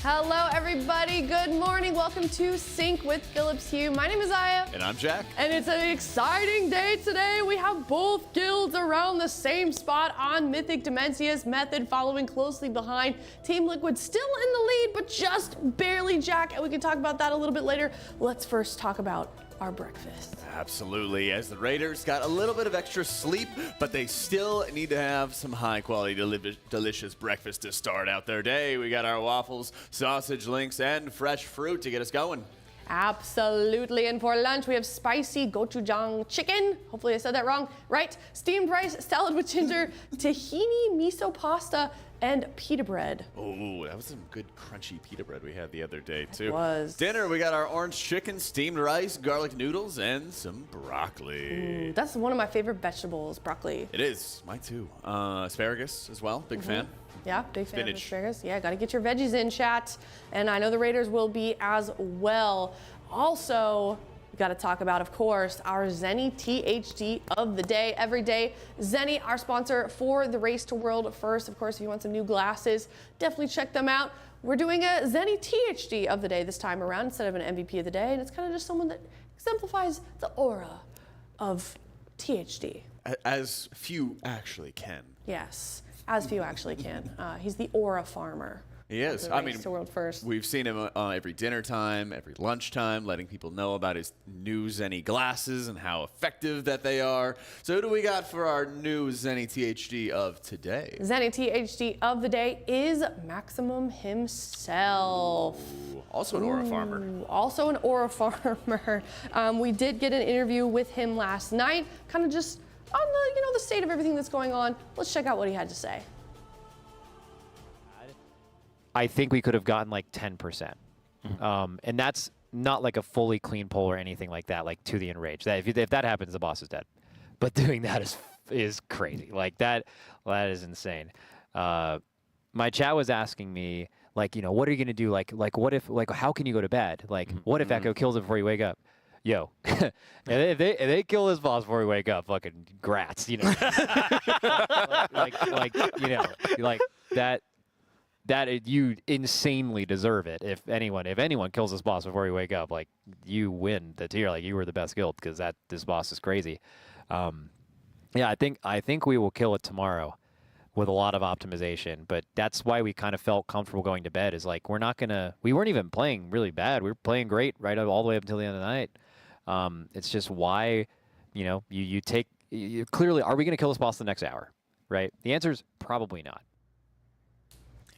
Hello, everybody. Good morning. Welcome to Sync with Phillips Hue. My name is Aya. And I'm Jack. And it's an exciting day today. We have both guilds around the same spot on Mythic Demensius. Method following closely behind. Team Liquid still in the lead, but just barely, Jack. And we can talk about that a little bit later. Let's first talk about our breakfast. Absolutely, as the Raiders got a little bit of extra sleep, but they still need to have some high-quality, delicious breakfast to start out their day. We got our waffles, sausage links, and fresh fruit to get us going. Absolutely, and for lunch we have spicy gochujang chicken. Hopefully I said that wrong, right? Steamed rice, salad with ginger, tahini miso pasta, and pita bread. Oh, that was some good crunchy pita bread we had the other day too. It was. Dinner, we got our orange chicken, steamed rice, garlic noodles, and some broccoli. Ooh, that's one of my favorite vegetables, broccoli. It is, mine too. Asparagus as well, big fan. Yeah, big fan of Spinach. asparagus. Yeah, got to get your veggies in, chat. And I know the Raiders will be as well. Also, we got to talk about, of course, our Zenni THD of the day. Every day, Zenni, our sponsor for the Race to World First. Of course, if you want some new glasses, definitely check them out. We're doing a Zenni THD of the day this time around instead of an MVP of the day. And it's kind of just someone that exemplifies the aura of THD. As few actually can. Yes, as few actually can. He's the aura farmer. He is. The I Race mean, to World First. We've seen him every dinner time, every lunchtime, letting people know about his new Zenni glasses and how effective that they are. So who do we got for our new Zenni THD of today? Zenni THD of the day is Maximum himself. Ooh, also an aura farmer. Also an aura farmer. We did get an interview with him last night, kind of just on the state of everything that's going on. Let's check out what he had to say. I think we could have gotten like 10%. And that's not like a fully clean pull or anything like that, like to the enrage. That if that happens, the boss is dead. But doing that is crazy. Like that is insane. My chat was asking me, like, what are you going to do? Like what if, like, how can you go to bed? Like, what if Echo kills it before you wake up? Yo, if they kill this boss before we wake up, fucking grats, like that you insanely deserve it. If anyone kills this boss before you wake up, like, you win the tier. Like, you were the best guild because this boss is crazy. Yeah, I think we will kill it tomorrow with a lot of optimization. But that's why we kind of felt comfortable going to bed. Is like we weren't even playing really bad. We were playing great right all the way up until the end of the night. It's just why, you clearly, are we going to kill this boss the next hour? Right? The answer is probably not.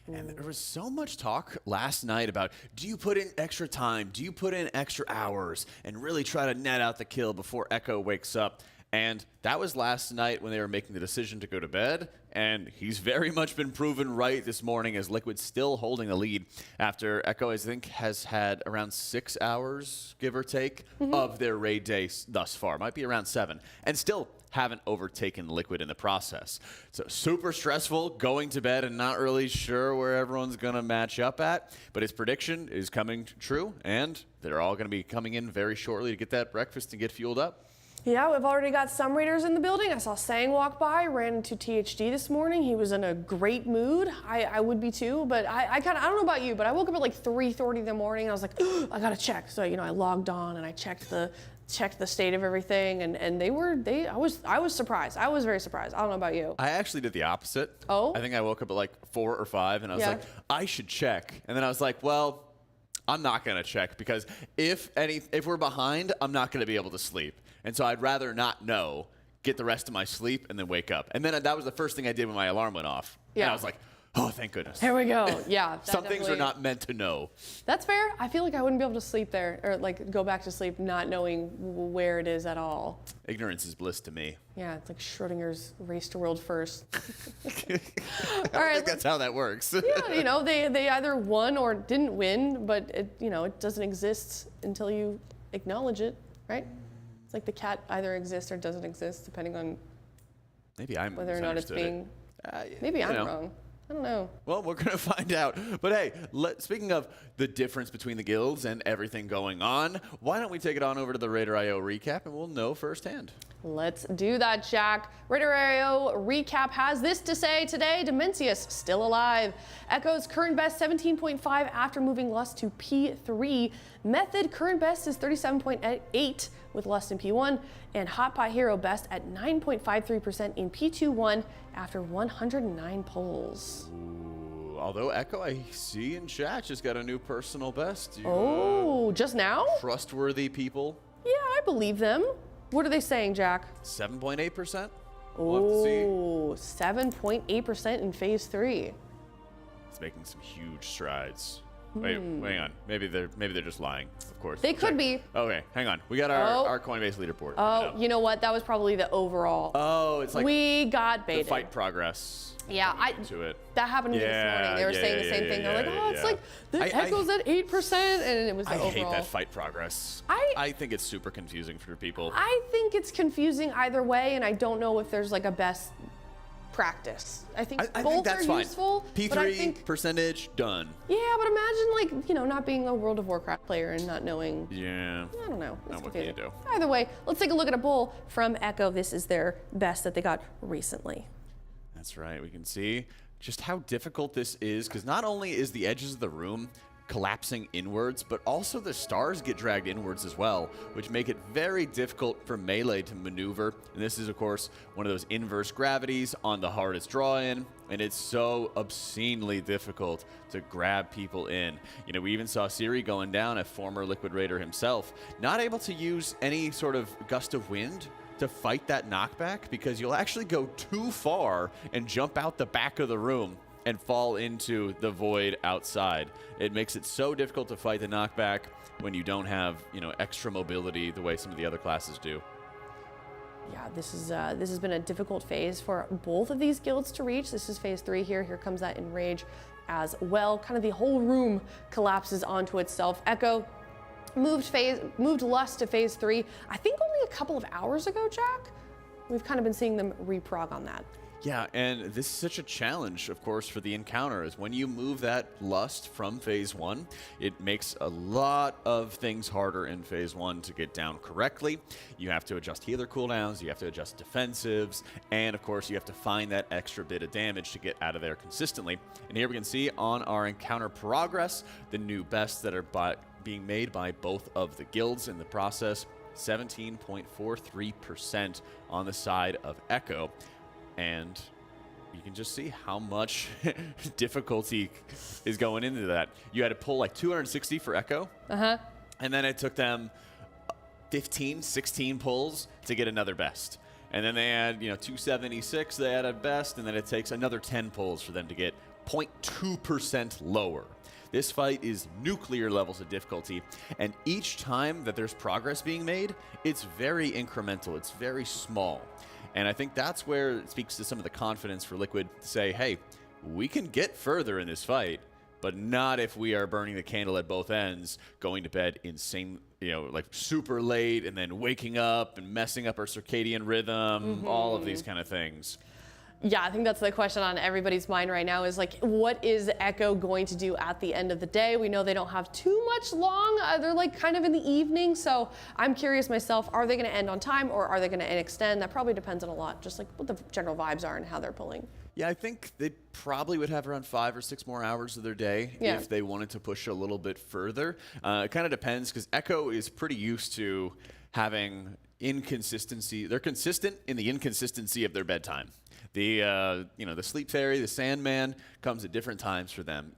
And there was so much talk last night about, do you put in extra time? Do you put in extra hours and really try to net out the kill before Echo wakes up? And that was last night when they were making the decision to go to bed. And he's very much been proven right this morning as Liquid's still holding the lead after Echo, I think, has had around 6 hours, give or take, of their raid day thus far. Might be around 7. And still haven't overtaken Liquid in the process. So super stressful going to bed and not really sure where everyone's going to match up at. But his prediction is coming true, and they're all going to be coming in very shortly to get that breakfast and get fueled up. Yeah, we've already got some Raiders in the building. I saw Sang walk by, ran into THD this morning. He was in a great mood. I would be too, but I don't know about you, but I woke up at like 3:30 in the morning and I was like, I gotta check. So, I logged on and I checked the state of everything, and I was surprised. I was very surprised. I don't know about you. I actually did the opposite. Oh? I think I woke up at like 4 or 5 and I was like, I should check. And then I was like, well, I'm not gonna check because if we're behind, I'm not gonna be able to sleep. And so I'd rather not know, get the rest of my sleep, and then wake up. And then that was the first thing I did when my alarm went off. Yeah. And I was like, oh, thank goodness. Here we go. Yeah. Some things are not meant to know. That's fair. I feel like I wouldn't be able to sleep there or like go back to sleep not knowing where it is at all. Ignorance is bliss to me. Yeah, it's like Schrodinger's Race to World First. I don't think that's how that works. Yeah, they either won or didn't win, but it doesn't exist until you acknowledge it, right? It's like the cat either exists or doesn't exist, depending on Maybe I'm whether or not it's being. Maybe I'm wrong. I don't know. Well, we're going to find out. But hey, speaking of the difference between the guilds and everything going on, why don't we take it on over to the RaiderIO recap and we'll know firsthand. Let's do that, Jack. RaiderIO recap has this to say today. Demensius still alive. Echo's current best 17.5 after moving Lust to P3. Method current best is 37.8 with Lust in P1. And Hot Pot Hero best at 9.53% in P2-1 after 109 polls. Ooh, although Echo, I see in chat, just got a new personal best. Just now? Trustworthy people. Yeah, I believe them. What are they saying, Jack? 7.8%. We'll have to see. 7.8% in phase 3. It's making some huge strides. Wait, hang on. Maybe they're just lying. Of course. They could be. Okay, hang on. We got our Coinbase leaderboard. Oh, you know what? That was probably the overall. Oh, it's like we got baited. the fight progress. Yeah, to it. That happened to me this morning. They were saying the same thing. They're like, it's like the Echo's at 8%, and it was the overall. I hate that fight progress. I think it's super confusing for people. I think it's confusing either way, and I don't know if there's like a best practice. I think both that's are fine. useful. P3 but I think, percentage done. Yeah, but imagine not being a World of Warcraft player and not knowing. Yeah. I don't know. It's what can you confusing. do? Either way, let's take a look at a poll from Echo. This is their best that they got recently. That's right. We can see just how difficult this is, because not only is the edges of the room collapsing inwards, but also the stars get dragged inwards as well, which make it very difficult for Melee to maneuver. And this is, of course, one of those inverse gravities on the hardest draw-in, and it's so obscenely difficult to grab people in. You know, we even saw Siri going down, a former Liquid Raider himself, not able to use any sort of gust of wind to fight that knockback, because you'll actually go too far and jump out the back of the room and fall into the void outside. It makes it so difficult to fight the knockback when you don't have, extra mobility the way some of the other classes do. Yeah, this has been a difficult phase for both of these guilds to reach. This is phase 3 here. Here comes that Enrage as well. Kind of the whole room collapses onto itself. Echo moved Lust to phase 3, I think only a couple of hours ago, Jack. We've kind of been seeing them reprog on that. Yeah, and this is such a challenge, of course, for the encounter, is when you move that Lust from phase 1, it makes a lot of things harder in phase 1 to get down correctly. You have to adjust healer cooldowns, you have to adjust defensives, and of course you have to find that extra bit of damage to get out of there consistently. And here we can see on our encounter progress, the new bests that are being made by both of the guilds in the process. 17.43% on the side of Echo. And you can just see how much difficulty is going into that. You had to pull like 260 for Echo. And then it took them 15, 16 pulls to get another best. And then they had, 276 they had at best, and then it takes another 10 pulls for them to get 0.2% lower. This fight is nuclear levels of difficulty, and each time that there's progress being made, it's very incremental, it's very small. And I think that's where it speaks to some of the confidence for Liquid to say, hey, we can get further in this fight, but not if we are burning the candle at both ends, going to bed insane, like super late, and then waking up and messing up our circadian rhythm, all of these kind of things. Yeah, I think that's the question on everybody's mind right now is like, what is Echo going to do at the end of the day? We know they don't have too much long. They're like kind of in the evening. So I'm curious myself, are they going to end on time or are they going to extend? That probably depends on a lot, just like what the general vibes are and how they're pulling. Yeah, I think they probably would have around 5 or 6 more hours of their day if they wanted to push a little bit further. It kind of depends, because Echo is pretty used to having inconsistency. They're consistent in the inconsistency of their bedtime. The the Sleep Fairy, the Sandman comes at different times for them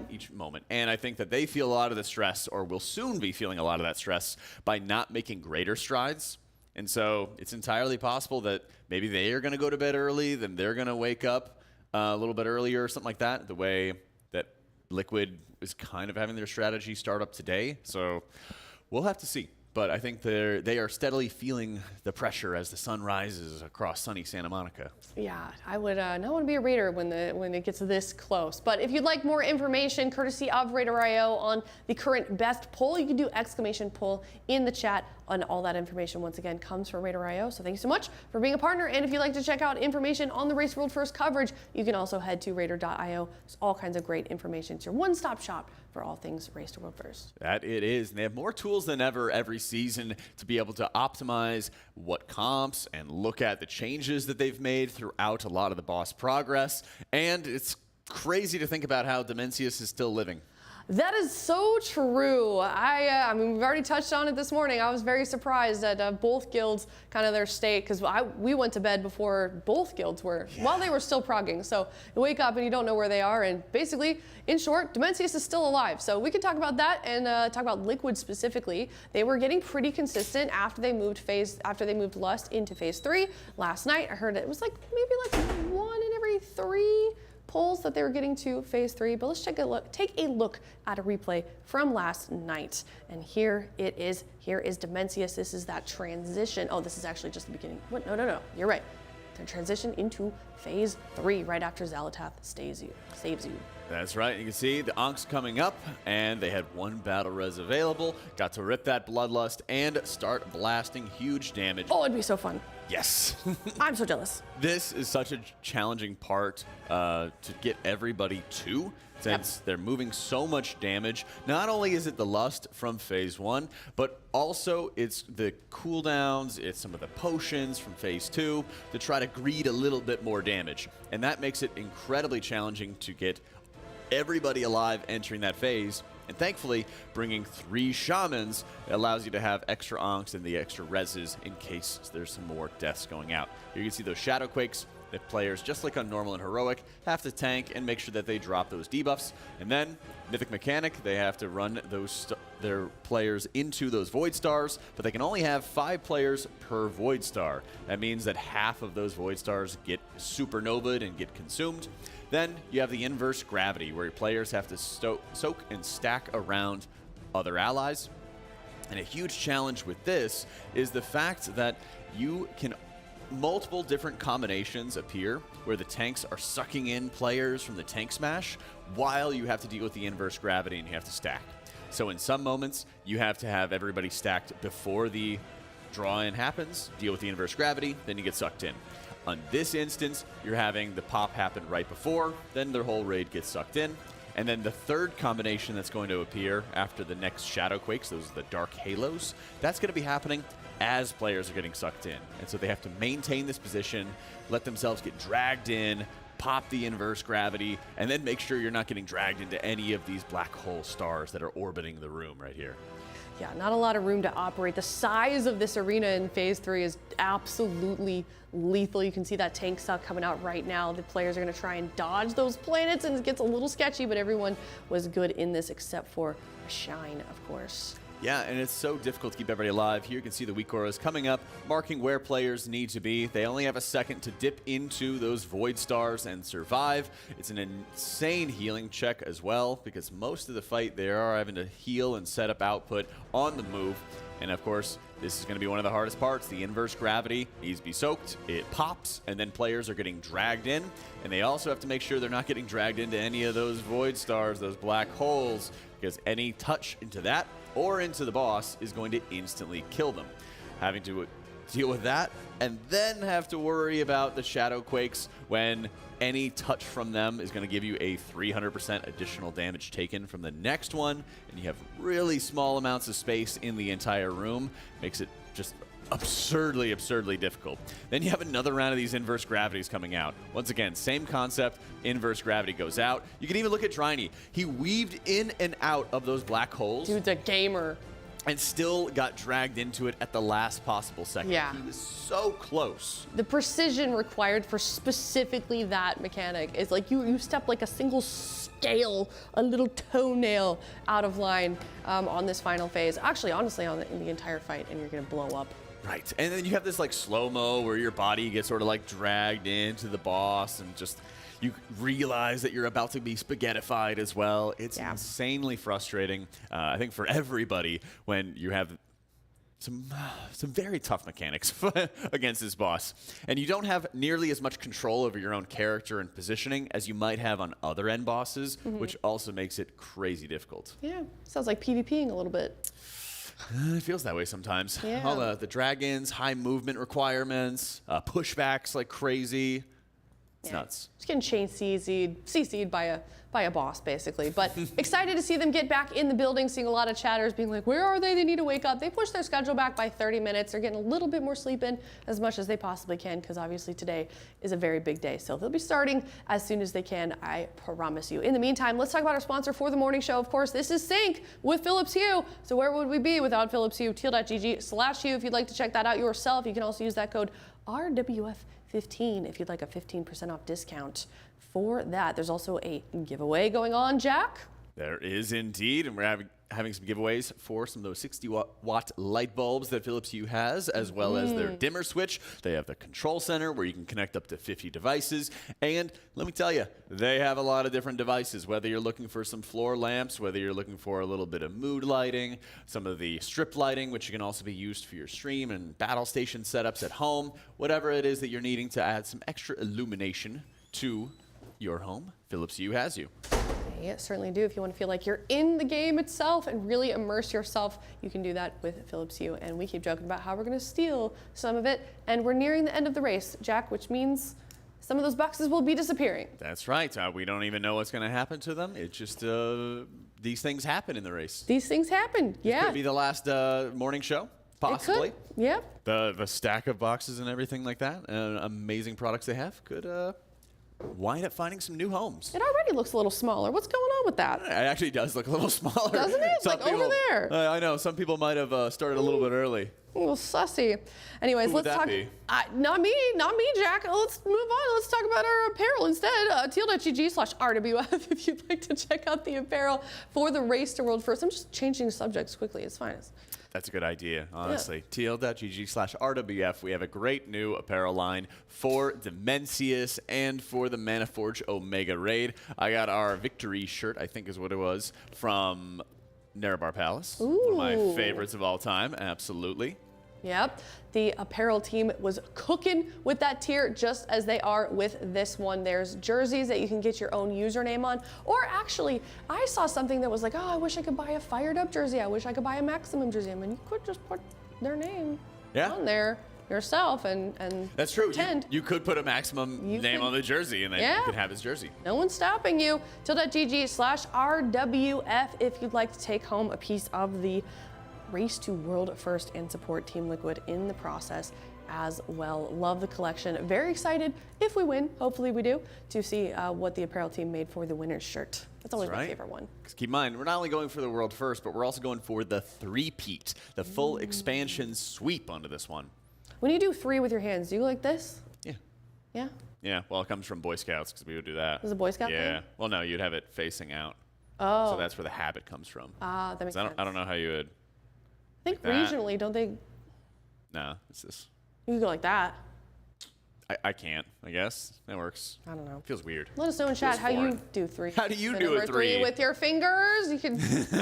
each moment. And I think that they feel a lot of the stress, or will soon be feeling a lot of that stress, by not making greater strides. And so it's entirely possible that maybe they are going to go to bed early, then they're going to wake up a little bit earlier or something like that, the way that Liquid is kind of having their strategy start up today. So we'll have to see. But I think they are steadily feeling the pressure as the sun rises across sunny Santa Monica. Yeah, I would not want to be a Raider when it gets this close. But if you'd like more information, courtesy of RaiderIO on the current best poll, you can do !poll in the chat And all that information, once again, comes from RaiderIO. So thank you so much for being a partner. And if you'd like to check out information on the Race World First coverage, you can also head to Raider.io. There's all kinds of great information. It's your one-stop shop for all things Race to World First. That it is. And they have more tools than ever every season to be able to optimize what comps and look at the changes that they've made throughout a lot of the boss progress. And it's crazy to think about how Demensius is still living. That is so true. I mean, we've already touched on it this morning. I was very surprised at both guilds, kind of their state, because we went to bed before both guilds were, while they were still progging. So you wake up and you don't know where they are. And basically, in short, Demensius is still alive. So we can talk about that and talk about Liquid specifically. They were getting pretty consistent after they moved Lust into phase 3. Last night, I heard it was like maybe like 1 in every 3 polls that they were getting to phase 3, but let's take a look at a replay from last night. And here it is. Here is Demensius. This is that transition. Oh, this is actually just the beginning. What? No. You're right. The transition into phase 3 right after Xalatath saves you. That's right. You can see the Onks coming up, and they had 1 battle res available. Got to rip that Bloodlust and start blasting huge damage. Oh, it'd be so fun. Yes. I'm so jealous. This is such a challenging part to get everybody to, since they're moving so much damage. Not only is it the Lust from phase 1, but also it's the cooldowns, it's some of the potions from phase 2 to try to greed a little bit more damage. And that makes it incredibly challenging to get everybody alive entering that phase. And thankfully, bringing 3 shamans allows you to have extra onks and the extra reses in case there's some more deaths going out. Here you can see those shadow quakes that players, just like on normal and heroic, have to tank and make sure that they drop those debuffs. And then mythic mechanic, they have to run their players into those void stars, but they can only have 5 players per void star. That means that half of those void stars get supernovaed and get consumed. Then you have the inverse gravity, where your players have to soak and stack around other allies. And a huge challenge with this is the fact that multiple different combinations appear where the tanks are sucking in players from the tank smash while you have to deal with the inverse gravity and you have to stack. So in some moments, you have to have everybody stacked before the draw-in happens, deal with the inverse gravity, then you get sucked in. On this instance, you're having the pop happen right before, then their whole raid gets sucked in. And then the third combination that's going to appear after the next Shadow Quakes, those are the Dark Halos, that's going to be happening as players are getting sucked in. And so they have to maintain this position, let themselves get dragged in, pop the inverse gravity, and then make sure you're not getting dragged into any of these black hole stars that are orbiting the room right here. Yeah, not a lot of room to operate. The size of this arena in phase 3 is absolutely lethal. You can see that tank suck coming out right now. The players are going to try and dodge those planets, and it gets a little sketchy, but everyone was good in this except for Shine, of course. Yeah, and it's so difficult to keep everybody alive. Here you can see the weak auras coming up, marking where players need to be. They only have a second to dip into those void stars and survive. It's an insane healing check as well, because most of the fight they are having to heal and set up output on the move. And of course, this is going to be one of the hardest parts. The inverse gravity needs to be soaked, it pops, and then players are getting dragged in. And they also have to make sure they're not getting dragged into any of those void stars, those black holes, because any touch into that or into the boss is going to instantly kill them. Having to deal with that and then have to worry about the Shadow Quakes when any touch from them is going to give you a 300% additional damage taken from the next one, and you have really small amounts of space in the entire room. Makes it just absurdly difficult. Then you have another round of these inverse gravities coming out. Once again, same concept, inverse gravity goes out. You can even look at Dryny. He weaved in and out of those black holes. Dude's a gamer. And still got dragged into it at the last possible second. Yeah. He was so close. The precision required for specifically that mechanic is like you step like a single scale, a little toenail out of line on this final phase. Actually, honestly, in the entire fight, and you're going to blow up. Right, and then you have this like slow-mo where your body gets sort of like dragged into the boss and just you realize that you're about to be spaghettified as well. It's insanely frustrating, I think, for everybody when you have some very tough mechanics against this boss. And you don't have nearly as much control over your own character and positioning as you might have on other end bosses, which also makes it crazy difficult. Yeah, sounds like PvPing a little bit. It feels that way sometimes. Yeah. All the dragons, high movement requirements, pushbacks like crazy. It's nuts. Just getting chain CC'd by a boss, basically. But excited to see them get back in the building, seeing a lot of chatters being like, where are they? They need to wake up. They pushed their schedule back by 30 minutes. They're getting a little bit more sleep in as much as they possibly can, because obviously today is a very big day. So they'll be starting as soon as they can, I promise you. In the meantime, let's talk about our sponsor for the morning show. Of course, this is Sync with Philips Hue. So where would we be without Philips Hue? Teal.gg/Hue. If you'd like to check that out yourself, you can also use that code RWF15 if you'd like a 15% off discount for that. There's also a giveaway going on, Jack. There is indeed, and we're having some giveaways for some of those 60-watt light bulbs that Philips Hue has, as well as their dimmer switch. They have the control center where you can connect up to 50 devices. And let me tell you, they have a lot of different devices, whether you're looking for some floor lamps, whether you're looking for a little bit of mood lighting, some of the strip lighting, which can also be used for your stream and battle station setups at home, whatever it is that you're needing to add some extra illumination to your home, Philips Hue has you. Yeah, certainly do. If you want to feel like you're in the game itself and really immerse yourself, you can do that with Philips Hue. And we keep joking about how we're going to steal some of it. And we're nearing the end of the race, Jack, which means some of those boxes will be disappearing. That's right. We don't even know what's going to happen to them. It's just these things happen in the race. These things happen, yeah. Could be the last morning show, possibly. It could, yeah. The stack of boxes and everything like that, amazing products they have, could wind up finding some new homes. It already looks a little smaller. What's going on with that? It actually does look a little smaller. Doesn't it? It's like over there. I know. Some people might have started a little bit early. A little sussy. Anyways, Who would let's that talk. be? Not me, Jack. Let's move on. Let's talk about our apparel instead. Teal.gg/RWF if you'd like to check out the apparel for the Race to World First. I'm just changing subjects quickly. It's fine. That's a good idea, honestly. Yeah. TL.gg/RWF. We have a great new apparel line for Demensius and for the Manaforge Omega Raid. I got our victory shirt, I think is what it was, from Nerebar Palace. Ooh. One of my favorites of all time, absolutely. Yep, the apparel team was cooking with that tier just as they are with this one. There's jerseys that you can get your own username on, or actually, I saw something that was like, oh, I wish I could buy a Fired Up jersey. I wish I could buy a Maximum jersey. I mean, you could just put their name on there yourself and That's true. pretend. You could put a Maximum name on the jersey, and then you could have his jersey. No one's stopping you. Teal.gg/RWF if you'd like to take home a piece of the Race to World First and support Team Liquid in the process as well. Love the collection. Very excited if we win, hopefully we do, to see what the apparel team made for the winner's shirt. That's always my favorite one. Because keep in mind, we're not only going for the World First, but we're also going for the three-peat, the full expansion sweep onto this one. When you do 3 with your hands, do you go like this? Yeah. Yeah? Yeah, well, it comes from Boy Scouts because we would do that. Is it a Boy Scout Yeah. thing? Well, no, you'd have it facing out. Oh. So that's where the habit comes from. Ah, that makes sense. I don't know how you would. I think like that. regionally, don't they? No, it's this. You can go like that. I can't, I guess. That works. I don't know. Feels weird. Let us know in chat how you foreign. do 3. How do you The do a number 3? With your fingers. You can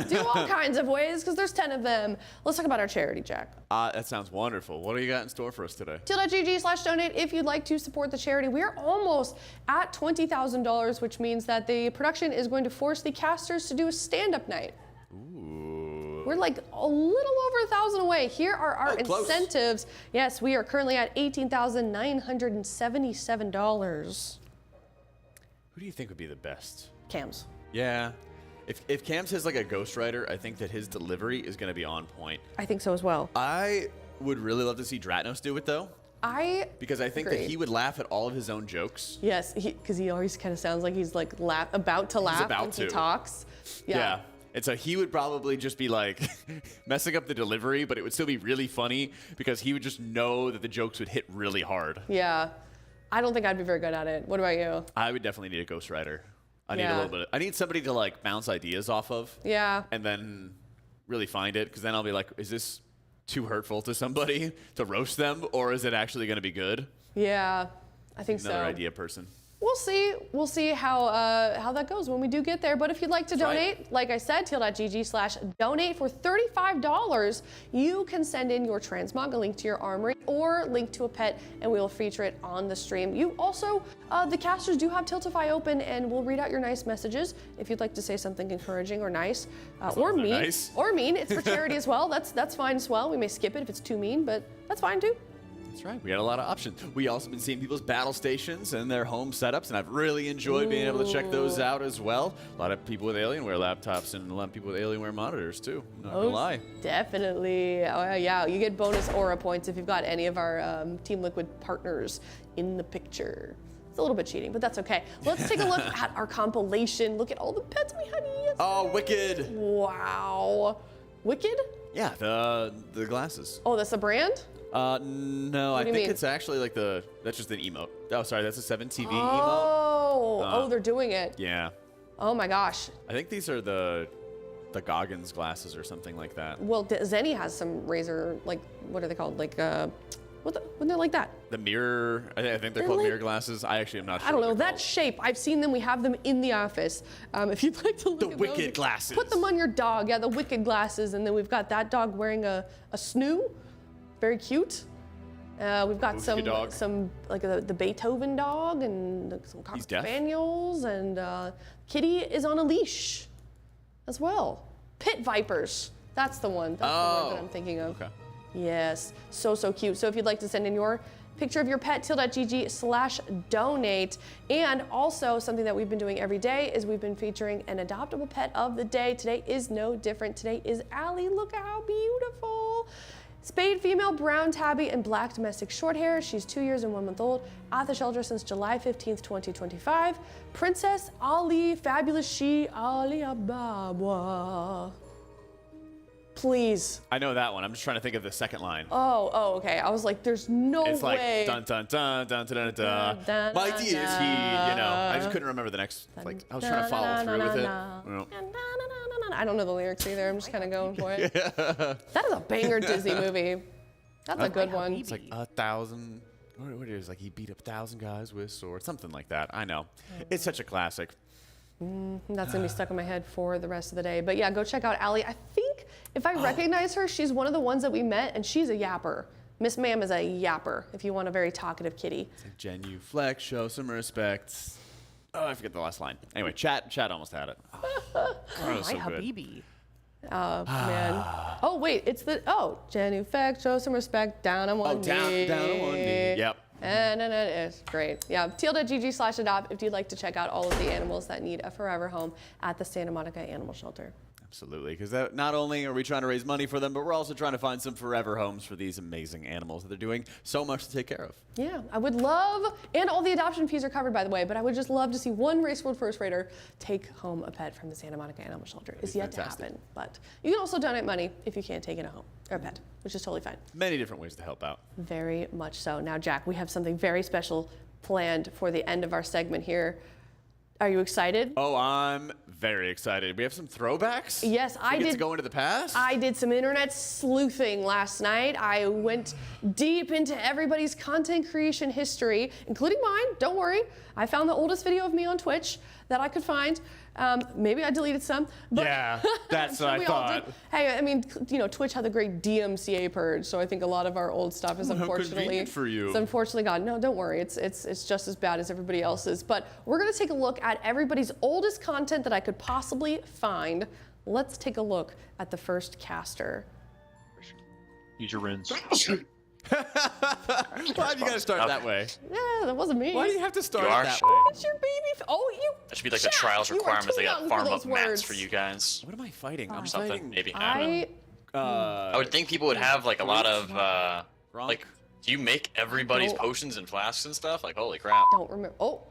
do all kinds of ways because there's 10 of them. Let's talk about our charity, Jack. That sounds wonderful. What do you got in store for us today? Teal.gg/donate if you'd like to support the charity. We're almost at $20,000, which means that the production is going to force the casters to do a stand-up night. Ooh. We're like a little over 1,000 away. Here are our close. incentives. Yes, we are currently at $18,977. Who do you think would be the best? Cams. Yeah. If Cams has like a ghostwriter, I think that his delivery is going to be on point. I think so as well. I would really love to see Dratnos do it, though. Because I think agree. that he would laugh at all of his own jokes. Yes, because he always kind of sounds like he's like about to laugh when he talks. Yeah. And so he would probably just be like messing up the delivery, but it would still be really funny because he would just know that the jokes would hit really hard. Yeah. I don't think I'd be very good at it. What about you? I would definitely need a ghostwriter. I need a little bit. I need somebody to like bounce ideas off of. Yeah. And then really find it, because then I'll be like, is this too hurtful to somebody to roast them, or is it actually going to be good? Yeah, I think Another idea person. We'll see. We'll see how that goes when we do get there. But if you'd like to donate, like I said, teal.gg/donate for $35, you can send in your transmog, a link to your armory, or link to a pet, and we will feature it on the stream. You also, the casters do have Tiltify open, and we'll read out your nice messages if you'd like to say something encouraging or nice, or mean. Nice. Or mean. It's for charity as well. That's fine as well. We may skip it if it's too mean, but that's fine too. That's right. We had a lot of options. We also been seeing people's battle stations and their home setups, and I've really enjoyed being able to check those out as well. A lot of people with Alienware laptops and a lot of people with Alienware monitors too. Not gonna lie. Definitely. Oh, yeah, you get bonus aura points if you've got any of our Team Liquid partners in the picture. It's a little bit cheating, but that's okay. Let's take a look at our compilation. Look at all the pets we had yesterday. Oh, Wicked. Wow. Wicked? Yeah, the glasses. Oh, that's a brand? No, I do you think mean? it's actually like that's just an emote. Oh, sorry, that's a 7TV emote. Oh, they're doing it. Yeah. Oh my gosh. I think these are the Goggins glasses or something like that. Well, Zenni has some Razer, like, what are they called? Like, when they're like that. The mirror, I think they're called like- mirror glasses. I actually am not sure. I don't know, what they're that called. shape, I've seen them, we have them in the office. If you'd like to look The at Wicked those, glasses. Put them on your dog, yeah, the Wicked glasses, and then we've got that dog wearing a snoo, very cute. We've got Wicked dog. some like the Beethoven dog and some He's cocker deaf? spaniels, and Kitty is on a leash as well. Pit vipers, that's the one, that's the word that I'm thinking of. Okay. Yes, so cute. So if you'd like to send in your picture of your pet, teal.gg/donate. And also something that we've been doing every day is we've been featuring an adoptable pet of the day. Today is no different. Today is Allie. Look at how beautiful. Spayed female, brown tabby, and black domestic short hair. She's 2 years and 1 month old. At the shelter since July 15th, 2025. Princess Ali, fabulous she, Ali Ababa. Please. I know that one. I'm just trying to think of the second line. Oh, okay. I was like, there's no It's like way. dun dun dun dun dun dun dun. Dun, Mighty is he. You dun, know, I just couldn't remember the next. Like I was trying to follow through with it. I don't know the lyrics either. I'm just kind of going for it. That is a banger Disney movie. That's a good one. It's like 1,000. What it is? Like he beat up 1,000 guys with swords, something like that. I know. It's such a classic. That's gonna be stuck in my head for the rest of the day. But yeah, go check out Allie. I think if I recognize her, she's one of the ones that we met, and she's a yapper. Miss Ma'am is a yapper, if you want a very talkative kitty. It's like genuflect, show some respect. Oh, I forget the last line. Anyway, chat almost had it. Oh, that was so good. Habibi. Oh, man. Oh, wait, it's genuflect, show some respect, down on one knee. Down on one knee. Yep. And it's great. Yeah, teal.gg/adopt if you'd like to check out all of the animals that need a forever home at the Santa Monica Animal Shelter. Absolutely, because not only are we trying to raise money for them, but we're also trying to find some forever homes for these amazing animals that they're doing so much to take care of. Yeah, I would love, and all the adoption fees are covered, by the way, but I would just love to see one Race World First Raider take home a pet from the Santa Monica Animal Shelter. It's yet fantastic. to happen, but you can also donate money if you can't take it home, or a pet, which is totally fine. Many different ways to help out. Very much so. Now, Jack, we have something very special planned for the end of our segment here. Are you excited? Oh, I'm very excited. We have some throwbacks? Yes, I We get did. to go into the past? I did some internet sleuthing last night. I went deep into everybody's content creation history, including mine. Don't worry. I found the oldest video of me on Twitch that I could find. Maybe I deleted some. But Yeah, that's I'm what I we all thought. did. Hey, I mean, Twitch had the great DMCA purge, so I think a lot of our old stuff is How unfortunately convenient for you. It's unfortunately gone. No, don't worry. It's just as bad as everybody else's. But we're gonna take a look at everybody's oldest content that I could possibly find. Let's take a look at the first caster. Use your runes. Why do you gotta start that way? Yeah, that wasn't me. Why do you have to start You are that sure. way? It's your baby. You. That should be like Jack, the trials you are requirements. too They got young farm for up those mats words. for you guys. What am I fighting? I'm Something, fighting. maybe. I don't know. I I would think people would have like a lot of Gronk? like. Do you make everybody's don't- potions and flasks and stuff? Like holy crap! don't remember. Oh,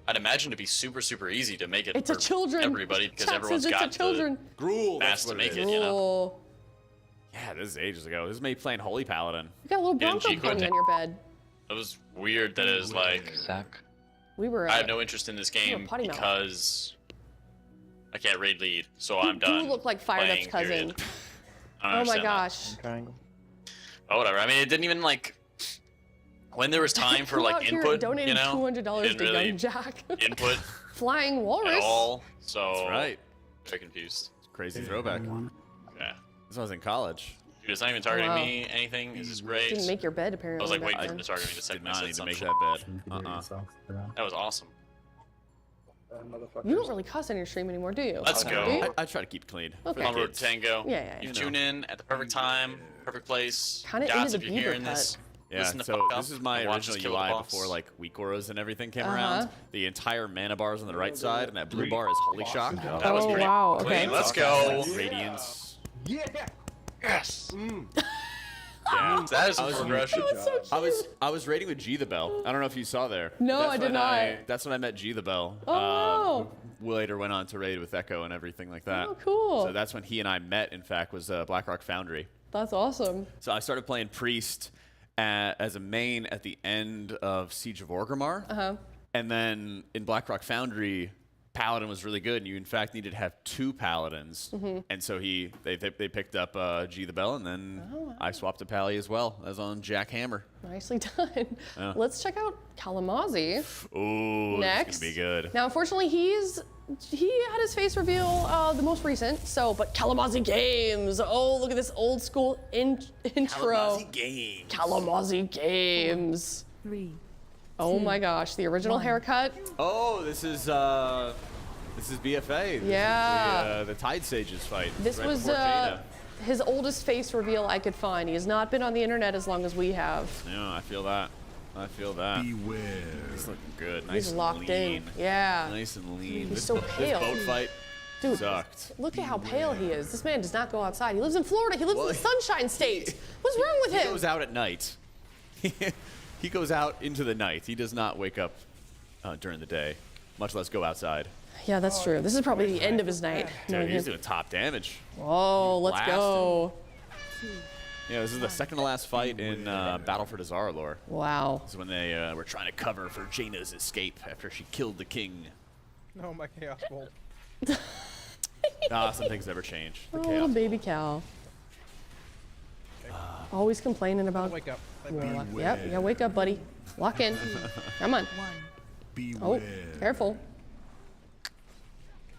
I'd imagine to be super easy to make it it's a for children. everybody because Chat everyone's says it's got a children. Gruel, Mass that's what to it make is. it, you know. Oh, Yeah, this is ages ago. This is me playing Holy Paladin. you got a little Yeah, Bronco G pony content. on your bed. It was weird that it was like Zach. We were. I have no interest in this game potty mouth. because I can't raid lead, so You I'm done. do look like Fire Nut's playing, cousin. period. I don't Oh my understand that. gosh. Triangle. Oh, whatever. I mean, it didn't even like. when there was time for Who out like here input, donated you know, $200 didn't to really Young Jack. input Flying at walrus. all. So That's right. very confused. Crazy throwback. Yeah. This was in college. Dude, it's not even targeting Wow. me. Anything. This is great. Didn't make your bed I apparently. was like back waiting for then. him to target me the Did second I not said need to some make shit. that bed. That was awesome. You don't really cuss on your stream anymore, do you? Let's Do go. you? I try to keep clean. Okay. For On the road kids. to Tango. Yeah. You You tune in at the perfect time, perfect place. Kinda Gods, into if the you're hearing Bieber this, Yeah, listen the so fuck up this is my and watch us original kill the UI boss. before like weak auras and everything came Uh-huh. around. The entire mana bar is on the right side, and that blue bar is Holy Shock. That was Oh, pretty wow, clean. okay. Let's go. Radiance. Yes. Yeah. That is some progression. I was raiding with G the Bell. I don't know if you saw there. No, That's I did when not. That's when I met G the Bell. Oh, wow. who later went on to raid with Echo and everything like that. Oh, cool. So that's when he and I met. In fact, was Blackrock Foundry. That's awesome. So I started playing Priest as a main at the end of Siege of Orgrimmar. Uh-huh. And then in Blackrock Foundry, Paladin was really good, and you in fact needed to have 2 Paladins. Mm-hmm. And so they picked up G the Bell, and then I swapped to Pally as well. I was on Jack Hammer. Nicely done. Let's check out Kalamazzi Ooh, next. this is gonna be good. Now, unfortunately, he had his face reveal the most recent. But Kalamazzi Games. Oh, look at this old school intro. Kalamazzi Games. Kalamazzi Games. 3. Oh my gosh, the original haircut. Oh, this is BFA. This Yeah. is the Tide Sages fight. This right was before Jaina. his oldest face reveal I could find. He has not been on the internet as long as we have. Yeah, I feel that. Beware. He's looking good. Nice He's and locked lean. in. Yeah. Nice and lean. He's so pale. This boat fight Dude, sucked. look at how pale he is. This man does not go outside. He lives in Florida. He lives in the Well, Sunshine State. What's wrong with He him? goes out at night. He goes out into the night. He does not wake up during the day, much less go outside. Yeah, that's true. This is probably the end of his night. Dude, he's doing top damage. Oh, let's blasting. go. Yeah, this is the second to last fight in Battle for Dazar lore. Wow. This is when they were trying to cover for Jaina's escape after she killed the king. No, my chaos bolt. Some things never change. The Oh, chaos. little baby cow. Always complaining about. Wake up. Yep, you gotta wake up, buddy. Lock in. Come on. 1. Oh, Beware. careful.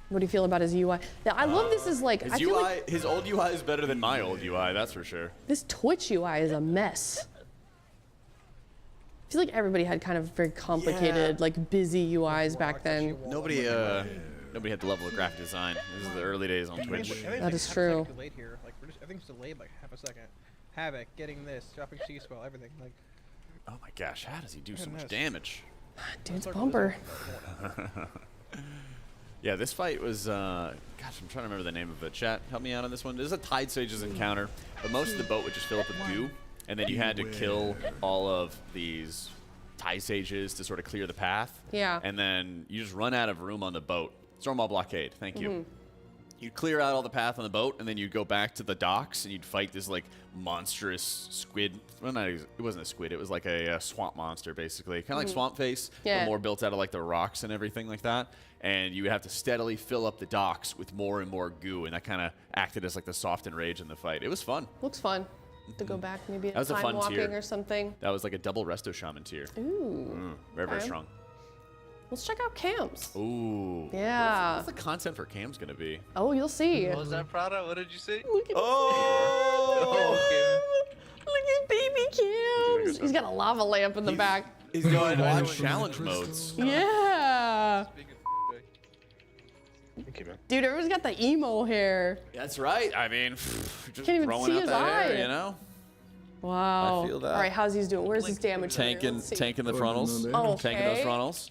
What do you feel about his UI? Now, I love this is like, I His feel UI, like his old UI is better than my old UI, that's for sure. this Twitch UI is a mess. I feel like everybody had kind of very complicated, like busy UIs back then. Nobody had the level of graphic design. This is the early days on Twitch. That is true. Delayed here. Like everything's delayed like half a second. Havoc, getting this, dropping C-spell, everything. Like Oh my gosh, how does he do so much Goodness. damage? Dude's bumper. Yeah, this fight was, gosh, I'm trying to remember the name of it. Chat, help me out on this one. This is a Tide Sages encounter, but most of the boat would just fill up with goo, and then you had to kill all of these Tide Sages to sort of clear the path. Yeah. And then you just run out of room on the boat. Stormwall blockade, thank you. You'd clear out all the path on the boat, and then you'd go back to the docks, and you'd fight this, like, monstrous squid. Well, it wasn't a squid. It was like a swamp monster, basically. Kind of like Swamp Face, Yeah. but more built out of, like, the rocks and everything like that. And you would have to steadily fill up the docks with more and more goo, and that kind of acted as, like, the soft enrage in the fight. It was fun. Looks fun. To go back maybe That was a time fun walking tier. or something. That was like a double Resto Shaman tier. Ooh. Very, very Okay. strong. Let's check out cams. Ooh. Yeah. What's the content for Cam's going to be? Oh, you'll see. What was that, Prada? What did you say? Look at Oh! Look at baby Cams. He's got a lava lamp in the back. He's going on challenge modes. Yeah. Thank you, man. Dude, everyone's got the emo hair. That's right. I mean, just Can't even throwing see out his that eye. hair, you know? Wow. I feel that. All right, how's he doing? Where's his damage? meter? Tanking Let's see. the frontals. Oh, Tanking those okay. frontals.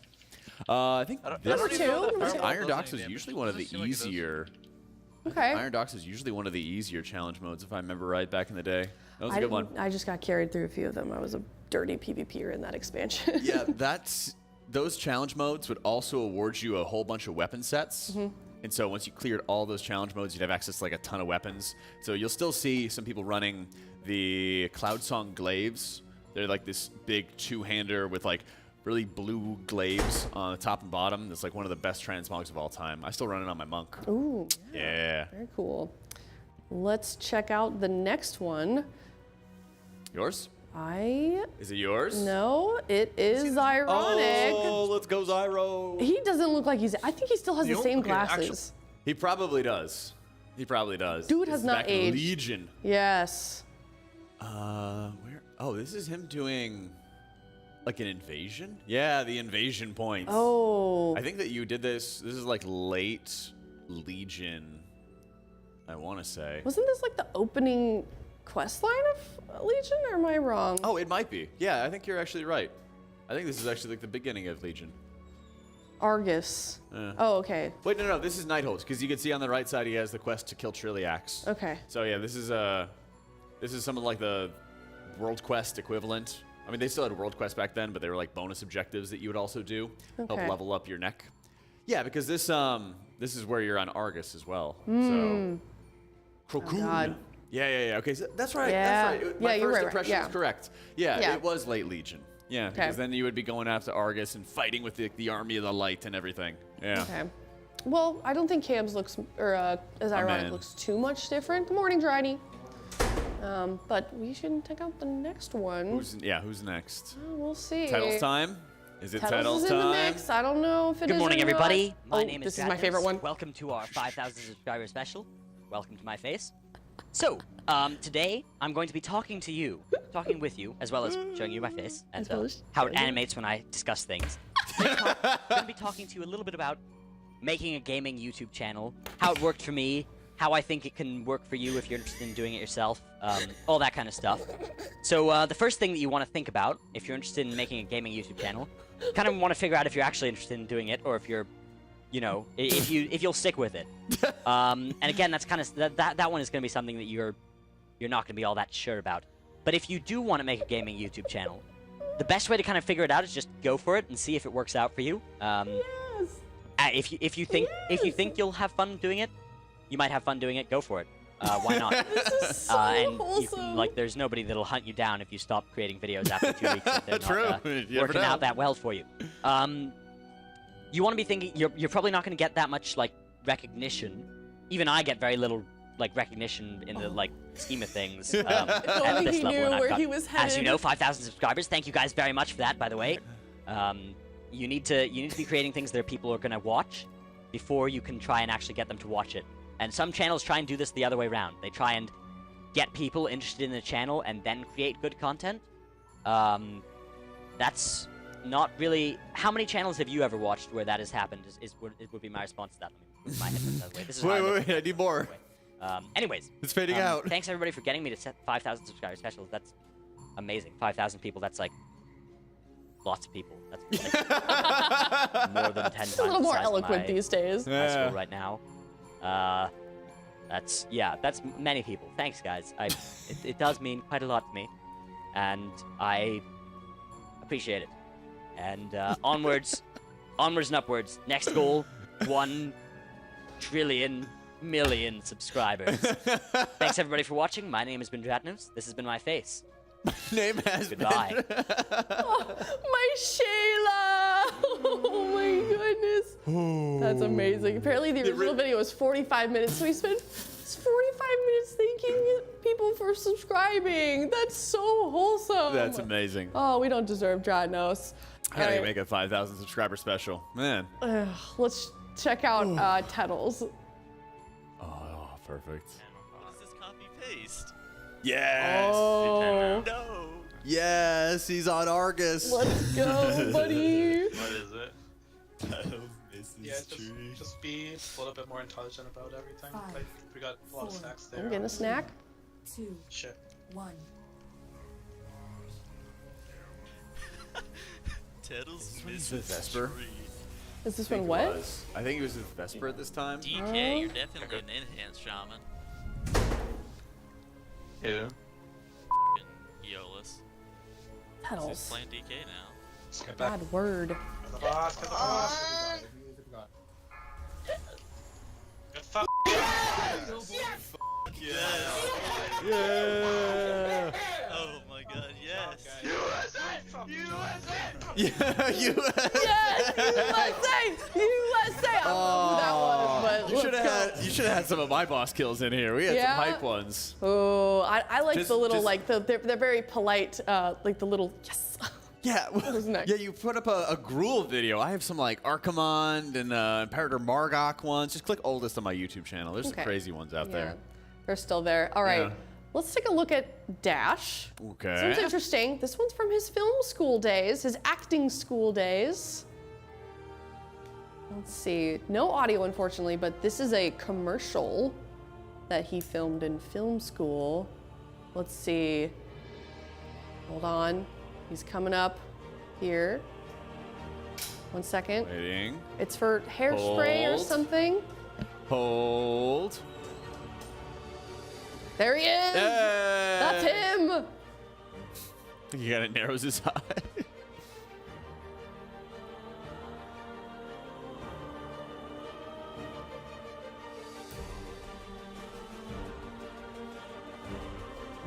I think I don't this even know Number that two? Fireball Iron does Docks any is damage. usually one of the Doesn't seem like it does. easier. Okay. Iron Docks is usually one of the easier challenge modes, if I remember right, back in the day. That was a good one. I just got carried through a few of them. I was a dirty PvPer in that expansion. Yeah, those challenge modes would also award you a whole bunch of weapon sets. Mm-hmm. And so once you cleared all those challenge modes, you'd have access to like a ton of weapons. So you'll still see some people running the Cloudsong Glaives. They're like this big two-hander with like really blue glaives on the top and bottom. It's like one of the best transmogs of all time. I still run it on my monk. Ooh, Yeah. very cool. Let's check out the next one. Yours? Is it yours? No, it is ironic. Oh, let's go Zyro. He doesn't look like he's. I think he still has the same okay, glasses. He probably does. He probably does. Dude has It's not back aged. Legion. Yes. Where? Oh, this is him doing like an invasion? Yeah, the invasion points. Oh. I think that you did this. This is like late Legion, I want to say. Wasn't this like the opening quest line of Legion, or am I wrong? Oh, it might be. Yeah, I think you're actually right. I think this is actually like the beginning of Legion. Argus. Oh, okay. Wait, no, this is Nighthold, because you can see on the right side he has the quest to kill Trilliax. Okay. So yeah, this is something like the World Quest equivalent. I mean, they still had World Quest back then, but they were like bonus objectives that you would also do, help Okay. level up your neck. Yeah, because this is where you're on Argus as well. Hmm. So, Cocoon. God. Yeah. Okay, so that's right. Yeah. That's right. Yeah, My you're first right, impression yeah. is correct. Yeah, Yeah. it was late Legion. Yeah, because then you would be going after Argus and fighting with the army of the light and everything. Yeah. Okay. Well, I don't think Cam's looks, or as ironic, in. looks too much different. Good morning, Dryny. But we should check out the next one. Who's next? Oh, we'll see. Titles time? Is it Titles titles is in the time? mix. I don't know if it is. Good morning, or not. everybody. My Oh, name is this is my favorite Dratnos. one. Welcome to our 5,000 subscriber special. Welcome to my face. So, today I'm going to be talking with you, as well as showing you my face and well as how it showing you. animates when I discuss things. I'm going to be talking to you a little bit about making a gaming YouTube channel, how it worked for me, how I think it can work for you if you're interested in doing it yourself, all that kind of stuff. So the first thing that you want to think about if you're interested in making a gaming YouTube channel, kind of want to figure out if you're actually interested in doing it or if you're, you know, if you'll stick with it. And again, that's kind of that one is going to be something that you're not going to be all that sure about. But if you do want to make a gaming YouTube channel, the best way to kind of figure it out is just go for it and see if it works out for you. Yes. If you think you'll have fun doing it, you might have fun doing it. Go for it. Why not? This is so and you wholesome. can, like, there's nobody that'll hunt you down if you stop creating videos after 2 weeks if they're True. not You never working know. out that well for you. You want to be thinking you're probably not going to get that much like recognition. Even I get very little like recognition in the like scheme of things at only this he level. knew And I've where got, he was as you headed. know, 5,000 subscribers. Thank you guys very much for that, by the way. You need to be creating things that people are going to watch before you can try and actually get them to watch it. And some channels try and do this the other way around. They try and get people interested in the channel and then create good content. That's not really... How many channels have you ever watched where that has happened? Would be my response to that. Let me move my headphones out of the way. This is how I look. Wait, I need more. Anyways. It's fading out. Thanks everybody for getting me to set 5,000 subscriber specials. That's amazing. 5,000 people, that's like lots of people. That's like more than 10 times A little the more size of eloquent my these days. high school right now. That's many people. Thanks, guys. It does mean quite a lot to me, and I appreciate it. And onwards and upwards. Next goal, 1 trillion million subscribers. Thanks everybody for watching. My name has been Dratnos. This has been my face. Name has Goodbye. My Shayla! Oh my goodness. That's amazing. Apparently the original video was 45 minutes, so he spent 45 minutes thanking people for subscribing. That's so wholesome. That's amazing. Oh, we don't deserve Dratnos. I gotta Alright, make a 5,000 subscriber special. Man. let's check out Tettles. Oh, perfect. What is this copy paste? Yes. Oh, No. Yes, he's on Argus. let's go, buddy. What is it? Yeah, just be a little bit more intelligent about everything. Like, we got a lot of snacks there. I'm getting a snack. 2, Shit. 1. Tittles Vesper? Is this I think one it what? was. I think it was with Vesper at this time. DK, you're definitely an enhanced shaman. Who? Fucking Eolus. He's Tettles. playing DK now. Let's get back. Bad word. Get the boss, get the boss. Good fuck. Yes! Yeah. Oh my god, yes! Yeah, you. Yes, USA! USA! I don't know who that was, but You should have had some of my boss kills in here. We had Yeah? some hype ones. Oh, I like Just- the little, just- like, they're very polite, like the little, yes. Yeah, was next? yeah. You put up a Gruul video. I have some like Archimond and Imperator Margok ones. Just click oldest on my YouTube channel. There's some Okay. crazy ones out Yeah, there. they're still there. All right, Yeah. let's take a look at Dash. Okay. This one's interesting. This one's from his film school days, his acting school days. Let's see. No audio, unfortunately, but this is a commercial that he filmed in film school. Let's see. Hold on. He's coming up here. 1 second. Waiting. It's for hairspray or Hold. something. Hold. There he is. That's him. I think he kind of narrows his eye.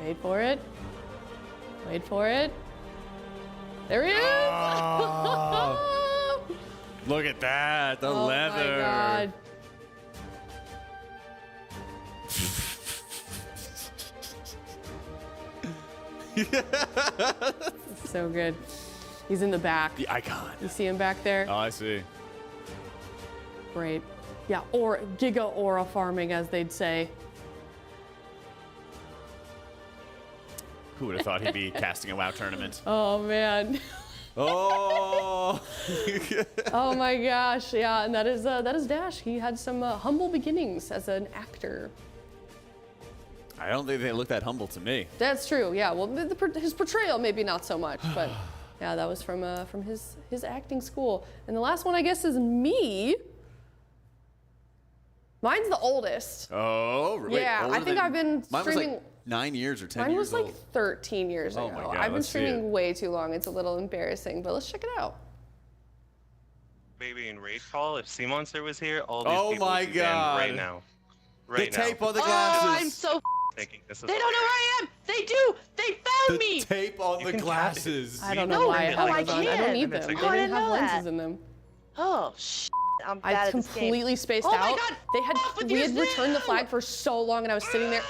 Wait for it. Wait for it. There he is. Oh. Look at that, the Oh leather. my God. It's so good. He's in the back. The icon. You see him back there? Oh, I see. Great. Yeah, or Giga Aura farming, as they'd say. Who would have thought he'd be casting a WoW tournament? Oh man. Oh. Oh my gosh. Yeah, and that is Dash. He had some humble beginnings as an actor. I don't think they look that humble to me. That's true. Yeah. Well, his portrayal maybe not so much, but yeah, that was from his acting school. And the last one, I guess, is me. Mine's the oldest. Oh, wait, Yeah, older I think than- I've been Mine was streaming. like 9 years or 10 Mine years was like old. 13 years Oh ago. my God, I've been let's see it. streaming way too long. It's a little embarrassing, but let's check it out. Maybe in raid call, if Sea Monster was here, all these Oh people my would be banned God. right now. The Right now. tape on the Oh, glasses. I'm so. Thinking this is They don't know where I am. They do. They found the me. tape on You the can tap it. glasses. I don't No, know why I oh, have I those on. I don't can't. need them. Oh, They I didn't didn't have know lenses that. in them. Oh I'm bad I at this game. completely spaced Oh out. my God. They had Off with we your had returned the Zoom. flag for so long, and I was sitting there.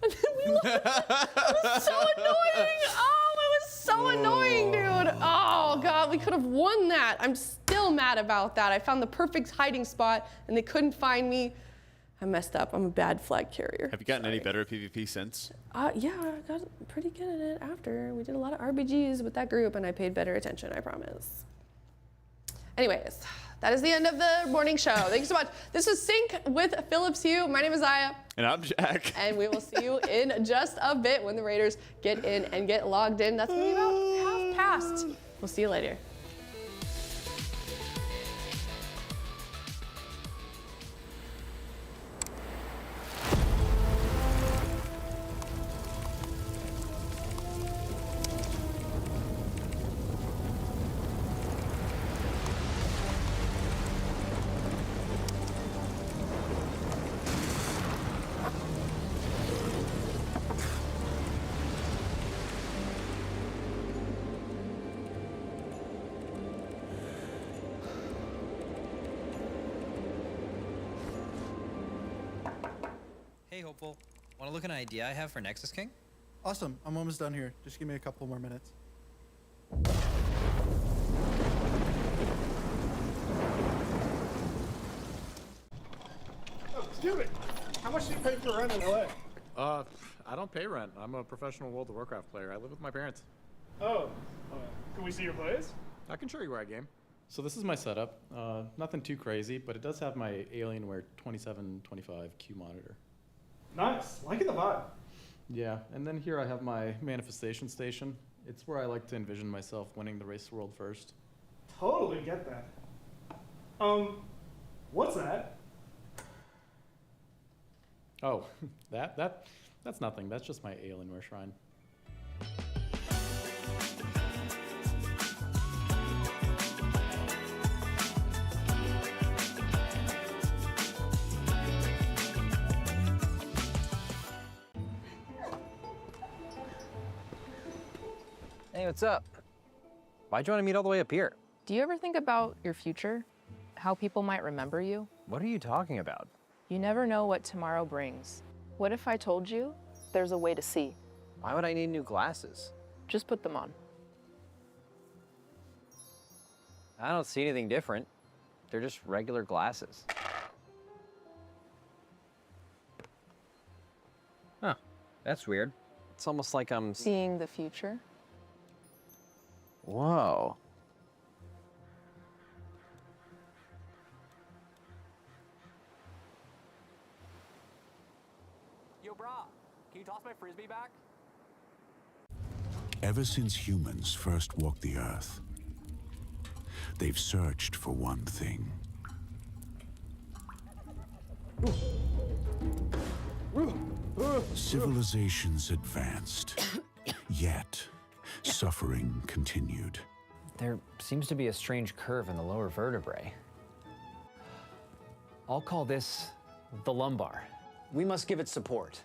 And then we looked. It was so annoying. Oh, it was so annoying, dude. Oh God, we could have won that. I'm still mad about that. I found the perfect hiding spot, and they couldn't find me. I messed up. I'm a bad flag carrier. Have you gotten any better at PvP since? Yeah, I got pretty good at it after. We did a lot of RBGs with that group, and I paid better attention, I promise. Anyways, that is the end of the morning show. Thank you so much. This was Sync with Phillips Hue. My name is Aya, And I'm Jack. and we will see you in just a bit when the Raiders get in and get logged in. That's going to be about half past. We'll see you later. Hey, Hopeful. Want to look at an idea I have for Nexus King? Awesome. I'm almost done here. Just give me a couple more minutes. Oh, excuse me. How much do you pay for rent in LA? I don't pay rent. I'm a professional World of Warcraft player. I live with my parents. Oh, can we see your place? I can show you where I game. So this is my setup. Nothing too crazy, but it does have my Alienware 2725Q monitor. Nice. Liking the vibe. Yeah, and then here I have my manifestation station. It's where I like to envision myself winning the race to the world first. Totally get that. What's that? Oh, that's nothing. That's just my Alienware shrine. Hey, what's up? Why'd you want to meet all the way up here? Do you ever think about your future? How people might remember you? What are you talking about? You never know what tomorrow brings. What if I told you there's a way to see? Why would I need new glasses? Just put them on. I don't see anything different. They're just regular glasses. Huh, that's weird. It's almost like I'm Seeing the future? Whoa. Yo, brah, can you toss my frisbee back? Ever since humans first walked the Earth, they've searched for one thing. Civilizations advanced, yet suffering continued. There seems to be a strange curve in the lower vertebrae. I'll call this the lumbar. We must give it support.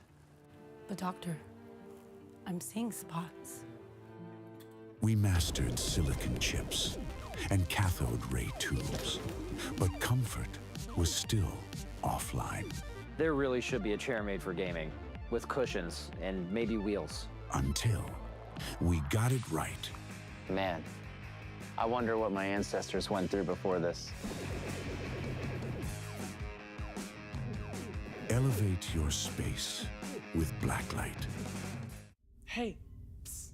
But doctor, I'm seeing spots. We mastered silicon chips and cathode ray tubes, but comfort was still offline. There really should be a chair made for gaming, with cushions and maybe wheels. Until we got it right. Man, I wonder what my ancestors went through before this. Elevate your space with Blacklyte. Hey, psst.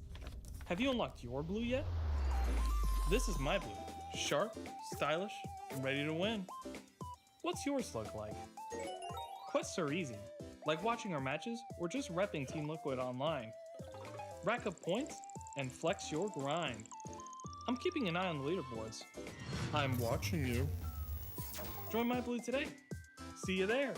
Have you unlocked your blue yet? This is my blue. Sharp, stylish, and ready to win. What's yours look like? Quests are easy, like watching our matches or just repping Team Liquid online. Rack up points and flex your grind. I'm keeping an eye on the leaderboards. I'm watching you. Join my blue today. See you there.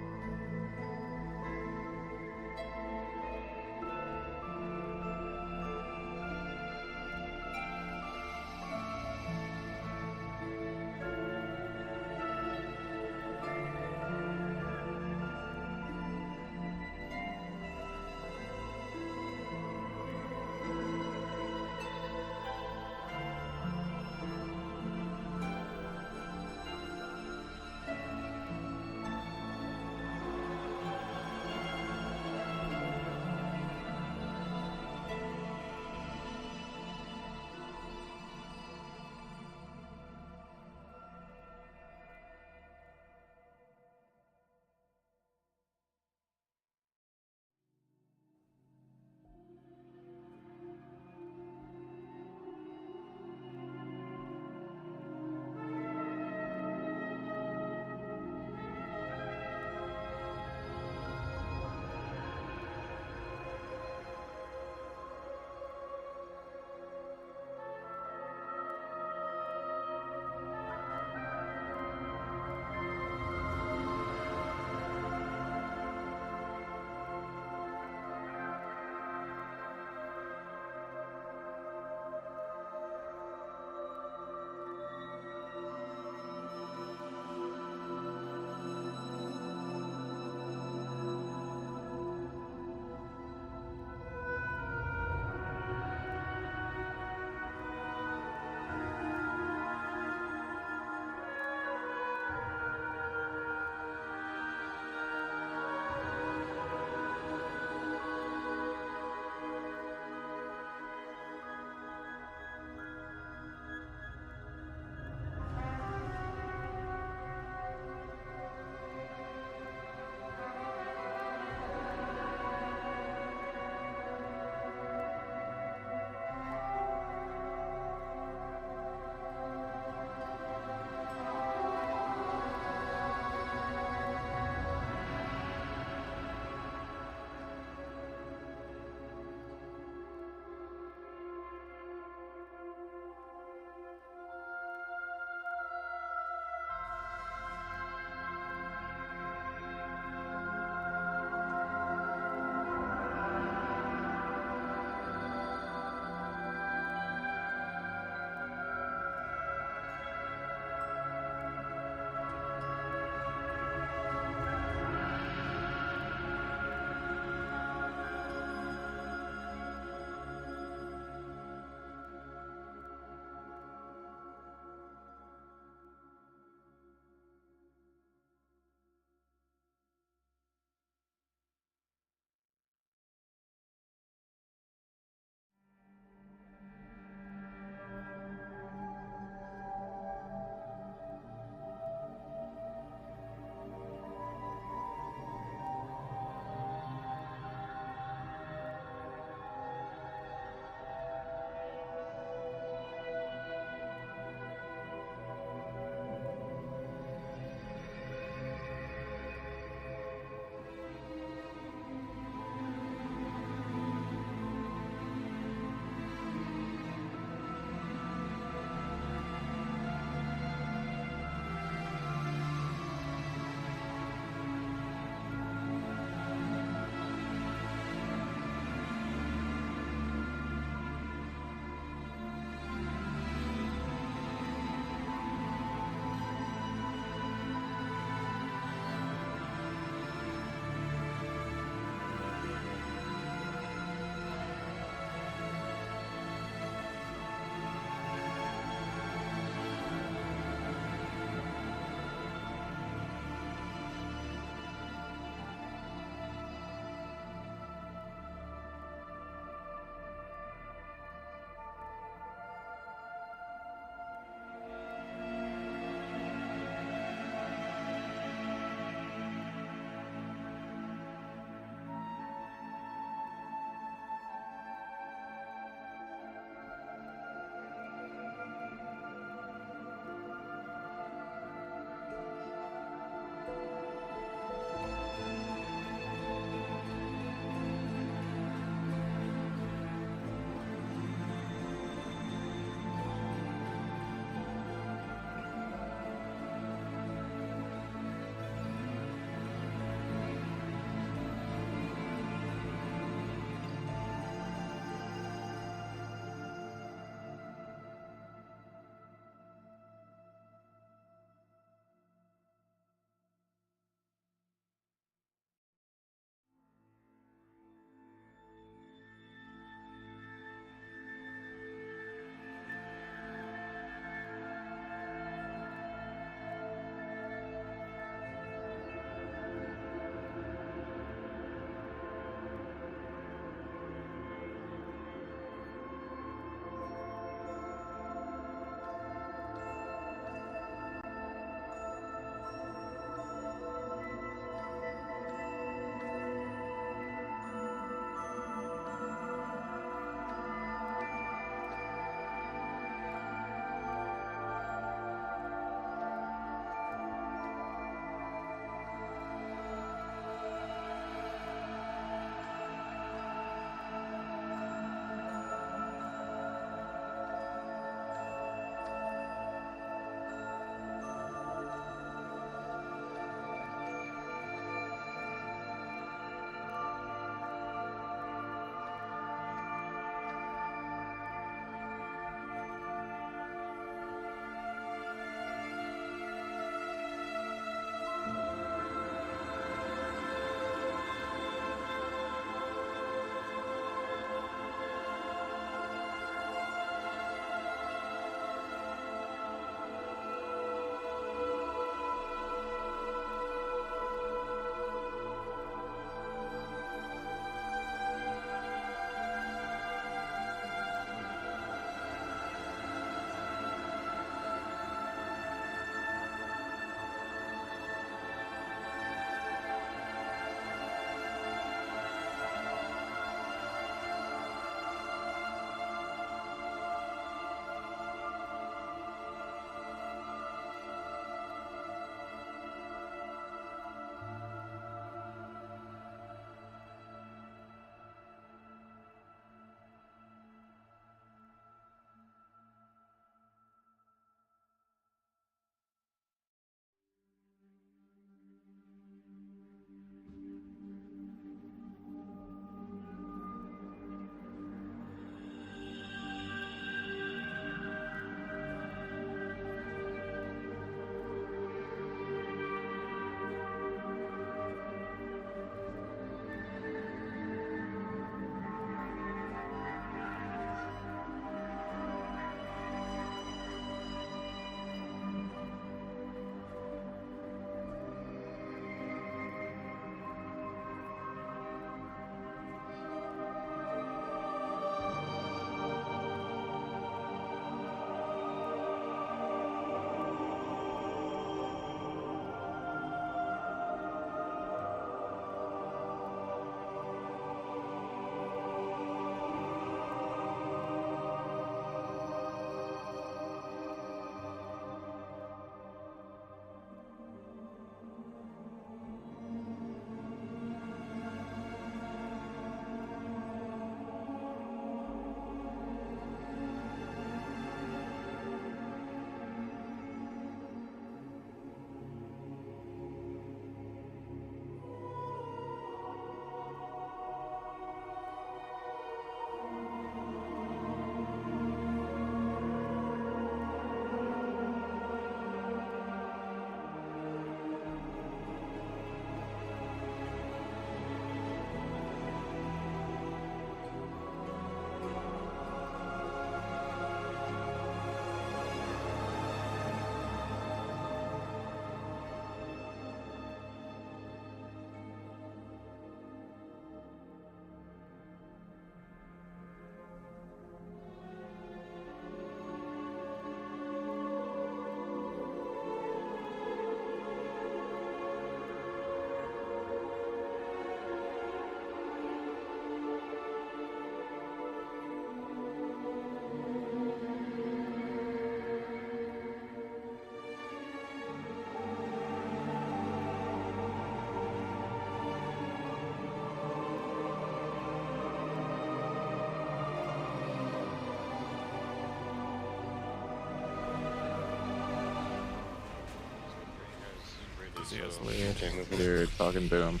Dude, fucking boom.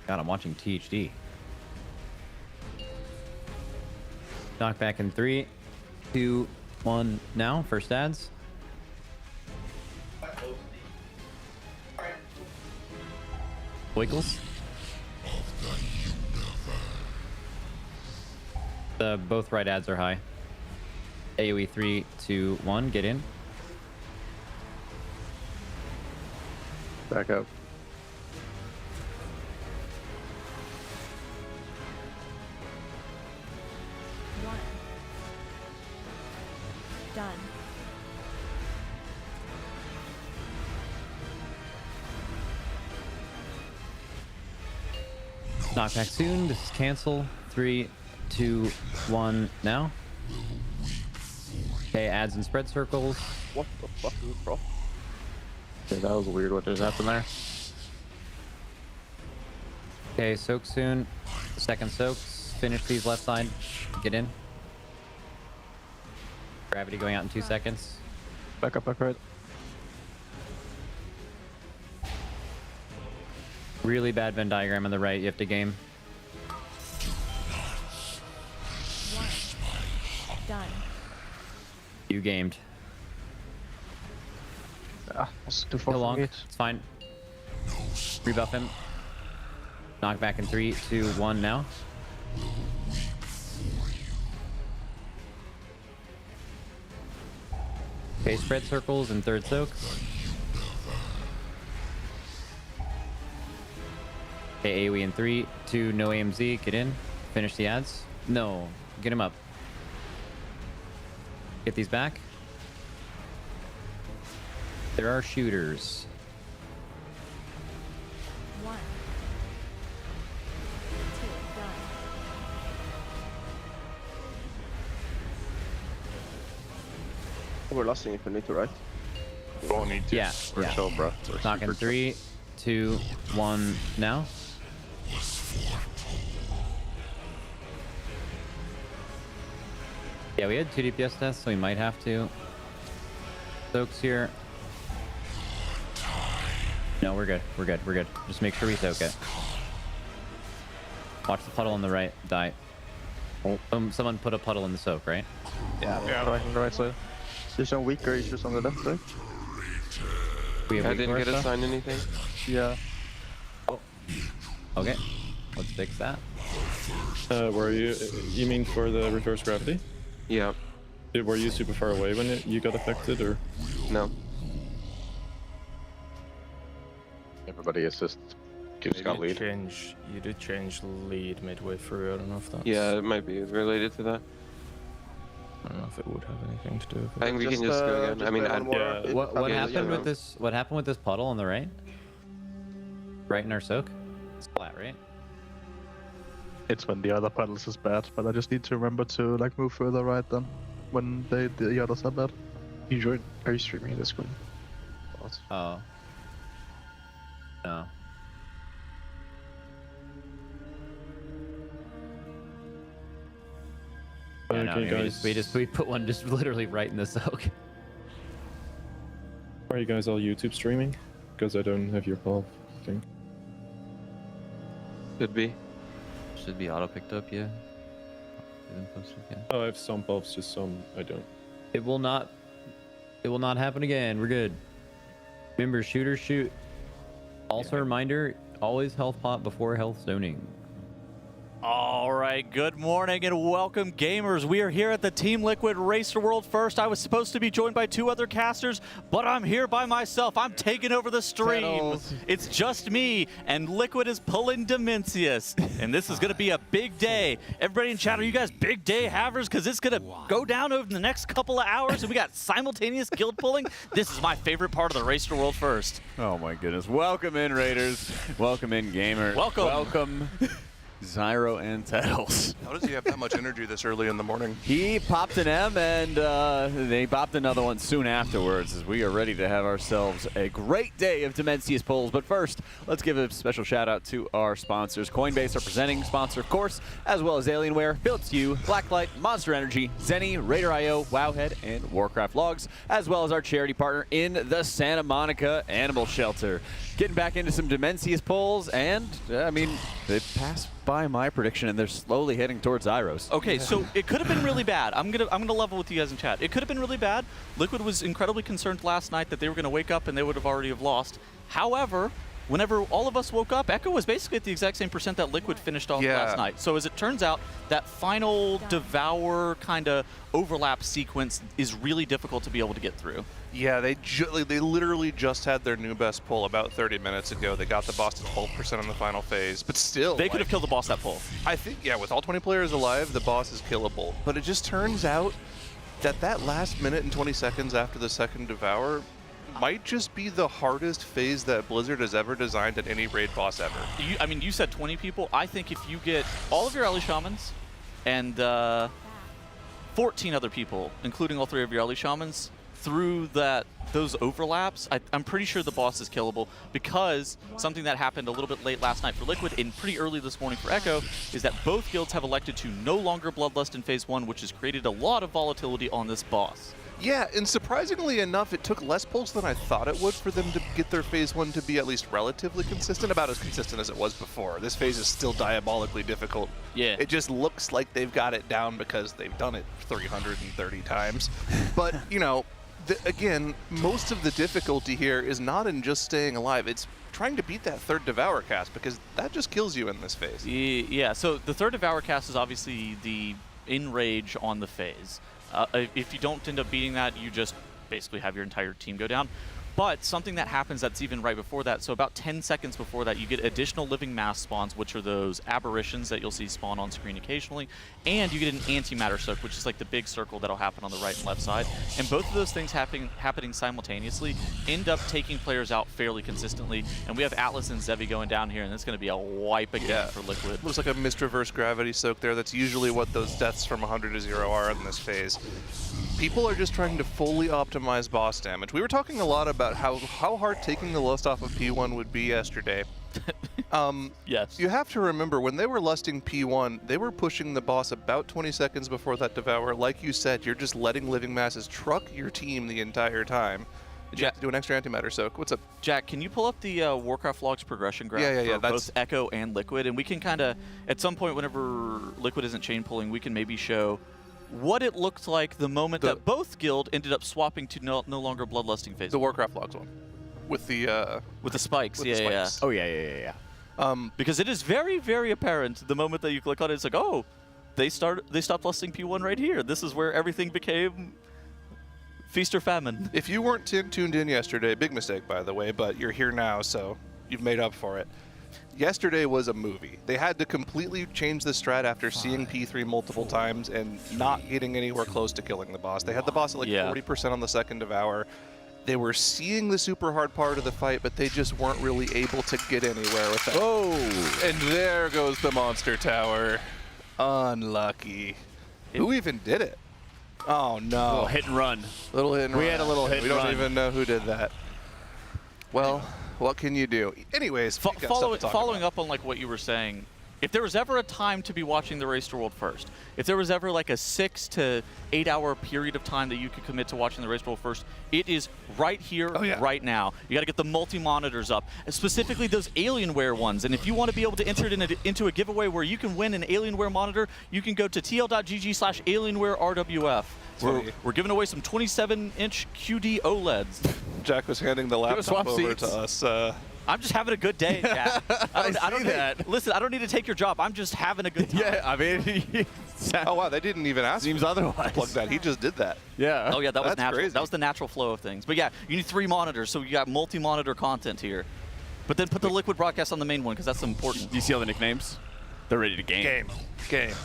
God, I'm watching THD. Knockback in 3, 2, 1. Now, first ads. Wiggles. Both right ads are high. AoE 3, 2, 1. Get in. Back up. Done. Knockback soon. This is cancel. 3, 2, 1. Now. Okay, ads and spread circles. What the fuck is this, bro? Okay, that was weird what just happened there. Okay, soak soon. Second soaks. Finish these left side. Get in. Gravity going out in 2 seconds. Back up, back right. Really bad Venn diagram on the right. You have to game. Done. You gamed. Ah, that's too far Too long. from it. It's fine. Rebuff him. Knock back in 3, 2, 1 now. Okay, spread circles and third soak. Okay, AoE in 3, 2, no AMZ. Get in. Finish the ads. No. Get him up. Get these back. There are shooters. 1, 2, done. We're lasting if we need to, right? We won't need to. Yeah. We're yeah. chill, bro. We're Knock in super 3, 2, 1 now. Yeah, we had 2 DPS tests, so we might have to. Soaks here. No, we're good. We're good. We're good. Just make sure we soak it. Watch the puddle on the right. Die. Someone put a puddle in the soak, right? Yeah, right on the right side. There's some weaker issues on the left, right? We have I weak didn't get stuff? assigned anything. Yeah. Okay. Let's fix that. Were you mean for the reverse gravity? Yeah. Were you super far away when you got affected, or? No. Everybody assist. Gives got lead. You did change lead midway through. I don't know if that's... Yeah, it might be related to that. I don't know if it would have anything to do with it. I think we can just go again. I mean, yeah. What happened with this? What happened with this puddle on the right? Right in our soak? It's flat, right? It's when the other puddles is bad, but I just need to remember to like move further right then when the others are bad. Are you streaming this one? Oh. No. Yeah, no, Okay, I mean, guys. we put one just literally right in the soak. Are you guys all YouTube streaming? Because I don't have your call thing. Could be. Should be auto picked up, yeah. Isn't posted, yeah. Oh, I have some buffs, just some I don't. It will not happen again. We're good. Remember, shooters shoot. Also, reminder, always health pot before health zoning. All right, good morning and welcome, gamers. We are here at the Team Liquid Race to World First. I was supposed to be joined by 2 other casters, but I'm here by myself. I'm taking over the stream. Pedals. It's just me, and Liquid is pulling Demensius. And this is going to be a big day. Everybody in chat, are you guys big day havers? Because it's going to go down over the next couple of hours, and we got simultaneous guild pulling. This is my favorite part of the Race to World First. Oh my goodness. Welcome in, Raiders. Welcome in, gamers. Welcome. Welcome. Zyro and Tails. How does he have that much energy this early in the morning? He popped an M, and they popped another one soon afterwards, as we are ready to have ourselves a great day of Demensius pulls. But first, let's give a special shout-out to our sponsors. Coinbase, our presenting sponsor, of course, as well as Alienware, Philips Hue, Blacklyte, Monster Energy, Zenni, RaiderIO, Wowhead, and Warcraft Logs, as well as our charity partner in the Santa Monica Animal Shelter. Getting back into some Demensius pulls, and, I mean, they passed by my prediction, and they're slowly heading towards Zyros. Okay, so it could have been really bad. I'm gonna level with you guys in chat. It could have been really bad. Liquid was incredibly concerned last night that they were gonna wake up and they would have already have lost. However, whenever all of us woke up, Echo was basically at the exact same percent that Liquid finished off last night. So as it turns out, that final Devour kind of overlap sequence is really difficult to be able to get through. Yeah, they literally just had their new best pull about 30 minutes ago. They got the boss to 12% on the final phase, but still. They could have killed the boss that pull. I think, yeah, with all 20 players alive, the boss is killable. But it just turns out that that last minute and 20 seconds after the second Devour might just be the hardest phase that Blizzard has ever designed at any raid boss ever. I mean, you said 20 people. I think if you get all of your Ellie Shamans and 14 other people, including all 3 of your Ellie Shamans, through those overlaps, I'm pretty sure the boss is killable, because something that happened a little bit late last night for Liquid and pretty early this morning for Echo is that both guilds have elected to no longer Bloodlust in Phase 1, which has created a lot of volatility on this boss. Yeah, and surprisingly enough, it took less pulls than I thought it would for them to get their Phase 1 to be at least relatively consistent, about as consistent as it was before. This phase is still diabolically difficult. Yeah. It just looks like they've got it down because they've done it 330 times. But, you know, again, most of the difficulty here is not in just staying alive. It's trying to beat that third Devour cast, because that just kills you in this phase. Yeah, so the third Devour cast is obviously the enrage on the phase. If you don't end up beating that, you just basically have your entire team go down. But something that happens that's even right before that, so about 10 seconds before that, you get additional living mass spawns, which are those aberrations that you'll see spawn on screen occasionally, and you get an antimatter soak, which is like the big circle that'll happen on the right and left side. And both of those things happening simultaneously end up taking players out fairly consistently. And we have Atlas and Zevi going down here, and it's going to be a wipe again for Liquid. Looks like a missed reverse gravity soak there. That's usually what those deaths from 100 to 0 are in this phase. People are just trying to fully optimize boss damage. We were talking a lot about how hard taking the lust off of P1 would be yesterday. Yes. You have to remember, when they were lusting P1, they were pushing the boss about 20 seconds before that Devour. Like you said, you're just letting living masses truck your team the entire time. You have to do an extra antimatter soak. What's up? Jack, can you pull up the Warcraft Logs progression graph for both Echo and Liquid? And we can kind of, at some point, whenever Liquid isn't chain pulling, we can maybe show what it looked like the moment that both guild ended up swapping to no longer bloodlusting phase. The Warcraft Logs one. With the spikes, with the spikes. Oh, yeah. Because it is very, very apparent the moment that you click on it, it's like, oh, they stopped lusting P1 right here. This is where everything became feast or famine. If you weren't tuned in yesterday, big mistake, by the way, but you're here now, so you've made up for it. Yesterday was a movie. They had to completely change the strat after seeing P3 multiple times and not getting anywhere close to killing the boss. They had the boss at like 40% on the second Devour. They were seeing the super hard part of the fight, but they just weren't really able to get anywhere with that. Oh! And there goes the monster tower. Unlucky. Who even did it? Oh, no. Little hit and run. Little hit and run. We had a little hit and run. We don't even know who did that. Well, what can you do? Anyways, following up on like what you were saying, if there was ever a time to be watching the Race to World first, if there was ever like a 6 to 8 hour period of time that you could commit to watching the Race to World first, it is right here, right now. You got to get the multi-monitors up, specifically those Alienware ones. And if you want to be able to enter it into a giveaway where you can win an Alienware monitor, you can go to tl.gg/AlienwareRWF. We're giving away some 27-inch QD OLEDs. Jack was handing the laptop over to us. I'm just having a good day, Jack. I don't listen, I don't need to take your job. I'm just having a good time. Yeah, I mean, oh wow, they didn't even ask. Seems otherwise. Plug that. He just did that. Yeah. Oh yeah, that was That's natural. crazy. That was the natural flow of things. But yeah, you need 3 monitors, so you got multi-monitor content here. But then put the Liquid broadcast on the main one, because that's important. Do you see all the nicknames? They're ready to game. Game.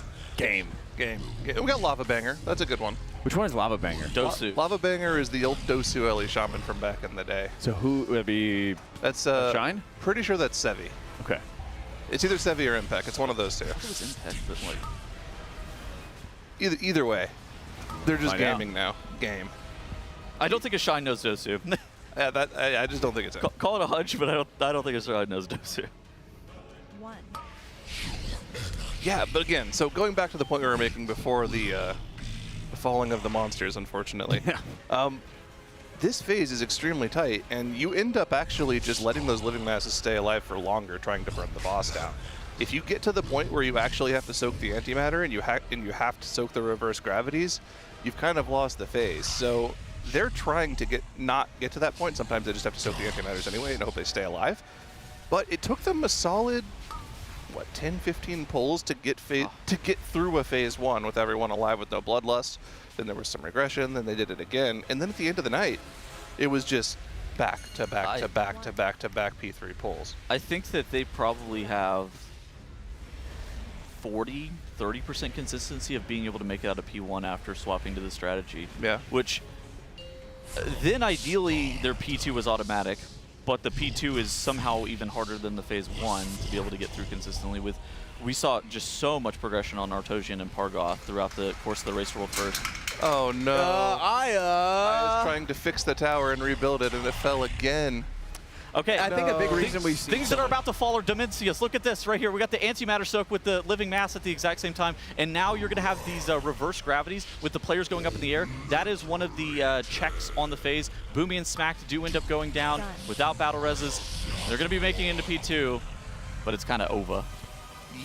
We got Lava Banger. That's a good one. Which one is Lava Banger? Dosu. Lava Banger is the old Dosu Ellie Shaman from back in the day. So who would be? That's Shine? Pretty sure that's Sevi. Okay. It's either Sevi or Impact. It's one of those two. It was Impact, but like either way, they're just Find out. gaming now. Game. I don't think a Shine knows Dosu. Yeah, I just don't think it's it. Call it a hunch, but I don't think a Shine knows Dosu. 1. Yeah, but again, so going back to the point we were making before the falling of the monsters, unfortunately. This phase is extremely tight, and you end up actually just letting those living masses stay alive for longer, trying to burn the boss down. If you get to the point where you actually have to soak the antimatter and you have to soak the reverse gravities, you've kind of lost the phase. So they're trying to not get to that point. Sometimes they just have to soak the antimatters anyway and hope they stay alive. But it took them a solid, what, 10, 15 pulls to get through a phase 1 with everyone alive with no bloodlust. Then there was some regression, then they did it again, and then at the end of the night, it was just back to back to back to back to back P3 pulls. I think that they probably have 30% consistency of being able to make it out of P1 after swapping to the strategy. Yeah. Which, then ideally, their P2 was automatic, but the P2 is somehow even harder than the phase 1 to be able to get through consistently with. We saw just so much progression on Artosian and Pargoth throughout the course of the race world first. Oh no! I was trying to fix the tower and rebuild it, and it fell again. Okay, I think a big reason we see things that are about to fall are Demensius. Look at this right here. We got the antimatter soak with the living mass at the exact same time, and now you're going to have these reverse gravities with the players going up in the air. That is one of the checks on the phase. Boomy and Smacked do end up going down without battle reses. They're going to be making it into P2, but it's kind of over.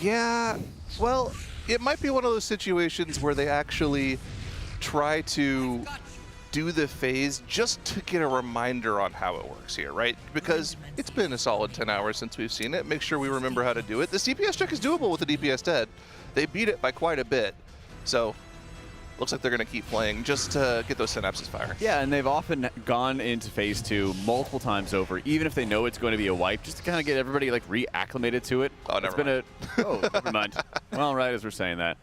Yeah, well, it might be one of those situations where they actually try to do the phase just to get a reminder on how it works here, right? Because it's been a solid 10 hours since we've seen it. Make sure we remember how to do it. The CPS check is doable with the DPS dead. They beat it by quite a bit. So looks like they're going to keep playing just to get those synapses firing. Yeah, and they've often gone into phase 2 multiple times over, even if they know it's going to be a wipe, just to kind of get everybody like reacclimated to it. Oh, never mind. Never mind. Well, right as we're saying that.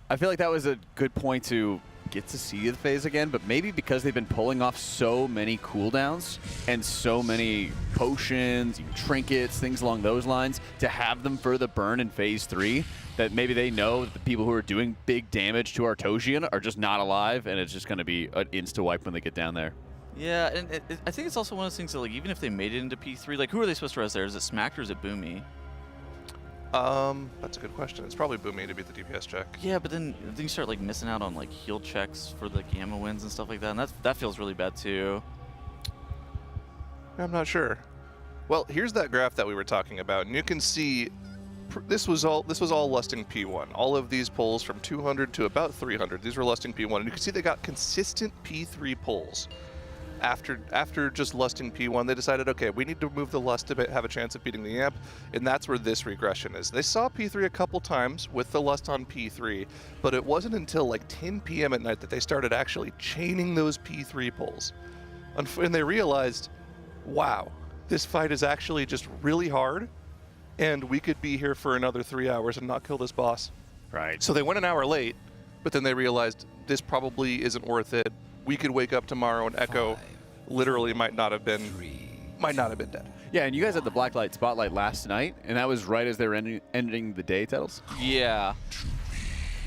I feel like that was a good point to get to see the phase again, but maybe because they've been pulling off so many cooldowns and so many potions, trinkets, things along those lines, to have them for the burn in phase 3, that maybe they know that the people who are doing big damage to Artosian are just not alive, and it's just going to be an insta-wipe when they get down there. Yeah, and I think it's also one of those things that, like, even if they made it into P3, like, who are they supposed to res there? Is it Smacked or is it Boomy? That's a good question. It's probably Boomy to beat the DPS check. Yeah, but then you start like missing out on like heal checks for the gamma wins and stuff like that, and that feels really bad too. I'm not sure. Well, here's that graph that we were talking about, and you can see this was all lusting P1. All of these pulls from 200 to about 300. These were lusting P1, and you can see they got consistent P3 pulls. After just lusting P1, they decided, okay, we need to move the lust to have a chance of beating the amp, and that's where this regression is. They saw P3 a couple times with the lust on P3, but it wasn't until like 10 p.m. at night that they started actually chaining those P3 pulls. And they realized, wow, this fight is actually just really hard, and we could be here for another 3 hours and not kill this boss. Right. So they went an hour late, but then they realized this probably isn't worth it. We could wake up tomorrow and Echo literally might not have been dead. Yeah, and you guys had the Blacklyte Spotlight last night, and that was right as they were ending the day, Tettles? Yeah.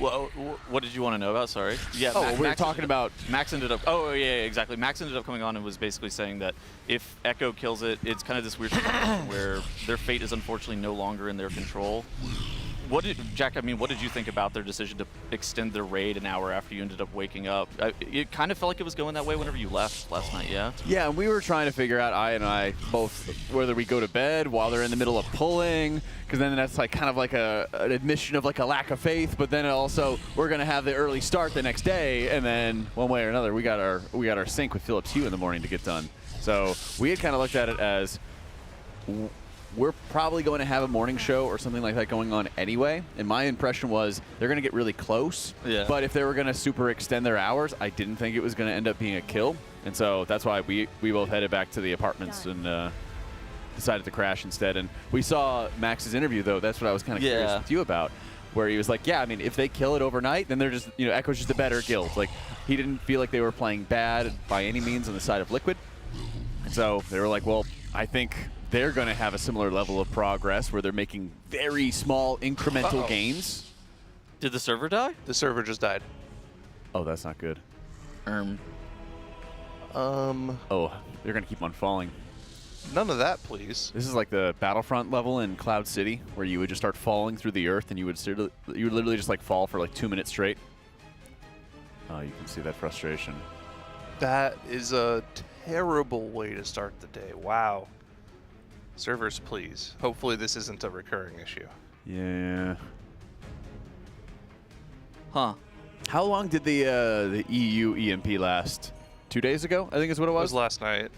Well, what did you want to know about? Sorry. Yeah. Oh, we were talking about... Max ended up... Oh, yeah, exactly. Max ended up coming on and was basically saying that if Echo kills it, it's kind of this weird situation where their fate is unfortunately no longer in their control. Jack, I mean, what did you think about their decision to extend their raid an hour after you ended up waking up? It kind of felt like it was going that way whenever you left last night, yeah? Yeah, and we were trying to figure out, I both, whether we go to bed while they're in the middle of pulling, because then that's like kind of like an admission of like a lack of faith, but then also we're going to have the early start the next day, and then one way or another, we got our sync with Philips Hue in the morning to get done. So we had kind of looked at it as... we're probably going to have a morning show or something like that going on anyway. And my impression was they're going to get really close. Yeah. But if they were going to super extend their hours, I didn't think it was going to end up being a kill. And so that's why we both headed back to the apartments and decided to crash instead. And we saw Max's interview, though. That's what I was kind of curious with you about, where he was like, yeah, I mean, if they kill it overnight, then they're just, Echo's just a better guild. Like, he didn't feel like they were playing bad by any means on the side of Liquid. And so they were like, well, I think they're going to have a similar level of progress where they're making very small incremental gains. Did the server die? The server just died. Oh, that's not good. Oh, they're going to keep on falling. None of that, please. This is like the Battlefront level in Cloud City, where you would just start falling through the earth, and you would literally just like fall for like 2 minutes straight. Oh, you can see that frustration. That is a terrible way to start the day. Wow. Servers, please. Hopefully this isn't a recurring issue. Yeah. Huh. How long did the EU EMP last? 2 days ago, I think is what it was. It was last night.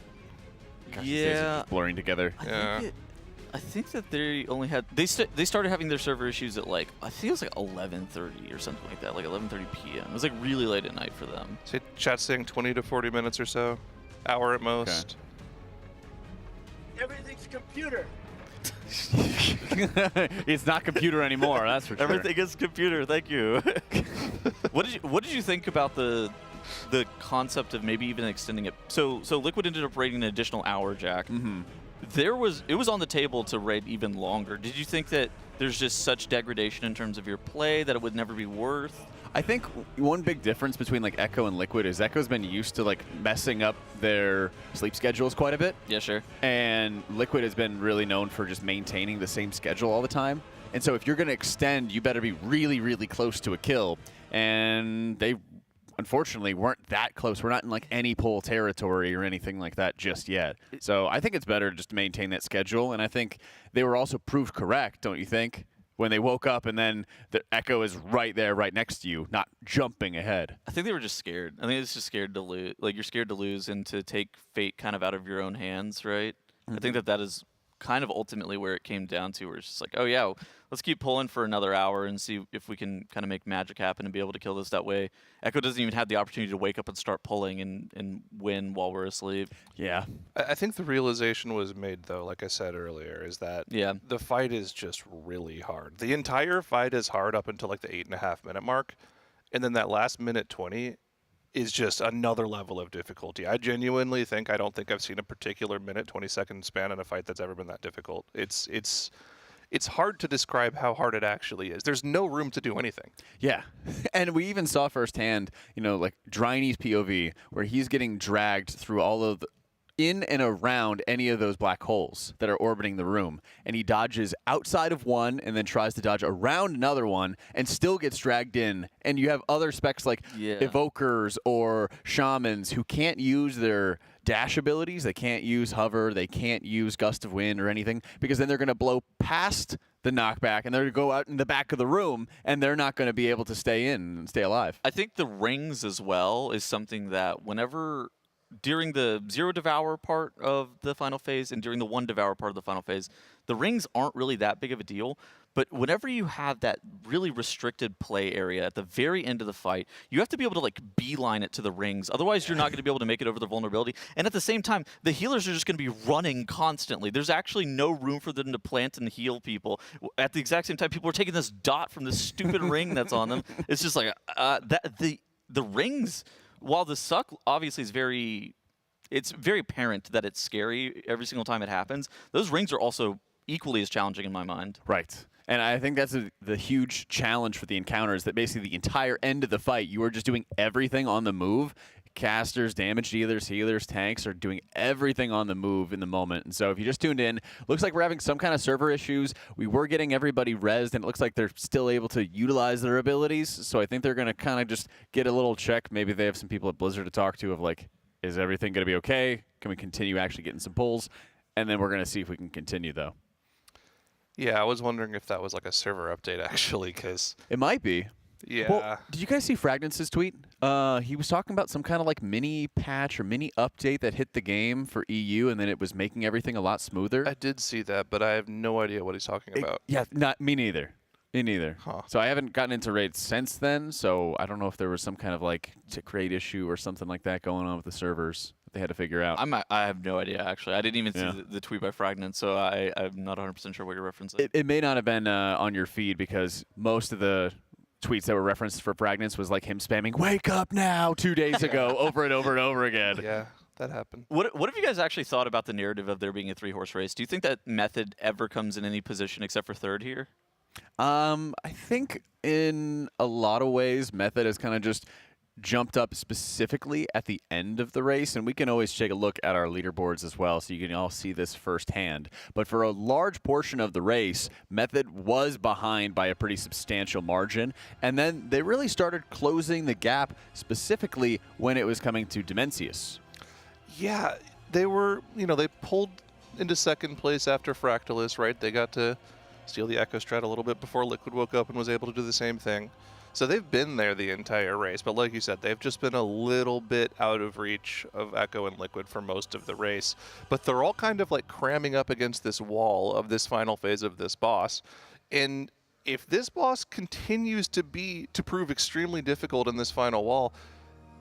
Gosh, these days are just blurring together. I think that they only had they started having their server issues at like I think it was like 11:30 or something like that, like 11:30 p.m. It was like really late at night for them. So chat's saying 20 to 40 minutes or so, hour at most. Okay. Everything's computer. It's not computer anymore, that's for sure. Everything is computer. Thank you. What did you think about the concept of maybe even extending it? So Liquid ended up raiding an additional hour, Jack. Mm-hmm. It was on the table to raid even longer. Did you think that there's just such degradation in terms of your play that it would never be worth? I think one big difference between like Echo and Liquid is Echo's been used to like messing up their sleep schedules quite a bit. Yeah, sure. And Liquid has been really known for just maintaining the same schedule all the time. And so if you're going to extend, you better be really, really close to a kill. And they unfortunately weren't that close. We're not in like any pull territory or anything like that just yet. So I think it's better just to maintain that schedule. And I think they were also proved correct, don't you think? When they woke up and then the Echo is right there, right next to you, not jumping ahead. I think they were just scared. I think it's just scared to lose. Like, you're scared to lose and to take fate kind of out of your own hands, right? I think that is kind of ultimately where it came down to, where it's just like, oh yeah, let's keep pulling for another hour and see if we can kind of make magic happen and be able to kill this that way. Echo doesn't even have the opportunity to wake up and start pulling and win while we're asleep. Yeah. I think the realization was made, though, like I said earlier, is that the fight is just really hard. The entire fight is hard up until like the 8.5 minute mark. And then that last minute 20 is just another level of difficulty. I genuinely think, I don't think I've seen a particular minute, 20-second span in a fight that's ever been that difficult. It's hard to describe how hard it actually is. There's no room to do anything. Yeah. And we even saw firsthand, like Dryny's POV, where he's getting dragged through all of in and around any of those black holes that are orbiting the room. And he dodges outside of one and then tries to dodge around another one and still gets dragged in. And you have other specs like evokers or shamans who can't use their dash abilities. They can't use hover. They can't use gust of wind or anything, because then they're going to blow past the knockback and they're going to go out in the back of the room and they're not going to be able to stay in and stay alive. I think the rings as well is something that during the 0 devour part of the final phase and during the 1 devour part of the final phase, the rings aren't really that big of a deal. But whenever you have that really restricted play area at the very end of the fight, you have to be able to like beeline it to the rings. Otherwise, you're not going to be able to make it over the vulnerability. And at the same time, the healers are just going to be running constantly. There's actually no room for them to plant and heal people. At the exact same time, people are taking this dot from this stupid ring that's on them. It's just like the rings. While the suck obviously is it's very apparent that it's scary every single time it happens, those rings are also equally as challenging in my mind. Right. And I think that's the huge challenge for the encounter, is that basically the entire end of the fight, you are just doing everything on the move. Casters, damage dealers, healers, tanks are doing everything on the move in the moment. And so if you just tuned in, looks like we're having some kind of server issues. We were getting everybody rezzed, and it looks like they're still able to utilize their abilities. So I think they're going to kind of just get a little check. Maybe they have some people at Blizzard to talk to of like, is everything going to be okay? Can we continue actually getting some pulls? And then we're going to see if we can continue, though. Yeah, I was wondering if that was like a server update, actually, because it might be. Yeah. Well, did you guys see Fragnance's tweet? He was talking about some kind of like mini patch or mini update that hit the game for EU, and then it was making everything a lot smoother. I did see that, but I have no idea what he's talking about. Yeah, not me neither. Me neither. Huh. So I haven't gotten into raids since then, so I don't know if there was some kind of like tick rate issue or something like that going on with the servers that they had to figure out. I have no idea, actually. I didn't even see the tweet by Fragnant, so I'm not 100% sure what your reference is. It may not have been on your feed, because most of the tweets that were referenced for Fragnance was like him spamming "wake up now" 2 days ago over and over and over again. Yeah, that happen. What have you guys actually thought about the narrative of there being a 3-horse race? Do you think that Method ever comes in any position except for third here? I think in a lot of ways, Method has kind of just jumped up specifically at the end of the race, and we can always take a look at our leaderboards as well, so you can all see this firsthand. But for a large portion of the race, Method was behind by a pretty substantial margin, and then they really started closing the gap specifically when it was coming to Demensius. Yeah, they were, they pulled into second place after Fractalus, right? They got to steal the Echo Strat a little bit before Liquid woke up and was able to do the same thing. So they've been there the entire race, but like you said, they've just been a little bit out of reach of Echo and Liquid for most of the race. But they're all kind of like cramming up against this wall of this final phase of this boss. And if this boss continues to prove extremely difficult in this final wall,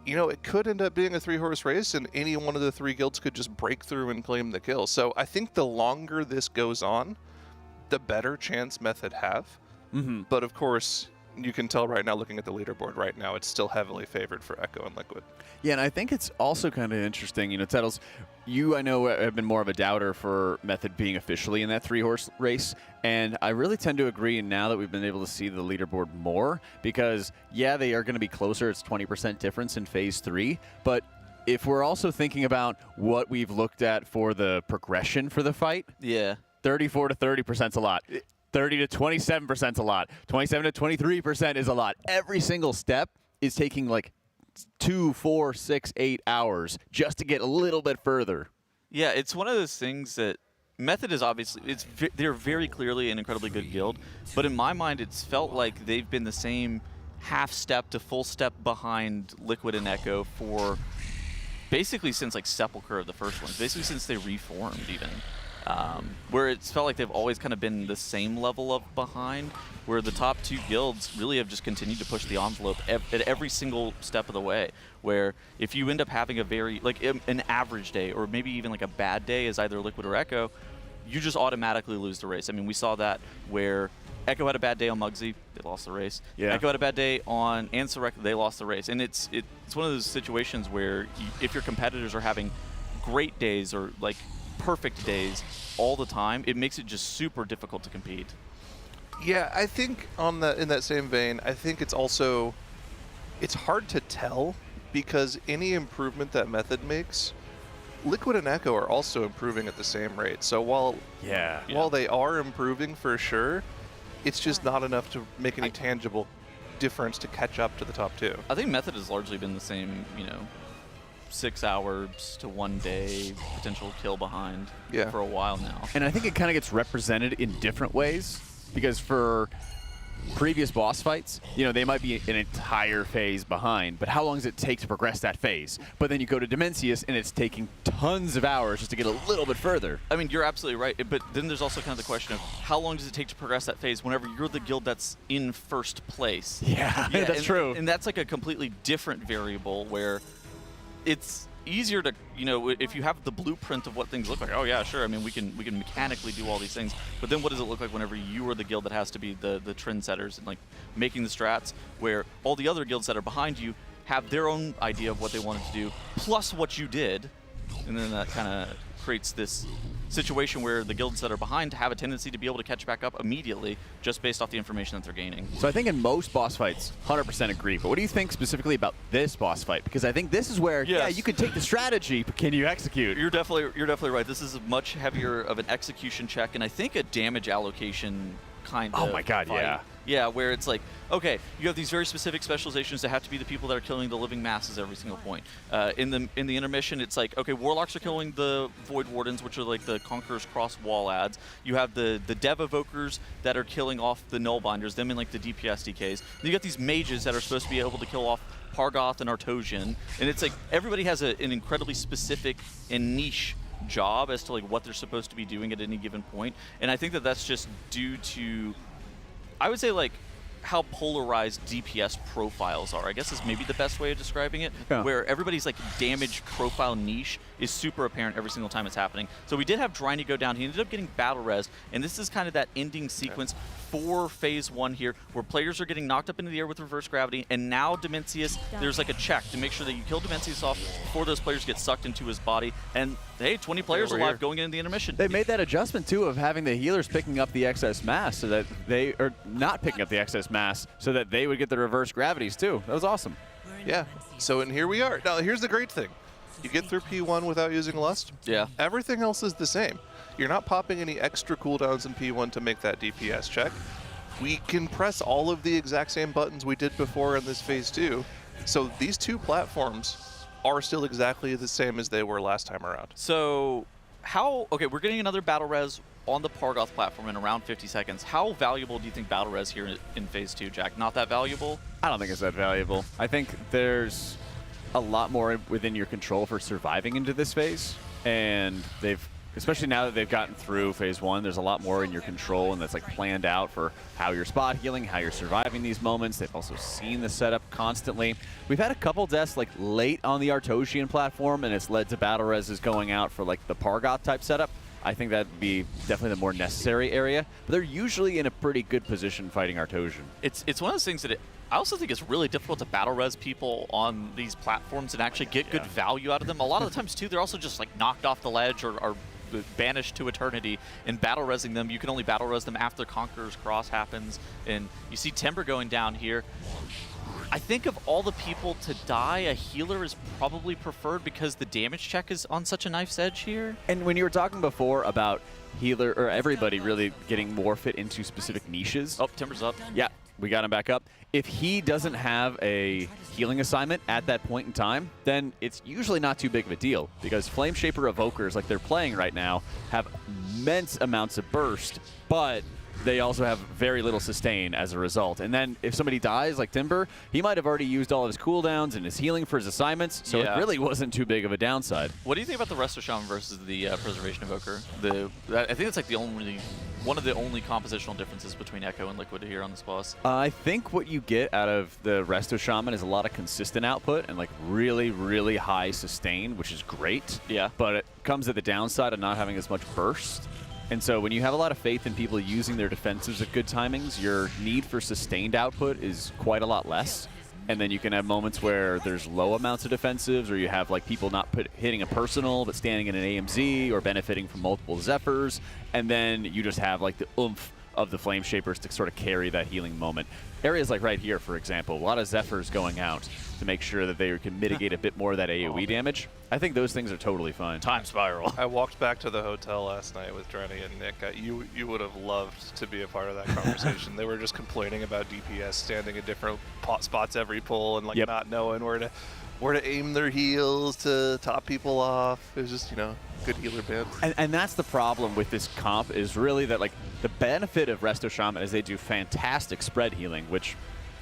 it could end up being a 3-horse race, and any one of the 3 guilds could just break through and claim the kill. So I think the longer this goes on, the better chance Method have. Mm-hmm. But of course, you can tell right now, looking at the leaderboard right now, it's still heavily favored for Echo and Liquid. Yeah, and I think it's also kind of interesting. Tettles, you, I know, have been more of a doubter for Method being officially in that 3-horse race, and I really tend to agree now that we've been able to see the leaderboard more, because, yeah, they are going to be closer. It's 20% difference in Phase 3, but if we're also thinking about what we've looked at for the progression for the fight, 34 to 30% is a lot. 30 to 27% is a lot. 27 to 23% is a lot. Every single step is taking like 2, 4, 6, 8 hours just to get a little bit further. Yeah, it's one of those things that Method is obviously, they're very clearly an incredibly good guild, but in my mind it's felt like they've been the same half step to full step behind Liquid and Echo for basically since like Sepulchre of the first ones, basically since they reformed even. Where it's felt like they've always kind of been the same level of behind, where the top 2 guilds really have just continued to push the envelope at every single step of the way, where if you end up having a an average day, or maybe even like a bad day as either Liquid or Echo, you just automatically lose the race. I mean, we saw that where Echo had a bad day on Muggsy, they lost the race. Yeah. Echo had a bad day on Ansurek, they lost the race. And it's one of those situations where if your competitors are having great days or like perfect days all the time, it makes it just super difficult to compete. Yeah, I think in that same vein, I think it's hard to tell, because any improvement that Method makes, Liquid and Echo are also improving at the same rate. So while they are improving for sure, it's just not enough to make any tangible difference to catch up to the top 2. I think Method has largely been the same, 6 hours to 1 day potential kill behind for a while now. And I think it kind of gets represented in different ways, because for previous boss fights, they might be an entire phase behind, but how long does it take to progress that phase? But then you go to Demensius, and it's taking tons of hours just to get a little bit further. I mean, you're absolutely right, but then there's also kind of the question of how long does it take to progress that phase whenever you're the guild that's in first place? Yeah, that's true. And that's like a completely different variable where it's easier to, if you have the blueprint of what things look like, oh yeah, sure, I mean, we can mechanically do all these things, but then what does it look like whenever you are the guild that has to be the trendsetters and like making the strats, where all the other guilds that are behind you have their own idea of what they wanted to do, plus what you did, and then that kind of creates this situation where the guilds that are behind have a tendency to be able to catch back up immediately just based off the information that they're gaining. So I think in most boss fights, 100% agree. But what do you think specifically about this boss fight? Because I think this is where, you can take the strategy, but can you execute? You're definitely right. This is much heavier of an execution check, and I think a damage allocation kind of Oh my god, fight. yeah. Yeah, where it's like, okay, you have these very specific specializations that have to be the people that are killing the living masses every single point. In the intermission, it's like, okay, Warlocks are killing the Void Wardens, which are like the Conqueror's Cross wall adds. You have the Dev Evokers that are killing off the Nullbinders, them in like the DPS DKs. Then you got these mages that are supposed to be able to kill off Pargoth and Artosian. And it's like, everybody has an incredibly specific and niche job as to like what they're supposed to be doing at any given point. And I think that that's just due to, I would say, like, how polarized DPS profiles are, I guess is maybe the best way of describing it, where everybody's like damage profile niche is super apparent every single time it's happening. So we did have Driney go down. He ended up getting battle res, and this is kind of that ending sequence for phase 1 here, where players are getting knocked up into the air with reverse gravity, and now Demensius, there's like a check to make sure that you kill Demensius off before those players get sucked into his body. And hey, 20 players alive going into the intermission. They made that adjustment too of having the healers picking up the excess mass so that they are not picking up the excess mass so that they would get the reverse gravities too. That was awesome. Yeah. So and here we are. Now here's the great thing. You get through P1 without using Lust. Yeah. Everything else is the same. You're not popping any extra cooldowns in P1 to make that DPS check. We can press all of the exact same buttons we did before in this phase 2. So these two platforms are still exactly the same as they were last time around. So okay, we're getting another battle res on the Pargoth platform in around 50 seconds. How valuable do you think battle res here in phase 2, Jack? Not that valuable? I don't think it's that valuable. I think there's a lot more within your control for surviving into this phase, and especially now that they've gotten through phase 1, there's a lot more in your control, and that's like planned out for how you're spot healing, how you're surviving these moments. They've also seen the setup constantly. We've had a couple deaths like late on the Artosian platform, and it's led to battle reses going out for like the Pargoth type setup. I think that'd be definitely the more necessary area, but they're usually in a pretty good position fighting Artosian. It's one of those things that I also think it's really difficult to battle res people on these platforms and actually get good value out of them. A lot of the times too, they're also just like knocked off the ledge or banished to eternity. And battle resing them, you can only battle res them after Conqueror's Cross happens. And you see Timber going down here. I think of all the people to die, a healer is probably preferred because the damage check is on such a knife's edge here. And when you were talking before about healer or everybody really getting more fit into specific niches. Oh, Timber's up. Yeah, we got him back up. If he doesn't have a healing assignment at that point in time, then it's usually not too big of a deal because Flame Shaper Evokers, like they're playing right now, have immense amounts of burst, but they also have very little sustain as a result. And then if somebody dies, like Timber, he might have already used all of his cooldowns and his healing for his assignments, so it really wasn't too big of a downside. What do you think about the Resto Shaman versus the Preservation Evoker? I think it's like one of the only compositional differences between Echo and Liquid here on this boss. I think what you get out of the Resto Shaman is a lot of consistent output and like really, really high sustain, which is great. Yeah. But it comes at the downside of not having as much burst. And so when you have a lot of faith in people using their defensives at good timings, your need for sustained output is quite a lot less. And then you can have moments where there's low amounts of defensives, or you have like people not hitting a personal but standing in an AMZ or benefiting from multiple Zephyrs. And then you just have like the oomph of the Flame Shapers to sort of carry that healing moment. Areas like right here, for example, a lot of Zephyrs going out to make sure that they can mitigate a bit more of that AoE damage. I think those things are totally fine. Time spiral. I walked back to the hotel last night with Drenny and Nick. You would have loved to be a part of that conversation. They were just complaining about DPS standing in different spots every pull and like not knowing where to aim their heals to top people off. It was just, good healer band. And that's the problem with this comp is really that like the benefit of Resto Shaman is they do fantastic spread healing, which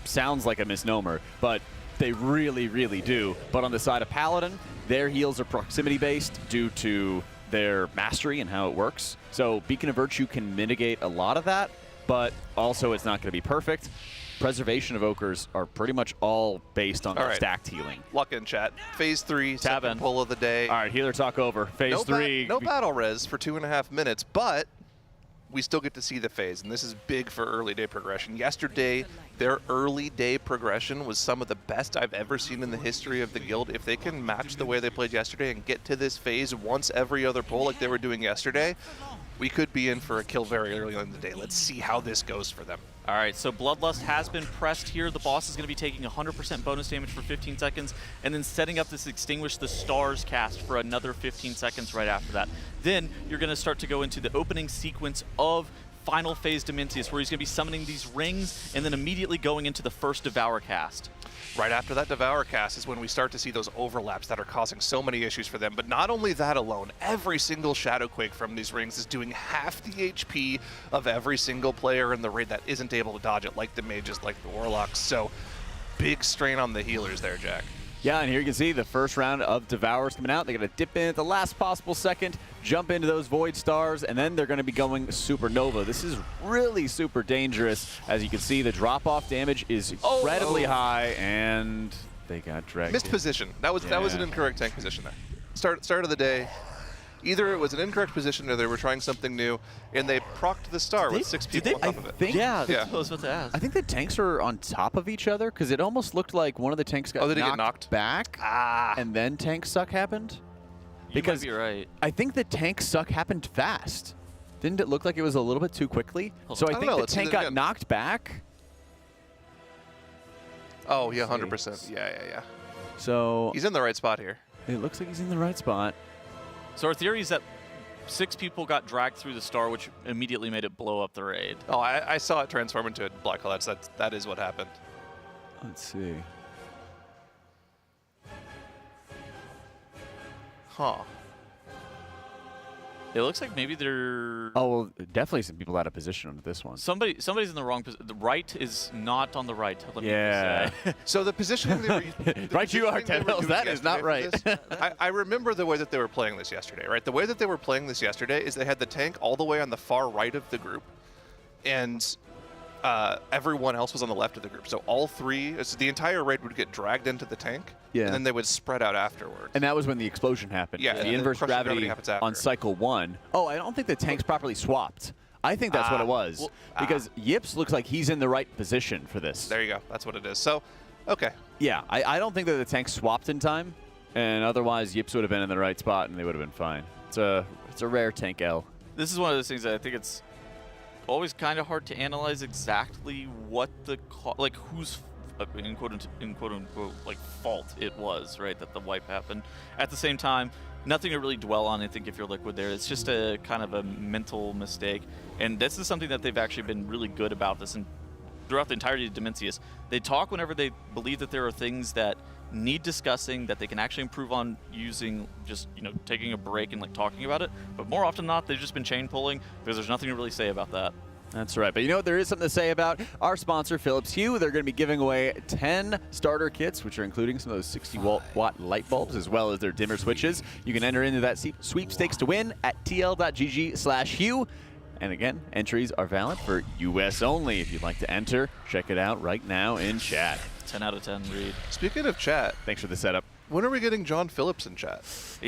sounds like a misnomer, but they really, really do. But on the side of Paladin, their heals are proximity based due to their mastery and how it works. So Beacon of Virtue can mitigate a lot of that, but also it's not going to be perfect. Preservation Evokers are pretty much all based on stacked healing. Luck in chat. Phase 3, second pull of the day. All right, healer talk over. Phase 3. No battle res for 2.5 minutes, but we still get to see the phase, and this is big for early day progression. Yesterday, their early day progression was some of the best I've ever seen in the history of the guild. If they can match the way they played yesterday and get to this phase once every other pull like they were doing yesterday, we could be in for a kill very early in the day. Let's see how this goes for them. All right, so Bloodlust has been pressed here. The boss is going to be taking 100% bonus damage for 15 seconds, and then setting up this Extinguish the Stars cast for another 15 seconds right after that. Then you're going to start to go into the opening sequence of final phase Demensius, where he's going to be summoning these rings, and then immediately going into the first Devour cast. Right after that Devour cast is when we start to see those overlaps that are causing so many issues for them. But not only that alone, every single Shadowquake from these rings is doing half the HP of every single player in the raid that isn't able to dodge it, like the mages, like the warlocks. So big strain on the healers there, Jack. Yeah, and here you can see the first round of Devours coming out. They're going to dip in at the last possible second, jump into those Void Stars, and then they're going to be going Supernova. This is really super dangerous. As you can see, the drop-off damage is incredibly high, and they got dragged. Missed position. That was an incorrect tank position there. start of the day. Either it was an incorrect position or they were trying something new, and they procced the star with 6 people on top of it. Yeah, that's what I was about to ask. I think the tanks are on top of each other because it almost looked like one of the tanks got knocked back, and then tank suck happened. Because you might be right. I think the tank suck happened fast. Didn't it look like it was a little bit too quickly? So I think the tank got knocked back. Oh, yeah, 100%. Yeah. So he's in the right spot here. It looks like he's in the right spot. So our theory is that 6 people got dragged through the star, which immediately made it blow up the raid. Oh, I saw it transform into a black hole. That is what happened. Let's see. Huh. It looks like maybe they're... Oh, well, definitely some people out of position on this one. Somebody's in the wrong position. The right is not on the right. Let me Yeah. say. So the positioning they were... Right you are, Ted Mills. That is not right. I remember the way that they were playing this yesterday, right? The way that they were playing this yesterday is they had the tank all the way on the far right of the group, and everyone else was on the left of the group. So all 3, so the entire raid would get dragged into the tank, and then they would spread out afterwards. And that was when the explosion happened. Yeah, the inverse gravity happens after. on cycle 1. Oh, I don't think the tanks properly swapped. I think that's what it was. Well, because Yips looks like he's in the right position for this. There you go. That's what it is. So, okay. Yeah, I don't think that the tanks swapped in time, and otherwise Yips would have been in the right spot and they would have been fine. It's a rare tank L. This is one of those things that I think it's always kind of hard to analyze exactly what the whose in quote unquote like fault it was, right, that the wipe happened. At the same time, nothing to really dwell on. I think if you're Liquid there, it's just a kind of a mental mistake, and this is something that they've actually been really good about this and throughout the entirety of Demensius. They talk whenever they believe that there are things that need discussing, that they can actually improve on using, just taking a break and like talking about it. But more often than not, they've just been chain pulling because there's nothing to really say about that. That's right. But you know what? There is something to say about our sponsor, Philips Hue. They're going to be giving away 10 starter kits, which are including some of those 60-watt light bulbs, as well as their dimmer switches. You can enter into that sweepstakes to win at tl.gg/Hue. And again, entries are valid for U.S. only. If you'd like to enter, check it out right now in chat. 10 out of 10, Reed. Speaking of chat, thanks for the setup. When are we getting John Phillips in chat?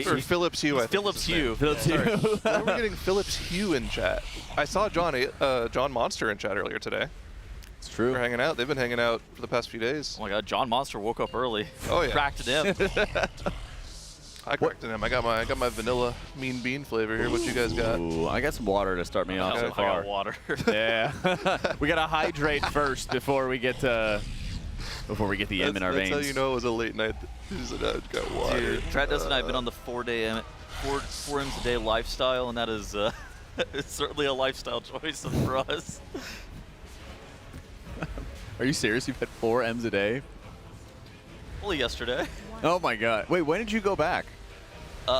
Or Phillips Hue, I think. Phillips Hue. Phillips Hue. When are we getting Phillips Hue in chat? I saw John Monster in chat earlier today. It's true. We're hanging out. They've been hanging out for the past few days. Oh my God, John Monster woke up early. Oh yeah. Cracked him. I cracked him. I got my vanilla mean bean flavor here. What you guys got? Ooh, I got some water to start me off so far. I got water. Yeah. We got to hydrate first before we get the M in our veins. That's how you know it was a late night. Got water. Dude, Travis and I have been on the 4 M's a day lifestyle, and that is it's certainly a lifestyle choice for us. Are you serious? You've had 4 M's a day? Only yesterday. Oh my God. Wait, when did you go back? 2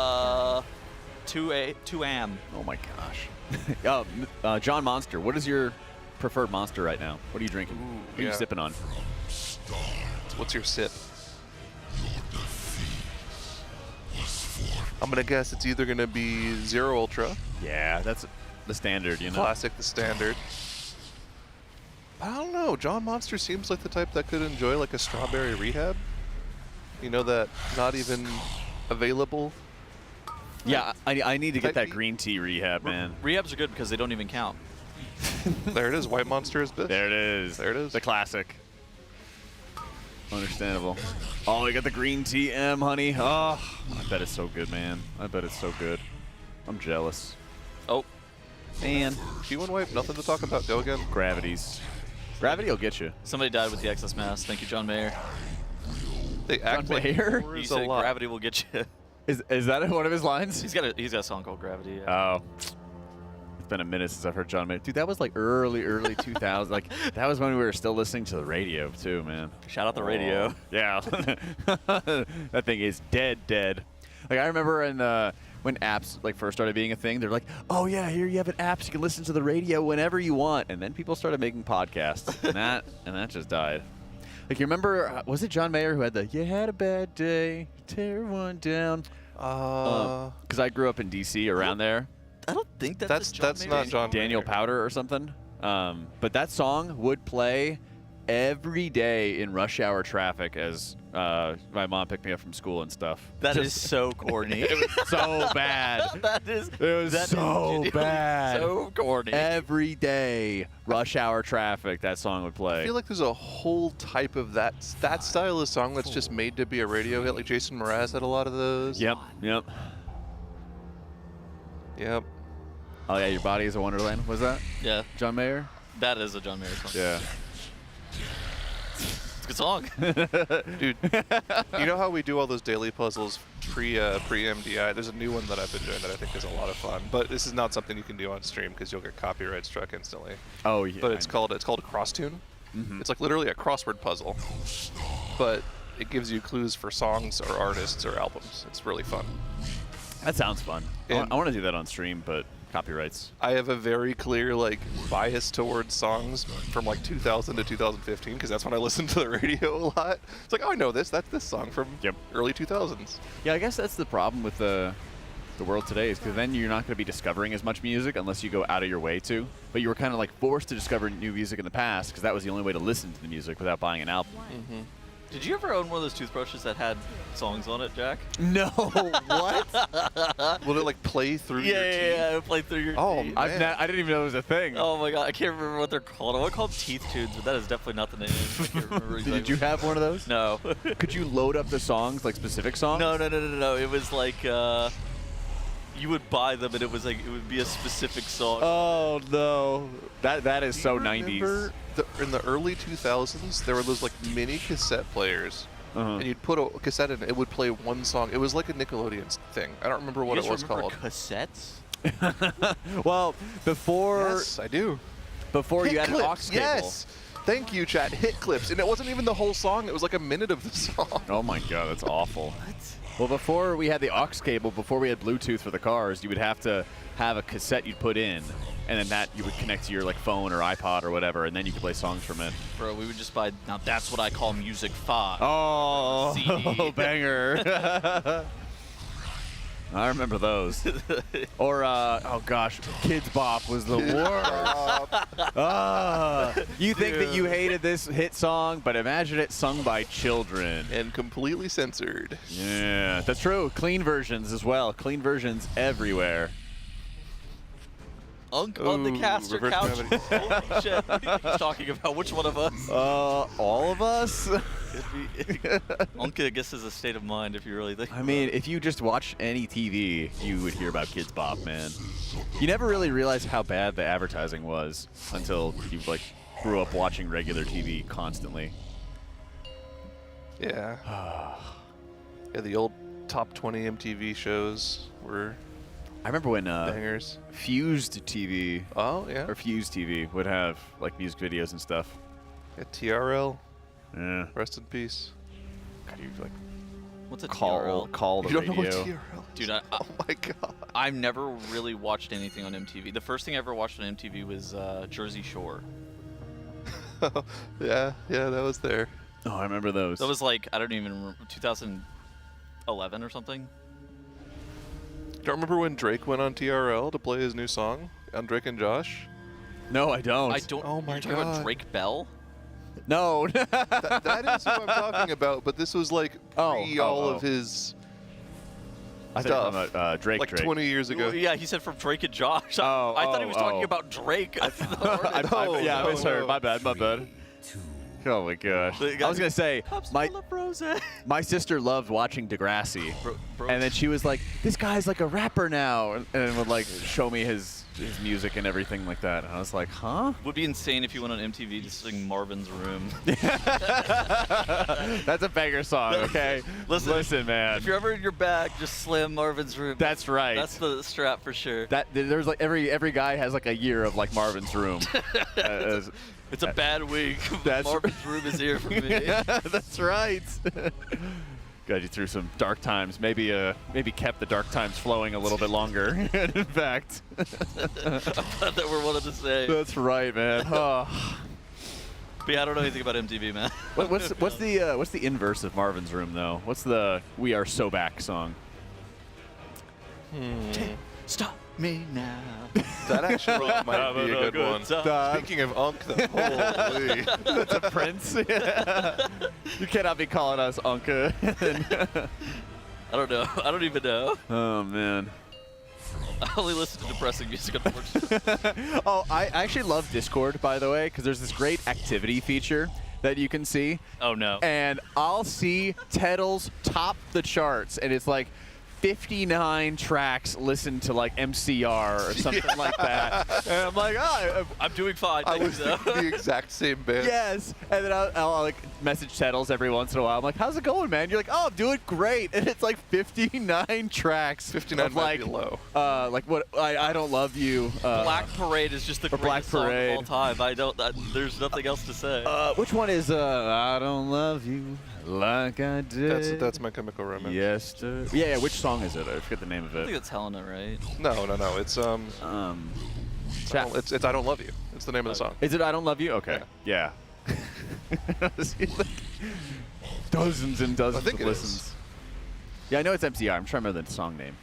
AM. Oh my gosh. John Monster, what is your preferred monster right now? What are you drinking? What are you sipping on? What's your sip? I'm gonna guess it's either gonna be Zero Ultra. Yeah, that's the standard, Classic, the standard. I don't know. John Monster seems like the type that could enjoy like a strawberry rehab. That not even available. Yeah, I need to get that green tea rehab, man. Rehabs are good because they don't even count. There it is. White Monster is bitch. There it is. There it is. The classic. Understandable. Oh, you got the green tea M, honey. Oh, I bet it's so good, man. I bet it's so good. I'm jealous. Oh. Man. G1 wipe, nothing to talk about. Go again. Gravities. Gravity will get you. Somebody died with the excess mass. Thank you, John Mayer. They act like he said gravity will get you. Is that one of his lines? He's got a song called Gravity. Yeah. Oh. It's been a minute since I've heard John Mayer. Dude, that was like early 2000s. Like, that was when we were still listening to the radio, too, man. Shout out the radio. Yeah. That thing is dead. Like, I remember when apps first started being a thing, they're like, oh, yeah, here you have an app. So you can listen to the radio whenever you want. And then people started making podcasts. and that just died. Like, you remember, was it John Mayer who had the, you had a bad day, tear one down? Because I grew up in D.C. around there. I don't think that's not John Daniel Mayer. Powder or something. But that song would play every day in rush hour traffic as my mom picked me up from school and stuff. That is so corny. It was so bad. It was so bad. So corny. Every day, rush hour traffic, that song would play. I feel like there's a whole type of that style of song that's just made to be a radio hit. Like Jason Mraz had a lot of those. Yep. Oh yeah, Your Body is a Wonderland. Was that? Yeah. John Mayer? That is a John Mayer song. Yeah. It's a good song. Dude, you know how we do all those daily puzzles pre-MDI? There's a new one that I've been doing that I think is a lot of fun. But this is not something you can do on stream because you'll get copyright struck instantly. Oh yeah. But it's called a cross tune. It's like literally a crossword puzzle, but it gives you clues for songs or artists or albums. It's really fun. That sounds fun. I want to do that on stream, but copyrights. I have a very clear bias towards songs from 2000 to 2015 because that's when I listened to the radio a lot. It's like, oh, I know this. That's this song from early 2000s. Yeah, I guess that's the problem with the world today is because then you're not going to be discovering as much music unless you go out of your way to. But you were kind of forced to discover new music in the past because that was the only way to listen to the music without buying an album. Did you ever own one of those toothbrushes that had songs on it, Jack? No. What? Will it play through your teeth? Yeah, it would play through your teeth. I didn't even know it was a thing. Oh my god, I can't remember what they're called. I want to call them teeth tunes, but that is definitely not the name. I can't remember exactly. Did you have one of those? No. Could you load up the songs, specific songs? No. It was you would buy them and it was it would be a specific song. Oh no. That is so 90s. In the early 2000s, there were those mini cassette players. And you'd put a cassette in, it would play one song. It was like a Nickelodeon thing. I don't remember what it was called. Cassettes? Well, before... Yes, I do. Before Hit you had clips, an aux cable. Yes! Thank you, chat. Hit clips. And it wasn't even the whole song. It was like a minute of the song. Oh my god, that's awful. What? Well, before we had the aux cable, before we had Bluetooth for the cars, you would have to have a cassette you'd put in, and then that you would connect to your phone or iPod or whatever, and then you could play songs from it. Bro, we would just buy, now that's what I call Music 5. Oh, CD. Banger. I remember those. Or, oh gosh, Kids Bop was the worst. You think that you hated this hit song, but imagine it sung by children. And completely censored. Yeah, that's true. Clean versions as well. Clean versions everywhere. On the caster couch. Holy shit. What are you talking about? Which one of us? All of us? Unc, I guess, is a state of mind if you really think I mean, if you just watch any TV, you would hear about Kids Bop, man. You never really realized how bad the advertising was until you grew up watching regular TV constantly. Yeah. Yeah, the old top 20 MTV shows were... I remember when bangers. Fused TV, or Fused TV would have music videos and stuff. Yeah, TRL. Yeah. Rest in peace. God, you what's a call the you don't radio. know what TRL is? Dude, oh my god. I've never really watched anything on MTV. The first thing I ever watched on MTV was Jersey Shore. yeah, that was there. Oh, I remember those. That was I don't even remember, 2011 or something. Don't remember when Drake went on TRL to play his new song on Drake and Josh? No, I don't. I don't. Oh my You're talking about Drake Bell? No. that is who I'm talking about, but this was pre all of his I stuff. Thought about Drake. 20 years ago. Well, yeah, he said from Drake and Josh. I thought he was talking about Drake. I misheard. My bad. Oh my gosh. I was going to say, my sister loved watching Degrassi. And then she was like, this guy's like a rapper now. And would show me his music and everything like that. And I was like, huh? Would be insane if you went on MTV to sing Marvin's Room. That's a banger song, okay? Listen, man. If you're ever in your bag, just slam Marvin's Room. That's right. That's the strap for sure. There's every guy has a year of Marvin's Room. It's a bad week. Marvin's Room is here for me. That's right. Got you through some dark times. Maybe kept the dark times flowing a little bit longer. In fact. I'm glad that we're one of the same. That's right, man. Oh. But yeah, I don't know anything about MTV, man. What's the inverse of Marvin's Room though? What's the "We Are So Back" song? Stop me now. That actually might be a good one. Speaking of Unk, though, holy. That's a Prince. You cannot be calling us Unka. I don't know. I don't even know. Oh, man. I only listen to depressing music, unfortunately. Oh, I actually love Discord, by the way, because there's this great activity feature that you can see. Oh, no. And I'll see Tettles top the charts, and it's like 59 tracks listened to like MCR or something like that. And I'm like, oh, I'm doing fine. I was thinking the exact same band. yes. And then I'll like message Tettles every once in a while. I'm like, how's it going, man? You're like, oh, I'm doing great. And it's like 59 tracks. 59 of, might like, be low. Like what? I don't love you. Black Parade is just the greatest song of all time. I don't. There's nothing else to say. Which one is I don't love you like I did? That's My Chemical Romance. Yes, sir. Yeah. Which song is it? I forget the name of I it. think it's Helena, right? No. It's it's I Don't Love You. It's the name of the song. Is it I Don't Love You? Okay. Yeah. Dozens and dozens of listens. Yeah, I know it's MCR. I'm trying to remember the song name.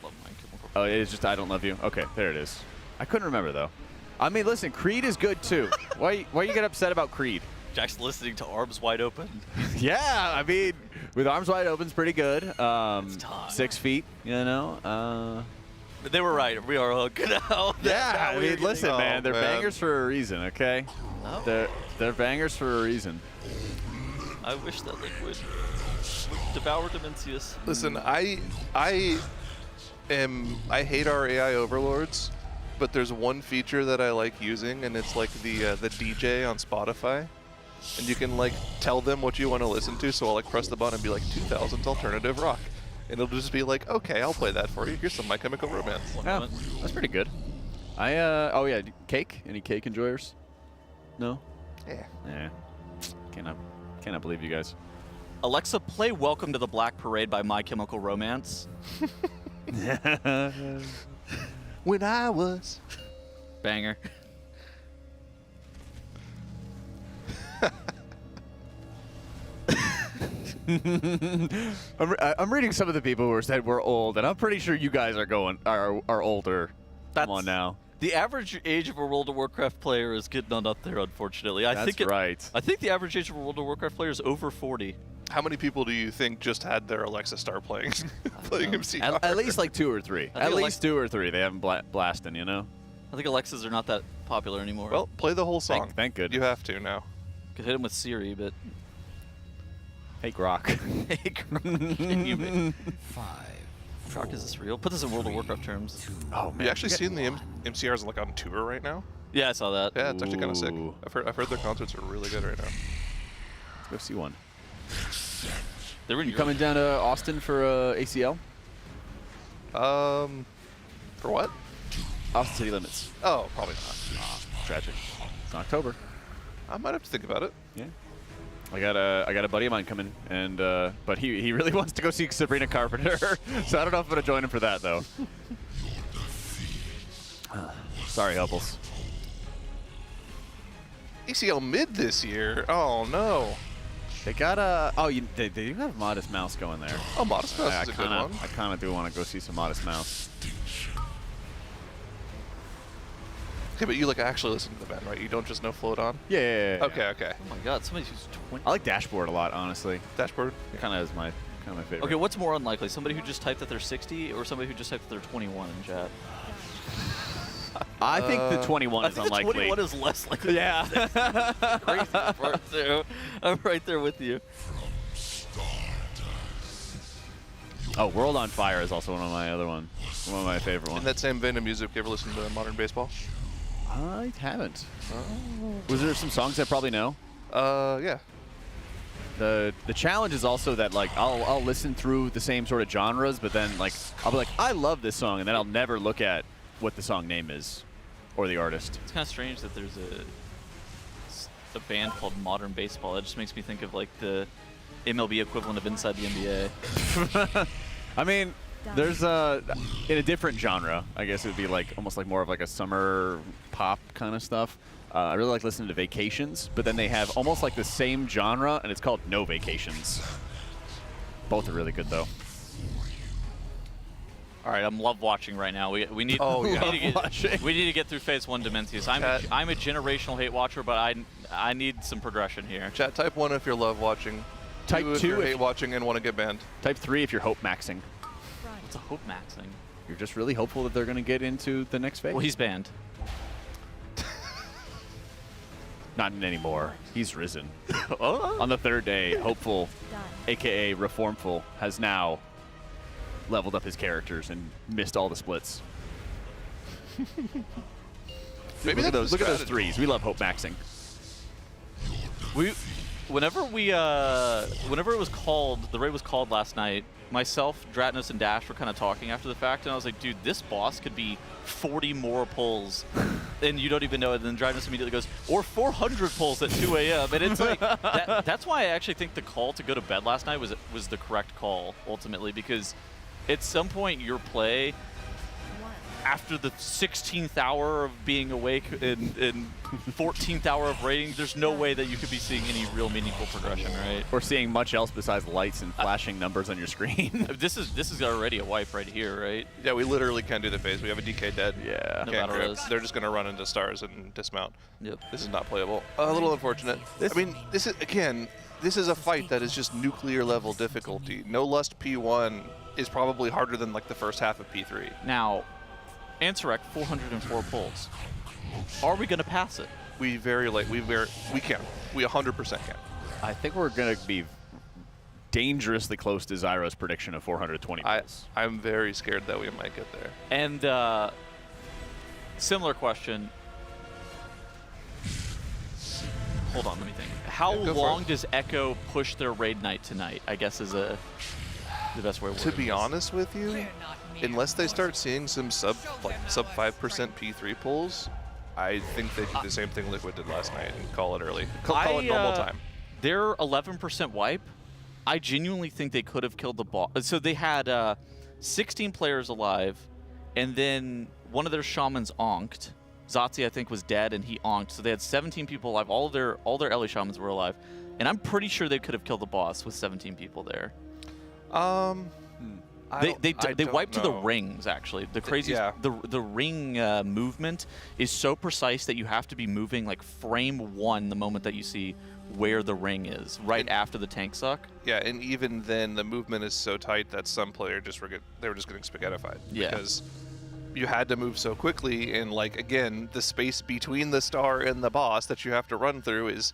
Oh, it is just I Don't Love You? Okay, there it is. I couldn't remember, though. I mean, listen, Creed is good, too. Why you get upset about Creed? Jack's listening to Arms Wide Open. Yeah, I mean, with Arms Wide Open, it's pretty good. 6 feet, you know. But they were right. We are hooked now. Yeah, I mean, listen, man, they're man. bangers for a reason, okay? Oh. They're bangers for a reason. I wish that Liquid devoured Demensius. Listen, I hate our AI overlords, but there's one feature that I like using, and it's like the DJ on Spotify, and you can like tell them what you want to listen to. So I'll like press the button and be like 2000s alternative rock, and it'll just be like, okay, I'll play that for you. Here's some My Chemical Romance. Oh, that's pretty good. Oh yeah, cake? Any cake enjoyers? No? Yeah. Cannot believe you guys. Alexa, play Welcome to the Black Parade by My Chemical Romance. When I was. Banger. I'm reading some of the people who said we're old, and I'm pretty sure you guys are older. Come on now. The average age of a World of Warcraft player is getting on up there, unfortunately. That's right. I think the average age of a World of Warcraft player is over 40. How many people do you think just had their Alexa start playing MCR? At least like 2 or 3. At least 2 or 3. They haven't blasting, you know? I think Alexas are not that popular anymore. Well, play the whole song. Thank goodness. You have to now. Could hit him with Siri, but... Hey, Grok. Hey, Grok. 5. Grok, is this real? Put this in World of Warcraft terms. Oh, man. You actually seen the MCRs like on tour right now? Yeah, I saw that. Yeah, it's actually kind of sick. I've heard their concerts are really good right now. Let's go see one. They were you coming down to Austin for ACL? For what? Austin City Limits. Oh, probably not. Tragic. It's in October. I might have to think about it. Yeah. I got a buddy of mine coming, and but he really wants to go see Sabrina Carpenter, so I don't know if I'm gonna join him for that though. Sorry, Hupples. ACL mid this year. Oh no. They got they do have Modest Mouse going there. Oh, Modest Mouse is a good one. I kind of do want to go see some Modest Mouse. Okay, but you like actually listen to the band, right? You don't just know Float On? Yeah. Okay. Oh my God, somebody's used 20. I like Dashboard a lot, honestly. Dashboard? It kind of is my favorite. Okay, what's more unlikely? Somebody who just typed that they're 60 or somebody who just typed that they're 21 in chat? I think the 21 is unlikely. The 21 is less likely. Yeah. Crazy part too. I'm right there with you. Oh, World on Fire is also one of my favorite ones. In that same vein of music, you ever listen to Modern Baseball? I haven't. Was there some songs I probably know? Yeah. The challenge is also that like I'll listen through the same sort of genres, but then like I'll be like, I love this song, and then I'll never look at what the song name is or the artist. It's kind of strange that there's a band called Modern Baseball. It just makes me think of like the MLB equivalent of Inside the NBA. I mean, there's in a different genre, I guess it would be like almost like more of like a summer pop kind of stuff. I really like listening to Vacations, but then they have almost like the same genre, and it's called No Vacations. Both are really good, though. All right, I'm love watching right now. We need. Oh, yeah. We need to get through phase 1 Demensius. I'm a generational hate watcher, but I need some progression here. Chat, type 1 if you're love watching. Type 2 if 2 you're if hate watching and want to get banned. Type 3 if you're hope maxing. What's a hope maxing? You're just really hopeful that they're going to get into the next phase. Well, he's banned. Not anymore. He's risen. On the 3rd day, Hopeful, a.k.a. Reformful, has now leveled up his characters and missed all the splits. Maybe look that's at those strategy. 3s. We love hope maxing. Whenever it was called, the raid was called last night, myself, Dratnos, and Dash were kind of talking after the fact, and I was like, dude, this boss could be 40 more pulls, and you don't even know it. And then Dratnos immediately goes, or 400 pulls at 2 a.m. And it's like, that's why I actually think the call to go to bed last night was the correct call, ultimately, because at some point your play, after the 16th hour of being awake and 14th hour of raiding, there's no way that you could be seeing any real meaningful progression, right? Or seeing much else besides lights and flashing numbers on your screen. This is already a wipe right here, right? Yeah, we literally can't do the phase. We have a DK dead. Yeah. No Can't matter grip. what. They're just going to run into stars and dismount. Yep. This is not playable. A little unfortunate. I mean, this is, again, this is a fight that is just nuclear level difficulty. No Lust P1 is probably harder than like the first half of P3. Now, Ansurek, 404 pulls. Are we going to pass it? We can. We 100% can. I think we're going to be dangerously close to Zyro's prediction of 420 pulls. I'm very scared that we might get there. And similar question. Hold on, let me think. How long does Echo push their raid night tonight? I guess is the best way. To be honest with you, unless they start seeing some sub 5% P3 pulls, I think they do the same thing Liquid did last night and call it early. Call it normal time. Their 11% wipe, I genuinely think they could have killed the boss. So they had 16 players alive, and then one of their shamans onked. Zotzi, I think, was dead, and he onked. So they had 17 people alive. All their Ellie shamans were alive, and I'm pretty sure they could have killed the boss with 17 people there. They wiped to the rings, actually. The craziest, the ring movement is so precise that you have to be moving like frame 1 the moment that you see where the ring is, right after the tank suck. Yeah, and even then, the movement is so tight that some player they were just getting spaghettified. Yeah. Because you had to move so quickly, and like again, the space between the star and the boss that you have to run through is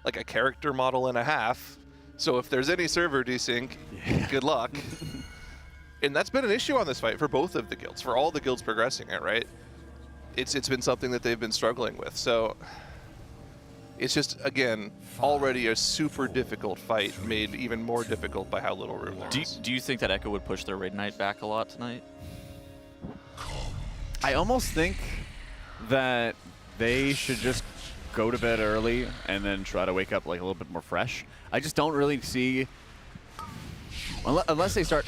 like a character model and a half. So if there's any server desync, good luck. And that's been an issue on this fight for both of the guilds, for all the guilds progressing it, right? It's been something that they've been struggling with. So it's just, again, already a super difficult fight, made even more difficult by how little room there is. Do you think that Echo would push their raid night back a lot tonight? I almost think that they should just go to bed early and then try to wake up like a little bit more fresh. I just don't really see, unless they start.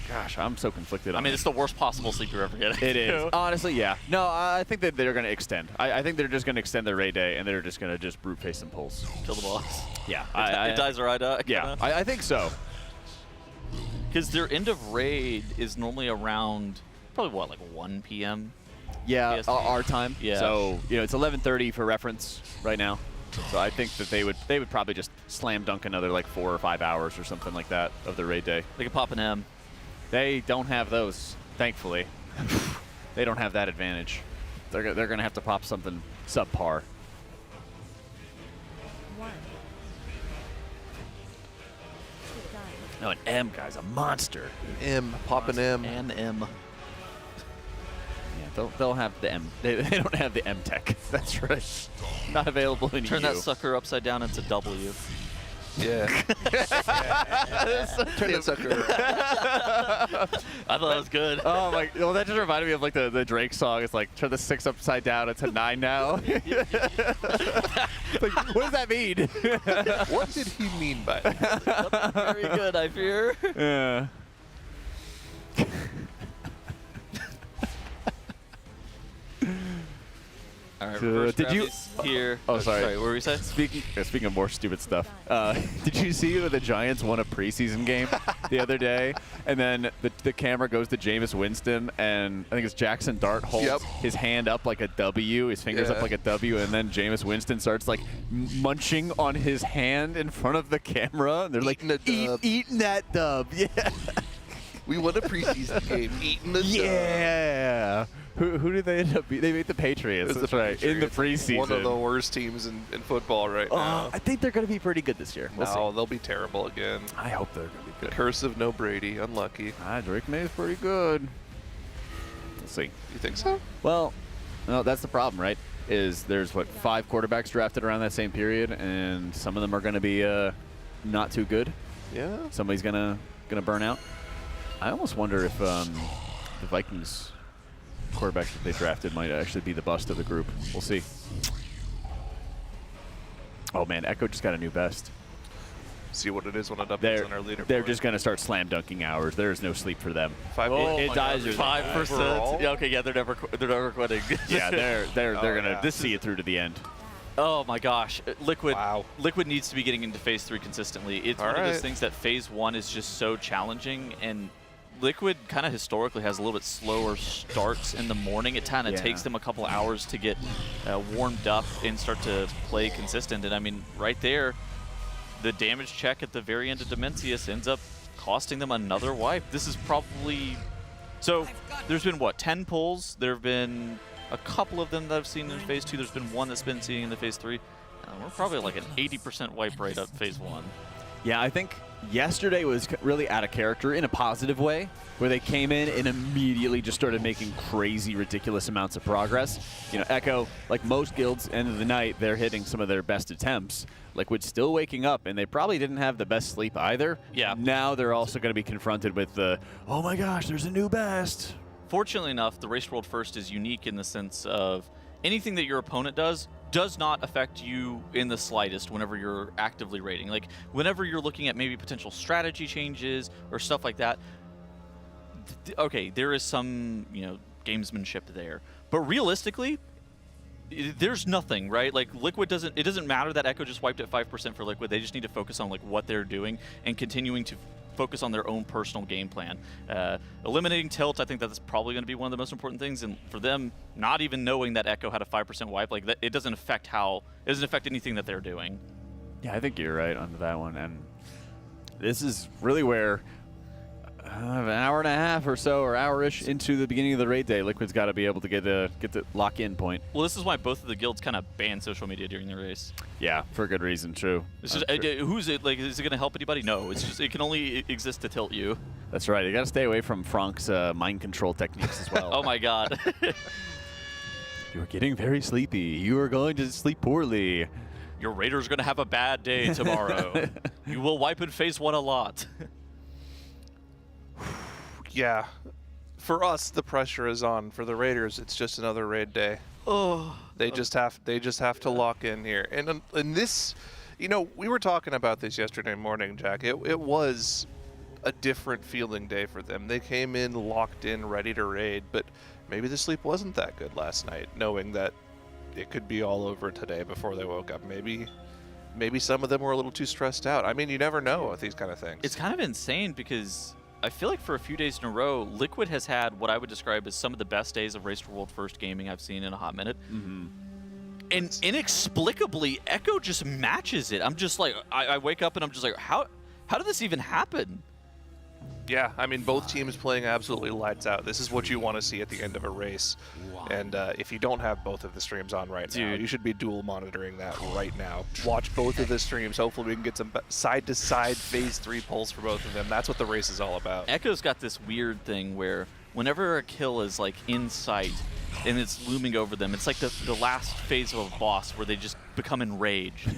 Gosh, I'm so conflicted. I mean, it's the worst possible sleep you're ever getting. It is. Honestly, yeah. No, I think that they're going to extend. I think they're just going to extend their raid day, and they're just going to just brute face some pulls. Kill the boss. Yeah. It dies or I die. Yeah, I think so. Because their end of raid is normally around, probably what, like 1 p.m.? Yeah, our time. Yeah. So, it's 11:30 for reference right now. So I think that they would probably just slam dunk another like 4 or 5 hours or something like that of the raid day. They could pop an M. They don't have those, thankfully. They don't have that advantage. They're going to have to pop something subpar. No, an M guy's a monster. M, pop an M. And M. Yeah, they'll have the M. They don't have the M tech. That's right. Not available in Turn EU. that sucker upside down into W. Yeah. Turn that sucker. I thought that was good. Oh my! Well, that just reminded me of like the Drake song. It's like turn the 6 upside down. It's a 9 now. Like, what does that mean? What did he mean by that? Very good, I fear. Yeah. All right, reverse did you? gravity's here. Oh, sorry. Sorry, what were we saying? Speaking of more stupid stuff, did you see that the Giants won a preseason game the other day? And then the camera goes to Jameis Winston, and I think it's Jackson Dart holds his hand up like a W, his fingers up like a W, and then Jameis Winston starts like munching on his hand in front of the camera. And they're like, eating that dub. Yeah. We won a preseason game, eating the dub. Yeah. Who did they end up beating? They beat the Patriots. That's right. In the preseason. One of the worst teams in football right now. I think they're going to be pretty good this year. We'll see. They'll be terrible again. I hope they're going to be good. The curse of no Brady. Unlucky. Drake May is pretty good. We'll see. You think so? Well, no, that's the problem, right? Is there's, what, 5 quarterbacks drafted around that same period, and some of them are going to be not too good. Yeah. Somebody's going to burn out. I almost wonder if the Vikings quarterbacks that they drafted might actually be the bust of the group. We'll see. Oh man, Echo just got a new best. See what it is when it updates on our leaderboard. They're just going to start slam dunking hours. There is no sleep for them. It dies 5%. Yeah, okay, yeah, they're never quitting. Yeah, they're going to see it through to the end. Oh my gosh, Liquid. Wow. Liquid needs to be getting into Phase 3 consistently. It's one of those things that Phase 1 is just so challenging, and Liquid kind of historically has a little bit slower starts in the morning. It kind of takes them a couple hours to get warmed up and start to play consistent. And I mean, right there, the damage check at the very end of Demensius ends up costing them another wipe. This is probably... So there's been, what, 10 pulls? There have been a couple of them that I've seen in Phase 2. There's been one that's been seen in the Phase 3. We're probably like an 80% wipe rate up Phase 1. Yeah, I think yesterday was really out of character in a positive way, where they came in and immediately just started making crazy, ridiculous amounts of progress. You know, Echo, like most guilds, end of the night, they're hitting some of their best attempts. Liquid's still waking up, and they probably didn't have the best sleep either. Yeah. Now they're also going to be confronted with the, oh my gosh, there's a new best. Fortunately enough, the Race World First is unique in the sense of anything that your opponent does not affect you in the slightest whenever you're actively raiding. Like, whenever you're looking at maybe potential strategy changes or stuff like that, okay, there is some, you know, gamesmanship there. But realistically, there's nothing, right? Like, Liquid doesn't, it doesn't matter that Echo just wiped at 5% for Liquid. They just need to focus on, like, what they're doing and continuing to focus on their own personal game plan. Eliminating tilt, I think that's probably going to be one of the most important things. And for them, not even knowing that Echo had a 5% wipe, like that, it doesn't affect anything that they're doing. Yeah, I think you're right on that one. And this is really where an hour and a half or so, or hour-ish into the beginning of the raid day, Liquid's got to be able to get the lock-in point. Well, this is why both of the guilds kind of banned social media during the race. Yeah, for good reason, true. It's just, who's it? Like, is it going to help anybody? No, it's just, it can only exist to tilt you. That's right. You got to stay away from Frank's mind control techniques as well. Oh my God. You're getting very sleepy. You are going to sleep poorly. Your Raider's going to have a bad day tomorrow. You will wipe in Phase 1 a lot. Yeah. For us, the pressure is on. For the Raiders, it's just another raid day. Oh. They just have to lock in here. And this, you know, we were talking about this yesterday morning, Jack. It was a different feeling day for them. They came in locked in, ready to raid, but maybe the sleep wasn't that good last night, knowing that it could be all over today before they woke up. Maybe some of them were a little too stressed out. I mean, you never know with these kind of things. It's kind of insane because I feel like for a few days in a row, Liquid has had what I would describe as some of the best days of Race to World First gaming I've seen in a hot minute. Mm-hmm. And inexplicably, Echo just matches it. I'm just like, I wake up and I'm just like, how did this even happen? Yeah, I mean, both teams playing absolutely lights out. This is what you want to see at the end of a race. And if you don't have both of the streams on right now, you should be dual monitoring that right now. Watch both of the streams. Hopefully we can get some side-to-side Phase 3 pulls for both of them. That's what the race is all about. Echo's got this weird thing where whenever a kill is like in sight and it's looming over them, it's like the last phase of a boss where they just become enraged.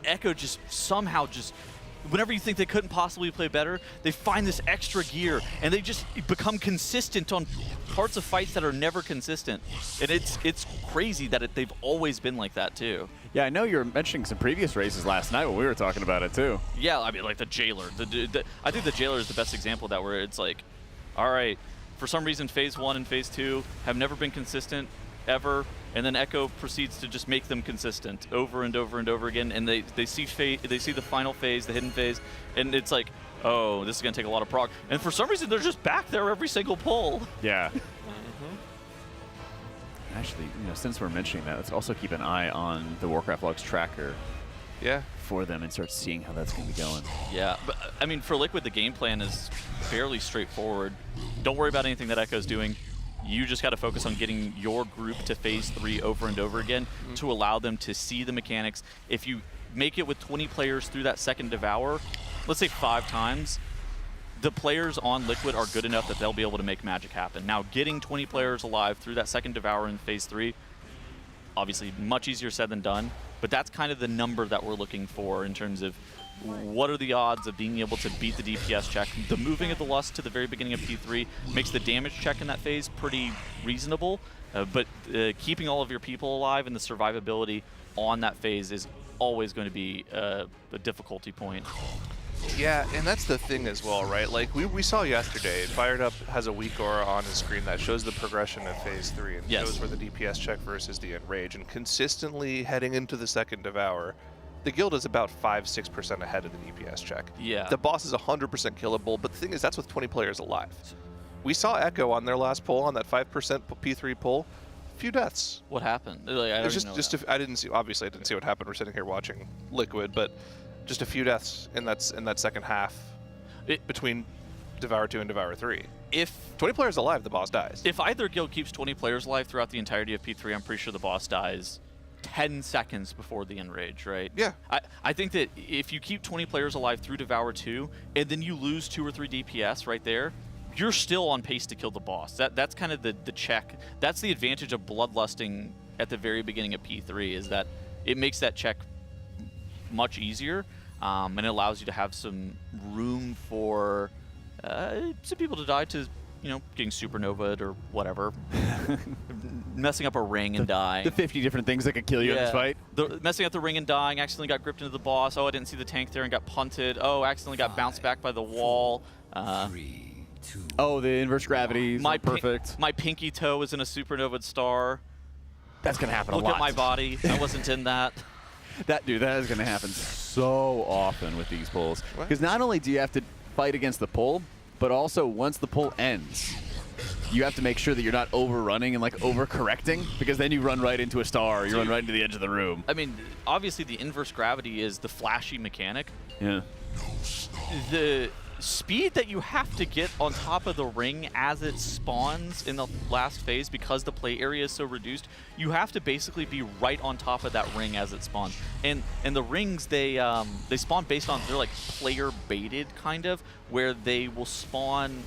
Echo just somehow just... Whenever you think they couldn't possibly play better, they find this extra gear, and they just become consistent on parts of fights that are never consistent. And it's crazy that they've always been like that, too. Yeah, I know you were mentioning some previous races last night when we were talking about it, too. Yeah, I mean, like the Jailer. I think the Jailer is the best example of that, where it's like, all right, for some reason, Phase 1 and Phase 2 have never been consistent. ever, and then Echo proceeds to just make them consistent over and over and over again, and they see the final phase, the hidden phase, and it's like, oh, this is going to take a lot of prog. And for some reason, they're just back there every single pull. Yeah. Actually, since we're mentioning that, let's also keep an eye on the Warcraft Logs tracker. Yeah. For them and start seeing how that's going to be going. Yeah, but I mean, for Liquid, the game plan is fairly straightforward. Don't worry about anything that Echo's doing. You just got to focus on getting your group to phase 3 over and over again to allow them to see the mechanics. If you make it with 20 players through that second Devour, let's say 5 times, the players on Liquid are good enough that they'll be able to make magic happen. Now, getting 20 players alive through that second Devour in phase 3, obviously much easier said than done, but that's kind of the number that we're looking for in terms of what are the odds of being able to beat the DPS check. The moving of the Lust to the very beginning of P3 makes the damage check in that phase pretty reasonable, but keeping all of your people alive and the survivability on that phase is always going to be a difficulty point. Yeah, and that's the thing as well, right? Like we saw yesterday, Fired Up has a weak aura on his screen that shows the progression of phase 3 and shows where the DPS check versus the Enrage, and consistently heading into the second Devour, the guild is about 5-6% ahead of the DPS check. Yeah. The boss is 100% killable, but the thing is, that's with 20 players alive. We saw Echo on their last pull, on that 5% P3 pull, few deaths. What happened? Like, I don't know. I didn't see. Obviously, I didn't see what happened. We're sitting here watching Liquid, but just a few deaths in that second half between Devour 2 and Devour 3. If 20 players alive, the boss dies. If either guild keeps 20 players alive throughout the entirety of P3, I'm pretty sure the boss dies 10 seconds before the Enrage, right? Yeah. I think that if you keep 20 players alive through Devour 2, and then you lose 2 or 3 DPS right there, you're still on pace to kill the boss. That's kind of the check. That's the advantage of bloodlusting at the very beginning of P3, is that it makes that check much easier, and it allows you to have some room for some people to die to, getting supernova'd or whatever. Messing up a ring and dying. The 50 different things that could kill you in this fight. Messing up the ring and dying, accidentally got gripped into the boss. Oh, I didn't see the tank there and got punted. Oh, accidentally got bounced back by the wall. Oh, the inverse gravity. Perfect. My pinky toe is in a supernova star. That's going to happen a lot. Look at my body. I wasn't in that. That is going to happen so often with these pulls. Because not only do you have to fight against the pull, but also once the pull ends, you have to make sure that you're not overrunning and overcorrecting, because then you run right into a star, or you run right into the edge of the room. I mean, obviously the inverse gravity is the flashy mechanic. Yeah. The speed that you have to get on top of the ring as it spawns in the last phase, because the play area is so reduced, you have to basically be right on top of that ring as it spawns. And the rings, they spawn based on, they're like player baited kind of, where they will spawn.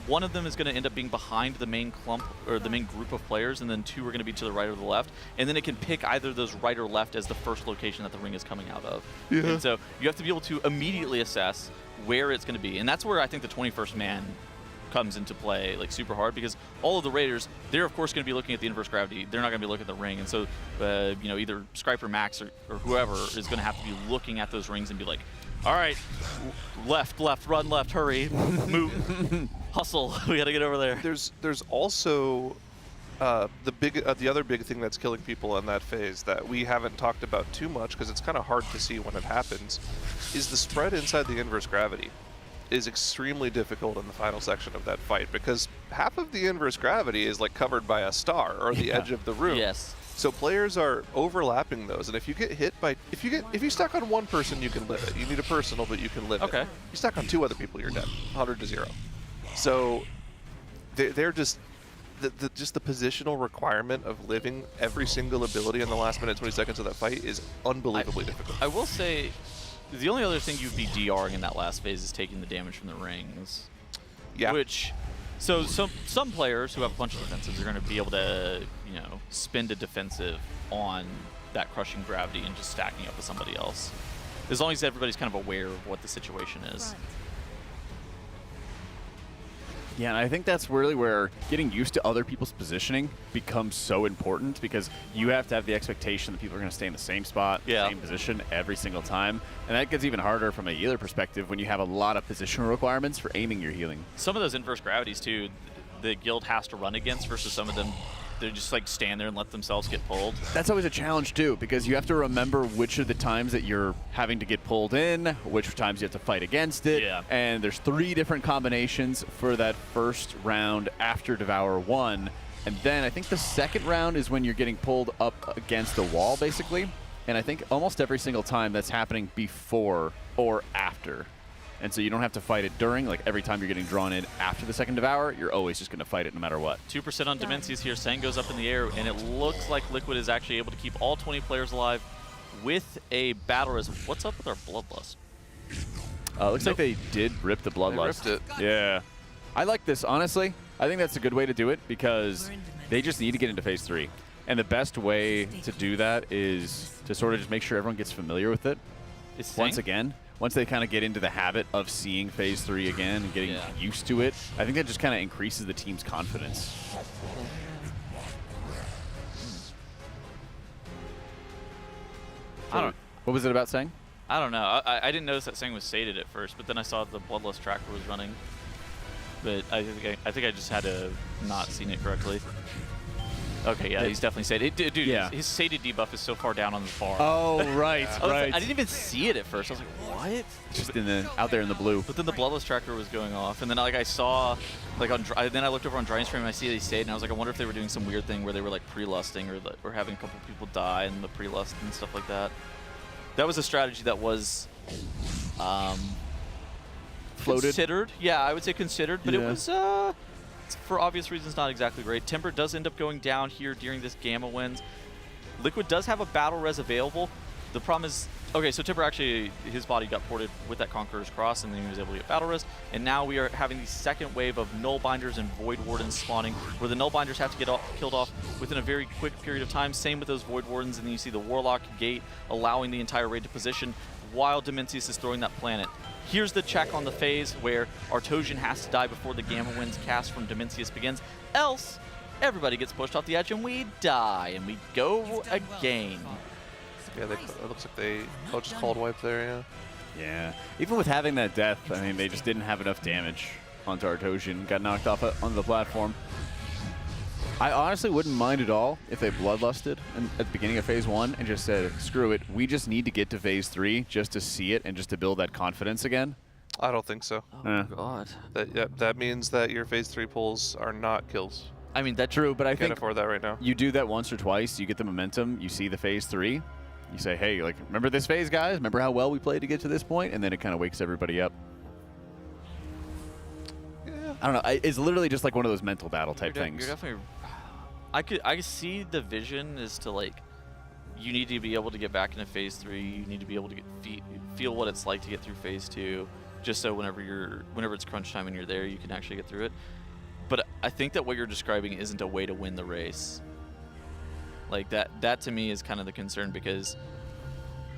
One of them is going to end up being behind the main clump, or the main group of players, and then 2 are going to be to the right or the left. And then it can pick either of those right or left as the first location that the ring is coming out of. Yeah. And so you have to be able to immediately assess where it's going to be. And that's where I think the 21st man comes into play super hard, because all of the Raiders, they're of course going to be looking at the inverse gravity. They're not going to be looking at the ring. And so, either Scripe or Max or whoever is going to have to be looking at those rings and be like, all right, left, run left, hurry, move, hustle. We got to get over there. There's also the other big thing that's killing people in that phase that we haven't talked about too much, because it's kind of hard to see when it happens, is the spread inside the inverse gravity is extremely difficult in the final section of that fight, because half of the inverse gravity is covered by a star or the edge of the room. Yes. So players are overlapping those, and if you get hit by, if you stack on one person, you can live it. You need a personal, but you can live it. Okay. You stack on 2 other people, you're dead, 100 to 0. So they're just the positional requirement of living every single ability in the last minute 20 seconds of that fight is unbelievably difficult. I will say, the only other thing you'd be DRing in that last phase is taking the damage from the rings. Yeah. So some players who have a bunch of defensives are going to be able to, spend a defensive on that crushing gravity and just stacking up with somebody else, as long as everybody's kind of aware of what the situation is. Yeah, and I think that's really where getting used to other people's positioning becomes so important, because you have to have the expectation that people are going to stay in the same spot, same position every single time. And that gets even harder from a healer perspective when you have a lot of positional requirements for aiming your healing. Some of those inverse gravities, too, the guild has to run against versus some of them they just like stand there and let themselves get pulled. That's always a challenge too, because you have to remember which are the times that you're having to get pulled in, which times you have to fight against it. Yeah. And there's 3 different combinations for that first round after Devour 1. And then I think the second round is when you're getting pulled up against the wall, basically. And I think almost every single time that's happening before or after. And so you don't have to fight it during. Like every time you're getting drawn in after the second Devour, you're always just going to fight it no matter what. 2% on Demensius here. Sang goes up in the air, and it looks like Liquid is actually able to keep all 20 players alive with a battle res. What's up with our Bloodlust? Looks like they did rip the Bloodlust. They ripped it. Yeah. I like this, honestly. I think that's a good way to do it because they just need to get into phase 3. And the best way to do that is to sort of just make sure everyone gets familiar with it. Once they kind of get into the habit of seeing phase 3 again and getting used to it, I think that just kind of increases the team's confidence. I don't. What was it about Sang? I don't know. I didn't notice that Sang was sated at first, but then I saw the Bloodlust tracker was running. But I think I just had to not seen it correctly. Okay, yeah, he's definitely sated. Dude, yeah. his sated debuff is so far down on the bar. Oh, right, right. I didn't even see it at first. I was like, what? Just out there in the blue. But then the Bloodlust tracker was going off, and then like I saw, like then I looked over on Drying Stream and I see they stayed, and I was like, I wonder if they were doing some weird thing where they were like pre-lusting or having a couple people die in the pre-lust and stuff like that. That was a strategy that was floated. Considered, yeah, I would say considered, but it was for obvious reasons not exactly great. Timber does end up going down here during this Gamma wins. Liquid does have a battle res available. The problem is, okay, so Timber actually, his body got ported with that Conqueror's Cross, and then he was able to get battle res. And now we are having the second wave of Nullbinders and Void Wardens spawning, where the Nullbinders have to get killed off within a very quick period of time. Same with those Void Wardens, and then you see the Warlock Gate allowing the entire raid to position while Demensius is throwing that planet. Here's the check on the phase where Artosian has to die before the Gamma Winds cast from Demensius begins. Else, everybody gets pushed off the edge and we die, and we go again. Yeah, it looks like they just called wipe there, yeah. Yeah. Even with having that death, I mean, they just didn't have enough damage onto Artosian. Got knocked off onto the platform. I honestly wouldn't mind at all if they bloodlusted at the beginning of phase 1 and just said, screw it, we just need to get to phase 3 just to see it and just to build that confidence again. I don't think so. Oh, God. That means that your phase 3 pulls are not kills. I mean, that's true, but I can't think afford that right now. You do that once or twice, you get the momentum, you see the phase 3, you say, hey, like, remember this phase, guys? Remember how well we played to get to this point? And then it kind of wakes everybody up. Yeah. I don't know. It's literally just like one of those mental battle type things. You're definitely... I see the vision is to, like, you need to be able to get back into phase 3. You need to be able to feel what it's like to get through phase 2, just so whenever it's crunch time and you're there, you can actually get through it. But I think that what you're describing isn't a way to win the race. Like, that to me is kind of the concern, because,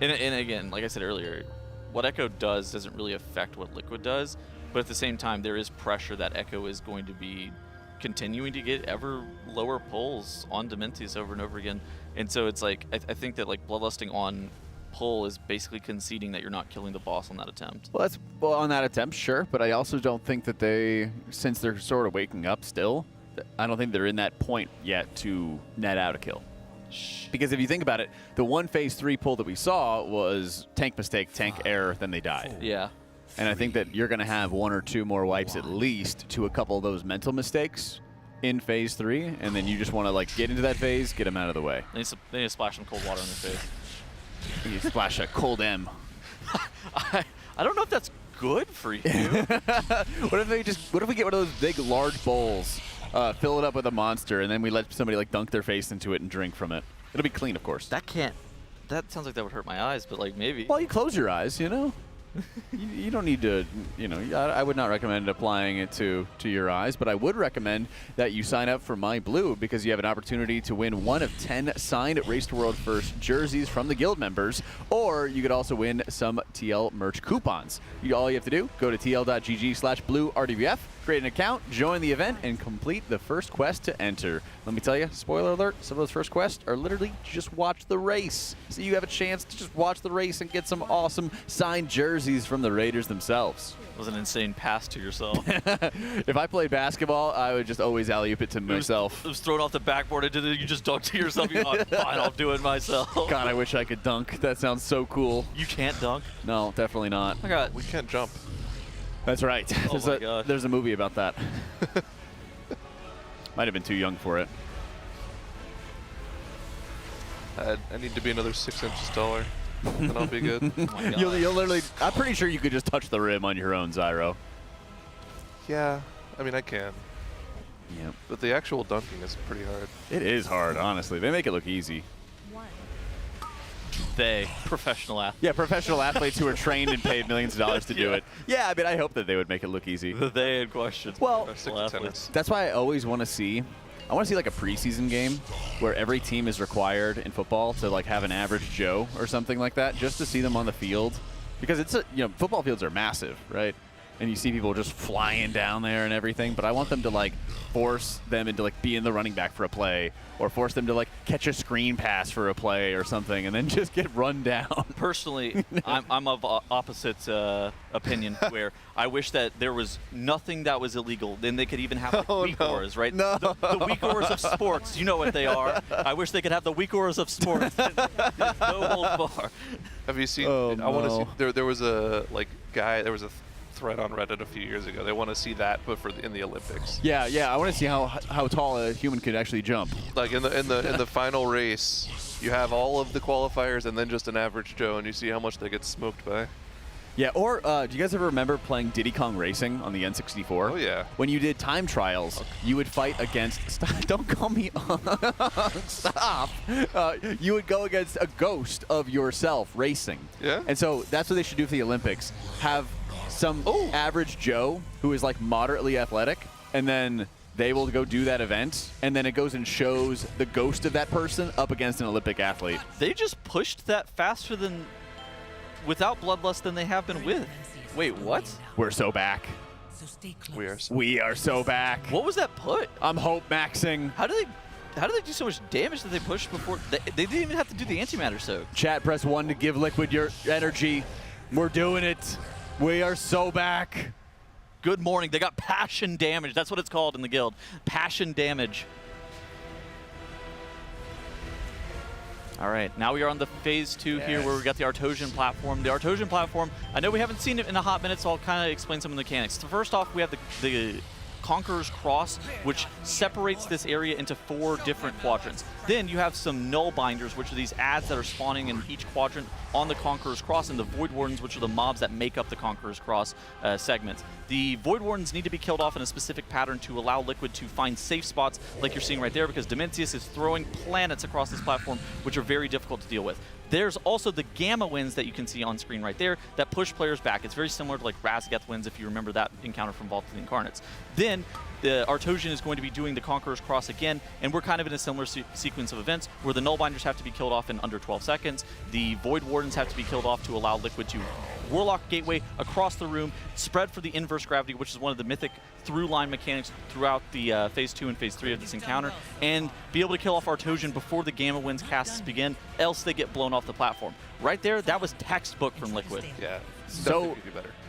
and again, like I said earlier, what Echo does doesn't really affect what Liquid does, but at the same time, there is pressure that Echo is going to be continuing to get ever lower pulls on Demensius over and over again. And so it's like, I think that like bloodlusting on pull is basically conceding that you're not killing the boss on that attempt. Well, on that attempt, sure, but I also don't think that since they're sort of waking up still, I don't think they're in that point yet to net out a kill. Because if you think about it, the one phase 3 pull that we saw was tank mistake, tank error, then they died. Yeah. And I think that you're going to have 1 or 2 more wipes at least to a couple of those mental mistakes in phase 3, and then you just want to like get into that phase, get them out of the way. They need to splash some cold water in their face. You splash a cold M. I don't know if that's good for you. What if we get one of those big, large bowls, fill it up with a monster, and then we let somebody like dunk their face into it and drink from it? It'll be clean, of course. That sounds like that would hurt my eyes, but like maybe. Well, you close your eyes, you know. You don't need to, I would not recommend applying it to your eyes, but I would recommend that you sign up for My Blue, because you have an opportunity to win 1 of 10 signed Race to World First jerseys from the guild members, or you could also win some TL merch coupons. All you have to do, go to tl.gg/blue RDVF, create an account, join the event, and complete the first quest to enter. Let me tell you, spoiler alert, some of those first quests are literally just watch the race. So you have a chance to just watch the race and get some awesome signed jerseys from the Raiders themselves. It was an insane pass to yourself. If I played basketball, I would just always alley-oop it to myself. It was thrown off the backboard, and you just dunked to yourself. You thought, fine, I'll do it myself. God, I wish I could dunk. That sounds so cool. You can't dunk? No, definitely not. We can't jump. That's right. Oh my God. There's a movie about that. Might have been too young for it. I need to be another 6 inches taller, then I'll be good. Oh You'll literally, I'm pretty sure you could just touch the rim on your own, Zyro. Yeah, I mean, I can. Yep. But the actual dunking is pretty hard. It is hard, honestly. They make it look easy. They, professional athletes. Yeah, professional athletes who are trained and paid millions of dollars to do it. Yeah, I mean, I hope that they would make it look easy. The they in question. Well, professional athletes. That's why I always want to see. I want to see like a preseason game where every team is required in football to like have an average Joe or something like that, just to see them on the field, because it's football fields are massive, right? And you see people just flying down there and everything, but I want them to like force them into like being the running back for a play, or force them to like catch a screen pass for a play or something, and then just get run down. Personally, I'm of opposite opinion, where I wish that there was nothing that was illegal. Then they could even have like, weak wars, right? No. The weak wars of sports. You know what they are. I wish they could have the weak wars of sports. There's no hold bar. Have you seen? Oh, I want to no. see. There was a There was a thread on Reddit a few years ago. They want to see that, but in the Olympics. Yeah. I want to see how tall a human could actually jump. Like in the final race, you have all of the qualifiers and then just an average Joe, and you see how much they get smoked by. Yeah, or do you guys ever remember playing Diddy Kong Racing on the N64? Oh, yeah. When you did time trials, you would fight against... Stop, don't call me... Stop. You would go against a ghost of yourself racing. Yeah. And so that's what they should do for the Olympics. Have some average Joe who is like moderately athletic, and then they will go do that event, and then it goes and shows the ghost of that person up against an Olympic athlete. They just pushed that faster than... without bloodlust than they have been with. Wait, what? We're so back. We are so back. What was that put? I'm hope maxing. How do they do so much damage that they pushed before? They didn't even have to do the antimatter soak. Chat, press 1 to give Liquid your energy. We're doing it. We are so back. Good morning. They got passion damage. That's what it's called in the guild. Passion damage. All right, now we are on the phase 2 here, where we got the Artosian platform. The Artosian platform, I know we haven't seen it in a hot minute, so I'll kind of explain some of the mechanics. So first off, we have the Conqueror's Cross, which separates this area into 4 different quadrants. Then you have some Null Binders, which are these adds that are spawning in each quadrant on the Conqueror's Cross, and the Void Wardens, which are the mobs that make up the Conqueror's Cross segments. The Void Wardens need to be killed off in a specific pattern to allow Liquid to find safe spots like you're seeing right there, because Demensius is throwing planets across this platform, which are very difficult to deal with. There's also the Gamma Winds that you can see on screen right there that push players back. It's very similar to like Razgeth Winds, if you remember that encounter from Vault of the Incarnates. Then the Artosian is going to be doing the Conqueror's Cross again, and we're kind of in a similar sequence of events where the Nullbinders have to be killed off in under 12 seconds. The Void Wardens have to be killed off to allow Liquid to Warlock Gateway across the room, spread for the inverse gravity, which is one of the mythic through-line mechanics throughout the Phase 2 and Phase 3 of this encounter, and be able to kill off Artosian before the Gamma Winds casts begin, else they get blown off the platform. Right there, that was textbook from Liquid. Yeah. So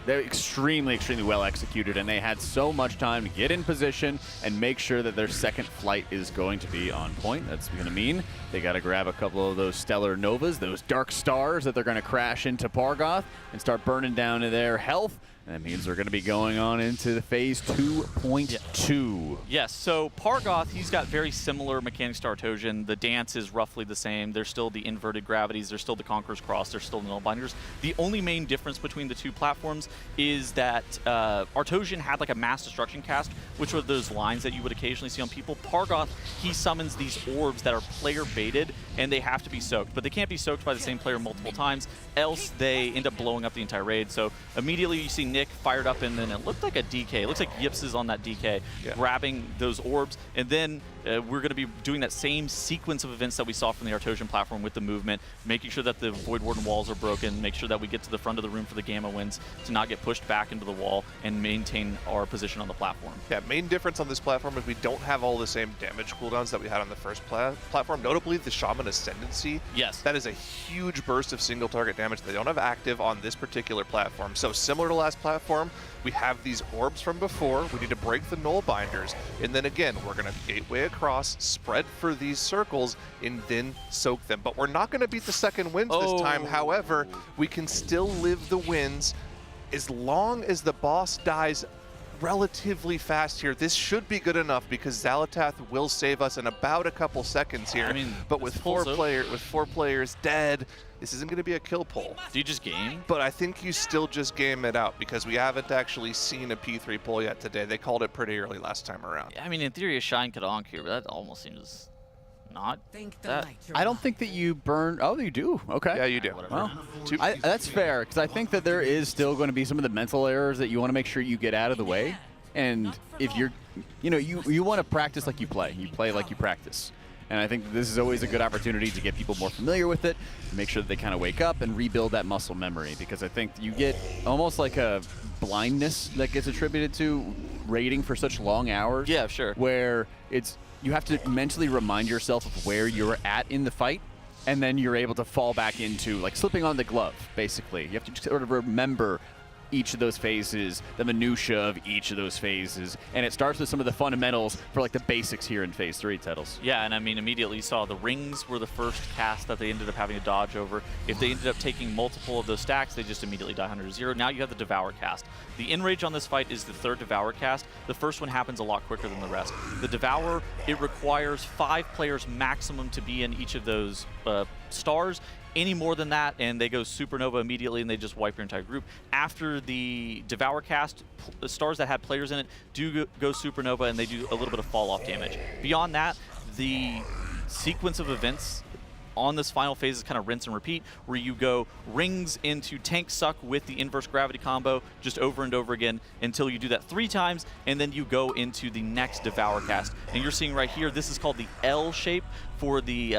they're extremely, extremely well executed, and they had so much time to get in position and make sure that their second flight is going to be on point. That's going to mean they got to grab a couple of those Stellar Novas, those Dark Stars that they're going to crash into Pargoth and start burning down to their health. And that means they're going to be going on into the Phase 2.2. Yes, so Pargoth, he's got very similar mechanics to Artosian. The dance is roughly the same. There's still the inverted gravities. There's still the Conqueror's Cross. There's still the Nullbinders. The only main difference between the two platforms is that Artosian had like a mass destruction cast, which were those lines that you would occasionally see on people. Pargoth, he summons these orbs that are player baited, and they have to be soaked. But they can't be soaked by the same player multiple times, else they end up blowing up the entire raid. So immediately you see Nick fired up, and then it looked like a DK. It looks like Yips is on that DK, grabbing those orbs. And then we're going to be doing that same sequence of events that we saw from the Artosian platform with the movement, making sure that the Void Warden walls are broken, make sure that we get to the front of the room for the Gamma Winds to not get pushed back into the wall and maintain our position on the platform. Yeah, main difference on this platform is we don't have all the same damage cooldowns that we had on the first platform. Notably, the Shaman Ascendancy. Yes. That is a huge burst of single target damage they don't have active on this particular platform. So similar to last platform, we have these orbs from before. We need to break the null binders. And then again, we're going to gateway across, spread for these circles, and then soak them. But we're not going to beat the second winds this time. However, we can still live the wins as long as the boss dies relatively fast here. This should be good enough because Xalatath will save us in about a couple seconds here. I mean, but with four players dead, this isn't going to be a kill pull. Do you just game? But I think you still just game it out because we haven't actually seen a P3 pull yet today. They called it pretty early last time around. I mean, in theory, a Shine could onk here, but that almost seems not that. I don't think that you burn. Oh, you do. Okay. Yeah, you do. Well, that's fair because I think that there is still going to be some of the mental errors that you want to make sure you get out of the way. And if you're, you want to practice like you play. You play like you practice. And I think this is always a good opportunity to get people more familiar with it, make sure that they kind of wake up and rebuild that muscle memory. Because I think you get almost like a blindness that gets attributed to raiding for such long hours. Yeah, sure. Where you have to mentally remind yourself of where you're at in the fight, and then you're able to fall back into like slipping on the glove, basically. You have to sort of remember each of those phases, the minutia of each of those phases, and it starts with some of the fundamentals for like the basics here in Phase 3, Tettles. Yeah, and I mean, immediately you saw the rings were the first cast that they ended up having to dodge over. If they ended up taking multiple of those stacks, they just immediately die 100-0. Now you have the Devour cast. The Enrage on this fight is the third Devour cast. The first one happens a lot quicker than the rest. The Devour, it requires 5 players maximum to be in each of those stars. Any more than that, and they go supernova immediately, and they just wipe your entire group. After the Devour cast, the stars that had players in it do go supernova, and they do a little bit of fall-off damage. Beyond that, the sequence of events on this final phase is kind of rinse and repeat, where you go rings into tank suck with the inverse gravity combo just over and over again until you do that 3 times, and then you go into the next Devour cast. And you're seeing right here, this is called the L shape for the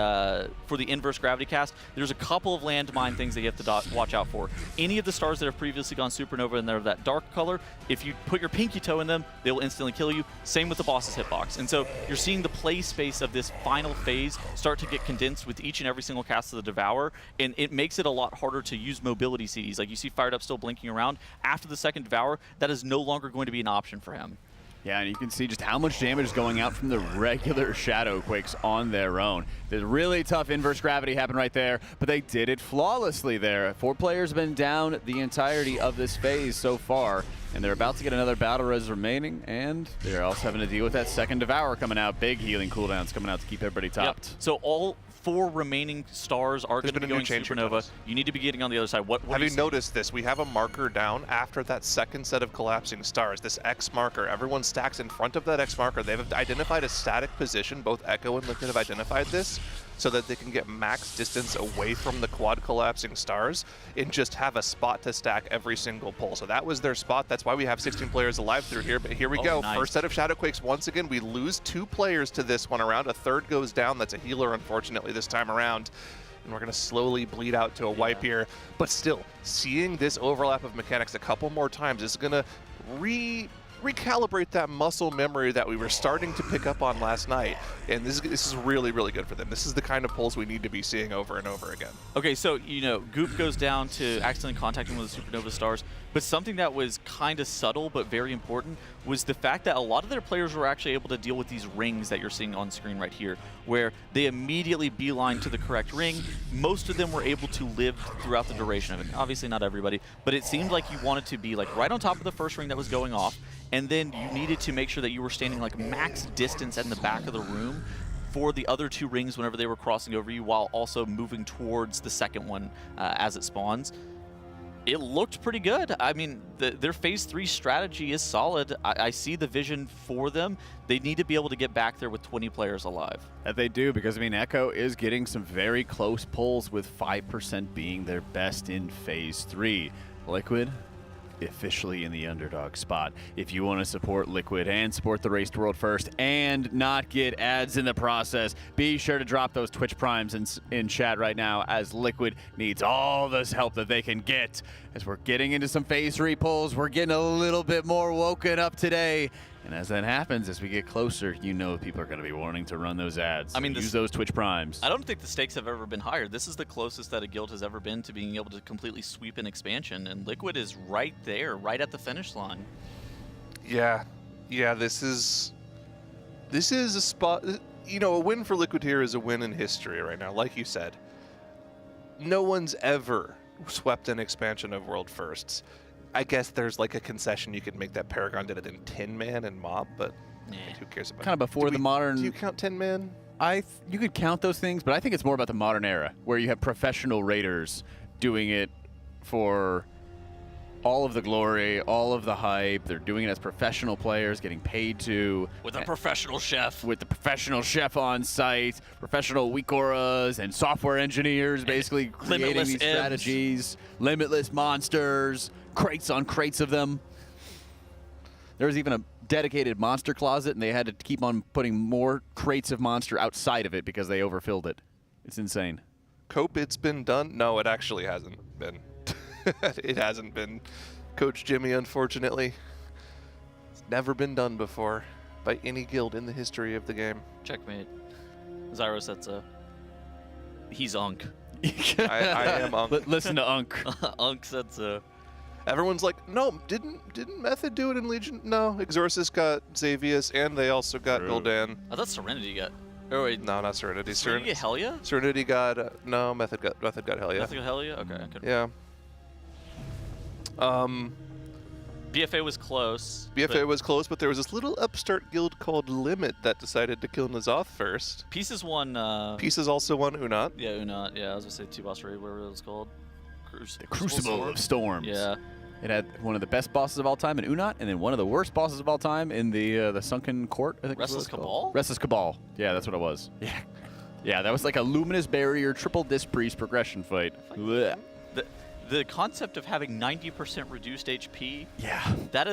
inverse gravity cast. There's a couple of landmine things that you have to watch out for. Any of the stars that have previously gone supernova and they're that dark color, if you put your pinky toe in them, they will instantly kill you. Same with the boss's hitbox. And so you're seeing the play space of this final phase start to get condensed with each and every single cast of the Devour, and it makes it a lot harder to use mobility CDs. Like you see Fired Up still blinking around. After the second Devour, that is no longer going to be an option for him. Yeah, and you can see just how much damage is going out from the regular Shadow Quakes on their own. There's really tough inverse gravity happened right there, but they did it flawlessly there. 4 players have been down the entirety of this phase so far, and they're about to get another battle res remaining, and they're also having to deal with that second Devour coming out. Big healing cooldowns coming out to keep everybody topped. Yep. So all 4 remaining stars are going to be going supernova. You need to be getting on the other side. What have you noticed this? We have a marker down after that second set of collapsing stars, this X marker. Everyone stacks in front of that X marker. They've identified a static position. Both Echo and Liquid have identified this so that they can get max distance away from the quad collapsing stars and just have a spot to stack every single pull. So that was their spot. That's why we have 16 players alive through here. But here we go. Nice. First set of Shadow Quakes. Once again, we lose 2 players to this one around. A third goes down. That's a healer, unfortunately, this time around. And we're going to slowly bleed out to a wipe here. But still, seeing this overlap of mechanics a couple more times is going to recalibrate that muscle memory that we were starting to pick up on last night. And this is really, really good for them. This is the kind of pulls we need to be seeing over and over again. Okay, so, Goop goes down to accidentally contacting one of the supernova stars, but something that was kind of subtle but very important was the fact that a lot of their players were actually able to deal with these rings that you're seeing on screen right here, where they immediately beeline to the correct ring. Most of them were able to live throughout the duration of it. Obviously not everybody, but it seemed like you wanted to be like right on top of the first ring that was going off, and then you needed to make sure that you were standing like max distance in the back of the room for the other 2 rings whenever they were crossing over you, while also moving towards the second one as it spawns. It looked pretty good. I mean, their Phase 3 strategy is solid. I see the vision for them. They need to be able to get back there with 20 players alive. That they do, because, I mean, Echo is getting some very close pulls with 5% being their best in Phase 3. Liquid officially in the underdog spot. If you want to support Liquid and support the Raced World First and not get ads in the process, be sure to drop those Twitch Primes in chat right now, as Liquid needs all this help that they can get. As we're getting into some phase 3 pulls, we're getting a little bit more woken up today. And as that happens, as we get closer, you know people are going to be wanting to run those ads. I mean, so use those Twitch Primes. I don't think the stakes have ever been higher. This is the closest that a guild has ever been to being able to completely sweep an expansion, and Liquid is right there, right at the finish line. Yeah, this is a spot. You know, a win for Liquid here is a win in history right now. Like you said, no one's ever swept an expansion of World Firsts. I guess there's like a concession you could make that Paragon did it in Tin Man and Mob, but who cares about it? Kind of before the modern. Do you count Tin Man? You could count those things, but I think it's more about the modern era, where you have professional raiders doing it for all of the glory, all of the hype. They're doing it as professional players, getting paid to. With a professional chef. With the professional chef on site, professional Weekoras and software engineers basically creating these strategies, limitless monsters, crates on crates of them. There was even a dedicated monster closet, and they had to keep on putting more crates of monster outside of it because they overfilled it. It's insane. Cope, it's been done? No, it actually hasn't been. It hasn't been, Coach Jimmy, unfortunately. It's never been done before by any guild in the history of the game. Checkmate. Zyro Setsa. He's Unk. I am Unk. Listen to Unk. Unk Setsa. Everyone's like, no, didn't Method do it in Legion? No, Exorcist got Xavius, and they also got Gul'dan. I thought Serenity got. Oh wait, no, not Serenity. Serenity get Helia? Serenity got no. Method got Helia. Method got Helia. Okay. Yeah. BFA was close. BFA was close, but there was this little upstart guild called Limit that decided to kill N'Zoth first. Pieces won. Pieces also won Unat. Yeah, Unat. Yeah, I was gonna say 2-boss raid, whatever it was called. The Crucible of Storms. Yeah. It had one of the best bosses of all time in Unat, and then one of the worst bosses of all time in the Sunken Court, I think. Restless Cabal? Restless Cabal. Yeah, that's what it was. Yeah. Yeah, that was like a Luminous Barrier triple Disc Priest progression fight. The concept of having 90% reduced HP. Yeah. That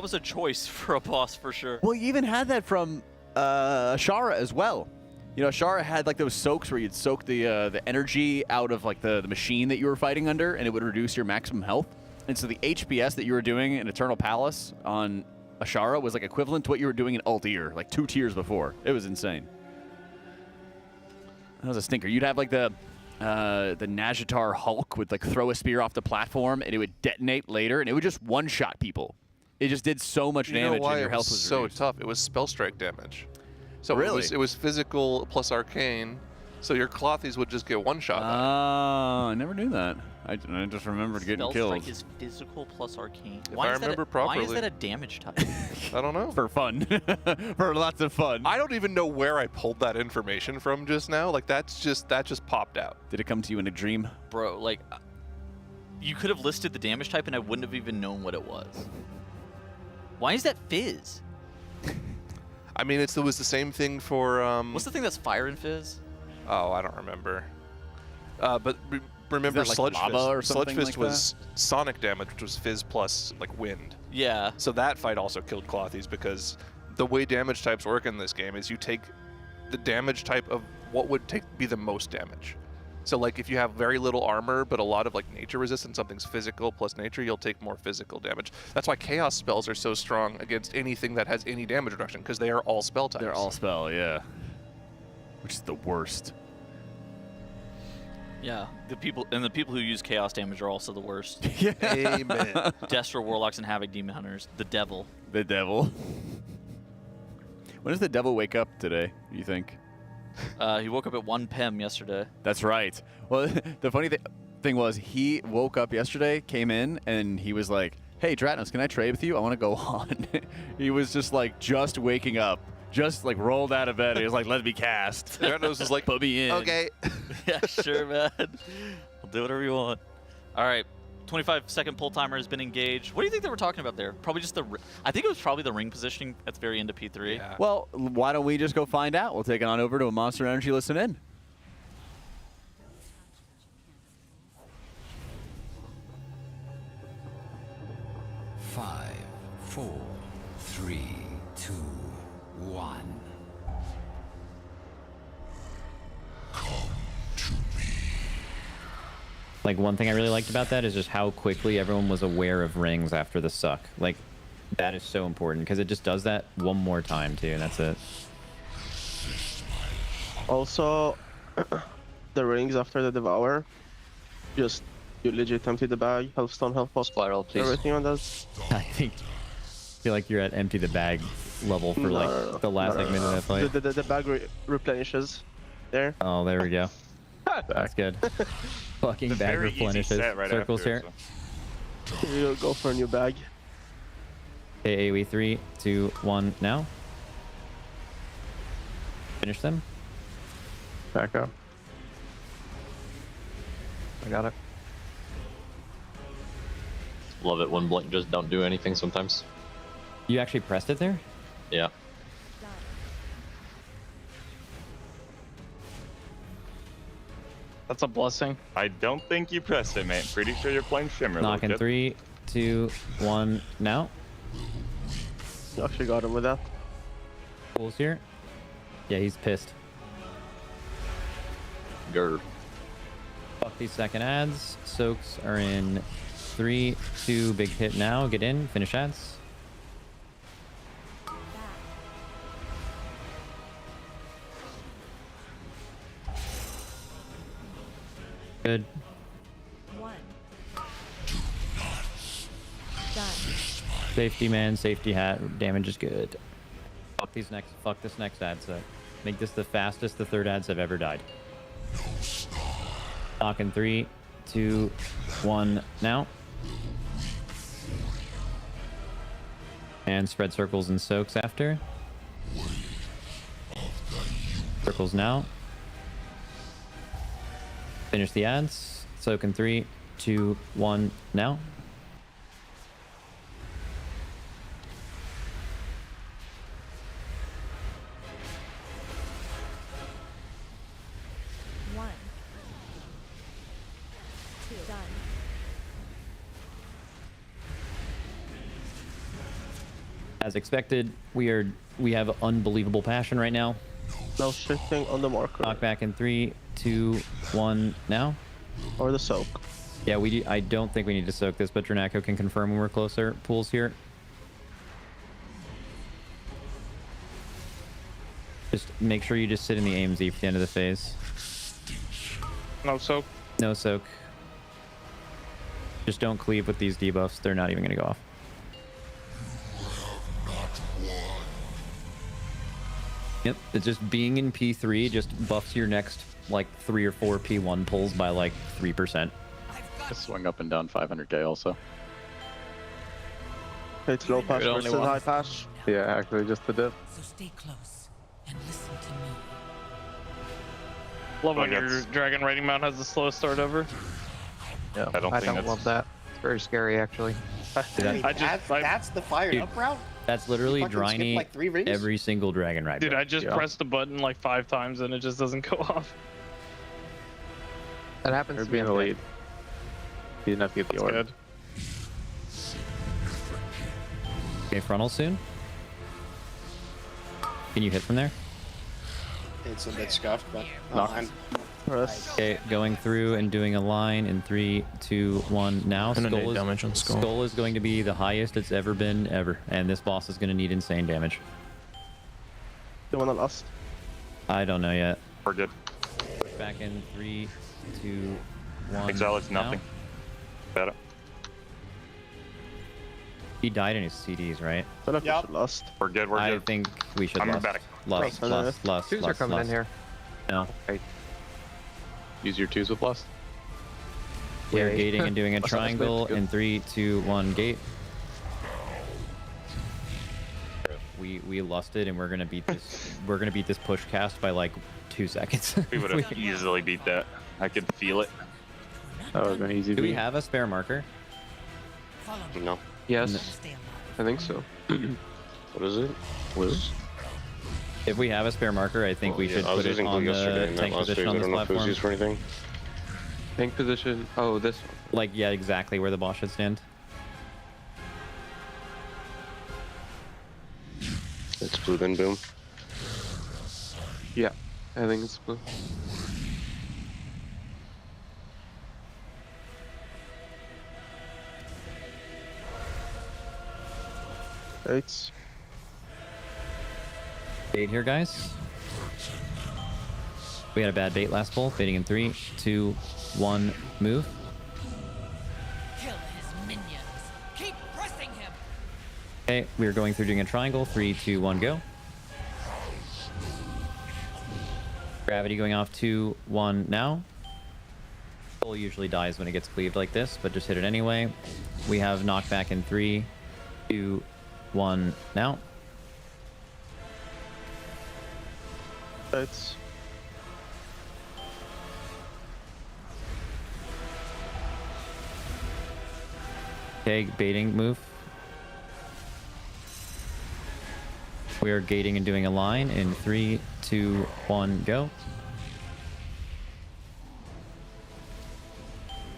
was a choice for a boss for sure. Well, you even had that from Ashara as well. You know, Ashara had like those soaks where you'd soak the energy out of like the machine that you were fighting under, and it would reduce your maximum health. And so the HPS that you were doing in Eternal Palace on Ashara was like equivalent to what you were doing in Altair, like 2 tiers before. It was insane. That was a stinker. You'd have like the Najatar Hulk would like throw a spear off the platform, and it would detonate later, and it would just one-shot people. It just did so much damage, and your health was so reduced. tough. It was spell strike damage. So really? it was physical plus arcane. So your Clothies would just get one shot. Oh, I never knew that. I just remembered getting Spell killed. strike is physical plus arcane. If I remember properly. Why is that a damage type? I don't know. For fun. For lots of fun. I don't even know where I pulled that information from just now. Like that just popped out. Did it come to you in a dream? Bro, like you could have listed the damage type and I wouldn't have even known what it was. Why is that Fizz? I mean, it was the same thing for. What's the thing that's fire and Fizz? Oh, I don't remember. But remember, like Sludge lava Fist. or Sludge something Fist like was sonic damage, which was Fizz plus like wind. Yeah. So that fight also killed Clothies because the way damage types work in this game is you take the damage type of what would be the most damage. So like if you have very little armor but a lot of like nature resistance, something's physical plus nature, you'll take more physical damage. That's why chaos spells are so strong against anything that has any damage reduction, because they are all spell types. They're all spell, yeah. Which is the worst. Yeah, the people who use chaos damage are also the worst. Yeah. Amen. Destro Warlocks and Havoc Demon Hunters. The devil. The devil. When does the devil wake up today, you think? He woke up at 1 p.m. yesterday. That's right. Well, the funny thing was he woke up yesterday, came in, and he was like, hey, Dratnos, can I trade with you? I want to go on. He was just like, just waking up. Just like rolled out of bed. He was like, let me cast. Dratnos was like, put me in. Okay. Yeah, sure, man. I'll do whatever you want. All right. 25-second pull timer has been engaged. What do you think they were talking about there? Probably just I think it was probably the ring positioning at the very end of P3. Yeah. Well, why don't we just go find out? We'll take it on over to a Monster Energy Listen In. 5, 4, 3, 2, 1. Like, one thing I really liked about that is just how quickly everyone was aware of rings after the suck. Like, that is so important because it just does that one more time too, and that's it. Also, the rings after the devour, just you legit empty the bag, health stone, health pot, spiral, please. Everything on that. I feel like you're at empty the bag level for like the last minute of that fight. The bag replenishes there. Oh, there we go. That's good. Fucking bag replenishes. Circles here. You go for a new bag. Okay, AoE 3, 2, 1, now. Finish them. Back up. I got it. Love it when Blink just don't do anything sometimes. You actually pressed it there? Yeah. That's a blessing. I don't think you pressed it, mate. Pretty sure you're playing Shimmer. Knocking 3, 2, 1, now. You actually got him with that. Pulls here. Yeah, he's pissed. Grr. Fuck these second ads. Soaks are in 3, 2, big hit now. Get in, finish ads. Good. 1. Done. Safety man, safety hat, damage is good. Fuck this next ad set. Make this the fastest the third ads have ever died. Knocking 3, 2, 1, now. And spread circles and soaks after. Circles now. Finish the ads. Soak in 3, 2, 1, now. Done. As expected, we have unbelievable passion right now. Now shifting on the marker. Knock back in 3, 2, 1, now. Or the soak. Yeah, I don't think we need to soak this, but Dranako can confirm when we're closer. Pools here. Just make sure you just sit in the AMZ for the end of the phase. No soak. No soak. Just don't cleave with these debuffs. They're not even going to go off. Yep, it's just being in P3 just buffs your next like 3 or 4 P1 pulls by like 3%. Just swing up and down 500k also. It's low pass versus high pass. Yeah, actually just the dip. So stay close and listen to me. Love when your Dragon Raiding Mount has the slowest start ever. Yeah, I don't love that. It's very scary, actually. That's the fired up route? That's literally Fucking skip, Dryny like, 3 rings? every single Dragon Ride. Dude, I just pressed the button like 5 times and it just doesn't go off. That happens Or to being me. a lead. You didn't have to get the order. Good. Okay, frontal soon. Can you hit from there? It's a bit scuffed, but Knock. Okay, going through and doing a line in 3, 2, 1 now. And an 8 damage on Skull. Skull is going to be the highest it's ever been, ever. And this boss is going to need insane damage. The one I lost. I don't know yet. We're good. Back in 3, 2, 1. Exile is now. nothing. Better. He died in his CDs, right? Yep. Lost. We're good. We're I good. think we should I'm lost. back. Lost. Twos are coming in here. No. Okay. Use your 2s with Lust. We're Yay. gating and doing a That's not triangle good. in 3, 2, 1, gate. We lusted and we're gonna beat this. We're gonna beat this push cast by like 2 seconds. We would have easily beat that. I could feel it. That would have been easy. Do we have a spare marker? No. Yes. I think so. What is it? Wiz? If we have a spare marker, I think we should put it on the tank position on this platform. For anything. Tank position. Oh, this one. Like, yeah, exactly where the boss should stand. blue then boom? Yeah, I think it's blue. It's Bait here, guys. We had a bad bait last pull. Baiting in 3, 2, 1, move. Kill his minions. Keep pressing him. Okay, we are going through doing a triangle. 3, 2, 1, go. Gravity going off 2, 1 now. Pull usually dies when it gets cleaved like this, but just hit it anyway. We have knockback in 3, 2, 1 now. It's Okay, baiting move. We are gating and doing a line in 3, 2, 1, go.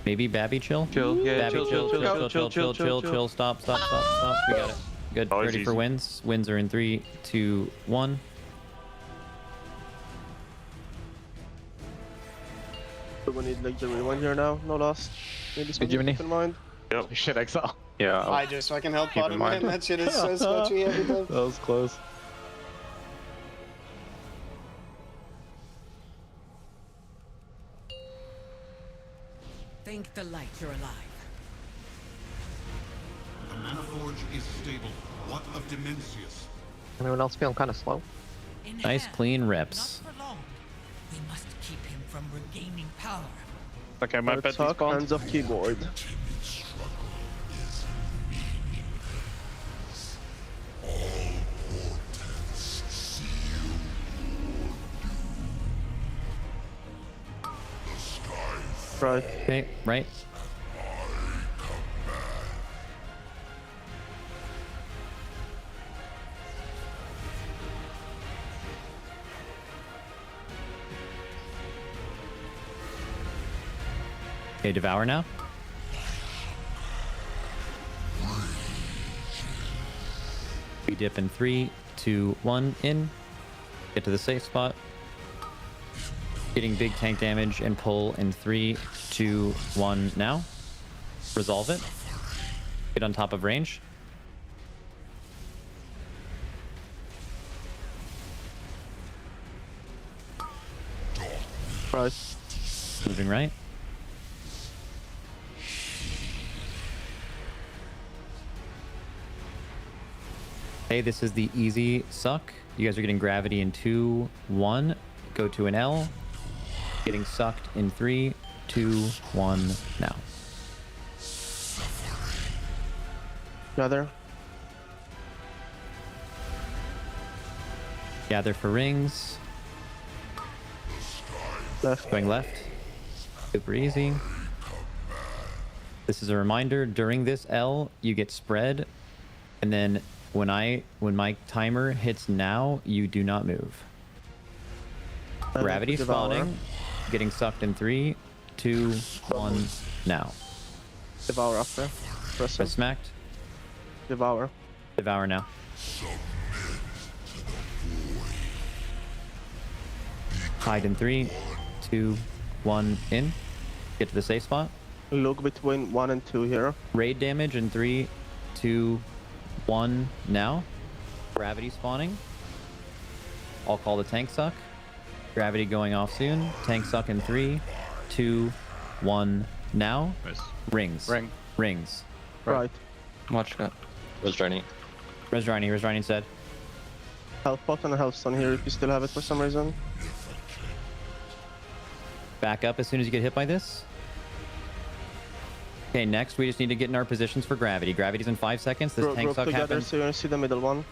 Maybe Babby chill? Chill, yeah, Babby chill, stop. We got it. Good, Oh, ready for easy. wins. Wins are in 3, 2, 1. we need like the rewind here now. No loss. Maybe something Jiminy. to keep in mind. Yep. Shit, Exile. Yeah. I just fucking help Keep in bottom mind. man. That shit is so sketchy every time. That was close. Thank the light you're alive. The Manaforge is stable. What of Demensius? Anyone else feeling kind of slow? Nice clean reps. Not for long. We must keep him from regaining power. Okay, my bet Talk, hands off keyboard. Right. Okay, right. Okay, devour now. We dip in 3, 2, 1 in. Get to the safe spot. Getting big tank damage and pull in 3, 2, 1 now. Resolve it. Get on top of range. Right. Moving right. Hey, this is the easy suck. You guys are getting gravity in 2, 1. Go to an L. Getting sucked in 3, 2, 1 now. Gather. Gather for rings. Left. Going left. Super easy. This is a reminder, during this L, you get spread, and then when my timer hits now, you do not move. Gravity spawning, getting sucked in 3, 2, 1, now. Devour after. Press Press smacked. Devour. Devour now. Hide in 3, 2, 1, in. Get to the safe spot. Look between 1 and 2 here. Raid damage in 3, 2, 1, now. Gravity spawning. I'll call the tank suck. Gravity going off soon. Tank suck in 3, 2, 1, now. Nice. Rings. Rings. Right. Watch that. Where's Journey? Resdraini said. Health pot and a health stone here if you still have it for some reason. Back up as soon as you get hit by this. Okay, next we just need to get in our positions for gravity. Gravity's in 5 seconds. This tank Group suck together happens. so you're gonna see the middle one.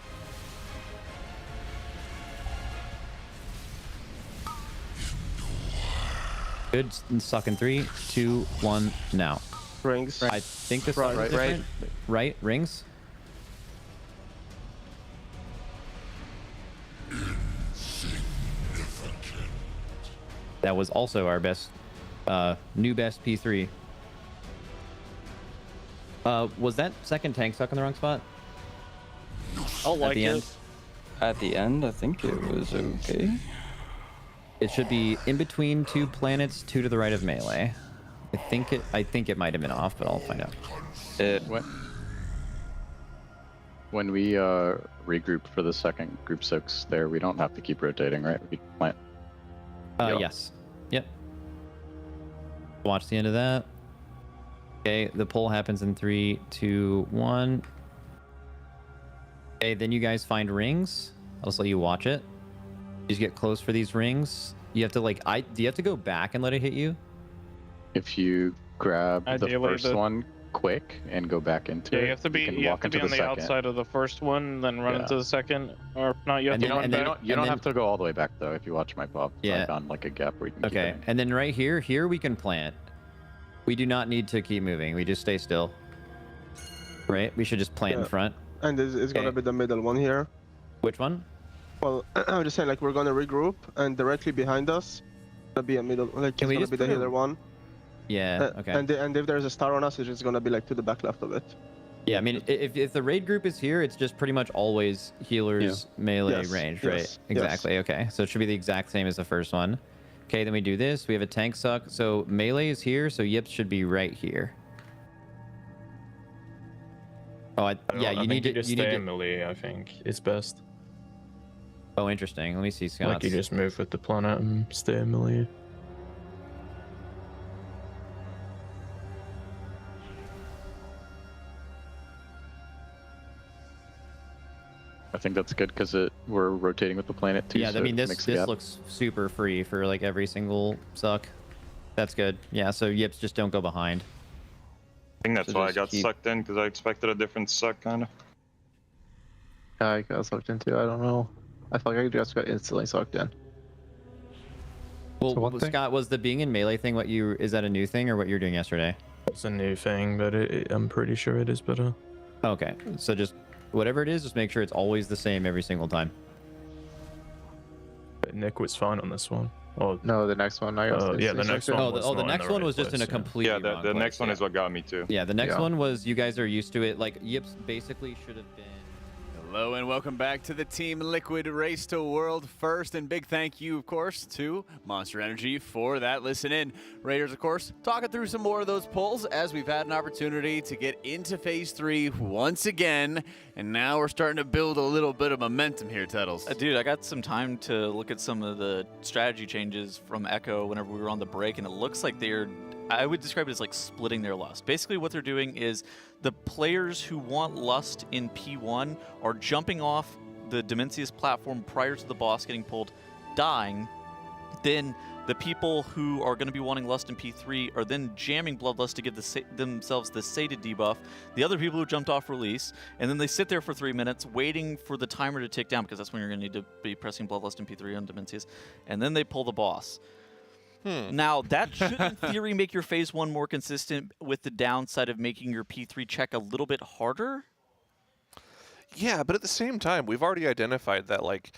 Good. Suck in 3, 2, 1, now. Rings. I think this suck is different. Right. Rings. That was also our best, new best P3. Was that second tank suck in the wrong spot? I'll At like the it. end? At the end, I think it was okay. It should be in between 2 planets, 2 to the right of melee. I think it might have been off, but I'll find out. When we regroup for the second group 6 there, we don't have to keep rotating, right? We plant. Yes. Yep. Watch the end of that. Okay, the pull happens in 3, 2, 1. Okay, then you guys find rings. I'll just let you watch it. You just get close for these rings. You have to do you have to go back and let it hit you? If you grab Ideally, the first one quick and go back into it, you have to be on the outside of the first one, and then run into the second, or not. You have to run back. You don't have to go all the way back though. If you watch my pop, Yeah. I found like a gap where you can. Okay, and then right here we can plant. We do not need to keep moving. We just stay still. Right? We should just plant in front. And it's gonna be the middle one here. Which one? Well, I'm just saying, like, we're gonna regroup, and directly behind us, gonna be a middle, like, it's gonna be the healer one. Yeah. Okay. And if there's a star on us, it's just gonna be like to the back left of it. Yeah, I mean, if the raid group is here, it's just pretty much always healers melee range, right? Yes. Exactly. Okay, so it should be the exact same as the first one. Okay, then we do this. We have a tank suck. So melee is here, so Yips should be right here. Oh, yeah, you need to stay in melee. I think it's best. Oh, interesting. Let me see, Scott. Like you just move with the planet and stay in melee. I think that's good because we're rotating with the planet too. Yeah, so I mean this makes the gap. looks super free for like every single suck. That's good. Yeah, so Yips just don't go behind. I think that's why I got sucked in, because I expected a different suck, kind of. Yeah, I got sucked into. I don't know. I felt like I just got instantly sucked in. Well, So Scott, was the being in melee thing is that a new thing or what you were doing yesterday? It's a new thing, but I'm pretty sure it is better. Okay, so just whatever it is, just make sure it's always the same every single time. But Nick was fine on this one. Oh no, the next one. I got yeah, the next one. The next one was just in a completely Yeah, wrong the place, next one is what got me too. Yeah, the next one was you guys are used to it. Like Yips basically should have been. Hello and welcome back to the Team Liquid Race to World First, and big thank you, of course, to Monster Energy for that listen in. Raiders, of course, talking through some more of those polls as we've had an opportunity to get into Phase 3 once again, and now we're starting to build a little bit of momentum here, Tettles. Dude, I got some time to look at some of the strategy changes from Echo whenever we were on the break, and it looks like I would describe it as like splitting their lust. Basically what they're doing is the players who want lust in P1 are jumping off the Demensius platform prior to the boss getting pulled, dying. Then the people who are going to be wanting lust in P3 are then jamming Bloodlust to give themselves the sated debuff. The other people who jumped off release, and then they sit there for 3 minutes waiting for the timer to tick down, because that's when you're going to need to be pressing Bloodlust in P3 on Demensius, and then they pull the boss. Now, that should, in theory, make your Phase 1 more consistent, with the downside of making your P3 check a little bit harder. Yeah, but at the same time, we've already identified that, like,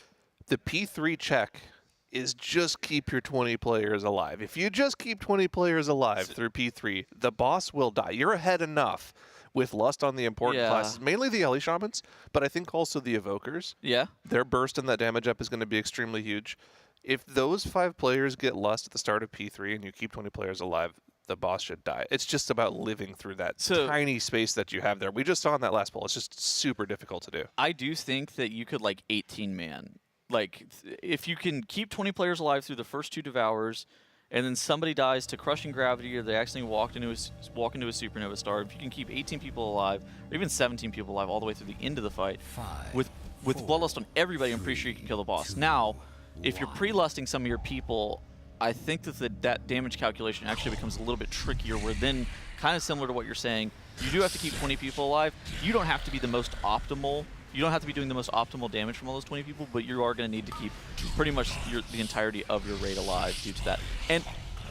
the P3 check is just keep your 20 players alive. If you just keep 20 players alive through P3, the boss will die. You're ahead enough with Lust on the important classes, mainly the Ellie Shamans, but I think also the Evokers. Yeah. Their burst and that damage up is going to be extremely huge. If those 5 players get Lust at the start of P3 and you keep 20 players alive, the boss should die. It's just about living through that tiny space that you have there. We just saw in that last poll. It's just super difficult to do. I do think that you could, like, 18-man. Like, if you can keep 20 players alive through the first 2 Devours, and then somebody dies to crushing gravity, or they accidentally walk into a supernova star, if you can keep 18 people alive, or even 17 people alive all the way through the end of the fight, with Bloodlust on everybody, I'm pretty sure you can kill the boss. Now, if you're pre-lusting some of your people, I think that that damage calculation actually becomes a little bit trickier, where then, kind of similar to what you're saying, you do have to keep 20 people alive. You don't have to be the most optimal. You don't have to be doing the most optimal damage from all those 20 people, but you are going to need to keep pretty much the entirety of your raid alive due to that. And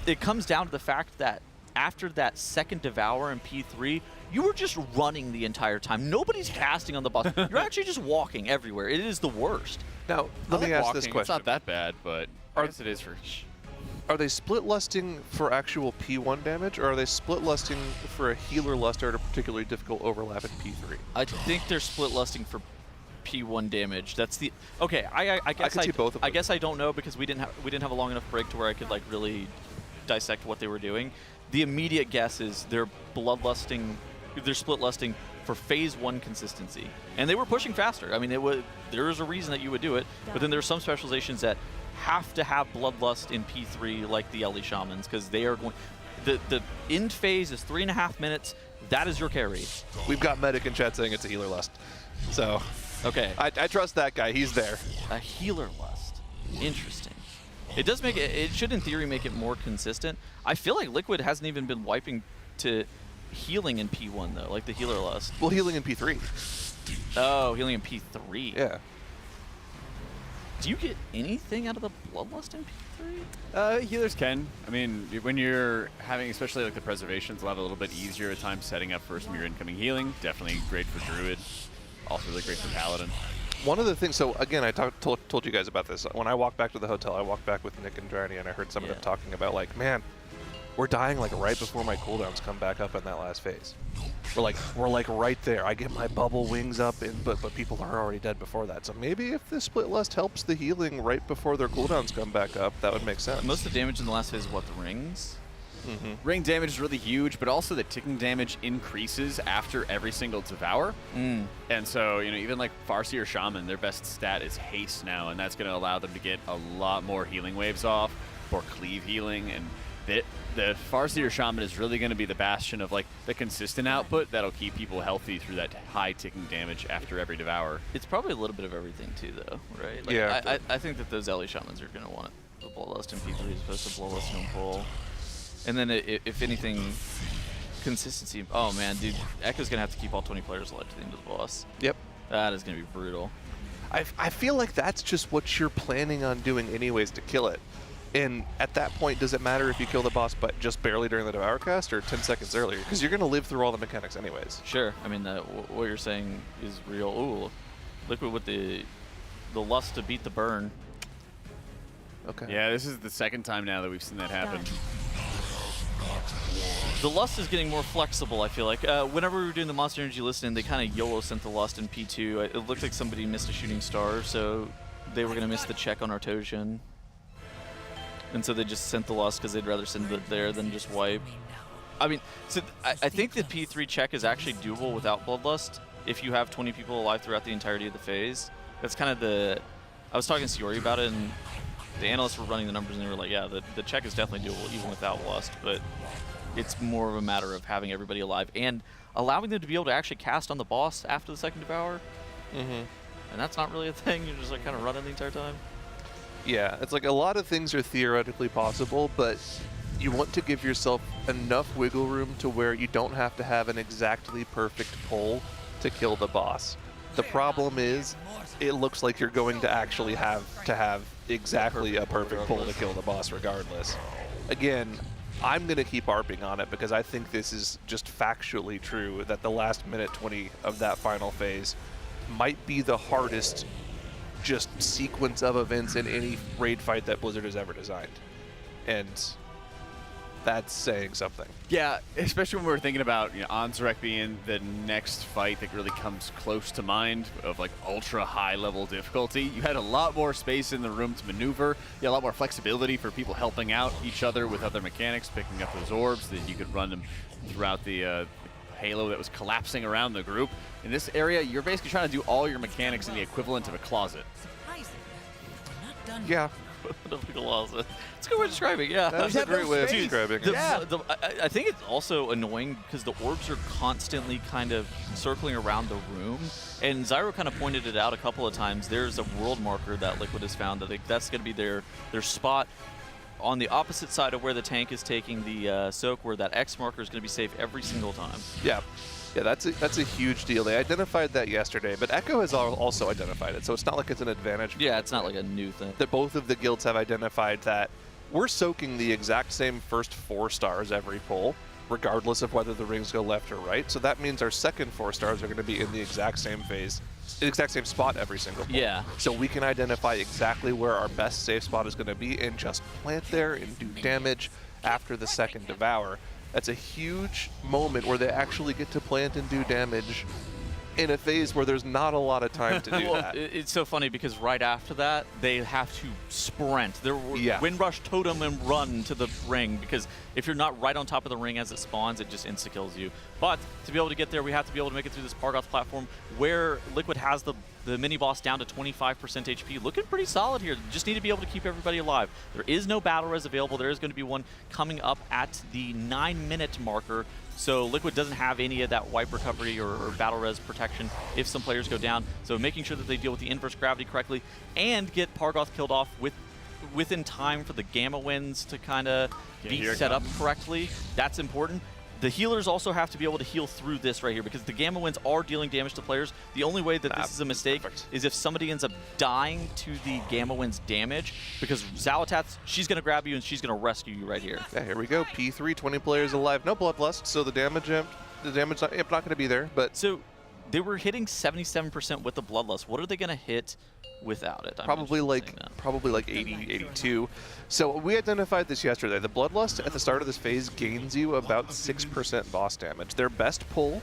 it comes down to the fact that after that second Devour in P3, you were just running the entire time. Nobody's casting on the boss. You're actually just walking everywhere. It is the worst. Now, let me ask this question. It's not that bad, but I guess it is for... Are they split lusting for actual P1 damage, or are they split lusting for a healer lust at a particularly difficult overlap in P3? I think they're split lusting for P1 damage? That's the okay. I guess could see both of them. I guess I don't know because we didn't have a long enough break to where I could like really dissect what they were doing. The immediate guess is they're bloodlusting, they're split lusting for phase 1 consistency, and they were pushing faster. I mean, there is a reason that you would do it, but then there's some specializations that have to have bloodlust in P3, like the Ellie Shamans, because they are going. The end phase is 3.5 minutes. That is your carry. We've got medic in chat saying it's a healer lust, so okay. I trust that guy. He's there. A healer lust. Interesting. It does make it. It should, in theory, make it more consistent. I feel like Liquid hasn't even been wiping to healing in P1 though, like the healer lust. Well, healing in P3. Oh, healing in P3. Yeah. Do you get anything out of the bloodlust in P3? Healers can. I mean, when you're having, especially like the preservations, a little bit easier at times setting up for some of your incoming healing. Definitely great for Druid. Also really great for Paladin. One of the things, so again, I told you guys about this. When I walked back to the hotel, I walked back with Nick and Dranny, and I heard some of them talking about, like, man, we're dying like right before my cooldowns come back up in that last phase. We're like right there. I get my bubble wings up, but people are already dead before that. So maybe if the split lust helps the healing right before their cooldowns come back up, that would make sense. Most of the damage in the last phase is what, the rings? Ring damage is really huge, but also the ticking damage increases after every single Devour. And so, you know, even like Farseer Shaman, their best stat is haste now, and that's going to allow them to get a lot more healing waves off, or cleave healing, and the Farseer Shaman is really going to be the bastion of like the consistent output that'll keep people healthy through that high ticking damage after every Devour. It's probably a little bit of everything too, though, right? Like, yeah. I think that those Ellie Shamans are going to want the Bloodlust in P3 as opposed to Bloodlust in Pull. And then if anything, consistency. Oh man, dude, Echo's going to have to keep all 20 players alive to the end of the boss. Yep. That is going to be brutal. I feel like that's just what you're planning on doing anyways to kill it. And at that point, does it matter if you kill the boss but just barely during the Devour cast or 10 seconds earlier? Because you're going to live through all the mechanics anyways. Sure. I mean, what you're saying is real. Ooh, Liquid with the lust to beat the burn. Okay. Yeah, this is the second time now that we've seen that happen. The lust is getting more flexible, I feel like. Whenever we were doing the Monster Energy listing, they kind of YOLO sent the lust in P2. It looked like somebody missed a shooting star, so they were going to miss the check on Artosian. And so they just sent the lust because they'd rather send it there than just wipe. I mean, so I think the P3 check is actually doable without Bloodlust if you have 20 people alive throughout the entirety of the phase. That's kind of the... I was talking to Siori about it, and the analysts were running the numbers, and they were like, yeah, the check is definitely doable even without Lust, but it's more of a matter of having everybody alive and allowing them to be able to actually cast on the boss after the second Devour. And that's not really a thing. You're just like kind of running the entire time. Yeah, it's like a lot of things are theoretically possible, but you want to give yourself enough wiggle room to where you don't have to have an exactly perfect pull to kill the boss. The problem is, it looks like you're going to actually have to have exactly a perfect pull to kill the boss regardless. Again, I'm going to keep harping on it because I think this is just factually true that the last minute 20 of that final phase might be the hardest just sequence of events in any raid fight that Blizzard has ever designed. And that's saying something. Yeah, especially when we're thinking about, you know, Anzarek being the next fight that really comes close to mind of like ultra high level difficulty. You had a lot more space in the room to maneuver. You had a lot more flexibility for people helping out each other with other mechanics, picking up those orbs that you could run them throughout the halo that was collapsing around the group. In this area, you're basically trying to do all your mechanics in the equivalent of a closet. Yeah. It's a good way of describing it, yeah. That's a great way of describing it. I think it's also annoying because the orbs are constantly kind of circling around the room. And Zyro kind of pointed it out a couple of times. There's a world marker that Liquid has found. That's going to be their spot on the opposite side of where the tank is taking the soak, where that X marker is going to be safe every single time. Yeah. Yeah, that's a huge deal. They identified that yesterday, but Echo has also identified it, so it's not like it's an advantage. Yeah, it's not like a new thing. That both of the guilds have identified that we're soaking the exact same first 4 stars every pull, regardless of whether the rings go left or right. So that means our second 4 stars are going to be in the exact same phase, the exact same spot every single pull. Yeah. So we can identify exactly where our best safe spot is going to be and just plant there and do damage after the second Devour. That's a huge moment where they actually get to plant and do damage in a phase where there's not a lot of time to do that. It's so funny because right after that, they have to sprint. They're Windrush Totem and run to the ring, because if you're not right on top of the ring as it spawns, it just insta-kills you. But to be able to get there, we have to be able to make it through this Pargoth platform where Liquid has the mini-boss down to 25% HP. Looking pretty solid here. Just need to be able to keep everybody alive. There is no battle res available. There is going to be one coming up at the 9-minute marker. So Liquid doesn't have any of that wipe recovery or battle res protection if some players go down. So making sure that they deal with the inverse gravity correctly and get Pargoth killed off within time for the Gamma Winds to kind of be set up correctly. That's important. The healers also have to be able to heal through this right here, because the Gamma Winds are dealing damage to players. The only way that this is a mistake is if somebody ends up dying to the Gamma Winds damage, because Xalatath, she's going to grab you and she's going to rescue you right here. Yeah, here we go. P3, 20 players alive. No Bloodlust, so the damage not going to be there. But so they were hitting 77% with the Bloodlust. What are they going to hit without it? Probably like 80, 82. So we identified this yesterday. The Bloodlust at the start of this phase gains you about 6% boss damage. Their best pull,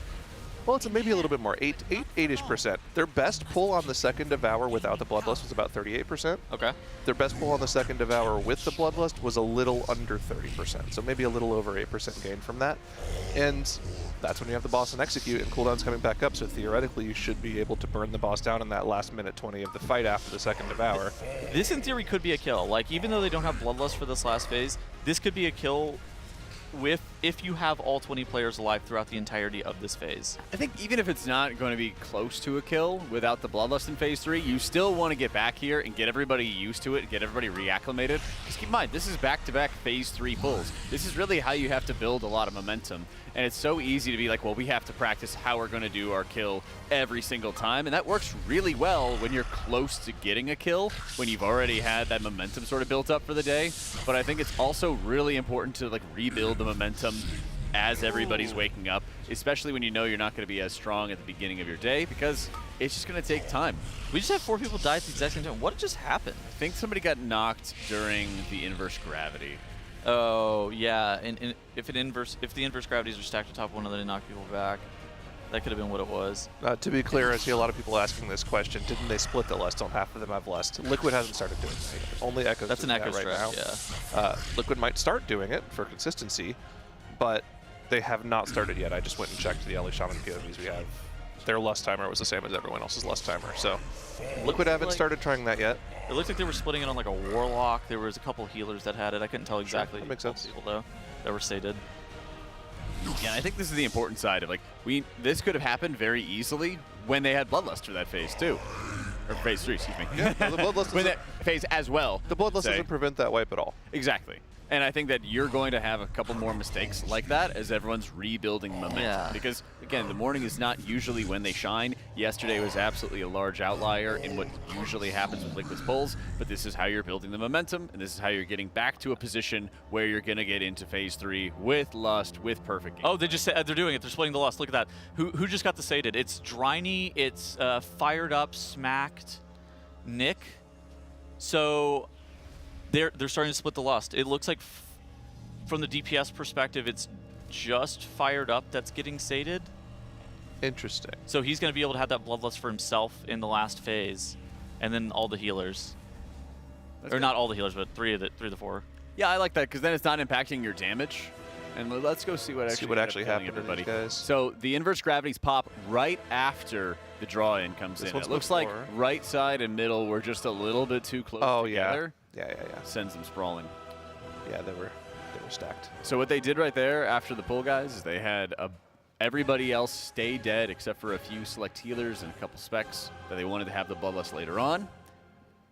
well, it's maybe a little bit more, 8-ish%. Their best pull on the second Devour without the Bloodlust was about 38%. Okay. Their best pull on the second Devour with the Bloodlust was a little under 30%. So maybe a little over 8% gain from that. And that's when you have the boss and execute, and cooldown's coming back up, so theoretically you should be able to burn the boss down in that last minute 20 of the fight after the second Devour. This in theory could be a kill. Like, even though they don't have Bloodlust for this last phase, this could be a kill if you have all 20 players alive throughout the entirety of this phase. I think even if it's not going to be close to a kill without the Bloodlust in phase 3, you still want to get back here and get everybody used to it, get everybody reacclimated. Just keep in mind, this is back-to-back phase 3 pulls. This is really how you have to build a lot of momentum. And it's so easy to be like, well, we have to practice how we're going to do our kill every single time. And that works really well when you're close to getting a kill, when you've already had that momentum sort of built up for the day. But I think it's also really important to like rebuild the momentum as everybody's waking up, especially when you know you're not going to be as strong at the beginning of your day, because it's just going to take time. We just had 4 people die at the exact same time. What just happened? I think somebody got knocked during the inverse gravity. Oh yeah, and if the inverse gravities are stacked on top of one another, they knock people back. That could have been what it was. To be clear, I see a lot of people asking this question. Didn't they split the Lust? Don't half of them have Lust? Liquid hasn't started doing that. Only Echo's That's an Echo right now. Yeah. Liquid might start doing it for consistency, but they have not started yet. I just went and checked the LA Shaman POVs we have. Their Lust timer was the same as everyone else's Lust timer. So Liquid haven't started trying that yet. It looked like they were splitting it on like a Warlock. There was a couple healers that had it. I couldn't tell exactly. That makes sense. People though that were sated. Yeah, I think this is the important side of like this could have happened very easily when they had Bloodlust for that phase too, or phase 3, excuse me. Yeah, the Bloodlust when that phase as well. The Bloodlust doesn't prevent that wipe at all. Exactly. And I think that you're going to have a couple more mistakes like that as everyone's rebuilding momentum. Yeah. Because, again, the morning is not usually when they shine. Yesterday was absolutely a large outlier in what usually happens with Liquid's pulls, but this is how you're building the momentum, and this is how you're getting back to a position where you're going to get into phase 3 with Lust, with perfect game. Oh, they just said they're doing it. They're splitting the Lust. Look at that. Who just got the sated? It's Dryny, it's Fired Up, Smacked, Nick. So they're starting to split the Lust. It looks like from the DPS perspective, it's just Fired Up that's getting sated. Interesting. So he's going to be able to have that Bloodlust for himself in the last phase, and then all the healers. Or not all the healers, but three of the 4. Yeah, I like that because then it's not impacting your damage. And let's go see what actually happened everybody. To these guys. So the inverse gravities pop right after the draw-in comes in. It looks like right side and middle were just a little bit too close together. Yeah. Sends them sprawling. Yeah, they were stacked. So what they did right there after the pull, guys, is they had everybody else stay dead except for a few select healers and a couple specs that they wanted to have the Bloodlust later on.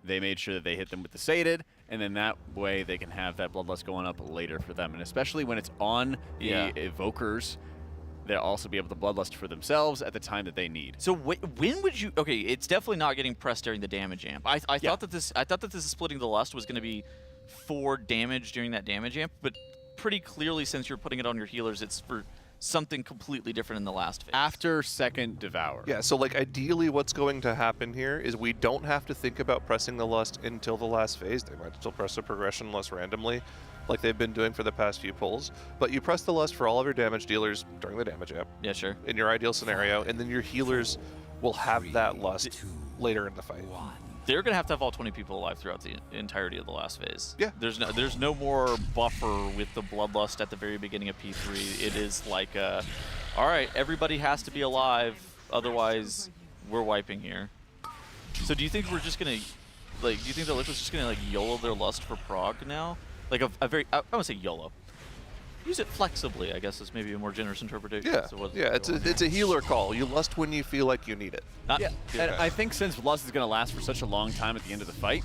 They made sure that they hit them with the sated, and then that way they can have that Bloodlust going up later for them. And especially when it's on the Evokers, they'll also be able to Bloodlust for themselves at the time that they need. So when would you? Okay, it's definitely not getting pressed during the damage amp. I thought that this is splitting the Lust was going to be for damage during that damage amp, but pretty clearly since you're putting it on your healers, it's for something completely different in the last phase. After second Devour. Yeah, so like ideally what's going to happen here is we don't have to think about pressing the Lust until the last phase. They might still press a progression less randomly, like they've been doing for the past few pulls. But you press the Lust for all of your damage dealers during the damage app. Yeah, sure. In your ideal scenario, and then your healers will have that Lust later in the fight. They're gonna have all 20 people alive throughout the entirety of the last phase. Yeah. There's no more buffer with the Bloodlust at the very beginning of P3. It is like, all right, everybody has to be alive, otherwise we're wiping here. So do you think we're just gonna, like, do you think the Liquid's just gonna like YOLO their Lust for prog now? Like a very, I won't say YOLO. Use it flexibly, I guess is maybe a more generous interpretation. Yeah, it's a healer call. You Lust when you feel like you need it. And I think since Lust is going to last for such a long time at the end of the fight,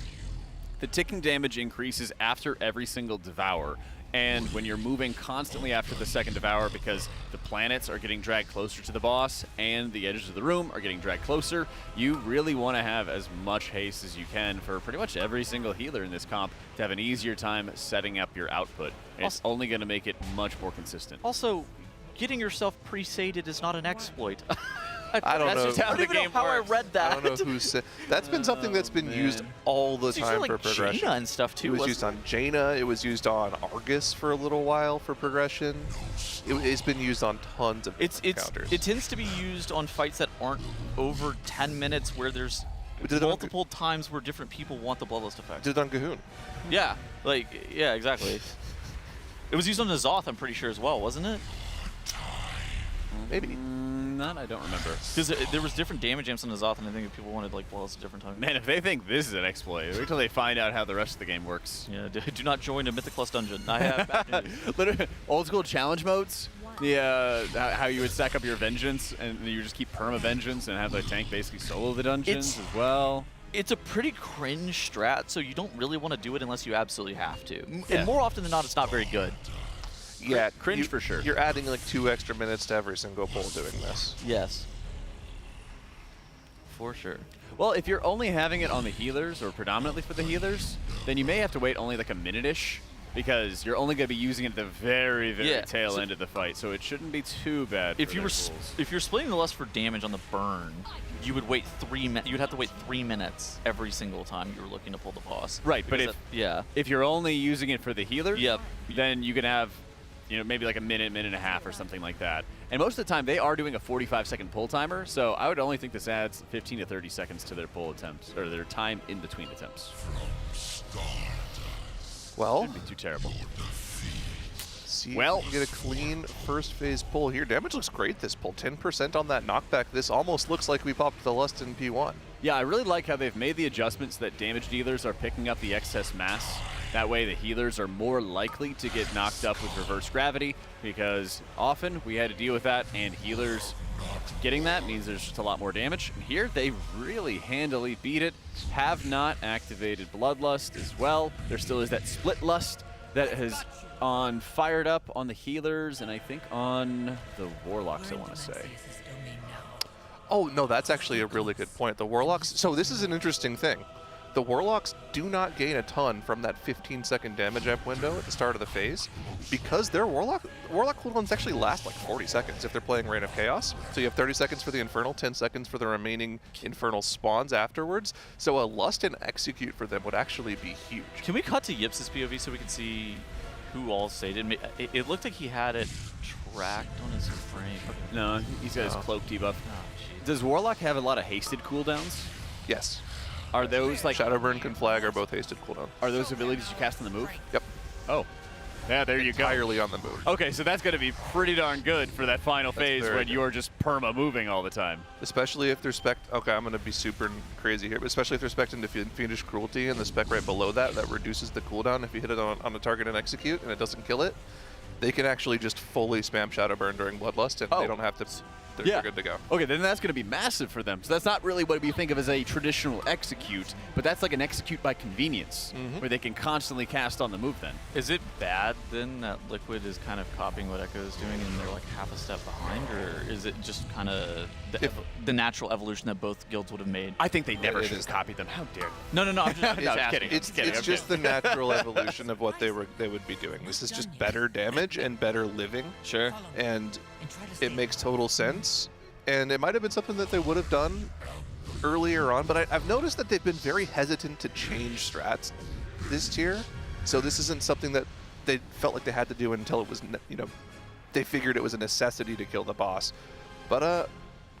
the ticking damage increases after every single Devour. And when you're moving constantly after the second Devour because the planets are getting dragged closer to the boss and the edges of the room are getting dragged closer, you really want to have as much haste as you can for pretty much every single healer in this comp to have an easier time setting up your output. It's only going to make it much more consistent. Also, getting yourself pre-sated is not an exploit. I don't know. Just how the game how works. I read that. I don't know who said. That's been something that's been used all the time like for progression. Jaina and stuff too. It was used on Jaina. It was used on Argus for a little while for progression. It's been used on tons of encounters. It tends to be used on fights that aren't over 10 minutes where there's multiple times where different people want the Bloodlust effect. Did it on Gahoon. Yeah, yeah, exactly. It was used on Azoth, I'm pretty sure, as well, wasn't it? Maybe. Not, I don't remember. Because there was different damage amps on Azoth, and I think people wanted like Bloodlust at different times. Man, if they think this is an exploit, wait till they find out how the rest of the game works. Yeah, do not join a Mythiclus dungeon. I have bad news. Literally, old school challenge modes. Yeah, how you would stack up your Vengeance, and you just keep perma Vengeance and have the tank basically solo the dungeons as well. It's a pretty cringe strat, so you don't really want to do it unless you absolutely have to. And more often than not, it's not very good. Yeah, cringe for sure. You're adding like 2 extra minutes to every single pull doing this. Yes. For sure. Well, if you're only having it on the healers, or predominantly for the healers, then you may have to wait only like a minute-ish, because you're only going to be using it at the very, very tail end of the fight, so it shouldn't be too bad. If you're splitting the Lust for damage on the burn, you would wait 3 minutes. You'd have to wait 3 minutes every single time you were looking to pull the boss. Right, but if you're only using it for the healer, then you can have, you know, maybe like a minute, minute and a half or something like that. And most of the time, they are doing a 45-second pull timer, so I would only think this adds 15 to 30 seconds to their pull attempts, or their time in between attempts. Well, shouldn't be too terrible. See, well, you get a clean first phase pull here. Damage looks great this pull. 10% on that knockback. This almost looks like we popped the Lust in P1. Yeah, I really like how they've made the adjustments that damage dealers are picking up the excess mass. That way the healers are more likely to get knocked up with reverse gravity, because often we had to deal with that, and healers getting that means there's just a lot more damage. And here they really handily beat it. Have not activated Bloodlust as well. There still is that Split Lust that has fired up on the healers, and I think on the Warlocks, I want to say. Oh, no, that's actually a really good point. The Warlocks, so this is an interesting thing. The Warlocks do not gain a ton from that 15-second damage up window at the start of the phase, because their Warlock cooldowns actually last like 40 seconds if they're playing Reign of Chaos. So you have 30 seconds for the Infernal, 10 seconds for the remaining Infernal spawns afterwards. So a Lust and Execute for them would actually be huge. Can we cut to Yips's POV so we can see who all sated? It looked like he had it tracked on his frame. Okay. No, he's got his cloak debuff. Does Warlock have a lot of hasted cooldowns? Yes. Are those like Shadowburn and Flag are both hasted cooldown? Are those abilities you cast on the move? Yep. Oh. Yeah, there you go. Entirely on the move. Okay, so that's going to be pretty darn good for that final phase when you're just perma moving all the time. Especially if they're spec. Okay, I'm going to be super crazy here, but especially if they're spec'd into Fiendish Cruelty and the spec right below that reduces the cooldown if you hit it on a target and execute and it doesn't kill it. They can actually just fully spam Shadowburn during Bloodlust and they don't have to. They're good to go. Okay, then that's going to be massive for them. So that's not really what we think of as a traditional execute, but that's like an execute by convenience, where they can constantly cast on the move then. Is it bad then that Liquid is kind of copying what Echo is doing and they're like half a step behind, or is it just kind of the natural evolution that both guilds would have made? I think they never should have copied them. How dare they? No, I'm just kidding. It's just the natural evolution of what they would be doing. This is just better damage and better living. Sure. And it makes total sense. And it might have been something that they would have done earlier on, but I've noticed that they've been very hesitant to change strats this tier. So this isn't something that they felt like they had to do until it was, you know, they figured it was a necessity to kill the boss. But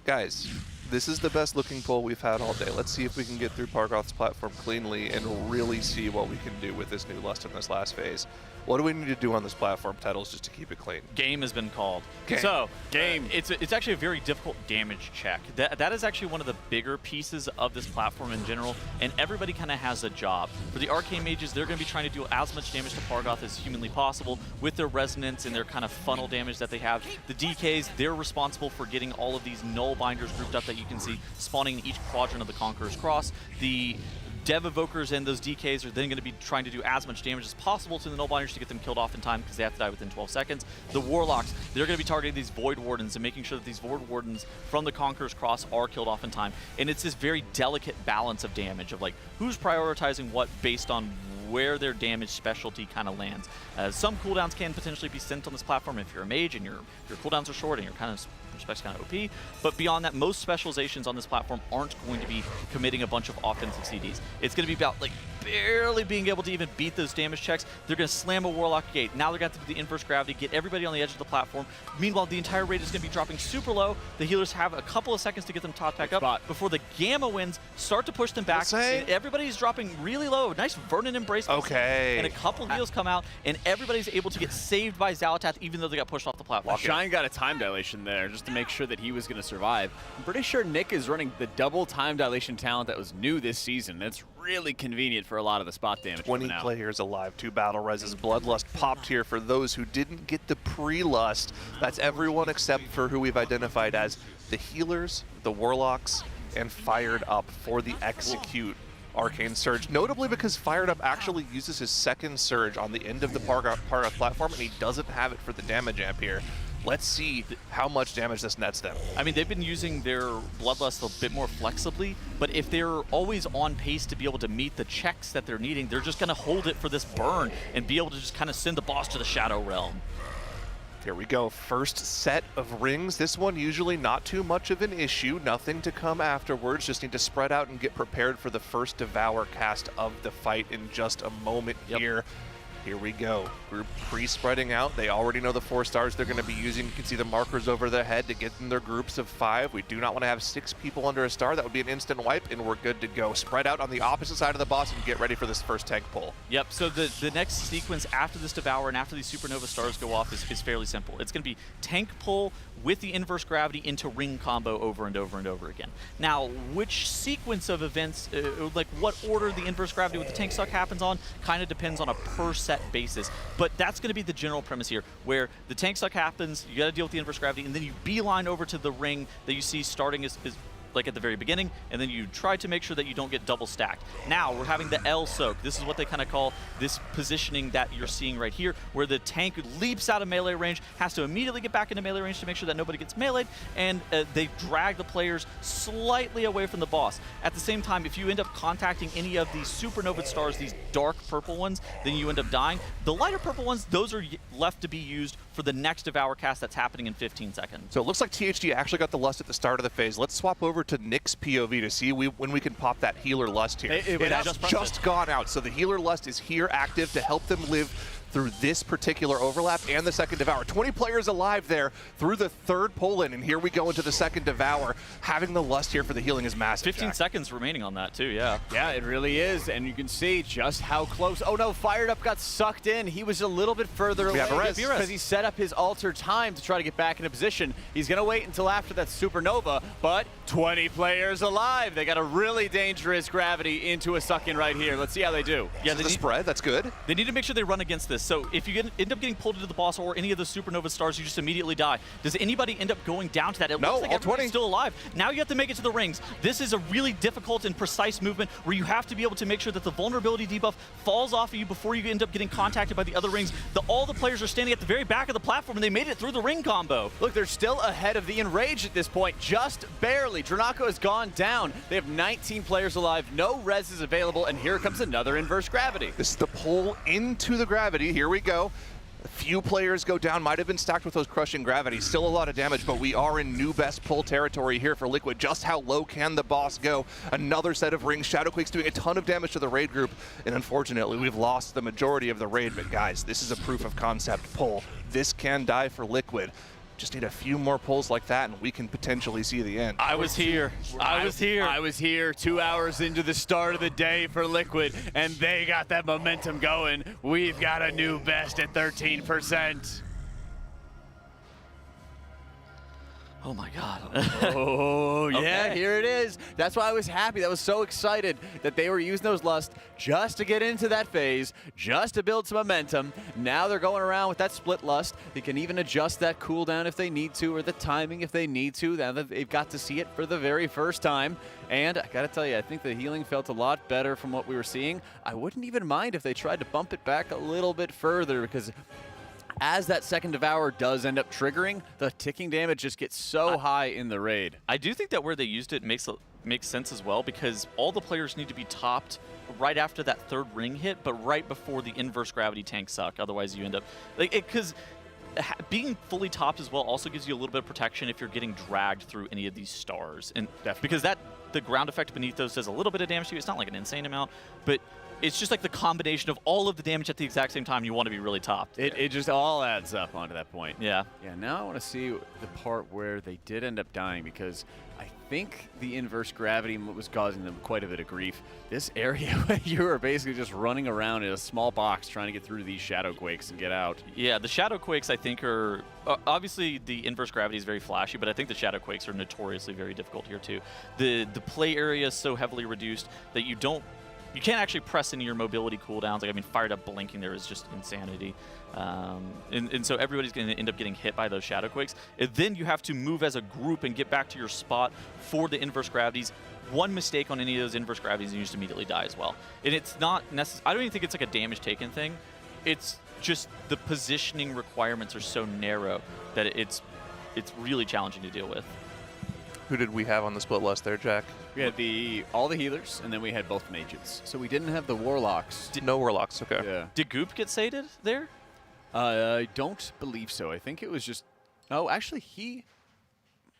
guys, this is the best looking pull we've had all day. Let's see if we can get through Pargoth's platform cleanly and really see what we can do with this new Lust in this last phase. What do we need to do on this platform, Tettles, just to keep it clean? Game has been called. Game. So, it's actually a very difficult damage check. That is actually one of the bigger pieces of this platform in general, and everybody kind of has a job. For the Arcane Mages, they're going to be trying to do as much damage to Pargoth as humanly possible with their resonance and their kind of funnel damage that they have. The DKs, they're responsible for getting all of these null binders grouped up that you can see spawning in each quadrant of the Conqueror's Cross. The Dev Evokers and those DKs are then going to be trying to do as much damage as possible to the Nullbinders to get them killed off in time because they have to die within 12 seconds. The Warlocks, they're going to be targeting these Void Wardens and making sure that these Void Wardens from the Conqueror's Cross are killed off in time. And it's this very delicate balance of damage of like who's prioritizing what based on where their damage specialty kind of lands. Some cooldowns can potentially be sent on this platform if you're a mage and your cooldowns are short and you're kind of OP, but beyond that, most specializations on this platform aren't going to be committing a bunch of offensive CDs. It's going to be about like barely being able to even beat those damage checks. They're going to slam a Warlock gate. Now they're going to have to do the inverse gravity, get everybody on the edge of the platform. Meanwhile, the entire raid is going to be dropping super low. The healers have a couple of seconds to get them top back up before the Gamma winds start to push them back. And everybody's dropping really low. Nice Vernon Embrace. Okay. And a couple heals come out, and everybody's able to get saved by Xalatath even though they got pushed off the platform. Shine got a time dilation there just to make sure that he was going to survive. I'm pretty sure Nick is running the double time dilation talent that was new this season. That's really convenient for a lot of the spot damage. 20 players alive, 2 battle reses. Bloodlust popped here for those who didn't get the pre-lust. That's everyone except for who we've identified as the healers, the warlocks, and Fired Up for the execute Arcane Surge. Notably because Fired Up actually uses his second surge on the end of the Pargoth platform, and he doesn't have it for the damage amp here. Let's see how much damage this nets them. I mean, they've been using their Bloodlust a bit more flexibly, but if they're always on pace to be able to meet the checks that they're needing, they're just going to hold it for this burn and be able to just kind of send the boss to the Shadow Realm. Here we go, first set of rings. This one usually not too much of an issue, nothing to come afterwards. Just need to spread out and get prepared for the first Devour cast of the fight in just a moment here. Here we go. Group pre-spreading out. They already know the 4 stars they're going to be using. You can see the markers over their head to get in their groups of 5. We do not want to have 6 people under a star. That would be an instant wipe, and we're good to go. Spread out on the opposite side of the boss and get ready for this first tank pull. Yep, so the next sequence after this Devour and after these Supernova stars go off is fairly simple. It's going to be tank pull with the inverse gravity into ring combo over and over and over again. Now, which sequence of events, like what order the inverse gravity with the tank suck happens on, kind of depends on a per set basis. But that's going to be the general premise here, where the tank suck happens, you got to deal with the inverse gravity, and then you beeline over to the ring that you see starting is like at the very beginning, and then you try to make sure that you don't get double stacked. Now we're having the L soak. This is what they kind of call this positioning that you're seeing right here, where the tank leaps out of melee range, has to immediately get back into melee range to make sure that nobody gets meleeed, and they drag the players slightly away from the boss. At the same time, if you end up contacting any of these supernova stars, these dark purple ones, then you end up dying. The lighter purple ones, those are left to be used for the next Devour cast that's happening in 15 seconds. So it looks like THG actually got the lust at the start of the phase. Let's swap over to Nick's POV to see when we can pop that healer lust here. It has just gone out, so the healer lust is here active to help them live through this particular overlap and the second Devour. 20 players alive there through the third pull-in, and here we go into the second Devour. Having the lust here for the healing is massive. 15 seconds remaining on that too, yeah. Yeah, it really is, and you can see just how close. Oh no, Fired Up got sucked in. He was a little bit further away because he set up his alter time to try to get back into position. He's gonna wait until after that supernova, but 20 players alive. They got a really dangerous gravity into a suck-in right here. Let's see how they do. Yeah, the spread, that's good. They need to make sure they run against this. So if you end up getting pulled into the boss or any of the supernova stars, you just immediately die. Does anybody end up going down to that? It looks like everybody's still alive. Now you have to make it to the rings. This is a really difficult and precise movement where you have to be able to make sure that the vulnerability debuff falls off of you before you end up getting contacted by the other rings. All the players are standing at the very back of the platform, and they made it through the ring combo. Look, they're still ahead of the Enraged at this point, just barely. Dranako has gone down. They have 19 players alive, no res is available, and here comes another inverse gravity. This is the pull into the gravity. Here we go. A few players go down, might have been stacked with those crushing gravities. Still a lot of damage, but we are in new best pull territory here for Liquid. Just how low can the boss go? Another set of rings. Shadowquake's doing a ton of damage to the raid group, and unfortunately, we've lost the majority of the raid. But guys, this is a proof of concept pull. This can die for Liquid. Just need a few more pulls like that, and we can potentially see the end. I was here. I was here 2 hours into the start of the day for Liquid, and they got that momentum going. We've got a new best at 13%. Oh my God. Oh, yeah, Okay. here it is. That's why I was happy. I was so excited that they were using those lusts just to get into that phase, just to build some momentum. Now they're going around with that split lust. They can even adjust that cooldown if they need to, or the timing if they need to. Now that they've got to see it for the very first time. And I gotta tell you, I think the healing felt a lot better from what we were seeing. I wouldn't even mind if they tried to bump it back a little bit further, because as that second Devour does end up triggering, the ticking damage just gets so high in the raid. I do think that where they used it makes sense as well, because all the players need to be topped right after that third ring hit, but right before the inverse gravity tanks suck. Otherwise, you end up because being fully topped as well also gives you a little bit of protection if you're getting dragged through any of these stars, and because the ground effect beneath those does a little bit of damage to you. It's not like an insane amount, but it's just like the combination of all of the damage at the exact same time. You want to be really topped. It just all adds up onto that point. Yeah. Yeah, now I want to see the part where they did end up dying, because I think the inverse gravity was causing them quite a bit of grief. This area where you are basically just running around in a small box trying to get through these shadow quakes and get out. Yeah, the shadow quakes I think are obviously the inverse gravity is very flashy, but I think the shadow quakes are notoriously very difficult here too. The play area is so heavily reduced that you can't actually press any of your mobility cooldowns. Like, I mean, fired up blinking there is just insanity. And so everybody's going to end up getting hit by those shadow quakes. And then you have to move as a group and get back to your spot for the inverse gravities. One mistake on any of those inverse gravities and you just immediately die as well. And it's not necessary. I don't even think it's like a damage taken thing. It's just the positioning requirements are so narrow that it's really challenging to deal with. Who did we have on the split lust there, Jack? We had all the healers, and then we had both mages. So we didn't have the warlocks. No warlocks, okay. Yeah. Did Goop get sated there? I don't believe so. I think it was just... Oh, actually,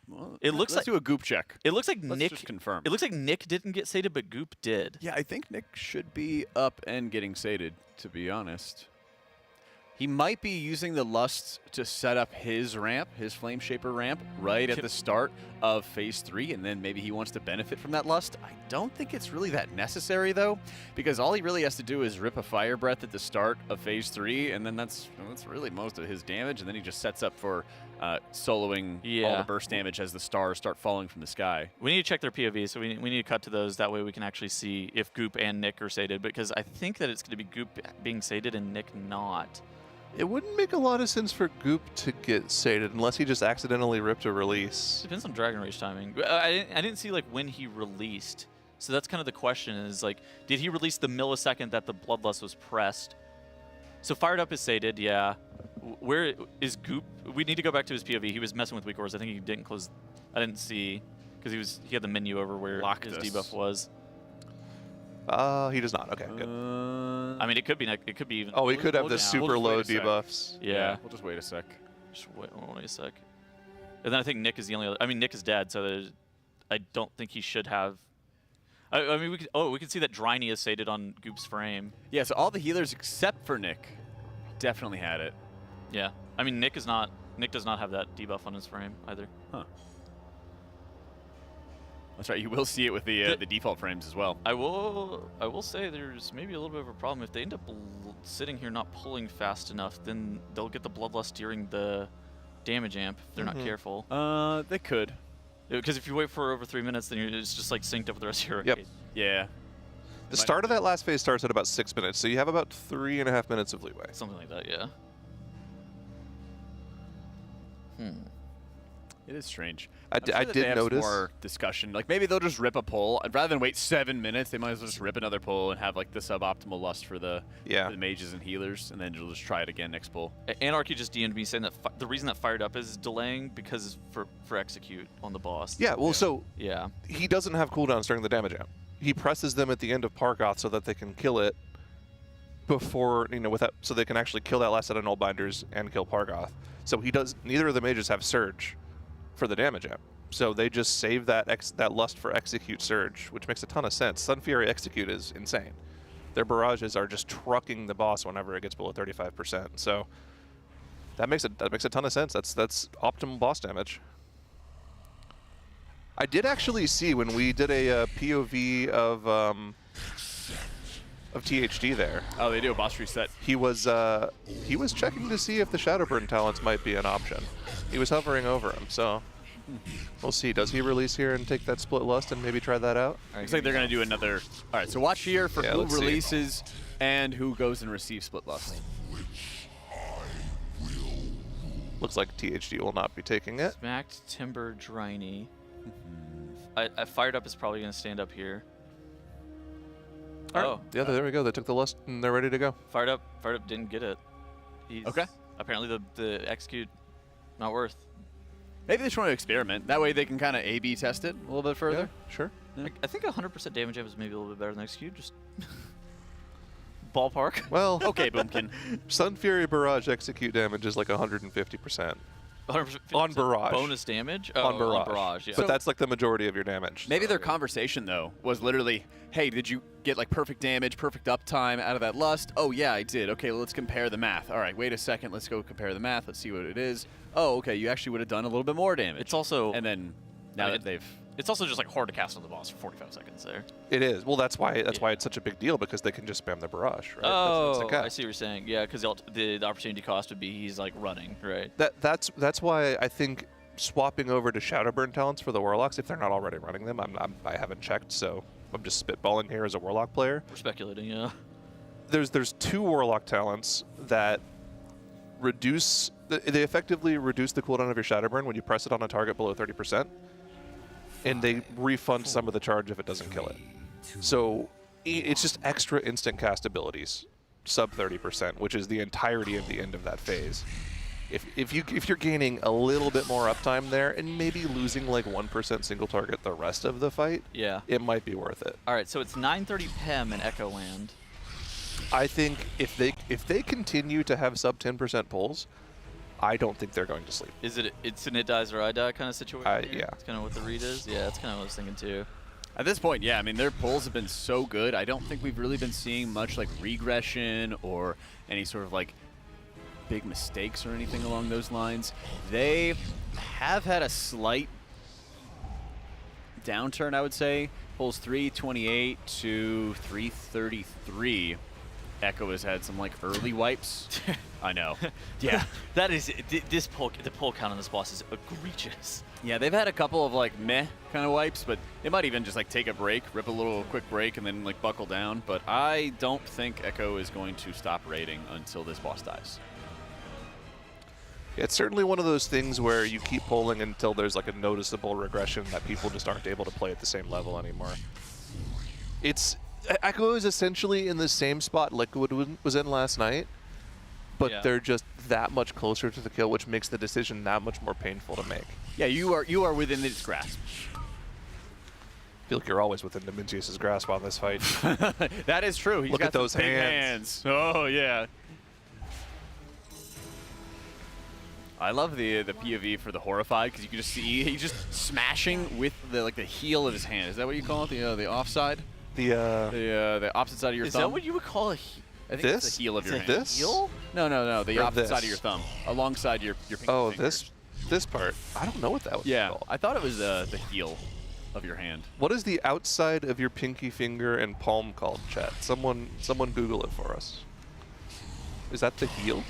well, let's do a Goop check. It looks like Let's Nick... just confirm. It looks like Nick didn't get sated, but Goop did. Yeah, I think Nick should be up and getting sated, to be honest. He might be using the lust to set up his ramp, his Flame Shaper ramp, right at the start of Phase 3, and then maybe he wants to benefit from that lust. I don't think it's really that necessary, though, because all he really has to do is rip a Fire Breath at the start of Phase 3, and then that's really most of his damage, and then he just sets up for soloing all the burst damage as the stars start falling from the sky. We need to check their POV, so we need to cut to those. That way we can actually see if Goop and Nick are sated, because I think that it's going to be Goop being sated and Nick not. It wouldn't make a lot of sense for Goop to get sated unless he just accidentally ripped a release. Depends on Dragon Rage timing. I didn't see like when he released, so that's kind of the question. Is like, did he release the millisecond that the Bloodlust was pressed? So Fired Up is sated, yeah. Where is Goop? We need to go back to his POV. He was messing with weak ores. I think he didn't close. I didn't see because he had the menu over where his debuff was. He does not. Okay, good. I mean, it could be even. Oh, he could have the super low debuffs. Yeah. We'll just wait a sec. Just wait a sec. And then I think Nick is the only other. I mean, Nick is dead, so I don't think he should have. I mean, we can see that Dryny is sated on Goop's frame. Yeah, so all the healers except for Nick definitely had it. Yeah. I mean, Nick does not have that debuff on his frame either. Huh. That's right. You will see it with the default frames as well. I will say there's maybe a little bit of a problem if they end up sitting here not pulling fast enough. Then they'll get the Bloodlust during the damage amp if they're not careful. They could. Because if you wait for over 3 minutes, then it's just like synced up with the rest of your arcade. Yep. Yeah. The start of that last phase starts at about 6 minutes, so you have about 3.5 minutes of leeway. Something like that, yeah. It is strange. I did notice more discussion. Like maybe they'll just rip a pull rather than wait 7 minutes. They might as well just rip another pull and have like the suboptimal lust for the mages and healers, and then you'll just try it again next pull. Anarchy just DM'd me saying that the reason that Fired Up is delaying because for execute on the boss. Yeah, well, so yeah, he doesn't have cooldowns during the damage amp. He presses them at the end of Parkoth so that they can kill it, before, so they can actually kill that last set of Null Binders and kill Pargoth. So neither of the mages have Surge for the damage amp. So they just save that Lust for Execute Surge, which makes a ton of sense. Sun Fury Execute is insane. Their barrages are just trucking the boss whenever it gets below 35%. So that makes a ton of sense. That's optimal boss damage. I did actually see when we did a POV of THD there. Oh, they do a boss reset. He was checking to see if the Shadowburn talents might be an option. He was hovering over him, so we'll see. Does he release here and take that Split Lust and maybe try that out? Looks like they're going to do another. All right, so watch here for who releases and who goes and receives Split Lust. Looks like THD will not be taking it. Smacked Timber Dryny. I fired up is probably going to stand up here. Oh, yeah, there we go. They took the Lust and they're ready to go. Fired up didn't get it. Okay. Apparently the execute not worth. Maybe they just want to experiment. That way they can kind of A/B test it a little bit further. Yeah, sure. Yeah. I think 100% damage amp is maybe a little bit better than execute. Just ballpark. Well, okay, Boomkin. Sun Fury Barrage execute damage is like 150%. 100% on barrage. Bonus damage? On barrage. On barrage, yeah. But that's like the majority of your damage. Maybe their conversation, though, was literally, hey, did you get like perfect damage, perfect uptime out of that Lust? Oh, yeah, I did. Okay, let's compare the math. All right, wait a second. Let's go compare the math. Let's see what it is. Oh, okay, you actually would have done a little bit more damage. It's also... And then now that they've... It's also just like hard to cast on the boss for 45 seconds there. It is. Well, that's why it's such a big deal, because they can just spam the barrage, right? Oh, I see what you're saying. Yeah, because the opportunity cost would be he's like running, right? That's why I think swapping over to Shadowburn talents for the Warlocks, if they're not already running them, I haven't checked, so I'm just spitballing here as a Warlock player. We're speculating, yeah. There's 2 Warlock talents that reduce... They effectively reduce the cooldown of your Shadowburn when you press it on a target below 30%. And they refund some of the charge if it doesn't kill it. So it's just extra instant cast abilities, sub 30%, which is the entirety of the end of that phase. If you're gaining a little bit more uptime there and maybe losing like 1% single target the rest of the fight, yeah, it might be worth it. All right, so it's 9:30 p.m. in Echo Land. I think if they continue to have sub 10% pulls, I don't think they're going to sleep. Is it's an it dies or I die kind of situation? Yeah. That's kind of what the read is? Yeah, that's kind of what I was thinking too. At this point, yeah, I mean, their pulls have been so good. I don't think we've really been seeing much like regression or any sort of like big mistakes or anything along those lines. They have had a slight downturn, I would say. Pulls 328 to 333. Echo has had some like early wipes. I know. Yeah, that is the pull count on this boss is egregious. Yeah, they've had a couple of like meh kind of wipes, but they might even just like take a break, rip a little quick break, and then like buckle down. But I don't think Echo is going to stop raiding until this boss dies. It's certainly one of those things where you keep pulling until there's like a noticeable regression that people just aren't able to play at the same level anymore. Echo is essentially in the same spot Liquid was in last night, but they're just that much closer to the kill, which makes the decision that much more painful to make. Yeah, you are within its grasp. I feel like you're always within Demensius' grasp on this fight. That is true. He's Look got at those big hands. Oh, yeah. I love the POV for the Horrified, because you can just see he's just smashing with the heel of his hand. Is that what you call it? The offside? The opposite side of your thumb. Is that what you would call a heel? I think it's the heel of your hand. This? Heel? No. The opposite side of your thumb, alongside your pinky finger. this part. I don't know what that was called. I thought it was the heel of your hand. What is the outside of your pinky finger and palm called, chat? Someone Google it for us. Is that the heel?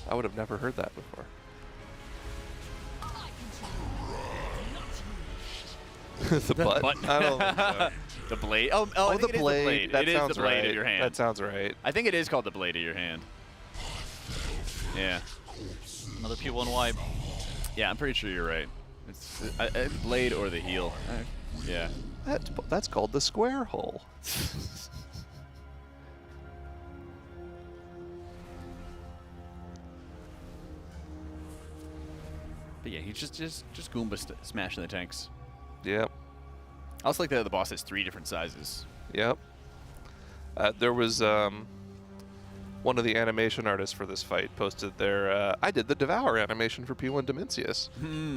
I would have never heard that before. The butt? I don't think so. The blade? Oh, I think the blade. That it is sounds the blade right. of your hand. That sounds right. I think it is called the blade of your hand. Yeah. Another P1 wipe. Yeah, I'm pretty sure you're right. It's blade or the heel. Yeah. That's called the square hole. But yeah, he's just Goomba smashing the tanks. Yep. I also like that the boss has 3 different sizes. Yep. There was one of the animation artists for this fight posted their, I did the Devour animation for P1 Demensius.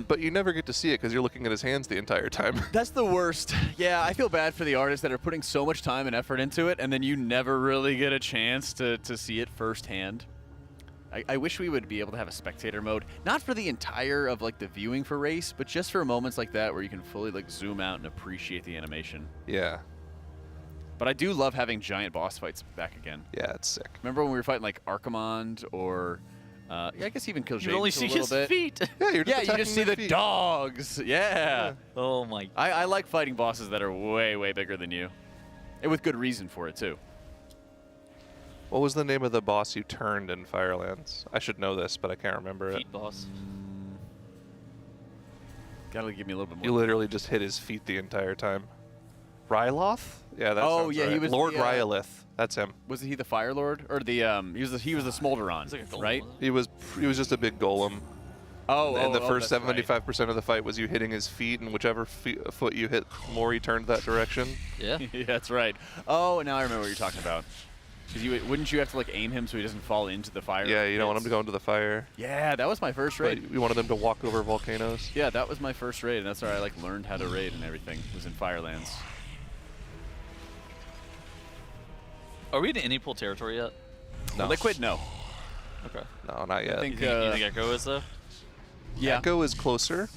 But you never get to see it because you're looking at his hands the entire time. That's the worst. Yeah, I feel bad for the artists that are putting so much time and effort into it, and then you never really get a chance to see it firsthand. I wish we would be able to have a spectator mode, not for the entire of like the viewing for race, but just for moments like that where you can fully like zoom out and appreciate the animation. Yeah. But I do love having giant boss fights back again. Yeah, it's sick. Remember when we were fighting like Archimond or, yeah, I guess even Killshade. You only see his feet. Yeah, you just see the dogs. Yeah. Oh my. I like fighting bosses that are way bigger than you, and with good reason for it too. What was the name of the boss you turned in Firelands? I should know this, but I can't remember it. Feet boss. Gotta give me a little bit more. You literally just hit his feet the entire time. Ryloth? Yeah, that's right. He was Lord Rylith. That's him. Was he the Fire Lord or the he was the Smolderon, right? He was just a big golem. And the first 75% of the fight was you hitting his feet, and whichever foot you hit more, he turned that direction. Yeah. Yeah, that's right. Oh, now I remember what you're talking about. Because wouldn't you have to like aim him so he doesn't fall into the fire? Yeah, you don't want him to go into the fire. Yeah, that was my first raid. You wanted them to walk over volcanoes. Yeah, that was my first raid, and that's where I like learned how to raid and everything. Was in Firelands. Are we in any pool territory yet? No. Liquid, no. Okay. No, not yet. I think, you think Echo is though? Yeah. Echo is closer,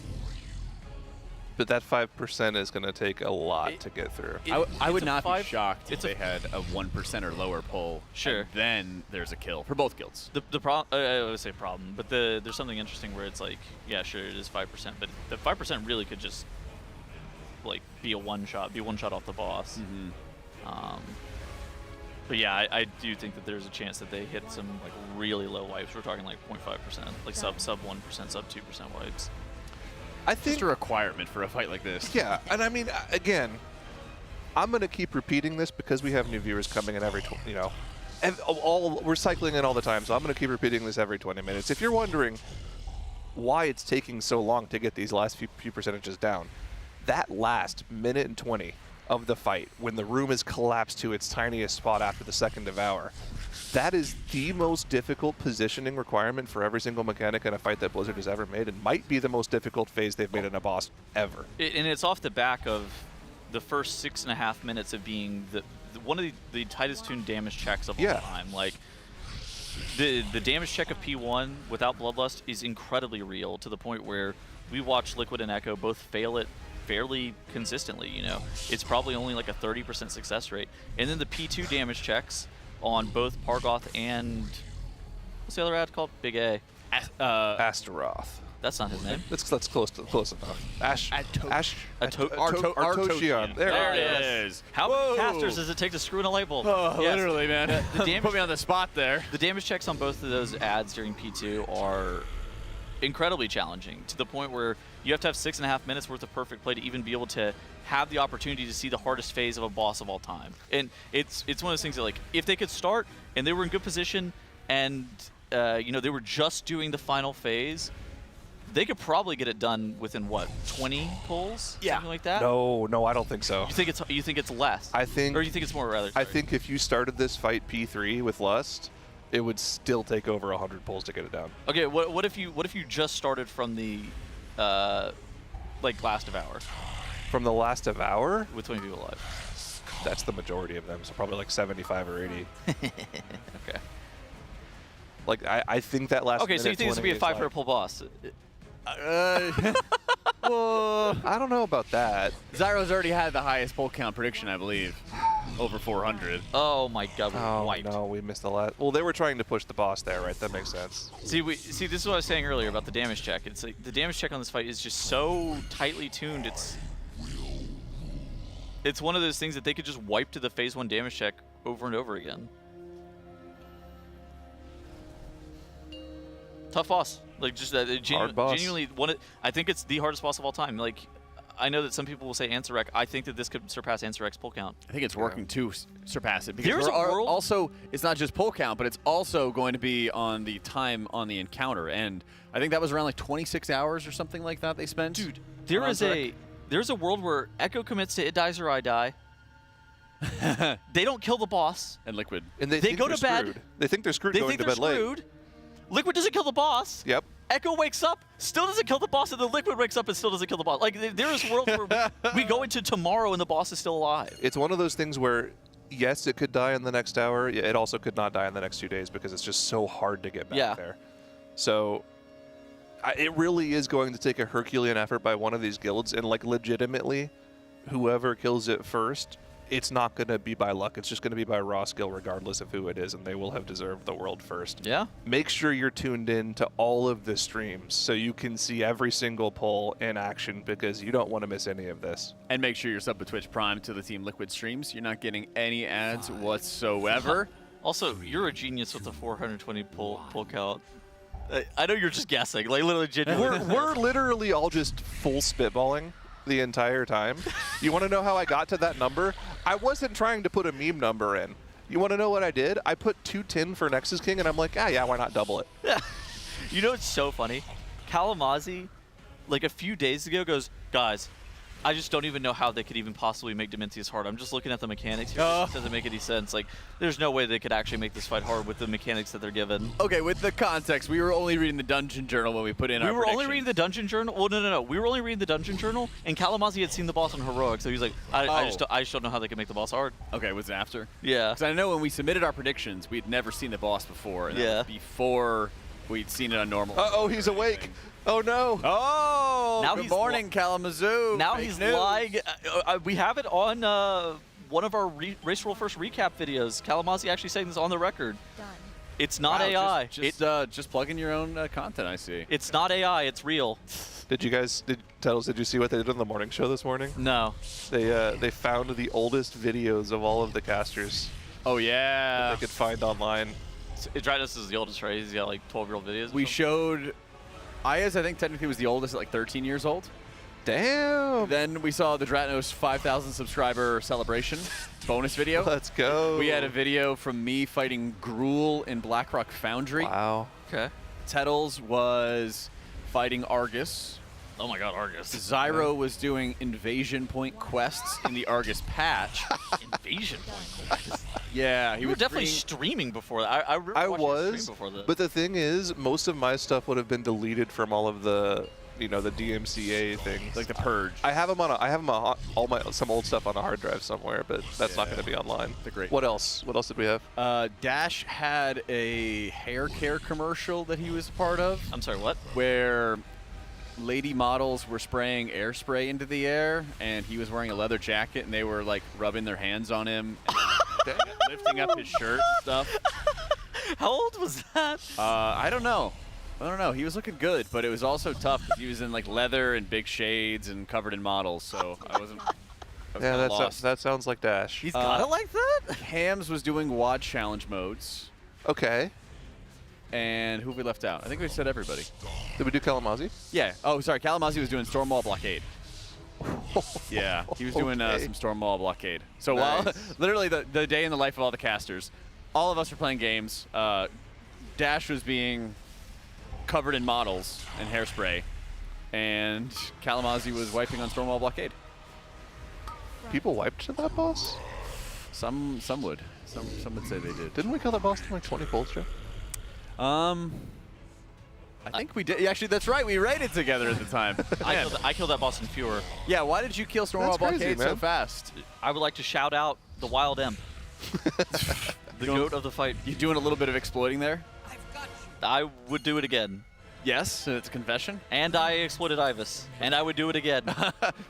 but that 5% is going to take a lot to get through. I would not be shocked if they had a 1% or lower pull. Sure. And then there's a kill for both guilds. The problem, I would say problem, but there's something interesting where it's like, yeah, sure, it is 5%, but the 5% really could just like be a one shot off the boss. But yeah, I do think that there's a chance that they hit some like really low wipes. We're talking like 0.5%, like sub 1%, sub 2% wipes. I think it's a requirement for a fight like this. Yeah, and I mean, again, I'm going to keep repeating this because we have new viewers coming in every, we're cycling in all the time, so I'm going to keep repeating this every 20 minutes. If you're wondering why it's taking so long to get these last few percentages down, that last minute and 20 of the fight, when the room is collapsed to its tiniest spot after the second Devour, that is the most difficult positioning requirement for every single mechanic in a fight that Blizzard has ever made, and might be the most difficult phase they've made in a boss ever. And it's off the back of the first 6.5 minutes of being one of the tightest tuned damage checks of all time. Like the damage check of P1 without Bloodlust is incredibly real, to the point where we watch Liquid and Echo both fail it fairly consistently. It's probably only like a 30% success rate. And then the P2 damage checks on both Pargoth and what's the other ad called? Big A. Astaroth. That's not his name. That's close enough. Artosian. There it is. How many casters does it take to screw in a light bulb? Oh, literally, man. The damage, put me on the spot there. The damage checks on both of those ads during P2 are incredibly challenging, to the point where you have to have 6.5 minutes worth of perfect play to even be able to have the opportunity to see the hardest phase of a boss of all time. And it's one of those things that, like, if they could start and they were in good position and they were just doing the final phase, they could probably get it done within what, 20 pulls, something like that. No, I don't think so. You think it's less? I think, or you think it's more, rather? I think if you started this fight P3 with Lust, it would still take over 100 pulls to get it down. Okay, what if you just started from the last Devour? From the last Devour? With 20 people alive. That's the majority of them, so probably like 75 or 80. Okay. Like, I think that last Okay, so you think this would be a 5 per pull boss? Well, I don't know about that. Zyro's already had the highest pull count prediction, I believe. Over 400. Oh my god, we wiped. No, we missed the last. Well, they were trying to push the boss there, right? That makes sense. See, this is what I was saying earlier about the damage check. It's like the damage check on this fight is just so tightly tuned. It's one of those things that they could just wipe to the phase 1 damage check over and over again. Tough boss. Like, just hard boss. Genuinely, I think it's the hardest boss of all time. Like, I know that some people will say Ansarek. I think that this could surpass Ansarek's pull count. I think it's working to surpass it, because there's a world. Also, it's not just pull count, but it's also going to be on the time on the encounter. And I think that was around like 26 hours or something like that they spent. Dude, there's a world where Echo commits to it dies or I die, They don't kill the boss. And Liquid. And they go to bed. Screwed. They think they're screwed They going think to they're bed late. screwed. Liquid doesn't kill the boss. Yep. Echo wakes up, still doesn't kill the boss, and then Liquid wakes up and still doesn't kill the boss. Like, there is worlds where we go into tomorrow and the boss is still alive. It's one of those things where, yes, it could die in the next hour. It also could not die in the next 2 days because it's just so hard to get back there. So it really is going to take a Herculean effort by one of these guilds, and like legitimately, whoever kills it first, it's not going to be by luck. It's just going to be by raw skill regardless of who it is, and they will have deserved the world first. Yeah. Make sure you're tuned in to all of the streams so you can see every single pull in action because you don't want to miss any of this. And make sure you're sub to Twitch Prime to the Team Liquid streams. You're not getting any ads whatsoever. Also, you're a genius with the 420 pull count. I know you're just guessing, like literally genuinely. We're literally all just full spitballing the entire time. You want to know how I got to that number? I wasn't trying to put a meme number in. You want to know what I did? I put 210 for Nexus King, and I'm like, yeah, why not double it? You know what's so funny? Kalamazzi, like a few days ago, goes, guys, I just don't even know how they could even possibly make Demensius hard. I'm just looking at the mechanics here. It doesn't make any sense. Like, there's no way they could actually make this fight hard with the mechanics that they're given. Okay, with the context, we were only reading the Dungeon Journal when we put in our We were only reading the Dungeon Journal? Well, no. We were only reading the Dungeon Journal, and Kalamazzi had seen the boss on Heroic, so he's like, I just don't know how they can make the boss hard. Okay, was it after? Yeah. Because I know when we submitted our predictions, we'd never seen the boss before. And that was before we'd seen it on normal. Uh-oh, he's awake. Oh, no. Oh, now good morning, Kalamazoo. Now Fake he's news. lying. We have it on one of our Race Roll First recap videos. Kalamazzi actually saying this on the record. Done. It's not Wow, AI. Just plug in your own content, I see. It's not AI. It's real. Did you guys, Tuttles, did you see what they did on the morning show this morning? No. They found the oldest videos of all of the casters. Oh, yeah. That they could find online. Idritus is the oldest, right? He's got like 12-year-old videos. We showed... Ayaz, I think, technically was the oldest at like 13 years old. Damn. Then we saw the Dratnos 5,000 subscriber celebration bonus video. Let's go. We had a video from me fighting Gruul in Blackrock Foundry. Wow. Okay. Tettles was fighting Argus. Oh my god, Argus. Zyro was doing Invasion Point quests in the Argus patch. Invasion Point quests? Yeah, You were definitely streaming before that. I remember watching you stream before that. But the thing is, most of my stuff would have been deleted from all of the, the DMCA things. Like the Purge. I have them on some old stuff on a hard drive somewhere, but that's not going to be online. The great. What else? What else did we have? Dash had a hair care commercial that he was part of. I'm sorry, what? Where lady models were spraying air spray into the air, and he was wearing a leather jacket, and they were like rubbing their hands on him, and lifting up his shirt and stuff. How old was that? I don't know. He was looking good, but it was also tough because he was in like leather and big shades and covered in models, so I was Yeah, lost. that sounds like Dash. He's got it like that? Hams was doing WOD challenge modes. Okay. And who have we left out? I think we said everybody. Did we do Kalamazzi? Yeah. Oh, sorry. Kalamazzi was doing Stormwall Blockade. Yeah, he was doing some Stormwall Blockade. So while literally the day in the life of all the casters, all of us were playing games. Dash was being covered in models and hairspray, and Kalamazzi was wiping on Stormwall Blockade. People wiped to that boss? Some would. Some would say they did. Didn't we kill that boss in like 20 pulls, Joe? I think we did. Actually, that's right. We raided together at the time. I killed that boss in Fewer. Yeah, why did you kill Stormwall Blockade so fast? I would like to shout out the Wild Imp. The goat of the fight. You doing a little bit of exploiting there? I would do it again. Yes, it's a confession. And I exploited Ivus, and I would do it again.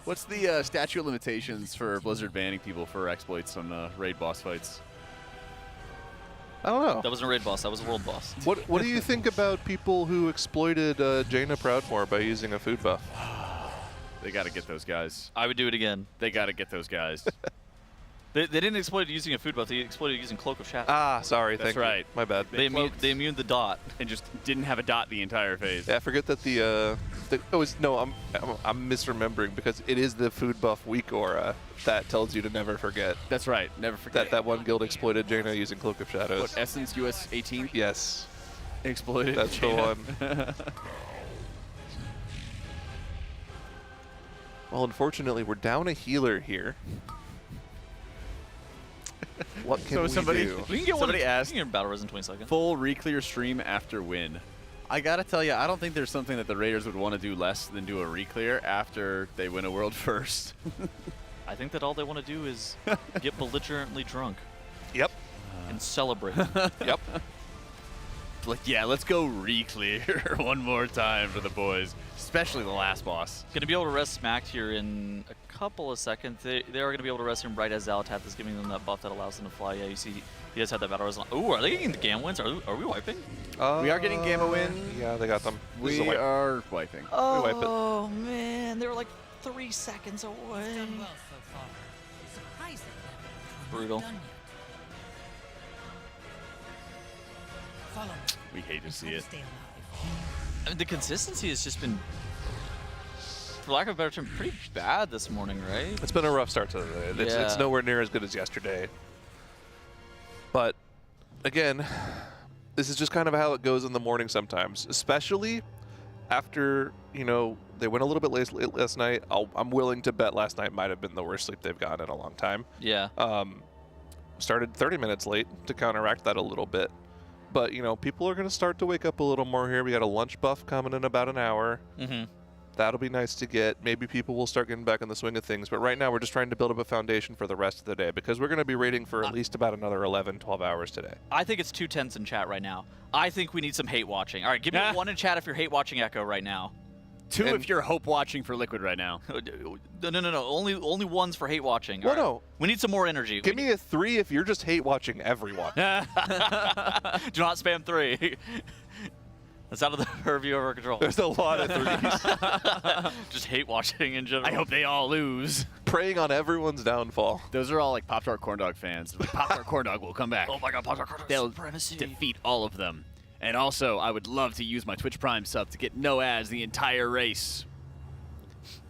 What's the statute of limitations for Blizzard banning people for exploits on raid boss fights? I don't know. That wasn't a raid boss. That was a world boss. What do you think about people who exploited Jaina Proudmoore by using a food buff? They got to get those guys. I would do it again. They got to get those guys. They didn't exploit it using a food buff. They exploited it using Cloak of Shadow. Ah, sorry. That's thank you. right. My bad. They immuned the dot and just didn't have a dot the entire phase. Yeah, I forget that I'm misremembering because it is the food buff weak aura that tells you to never forget. That's right. Never forget. That one guild exploited Jaina using Cloak of Shadows. What, Essence US 18? Yes. Exploited That's Jaina. the one. Well, unfortunately, we're down a healer here. What can we do? We can get somebody one. asked, We can get battle res in 20 seconds. full re-clear stream after win. I gotta tell you, I don't think there's something that the Raiders would want to do less than do a re-clear after they win a world first. I think that all they want to do is get belligerently drunk. Yep. And celebrate. Yep. Like, yeah, let's go re-clear one more time for the boys, especially the last boss. Going to be able to rest Smacked here in a couple of seconds. They are going to be able to rest him right as Zalatat is giving them that buff that allows them to fly. Yeah, you see he does have that battle res on. Ooh, are they getting the Gam wins? Are we wiping? We are getting Gamma win. Yeah, they got them. We are wiping. Oh, we wipe it. Man, they were like 3 seconds away. Brutal. We hate to see it. I mean, the consistency has just been, for lack of a better term, pretty bad this morning, right? It's been a rough start to the day. It's nowhere near as good as yesterday. But again, this is just kind of how it goes in the morning sometimes, especially after, you know, they went a little bit late last night. I'm willing to bet last night might have been the worst sleep they've gotten in a long time. Yeah. Started 30 minutes late to counteract that a little bit. But, you know, people are going to start to wake up a little more here. We got a lunch buff coming in about an hour. Mm-hmm. That'll be nice to get. Maybe people will start getting back in the swing of things. But right now, we're just trying to build up a foundation for the rest of the day because we're going to be raiding for at least about another 11, 12 hours today. I think it's 2 tenths in chat right now. I think we need some hate watching. All right, give me a 1 in chat if you're hate watching Echo right now. 2 if you're hope watching for Liquid right now. No. Only 1s for hate watching. Well, no. We need some more energy. Give me a 3 if you're just hate watching everyone. Do not spam 3. That's out of the purview of our control. There's a lot of 3s. Just hate watching in general. I hope they all lose. Preying on everyone's downfall. Those are all like Pop-Tart Corn Dog fans. Pop-Tart Corn Dog will come back. Oh my god, Pop-Tart Corn Dog They'll supremacy. defeat all of them. And also, I would love to use my Twitch Prime sub to get no ads the entire race.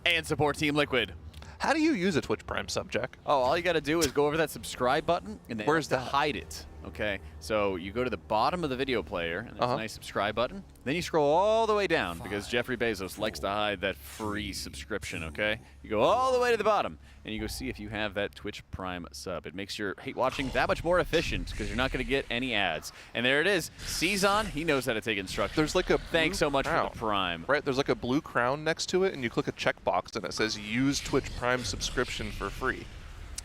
And support Team Liquid. How do you use a Twitch Prime sub, Jack? Oh, all you got to do is go over that subscribe button, and then where's to hide it. Okay, so you go to the bottom of the video player, and there's a nice subscribe button. Then you scroll all the way down because Jeffrey Bezos likes to hide that free subscription. Okay, you go all the way to the bottom, and you go see if you have that Twitch Prime sub. It makes your hate watching that much more efficient because you're not going to get any ads. And there it is, Cezanne. He knows how to take instructions. There's like a thanks so much for the Prime. Right, there's like a blue crown next to it, and you click a checkbox, and it says use Twitch Prime subscription for free.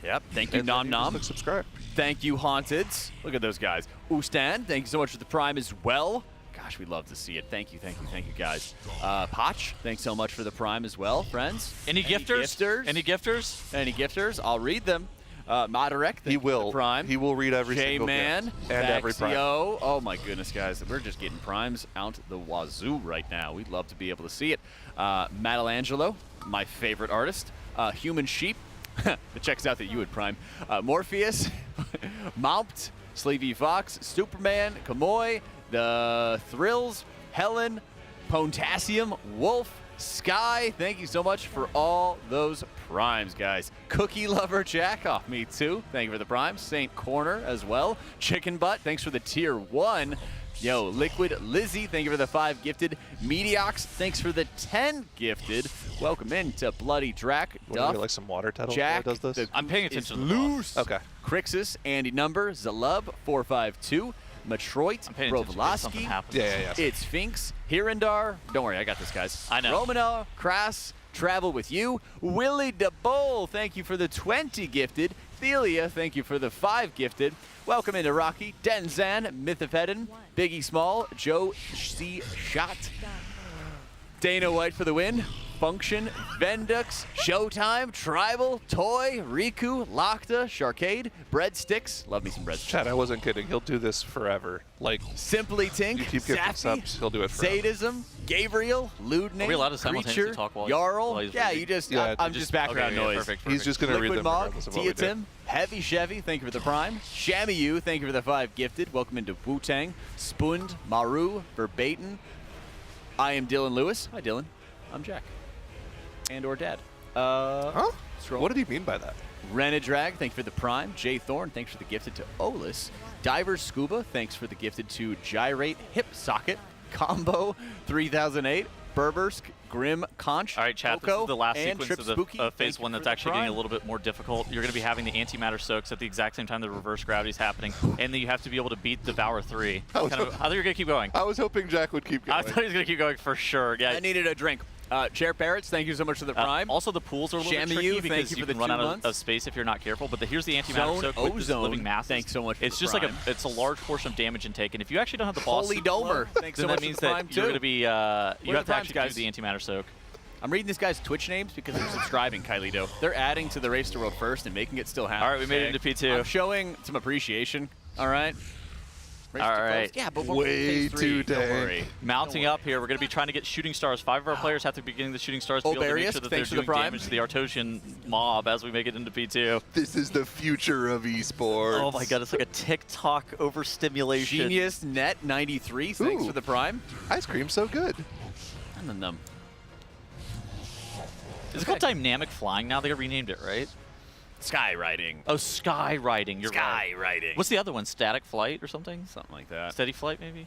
Yep. Thank you, Nom Nom. Subscribe. Thank you, Haunted. Look at those guys. Ustan, thank you so much for the Prime as well. Gosh, we love to see it. Thank you, guys. Potch, thanks so much for the Prime as well, friends. Any gifters? Any gifters? Any gifters? I'll read them. Madarek, he will. Prime. He will read every single J-Man, gift and every Prime. Oh my goodness, guys, we're just getting Primes out the wazoo right now. We'd love to be able to see it. Madelangelo, my favorite artist. Human Sheep. It checks out that you would Prime. Morpheus, Mount, Sleevey Fox, Superman, Kamoy, The Thrills, Helen, Potassium, Wolf, Sky. Thank you so much for all those Primes, guys. Cookie Lover Jack, off me too. Thank you for the Prime. Saint Corner as well. Chicken Butt, thanks for the tier 1. Yo, Liquid Lizzie, thank you for the 5 gifted. Mediox, thanks for the 10 gifted. Welcome in to Bloody Drac. Duff, like some water title Jack, does this? I'm paying attention to the loose. Okay. Crixus, Andy Number, Zalub, 452, Metroid, Brovlasky. Yeah. It's Finks, Hirandar. Don't worry, I got this, guys. I know. Romano, Crass, Travel with You. Willie DeBole, thank you for the 20 gifted. Thelia, thank you for the 5 gifted. Welcome into Rocky, Denzan, Mythopedon, Biggie Small, Joe C. Shot, Dana White for the win, Function, Vendux, Showtime, Tribal, Toy, Riku, Lakta, Sharkade, Breadsticks. Love me some breadsticks. Chad, I wasn't kidding. He'll do this forever. Like Simply Tink, you keep giving subs, he'll do it forever. Sadism, Gabriel, Ludney, Are we allowed to simultaneously Creature, talk while Jarl. he's Yeah, reading? you just. Yeah, I'm just background noise. Perfect. He's just gonna read Liquid them Mog, regardless of what Tia we do. Tim, Heavy Chevy, thank you for the Prime. Shamiyu, thank you for the 5 gifted. Welcome into Wu-Tang. Spund, Maru, Verbatim. I am Dylan Lewis. Hi, Dylan. I'm Jack. And or Dad. Scroll. What did he mean by that? Renedrag, thank you for the Prime. Jay Thorne, thanks for the gifted to Olis. Diver Scuba, thanks for the gifted to Gyrate Hip Socket. Combo 3008. Berbersk, Grim, Conch, All right, chat, this Coco, is the last and sequence Trip of the Spooky. phase Thank you 1 for that's the actually getting a prime. little bit more difficult. You're going to be having the antimatter soaks at the exact same time the reverse gravity is happening, and then you have to be able to beat Devour 3. I thought you were going to keep going. I was hoping Jack would keep going. I thought he was going to keep going for sure. Yeah. I needed a drink. Chair Parrots, thank you so much for the prime. Also, the pools are a little bit Shamu, tricky thank because you you for can the run 2 out months. of space if you're not careful. But here's the antimatter Zone soak with this Ozone, living masses. thanks so much for It's the just prime. like it's a large portion of damage intake, and if you actually don't have the boss Holy suit Domer, below, thanks then so much that means for the prime, that you're too. going to be you Where have the to primes, actually guys? do the antimatter soak. I'm reading this guy's Twitch names because they're subscribing, Kyledo. They're adding to the Race to World first and making it still happen. All right, we made it into P2. I'm showing some appreciation. All right. Race All to right. close. Yeah, but we're Way phase 3, too don't dang. worry. Mounting up here, we're going to be trying to get shooting stars. 5 of our players have to be getting the shooting stars to be able to make Obarius, sure that they're thanks for the doing prime. damage to the Artosian mob as we make it into P2. This is the future of esports. Oh my god, it's like a TikTok overstimulation. Genius Net 93, thanks Ooh. for the prime. Ice cream's so good. And then them. Is it called dynamic flying now? They renamed it, right? Skywriting. Oh, skywriting. You're right. Skywriting. What's the other one? Static flight or something? Something like that. Steady flight, maybe?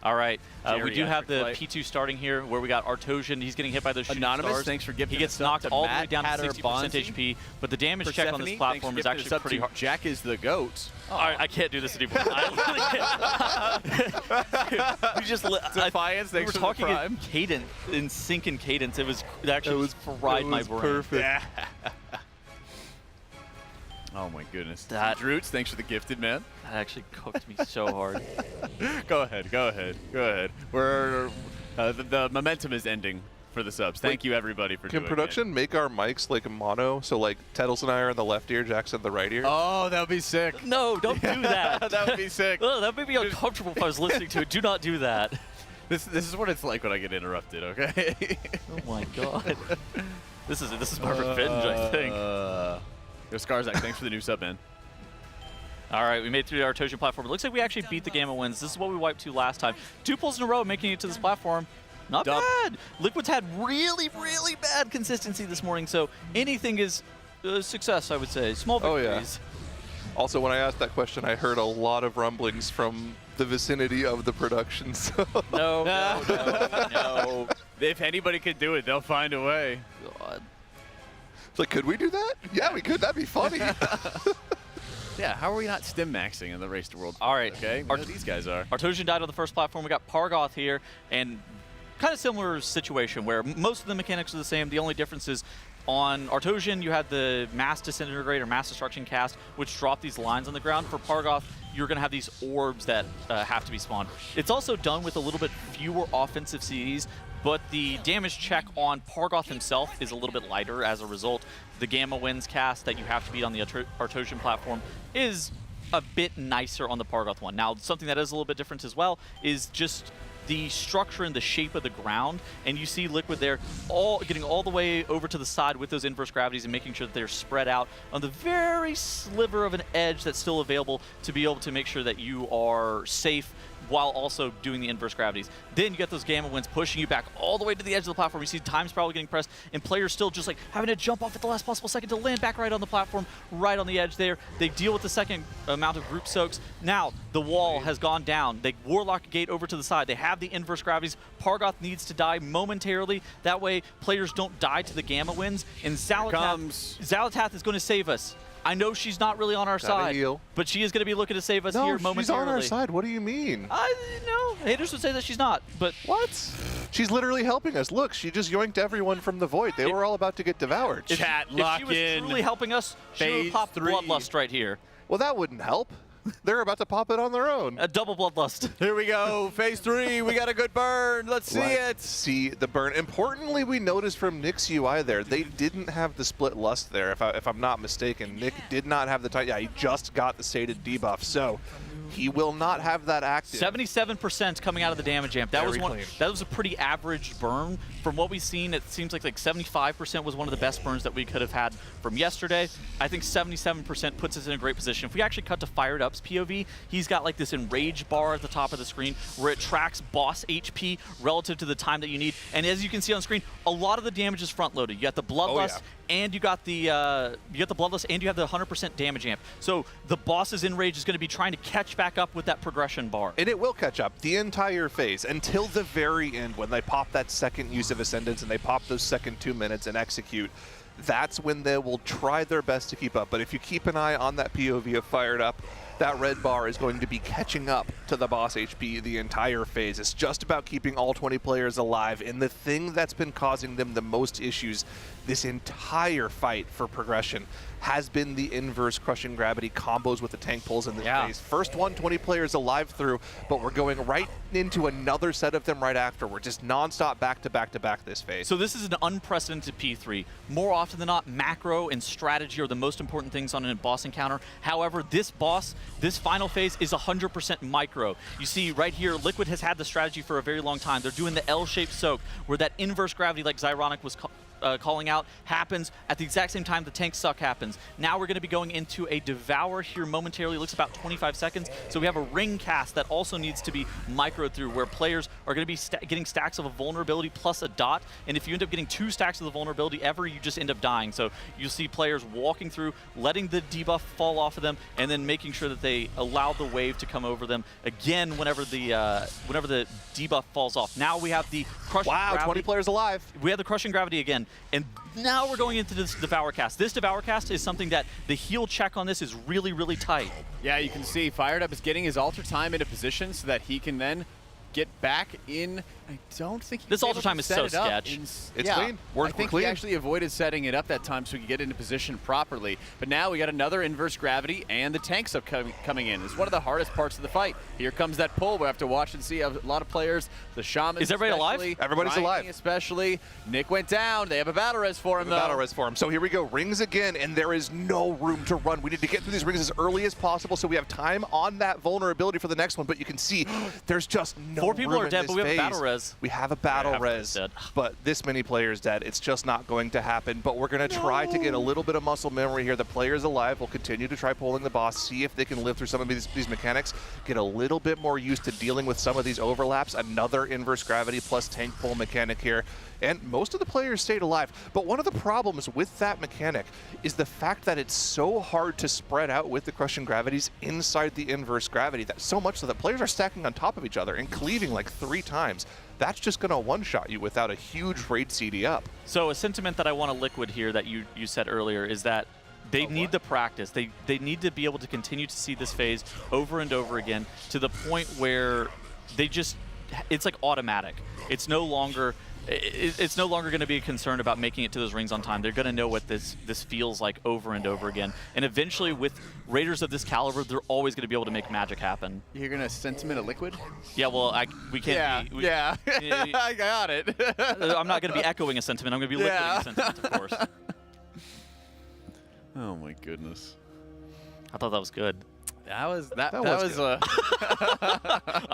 All right. We do have the Geriatric flight. P2 starting here where we got Artosian. He's getting hit by those shooting Anonymous, stars. thanks for gifting He gets us up knocked to all the way Matt down to Hatter 60% Bonzi. HP, but the damage check on this Persephone, platform thanks is for actually gifting us up pretty to hard. Jack is the GOAT. All right, I can't do this anymore. I literally can't. We just Defiance, we were thanks for the talking prime. in cadence, in sync and cadence. It actually was fried my brain. perfect. Yeah. Oh my goodness. That- Droots, thanks for the gifted, man. That actually cooked me so hard. Go ahead. We're the momentum is ending for the subs. Thank you everybody for Can doing production make our mics like mono? So like Tettles and I are in the left ear, Jack's in the right ear. Oh, that would be sick. No, don't do that. That would be sick. Oh, that made me uncomfortable if I was listening to it. Do not do that. This is what it's like when I get interrupted. Okay. Oh my god. This is my revenge, I think. Yo, Skarzak, thanks for the new sub, man. All right, we made it through the Artosian platform. It looks like we actually beat the Gamma Winds. This is what we wiped to last time. 2 pulls in a row making it to this platform. Not bad. Liquid's had really, really bad consistency this morning, so anything is a success, I would say. Small victories. Also, when I asked that question, I heard a lot of rumblings from the vicinity of the production. So. No. If anybody could do it, they'll find a way. God. It's like, could we do that? Yeah, we could. That'd be funny. Yeah, how are we not stim maxing in the Race to World? All right. Okay, these guys are. Artosian died on the first platform. We got Pargoth here, and kind of similar situation where most of the mechanics are the same. The only difference is on Artosian, you had the mass disintegrate or mass destruction cast, which dropped these lines on the ground. For Pargoth, you're going to have these orbs that have to be spawned. It's also done with a little bit fewer offensive CDs, but the damage check on Pargoth himself is a little bit lighter as a result. The Gamma Winds cast that you have to beat on the Artosian platform is a bit nicer on the Pargoth one. Now, something that is a little bit different as well is just the structure and the shape of the ground, and you see Liquid there getting all the way over to the side with those inverse gravities and making sure that they're spread out on the very sliver of an edge that's still available to be able to make sure that you are safe while also doing the inverse gravities. Then you get those Gamma Winds pushing you back all the way to the edge of the platform. You see Time Spiral getting pressed, and players still just like having to jump off at the last possible second to land back right on the platform, right on the edge there. They deal with the second amount of group soaks. Now, the wall has gone down. They Warlock gate over to the side. They have the inverse gravities. Pargoth needs to die momentarily. That way, players don't die to the Gamma Winds. And Xalatath is going to save us. I know she's not really on our side, but she is going to be looking to save us here momentarily. She's on our side. What do you mean? No, haters would say that she's not, but... What? She's literally helping us. Look, she just yoinked everyone from the void. They were all about to get devoured. If she was truly helping us, she would pop Bloodlust right here. Well, that wouldn't help. They're about to pop it on their own. A double Bloodlust. Here we go. Phase 3. We got a good burn. Let's see it. See the burn. Importantly, we noticed from Nick's UI there, they didn't have the split lust there, if I'm not mistaken. Nick did not have the tight. Yeah, he just got the sated debuff, so he will not have that active. 77% coming out of the damage amp. That Very was clean. That was a pretty average burn. From what we've seen, it seems like 75% was one of the best burns that we could have had from yesterday. I think 77% puts us in a great position. If we actually cut to Fired Up's POV, he's got like this enraged bar at the top of the screen where it tracks boss HP relative to the time that you need. And as you can see on screen, a lot of the damage is front loaded. You got the Bloodlust and you got the Bloodlust, and you have the 100% damage amp. So the boss's Enrage is going to be trying to catch back up with that progression bar. And it will catch up the entire phase until the very end when they pop that second use of Ascendance and they pop those second 2 minutes and execute. That's when they will try their best to keep up. But if you keep an eye on that POV of Fired Up, that red bar is going to be catching up to the boss HP the entire phase. It's just about keeping all 20 players alive, and the thing that's been causing them the most issues this entire fight for progression has been the inverse crushing gravity combos with the tank pulls in this phase. First one, 20 players alive through, but we're going right into another set of them right after. We're just non-stop back to back to back this phase. So this is an unprecedented P3. More often than not, macro and strategy are the most important things on a boss encounter. However, this boss, this final phase is 100% micro. You see right here, Liquid has had the strategy for a very long time. They're doing the L-shaped soak, where that inverse gravity, like Zyronic was calling out, happens at the exact same time the tank suck happens. Now we're going to be going into a Devour here momentarily. It looks about 25 seconds. So we have a ring cast that also needs to be micro through, where players are going to be getting stacks of a vulnerability plus a dot. And if you end up getting 2 stacks of the vulnerability ever, you just end up dying. So you'll see players walking through, letting the debuff fall off of them, and then making sure that they allow the wave to come over them again whenever the debuff falls off. Now we have the crushing gravity. 20 players alive. We have the crushing gravity again. And now we're going into this Devour cast. This Devour cast is something that the heal check on this is really, really tight. Yeah, you can see Fired Up is getting his altar time into position so that he can then get back in. I don't think this altar time is so sketch. It's clean. I think he actually avoided setting it up that time so he could get into position properly. But now we got another inverse gravity and the tanks up coming in. It's one of the hardest parts of the fight. Here comes that pull. We have to watch and see a lot of players. The Shaman. Is everybody alive? Everybody's alive. Especially Nick went down. They have a battle res for him. Battle res for him. So here we go. Rings again, and there is no room to run. We need to get through these rings as early as possible so we have time on that vulnerability for the next one. But you can see there's just no 4 people room are dead, in but we this have a phase. battle res. We have a battle res, but this many players dead. It's just not going to happen. But we're going to try to get a little bit of muscle memory here. The players alive will continue to try pulling the boss, see if they can live through some of these mechanics, get a little bit more used to dealing with some of these overlaps. Another inverse gravity plus tank pull mechanic here. And most of the players stayed alive. But one of the problems with that mechanic is the fact that it's so hard to spread out with the crushing gravities inside the inverse gravity. That so much so that players are stacking on top of each other and cleaving like 3 times. That's just going to one-shot you without a huge raid CD up. So a sentiment that I want to Liquid here that you said earlier is that they need the practice. They need to be able to continue to see this phase over and over again to the point where they just, it's like automatic. It's no longer going to be a concern about making it to those rings on time. They're going to know what this feels like over and over again. And eventually, with Raiders of this caliber, they're always going to be able to make magic happen. You're going to sentiment a Liquid? Yeah, well, we can't be... I got it. I'm not going to be echoing a sentiment. I'm going to be liquiding a sentiment, of course. Oh, my goodness. I thought that was good. That was good. I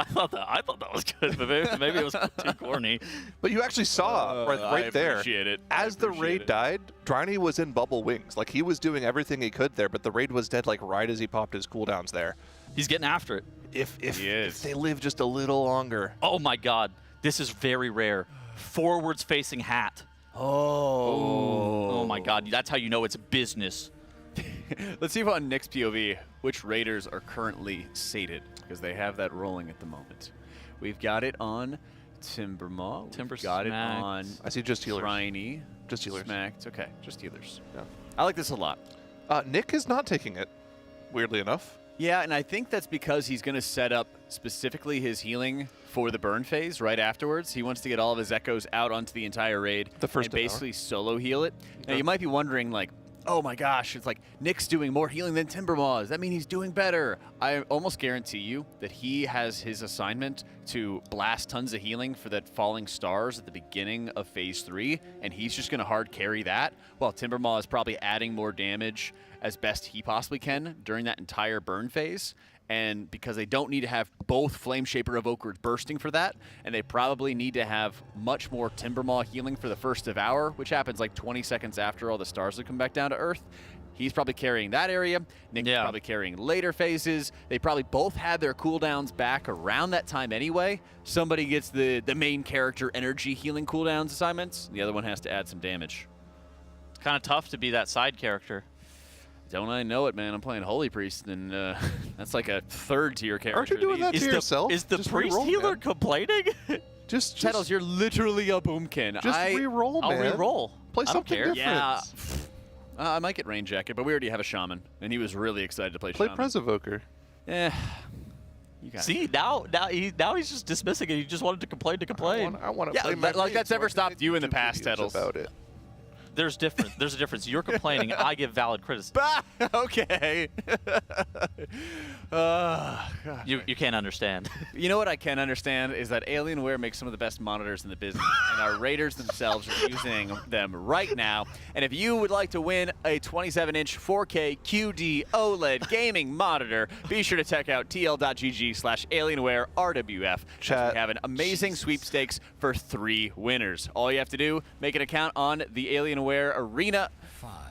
thought that was good, but maybe it was too corny. But you actually saw right there. Appreciate it. As the raid died, Dryny was in bubble wings. Like, he was doing everything he could there, but the raid was dead like right as he popped his cooldowns there. He's getting after it. If they live just a little longer. Oh my God, this is very rare. Forwards facing hat. Oh my God, that's how you know it's business. Let's see if on Nick's POV which Raiders are currently sated, because they have that rolling at the moment. We've got it on Timbermaw. Got it on. I see just healers. Dryny. Just healers. Smacked. Okay, just healers. Yeah. I like this a lot. Nick is not taking it, weirdly enough. Yeah, and I think that's because he's going to set up specifically his healing for the burn phase right afterwards. He wants to get all of his echoes out onto the entire raid and basically solo heal it. Now, you might be wondering, like, oh my gosh, it's like Nick's doing more healing than Timbermaw. Does that mean he's doing better? I almost guarantee you that he has his assignment to blast tons of healing for that falling stars at the beginning of phase 3, and he's just going to hard carry that, while Timbermaw is probably adding more damage as best he possibly can during that entire burn phase. And because they don't need to have both Flame Shaper Evokers bursting for that, and they probably need to have much more Timbermaw healing for the first Devour, which happens like 20 seconds after all the stars have come back down to Earth. He's probably carrying that area. Nick's probably carrying later phases. They probably both had their cooldowns back around that time anyway. Somebody gets the main character energy healing cooldowns assignments. The other one has to add some damage. kind of tough to be that side character. Don't I know it, man? I'm playing Holy Priest, and that's like a third-tier character. Aren't you doing that to yourself? Is the Just priest reroll, healer man. complaining? Just Tettles, you're literally a boomkin. Just reroll, man. I'll reroll. Play I don't something care. different. Yeah. I might get Rain Jacket, but we already have a Shaman, and he was really excited to play Play Shaman. Presevoker. Eh. You got See, now he's just dismissing it. He just wanted to complain to complain. I want to Yeah, play my like that's raid, ever so I stopped can you in the do past, videos Tettles. about it. There's a difference. You're complaining. I give valid criticism. Okay. You can't understand. You know what I can understand is that Alienware makes some of the best monitors in the business, and our Raiders themselves are using them right now. And if you would like to win a 27-inch 4K QD OLED gaming monitor, be sure to check out tl.gg/AlienwareRWF. Chat. We have an amazing sweepstakes for 3 winners. All you have to do, make an account on the Alienware Arena.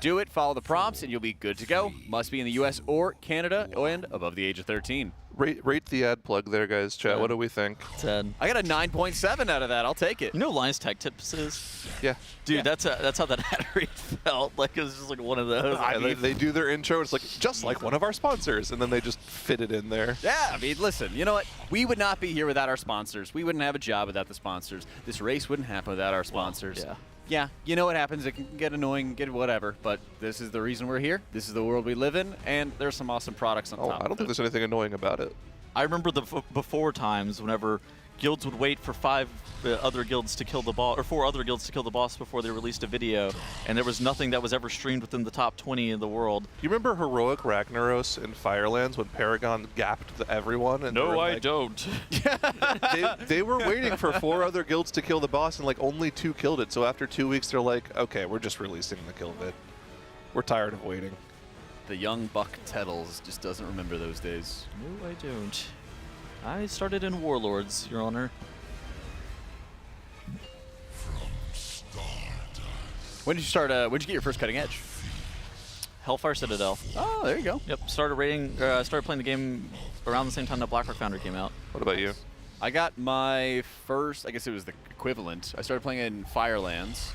Do it, follow the prompts, and you'll be good to go. Must be in the US or Canada and above the age of 13. Rate the ad plug there, guys. Chat, what do we think? 10. I got a 9.7 out of that. I'll take it. You know Lions Tech Tips is? Yeah. Dude, Yeah. that's how that ad read felt. Like it was just like one of those. They do their intro. It's like just like one of our sponsors, and then they just fit it in there. Yeah, I mean, listen, you know what? We would not be here without our sponsors. We wouldn't have a job without the sponsors. This race wouldn't happen without our sponsors. yeah. Yeah, you know what happens. It can get annoying, get whatever, but this is the reason we're here. This is the world we live in, and there's some awesome products on top I don't of think it. there's anything annoying about it. I remember the before times whenever guilds would wait for 5 other guilds to kill the boss, or 4 other guilds to kill the boss before they released a video, and there was nothing that was ever streamed within the top 20 in the world. You remember Heroic Ragnaros in Firelands when Paragon gapped everyone? And No, I like, don't. they were waiting for 4 other guilds to kill the boss, and like only 2 killed it. So after 2 weeks, they're like, okay, we're just releasing the kill vid. We're tired of waiting. The young Buck Tettles just doesn't remember those days. No, I don't. I started in Warlords, Your Honor. When did you start? When did you get your first cutting edge? Hellfire Citadel. Oh, there you go. Yep, started playing the game around the same time that Blackrock Foundry came out. What about you? I got my first, I guess it was the equivalent. I started playing in Firelands,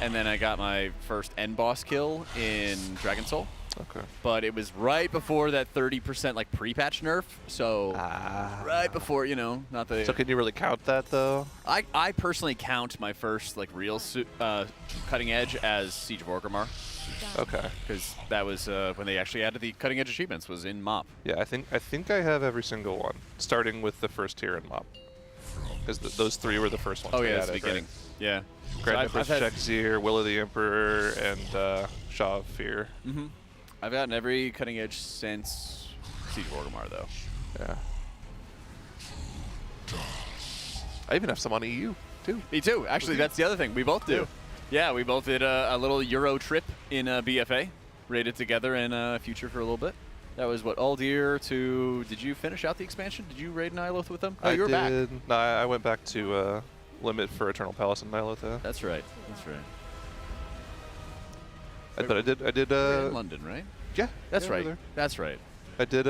and then I got my first end boss kill in Dragon Soul. Okay. But it was right before that 30% like pre-patch nerf, so right before, you know, not the. So can you really count that though? I personally count my first like real cutting edge as Siege of Orgrimmar. Okay. Because that was when they actually added the cutting edge achievements, was in MOP. Yeah, I think I have every single one, starting with the first tier in MOP. Because those 3 were the first ones. Oh they yeah, that's the added, beginning. Right? Yeah. Grand So Empress I've had Shekzir, Will of the Emperor, and Shaw of Fear. Mm-hmm. I've gotten every cutting edge since Siege of Orgrimmar, though. Yeah. I even have some on EU, too. Me too. Actually, that's the other thing. We both do. Yeah, we both did a little Euro trip in BFA, raided together in Future for a little bit. That was what, Aldir to... Did you finish out the expansion? Did you raid Nyloth with them? Oh, you were back. No, I went back to Limit for Eternal Palace in Nyloth. That's right. That's right. But I did. We're in London, right? Yeah, that's yeah, right. there. That's right. I did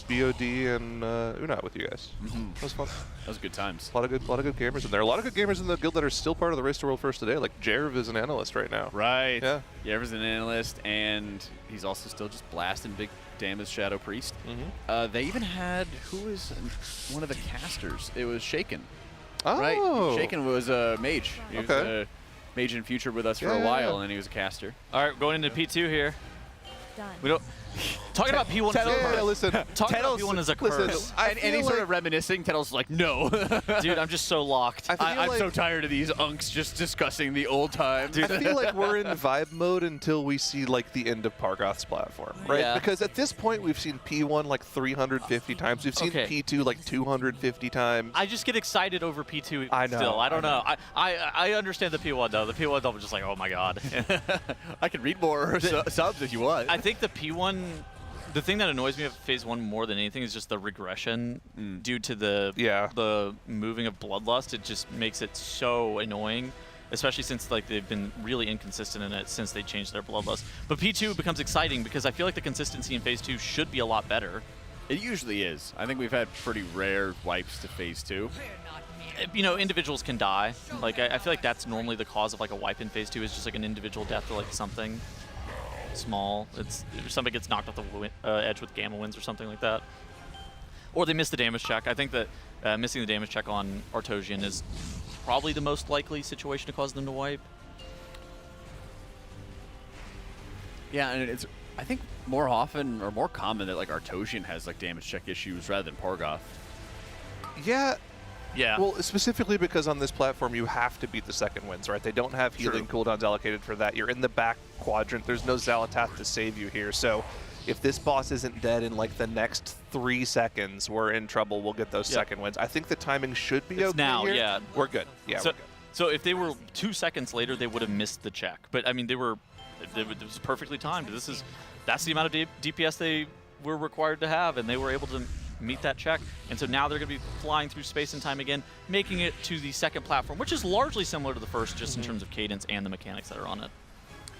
BOD and Unat with you guys. Mm-hmm. That was fun. That was good times. A lot of good gamers in there. A lot of good gamers in the guild that are still part of the Race to World First today. Like Jerv is an analyst right now. Right. Yeah. Jerv's an analyst, and he's also still just blasting big damage Shadow Priest. Mm-hmm. They even had, who was one of the casters? It was Shaken. Oh. Right. Shaken was a mage. He was Okay. a mage in Future with us for a while, and he was a caster. All right, going into P2 here. Done. We don't. Talking about P1 as a curse. listen. Talking about P1 as a curse. Any sort of reminiscing, Tettle's like, no. Dude, I'm just so locked. I'm so tired of these unks just discussing the old times. I feel like we're in vibe mode until we see like the end of Pargoth's platform, right? Yeah. Because at this point we've seen P1 like 350 times. We've seen P2 like 250 times. I just get excited over P2 I know, still. I don't I know. I understand the P1 though. The P1 though was just like, oh my god. I can read more subs if you want. I think the P1, the thing that annoys me of Phase 1 more than anything is just the regression due to the moving of Bloodlust. It just makes it so annoying, especially since like they've been really inconsistent in it since they changed their Bloodlust. But P2 becomes exciting because I feel like the consistency in Phase 2 should be a lot better. It usually is. I think we've had pretty rare wipes to Phase 2. you know, individuals can die. Like, I feel like that's normally the cause of like a wipe in phase 2 is just like an individual death or like something small. It's if somebody gets knocked off the edge with gamma winds or something like that. Or they miss the damage check. I think that missing the damage check on Artosian is probably the most likely situation to cause them to wipe. Yeah, and it's, I think, more often or more common that like Artosian has like damage check issues rather than Porgoth. Yeah. Yeah. Well, specifically because on this platform you have to beat the second winds, right? They don't have healing cooldowns allocated for that. You're in the back quadrant. There's no Xalatath to save you here. So if this boss isn't dead in like the next 3 seconds, we're in trouble. We'll get those second wins. I think the timing should be okay now, here. yeah. We're good. Yeah, So, we're good. so if they were 2 seconds later, they would have missed the check. But I mean, it was perfectly timed. That's the amount of DPS they were required to have, and they were able to meet that check. And so now they're going to be flying through space and time again, making it to the second platform, which is largely similar to the first, just in terms of cadence and the mechanics that are on it.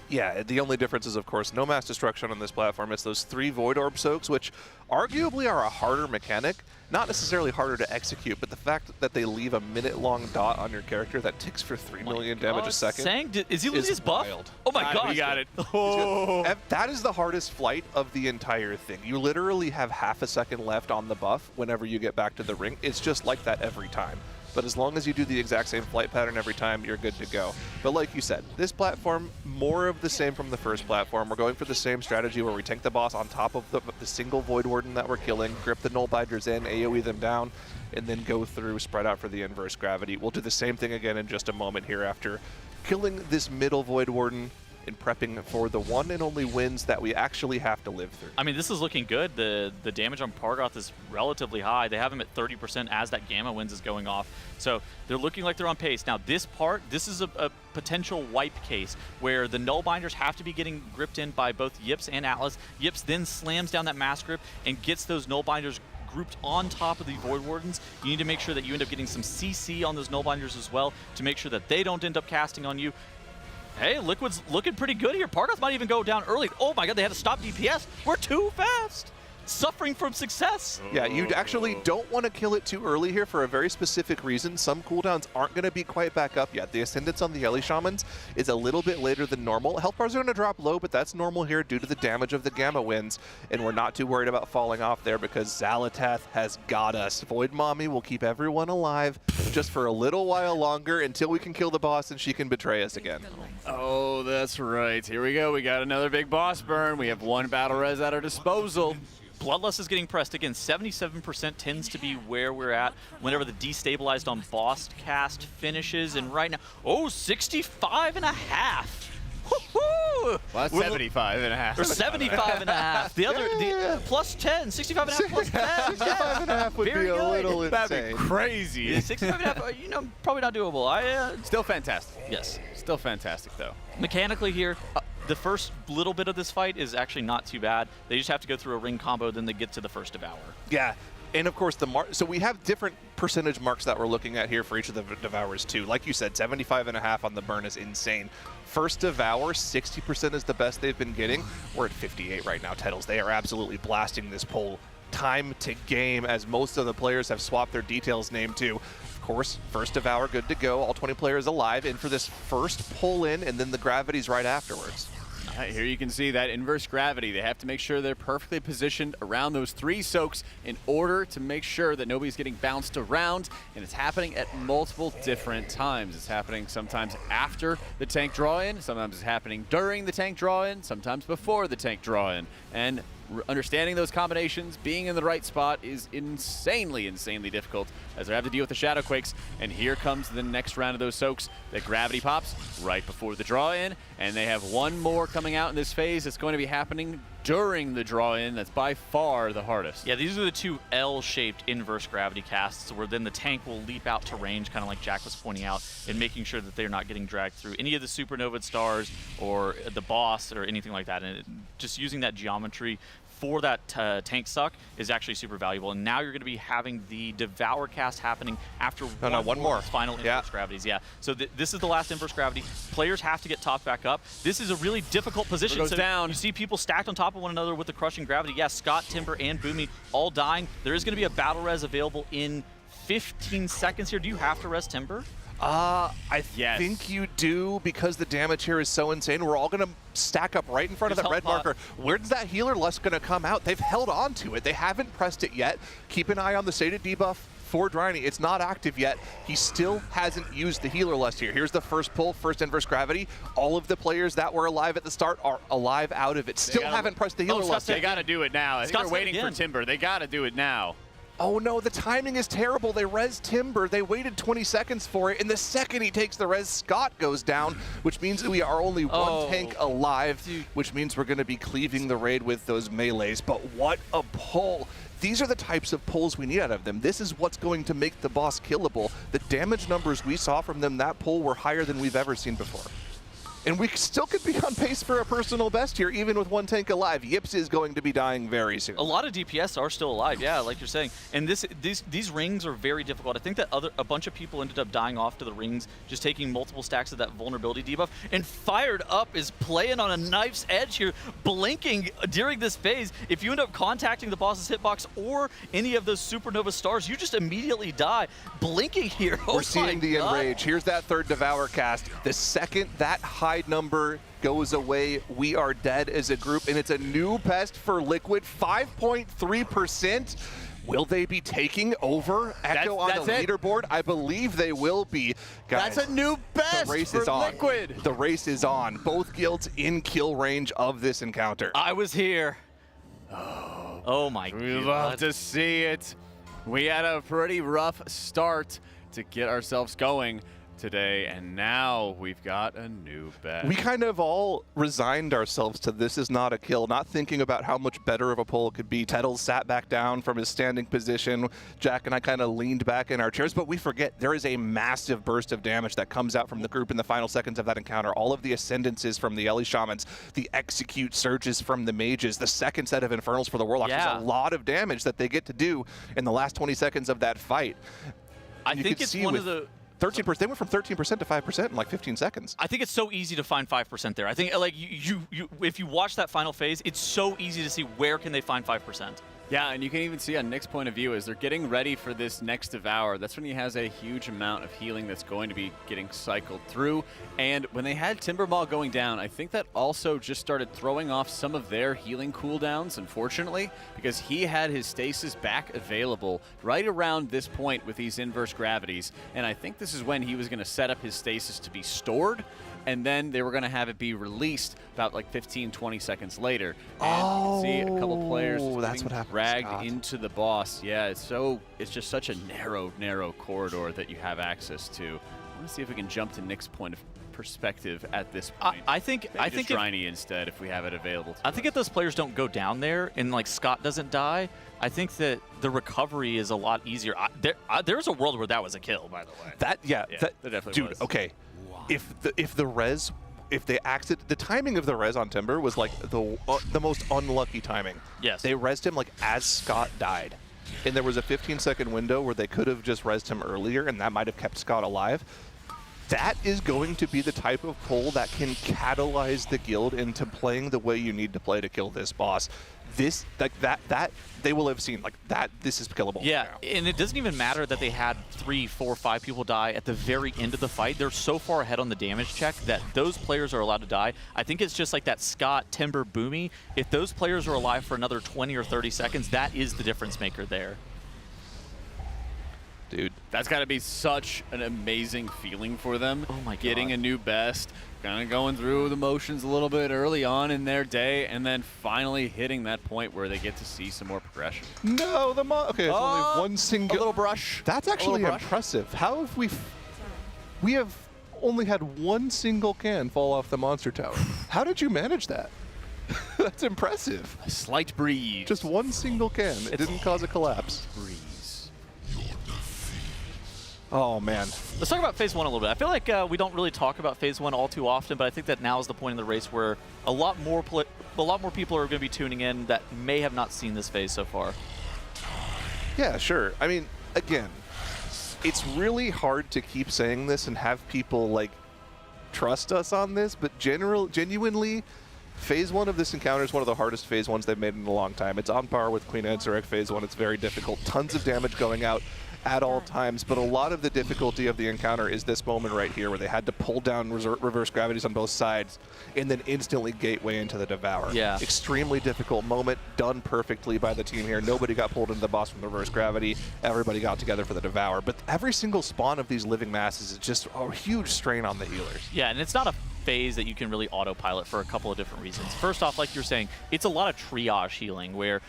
Yeah, the only difference is, of course, no mass destruction on this platform. It's those 3 Void Orb soaks, which arguably are a harder mechanic. Not necessarily harder to execute, but the fact that they leave a minute-long dot on your character that ticks for 3 million damage a second Sang, is he losing his buff? wild. Oh my god, he got it. Oh. That is the hardest flight of the entire thing. You literally have half a second left on the buff whenever you get back to the ring. It's just like that every time. But as long as you do the exact same flight pattern every time, you're good to go. But like you said, this platform, more of the same from the first platform. We're going for the same strategy where we tank the boss on top of the single Void Warden that we're killing, grip the Nullbinders in, AoE them down, and then go through, spread out for the inverse gravity. We'll do the same thing again in just a moment here after killing this middle Void Warden and prepping for the one and only wins that we actually have to live through. I mean, this is looking good. The damage on Porgoth is relatively high. They have him at 30% as that Gamma Winds is going off. So they're looking like they're on pace. Now this is a potential wipe case where the Nullbinders have to be getting gripped in by both Yips and Atlas. Yips then slams down that mass grip and gets those Nullbinders grouped on top of the Void Wardens. You need to make sure that you end up getting some CC on those Nullbinders as well to make sure that they don't end up casting on you. Hey, Liquid's looking pretty good here. Porgoth might even go down early. Oh my god, they had to stop DPS. We're too fast. Suffering from success. Yeah, you actually don't want to kill it too early here for a very specific reason. Some cooldowns aren't going to be quite back up yet. The Ascendance on the Ellie Shamans is a little bit later than normal. Health bars are going to drop low, but that's normal here due to the damage of the Gamma Winds, and we're not too worried about falling off there because Xalatath has got us. Void Mommy will keep everyone alive just for a little while longer until we can kill the boss and she can betray us again. Oh, that's right. Here we go. We got another big boss burn. We have 1 battle res at our disposal. Bloodlust is getting pressed. Again, 77% tends to be where we're at whenever the destabilized on boss cast finishes. And right now, 65 and a half. Woohoo! Well, that's 75 and a half. Or 75 and a half. The other, the plus 10, 65 and a half plus 10. 65 and a half would be a little insane. That'd be crazy. Yeah, 65 and a half, you know, probably not doable. Still fantastic. Yes. Still fantastic, though. Mechanically here, the first little bit of this fight is actually not too bad. They just have to go through a ring combo, then they get to the first Devour. Yeah, and of course so we have different percentage marks that we're looking at here for each of the Devours too. Like you said, 75 and a half on the burn is insane. First Devour, 60% is the best they've been getting. We're at 58 right now, Tettles. They are absolutely blasting this poll. Time to game, as most of the players have swapped their details name to. Of course, first Devour good to go, all 20 players alive, in for this first pull in, and then the gravity's right afterwards. Here you can see that inverse gravity. They have to make sure they're perfectly positioned around those 3 soaks in order to make sure that nobody's getting bounced around, and it's happening at multiple different times. It's happening sometimes after the tank draw-in, sometimes it's happening during the tank draw-in, sometimes before the tank draw-in. And understanding those combinations, being in the right spot is insanely difficult as they have to deal with the Shadow Quakes. And here comes the next round of those soaks. The gravity pops right before the draw-in, and they have 1 more coming out in this phase. It's going to be happening during the draw-in. That's by far the hardest. Yeah, these are the 2 L-shaped inverse gravity casts where then the tank will leap out to range, kind of like Jack was pointing out, and making sure that they're not getting dragged through any of the supernova stars or the boss or anything like that. And just using that geometry for that tank suck is actually super valuable. And now you're going to be having the Devour cast happening after one more final inverse gravities. Yeah. So this is the last inverse gravity. Players have to get topped back up. This is a really difficult position. Goes down. You see people stacked on top of one another with the crushing gravity. Yeah, Scott, Timber, and Boomy all dying. There is going to be a battle res available in 15 seconds here. Do you have to rest Timber? I think you do, because the damage here is so insane. We're all going to stack up right in front of that red marker. Where's that healer lust going to come out? They've held on to it. They haven't pressed it yet. Keep an eye on the stated debuff for Dryny. It's not active yet. He still hasn't used the healer lust here. Here's the first pull, first inverse gravity. All of the players that were alive at the start are alive out of it. Still haven't pressed the healer lust. They got to do it now. I think they're waiting for Timber. They got to do it now. Oh no, the timing is terrible. They res Timber. They waited 20 seconds for it. And the second he takes the res, Scott goes down, which means we are only one tank alive, which means we're going to be cleaving the raid with those melees. But what a pull. These are the types of pulls we need out of them. This is what's going to make the boss killable. The damage numbers we saw from them that pull were higher than we've ever seen before. And we still could be on pace for a personal best here, even with one tank alive. Yips is going to be dying very soon. A lot of DPS are still alive, yeah, like you're saying. And these rings are very difficult. I think that a bunch of people ended up dying off to the rings, just taking multiple stacks of that vulnerability debuff. And Fired Up is playing on a knife's edge here, blinking during this phase. If you end up contacting the boss's hitbox or any of those supernova stars, you just immediately die. Blinking here, We're seeing the Enrage. Here's that third Devour cast. The second that high number goes away, we are dead as a group, and it's a new best for Liquid, 5.3%. Will they be taking over Echo on the leaderboard? I believe they will be. Guys, that's a new best the race for is on. Liquid. The race is on. Both guilds in kill range of this encounter. I was here. Oh my god. We love to see it. We had a pretty rough start to get ourselves going today, and now we've got a new bet. We kind of all resigned ourselves to this is not a kill, not thinking about how much better of a pull it could be. Tettles sat back down from his standing position. Jack and I kind of leaned back in our chairs, but we forget there is a massive burst of damage that comes out from the group in the final seconds of that encounter. All of the ascendances from the Ellie Shamans, the execute surges from the mages, the second set of infernals for the warlocks. There's a lot of damage that they get to do in the last 20 seconds of that fight. I think it's one of the 13%. They went from 13% to 5% in like 15 seconds. I think it's so easy to find 5% there. I think like you if you watch that final phase, it's so easy to see where can they find 5%. Yeah, and you can even see on Nick's point of view as they're getting ready for this next Devour. That's when he has a huge amount of healing that's going to be getting cycled through. And when they had Timbermaw going down, I think that also just started throwing off some of their healing cooldowns, unfortunately, because he had his stasis back available right around this point with these inverse gravities. And I think this is when he was going to set up his stasis to be stored, and then they were going to have it be released about like 15, 20 seconds later. And see a couple players that's what happened, dragged into the boss. Yeah, it's just such a narrow corridor that you have access to. I want to see if we can jump to Nick's point of perspective at this point. I think Dryny instead if we have it available. I think if those players don't go down there and like Scott doesn't die, I think that the recovery is a lot easier. There's a world where that was a kill, by the way. That definitely dude, was. Okay. If they accident, the timing of the res on Timber was like the most unlucky timing. Yes. They resed him like as Scott died. And there was a 15-second window where they could have just resed him earlier, and that might have kept Scott alive. That is going to be the type of pull that can catalyze the guild into playing the way you need to play to kill this boss. This, that they will have seen, like, that this is killable. Yeah, and it doesn't even matter that they had 3, 4, 5 people die at the very end of the fight. They're so far ahead on the damage check that those players are allowed to die. I think it's just like that Scott, Timber, Boomy. If those players are alive for another 20 or 30 seconds, that is the difference maker there. Dude, that's got to be such an amazing feeling for them. Oh my god. Getting a new best, kind of going through the motions a little bit early on in their day, and then finally hitting that point where they get to see some more progression. No, okay, it's only one single. A little brush. That's actually impressive. How have we have only had one single can fall off the monster tower. How did you manage that? That's impressive. A slight breeze. Just one single can. It didn't cause a collapse. Breeze. Oh, man. Let's talk about Phase 1 a little bit. I feel like we don't really talk about Phase 1 all too often, but I think that now is the point in the race where a lot more people are going to be tuning in that may have not seen this phase so far. Yeah, sure. I mean, again, it's really hard to keep saying this and have people, like, trust us on this, but genuinely, Phase 1 of this encounter is one of the hardest Phase 1s they've made in a long time. It's on par with Queen Ansarek Phase 1. It's very difficult. Tons of damage going out. at all times, but a lot of the difficulty of the encounter is this moment right here where they had to pull down reverse gravities on both sides and then instantly gateway into the Devour. Yeah. Extremely difficult moment, done perfectly by the team here. Nobody got pulled into the boss from the reverse gravity. Everybody got together for the Devour. But every single spawn of these living masses is just a huge strain on the healers. Yeah, and it's not a phase that you can really autopilot for a couple of different reasons. First off, like you're saying, it's a lot of triage healing where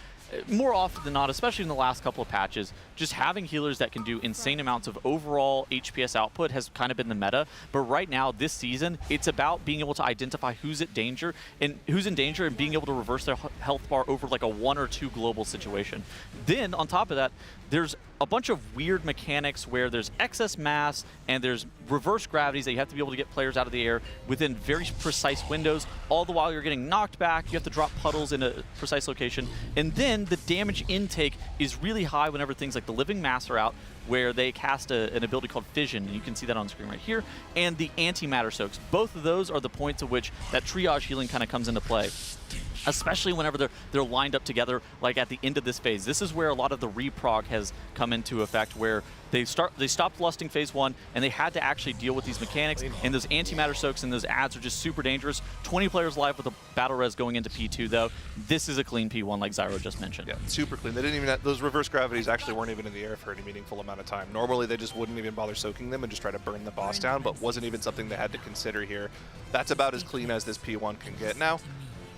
more often than not, especially in the last couple of patches, just having healers that can do insane amounts of overall HPS output has kind of been the meta. But right now, this season, it's about being able to identify who's in danger and being able to reverse their health bar over like a 1 or 2 global situation. Then, on top of that, there's a bunch of weird mechanics where there's excess mass and there's reverse gravities that you have to be able to get players out of the air within very precise windows. All the while you're getting knocked back, you have to drop puddles in a precise location. And then the damage intake is really high whenever things like the living mass are out, where they cast an ability called Fission, and you can see that on screen right here, and the antimatter soaks. Both of those are the points at which that triage healing kind of comes into play, especially whenever they're lined up together, like at the end of this phase. This is where a lot of the reprog has come into effect, where they stopped lusting phase 1, and they had to actually deal with these mechanics, and those antimatter soaks and those ads are just super dangerous. 20 players live with a battle res going into P2, though. This is a clean P1, like Zyro just mentioned. Yeah, super clean. They didn't even those reverse gravities actually weren't even in the air for any meaningful amount of time. Normally, they just wouldn't even bother soaking them and just try to burn the boss down, but wasn't even something they had to consider here. That's about as clean as this P1 can get. Now,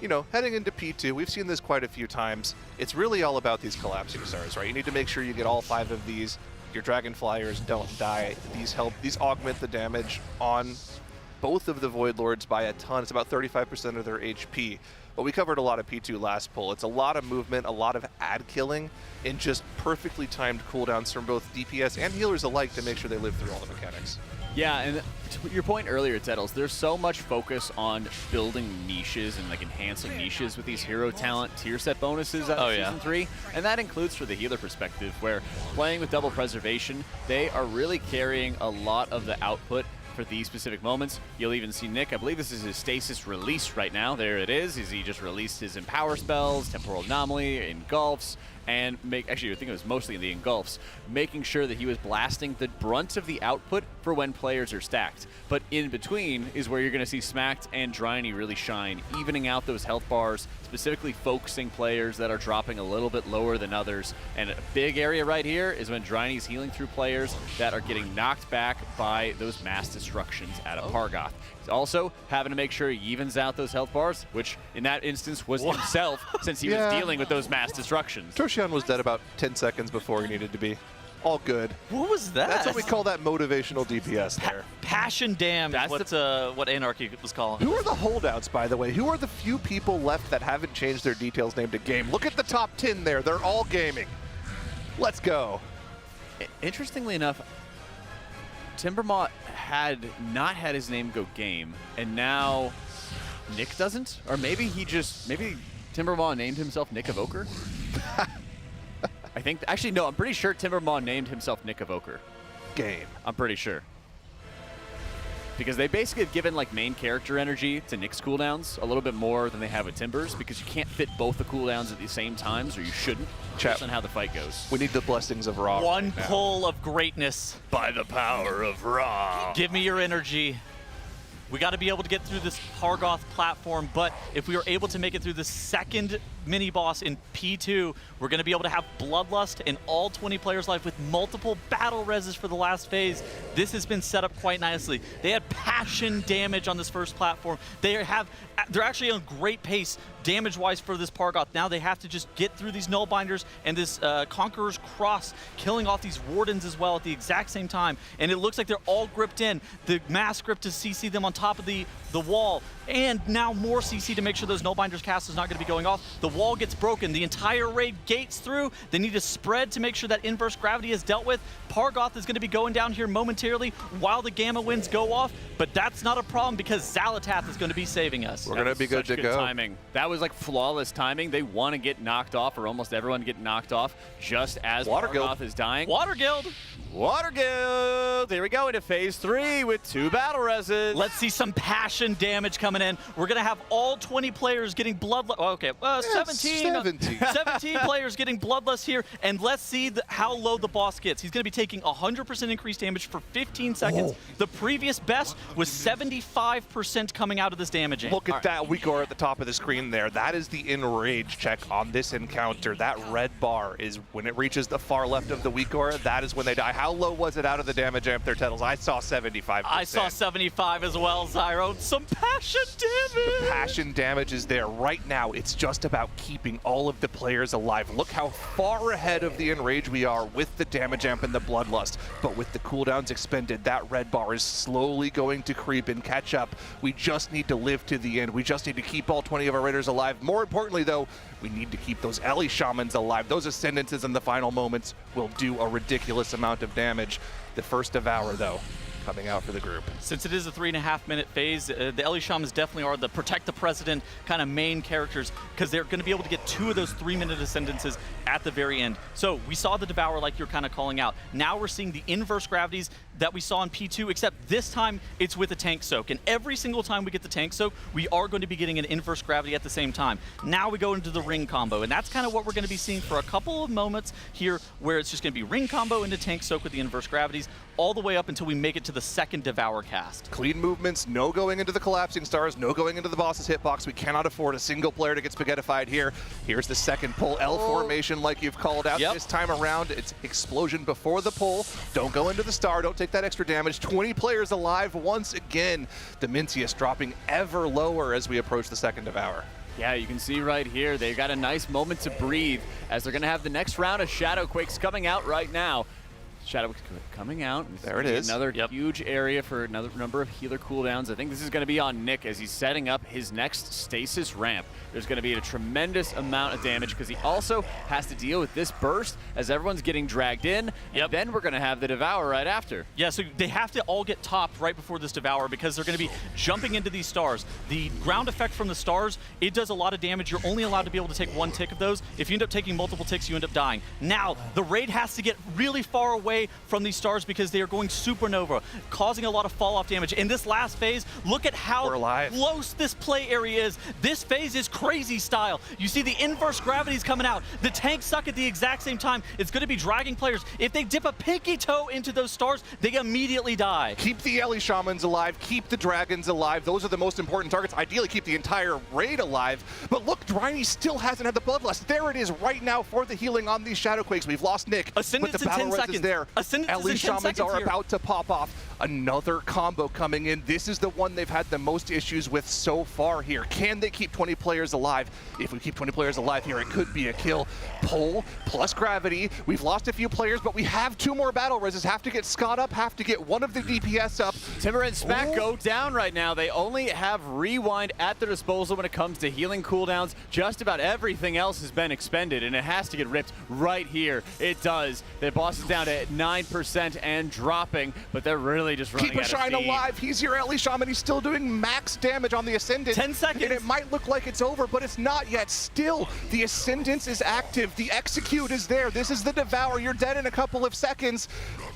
you know, heading into P2, we've seen this quite a few times. It's really all about these collapsing stars, right? You need to make sure you get all 5 of these. Your Dragon Flyers don't die. These augment the damage on both of the Void Lords by a ton. It's about 35% of their HP. But we covered a lot of P2 last pull. It's a lot of movement, a lot of ad killing, and just perfectly timed cooldowns from both DPS and healers alike to make sure they live through all the mechanics. Yeah, and to your point earlier, Tettles, there's so much focus on building niches and like enhancing niches with these hero talent tier set bonuses out of Season 3. And that includes for the healer perspective, where playing with double preservation, they are really carrying a lot of the output for these specific moments. You'll even see Nick, I believe this is his stasis release right now. There it is. He just released his Empower spells, Temporal Anomaly, Engulfs, and actually I think it was mostly in the Engulfs, making sure that he was blasting the brunt of the output for when players are stacked. But in between is where you're going to see Smacked and Dryny really shine, evening out those health bars, specifically focusing players that are dropping a little bit lower than others. And a big area right here is when Dryny's healing through players that are getting knocked back by those mass destructions out of Pargoth. He's also having to make sure he evens out those health bars, which in that instance was himself, since he was dealing with those mass destructions. Toshian was dead about 10 seconds before he needed to be. All good. What was that? That's what we call that motivational DPS there. Passion Dam. That's what Anarchy was calling. Who are the holdouts, by the way? Who are the few people left that haven't changed their details name to game? Look at the top 10 there. They're all gaming. Let's go. Interestingly enough, Timbermaw had not had his name go game, and now Nick doesn't? Or maybe Timbermaw named himself Nick Evoker? I think, actually, no, I'm pretty sure Timbermaw named himself Nick Evoker. Game. I'm pretty sure. Because they basically have given like main character energy to Nick's cooldowns a little bit more than they have with Timbers, because you can't fit both the cooldowns at the same times, or you shouldn't, based on how the fight goes. We need the blessings of Ra. One pull of greatness. By the power of Ra. Give me your energy. We got to be able to get through this Pargoth platform, but if we are able to make it through the second mini-boss in P2, we're going to be able to have Bloodlust and all 20 players live with multiple battle reses for the last phase. This has been set up quite nicely. They had passion damage on this first platform. They're actually on great pace damage-wise for this Pargoth. Now they have to just get through these Nullbinders and this Conqueror's Cross, killing off these Wardens as well at the exact same time. And it looks like they're all gripped in. The mass grip to CC them on top of the wall, and now more CC to make sure those Nullbinders cast is not going to be going off. The wall gets broken. The entire raid gates through. They need to spread to make sure that inverse gravity is dealt with. Pargoth is going to be going down here momentarily while the Gamma winds go off, but that's not a problem because Xalatath is going to be saving us. We're going to be good to go. Timing. That was like flawless timing. They want to get knocked off, or almost everyone get knocked off, just as Pargoth is dying. Water Guild! Water Guild! Here we go into phase 3 with 2 battle reses. Let's see some passion damage coming coming in. We're going to have all 20 players getting bloodless. Oh, okay, 17 players getting bloodless here. And let's see how low the boss gets. He's going to be taking 100% increased damage for 15 seconds. The previous best was 75% coming out of this damage. Look at that Weakor at the top of the screen there. That is the enrage check on this encounter. That red bar is when it reaches the far left of the Weakor, that is when they die. How low was it out of the damage amp there, Tettles? I saw 75%. I saw 75 as well, Zyro. Some passion damage. The passion damage is there. Right now, it's just about keeping all of the players alive. Look how far ahead of the enrage we are with the damage amp and the bloodlust. But with the cooldowns expended, that red bar is slowly going to creep and catch up. We just need to live to the end. We just need to keep all 20 of our Raiders alive. More importantly, though, we need to keep those Ellie Shamans alive. Those Ascendances in the final moments will do a ridiculous amount of damage. The first Devour, though, coming out for the group. Since it is a 3.5-minute phase, the Ellie Shamans definitely are the protect the president kind of main characters, because they're going to be able to get 2 of those 3-minute Ascendances at the very end. So we saw the Devour like you're kind of calling out. Now we're seeing the inverse gravities that we saw in P2, except this time it's with a tank soak. And every single time we get the tank soak, we are going to be getting an inverse gravity at the same time. Now we go into the ring combo, and that's kind of what we're going to be seeing for a couple of moments here, where it's just going to be ring combo into tank soak with the inverse gravities, all the way up until we make it to the second Devour cast. Clean movements, no going into the collapsing stars, no going into the boss's hitbox. We cannot afford a single player to get spaghettified here. Here's the second pull, L formation like you've called out. This time around, it's explosion before the pull. Don't go into the star, don't take that extra damage. 20 players alive once again. Demensius dropping ever lower as we approach the second Devour. Yeah, you can see right here, they've got a nice moment to breathe as they're gonna have the next round of Shadow Quakes coming out right now. Shadow coming out. There it is. Another huge area for another number of healer cooldowns. I think this is going to be on Nick as he's setting up his next stasis ramp. There's going to be a tremendous amount of damage because he also has to deal with this burst as everyone's getting dragged in. And then we're going to have the Devour right after. Yeah, so they have to all get topped right before this Devour because they're going to be jumping into these stars. The ground effect from the stars, it does a lot of damage. You're only allowed to be able to take 1 tick of those. If you end up taking multiple ticks, you end up dying. Now, the raid has to get really far away from these stars because they are going supernova, causing a lot of fall-off damage. In this last phase, look at how close this play area is. This phase is crazy style. You see the inverse gravities coming out. The tanks suck at the exact same time. It's going to be dragging players. If they dip a pinky toe into those stars, they immediately die. Keep the Ellie Shamans alive. Keep the Dragons alive. Those are the most important targets. Ideally, keep the entire raid alive. But look, Dryny still hasn't had the Bloodlust. There it is right now for the healing on these Shadow Quakes. We've lost Nick, but the battle res is there. Ellie Shamans are about to pop off. Another combo coming in. This is the one they've had the most issues with so far here. Can they keep 20 players alive? If we keep 20 players alive here, it could be a kill. Pull plus gravity. We've lost a few players, but we have 2 more battle reses. Have to get Scott up, have to get one of the DPS up. Timber and Smack go down right now. They only have Rewind at their disposal when it comes to healing cooldowns. Just about everything else has been expended, and it has to get ripped right here. It does. The boss is down to 9% and dropping, but they're really just running Keep a Shine alive. He's your Ellie Shaman. He's still doing max damage on the Ascendant. 10 seconds. And it might look like it's over, but it's not yet. Still, the Ascendance is active. The Execute is there. This is the Devour. You're dead in a couple of seconds.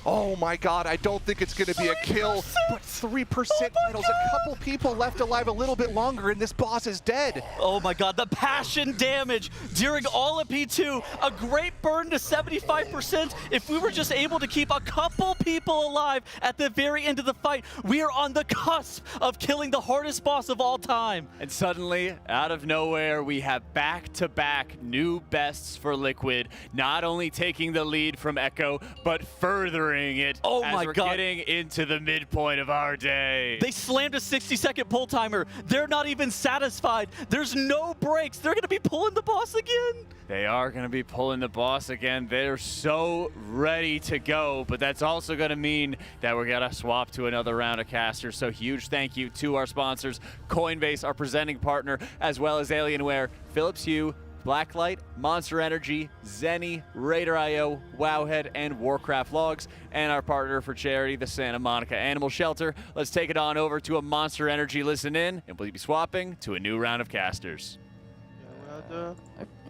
Oh my god, I don't think it's going to be a kill, but 3% Vitals. A couple people left alive a little bit longer, and this boss is dead. Oh my god, the passion damage during all of P2. A great burn to 75%. If we were just able to keep a couple people alive at the very end of the fight, we are on the cusp of killing the hardest boss of all time. And suddenly, out of nowhere, we have back-to-back new bests for Liquid, not only taking the lead from Echo, but furthering it as we're getting into the midpoint of our day. They slammed a 60-second pull timer. They're not even satisfied. There's no breaks. They're going to be pulling the boss again. They are going to be pulling the boss again. They're so ready to go, but that's also going to mean that we're going to swap to another round of casters. So huge thank you to our sponsors, Coinbase, our presenting partner, as well as Alienware, Philips Hue, Blacklyte, Monster Energy, Zenni, RaiderIO, Wowhead, and Warcraft Logs, and our partner for charity, the Santa Monica Animal Shelter. Let's take it on over to a Monster Energy listen in, and we'll be swapping to a new round of casters.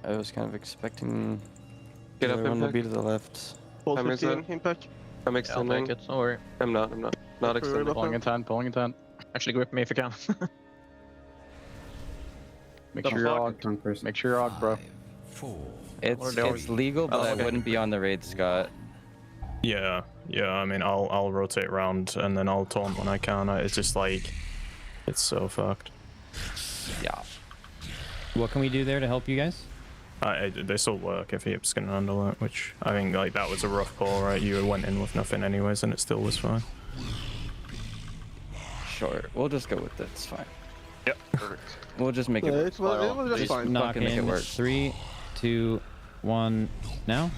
I was kind of expecting Get up, everyone to Impact. be to the left. Full 15 Impact. I'm extending. I'll take it, don't worry. I'm not extending. Pulling in 10, pulling in 10. Actually grip me if you can. Make sure you're og. Make sure you're og, bro. It's legal, but I wouldn't be on the raid, Scott. Yeah, I mean, I'll rotate around and then I'll taunt when I can. It's just like, it's so fucked. Yeah. What can we do there to help you guys? They still work if Heap's can handle it, which I think like that was a rough call, right? You went in with nothing anyways, and it still was fine. Sure, we'll just go with it. It's fine. Yep. Perfect. We'll just make it work. It was just fine. Knock in. Make it work. 3, 2, 1, now.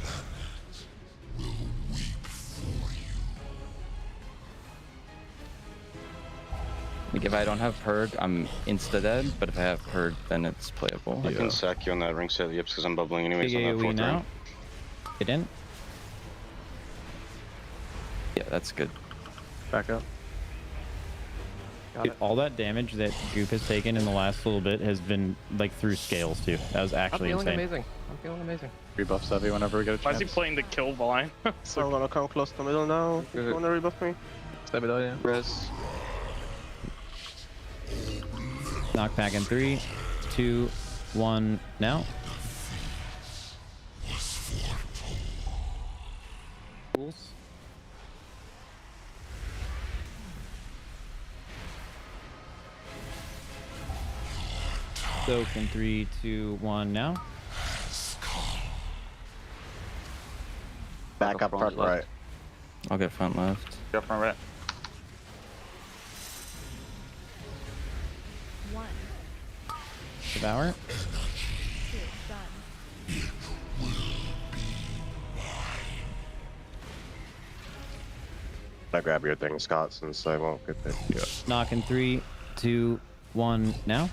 Like if I don't have Purg, I'm insta-dead, but if I have Purg, then it's playable. I can sack you on that ring set, yips, because I'm bubbling anyways Big on that AoE fourth now. ring. Get in. Yeah, that's good. Back up. Dude, all that damage that Goop has taken in the last little bit has been like through scales too. That was actually insane. I'm feeling amazing. Rebuff Savvy whenever we get a chance. Why is he playing the kill line? So I'm gonna come close to the middle now. You wanna rebuff me? Stay below, yeah. Res. Knock back in 3, 2, 1, now. Fools. Soak in 3, 2, 1, now. Back up front right. I'll get front left. Go front right. 1, Devour. 2, done. I grab your thing, Scott, since I won't get there. Yeah. Knock in 3, 2, 1, now.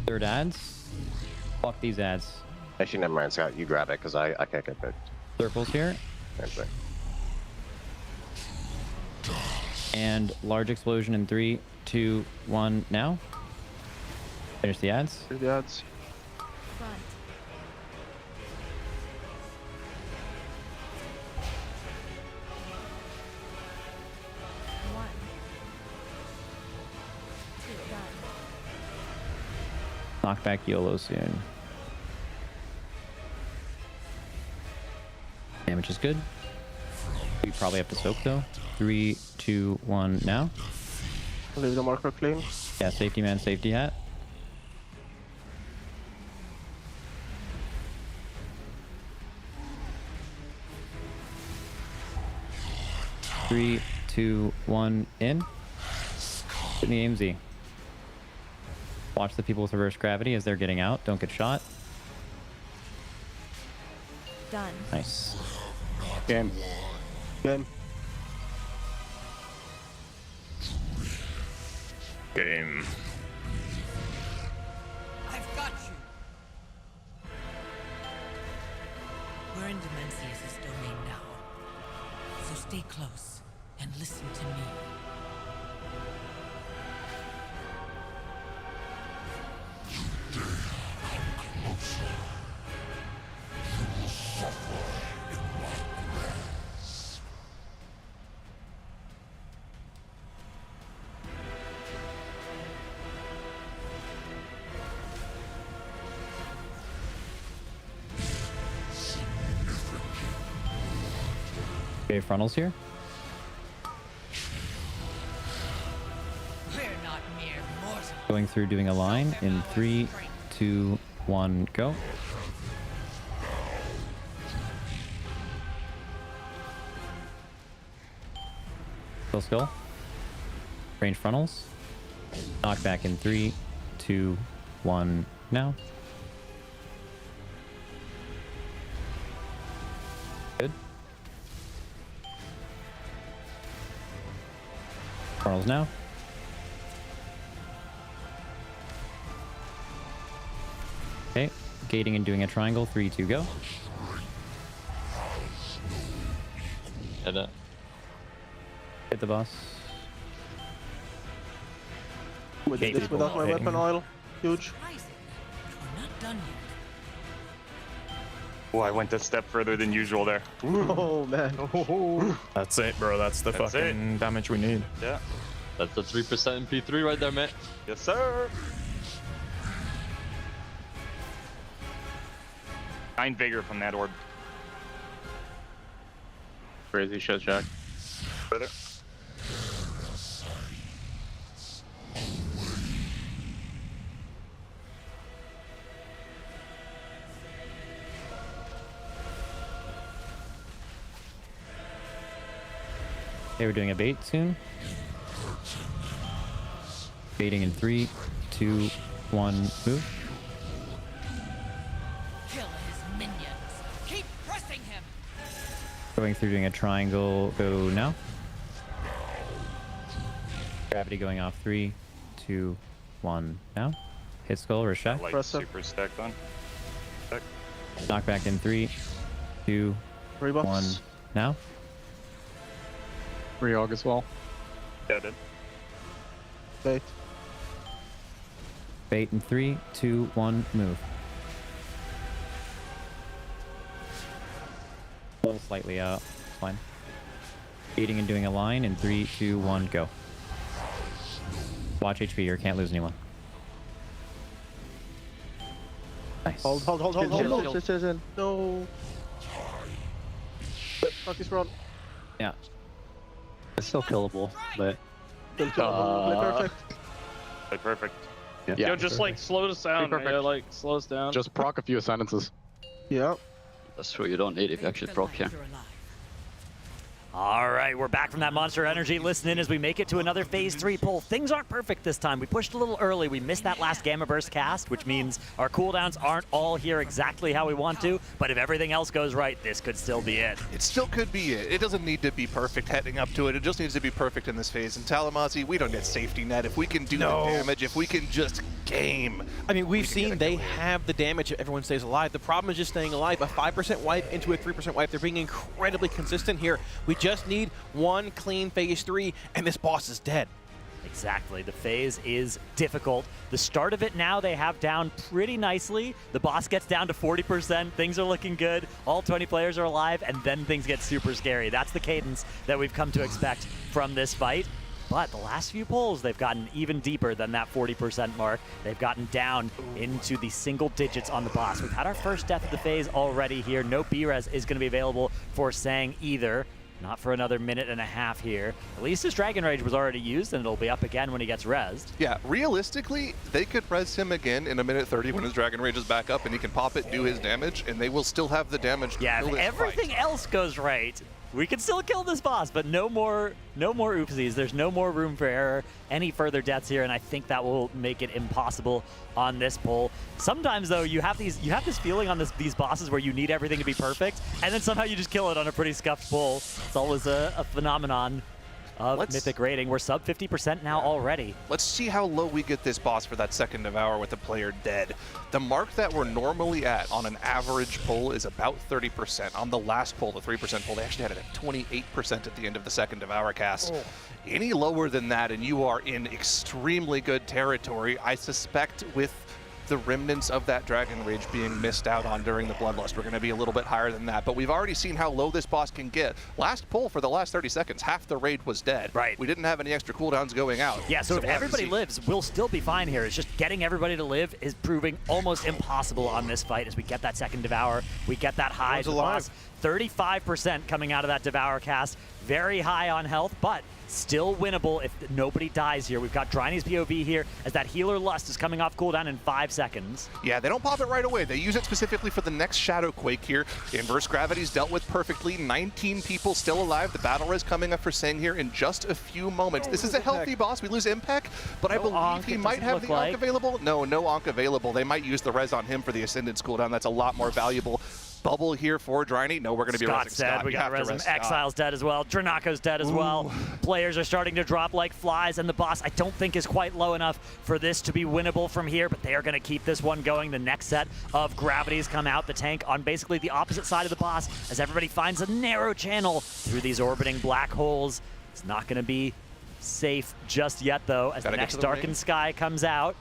Third ads. Fuck these ads. Actually, never mind, Scott. You grab it, because I can't get picked. Circles here. Anyway. And large explosion in 3, 2, 1, now. Finish the ads. Here's the ads. Front. One. 2, done. Knock back YOLO soon. Damage is good. We probably have to soak though. 3, 2, 1, now. Leave the marker clean. Yeah, safety man, safety hat. Three, 2, 1, in. In the AMZ. Watch the people with reverse gravity as they're getting out. Don't get shot. Done. Nice. Game. Game. Game. I've got you. We're in Demensius' domain now. So stay close and listen to me. Okay, frontals here. We're not mere mortals. Going through doing a line in 3, 2, 1, go. Skill. Range frontals. Knock back in 3, 2, 1, now. Good. Frontals now. Okay, gating and doing a triangle. 3, 2, go. Hit it. Hit the boss. We did this without my weapon oil. Huge. We're not done yet. Oh, I went a step further than usual there. Oh man. That's it, bro. That's the fucking damage we need. Yeah. That's the 3% in P3 right there, mate. Yes, sir. 9 vigor from that orb. Crazy shit, Jack. Better. Okay, we're doing a bait soon. Baiting in 3, 2, 1, move. Kill his minions. Keep pressing him. Going through, doing a triangle. Go now. Gravity going off. 3, 2, 1, now. Hit skull, Rashak. Like super stacked on. Stack. Knockback in 3, 2, 1, now. Reog as well. Yeah, I did. Bait. Bait in 3, 2, 1, move. A little slightly out. It's fine. Baiting and doing a line in 3, 2, 1, go. Watch HP or can't lose anyone. Nice. Hold. No. Fuck is wrong. Yeah. It's still killable, but... Play perfect. Play perfect. Yeah. Yo, just like slow us down. Yeah, like slow us down. Just proc a few sentences. Yeah. That's what you don't need if you actually proc here. All right, we're back from that monster energy. Listen in as we make it to another phase 3 pull. Things aren't perfect this time. We pushed a little early. We missed that last Gamma Burst cast, which means our cooldowns aren't all here exactly how we want to. But if everything else goes right, this could still be it. It still could be it. It doesn't need to be perfect heading up to it. It just needs to be perfect in this phase. And Talamasi, we don't get safety net. If we can do the damage, if we can just game. I mean, we've seen they have the damage if everyone stays alive. The problem is just staying alive. A 5% wipe into a 3% wipe. They're being incredibly consistent here. We just need one clean phase 3, and this boss is dead. Exactly. The phase is difficult. The start of it now they have down pretty nicely. The boss gets down to 40%. Things are looking good. All 20 players are alive, and then things get super scary. That's the cadence that we've come to expect from this fight. But the last few pulls, they've gotten even deeper than that 40% mark. They've gotten down into the single digits on the boss. We've had our first death of the phase already here. No B-Res is going to be available for Sang either. Not for another minute and a half here. At least his Dragon Rage was already used, and it'll be up again when he gets rezzed. Yeah, realistically, they could res him again in a minute 30 when his Dragon Rage is back up, and he can pop it, do his damage, and they will still have the damage to Yeah, kill if this everything fight. else goes right, we can still kill this boss, but no more oopsies. There's no more room for error, any further deaths here, and I think that will make it impossible on this pull. Sometimes, though, you have this feeling on these bosses where you need everything to be perfect, and then somehow you just kill it on a pretty scuffed pull. It's always a phenomenon of Mythic rating. We're sub 50% now already. Let's see how low we get this boss for that second Devour with the player dead. The mark that we're normally at on an average pull is about 30%. On the last pull, the 3% pull, they actually had it at 28% at the end of the second Devour cast. Oh. Any lower than that and you are in extremely good territory. I suspect with the remnants of that Dragon Rage being missed out on during the Bloodlust, we're going to be a little bit higher than that. But we've already seen how low this boss can get. Last pull for the last 30 seconds, half the raid was dead. Right. We didn't have any extra cooldowns going out. Yeah, so if we'll have to everybody see. lives, we'll still be fine here. It's just getting everybody to live is proving almost impossible on this fight as we get that second Devour. We get that high to the boss. 35% coming out of that Devour cast. Very high on health, but still winnable if nobody dies here. We've got Dryny's POV here as that Healer Lust is coming off cooldown in 5 seconds. Yeah, they don't pop it right away. They use it specifically for the next Shadow Quake here. Inverse Gravity's dealt with perfectly. 19 people still alive. The battle res coming up for Sang here in just a few moments. This is a healthy boss. We lose Impact, but I believe he might have the Ankh available. No Ankh available. They might use the res on him for the Ascendance cooldown. That's a lot more valuable. Bubble here for Dryny. No, we're going to be Scott's resing dead. Scott. We got have to res him. res Scott. Exile's dead as well. Dranako's dead as well. Players are starting to drop like flies, and the boss I don't think is quite low enough for this to be winnable from here, but they are going to keep this one going. The next set of gravities come out the tank on basically the opposite side of the boss as everybody finds a narrow channel through these orbiting black holes. It's not going to be safe just yet, though, as the next Darkened Sky comes out.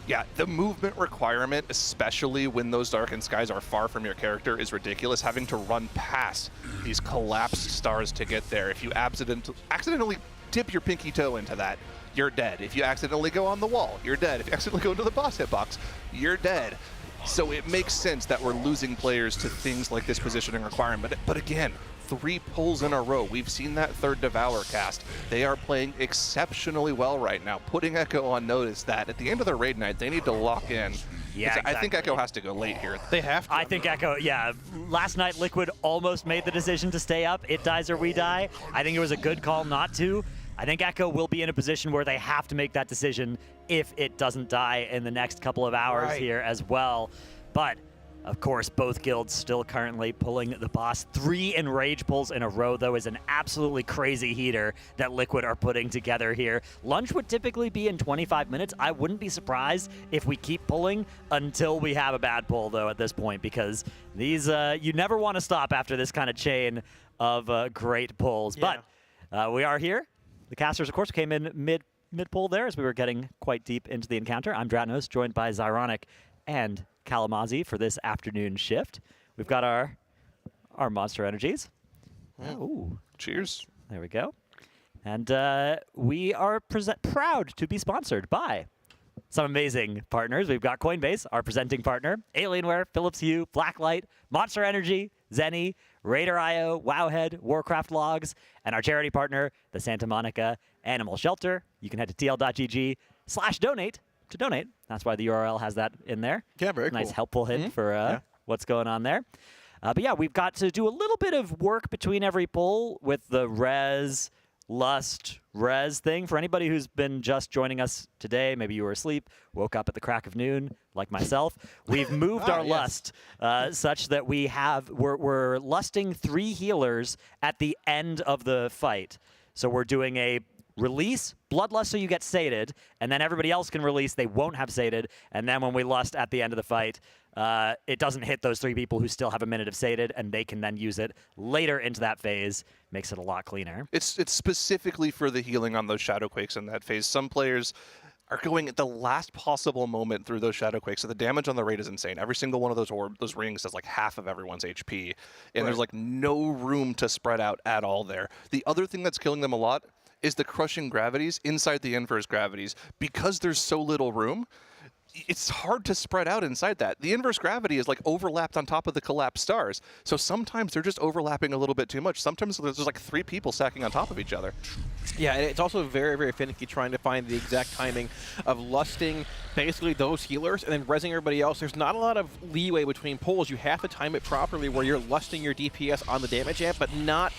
Yeah, the movement requirement, especially when those darkened skies are far from your character, is ridiculous. Having to run past these collapsed stars to get there. If you accidentally dip your pinky toe into that, you're dead. If you accidentally go on the wall, you're dead. If you accidentally go into the boss hitbox, you're dead. So it makes sense that we're losing players to things like this positioning requirement. But again, 3 pulls in a row. We've seen that third Devour cast. They are playing exceptionally well right now, putting Echo on notice that at the end of the raid night, they need to lock in. Yeah, exactly. I think Echo has to go late here. They have to. I think Echo, yeah. Last night, Liquid almost made the decision to stay up. It dies or we die. I think it was a good call not to. I think Echo will be in a position where they have to make that decision if it doesn't die in the next couple of hours here as well. But, of course, both guilds still currently pulling the boss. 3 enrage pulls in a row, though, is an absolutely crazy heater that Liquid are putting together here. Lunch would typically be in 25 minutes. I wouldn't be surprised if we keep pulling until we have a bad pull, though, at this point, because these you never want to stop after this kind of chain of great pulls. Yeah. But we are here. The casters, of course, came in mid-pull there as we were getting quite deep into the encounter. I'm Dratnos, joined by Zyronic and Kalamazi for this afternoon shift. We've got our Monster Energies. Ooh. Cheers. There we go. And we are proud to be sponsored by some amazing partners. We've got Coinbase, our presenting partner, Alienware, Philips Hue, Blacklyte, Monster Energy, Zenni, RaiderIO, Wowhead, Warcraft Logs, and our charity partner, the Santa Monica Animal Shelter. You can head to tl.gg/donate to donate. That's why the URL has that in there. Yeah, very nice cool. helpful hint for what's going on there. But yeah, we've got to do a little bit of work between every pull with the res, lust, res thing. For anybody who's been just joining us today, maybe you were asleep, woke up at the crack of noon, like myself. We've moved our lust such that we're lusting 3 healers at the end of the fight. So we're doing a release bloodlust so you get sated, and then everybody else can release. They won't have sated, and then when we lust at the end of the fight, it doesn't hit those 3 people who still have a minute of sated, and they can then use it later into that phase. Makes it a lot cleaner. It's specifically for the healing on those Shadow Quakes in that phase. Some players are going at the last possible moment through those Shadow Quakes, so the damage on the raid is insane. Every single one of those rings does like half of everyone's HP, and there's like no room to spread out at all there. The other thing that's killing them a lot is the crushing gravities inside the inverse gravities. Because there's so little room, it's hard to spread out inside that. The inverse gravity is like overlapped on top of the collapsed stars. So sometimes they're just overlapping a little bit too much. Sometimes there's like 3 people stacking on top of each other. Yeah, and it's also very, very finicky trying to find the exact timing of lusting basically those healers and then rezzing everybody else. There's not a lot of leeway between pulls. You have to time it properly where you're lusting your DPS on the damage amp, but not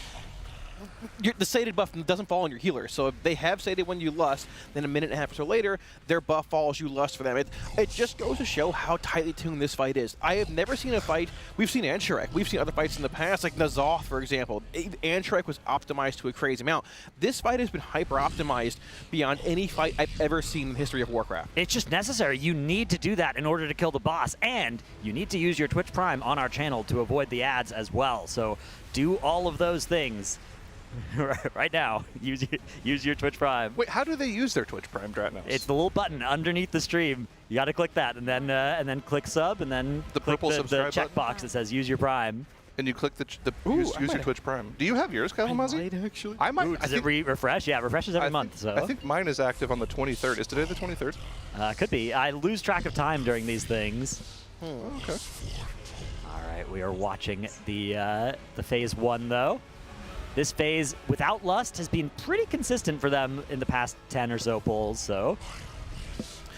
the sated buff doesn't fall on your healer. So if they have sated when you lust, then a minute and a half or so later, their buff falls, you lust for them. It just goes to show how tightly tuned this fight is. I have never seen a fight, we've seen Ansharek, we've seen other fights in the past, like Nazoth, for example. Ansharek was optimized to a crazy amount. This fight has been hyper-optimized beyond any fight I've ever seen in the history of Warcraft. It's just necessary. You need to do that in order to kill the boss, and you need to use your Twitch Prime on our channel to avoid the ads as well. So do all of those things. Right now, use your Twitch Prime. Wait, how do they use their Twitch Prime, Dratnos? It's the little button underneath the stream. You got to click that, and then click sub, and then the click purple subscribe checkbox that says use your Prime. And you click use your Twitch Prime. Do you have yours, Kalamazi? I might actually. I might. Does it refresh? Yeah, it refreshes every month. So I think mine is active on the 23rd. Is today the 23rd? Could be. I lose track of time during these things. Okay. All right, we are watching the phase 1 though. This phase, without lust, has been pretty consistent for them in the past 10 or so pulls, so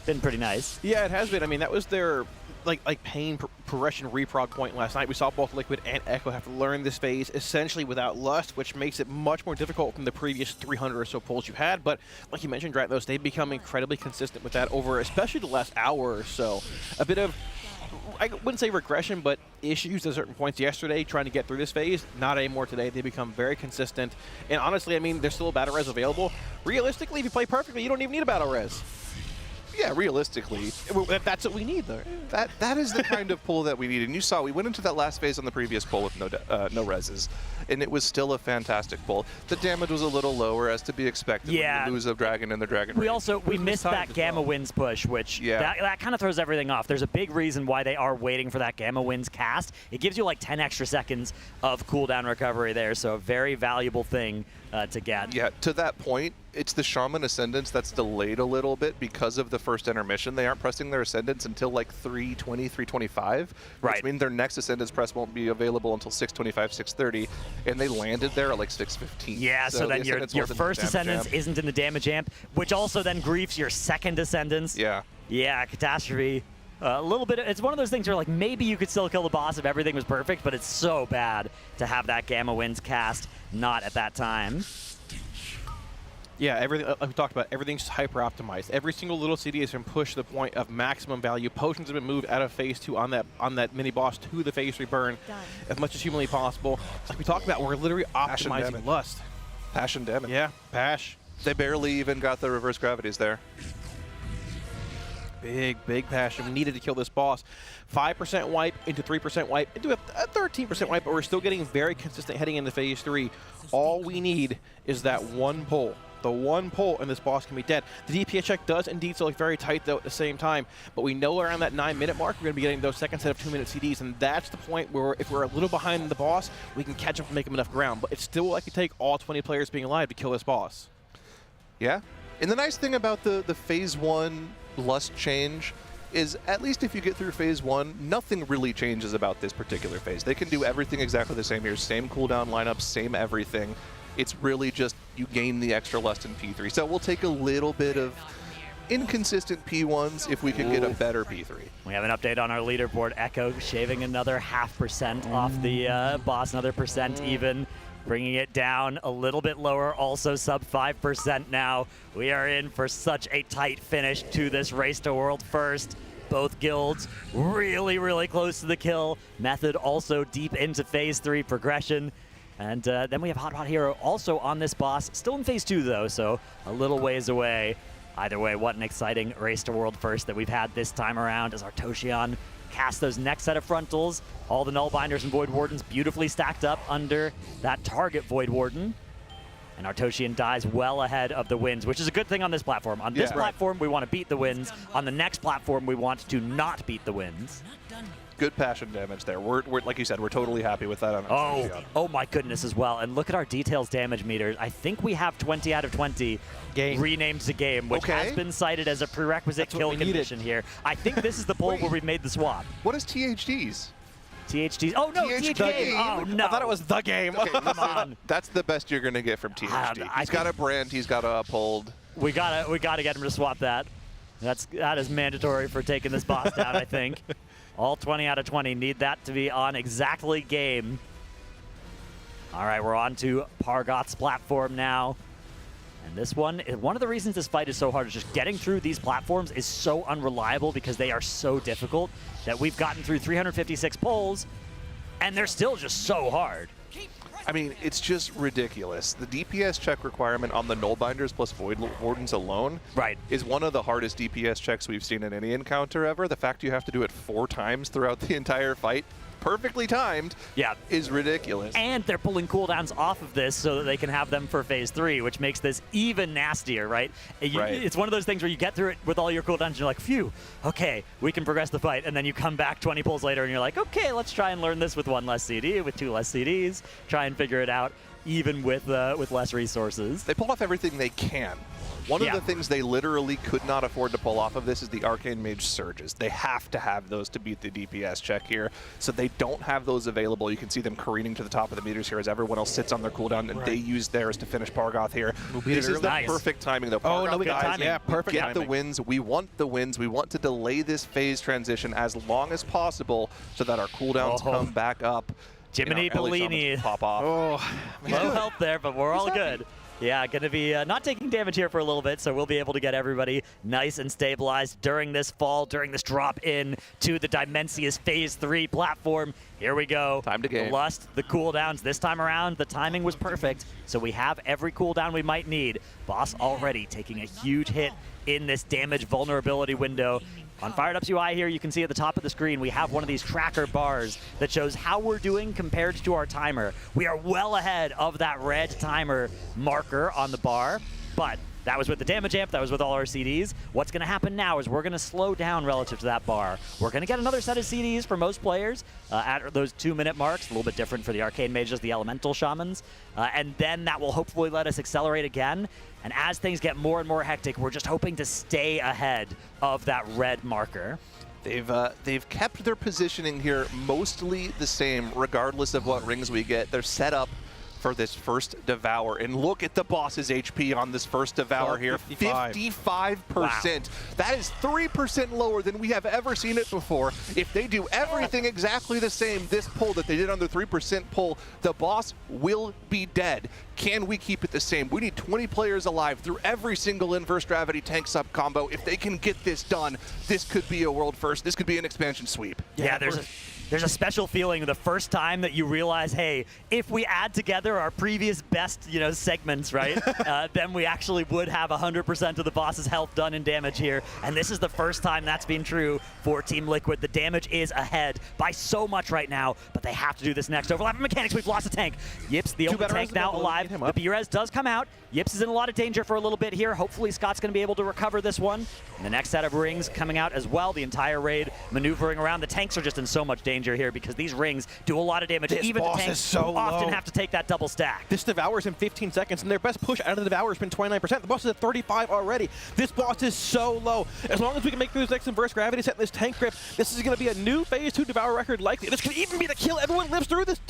been pretty nice. Yeah, it has been. I mean, that was their like pain progression reprog point last night. We saw both Liquid and Echo have to learn this phase essentially without lust, which makes it much more difficult from the previous 300 or so pulls you had. But like you mentioned, Dratnos, they've become incredibly consistent with that over especially the last hour or so. A bit of, I wouldn't say regression, but issues at certain points yesterday trying to get through this phase. Not anymore today. They become very consistent. And honestly, I mean, there's still a battle res available. Realistically, if you play perfectly, you don't even need a battle res. Yeah, realistically. That's what we need, though. That is the kind of pull that we need. And you saw, we went into that last phase on the previous pull with no reses, and it was still a fantastic pull. The damage was a little lower, as to be expected when you lose a dragon in the dragon raid. We missed that Gamma Winds push, which that kind of throws everything off. There's a big reason why they are waiting for that Gamma Winds cast. It gives you like 10 extra seconds of cooldown recovery there, so a very valuable thing to get. Yeah, to that point, it's the Shaman Ascendance that's delayed a little bit because of the first intermission. They aren't pressing their Ascendance until like 3:20, 3:25. Right. Which means their next Ascendance press won't be available until 6:25, 6:30, and they landed there at like 6:15. Yeah, so then the your Ascendance wasn't in the first damage Ascendance amp. isn't in the damage amp, which also then griefs your second Ascendance. Yeah. Yeah, Catastrophe. A little bit. It's one of those things where like maybe you could still kill the boss if everything was perfect, but it's so bad to have that Gamma Winds cast not at that time. Yeah, everything like we talked about, everything's hyper optimized. Every single little CD has been pushed to the point of maximum value. Potions have been moved out of phase 2 on that mini boss to the phase 3 burn as much as humanly possible. Like we talked about, we're literally Passion optimizing damage. Lust. Passion damage. Yeah, Pash. They barely even got the reverse gravities there. Big passion. We needed to kill this boss. 5% wipe into 3% wipe into a 13% wipe, but we're still getting very consistent heading into phase 3. All we need is that one pull. The one pull, and this boss can be dead. The DPS check does indeed still look very tight, though, at the same time. But we know around that 9-minute mark, we're going to be getting those second set of 2-minute CDs, and that's the point where if we're a little behind the boss, we can catch up and make him enough ground. But it's still like it take all 20 players being alive to kill this boss. Yeah. And the nice thing about the phase 1 Lust change is at least if you get through phase 1, nothing really changes about this particular phase. They can do everything exactly the same here. Same cooldown lineup, same everything. It's really just you gain the extra Lust in P3. So we'll take a little bit of inconsistent P1s if we can get a better P3. We have an update on our leaderboard. Echo shaving another 0.5% off the boss, another percent even, bringing it down a little bit lower, also sub 5% now. We are in for such a tight finish to this race to world first. Both guilds really, really close to the kill. Method also deep into phase 3 progression. And then we have Hot Hero also on this boss, still in phase 2 though, so a little ways away. Either way, what an exciting race to world first that we've had this time around as our Toshion cast those next set of frontals. All the Nullbinders and Void Wardens beautifully stacked up under that target Void Warden. And our Toshion dies well ahead of the Winds, which is a good thing on this platform. On this platform, we want to beat the Winds. On the next platform, we want to not beat the Winds. Good passion damage there. We're like you said, we're totally happy with that. Oh my goodness as well. And look at our details damage meters. I think we have 20 out of 20 renamed to game, which has been cited as a prerequisite kill condition here. I think this is the poll where we've made the swap. What is THDs? THDs. Oh no, THD game. Oh no. I thought it was the game. Okay, come on. That's the best you're gonna get from THD. He's got a brand. He's got to uphold. We gotta get him to swap that. That is mandatory for taking this boss down. I think. All 20 out of 20 need that to be on exactly game. All right, we're on to Pargoth's platform now. And this one of the reasons this fight is so hard is just getting through these platforms is so unreliable because they are so difficult that we've gotten through 356 pulls, and they're still just so hard. I mean, it's just ridiculous. The DPS check requirement on the Nullbinders plus Void Wardens alone is one of the hardest DPS checks we've seen in any encounter ever. The fact you have to do it 4 times throughout the entire fight, perfectly timed, is ridiculous. And they're pulling cooldowns off of this so that they can have them for phase 3, which makes this even nastier, right? It's one of those things where you get through it with all your cooldowns and you're like, phew, okay, we can progress the fight. And then you come back 20 pulls later and you're like, okay, let's try and learn this with 1 less CD, with 2 less CDs, try and figure it out even with less resources. They pull off everything they can. One of the things they literally could not afford to pull off of this is the Arcane Mage Surges. They have to have those to beat the DPS check here, so they don't have those available. You can see them careening to the top of the meters here as everyone else sits on their cooldown, and they use theirs to finish Pargoth here. This is the perfect timing, though. Oh, no, we got dies, timing. Yeah, perfect get timing. the wins. We want the wins. We want to delay this phase transition as long as possible so that our cooldowns come back up. Jiminy Bellini. Pop off. Low health there, but we're all good. Yeah, going to be not taking damage here for a little bit, so we'll be able to get everybody nice and stabilized during this fall, during this drop in to the Demensius Phase 3 platform. Here we go. Time to game. The Lust, the cooldowns. This time around, the timing was perfect, so we have every cooldown we might need. Boss already taking a huge hit in this damage vulnerability window. On Fired Up's UI here, you can see at the top of the screen, we have one of these tracker bars that shows how we're doing compared to our timer. We are well ahead of that red timer marker on the bar, but That was with the damage amp. That was with all our CDs. What's going to happen now is we're going to slow down relative to that bar. We're going to get another set of CDs for most players at those 2-minute marks. A little bit different for the Arcane Mages, the Elemental Shamans. And then that will hopefully let us accelerate again. And as things get more and more hectic, we're just hoping to stay ahead of that red marker. They've kept their positioning here mostly the same, regardless of what rings we get. They're set up for this first Devour. And look at the boss's HP on this first Devour here. 55%. Wow. That is 3% lower than we have ever seen it before. If they do everything exactly the same, this pull that they did on the 3% pull, the boss will be dead. Can we keep it the same? We need 20 players alive through every single inverse gravity tank sub combo. If they can get this done, this could be a world first. This could be an expansion sweep. Yeah, there's a special feeling the first time that you realize, hey, if we add together our previous best, segments, right, then we actually would have 100% of the boss's health done in damage here. And this is the first time that's been true for Team Liquid. The damage is ahead by so much right now, but they have to do this next overlap of mechanics. We've lost a tank. Yips, the only tank now alive. The B-Res does come out. Yips is in a lot of danger for a little bit here. Hopefully Scott's going to be able to recover this one. And the next set of rings coming out as well. The entire raid maneuvering around. The tanks are just in so much danger here because these rings do a lot of damage. Even the tanks often have to take that double stack. This Devour's in 15 seconds, and their best push out of the Devour has been 29%. The boss is at 35 already. This boss is so low. As long as we can make through this next inverse gravity set in this tank grip, this is going to be a new Phase 2 Devour record likely. This could even be the kill. Everyone lives through this.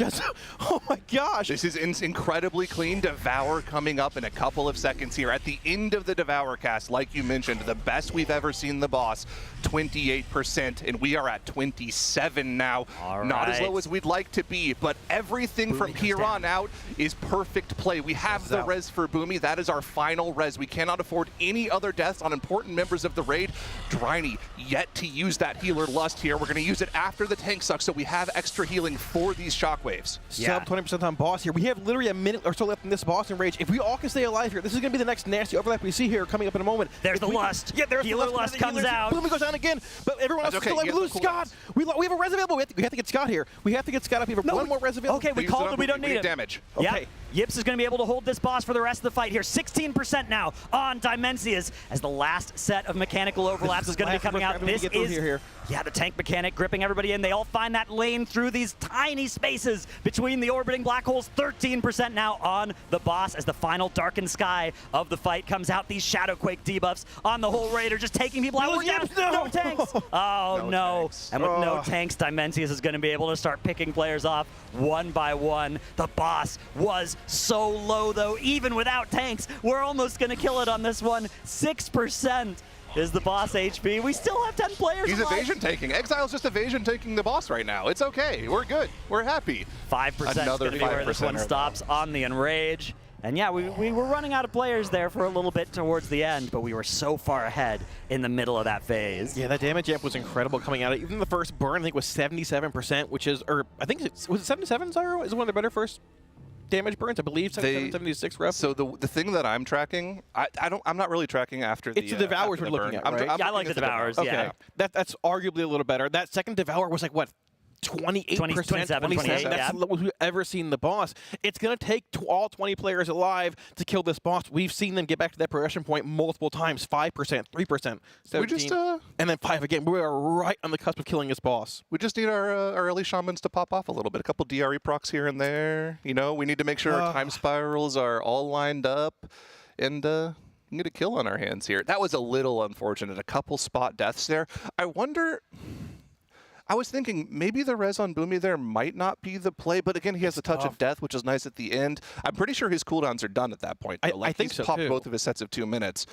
Oh my gosh. This is incredibly clean. Devour coming up in a couple of seconds here. At the end of the Devour cast, like you mentioned, the best we've ever seen the boss, 28%, and we are at 27 now. Not as low as we'd like to be, but everything from here on out is perfect play. We have the res for Boomy. That is our final res. We cannot afford any other deaths on important members of the raid. Dryny yet to use that healer lust here. We're going to use it after the tank sucks, so we have extra healing for these shockwaves. Sub 20% on boss here. We have literally a minute or so left in this boss in rage. If we all can stay alive here, this is going to be the next nasty overlap we see here coming up in a moment. There's the lust. Yeah, there's healer the lust comes out. Boomy goes down again, but everyone else is still alive. We lose Scott. We have a res available. We have to get Scott here. We have to get Scott up here. One more res available. Okay, we called it. We don't need it. Damage. Okay. Yep. Yips is going to be able to hold this boss for the rest of the fight here. 16% now on Demensius as the last set of mechanical overlaps is going to be coming out. This is, yeah, the tank mechanic gripping everybody in. They all find that lane through these tiny spaces between the orbiting black holes. 13% now on the boss as the final darkened sky of the fight comes out. These Shadowquake debuffs on the whole raid are just taking people out. No tanks. Oh, no. And with no tanks, Demensius is going to be able to start picking players off one by one. The boss was so low, though. Even without tanks, we're almost going to kill it on this one. 6% is the boss HP. We still have 10 players He's evasion taking. Exile's just evasion taking the boss right now. It's okay. We're good. We're happy. 5% is going to be where this one stops on the Enrage. And yeah, we were running out of players there for a little bit towards the end, but we were so far ahead in the middle of that phase. Yeah, that damage amp was incredible coming out. Even the first burn, I think, was 77%, which is, or I think, was it 77, Zyro? Is it one of the better first damage burns? I believe 77, 76 rep. So the thing that I'm tracking, I'm not really tracking after the. It's the Devours we're looking at, right? I like the Devours, yeah. Okay, that's arguably a little better. That second Devour was like, what? 28%, 27, 28, that's the lowest we've ever seen the boss. It's going to take all 20 players alive to kill this boss. We've seen them get back to that progression point multiple times. 5%, 3%, 17%, and then 5 again. We are right on the cusp of killing this boss. We just need our early shamans to pop off a little bit. A couple DRE procs here and there. You know, we need to make sure our time spirals are all lined up and get a kill on our hands here. That was a little unfortunate. A couple spot deaths there. I was thinking maybe the res on Boomy there might not be the play, but again, he has a touch of death, which is nice at the end. I'm pretty sure his cooldowns are done at that point. I think he's so, popped too. both of his sets of 2 minutes.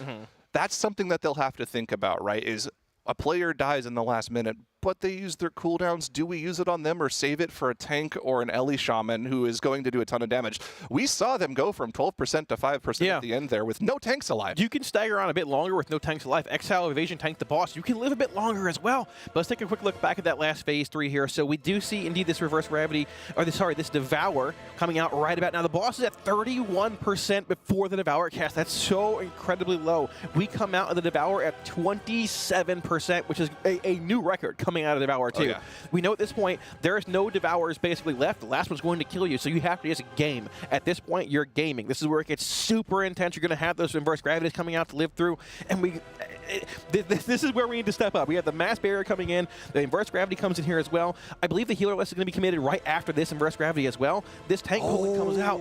That's something that they'll have to think about, right? Is a player dies in the last minute, but they use their cooldowns. Do we use it on them or save it for a tank or an Ellie Shaman who is going to do a ton of damage? We saw them go from 12% to 5% at the end there with no tanks alive. You can stagger on a bit longer with no tanks alive. Exile, Evasion, Tank the boss. You can live a bit longer as well. But let's take a quick look back at that last phase 3 here. So we do see indeed this reverse gravity, or this Devour coming out right about now. The boss is at 31% before the Devour cast. That's so incredibly low. We come out of the Devour at 27%, which is a new record coming coming out of Devour too. yeah. We know at this point there is no Devourers basically left. The last one's going to kill you, so you have to just game. At this point, you're gaming. This is where it gets super intense. You're going to have those inverse gravities coming out to live through, and this is where we need to step up. We have the mass barrier coming in. The inverse gravity comes in here as well. I believe the healer list is going to be committed right after this inverse gravity as well. This tank holy comes out.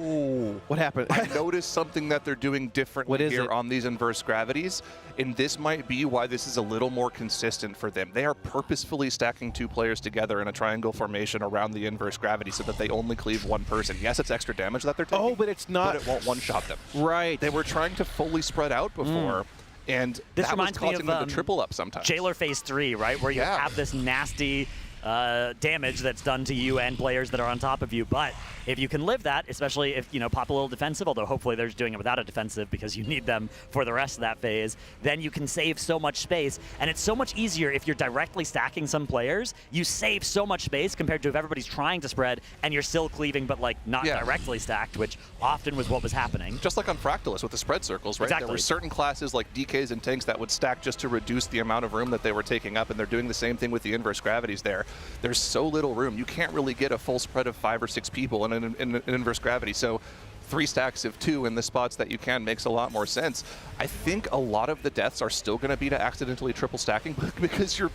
What happened? I noticed something that they're doing differently here on these inverse gravities, and this might be why this is a little more consistent for them. They are purposefully stacking 2 players together in a triangle formation around the inverse gravity so that they only cleave 1 person. Yes, it's extra damage that they're taking. Oh, but it's not. But it won't one-shot them. Right. They were trying to fully spread out before. And This that was reminds me causing of them to triple up sometimes. Jailer Phase 3, right? Where you have this nasty damage that's done to you and players that are on top of you. But if you can live that, especially if, pop a little defensive, although hopefully they're just doing it without a defensive because you need them for the rest of that phase, then you can save so much space. And it's so much easier if you're directly stacking some players. You save so much space compared to if everybody's trying to spread and you're still cleaving but not directly stacked, which often was what was happening. Just like on Fractalus with the spread circles, right? Exactly. There were certain classes like DKs and tanks that would stack just to reduce the amount of room that they were taking up, and they're doing the same thing with the inverse gravities there. There's so little room. You can't really get a full spread of 5 or 6 people in an inverse gravity. So 3 stacks of 2 in the spots that you can makes a lot more sense. I think a lot of the deaths are still going to be to accidentally triple stacking because your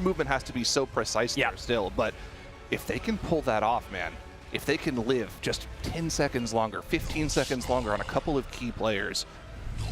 movement has to be so precise there still. But if they can pull that off, man, if they can live just 10 seconds longer, 15 seconds longer on a couple of key players,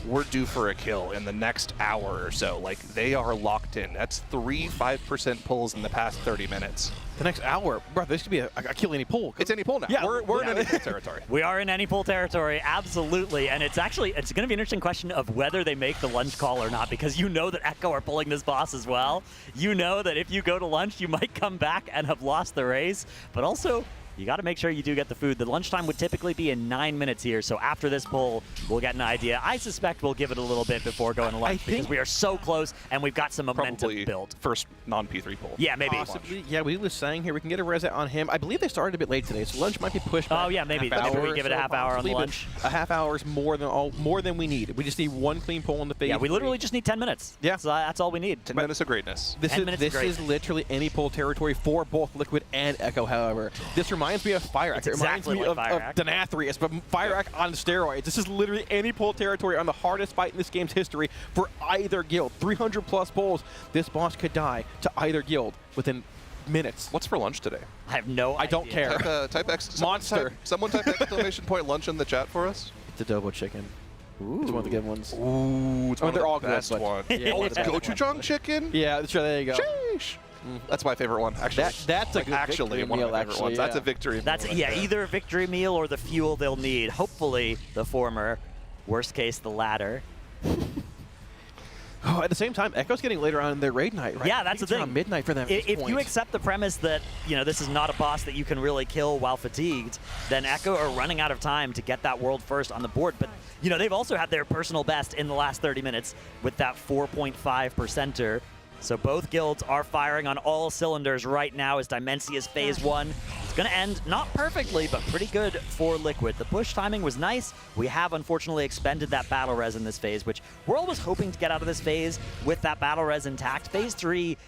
we're due for a kill in the next hour or so. Like, they are locked in. That's 3 5% pulls in the past 30 minutes. The next hour, bro, this could be a kill any pull. It's any pull now. Yeah, we're in any pull territory. We are in any pull territory, absolutely. And it's going to be an interesting question of whether they make the lunch call or not, because you know that Echo are pulling this boss as well. You know that if you go to lunch, you might come back and have lost the race, but also you got to make sure you do get the food. The lunchtime would typically be in 9 minutes here, so after this pull, we'll get an idea. I suspect we'll give it a little bit before going to lunch because we are so close and we've got some momentum built. First non-P3 pull. Yeah, maybe. Possibly. Yeah, we were saying here we can get a reset on him. I believe they started a bit late today, so lunch might be pushed back. Oh yeah, maybe. Maybe we give it a half hour on lunch. A half hour is more than we need. We just need 1 clean pull in the phase. Yeah, we literally just need 10 minutes. Yeah, so that's all we need. 10 minutes of greatness. This is literally any pull territory for both Liquid and Echo. However, this reminds me of Fire Act. It reminds me of Denathrius, but Fire Act on steroids. This is literally any pull territory on the hardest fight in this game's history for either guild. 300 plus pulls. This boss could die to either guild within minutes. What's for lunch today? I have no idea. I don't care. Type X. Monster. Someone type exclamation point lunch in the chat for us. It's adobo chicken. Ooh. It's one of the good ones. Ooh, it's one they're of all the best good. one. Yeah, oh, it's gochujang chicken? Yeah, sure, there you go. Sheesh. That's my favorite one, actually. That's a good actually one of my favorite ones. That's a victory meal. That's either a victory meal or the fuel they'll need. Hopefully the former. Worst case, the latter. Oh, at the same time, Echo's getting later on in their raid night, right? Yeah, that's the thing. Around midnight for them. If you accept the premise that this is not a boss that you can really kill while fatigued, then Echo are running out of time to get that world first on the board. But they've also had their personal best in the last 30 minutes with that 4.5%er. So both guilds are firing on all cylinders right now as Demensius Phase 1. It's going to end not perfectly, but pretty good for Liquid. The push timing was nice. We have unfortunately expended that battle res in this phase, which we're always hoping to get out of this phase with that battle res intact. Phase 3,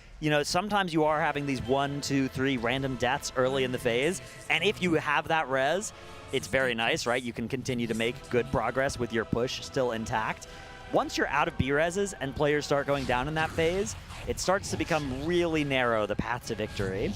sometimes you are having these 1, 2, 3 random deaths early in the phase. And if you have that res, it's very nice, right? You can continue to make good progress with your push still intact. Once you're out of B-reses and players start going down in that phase, it starts to become really narrow, the path to victory.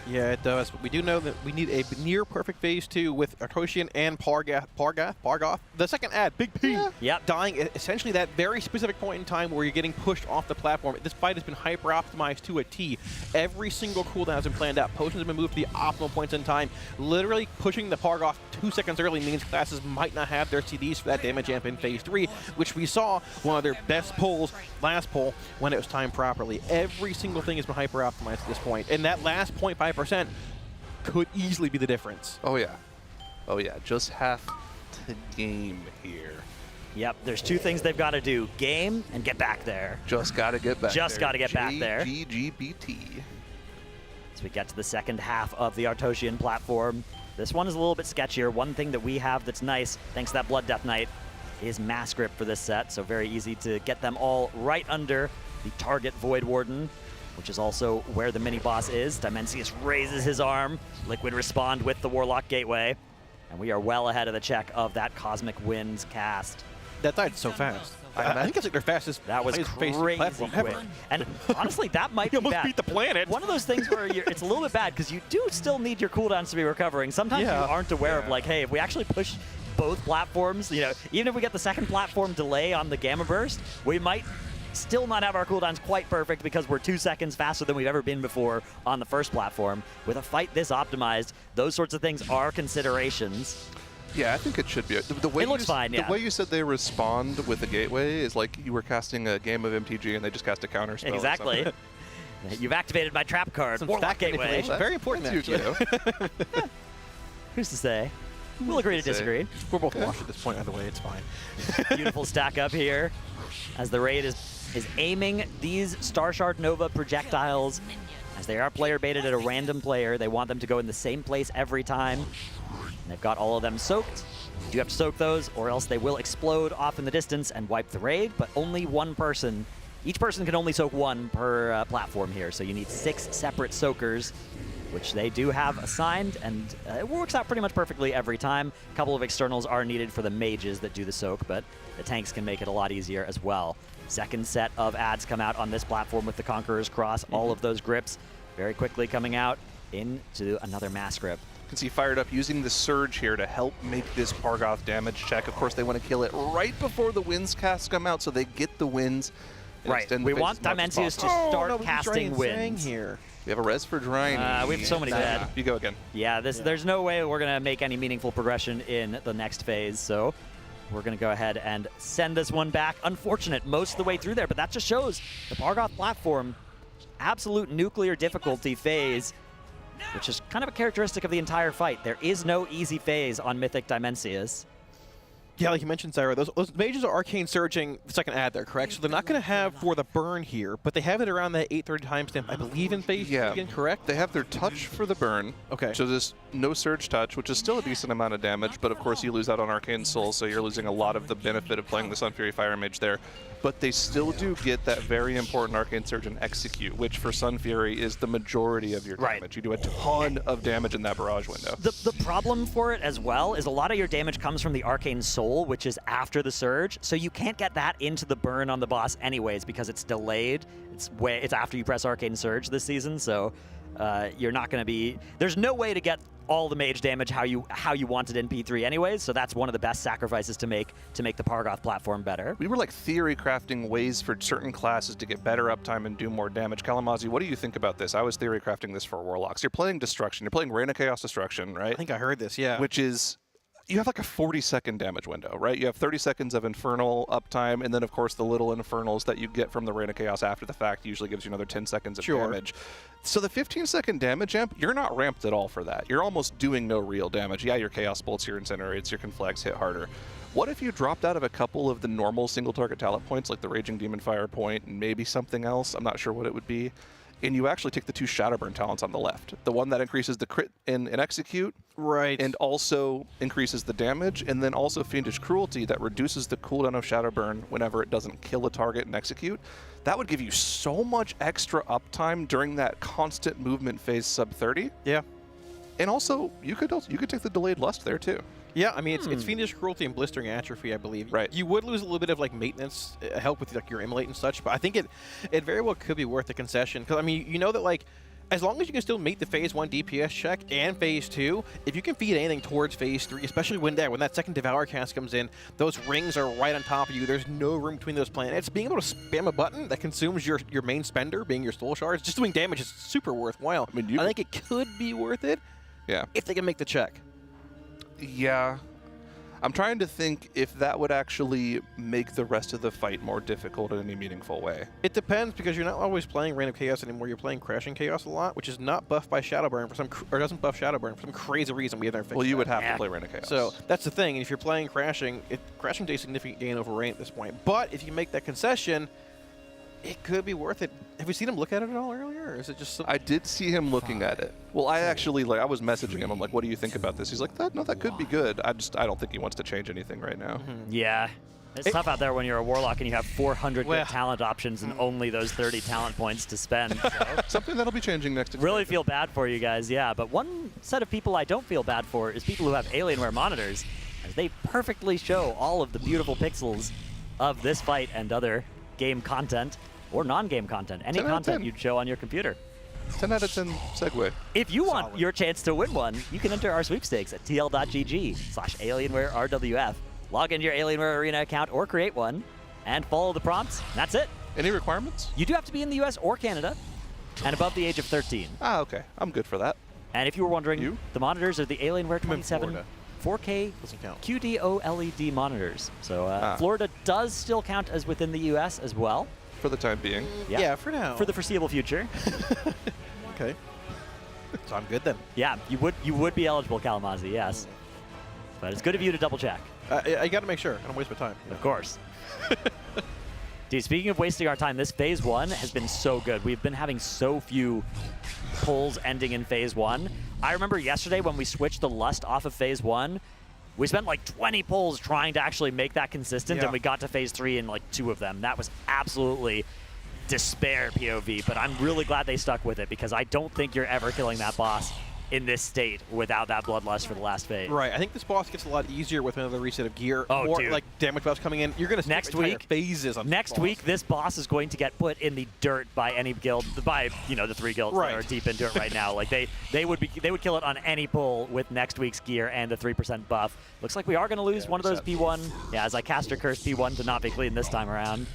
Yeah, it does. But we do know that we need a near-perfect phase 2 with Artosian and Pargoth. The second ad, Big P, dying at essentially that very specific point in time where you're getting pushed off the platform. This fight has been hyper-optimized to a T. Every single cooldown has been planned out. Potions have been moved to the optimal points in time. Literally pushing the Pargoth 2 seconds early means classes might not have their CDs for that damage amp in phase 3, which we saw one of their best pulls last pull when it was timed properly. Every single thing has been hyper-optimized at this point. And that last 0.5% could easily be the difference. Oh yeah. Oh yeah. Just have to game here. Yep, there's 2 things they've got to do. Game and get back there. Just got to get back Just got to get back there. GGBT. As we get to the second half of the Artosian platform, this one is a little bit sketchier. One thing that we have that's nice, thanks to that Blood Death Knight, is Mass Grip for this set, so very easy to get them all right under the target Void Warden. which is also where the mini-boss is. Demensius raises his arm. Liquid respond with the Warlock Gateway. And we are well ahead of the check of that Cosmic Winds cast. That died so fast. I think it's like their fastest. That was crazy platform quick. ever. And honestly, that might You be almost bad. beat the planet. One of those things where it's a little bit bad because you do still need your cooldowns to be recovering. Sometimes you aren't aware of like, hey, if we actually push both platforms, you know, even if we get the second platform delay on the Gamma Burst, we might still not have our cooldowns quite perfect because we're 2 seconds faster than we've ever been before on the first platform. With a fight this optimized, those sorts of things are considerations. Yeah, I think it should be. The way It looks fine, yeah. The way you said they respond with the gateway is like you were casting a game of MTG and they just cast a counter spell. Exactly. You've activated my trap card. Warlock Gateway. Very important, That's actually. Who's to say? We'll agree to disagree. We're both washed at this point, either way. It's fine. Beautiful stack up here as the raid is aiming these Star Shard Nova projectiles. As they are player baited at a random player, they want them to go in the same place every time. And they've got all of them soaked. You do have to soak those, or else they will explode off in the distance and wipe the raid, but only one person. Each person can only soak one per platform here, so you need 6 separate soakers, which they do have assigned, and it works out pretty much perfectly every time. A couple of externals are needed for the mages that do the soak, but the tanks can make it a lot easier as well. Second set of ads come out on this platform with the Conqueror's Cross. All of those grips very quickly coming out into another mass grip. You can see Fired Up using the Surge here to help make this Pargoth damage check. Of course, they want to kill it right before the winds cast come out so they get the winds. Right. We want Demensius to start casting winds. Here. We have a res for drying. We have so many dead. You go again. Yeah, there's no way we're going to make any meaningful progression in the next phase, so we're going to go ahead and send this one back. Unfortunate most of the way through there, but that just shows the Pargoth platform, absolute nuclear difficulty phase, which is kind of a characteristic of the entire fight. There is no easy phase on Mythic Demensius. Yeah, like you mentioned, Zyra, those mages are arcane surging the second ad there, correct? So they're not going to have for the burn here, but they have it around that 8:30 timestamp, I believe, in phase 2 again, correct? They have their touch for the burn. Okay. So this no surge touch, which is still a decent amount of damage, but of course you lose out on Arcane Soul, so you're losing a lot of the benefit of playing the Sun Fury Fire Mage there. But they still do get that very important Arcane Surge and Execute, which for Sun Fury is the majority of your damage. You do a ton of damage in that barrage window. The problem for it as well is a lot of your damage comes from the Arcane Soul, which is after the Surge, so you can't get that into the burn on the boss anyways because it's delayed. It's after you press Arcane Surge this season, so you're not going to be... There's no way to get all the mage damage how you wanted in P3 anyways, so that's one of the best sacrifices to make the Pargoth platform better. We were like theory crafting ways for certain classes to get better uptime and do more damage. Kalamazoo, what do you think about this? I was theory crafting this for Warlocks. You're playing Destruction. You're playing Reign of Chaos Destruction, right? I think I heard this, yeah. Which is... You have like a 40-second damage window, right? You have 30 seconds of Infernal uptime, and then, of course, the little Infernals that you get from the Reign of Chaos after the fact usually gives you another 10 seconds of damage. So the 15-second damage amp, you're not ramped at all for that. You're almost doing no real damage. Yeah, your Chaos Bolts, your Incinerates, your Conflags hit harder. What if you dropped out of a couple of the normal single-target talent points, like the Raging Demon Fire point and maybe something else? I'm not sure what it would be. And you actually take the 2 Shadowburn talents on the left. The one that increases the crit and execute. Right. And also increases the damage. And then also Fiendish Cruelty that reduces the cooldown of Shadowburn whenever it doesn't kill a target and execute. That would give you so much extra uptime during that constant movement phase sub 30. Yeah. And also, you could take the Delayed Lust there too. Yeah, I mean, it's Fiendish Cruelty and Blistering Atrophy, I believe. Right. You would lose a little bit of, like, maintenance, help with, like, your Immolate and such, but I think it very well could be worth the concession. Because, I mean, you know that, like, as long as you can still meet the phase 1 DPS check and phase 2, if you can feed anything towards phase 3, especially when that second Devour cast comes in, those rings are right on top of you. There's no room between those planets. Being able to spam a button that consumes your main spender, being your Soul Shards, just doing damage is super worthwhile. I mean, I think it could be worth it. Yeah. If they can make the check. Yeah. I'm trying to think if that would actually make the rest of the fight more difficult in any meaningful way. It depends, because you're not always playing Reign of Chaos anymore. You're playing Crashing Chaos a lot, which is not buffed by Shadowburn or doesn't buff Shadowburn for some crazy reason. We have never fixed Well, you would that. have to play Reign of Chaos. So that's the thing. And if you're playing Crashing, Crashing takes significant gain over Reign at this point. But if you make that concession, it could be worth it. Have we seen him look at it at all earlier, or is it just something? I did see him looking at it. Well, I actually, I was messaging him. I'm like, what do you think about this? He's like, that could be good. I don't think he wants to change anything right now. Yeah. It's tough out there when you're a Warlock and you have 400 good talent options and only those 30 talent points to spend. So. Something that'll be changing next. Really feel bad for you guys, yeah. But one set of people I don't feel bad for is people who have Alienware monitors, as they perfectly show all of the beautiful pixels of this fight and other game content or non-game content, any content you'd show on your computer. 10 out of 10 segue. If you want your chance to win one, you can enter our sweepstakes at tl.gg/AlienwareRWF. Log into your Alienware Arena account or create one and follow the prompts. And that's it. Any requirements? You do have to be in the US or Canada and above the age of 13. Ah, okay. I'm good for that. And if you were wondering, the monitors are the Alienware 27 4K QD-OLED monitors. So Florida does still count as within the US as well. For the time being. Yeah, for now. For the foreseeable future. Okay. So I'm good then. Yeah, you would be eligible, Kalamazoo, yes. But it's good of you to double check. I got to make sure. I don't waste my time. Of course. Dude, speaking of wasting our time, this Phase 1 has been so good. We've been having so few pulls ending in Phase 1. I remember yesterday when we switched the Lust off of Phase 1, we spent like 20 pulls trying to actually make that consistent, and we got to Phase 3 in like 2 of them. That was absolutely despair POV, but I'm really glad they stuck with it because I don't think you're ever killing that boss in this state without that Bloodlust for the last phase. Right. I think this boss gets a lot easier with another reset of gear. Oh, more dude. like damage buffs coming in. You're going to next week phases on next week this boss is going to get put in the dirt by any guild, by the 3 guilds that are deep into it right now. Like they would kill it on any pull with next week's gear and the 3% buff. Looks like we are going to lose one of those P1. Yeah, as I caster curse P1 to not be clean this time around.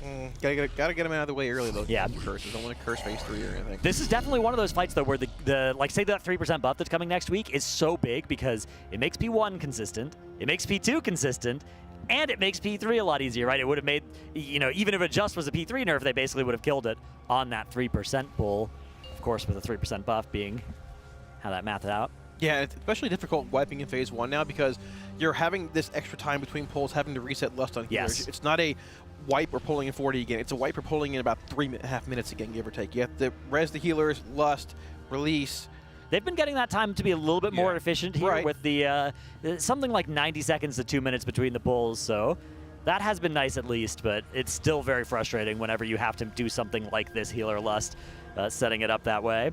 Gotta get him out of the way early though. Yeah. Curses. Don't want to curse Phase 3 or anything. This is definitely one of those fights though where the like say that 3% buff that's coming next week is so big because it makes P1 consistent, it makes P2 consistent, and it makes P3 a lot easier, right? It would have made, even if it just was a P3 nerf, they basically would have killed it on that 3% pull. Of course, with a 3% buff being how that mathed out. Yeah, it's especially difficult wiping in Phase 1 now because you're having this extra time between pulls having to reset Lust on healers. It's not a wipe or pulling in 40 again. It's a wipe or pulling in about 3.5 minutes again, give or take. You have to res the healers, Lust, release. They've been getting that time to be a little bit more efficient here with the something like 90 seconds to 2 minutes between the pulls. So that has been nice at least, but it's still very frustrating whenever you have to do something like this healer Lust, setting it up that way.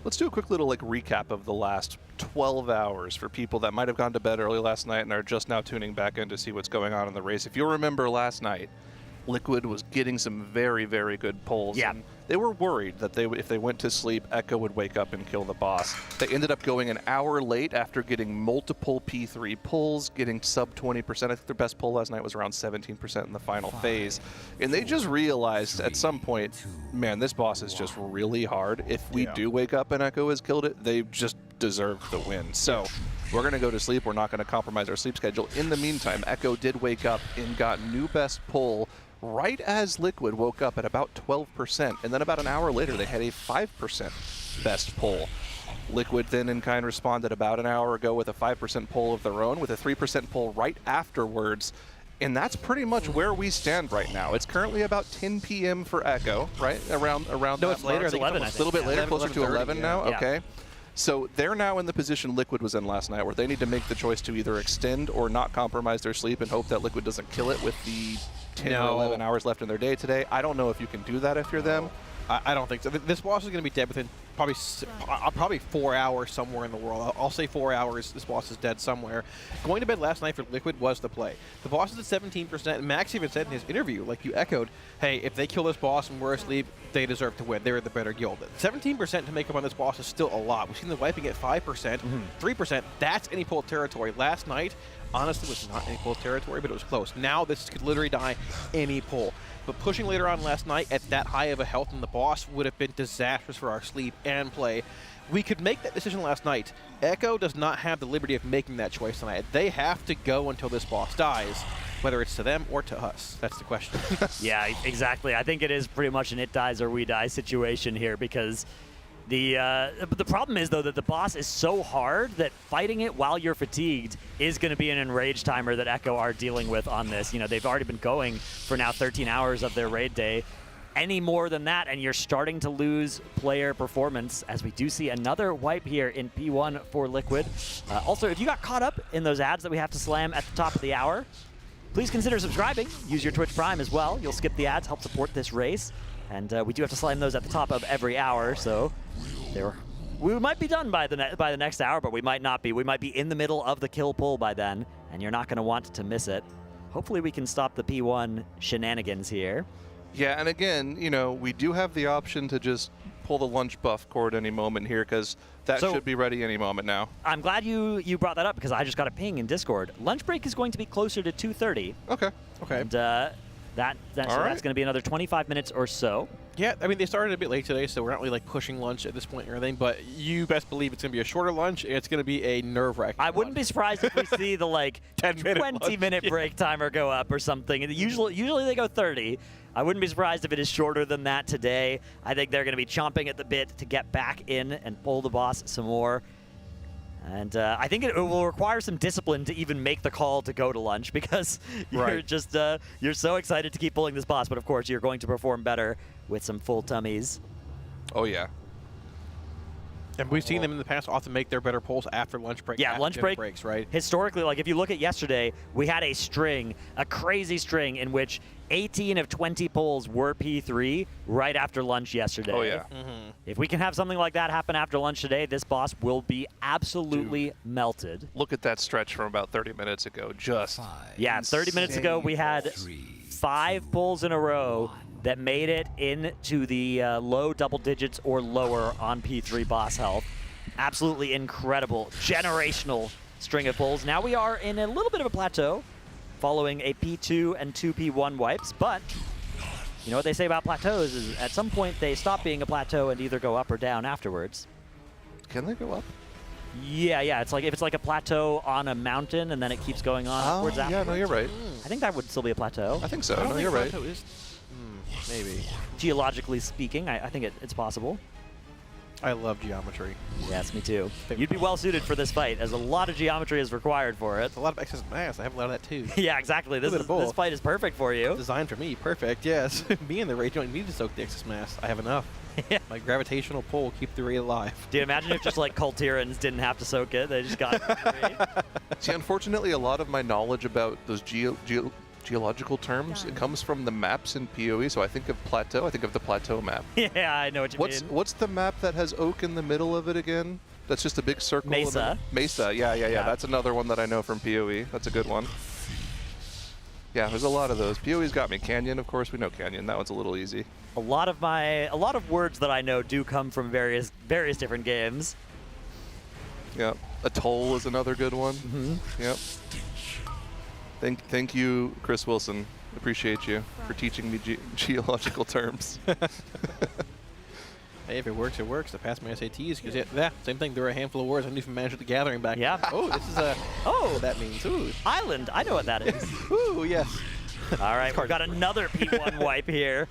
Let's do a quick little recap of the last 12 hours for people that might have gone to bed early last night and are just now tuning back in to see what's going on in the race. If you'll remember last night, Liquid was getting some very, very good pulls. Yeah. And they were worried that if they went to sleep, Echo would wake up and kill the boss. They ended up going an hour late after getting multiple P3 pulls, getting sub 20%. I think their best pull last night was around 17% in the final phase. And they just realized at some point, man, this boss is just really hard. If we do wake up and Echo has killed it, they just deserve the win. So we're going to go to sleep. We're not going to compromise our sleep schedule. In the meantime, Echo did wake up and got new best pull right as Liquid woke up at about 12%, and then about an hour later they had a 5% best pull. Liquid then in kind responded about an hour ago with a 5% pull of their own, with a 3% pull right afterwards, and that's pretty much where we stand right now. It's currently about 10 p.m. for Echo, right? Around no, it's later. It's 11, a little bit later, 11, closer to 11 now? Yeah. Okay. So they're now in the position Liquid was in last night, where they need to make the choice to either extend or not compromise their sleep and hope that Liquid doesn't kill it with the 10 or 11 hours left in their day today. I don't know if you can do that if you're them. I don't think so. This boss is going to be dead within probably 4 hours somewhere in the world. I'll say 4 hours. This boss is dead somewhere. Going to bed last night for Liquid was the play. The boss is at 17%. Max even said in his interview, like you echoed, hey, if they kill this boss and we're asleep, they deserve to win. They're the better guild. 17% to make up on this boss is still a lot. We've seen them wiping at 5%, 3%. That's any pull territory. Last night, honestly, was not any pull territory, but it was close. Now this could literally die any pull. But pushing later on last night at that high of a health in the boss would have been disastrous for our sleep and play. We could make that decision last night. Echo does not have the liberty of making that choice tonight. They have to go until this boss dies, whether it's to them or to us. That's the question. Yeah, exactly. I think it is pretty much an it dies or we die situation here because the problem is, though, that the boss is so hard that fighting it while you're fatigued is going to be an enrage timer that Echo are dealing with on this. They've already been going for now 13 hours of their raid day. Any more than that, and you're starting to lose player performance, as we do see another wipe here in P1 for Liquid. Also, if you got caught up in those ads that we have to slam at the top of the hour, please consider subscribing. Use your Twitch Prime as well. You'll skip the ads, help support this race. And we do have to slam those at the top of every hour, so we might be done by the next hour, but we might not be. We might be in the middle of the kill pull by then, and you're not going to want to miss it. Hopefully we can stop the P1 shenanigans here. Yeah, and again, you know, we do have the option to just pull the lunch buff cord any moment here, because that should be ready any moment now. I'm glad you brought that up, because I just got a ping in Discord. Lunch break is going to be closer to 2:30. Okay. And that's going to be another 25 minutes or so. Yeah, I mean, they started a bit late today, so we're not really like pushing lunch at this point or anything, but you best believe it's going to be a shorter lunch. It's going to be a nerve-wracking I wouldn't be surprised if we see the like 20-minute break timer go up or something. And usually they go 30. I wouldn't be surprised if it is shorter than that today. I think they're going to be chomping at the bit to get back in and pull the boss some more. And I think it will require some discipline to even make the call to go to lunch, because you're just you're so excited to keep pulling this boss, but of course you're going to perform better with some full tummies. Oh yeah. And we've seen them in the past often make their better pulls after lunch break. Yeah, lunch break breaks, right? Historically, like if you look at yesterday, we had a crazy string in which 18 of 20 pulls were P3 right after lunch yesterday. Oh yeah. If we can have something like that happen after lunch today, this boss will be absolutely melted. Look at that stretch from about 30 minutes ago. Just yeah, 30 minutes ago we had 5 pulls in a row that made it into the low double digits or lower on P3 boss health. Absolutely incredible, generational string of pulls. Now we are in a little bit of a plateau following a P2 and 2 P1 wipes, but you know what they say about plateaus is at some point they stop being a plateau and either go up or down afterwards. Can they go up? Yeah, it's like if it's like a plateau on a mountain and then it keeps going on upwards yeah, afterwards. no, you're right. I think that would still be a plateau. I think so. No, you're right. Maybe. Geologically speaking, I think it's possible. I love geometry. Yes, me too. You'd be well suited for this fight, as a lot of geometry is required for it. A lot of excess mass. I have a lot of that too. Yeah, exactly. This fight is perfect for you. Designed for me. Perfect. Yes. Me and the raid don't need to soak the excess mass. I have enough. Yeah. My gravitational pull keep the raid alive. Dude, imagine if just like Kultirans didn't have to soak it. They just got See, unfortunately, a lot of my knowledge about those geological terms, it comes from the maps in PoE. So I think of plateau. I think of the plateau map. Yeah, I know what you mean. What's the map that has oak in the middle of it again? That's just a big circle. Mesa. Mesa. Yeah. That's another one that I know from PoE. That's a good one. Yeah, there's a lot of those. PoE's got me. Canyon, of course, we know Canyon. That one's a little easy. A lot of words that I know do come from various different games. Yeah. Atoll is another good one. Yep. Thank you, Chris Wilson. Appreciate you for teaching me geological terms. Hey, if it works, it works. I passed my SATs because yeah, same thing. There were a handful of words I knew from Magic the Gathering back. Yeah. Oh, this is a. Oh, what that means. Ooh. Island. I know what that is. Ooh, yes. All right, we've got another P1 wipe here.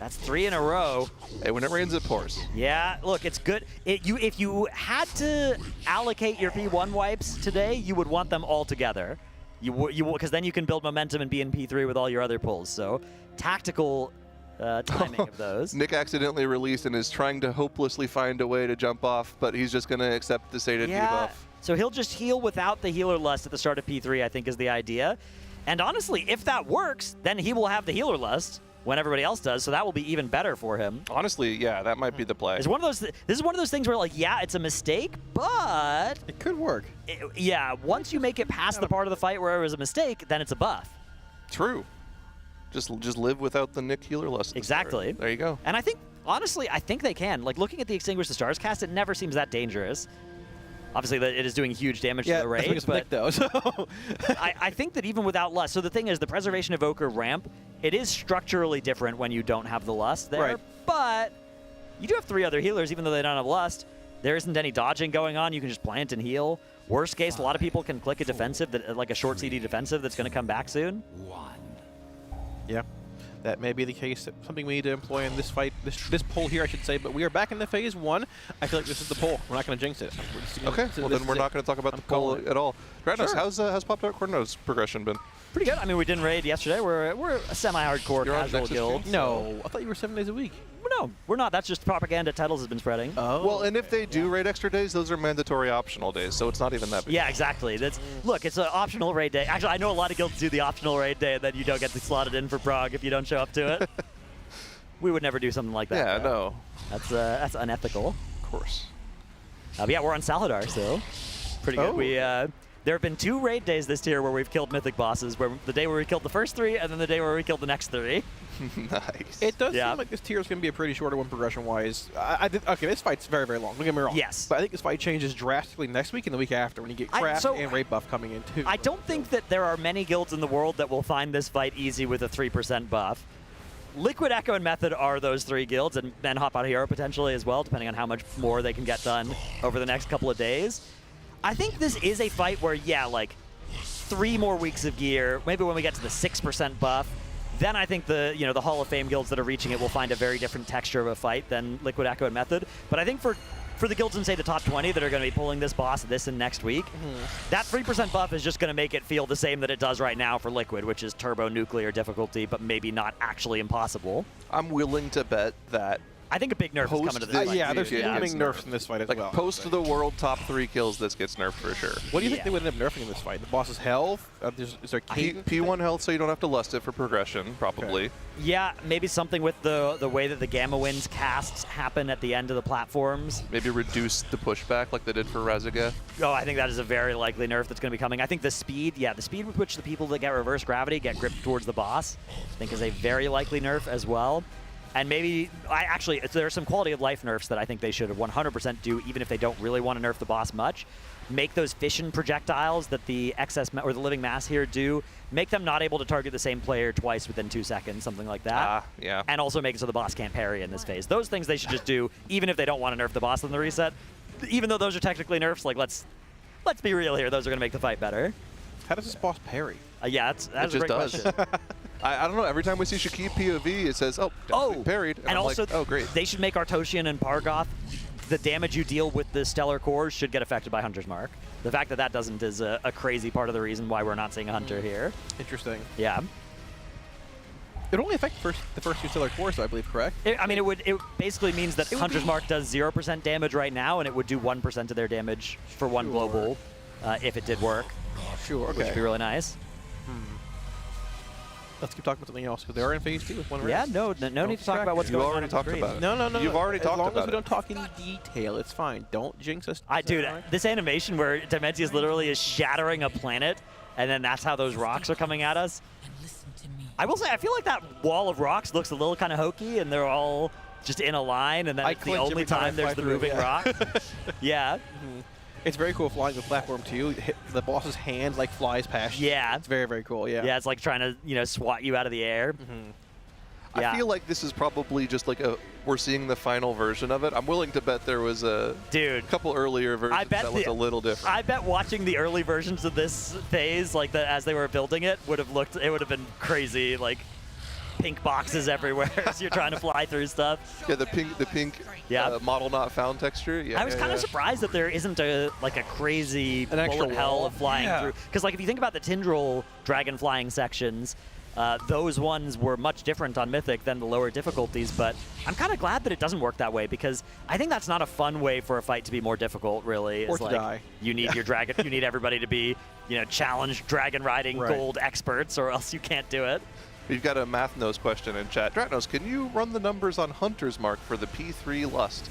That's 3 in a row. Hey, when it rains, it pours. Yeah, look, it's good. If you had to allocate your P1 wipes today, you would want them all together. Because then you can build momentum and be in P3 with all your other pulls. So tactical timing of those. Nick accidentally released and is trying to hopelessly find a way to jump off, but he's just going to accept the Sated debuff. So he'll just heal without the healer lust at the start of P3, I think is the idea. And honestly, if that works, then he will have the healer lust when everybody else does, so that will be even better for him. Honestly, yeah, that might be the play. This is one of those things where, like, yeah, it's a mistake, but it could work. Yeah, once you make it past the part of the fight where it was a mistake, then it's a buff. True. Just live without the Nick healer lust. Exactly. There you go. And I think, honestly, I think they can. Like, looking at the Extinguish the Stars cast, it never seems that dangerous. Obviously, it is doing huge damage to the raid, but though, so. I think that even without lust, so the thing is, the Preservation Evoker ramp, it is structurally different when you don't have the lust there, right. But you do have 3 other healers, even though they don't have lust. There isn't any dodging going on. You can just plant and heal. Worst case, a lot of people can click a defensive, like a short CD defensive that's going to come back soon. Yeah. That may be the case. Something we need to employ in this fight, this poll here, I should say. But we are back in the phase 1. I feel like this is the poll. We're not going to jinx it. Okay, well then we're not going to talk about the poll at all. Dranos, how's Pop Tart Corno's progression been? Pretty good. I mean, we didn't raid yesterday. We're a semi-hardcore casual guild. No, I thought you were 7 days a week. No, we're not. That's just propaganda Titles has been spreading. Oh. Well, and if they do raid extra days, those are mandatory optional days, so it's not even that big. Yeah, exactly. Look, it's an optional raid day. Actually, I know a lot of guilds do the optional raid day, and then you don't get slotted in for Prague if you don't show up to it. We would never do something like that. Yeah, though. no. That's unethical. Of course. But yeah, we're on Saladar, so pretty good. Oh. There have been 2 raid days this tier where we've killed mythic bosses, where the day where we killed the first 3, and then the day where we killed the next 3. Nice. It does seem like this tier is going to be a pretty shorter one progression-wise. Okay, this fight's very, very long. Don't get me wrong. Yes. But I think this fight changes drastically next week and the week after when you get craft and raid buff coming in, too. I don't think that there are many guilds in the world that will find this fight easy with a 3% buff. Liquid, Echo, and Method are those 3 guilds, and then Hop Out Hero potentially as well, depending on how much more they can get done over the next couple of days. I think this is a fight where, yeah, like 3 more weeks of gear, maybe when we get to the 6% buff, then I think the Hall of Fame guilds that are reaching it will find a very different texture of a fight than Liquid, Echo, and Method. But I think for the guilds in, say, the top 20 that are going to be pulling this boss this and next week, that 3% buff is just going to make it feel the same that it does right now for Liquid, which is turbo nuclear difficulty, but maybe not actually impossible. I'm willing to bet that I think a big nerf is coming to this fight. Yeah, there's looming nerfs in this fight as well. Post the world top 3 kills, this gets nerfed for sure. What do you think they would end up nerfing in this fight? The boss's health? Is there P1 health, so you don't have to lust it for progression, probably. Okay. Yeah, maybe something with the way that the Gamma Winds casts happen at the end of the platforms. Maybe reduce the pushback like they did for Razageth. Oh, I think that is a very likely nerf that's going to be coming. I think the speed with which the people that get reverse gravity get gripped towards the boss, I think is a very likely nerf as well. And maybe, there are some quality of life nerfs that I think they should 100% do, even if they don't really want to nerf the boss much. Make those fission projectiles that the or the living mass here do, make them not able to target the same player twice within 2 seconds, something like that. Yeah. And also make it so the boss can't parry in this phase. Those things they should just do, even if they don't want to nerf the boss in the reset. Even though those are technically nerfs, like let's be real here, those are going to make the fight better. How does this boss parry? Yeah, that's a great question. I don't know. Every time we see Shakib POV, it says, parried. And also, like, oh, great. They should make Artosian and Pargoth, the damage you deal with the Stellar Cores should get affected by Hunter's Mark. The fact that doesn't is a crazy part of the reason why we're not seeing a Hunter here. Interesting. Yeah. It only affects the first 2 Stellar Cores, I believe, correct? It basically means that Hunter's Mark does 0% damage right now, and it would do 1% of their damage for one global if it did work. Sure, okay. Which would be really nice. Let's keep talking about something else, because they are in phase 2 with 1 race. Yeah, no need to talk about what's going on. You already talked about it. No. You've already talked about it. As long as we don't talk in detail, it's fine. Don't jinx us. Dude, this animation where Demensius literally is shattering a planet, and then that's how those rocks are coming at us. I will say, I feel like that wall of rocks looks a little kind of hokey, and they're all just in a line, and then it's the only time there's the moving rock. Yeah. It's very cool flying the platform too. The boss's hand like flies past you. Yeah. It's very, very cool. Yeah. Yeah, it's like trying to swat you out of the air. Yeah. I feel like this is probably just like we're seeing the final version of it. I'm willing to bet there was a couple earlier versions that looked a little different. I bet watching the early versions of this phase, like as they were building it, would have been crazy. Like pink boxes everywhere as you're trying to fly through stuff. Yeah, the pink model not found texture. Yeah, I was kind of surprised that there isn't a crazy bullet hell of flying through. Because like if you think about the Tindril dragon flying sections, those ones were much different on Mythic than the lower difficulties, but I'm kind of glad that it doesn't work that way, because I think that's not a fun way for a fight to be more difficult, really. Or to die. You need your dragon, you need everybody to be, challenged dragon riding gold experts, or else you can't do it. We've got a Math Nose question in chat. Dratnos, can you run the numbers on Hunter's Mark for the P3 Lust?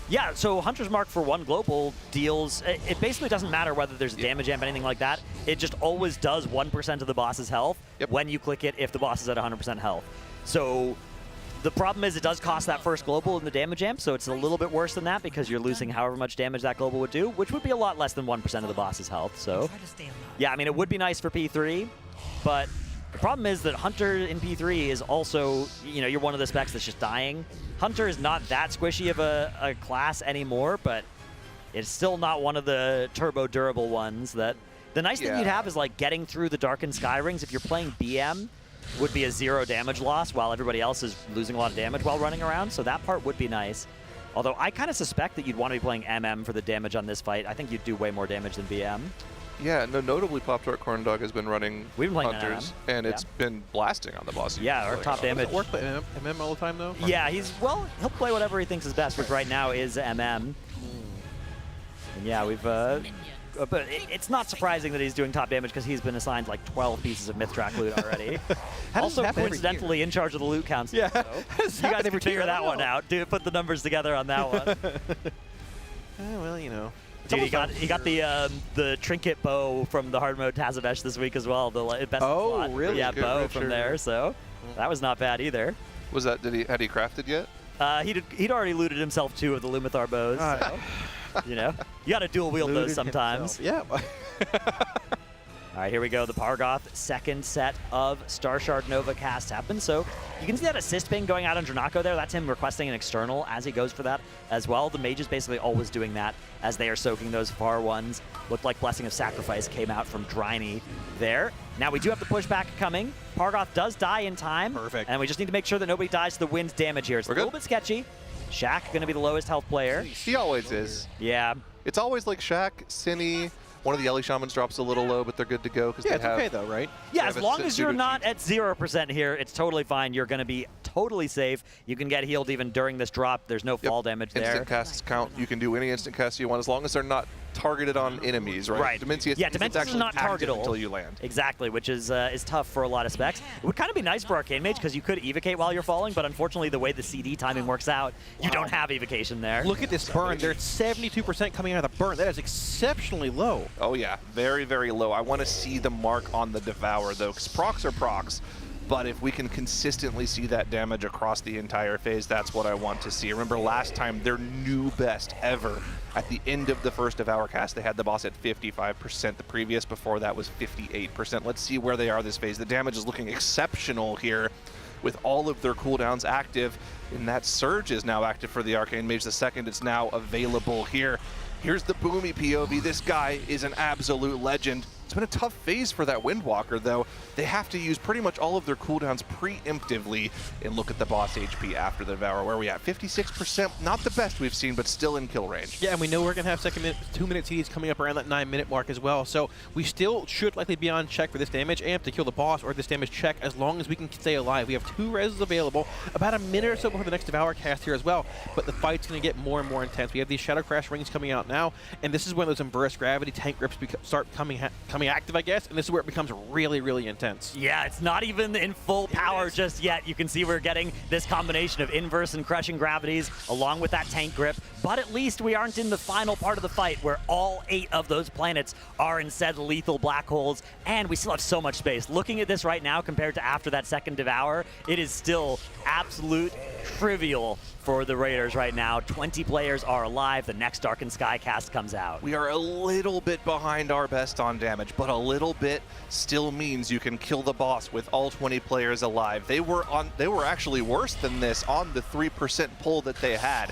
Yeah, so Hunter's Mark for 1 global deals, it basically doesn't matter whether there's a damage amp, anything like that. It just always does 1% of the boss's health when you click it if the boss is at 100% health. So the problem is it does cost that first global in the damage amp, so it's a little bit worse than that because you're losing however much damage that global would do, which would be a lot less than 1% of the boss's health. So yeah, I mean, it would be nice for P3, but the problem is that Hunter in P3 is also, you're one of the specs that's just dying. Hunter is not that squishy of a class anymore, but it's still not one of the turbo durable ones. That the nice thing you'd have is like getting through the Darkened Sky Rings. If you're playing BM, would be a 0 damage loss while everybody else is losing a lot of damage while running around. So that part would be nice. Although I kind of suspect that you'd want to be playing MM for the damage on this fight. I think you'd do way more damage than BM. Yeah, no, notably Pop-Tart Corn Dog has been running We've been playing Hunters, MM. and it's been blasting on the boss. Yeah, our top damage. Does it work by MM all the time, though? Yeah, he'll play whatever he thinks is best, which right now is MM. And yeah, we've, but it's not surprising that he's doing top damage because he's been assigned like 12 pieces of Mythtrack loot already. Also, coincidentally, in charge of the loot counts. Yeah, so you guys can figure that one out. Dude, put the numbers together on that one. Well, you know. Dude, he got the trinket bow from the hard mode Tazavesh this week as well. The best slot. Really? Yeah, Good bow Richard. from there. So that was not bad either. Was that? Had he crafted yet? He'd already looted himself 2 of the Lumithar bows. So, you know, you got to dual wield those sometimes. Yeah. All right, here we go. The Pargoth second set of Star Shard Nova cast happens. So you can see that assist ping going out on Dranako there. That's him requesting an external as he goes for that as well. The mage is basically always doing that as they are soaking those far ones. Looked like Blessing of Sacrifice came out from Dryny there. Now we do have the pushback coming. Pargoth does die in time. Perfect. And we just need to make sure that nobody dies to the wind damage here. It's a little bit sketchy. Shaq going to be the lowest health player. He always is. Yeah. It's always like Shaq, Zenni. One of the Ellie Shamans drops a little low, but they're good to go because Yeah, they it's have. okay though, right? Yeah, as long as you're not at 0% here, it's totally fine. You're going to be totally safe. You can get healed even during this drop. There's no fall damage there. Instant casts count. You can do any instant cast you want as long as they're not targeted on enemies, right? Demensius, yeah, Demensius is not targetable until you land. Exactly, which is tough for a lot of specs. It would kind of be nice for Arcane Mage because you could evocate while you're falling, but unfortunately the way the CD timing works out, you don't have evocation there. Look at this burn. They're at 72% coming out of the burn. That is exceptionally low. Oh yeah, very, very low. I want to see the mark on the Devour though, because procs are procs. But if we can consistently see that damage across the entire phase, that's what I want to see. Remember last time, their new best ever. At the end of the first Devour cast, they had the boss at 55%. The previous before that was 58%. Let's see where they are this phase. The damage is looking exceptional here with all of their cooldowns active. And that Surge is now active for the Arcane Mage. The second it's now available here. Here's the Boomy POV. This guy is an absolute legend. It's been a tough phase for that Windwalker, though. They have to use pretty much all of their cooldowns preemptively. And look at the boss HP after the Devour. Where are we at? 56%. Not the best we've seen, but still in kill range. Yeah, and we know we're going to have 2-minute CDs coming up around that 9-minute mark as well. So we still should likely be on check for this damage amp to kill the boss or this damage check as long as we can stay alive. We have 2 reses available, about a minute or so before the next Devour cast here as well. But the fight's going to get more and more intense. We have these Shadow Crash rings coming out now, and this is when those Inverse Gravity tank grips start coming active, I guess, and this is where it becomes really, really intense. Yeah, it's not even in full power just yet. You can see we're getting this combination of inverse and crushing gravities along with that tank grip, but at least we aren't in the final part of the fight where all 8 of those planets are instead lethal black holes, and we still have so much space. Looking at this right now compared to after that second Devour, it is still absolute trivial for the Raiders right now. 20 players are alive. The next Darkened Sky cast comes out. We are a little bit behind our best on damage, but a little bit still means you can kill the boss with all 20 players alive. They were actually worse than this on the 3% pull that they had.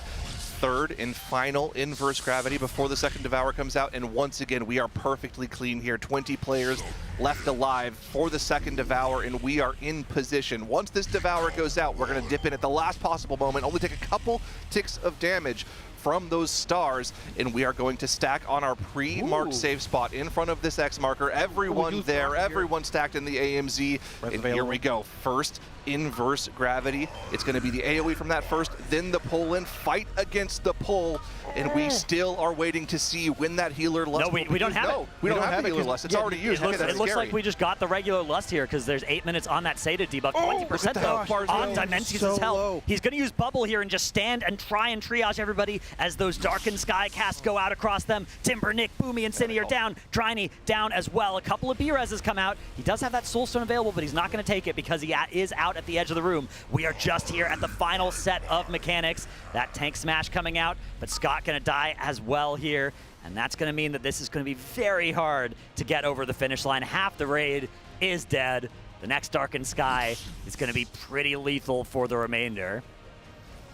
Third and final inverse gravity before the second Devour comes out, and once again we are perfectly clean here. 20 players left alive for the second Devour, and we are in position. Once this Devour goes out, we're going to dip in at the last possible moment, only take a couple ticks of damage from those stars, and we are going to stack on our pre-marked save spot in front of this X marker. Everyone there, everyone stacked in the AMZ, and here we go. First inverse gravity. It's going to be the AoE from that first, then the pull-in, fight against the pull, and we still are waiting to see when that healer lust. No, we don't have it. We don't have the healer lust. It's already used. It looks like we just got the regular lust here because there's 8 minutes on that Sated debuff. 20% though on Demensius' health. He's going to use Bubble here and just stand and try and triage everybody as those Darkened Sky casts go out across them. Timber, Nick, Boomy, and Zenni are down. Dryny down as well. A couple of B-reses come out. He does have that Soulstone available, but he's not going to take it because he is out at the edge of the room. We are just here at the final set of mechanics. That tank smash coming out, but Scott going to die as well here. And that's going to mean that this is going to be very hard to get over the finish line. Half the raid is dead. The next Darkened Sky is going to be pretty lethal for the remainder.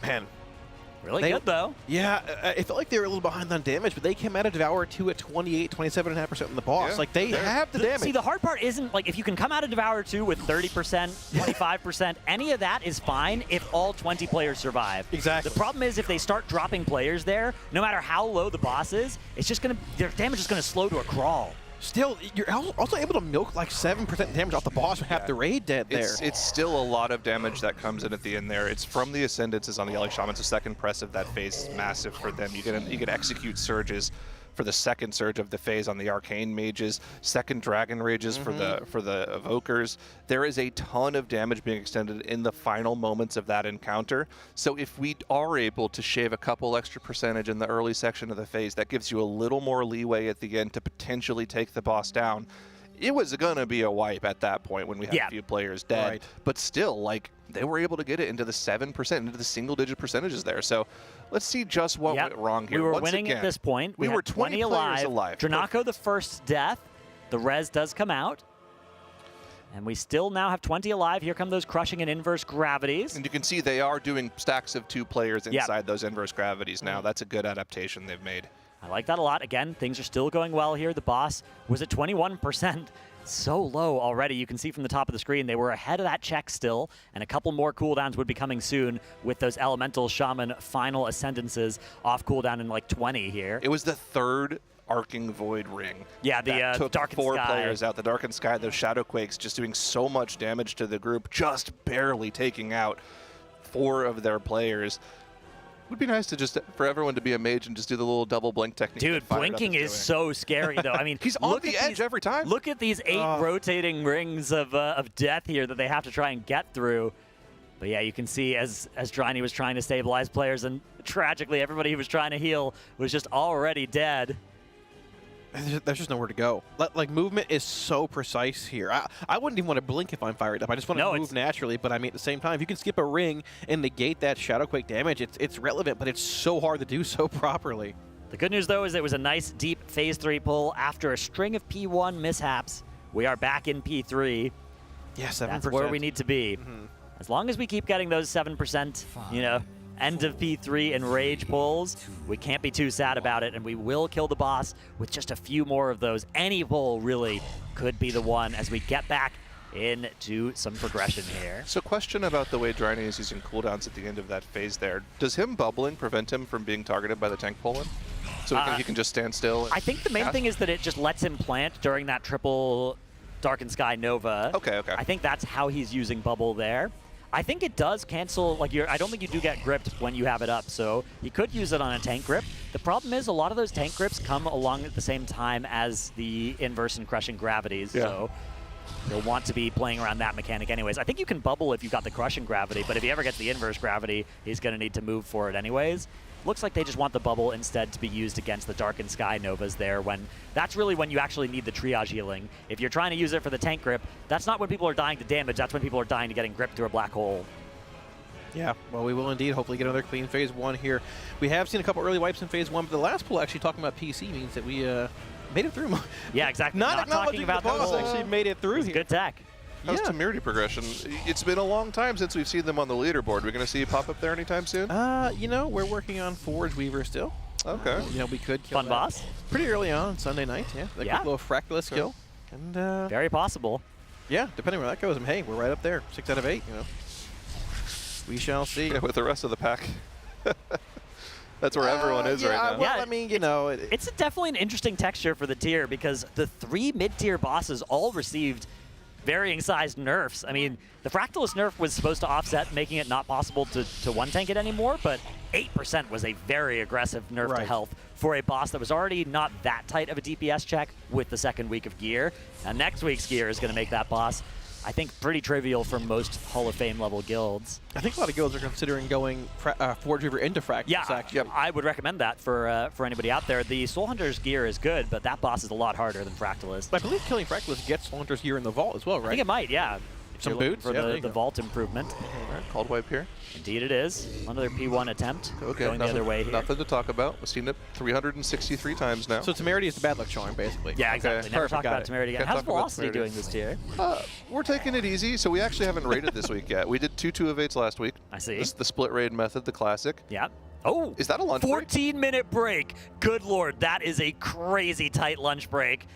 Man. Really good, though. Yeah, it felt like they were a little behind on damage, but they came out of Devour 2 at 27.5% on the boss. Yeah, like, they have the damage. See, the hard part isn't, like, if you can come out of Devour 2 with 30%, 25%, any of that is fine if all 20 players survive. Exactly. The problem is if they start dropping players there, no matter how low the boss is, it's just going to, their damage is going to slow to a crawl. Still, you're also able to milk like 7% damage off the boss with half the raid dead there. It's still a lot of damage that comes in at the end there. It's from the Ascendances on the Yellow Shaman, so second press of that phase is massive for them. You can execute surges for the second surge of the phase on the Arcane Mages, second Dragon Rages for the Evokers. There is a ton of damage being extended in the final moments of that encounter. So if we are able to shave a couple extra percentage in the early section of the phase, that gives you a little more leeway at the end to potentially take the boss down. It was going to be a wipe at that point when we had a few players dead. Right. But still, like, they were able to get it into the 7%, into the single-digit percentages there. So let's see just what went wrong here. We were Once winning again, at this point. We were had 20 players alive. Dranako, the first death. The res does come out. And we still now have 20 alive. Here come those crushing and inverse gravities. And you can see they are doing stacks of 2 players inside those inverse gravities now. That's a good adaptation they've made. I like that a lot. Again, things are still going well here. The boss was at 21%. So low already. You can see from the top of the screen they were ahead of that check still, and a couple more cooldowns would be coming soon with those Elemental Shaman final Ascendances off cooldown in like 20 here. It was the third Arcing Void ring. Yeah, the took Darkened 4 Sky. players out. The Darkened Sky, those Shadow Quakes, just doing so much damage to the group, just barely taking out 4 of their players. Would be nice to just for everyone to be a mage and just do the little double blink technique. Dude, blinking is so scary though. I mean, he's on the edge every time. Look at these 8 rotating rings of death here that they have to try and get through. But yeah, you can see as Dryny was trying to stabilize players, and tragically everybody he was trying to heal was just already dead. There's just nowhere to go. Like, movement is so precise here. I wouldn't even want to blink if I'm fired up. I just want to move naturally, but I mean, at the same time, if you can skip a ring and negate that Shadowquake damage, it's relevant, but it's so hard to do so properly. The good news, though, is it was a nice, deep Phase 3 pull after a string of P1 mishaps. We are back in P3. Yeah, 7%. That's where we need to be. As long as we keep getting those 7%, you know, end of P3 and rage pulls, we can't be too sad about it, and we will kill the boss with just a few more of those. Any pull really could be the one as we get back into some progression here. So question about the way Dryny is using cooldowns at the end of that phase there. Does him bubbling prevent him from being targeted by the tank pulling? So he can just stand still? I think the main thing is that it just lets him plant during that triple Darkened Sky Nova. Okay. I think that's how he's using bubble there. I think it does cancel, like, I don't think you do get gripped when you have it up, so you could use it on a tank grip. The problem is a lot of those tank grips come along at the same time as the inverse and crushing gravities, so you'll want to be playing around that mechanic anyways. I think you can bubble if you've got the crushing gravity, but if he ever gets the inverse gravity, he's going to need to move for it anyways. Looks like they just want the bubble instead to be used against the Darkened Sky Novas there, when that's really when you actually need the triage healing. If you're trying to use it for the tank grip, that's not when people are dying to damage, that's when people are dying to getting gripped through a black hole. Yeah, well, we will indeed hopefully get another clean Phase 1 here. We have seen a couple early wipes in Phase 1, but the last pull actually talking about PC means that we made it through. Yeah, exactly. Not talking about the boss actually made it through here. Good tech. How's temerity progression? It's been a long time since we've seen them on the leaderboard. We're going to see you pop up there anytime soon? You know, we're working on Forge Weaver still. Okay. You know, we could kill Fun boss. pretty early on Sunday night, yeah. That quick little Fractalist skill. And very possible. Yeah, depending on where that goes. Hey, we're right up there. 6 out of 8, you know. We shall see. Yeah, with the rest of the pack. That's where everyone is right now. Well, I mean, you know. It's definitely an interesting texture for the tier because the 3 mid-tier bosses all received varying sized nerfs. I mean, the Fractalist nerf was supposed to offset, making it not possible to one-tank it anymore, but 8% was a very aggressive nerf to health for a boss that was already not that tight of a DPS check with the second week of gear. Now, next week's gear is going to make that boss, I think, pretty trivial for most Hall of Fame level guilds. I think a lot of guilds are considering going Forge Weaver into Fractalist. Yeah, actually. I would recommend that for anybody out there. The Soul Hunter's gear is good, but that boss is a lot harder than Fractalist. I believe killing Fractalist gets Soul Hunter's gear in the vault as well, right? I think it might, yeah. Some boots for the vault improvement. All right, cold wipe here. Indeed it is. Another P1 attempt going the other way here. Nothing to talk about. We've seen it 363 times now. So temerity is the bad luck charm, basically. Yeah, exactly. Never talk about temerity again. How's Velocity doing this tier? We're taking it easy, so we actually haven't raided this week yet. We did 2 2 of 8s last week. I see. This is the split raid method, the classic. Yeah. Oh, is that a lunch 14-minute break? Good Lord, that is a crazy tight lunch break.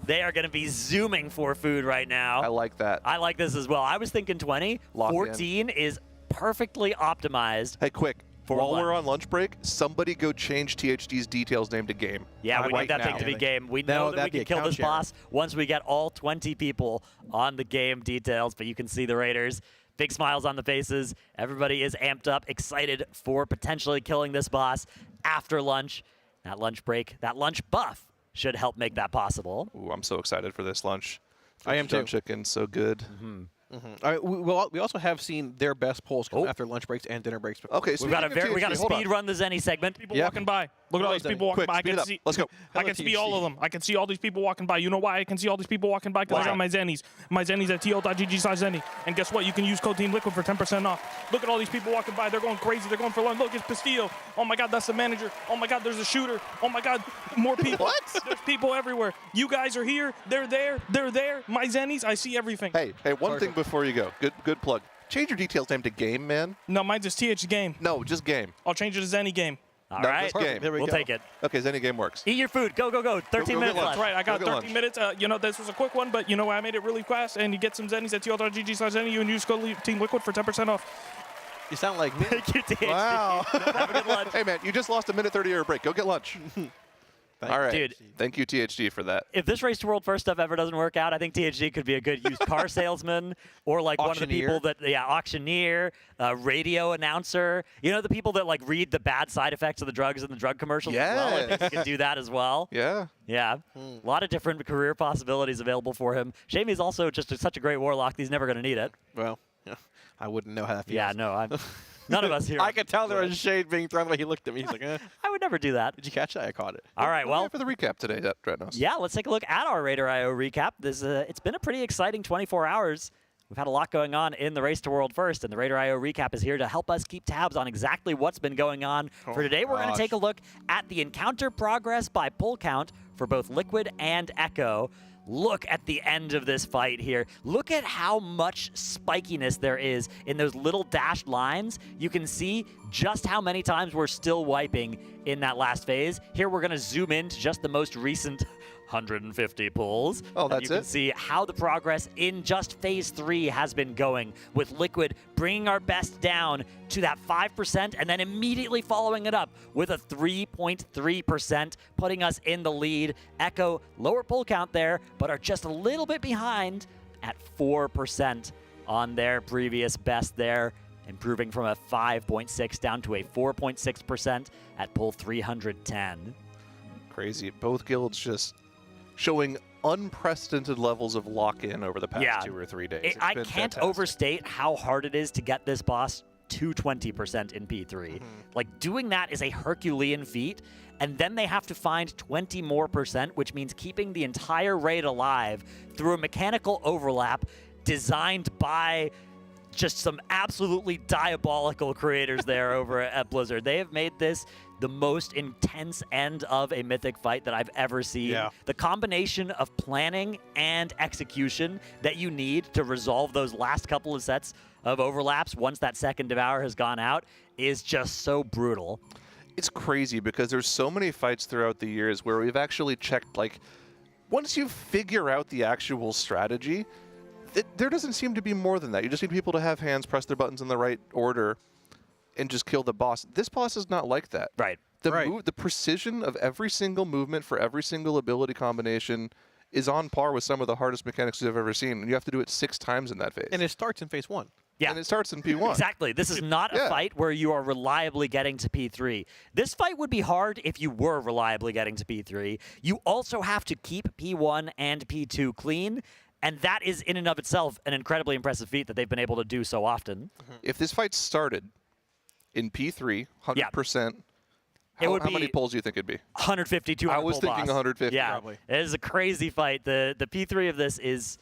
They are going to be zooming for food right now. I like that. I like this as well. I was thinking 20. 14 is perfectly optimized. Hey, quick. While lunch. we're on lunch break, somebody go change THD's details name to game. Yeah, we right need that thing now. to be game. We No, know that we that'd be can kill account this sharing. boss once we get all 20 people on the game details, but you can see the Raiders. Big smiles on the faces. Everybody is amped up, excited for potentially killing this boss after lunch. That lunch break, that lunch buff should help make that possible. Ooh, I'm so excited for this lunch. I am too. Chicken, so good. We also have seen their best polls come after lunch breaks and dinner breaks. Okay, we got to speed run the Zenni segment. People walking by. Look at all these people walking Quick, by. I speed can it up. see. Let's go. I can see all of them. I can see all these people walking by. You know why I can see all these people walking by? Because I got my Zennies. My Zennies at to.gg/Zenni. And guess what? You can use code Team Liquid for 10% off. Look at all these people walking by. They're going crazy. They're going for lunch. Look, it's Pastillo. Oh my God, that's the manager. Oh my God, there's a shooter. Oh my God, more people. What? There's people everywhere. You guys are here. They're there. They're there. My Zennies. I see everything. Hey, one thing before you go. Good plug. Change your details name to game, man. No, mine's just TH game. No, just game. I'll change it to Zenni game. All No, right, just game. we'll take it. Okay, Zenni game works. Eat your food. Go, go, go. 13 go minutes get left. That's right. I got Go get 13 lunch. minutes. You know, this was a quick one, but you know I made it really fast. And you get some Zennies at to.gg/Zenni. You and use code Team Liquid for 10% off. You sound like me. Thank you, THD. Wow. Have a good lunch. Hey, man, you just lost a minute 30 or a break. Go get lunch. All right. Dude. Thank you, THD, for that. If this Race to World First stuff ever doesn't work out, I think THD could be a good used car salesman or like one of the people that, auctioneer, radio announcer. You know, the people that like read the bad side effects of the drugs in the drug commercials as well. I think he could do that as well. Yeah. Yeah. A lot of different career possibilities available for him. Shame he's also just such a great warlock that he's never going to need it. Well, I wouldn't know how that feels. Yeah, no, none of us here. I could tell there was shade being thrown the way he looked at me. He's like, eh. I would never do that. Did you catch that? I caught it. All right, well. For the recap today, Dreadnoughts. Yeah, let's take a look at our RaiderIO recap. It's been a pretty exciting 24 hours. We've had a lot going on in the Race to World First, and the RaiderIO recap is here to help us keep tabs on exactly what's been going on. For today, we're going to take a look at the encounter progress by pull count for both Liquid and Echo. Look at the end of this fight here. Look at how much spikiness there is in those little dashed lines. You can see just how many times we're still wiping in that last phase. Here we're going to zoom in to just the most recent 150 pulls. Oh, that's you can see how the progress in just phase 3 has been going, with Liquid bringing our best down to that 5% and then immediately following it up with a 3.3%, putting us in the lead. Echo, lower pull count there, but are just a little bit behind at 4% on their previous best there, improving from a 5.6 down to a 4.6% at pull 310. Crazy. Both guilds just showing unprecedented levels of lock-in over the past 2 or 3 days. It's I been can't fantastic. overstate how hard it is to get this boss to 20% in P3. Like, doing that is a Herculean feat, and then they have to find 20 more percent, which means keeping the entire raid alive through a mechanical overlap designed by just some absolutely diabolical creators there over at Blizzard. They have made this the most intense end of a Mythic fight that I've ever seen. Yeah. The combination of planning and execution that you need to resolve those last couple of sets of overlaps once that second Devour has gone out is just so brutal. It's crazy because there's so many fights throughout the years where we've actually checked, like, once you figure out the actual strategy, there doesn't seem to be more than that. You just need people to have hands, press their buttons in the right order, and just kill the boss. This boss is not like that. Right. The precision of every single movement for every single ability combination is on par with some of the hardest mechanics I've ever seen, and you have to do it 6 times in that phase. And it starts in phase 1. Yeah. And it starts in P1. Exactly. This is not a fight where you are reliably getting to P3. This fight would be hard if you were reliably getting to P3. You also have to keep P1 and P2 clean, and that is in and of itself an incredibly impressive feat that they've been able to do so often. If this fight started in P3, 100%, how many pulls do you think it'd be? 150, 200 I was pull thinking boss. 150. Yeah, Probably. It is a crazy fight. The P3 of this is,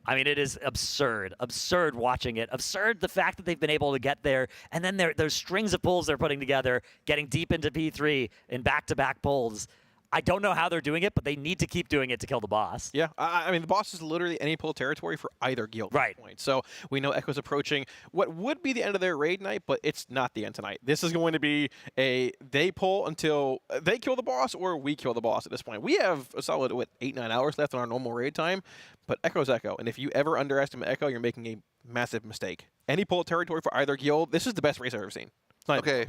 I mean, it is absurd. Absurd watching it. Absurd the fact that they've been able to get there, and then those strings of pulls they're putting together, getting deep into P3 in back-to-back pulls. I don't know how they're doing it, but they need to keep doing it to kill the boss. Yeah, I mean, the boss is literally any pull territory for either guild at this point. So we know Echo's approaching what would be the end of their raid night, but it's not the end tonight. This is going to be they pull until they kill the boss or we kill the boss at this point. We have a solid, 8-9 hours left on our normal raid time, but Echo's Echo. And if you ever underestimate Echo, you're making a massive mistake. Any pull territory for either guild, this is the best race I've ever seen. Okay.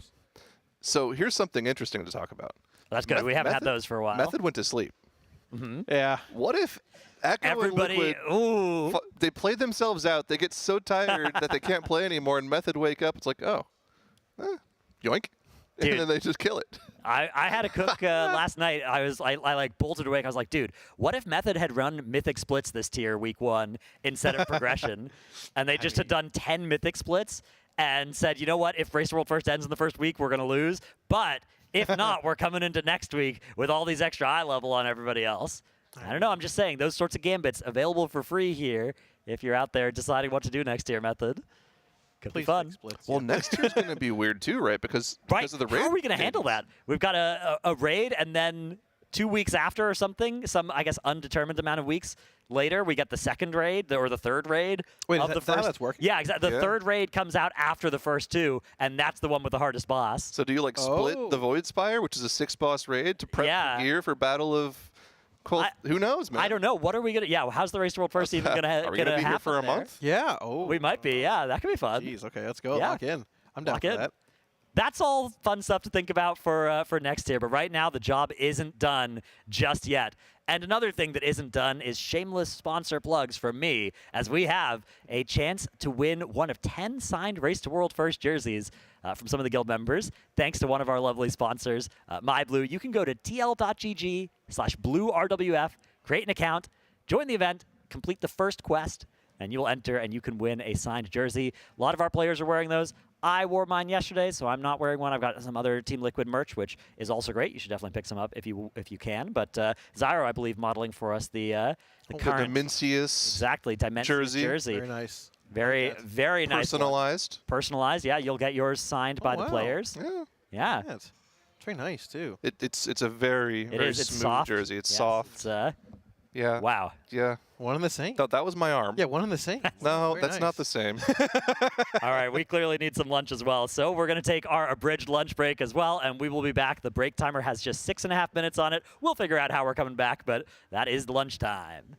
So here's something interesting to talk about. That's good. We haven't had those for a while. Method went to sleep. Yeah. What if Echo Everybody, and Liquid, they played themselves out, they get so tired that they can't play anymore, and Method wake up, it's like, oh, yoink. Dude. And then they just kill it. I had a cook last night. I like bolted awake. I was like, dude, what if Method had run Mythic Splits this tier week 1 instead of Progression, and they just had done 10 Mythic Splits and said, you know what, if Race World First ends in the first week, we're gonna lose, but if not, we're coming into next week with all these extra eye level on everybody else. I don't know. I'm just saying those sorts of gambits available for free here if you're out there deciding what to do next year, Method. Could be fun. Well, next year's going to be weird too, right? Because of the raid. How are we going to handle that? We've got a raid, and then 2 weeks after or something, some, I guess, undetermined amount of weeks later, we get the second raid or the third raid. Wait, of is the that how first. that's working? Yeah, exactly. The third raid comes out after the first 2, and that's the one with the hardest boss. So do you like split the Void Spire, which is a 6-boss raid, to prep for gear for Battle of... who knows, man? I don't know. What are we going to... Yeah, how's the Race to World First even going to happen? Are we going to be here for a month? Yeah. Oh. We might be. Yeah, that could be fun. Jeez, okay, let's go. Yeah. Lock in. I'm down Lock for in. that. That's all fun stuff to think about for next year. But right now, the job isn't done just yet. And another thing that isn't done is shameless sponsor plugs from me, as we have a chance to win one of 10 signed Race to World First jerseys from some of the guild members, thanks to one of our lovely sponsors, MyBlue. You can go to tl.gg/bluerwf, create an account, join the event, complete the first quest, and you will enter and you can win a signed jersey. A lot of our players are wearing those. I wore mine yesterday, so I'm not wearing one. I've got some other Team Liquid merch, which is also great. You should definitely pick some up if you can. But Zyro, I believe, modeling for us the current Demensius Demensius jersey. Very nice. Very nice. Personalized. Personalized, yeah. You'll get yours signed by the players. Yeah. It's very nice too. It's a very It's smooth soft. jersey. It's Yes, soft. Yeah. Wow. Yeah. One and the same. No, that was my arm. Yeah, one and the same. No, Very that's nice. not the same. All right, we clearly need some lunch as well. So we're going to take our abridged lunch break as well, and we will be back. The break timer has just 6.5 minutes on it. We'll figure out how we're coming back, but that is lunchtime.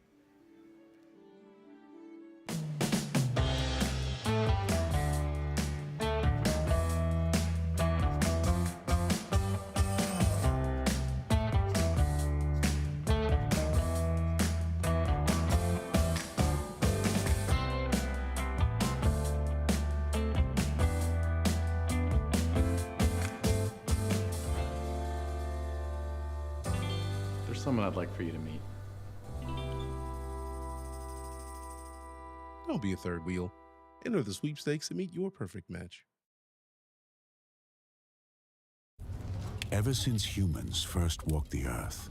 There's someone I'd like for you to meet. Don't be a third wheel. Enter the sweepstakes and meet your perfect match. Ever since humans first walked the Earth,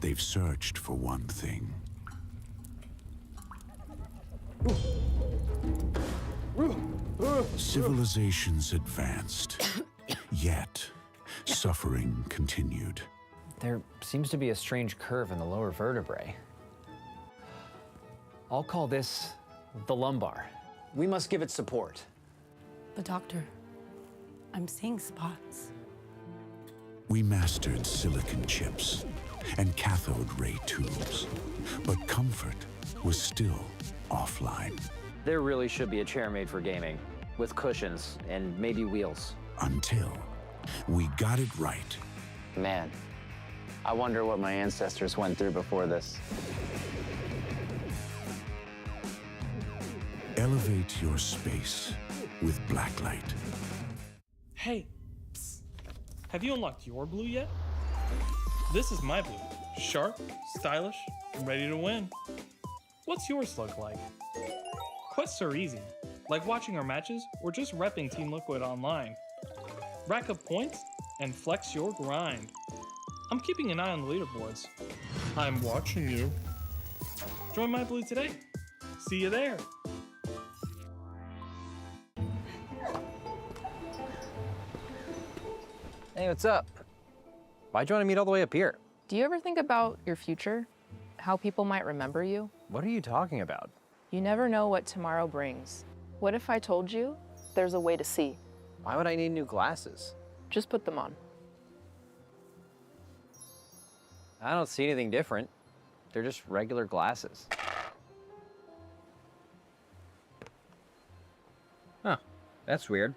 they've searched for one thing. Civilizations advanced, yet suffering continued. There seems to be a strange curve in the lower vertebrae. I'll call this the lumbar. We must give it support. But doctor, I'm seeing spots. We mastered silicon chips and cathode ray tubes, but comfort was still offline. There really should be a chair made for gaming, with cushions and maybe wheels. Until we got it right. Man, I wonder what my ancestors went through before this. Elevate your space with Blacklyte. Hey, psst. Have you unlocked your blue yet? This is my blue. Sharp, stylish, and ready to win. What's yours look like? Quests are easy, like watching our matches or just repping Team Liquid online. Rack up points and flex your grind. I'm keeping an eye on the leaderboards. I'm watching you. Join my blue today. See you there. Hey, what's up? Why'd you want to meet all the way up here? Do you ever think about your future? How people might remember you? What are you talking about? You never know what tomorrow brings. What if I told you there's a way to see? Why would I need new glasses? Just put them on. I don't see anything different. They're just regular glasses. Huh, that's weird.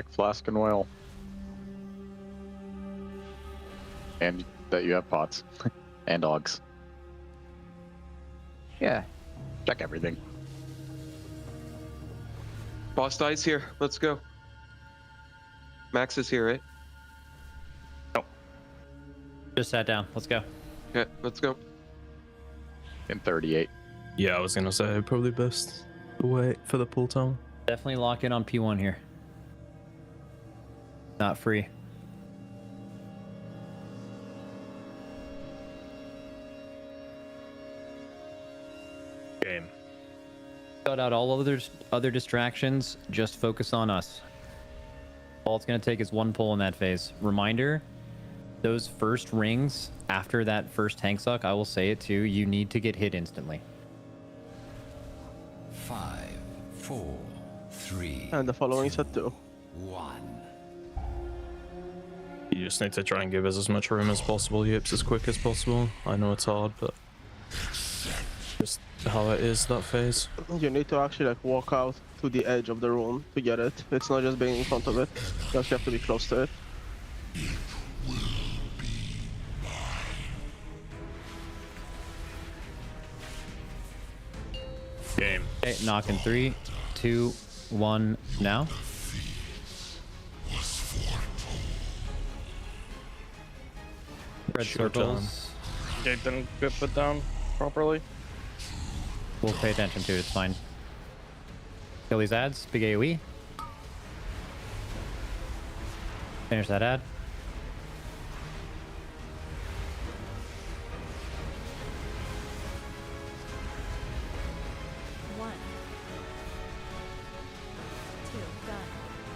Check flask and oil. And that you have pots. And dogs. Yeah. Check everything. Boss dies here. Let's go. Max is here, right? Just sat down. Let's go. Okay, let's go. In 38. Yeah, I was gonna say probably best to wait for the pull tower. Definitely lock in on P1 here. Not free. Game. Cut out all other distractions. Just focus on us. All it's going to take is one pull in that phase. Reminder, those first rings after that first tank suck, I will say it too, you need to get hit instantly. 5, 4, 3. And the following set 2. 1. You just need to try and give us as much room as possible, yips, as quick as possible. I know it's hard, but just how it is that phase. You need to actually like walk out to the edge of the room to get it. It's not just being in front of it. You actually have to be close to it. Game. Okay, knock in 3, 2, 1, now. Red circles. Gate didn't get put down properly. We'll pay attention to it, it's fine. Kill these ads, big AoE. Finish that ad.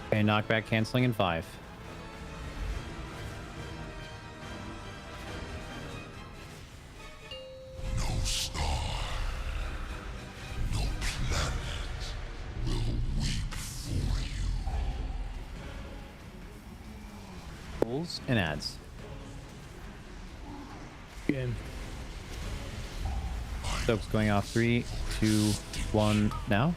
Okay, knockback canceling in 5. No star, no planet will weep for you. Pulls and ads. Game. Soak's going off 3, 2, 1, now.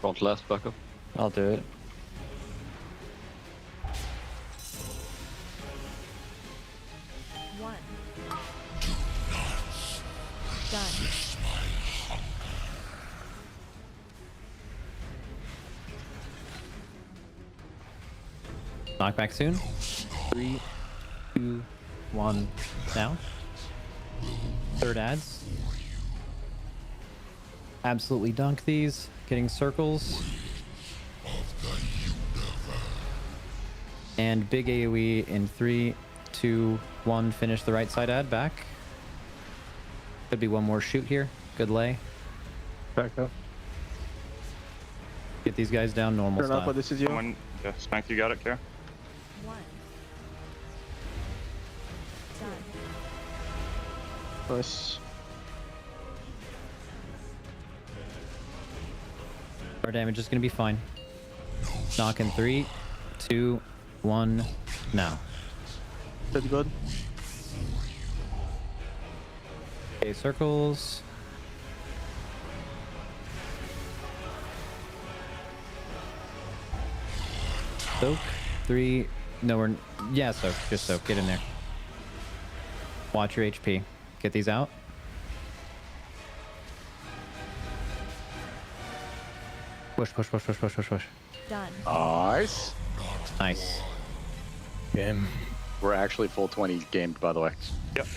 Front left, back up. I'll do it. Knockback soon. 3, 2, 1, now. Third ads. Absolutely dunk these. Getting circles. And big AoE in 3, 2, 1. Finish the right side ad back. Could be one more shoot here. Good lay. Back up. Get these guys down normal style. Up, this is you. Someone, yeah, Spank, you got it, Care? Nice. Our damage is gonna be fine. Knock in 3, 2, 1, now. That's good. Okay, circles. Soak. 3. No, we're. Yeah, soak. Just soak. Get in there. Watch your HP. Get these out. Push, push, push, push, push, push, push. Done. Nice. Nice. Game. We're actually full 20 gamed, by the way. Yep.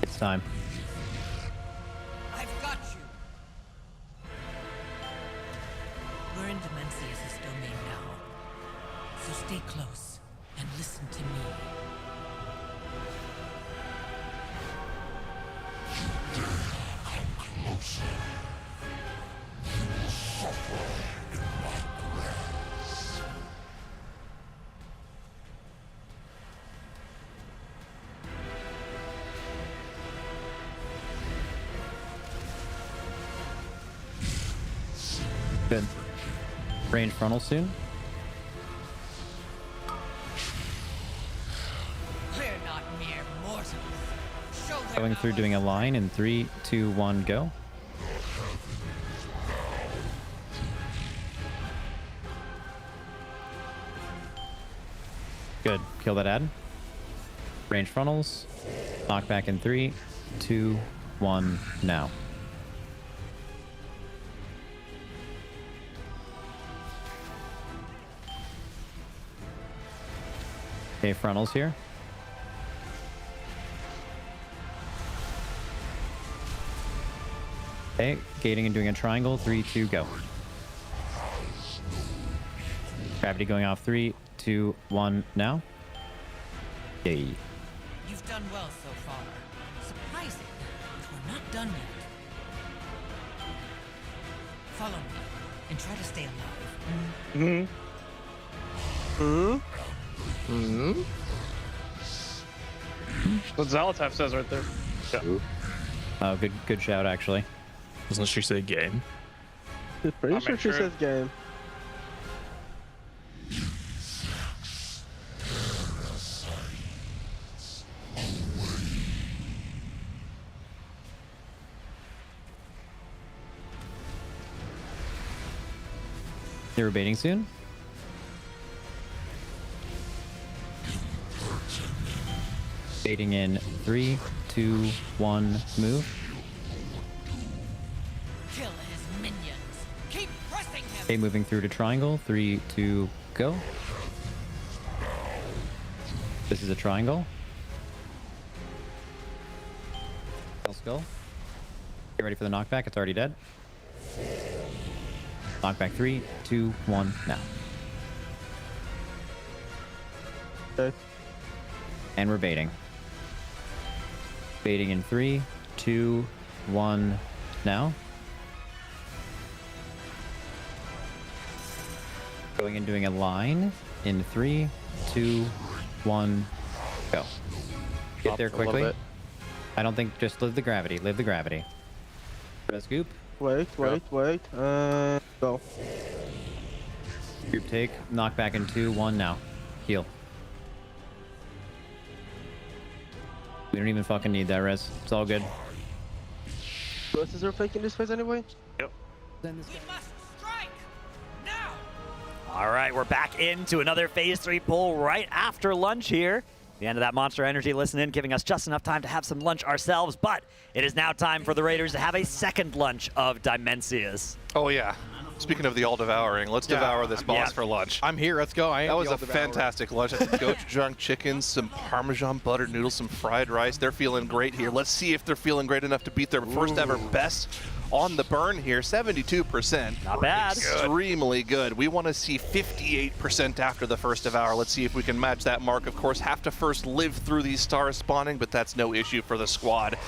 It's time. I've got you. We're in Demensius' domain now, so stay close and listen to me. Come closer. You will suffer in my presence. Good. Range frontal soon. We're not mere mortals. Show them Going through doing a line in 3, 2, 1, go. Good. Kill that ad. Range frontals. Knockback in 3, 2, 1, now. Okay, frontals here. Okay, gating and doing a triangle. 3, 2, go. Gravity going off. 3, 2, 1, now. Yay. You've done well so far. Surprising, but we're not done yet. Follow me and try to stay alive. What Zalatav says right there. Yeah. Oh, good shout, actually. Doesn't she say game? I'm pretty sure she says game. They were baiting soon? Baiting in 3, 2, 1, move. Kill his minions. Keep pressing him. Okay, moving through to triangle. 3, 2, go. This is a triangle. Let's go. Get ready for the knockback. It's already dead. Knockback 3, 2, 1, now. Okay. And we're baiting. Baiting in 3, 2, 1, now. Going and doing a line in 3, 2, 1, go. Get there quickly. I don't think, just live the gravity. Live the gravity. Res goop. Wait. Go. Group take. Knockback in 2, 1, now. Heal. We don't even fucking need that res. It's all good. Is there fake in this phase anyway? Yep. All right, we're back into another Phase 3 pull right after lunch here. The end of that Monster Energy listen-in, giving us just enough time to have some lunch ourselves, but it is now time for the Raiders to have a second lunch of Demensius. Oh, yeah. Speaking of the all-devouring, let's devour this boss for lunch. I'm here. Let's go. That was a fantastic lunch. Gochujang chicken, some Parmesan buttered noodles, some fried rice. They're feeling great here. Let's see if they're feeling great enough to beat their first ever best on the burn here. 72%. Not bad. Extremely good. We want to see 58% after the first devour. Let's see if we can match that mark. Of course, have to first live through these stars spawning, but that's no issue for the squad.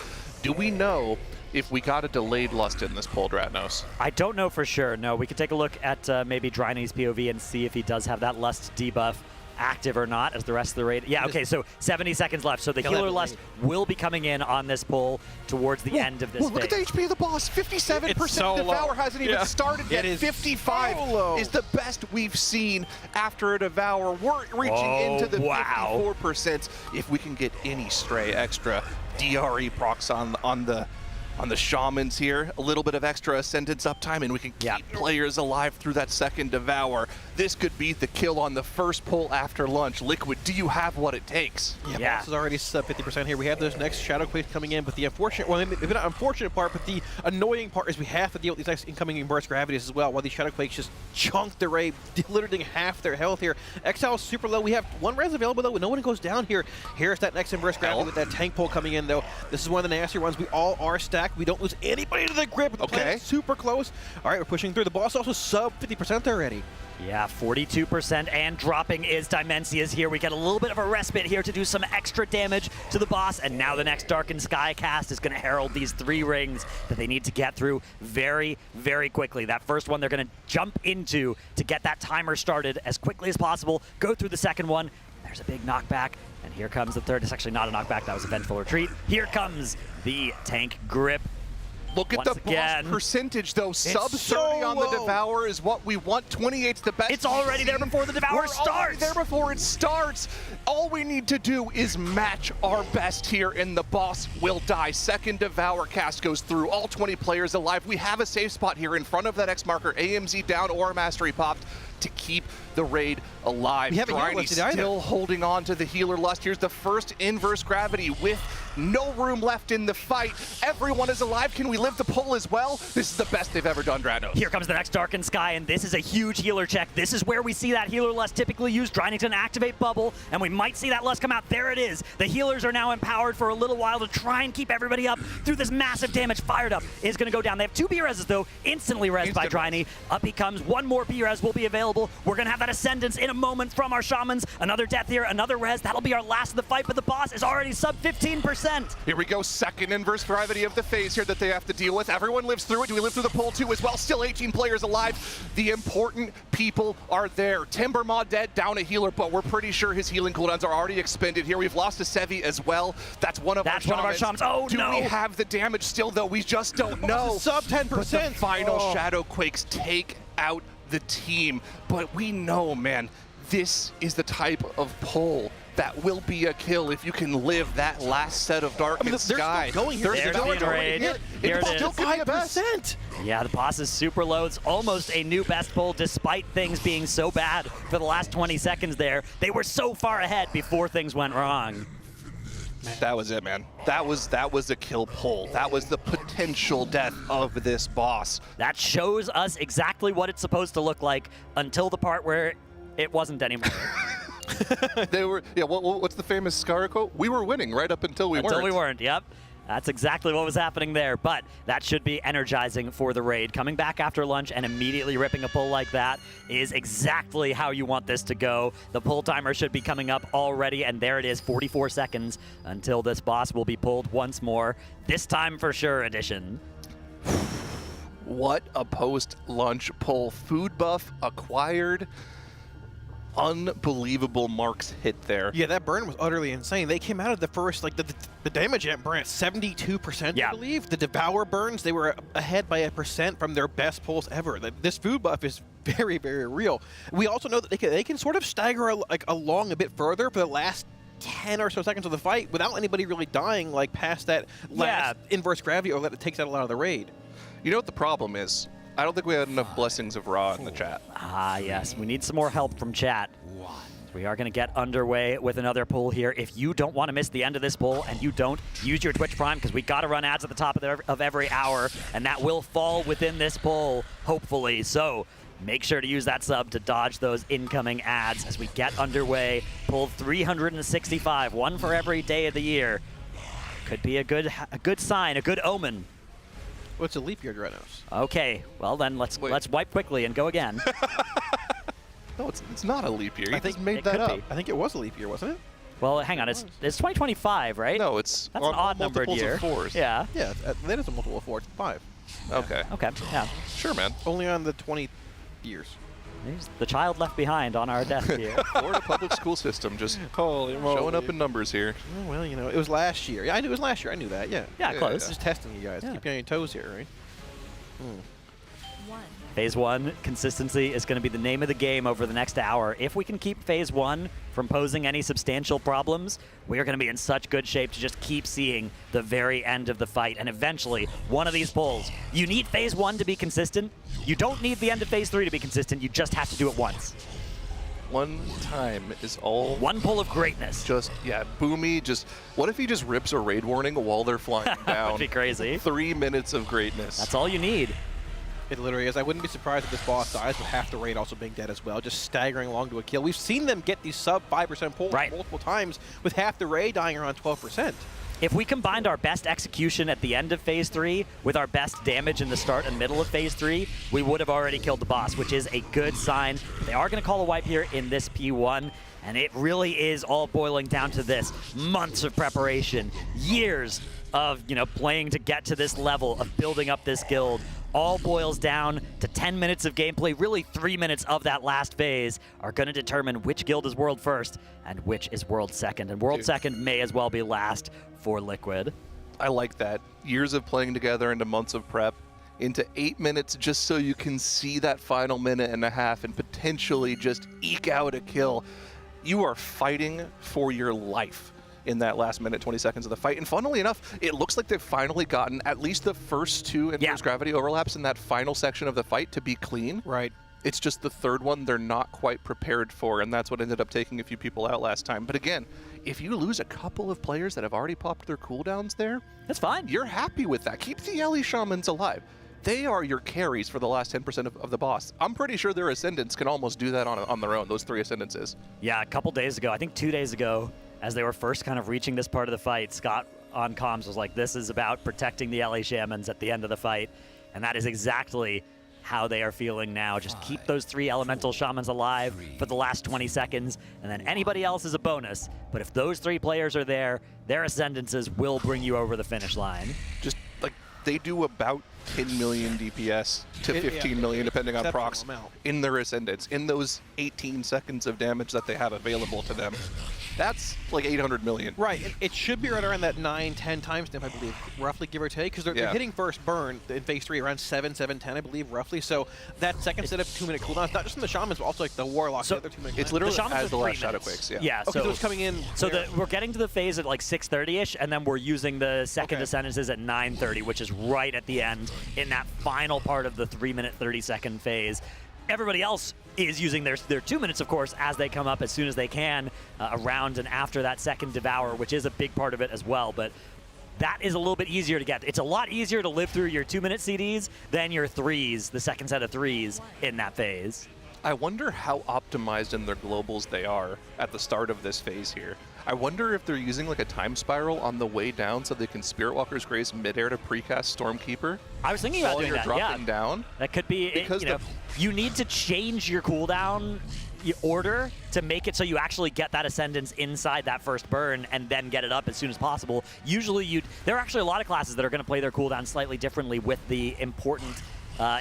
Do we know if we got a delayed lust in this pull, Dratnos? I don't know for sure. No, we could take a look at maybe Dryny's POV and see if he does have that lust debuff active or not as the rest of the raid. Yeah, okay, so 70 seconds left. So the healer lust will be coming in on this pull towards the end of this phase. Look at the HP of the boss. 57%. So Devour hasn't even started yet. 55 so is the best we've seen after a Devour. We're reaching into the 54%. If we can get any stray extra DRE procs on the shamans here, a little bit of extra ascendance uptime, and we can keep players alive through that second devour. This could be the kill on the first pull after lunch. Liquid, do you have what it takes? Yeah, boss is already sub 50% here. We have those next Shadow Quakes coming in, but the unfortunate, well, maybe not unfortunate part, but the annoying part is we have to deal with these next incoming burst gravities as well, while these Shadow Quakes just chunk the raid, literally half their health here. Exile is super low. We have one res available, though. No one goes down here. Here's that next burst gravity with that tank pull coming in, though. This is one of the nastier ones. We all are stacked. We don't lose anybody to the grip. The planet's super close. All right, we're pushing through. The boss also sub 50% already. Yeah, 42% and dropping is Demensius here. We get a little bit of a respite here to do some extra damage to the boss, and now the next Darkened Sky cast is going to herald these 3 rings that they need to get through very, very quickly. That first one they're going to jump into to get that timer started as quickly as possible, go through the second one. There's a big knockback, and here comes the third. It's actually not a knockback, that was a Vengeful Retreat. Here comes the tank grip. Look at the boss percentage, though. Sub 30 on the Devour is what we want. 28's the best. It's already there before the Devour starts. Already there before it starts. All we need to do is match our best here, and the boss will die. Second Devour cast goes through. All 20 players alive. We have a safe spot here in front of that X marker. AMZ down, Aura Mastery popped. to keep the raid alive. We haven't Bryony listed either. still holding on to the healer lust. Here's the first inverse gravity with no room left in the fight. Everyone is alive. Can we live the pull as well? This is the best they've ever done, Dranos. Here comes the next Darkened Sky, and this is a huge healer check. This is where we see that healer lust typically used. Dryning's gonna activate Bubble, and we might see that lust come out. There it is. The healers are now empowered for a little while to try and keep everybody up through this massive damage. Fired Up is gonna go down. They have 2 B-reses though, instantly rezzed by Dryny. Up he comes. 1 more B-res will be available. We're gonna have that Ascendance in a moment from our Shamans. Another death here, another res. That'll be our last of the fight, but the boss is already sub 15%. Here we go, second inverse gravity of the phase here that they have to deal with. Everyone lives through it. Do we live through the pull too as well? Still 18 players alive. The important people are there. Timbermaw dead, down a healer, but we're pretty sure his healing cooldowns are already expended here. We've lost to Sevi as well. That's one of our Shamans. Oh, Do no. we have the damage still, though? We just don't know. Sub 10%. But the final Shadow Quakes take out the team. But we know, man, this is the type of pull that will be a kill if you can live that last set of Darkened Sky. Still going here. They're still being going raid. here. Here It's it still is. 5%. Yeah, the boss is super low. It's almost a new best pull despite things being so bad for the last 20 seconds there. They were so far ahead before things went wrong. That was it, man. That was a kill pull. That was the potential death of this boss. That shows us exactly what it's supposed to look like until the part where it wasn't anymore. They were, yeah, what's the famous Scar quote? We were winning right up until we weren't. Until we weren't, yep. That's exactly what was happening there, but that should be energizing for the raid. Coming back after lunch and immediately ripping a pull like that is exactly how you want this to go. The pull timer should be coming up already, and there it is, 44 seconds until this boss will be pulled once more. This time for sure edition. What a post-lunch pull. Food buff acquired. Unbelievable marks hit there. Yeah, that burn was utterly insane. They came out of the first, like the damage at burn at 72%, I believe. The Devour burns, they were ahead by 1% from their best pulls ever. This food buff is very, very real. We also know that they can sort of stagger along a bit further for the last 10 or so seconds of the fight without anybody really dying like past that last inverse gravity or that it takes out a lot of the raid. You know what the problem is? I don't think we had enough blessings of Ra in the chat. Ah, yes. We need some more help from chat. We are going to get underway with another pull here. If you don't want to miss the end of this pull and you don't, use your Twitch Prime because we got to run ads at the top of every hour, and that will fall within this pull, hopefully. So make sure to use that sub to dodge those incoming ads as we get underway. Pull 365, one for every day of the year. Could be a good sign, a good omen. Well, it's a leap year, Dranos. Okay, well then let's wipe quickly and go again. No, it's not a leap year. You just made it that could up. be. I think it was a leap year, wasn't it? Well, hang on, it's 2025, right? No, it's that's an odd numbered multiples year. Of fours. Yeah. Yeah, that is a multiple of 4. It's 5. Okay. Okay. Yeah. Sure, man. Only on the 20 years. There's the child left behind on our desk here. Florida public school system just showing up in numbers here. Oh, well, you know, it was last year. Yeah, I knew it was last year. I knew that. Yeah. Yeah, close. Just testing you guys. Keep you on your toes here, right? Phase 1 consistency is going to be the name of the game over the next hour. If we can keep Phase 1 from posing any substantial problems, we are going to be in such good shape to just keep seeing the very end of the fight. And eventually, one of these pulls. You need Phase 1 to be consistent. You don't need the end of Phase 3 to be consistent. You just have to do it once. One time is all. One pull of greatness. Just, yeah, Boomy just. What if he just rips a raid warning while they're flying down? That would be crazy. 3 minutes of greatness. That's all you need. It literally is. I wouldn't be surprised if this boss dies with half the raid also being dead as well, just staggering along to a kill. We've seen them get these sub 5% pulls multiple times with half the raid dying around 12%. If we combined our best execution at the end of Phase 3 with our best damage in the start and middle of Phase 3, we would have already killed the boss, which is a good sign. They are going to call a wipe here in this P1, and it really is all boiling down to this. Months of preparation, years of, playing to get to this level, of building up this guild. All boils down to 10 minutes of gameplay. Really 3 minutes of that last phase are going to determine which guild is world first and which is world second. And world second may as well be last for Liquid. I like that. Years of playing together into months of prep into 8 minutes just so you can see that final minute and a half and potentially just eke out a kill. You are fighting for your life in that last minute, 20 seconds of the fight. And funnily enough, it looks like they've finally gotten at least the first 2 inverse gravity overlaps in that final section of the fight to be clean. Right. It's just the third one they're not quite prepared for, and that's what ended up taking a few people out last time. But again, if you lose a couple of players that have already popped their cooldowns there, that's fine. You're happy with that. Keep the Ellie Shamans alive. They are your carries for the last 10% of the boss. I'm pretty sure their Ascendants can almost do that on their own, those 3 Ascendances. Yeah, a couple days ago, I think 2 days ago, as they were first kind of reaching this part of the fight, Scott on comms was like, this is about protecting the LA Shamans at the end of the fight. And that is exactly how they are feeling now. Just keep those 3 elemental shamans alive for the last 20 seconds, and then anybody else is a bonus. But if those 3 players are there, their Ascendances will bring you over the finish line. Just like they do about 10 million DPS to 15 million, depending on procs, in their Ascendants, in those 18 seconds of damage that they have available to them. That's like 800 million. Right. It should be right around that 9-10 timestamp, I believe, roughly, give or take, because they're hitting first burn in phase 3 around 7-10, I believe, roughly. So that second set of 2-minute cooldowns, not just from the Shamans, but also like the Warlocks, the other 2-minute cooldowns. It's literally as the last 3 Shadow minutes. Quakes, Yeah, okay, so it's coming in. So we're getting to the phase at like 6:30ish, and then we're using the second Ascendances at 9:30, which is right at the end in that final part of the 3-minute 30-second phase. Everybody else is using their 2 minutes, of course, as they come up as soon as they can around and after that second Devour, which is a big part of it as well. But that is a little bit easier to get. It's a lot easier to live through your 2-minute CDs than your 3s, the second set of 3s in that phase. I wonder how optimized in their globals they are at the start of this phase here. I wonder if they're using like a time spiral on the way down so they can Spirit Walker's Grace midair to precast Stormkeeper. I was thinking about doing that, dropping down. That could be, because you need to change your cooldown order to make it so you actually get that Ascendance inside that first burn and then get it up as soon as possible. Usually there are actually a lot of classes that are going to play their cooldown slightly differently with the important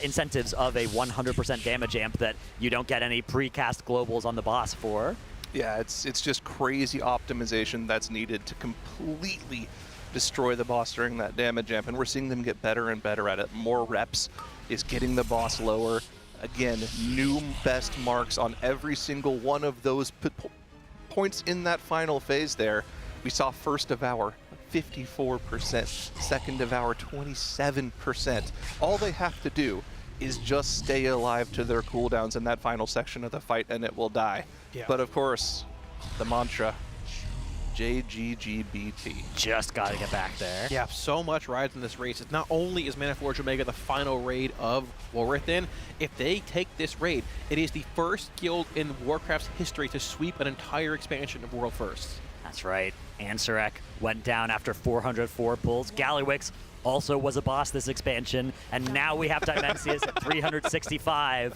incentives of a 100% damage amp that you don't get any precast globals on the boss for. Yeah, it's just crazy optimization that's needed to completely destroy the boss during that damage amp, and we're seeing them get better and better at it. More reps is getting the boss lower. Again, new best marks on every single one of those points in that final phase there. We saw first Devour 54%, second Devour 27%. All they have to do is just stay alive to their cooldowns in that final section of the fight, and it will die. Yeah. But of course, the mantra, JGGBT. Just got to get back there. Yeah, so much rides in this race. It's not only is Manaforge Omega the final raid of Warwithin, if they take this raid, it is the first guild in Warcraft's history to sweep an entire expansion of World Firsts. That's right. Ansurek went down after 404 pulls. Gallywix also was a boss this expansion, and now we have Demensius at 365.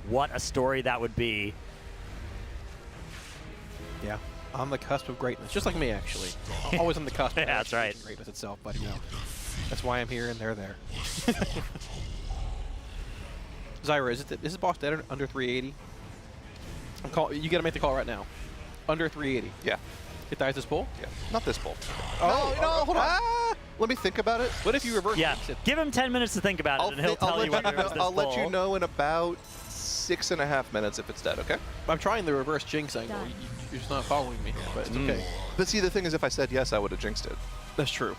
What a story that would be. Yeah, on the cusp of greatness, just like me, actually. Always on the cusp of that's right. Greatness itself, but you know, that's why I'm here and they're there. Zyra, is this boss dead under 380? You gotta make the call right now. Under 380. Yeah. It dies this pull? Yeah. Not this pull. Oh, no, hold on. Let me think about it. What if you reverse Yeah, it? give him 10 minutes to think about it, and he'll tell you whether it's this I'll let you pull. know in about 6.5 minutes if it's dead, okay? I'm trying the reverse jinx angle. You're just not following me, but it's okay. But see, the thing is, if I said yes, I would have jinxed it. That's true.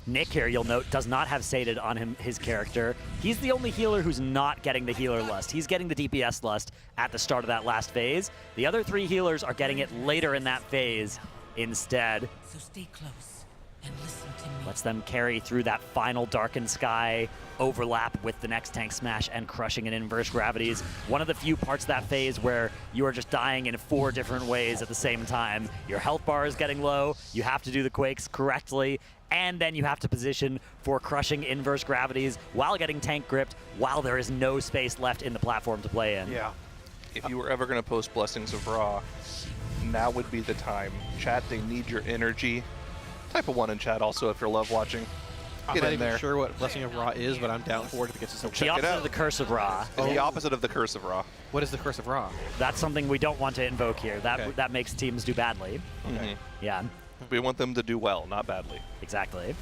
Nick here, you'll note, does not have sated on his character. He's the only healer who's not getting the healer lust. He's getting the DPS lust at the start of that last phase. The other 3 healers are getting it later in that phase instead. So stay close and listen to me. Lets them carry through that final darkened sky, overlap with the next tank smash and crushing in inverse gravities. One of the few parts of that phase where you are just dying in 4 different ways at the same time. Your health bar is getting low, you have to do the quakes correctly, and then you have to position for crushing inverse gravities while getting tank gripped, while there is no space left in the platform to play in. Yeah. If you were ever going to post Blessings of Ra, now would be the time. Chat, they need your energy. Type a 1 in chat also if you're love watching. I'm Get not in even there. sure what Blessing of Ra is, but I'm down for it if it gets us over. The opposite of the Curse of Ra. It's the opposite of the Curse of Ra. What is the Curse of Ra? That's something we don't want to invoke here. That Okay. that makes teams do badly. Okay. Yeah, We want them to do well, not badly. exactly.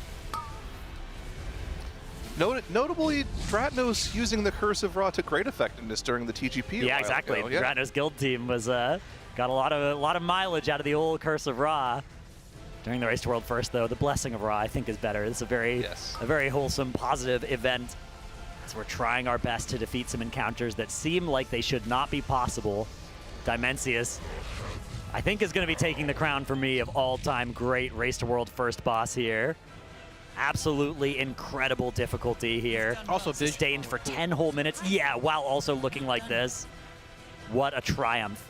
Notably, Dratnos using the Curse of Ra to great effectiveness during the TGP. a Yeah, while exactly. ago, yeah. Ratno's guild team was got a lot of mileage out of the old Curse of Ra. During the Race to World First, though, the Blessing of Ra I think is better. It's a very wholesome, positive event. So we're trying our best to defeat some encounters that seem like they should not be possible. Demensius, I think, is going to be taking the crown for me of all-time great Race to World first boss here. Absolutely incredible difficulty here. Also sustained for 10 whole minutes. Yeah, while also looking like this. What a triumph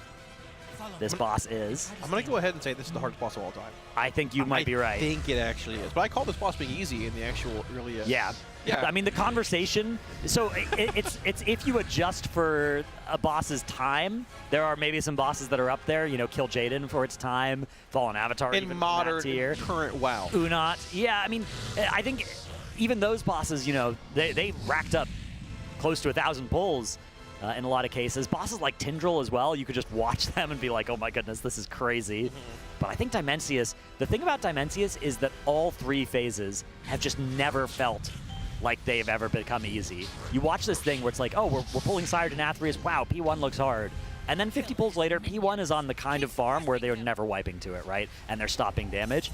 this boss is. I'm going to go ahead and say this is the hardest boss of all time. I think you might be right. I think it actually is. But I call this boss being easy in the actual early... Yeah. I mean, the conversation, so it's if you adjust for a boss's time, there are maybe some bosses that are up there, you know, Kill Jaden for its time, Fallen Avatar in even modern, tier. current WoW. Unot, yeah, I mean, I think even those bosses, you know, they racked up close to 1,000 pulls in a lot of cases. Bosses like Tindril as well, you could just watch them and be like, oh my goodness, this is crazy. But I think Demensius, the thing about Demensius is that all 3 phases have just never felt like they've ever become easy. You watch this thing where it's like, oh, we're pulling Sire Denathrius, wow, P1 looks hard. And then 50 pulls later, P1 is on the kind of farm where they're never wiping to it, right? And they're stopping damage.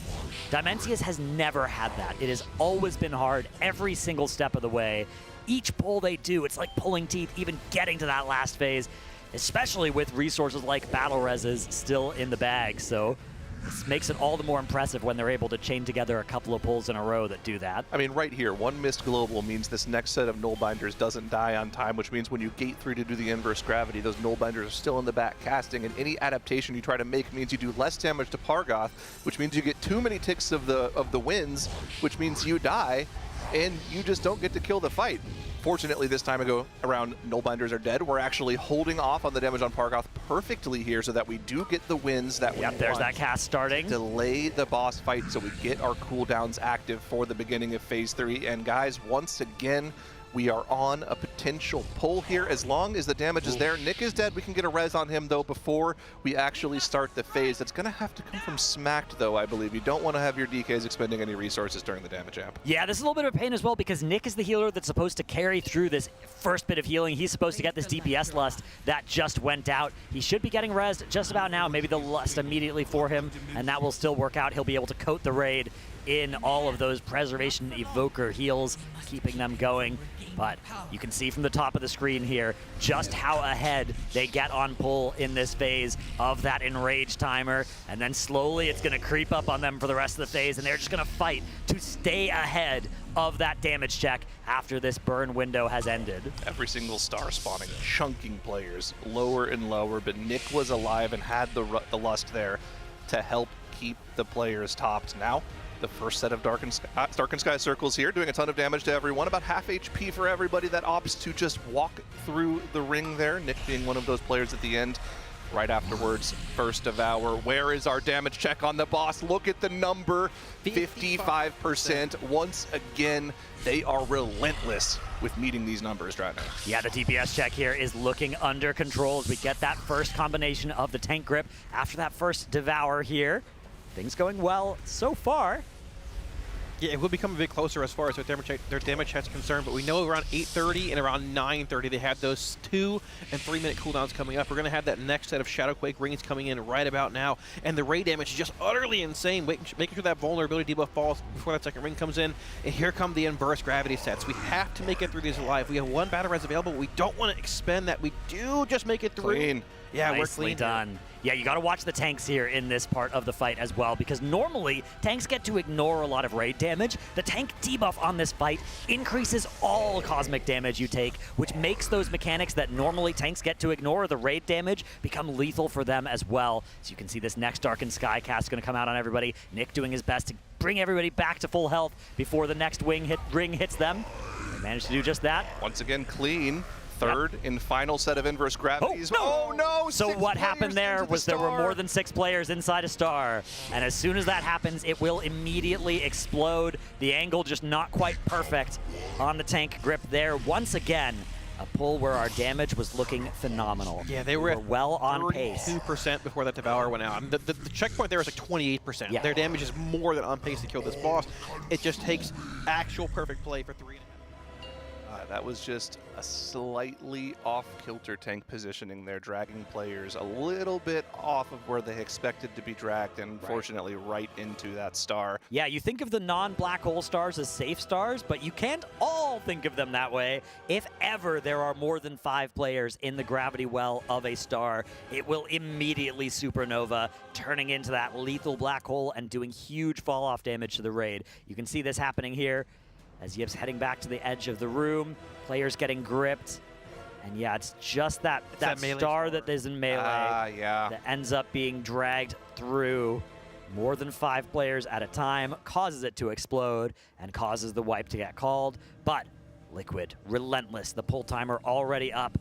Demensius has never had that. It has always been hard every single step of the way. Each pull they do, it's like pulling teeth, even getting to that last phase, especially with resources like Battle Reses still in the bag. So this makes it all the more impressive when they're able to chain together a couple of pulls in a row that do that. I mean, right here, 1 missed global means this next set of null binders doesn't die on time, which means when you gate 3 to do the inverse gravity, those null binders are still in the back casting, and any adaptation you try to make means you do less damage to Pargoth, which means you get too many ticks of the winds, which means you die, and you just don't get to kill the fight. Fortunately, this time around, nullbinders are dead. We're actually holding off on the damage on Pargoth perfectly here so that we do get the wins that we want. There's that cast starting. Delay the boss fight so we get our cooldowns active for the beginning of Phase 3. And guys, once again, we are on a potential pull here. As long as the damage is there, Nick is dead. We can get a res on him, though, before we actually start the phase. It's going to have to come from Smacked, though, I believe. You don't want to have your DKs expending any resources during the damage amp. Yeah, this is a little bit of a pain as well because Nick is the healer that's supposed to carry through this first bit of healing. He's supposed to get this DPS lust that just went out. He should be getting rezzed just about now. Maybe the lust immediately for him, and that will still work out. He'll be able to coat the raid in all of those preservation evoker heals, keeping them going. But you can see from the top of the screen here just how ahead they get on pull in this phase of that enrage timer. And then slowly it's going to creep up on them for the rest of the phase, and they're just going to fight to stay ahead of that damage check after this burn window has ended. Every single star spawning, chunking players lower and lower, but Nick was alive and had the lust there to help keep the players topped. Now, the first set of Darkened Sky circles here, doing a ton of damage to everyone. About half HP for everybody that opts to just walk through the ring there. Nick being one of those players at the end. Right afterwards, first Devour. Where is our damage check on the boss? Look at the number, 55%. Once again, they are relentless with meeting these numbers right now. Yeah, the DPS check here is looking under control as we get that first combination of the tank grip after that first Devour here. Things going well so far. Yeah, it will become a bit closer as far as their damage check is concerned, but we know around 8:30 and around 9:30 they have those 2 and 3 minute cooldowns coming up. We're going to have that next set of Shadowquake rings coming in right about now, and the raid damage is just utterly insane, making sure that vulnerability debuff falls before that second ring comes in, and here come the inverse gravity sets. We have to make it through these alive. We have 1 battle res available, but we don't want to expend that. We do just make it through. Clean. Yeah, nicely we're clean done. Here. Yeah, you got to watch the tanks here in this part of the fight as well, because normally tanks get to ignore a lot of raid damage. The tank debuff on this fight increases all cosmic damage you take, which makes those mechanics that normally tanks get to ignore, the raid damage, become lethal for them as well. So you can see this next Darkened Sky cast going to come out on everybody. Nick doing his best to bring everybody back to full health before the next ring hits them. They managed to do just that. Once again, clean. Third and final set of inverse gravities. Oh no! So what 6 happened there was there were more than 6 players inside a star, and as soon as that happens, it will immediately explode. The angle just not quite perfect on the tank grip there. Once again, a pull where our damage was looking phenomenal. Yeah, they were well on pace. 32% before that Devour went out. The checkpoint there is like 28%. Yeah. Their damage is more than on pace to kill this boss. It just takes actual perfect play for 3.5. That was just a slightly off-kilter tank positioning there, dragging players a little bit off of where they expected to be dragged, and unfortunately right into that star. Yeah, you think of the non-black hole stars as safe stars, but you can't all think of them that way. If ever there are more than 5 players in the gravity well of a star, it will immediately supernova, turning into that lethal black hole and doing huge fall-off damage to the raid. You can see this happening here as Yip's heading back to the edge of the room, players getting gripped. And yeah, it's just that star that is in melee that ends up being dragged through more than 5 players at a time, causes it to explode, and causes the wipe to get called. But Liquid, relentless, the pull timer already up.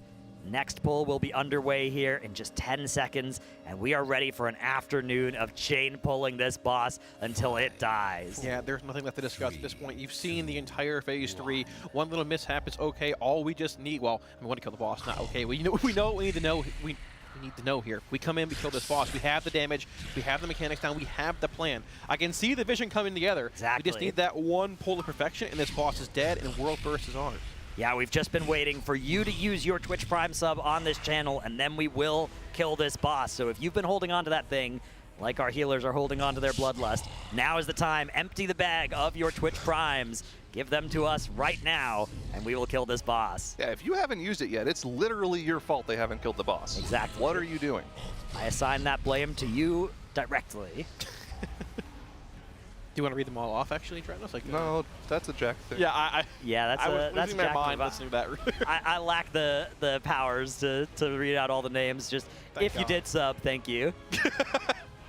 Next pull will be underway here in just 10 seconds, and we are ready for an afternoon of chain pulling this boss until it dies. Yeah, there's nothing left to discuss at this point. You've seen the entire phase 3. One little mishap is okay. All we just need, well, we want to kill the boss, not okay. We know what we need to know. We need to know here. We come in, we kill this boss. We have the damage, we have the mechanics down, we have the plan. I can see the vision coming together. Exactly. We just need that one pull to perfection, and this boss is dead, and World First is ours. Yeah, we've just been waiting for you to use your Twitch Prime sub on this channel, and then we will kill this boss. So if you've been holding on to that thing, like our healers are holding on to their bloodlust, now is the time. Empty the bag of your Twitch Primes. Give them to us right now, and we will kill this boss. Yeah, if you haven't used it yet, it's literally your fault they haven't killed the boss. Exactly. What are you doing? I assign that blame to you directly. Do you want to read them all off, actually, Travis? Like, no, that's a Jack thing. Yeah, that's I was that's losing my mind listening to that. I lack the powers to read out all the names. Just if you did sub, thank you.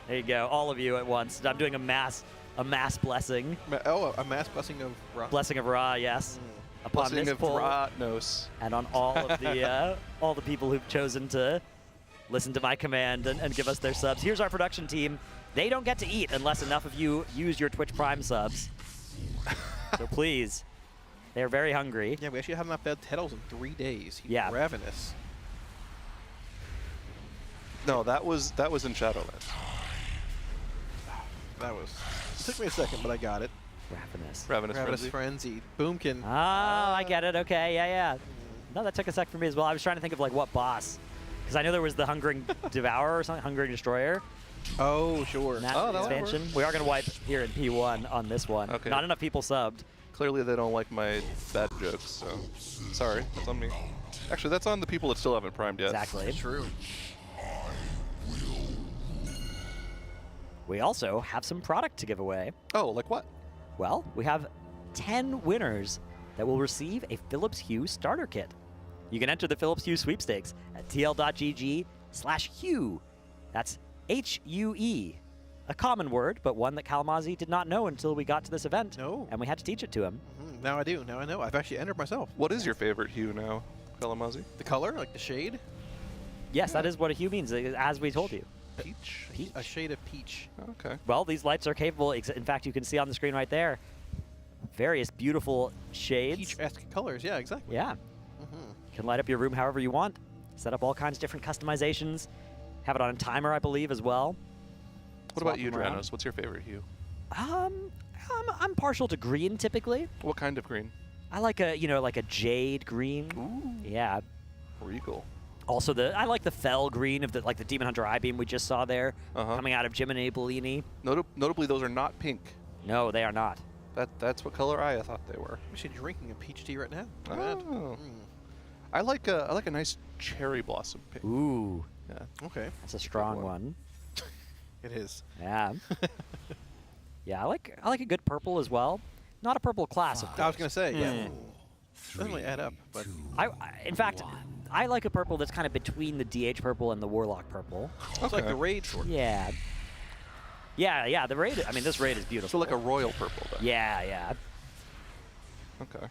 There you go, all of you at once. I'm doing a mass blessing. A mass blessing of Ra. Blessing of Ra, yes. Upon Blessing this of pull, Ra-nos. and on all of the all the people who've chosen to listen to my command and give us their subs. Here's our production team. They don't get to eat unless enough of you use your Twitch Prime subs. So please, they're very hungry. Yeah, we actually haven't fed Tettles in 3 days. He's Yeah. ravenous. No, that was in Shadowlands. That was. It took me a second, but I got it. Ravenous. Ravenous Frenzy. Boomkin. Oh, I get it. Okay, yeah. No, that took a sec for me as well. I was trying to think of like what boss, because I know there was the Hungering Devourer or something, Hungering Destroyer. Oh, sure. That expansion. We are going to wipe here in P1 on this one. Okay. Not enough people subbed. Clearly they don't like my bad jokes, so sorry, that's on me. Actually, that's on the people that still haven't primed yet. Exactly. True. We also have some product to give away. Oh, like what? Well, we have 10 winners that will receive a Philips Hue starter kit. You can enter the Philips Hue sweepstakes at tl.gg/Hue. That's H-U-E. A common word, but one that Kalamazi did not know until we got to this event. No. And we had to teach it to him. Now I do. Now I know. I've actually entered myself. What is your favorite hue now, Kalamazi? The color? Like the shade? Yes, that is what a hue means, as we told you. Peach? A shade of peach. Okay. Well, these lights are capable. In fact, you can see on the screen right there various beautiful shades. Peach-esque colors. Yeah, exactly. Yeah. Can light up your room however you want. Set up all kinds of different customizations. Have it on a timer, I believe, as well. What about you, Dranos? What's your favorite hue? I'm partial to green typically. What kind of green? I like like a jade green. Ooh. Yeah. Regal. Also, I like the fell green of the Demon Hunter I-Beam we just saw there, coming out of Jiminy Bellini. Notably, those are not pink. No, they are not. That's what color I thought they were. I'm actually drinking a peach tea right now. Oh. I like a nice cherry blossom pink. Ooh. Yeah. Okay. That's a strong one. It is. Yeah. Yeah, I like a good purple as well. Not a purple class, of course. I was gonna say, yeah. Doesn't really add up, but in fact, I like a purple that's kind of between the DH purple and the Warlock purple. It's like the raid sort. Yeah. Yeah. The raid. I mean, this raid is beautiful. So like a royal purple, then. Yeah. Okay.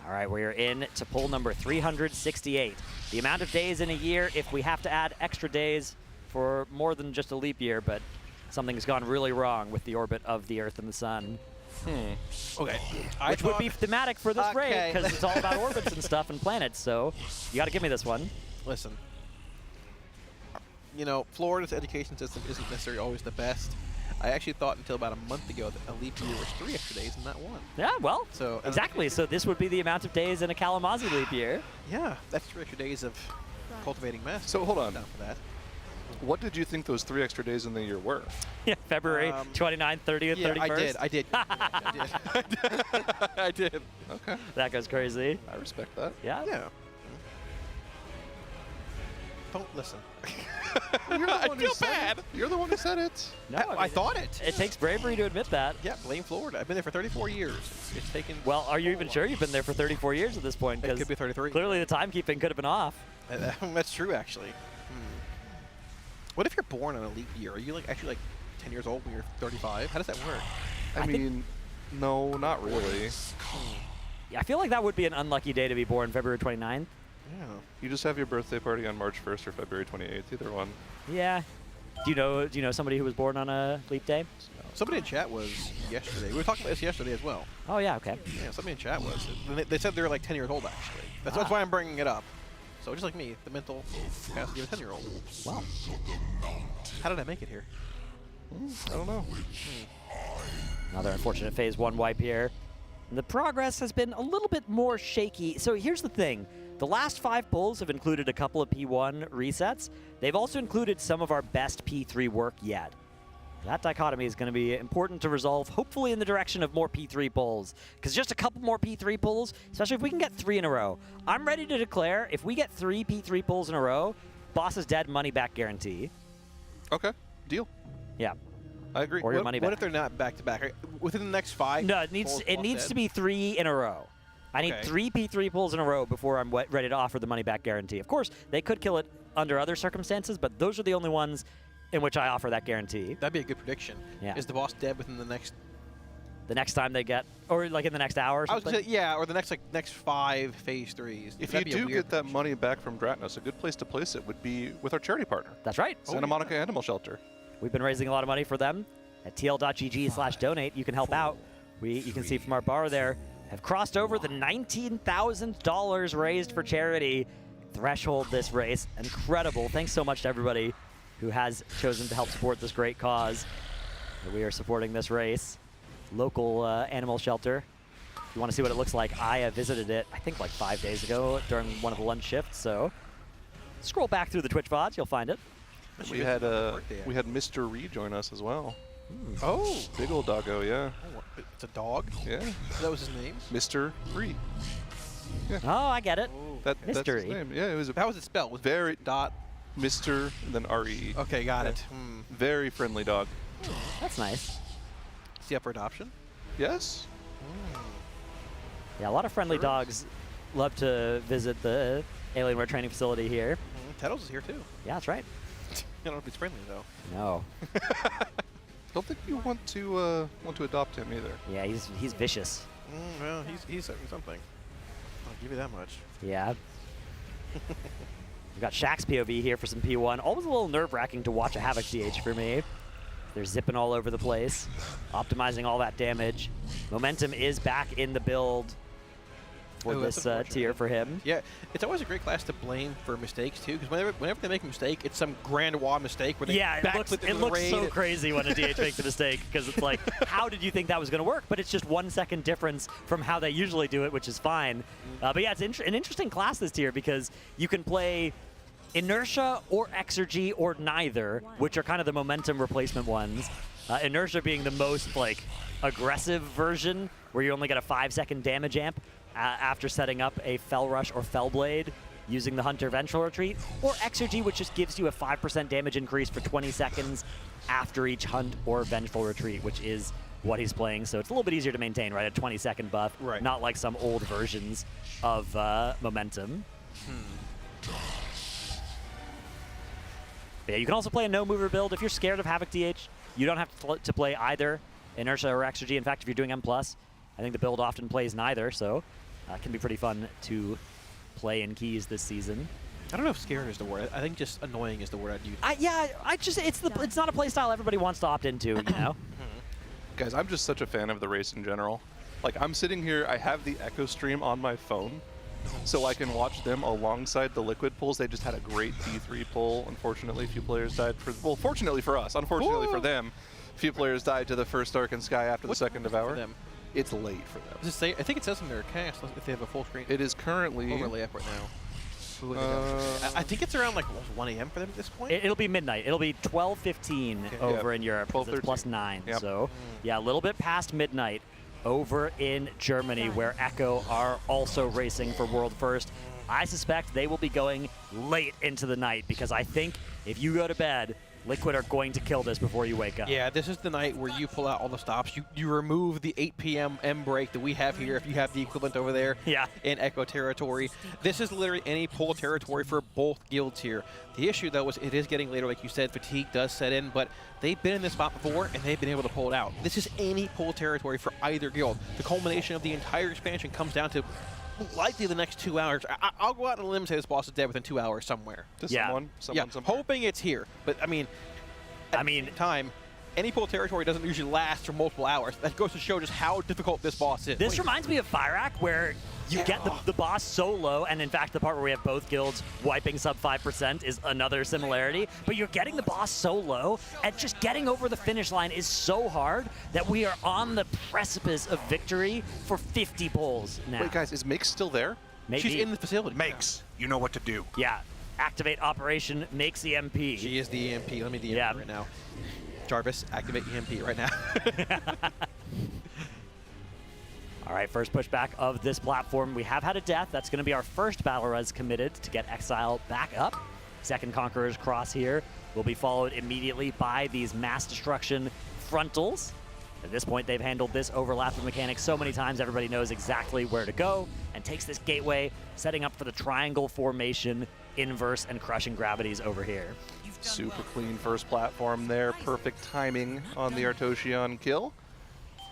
All right, we're in to poll number 368. The amount of days in a year, if we have to add extra days for more than just a leap year, but something's gone really wrong with the orbit of the Earth and the Sun. Okay. Which would be thematic for this raid, because it's all about orbits and stuff and planets, so you got to give me this one. Listen. you know, Florida's education system isn't necessarily always the best. I actually thought until about a month ago that a leap year was 3 extra days and not 1. Yeah, well, so exactly. So this would be the amount of days in a Kalamazoo leap year. Yeah, that's 3 extra days of cultivating mess. So hold on. Down for that. What did you think those 3 extra days in the year were? Yeah, February 29th, 30th, yeah, 31st. I did. I did. Okay. That goes crazy. I respect that. Yeah. Yeah. Don't listen. You're the one who said it. You're the one who said it. No, I thought it. It takes bravery to admit that. Yeah, blame Florida. I've been there for 34 years. It's taken. Well, are you even sure you've been there for 34 years at this point? It could be 33. Clearly, the timekeeping could have been off. That's true, actually. What if you're born on a leap year? Are you like actually like 10 years old when you're 35? How does that work? I mean, no, not really. Yeah, I feel like that would be an unlucky day to be born, February 29th. Yeah. You just have your birthday party on March 1st or February 28th, either one. Yeah. Do you know somebody who was born on a leap day? Somebody in chat was yesterday. We were talking about this yesterday as well. Oh yeah, okay. Yeah, somebody in chat was. They said they were like 10 years old actually. That's why I'm bringing it up. So just like me, the mental capacity of a 10-year-old. Wow. How did I make it here? I don't know. Another unfortunate phase 1 wipe here. And the progress has been a little bit more shaky. So here's the thing. The last 5 pulls have included a couple of P1 resets. They've also included some of our best P3 work yet. That dichotomy is going to be important to resolve, hopefully in the direction of more P3 pulls. Because just a couple more P3 pulls, especially if we can get 3 in a row. I'm ready to declare, if we get 3 P3 pulls in a row, boss is dead, money back guarantee. Okay, deal. Yeah. I agree. Or your money back. What if they're not back-to-back? Within the next 5? No, it needs to be 3 in a row. I need 3 P3 pulls in a row before I'm ready to offer the money back guarantee. Of course, they could kill it under other circumstances, but those are the only ones in which I offer that guarantee. That'd be a good prediction. Yeah. Is the boss dead within the next? The next time they get, or like in the next hour or something? I was gonna say, yeah, or the next 5 phase 3s. If you do get that money back from Dratnos, a good place to place it would be with our charity partner. That's right. Santa Monica Animal Shelter. We've been raising a lot of money for them at tl.gg/donate. You can help out. You can see from our bar there, have crossed over the $19,000 raised for charity threshold this race. Incredible. Thanks so much to everybody who has chosen to help support this great cause. We are supporting this race. Local animal shelter. If you want to see what it looks like, I visited it, I think like 5 days ago during one of the lunch shifts, so scroll back through the Twitch VODs, you'll find it. We had Mr. Ree join us as well. Oh, big old doggo, yeah. Oh, it's a dog? Yeah. That was his name? Mr. Ree. Yeah. Oh, I get it. That's his name. Yeah, it was. How was it spelled? Was very dot Mr. and then R-E. Okay, got yeah. it. Very friendly dog. That's nice. Is he up for adoption? Yes. Yeah, a lot of friendly dogs love to visit the Alienware training facility here. Tettles is here too. Yeah, that's right. I don't know if he's friendly though. No. Don't think you want to adopt him either. Yeah, he's vicious. Well, he's something. I'll give you that much. Yeah. We've got Shaq's POV here for some P1. Always a little nerve-wracking to watch a Havoc DH for me. They're zipping all over the place, optimizing all that damage. Momentum is back in the build for this tier for him. Yeah, it's always a great class to blame for mistakes too, because whenever they make a mistake, it's some grand wah mistake where they it looks so crazy when a DH makes a mistake, because it's like, how did you think that was going to work? But it's just 1 second difference from how they usually do it, which is fine. But yeah, it's an interesting class this tier, because you can play Inertia or Exergy or neither, which are kind of the momentum replacement ones. Inertia being the most like aggressive version, where you only get a 5-second damage amp after setting up a Fell Rush or Fell Blade using the Hunter Vengeful Retreat, or Exergy, which just gives you a 5% damage increase for 20 seconds after each Hunt or Vengeful Retreat, which is what he's playing. So it's a little bit easier to maintain, right? A 20-second buff, not like some old versions of Momentum. Yeah, you can also play a no-mover build. If you're scared of Havoc DH, you don't have to play either Inertia or Exergy. In fact, if you're doing M+, I think the build often plays neither, so it can be pretty fun to play in keys this season. I don't know if scared is the word. I think just annoying is the word I'd use. It's not a play style everybody wants to opt into, you know? Guys, I'm just such a fan of the race in general. Like, I'm sitting here, I have the Echo stream on my phone, so I can watch them alongside the Liquid pulls. They just had a great P3 pull. Unfortunately, a few players died for, well, fortunately for us, unfortunately for them, a few players died to the first Dark and Sky after the second Devour. It's late for them. I think it says in their cast if they have a full screen. It is currently overlay up right now. I think it's around like 1 a.m. for them at this point. It'll be midnight. It'll be 12:15 over in Europe. It's +9. Yep. So yeah, a little bit past midnight over in Germany, where Echo are also racing for world first. I suspect they will be going late into the night, because I think if you go to bed, Liquid are going to kill this before you wake up. Yeah, this is the night where you pull out all the stops. You remove the 8 p.m. M break that we have here, if you have the equivalent over there in Echo territory. This is literally any pull territory for both guilds here. The issue, though, is it is getting later. Like you said, fatigue does set in, but they've been in this spot before, and they've been able to pull it out. This is any pull territory for either guild. The culmination of the entire expansion comes down to likely the next 2 hours. I'll go out on a limb and say this boss is dead within 2 hours somewhere. Someone hoping it's here. But I mean, time, any pull territory doesn't usually last for multiple hours. That goes to show just how difficult this boss is. This reminds me of Fireack, where you get the boss so low, and in fact the part where we have both guilds wiping sub 5% is another similarity, but you're getting the boss so low, and just getting over the finish line is so hard that we are on the precipice of victory for 50 pulls now. Wait, guys, is Makes still there? Maybe. She's in the facility. Makes, you know what to do. Yeah, activate Operation Makes EMP. She is the EMP. Let me the EMP right now. Jarvis, activate EMP right now. All right, first pushback of this platform. We have had a death. That's going to be our first battle res committed to get Exile back up. Second Conqueror's Cross here will be followed immediately by these mass destruction frontals. At this point, they've handled this overlapping mechanic so many times, everybody knows exactly where to go, and takes this gateway, setting up for the triangle formation, inverse, and crushing gravities over here. Super clean first platform there. Perfect timing on the Artosian kill.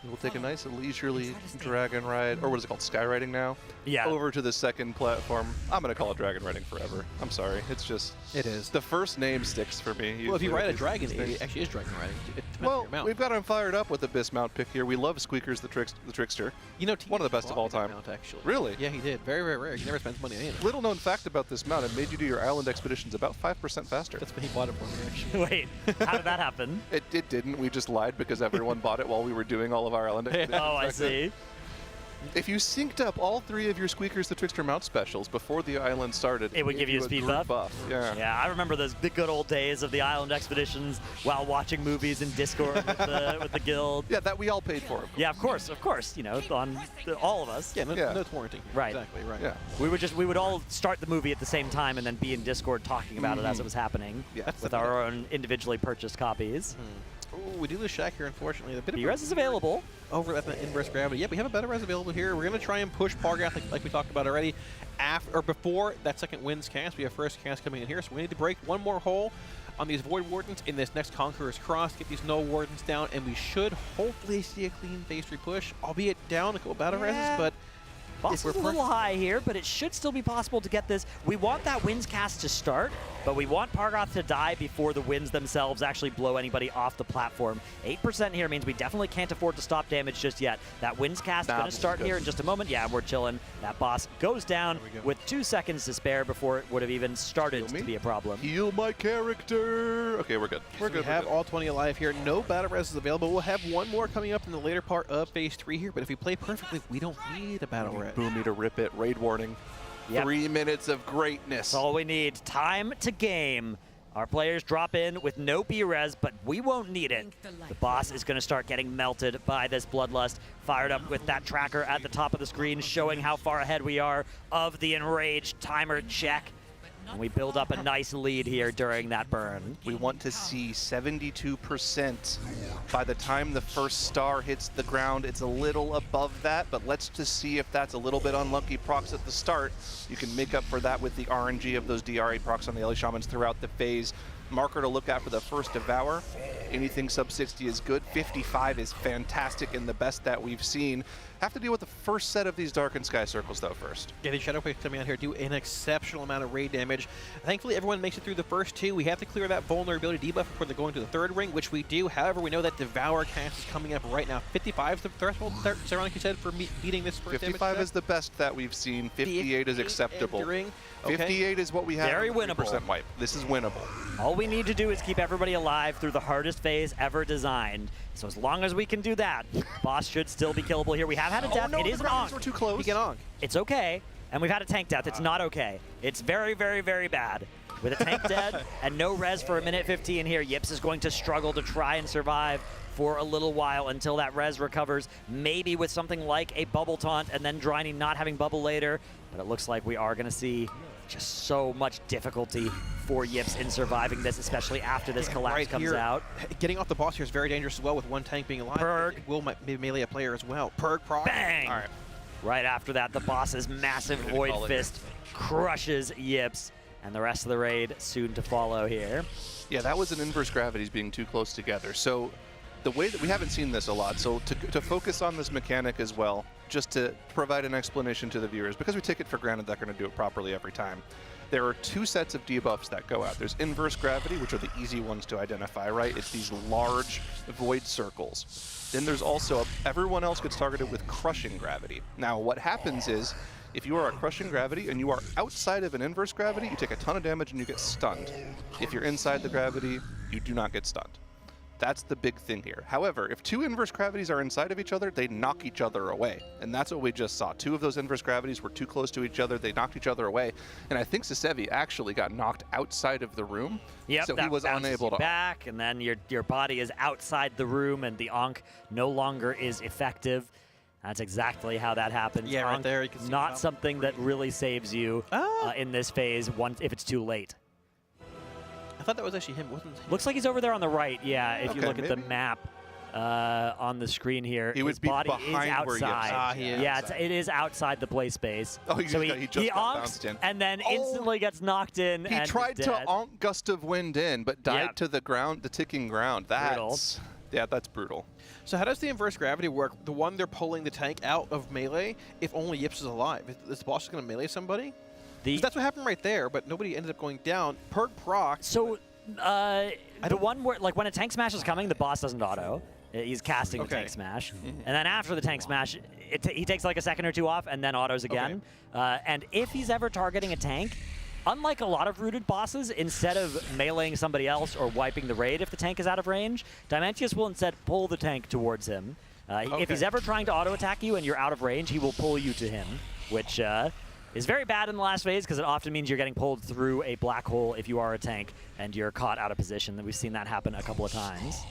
We'll take a nice leisurely dragon ride, or what is it called, skywriting now? Yeah. Over to the second platform. I'm going to call it dragon riding forever. I'm sorry. It's just... It is. The first name sticks for me. Well, if you ride a dragon, it actually is dragon riding. Well, we've got him fired up with the Bismount pick here. We love Squeakers the Trickster. You know, one of the best of all time. Mount, actually. Really? Yeah, he did. Very, very rare. He never spends money on anything. Little known fact about this mount, it made you do your island expeditions about 5% faster. That's when he bought it for me, actually. Wait, how did that happen? It didn't. We just lied because everyone bought it while we were doing all of our island expeditions. Oh, I see. If you synced up all 3 of your Squeakers the Trickster mount specials before the island started, it would give you a speed buff. Yeah. Yeah, I remember the good old days of the island expeditions while watching movies in Discord with the guild. Yeah, that we all paid for. Yeah, of course. You know, on all of us. Yeah, no warranty. Right. Exactly. Right. Yeah. We would all start the movie at the same time and then be in Discord talking about it as it was happening. Yeah, with our own individually purchased copies. Oh, we do lose Shack here, unfortunately. A bit of B-Res is available. Over at the inverse gravity. Yeah, we have a better res available here. We're going to try and push Pargath like we talked about already. After or before that second wins cast, we have first cast coming in here, so we need to break one more hole on these Void Wardens in this next Conqueror's Cross, get these Null Wardens down, and we should hopefully see a clean phase 3 push, albeit down a couple battle reses, but Boss is a little high here, but it should still be possible to get this. We want that Winds cast to start, but we want Pargoth to die before the winds themselves actually blow anybody off the platform. 8% here means we definitely can't afford to stop damage just yet. That Winds cast going to start here in just a moment. Yeah, we're chilling. That boss goes down with 2 seconds to spare before it would have even started to be a problem. Heal my character. Okay, we're good. We're good. We have all 20 alive here. No battle res is available. We'll have one more coming up in the later part of phase 3 here, but if we play perfectly, we don't need a battle res. Boom me to rip it. Raid warning. Yep. 3 minutes of greatness. That's all we need. Time to game. Our players drop in with no B-Res, but we won't need it. The boss is going to start getting melted by this Bloodlust, fired up with that tracker at the top of the screen, showing how far ahead we are of the Enraged timer check. And we build up a nice lead here during that burn. We want to see 72% by the time the first star hits the ground. It's a little above that, but let's just see if that's a little bit unlucky procs at the start. You can make up for that with the RNG of those DRA procs on the Ellie Shamans throughout the phase. marker to look at for the first Devour. Anything sub 60 is good. 55 is fantastic and the best that we've seen. Have to deal with the first set of these Darkened Sky Circles, though, first. Yeah, the Shadow Quakes coming out here do an exceptional amount of raid damage. Thankfully, everyone makes it through the first two. We have to clear that vulnerability debuff before they're going to the third ring, which we do. However, we know that Devour cast is coming up right now. 55 is the threshold, Saronic, you said, for beating this first 55 is the best that we've seen. 58 is acceptable. Okay. 58 is what we have. Very on the winnable. 3% wipe. This is winnable. All we need to do is keep everybody alive through the hardest phase ever designed. So as long as we can do that, boss should still be killable here. We have had a death. No, it is an Onk. We're too close. We get Onk. It's okay. And we've had a tank death. It's not okay. It's very, very, very bad. With a tank dead and no res for a minute 15 here, Yips is going to struggle to try and survive for a little while until that res recovers, maybe with something like a bubble taunt and then Dryny not having bubble later. But it looks like we are going to see just so much difficulty for Yips in surviving this, especially after this collapse comes out. Getting off the boss here is very dangerous as well with one tank being alive. Purg. It will be melee a player as well. Purg proc. Bang! All right. Right after that, the boss's massive Void Fist crushes Yips, and the rest of the raid soon to follow here. Yeah, that was an inverse gravities being too close together. So the way that we haven't seen this a lot, so to focus on this mechanic as well, just to provide an explanation to the viewers, because we take it for granted they're going to do it properly every time. There are two sets of debuffs that go out. There's inverse gravity, which are the easy ones to identify, right? It's these large void circles. Then there's also, everyone else gets targeted with crushing gravity. Now, what happens is, if you are a crushing gravity and you are outside of an inverse gravity, you take a ton of damage and you get stunned. If you're inside the gravity, you do not get stunned. That's the big thing here. However, if two inverse gravities are inside of each other, they knock each other away. And that's what we just saw. Two of those inverse gravities were too close to each other. They knocked each other away. And I think Sisevi actually got knocked outside of the room. Yep, so he was unable to back, and then your body is outside the room, and the Onk no longer is effective. That's exactly how that happens. Yeah, right Onk, there. You can see not something that really saves you in this phase if it's too late. I thought that was actually him, wasn't it? Looks like he's over there on the right, yeah, if you Okay, look at the map on the screen here. He his would be body behind is where outside. Yips is. Yeah, it is outside the play space. Oh, he so just he got onks bounced in. and then instantly gets knocked in. He and tried is to dead. onk Gust of Wind in, but died to the ground, the ticking ground. That's, yeah, that's brutal. So how does the inverse gravity work? The one they're pulling the tank out of melee if only Yips is alive. Is the boss just going to melee somebody? 'Cause that's what happened right there, but nobody ended up going down. Purg proc. So the one where, like, when a tank smash is coming, the boss doesn't auto. He's casting the tank smash. And then after the tank smash, he takes like a second or two off and then autos again. And if he's ever targeting a tank, unlike a lot of rooted bosses, instead of meleeing somebody else or wiping the raid if the tank is out of range, Demensius will instead pull the tank towards him. If he's ever trying to auto attack you and you're out of range, he will pull you to him, which is very bad in the last phase because it often means you're getting pulled through a black hole if you are a tank and you're caught out of position. We've seen that happen a couple of times.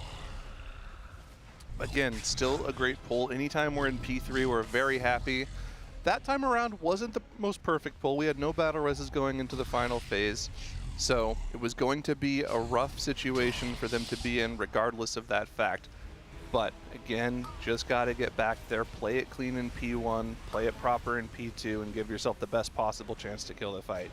Again, still a great pull. Anytime we're in P3, we're very happy. That time around wasn't the most perfect pull. We had no battle reses going into the final phase. So it was going to be a rough situation for them to be in regardless of that fact. But again, just got to get back there, play it clean in P1, play it proper in P2, and give yourself the best possible chance to kill the fight.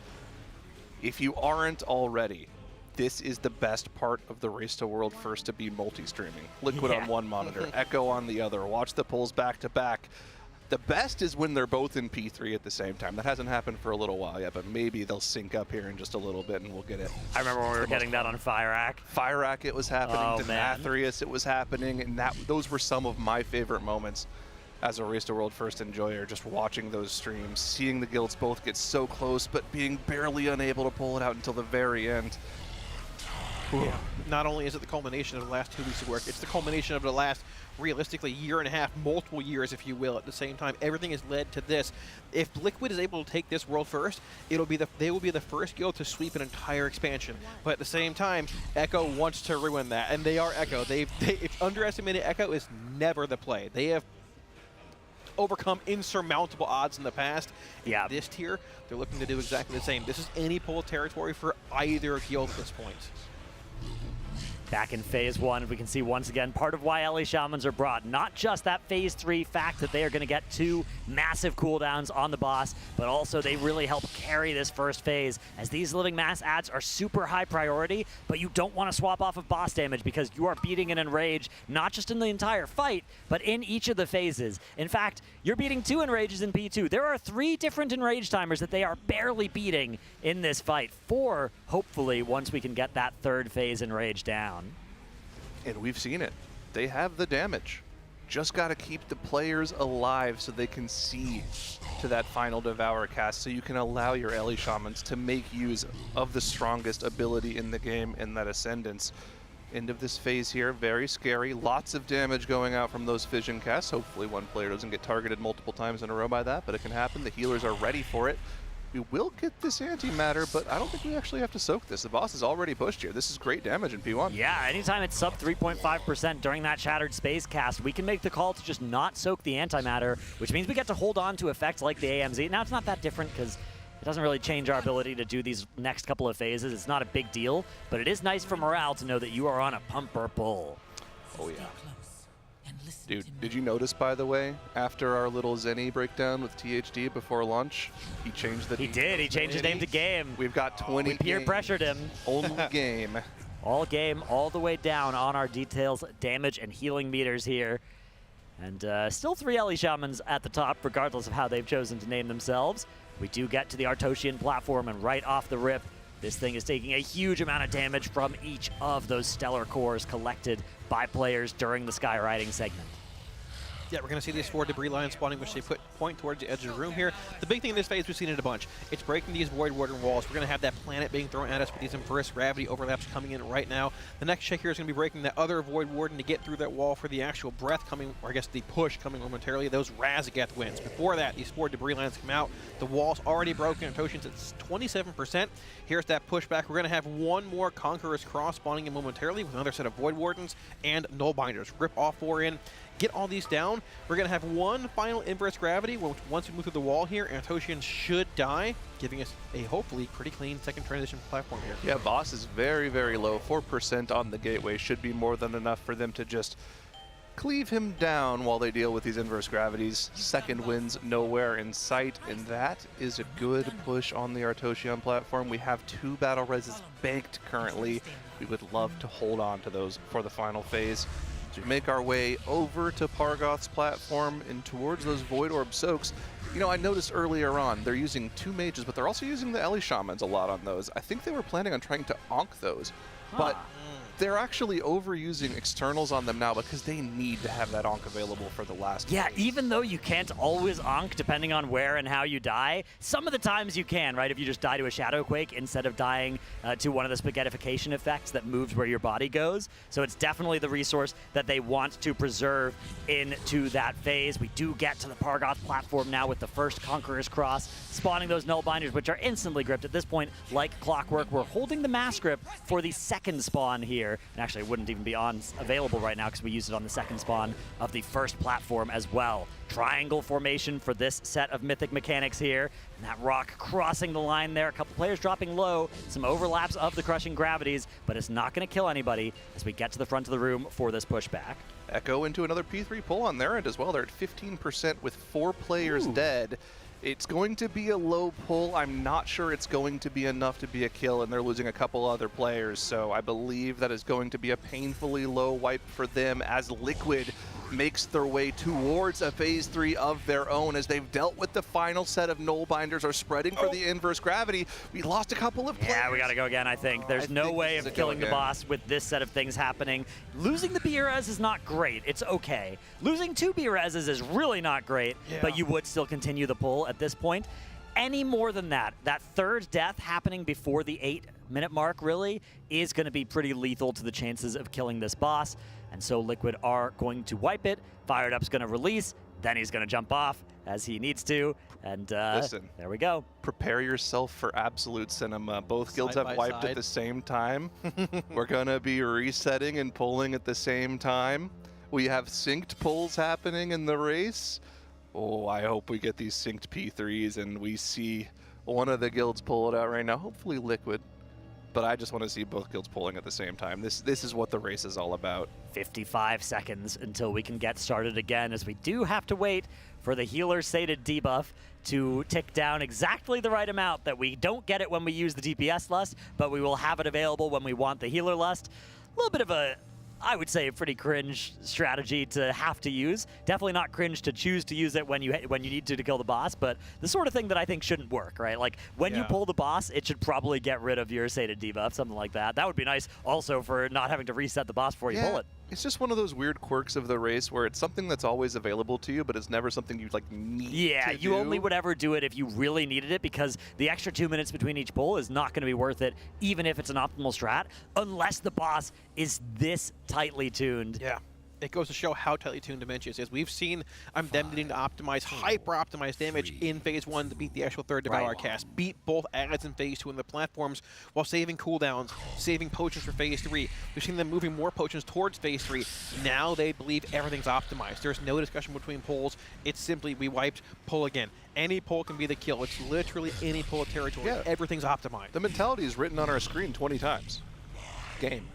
If you aren't already, this is the best part of the Race to World First to be multi-streaming. Liquid on one monitor, Echo on the other, watch the pulls back to back. The best is when they're both in P3 at the same time. That hasn't happened for a little while yet, but maybe they'll sync up here in just a little bit and we'll get it. I remember when we were getting that on Fire-Ack. Fire-Ack, it was happening. Oh, man. Denathrius, it was happening. And those were some of my favorite moments as a Race to World First enjoyer, just watching those streams, seeing the guilds both get so close, but being barely unable to pull it out until the very end. Yeah. Not only is it the culmination of the last 2 weeks of work, it's the culmination of the last, realistically, year and a half, multiple years, if you will, at the same time. Everything has led to this. If Liquid is able to take this world first, they will be the first guild to sweep an entire expansion. But at the same time, Echo wants to ruin that, and they are Echo. If underestimated Echo is never the play. They have overcome insurmountable odds in the past. Yeah. This tier, they're looking to do exactly the same. This is any pull territory for either guild at this point. Back in phase 1, we can see once again part of why LA Shamans are brought. Not just that phase 3 fact that they are going to get 2 massive cooldowns on the boss, but also they really help carry this first phase, as these living mass adds are super high priority, but you don't want to swap off of boss damage because you are beating an enrage, not just in the entire fight, but in each of the phases. In fact, you're beating 2 enrages in P2. There are 3 different enrage timers that they are barely beating in this fight. 4, hopefully, once we can get that 3rd phase enrage down. And we've seen it. They have the damage. Just got to keep the players alive so they can see to that final Devour cast, so you can allow your Ellie Shamans to make use of the strongest ability in the game in that Ascendance. End of this phase here, very scary. Lots of damage going out from those fission casts. Hopefully one player doesn't get targeted multiple times in a row by that, but it can happen. The healers are ready for it. We will get this antimatter, but I don't think we actually have to soak this. The boss is already pushed here. This is great damage in P1. Yeah, anytime it's sub 3.5% during that Shattered Space cast, we can make the call to just not soak the antimatter, which means we get to hold on to effects like the AMZ. Now, it's not that different because it doesn't really change our ability to do these next couple of phases. It's not a big deal, but it is nice for morale to know that you are on a pump or pull. Oh, yeah. Dude, did you notice, by the way, after our little Zenni breakdown with THD before launch, he changed the... He did. He changed his name to Game. We've got 20 We peer pressured him. Only Game. All game, all the way down on our details, damage, and healing meters here. And still 3 Ellie Shamans at the top, regardless of how they've chosen to name themselves. We do get to the Artosian platform, and right off the rip, this thing is taking a huge amount of damage from each of those stellar cores collected by players during the Skyriding segment. Yeah, we're going to see these 4 debris lines spawning, which they point towards the edge of the room here. The big thing in this phase, we've seen it a bunch. It's breaking these Void Warden walls. We're going to have that planet being thrown at us with these inverse gravity overlaps coming in right now. The next check here is going to be breaking that other Void Warden to get through that wall for the actual breath coming, or I guess the push coming momentarily. Those Razageth wins. Before that, these 4 debris lines come out. The wall's already broken. Artosian's at 27%. Here's that pushback. We're going to have 1 more Conqueror's Cross spawning in momentarily with another set of Void Wardens and Nullbinders. Rip all 4 in. Get all these down. We're going to have 1 final inverse gravity, which once we move through the wall here, Artosian should die, giving us a hopefully pretty clean second transition platform here. Yeah, boss is very, very low. 4% on the gateway should be more than enough for them to just cleave him down while they deal with these inverse gravities. Second wins nowhere in sight, and that is a good push on the Artosian platform. We have 2 battle reses banked currently. We would love to hold on to those for the final phase. As we make our way over to Pargoth's platform and towards those Void Orb soaks, you know, I noticed earlier on they're using 2 mages, but they're also using the Ellie Shamans a lot on those. I think they were planning on trying to onk those, but they're actually overusing externals on them now because they need to have that onk available for the last Yeah, phase. even though you can't always onk depending on where and how you die, some of the times you can, right? If you just die to a Shadow Quake instead of dying to one of the spaghettification effects that moves where your body goes. So it's definitely the resource that they want to preserve into that phase. We do get to the Pargoth platform now with the first Conqueror's Cross, spawning those Nullbinders, which are instantly gripped. At this point, like clockwork, we're holding the mass grip for the second spawn here. And actually, it wouldn't even be available right now because we used it on the second spawn of the first platform as well. Triangle formation for this set of mythic mechanics here. And that rock crossing the line there. A couple players dropping low. Some overlaps of the crushing gravities, but it's not going to kill anybody as we get to the front of the room for this pushback. Echo into another P3 pull on their end as well. They're at 15% with 4 players dead. It's going to be a low pull. I'm not sure it's going to be enough to be a kill, and they're losing a couple other players, so I believe that is going to be a painfully low wipe for them as Liquid makes their way towards a phase 3 of their own as they've dealt with the final set of Nullbinders, are spreading for the inverse gravity. We lost a couple of players. Yeah, we got to go again, I think. There's no way of killing the boss with this set of things happening. Losing the B-Res is not great. It's okay. Losing 2 B-Reses is really not great, but you would still continue the pull at this point. Any more than that, that 3rd death happening before the 8-minute mark really is going to be pretty lethal to the chances of killing this boss. And so Liquid are going to wipe it. Fired Up's going to release. Then he's going to jump off as he needs to. And listen, there we go. Prepare yourself for absolute cinema. Both guilds have wiped at the same time. We're going to be resetting and pulling at the same time. We have synced pulls happening in the race. Oh, I hope we get these synced P3s and we see one of the guilds pull it out right now. Hopefully Liquid. but I just want to see both guilds pulling at the same time. This is what the race is all about. 55 seconds until we can get started again, as we do have to wait for the healer sated debuff to tick down exactly the right amount that we don't get it when we use the DPS lust, but we will have it available when we want the healer lust. A little bit of a, I would say, a pretty cringe strategy to have to use. Definitely not cringe to choose to use it when you need to kill the boss, but the sort of thing that I think shouldn't work, right? Like, when you pull the boss, it should probably get rid of your sated debuff, something like that. That would be nice also for not having to reset the boss before you pull it. It's just one of those weird quirks of the race where it's something that's always available to you, but it's never something you like need to you do. only would ever do it if you really needed it, because the extra 2 minutes between each pull is not going to be worth it, even if it's an optimal strat, unless the boss is this tightly tuned. Yeah. It goes to show how tightly tuned Demensius is. We've seen them needing to optimize, hyper-optimize damage in Phase 1 to beat the actual third Devour cast, beat both adds in Phase 2 in the platforms while saving cooldowns, saving potions for Phase 3. We've seen them moving more potions towards Phase 3. Now they believe everything's optimized. There's no discussion between pulls. It's simply, we wiped, pull again. Any pull can be the kill. It's literally any pull of territory. Yeah. Everything's optimized. The mentality is written on our screen 20 times. Game.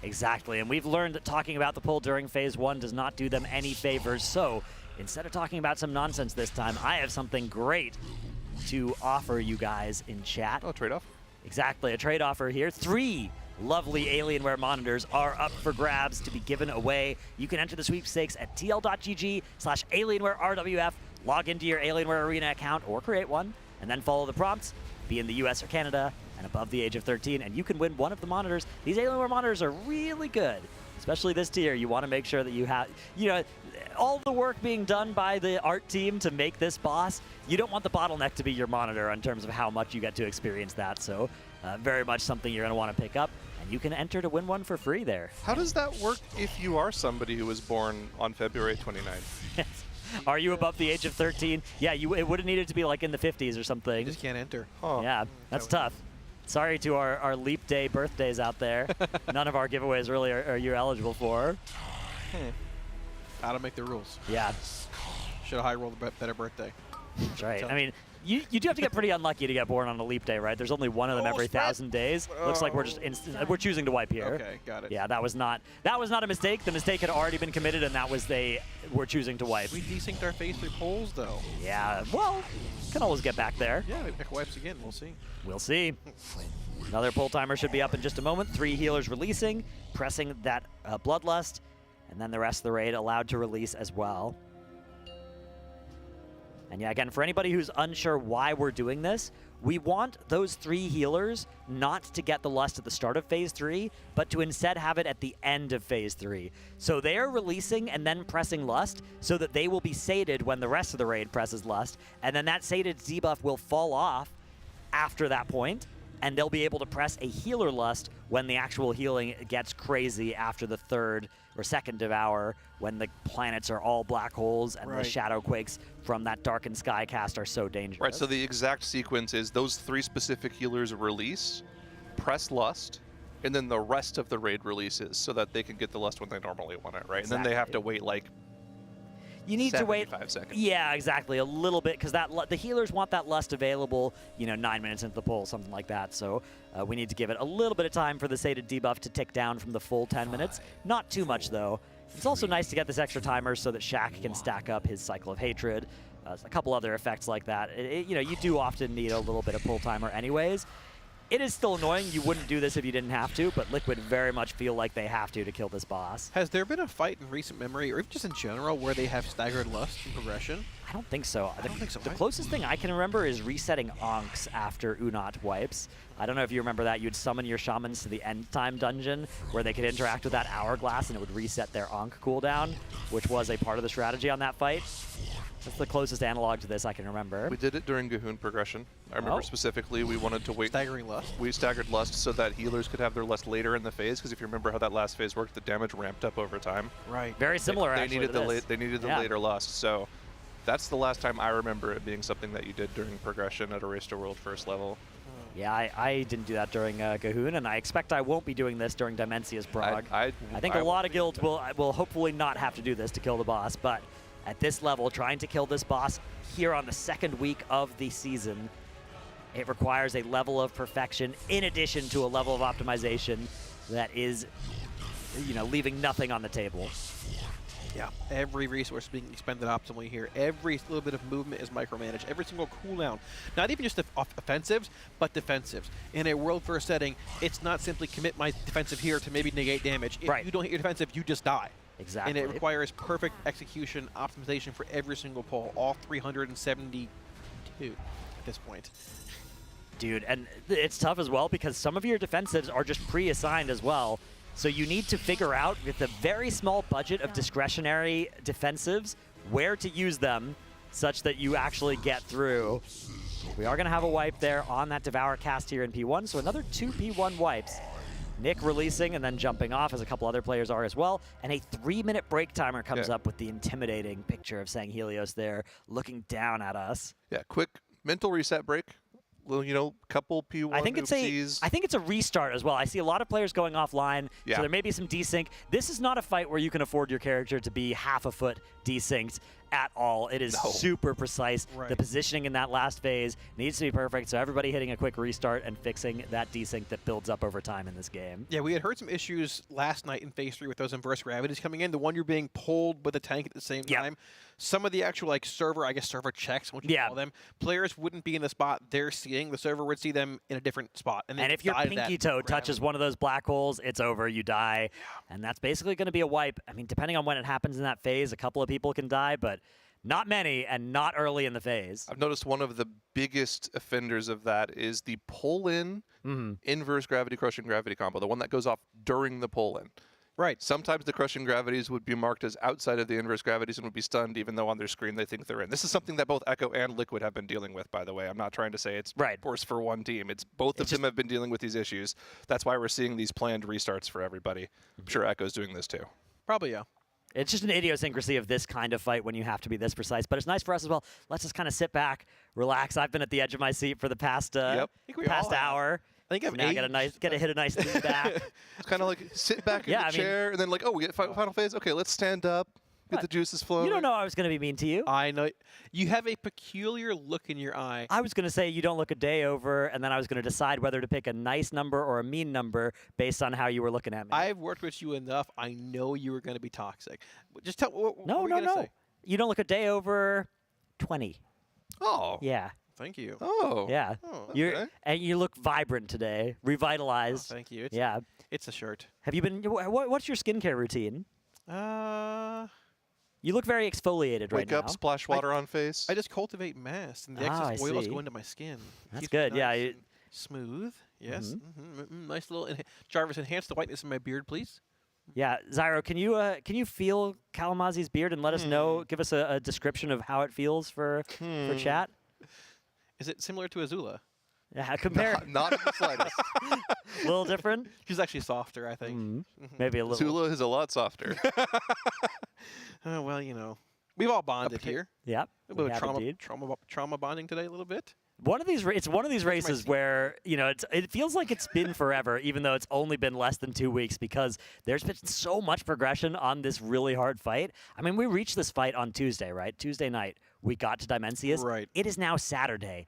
Exactly, and we've learned that talking about the pull during Phase 1 does not do them any favors, so instead of talking about some nonsense this time, I have something great to offer you guys in chat. Oh, trade-off? Exactly, a trade offer here. 3 lovely Alienware monitors are up for grabs to be given away. You can enter the sweepstakes at tl.gg/AlienwareRWF, log into your Alienware Arena account or create one, and then follow the prompts, be in the US or Canada, and above the age of 13, and you can win one of the monitors. These Alienware monitors are really good, especially this tier. You want to make sure that you have, all the work being done by the art team to make this boss. You don't want the bottleneck to be your monitor in terms of how much you get to experience that, so very much something you're going to want to pick up, and you can enter to win one for free there. How does that work if you are somebody who was born on February 29th? Are you above the age of 13? Yeah, it would have needed to be like in the 50s or something. You just can't enter. Oh. Yeah, that's tough. Sorry to our leap day birthdays out there. None of our giveaways really are you eligible for. Gotta make the rules. Yeah. Should have high rolled a better birthday. That's right. I mean, you do have to get pretty unlucky to get born on a leap day, right? There's only one of them every 1,000 days. Looks like we're just we're choosing to wipe here. Okay, got it. Yeah, that was not a mistake. The mistake had already been committed, and that was we're choosing to wipe. We desynced our Phase 3 polls, though. Yeah, well, can always get back there. Yeah, we pick wipes again. We'll see. We'll see. Another pull timer should be up in just a moment. 3 healers releasing, pressing that Bloodlust, and then the rest of the raid allowed to release as well. And yeah, again, for anybody who's unsure why we're doing this, we want those 3 healers not to get the lust at the start of Phase 3, but to instead have it at the end of Phase 3. So they are releasing and then pressing lust so that they will be sated when the rest of the raid presses lust, and then that sated debuff will fall off after that point, and they'll be able to press a healer lust when the actual healing gets crazy after the third or second Devour, when the planets are all black holes and the shadow quakes from that darkened sky cast are so dangerous. Right, so the exact sequence is those 3 specific healers release, press lust, and then the rest of the raid releases so that they can get the lust when they normally want it, right? Exactly. And then they have to wait like you need to wait 5 seconds. Yeah, exactly, a little bit, because the healers want that lust available, 9 minutes into the pull, something like that. So we need to give it a little bit of time for the sated debuff to tick down from the full 10 minutes. Not too much, though. It's also nice to get this extra timer so that Shaq can stack up his Cycle of Hatred. A couple other effects like that. You do often need a little bit of pull timer anyways. It is still annoying. You wouldn't do this if you didn't have to, but Liquid very much feel like they have to kill this boss. Has there been a fight in recent memory, or even just in general, where they have staggered lust in progression? I don't think so. I don't think so. The closest thing I can remember is resetting Onks after Unot wipes. I don't know if you remember that. You'd summon your shamans to the end time dungeon where they could interact with that hourglass and it would reset their Onk cooldown, which was a part of the strategy on that fight. That's the closest analog to this I can remember. We did it during Gahoon progression. I remember specifically we wanted to wait. Staggering lust? We staggered lust so that healers could have their lust later in the phase, because if you remember how that last phase worked, the damage ramped up over time. Right. Very similar, they actually, needed to this. They needed the later lust, so that's the last time I remember it being something that you did during progression at a Race to World first level. Yeah, I didn't do that during Gahoon, and I expect I won't be doing this during Demensius Prague. I think a lot of guilds will hopefully not have to do this to kill the boss, but at this level, trying to kill this boss here on the 2nd week of the season, It requires a level of perfection in addition to a level of optimization that is, leaving nothing on the table. Yeah, every resource being expended optimally here. Every little bit of movement is micromanaged. Every single cooldown. Not even just offensives, but defensives. In a world first setting, it's not simply commit my defensive here to maybe negate damage. If you don't hit your defensive, you just die. Exactly. And it requires perfect execution, optimization for every single pull. All 372 at this point. Dude, and it's tough as well because some of your defensives are just pre-assigned as well. So you need to figure out with a very small budget of discretionary defensives where to use them such that you actually get through. We are going to have a wipe there on that Devour cast here in P1, so another 2 P1 wipes. Nick releasing and then jumping off, as a couple other players are as well. And a 3-minute break timer comes up with the intimidating picture of Sang Helios there looking down at us. Yeah, quick mental reset break. Couple P1 I think it's a restart as well. I see a lot of players going offline, so there may be some desync. This is not a fight where you can afford your character to be half a foot desynced at all. It is super precise. The positioning in that last phase needs to be perfect, so everybody hitting a quick restart and fixing that desync that builds up over time in this game. Yeah, we had heard some issues last night in Phase 3 with those inverse gravities coming in. The one you're being pulled with the tank at the same time. Some of the actual server checks, what you call them, players wouldn't be in the spot they're seeing. The server would see them in a different spot. And if your pinky toe touches one of those black holes, it's over. You die. And that's basically going to be a wipe. I mean, depending on when it happens in that phase, a couple of people can die, but not many and not early in the phase. I've noticed one of the biggest offenders of that is the pull-in inverse gravity crushing gravity combo, the one that goes off during the pull-in. Right. Sometimes the crushing gravities would be marked as outside of the inverse gravities and would be stunned, even though on their screen they think they're in. This is something that both Echo and Liquid have been dealing with, by the way. I'm not trying to say it's forced for one team. It's both of them have been dealing with these issues. That's why we're seeing these planned restarts for everybody. I'm sure Echo's doing this too. Probably, yeah. It's just an idiosyncrasy of this kind of fight when you have to be this precise. But it's nice for us as well. Let's just kind of sit back, relax. I've been at the edge of my seat for the past hour. I think I've now get to hit a nice lean back. It's kind of like sit back in the chair and then we get final phase. Okay, let's stand up, get the juices flowing. You don't know I was going to be mean to you. I know. You have a peculiar look in your eye. I was going to say you don't look a day over, and then I was going to decide whether to pick a nice number or a mean number based on how you were looking at me. I've worked with you enough. I know you were going to be toxic. Just tell what No. say? You don't look a day over 20. Oh. Yeah. Thank you. Oh. Yeah. Oh, and you look vibrant today, revitalized. Oh, thank you. It's a shirt. Have you been? What's your skincare routine? You look very exfoliated right now. Wake up, splash water on face. I just cultivate mass, and the excess oils go into my skin. That's good. Nice smooth. Yes. Nice little. Jarvis, enhance the whiteness in my beard, please. Yeah, Zyro, can you feel Kalamazi's beard and let us know? Give us a description of how it feels for chat. Is it similar to Azula? Yeah, compare. Not in the slightest. A little different? She's actually softer, I think. Maybe a little. Azula is a lot softer. Oh, well, we've all bonded here. Yep. Trauma bonding today a little bit. It's one of these races where it feels like it's been forever, even though it's only been less than 2 weeks, because there's been so much progression on this really hard fight. I mean, we reached this fight on Tuesday, right? Tuesday night, we got to Demensius. Right. It is now Saturday.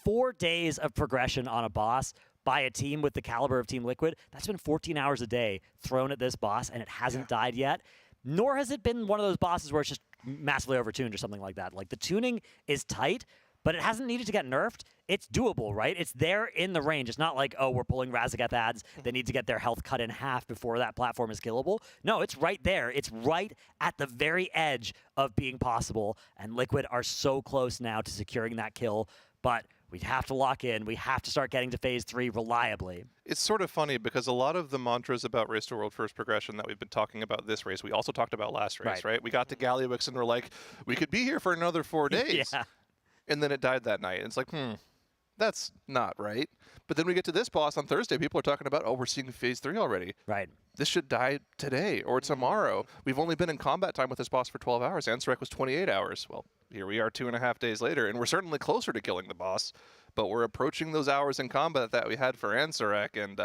4 days of progression on a boss by a team with the caliber of Team Liquid. That's been 14 hours a day thrown at this boss, and it hasn't died yet. Nor has it been one of those bosses where it's just massively overtuned or something like that. Like, the tuning is tight, but it hasn't needed to get nerfed. It's doable, right? It's there in the range. It's not like, oh, we're pulling Razageth ads. They need to get their health cut in half before that platform is killable. No, it's right there. It's right at the very edge of being possible. And Liquid are so close now to securing that kill. But we have to lock in. We have to start getting to Phase 3 reliably. It's sort of funny because a lot of the mantras about Race to World First Progression that we've been talking about this race, we also talked about last race, right? We got to Galliwix and we're like, we could be here for another 4 days. Yeah. And then it died that night. And it's like, that's not right. But then we get to this boss on Thursday. People are talking about, oh, we're seeing Phase 3 already. Right. This should die today or tomorrow. We've only been in combat time with this boss for 12 hours. Ansarek was 28 hours. Well, here we are 2.5 days later, and we're certainly closer to killing the boss. But we're approaching those hours in combat that we had for Ansarek. And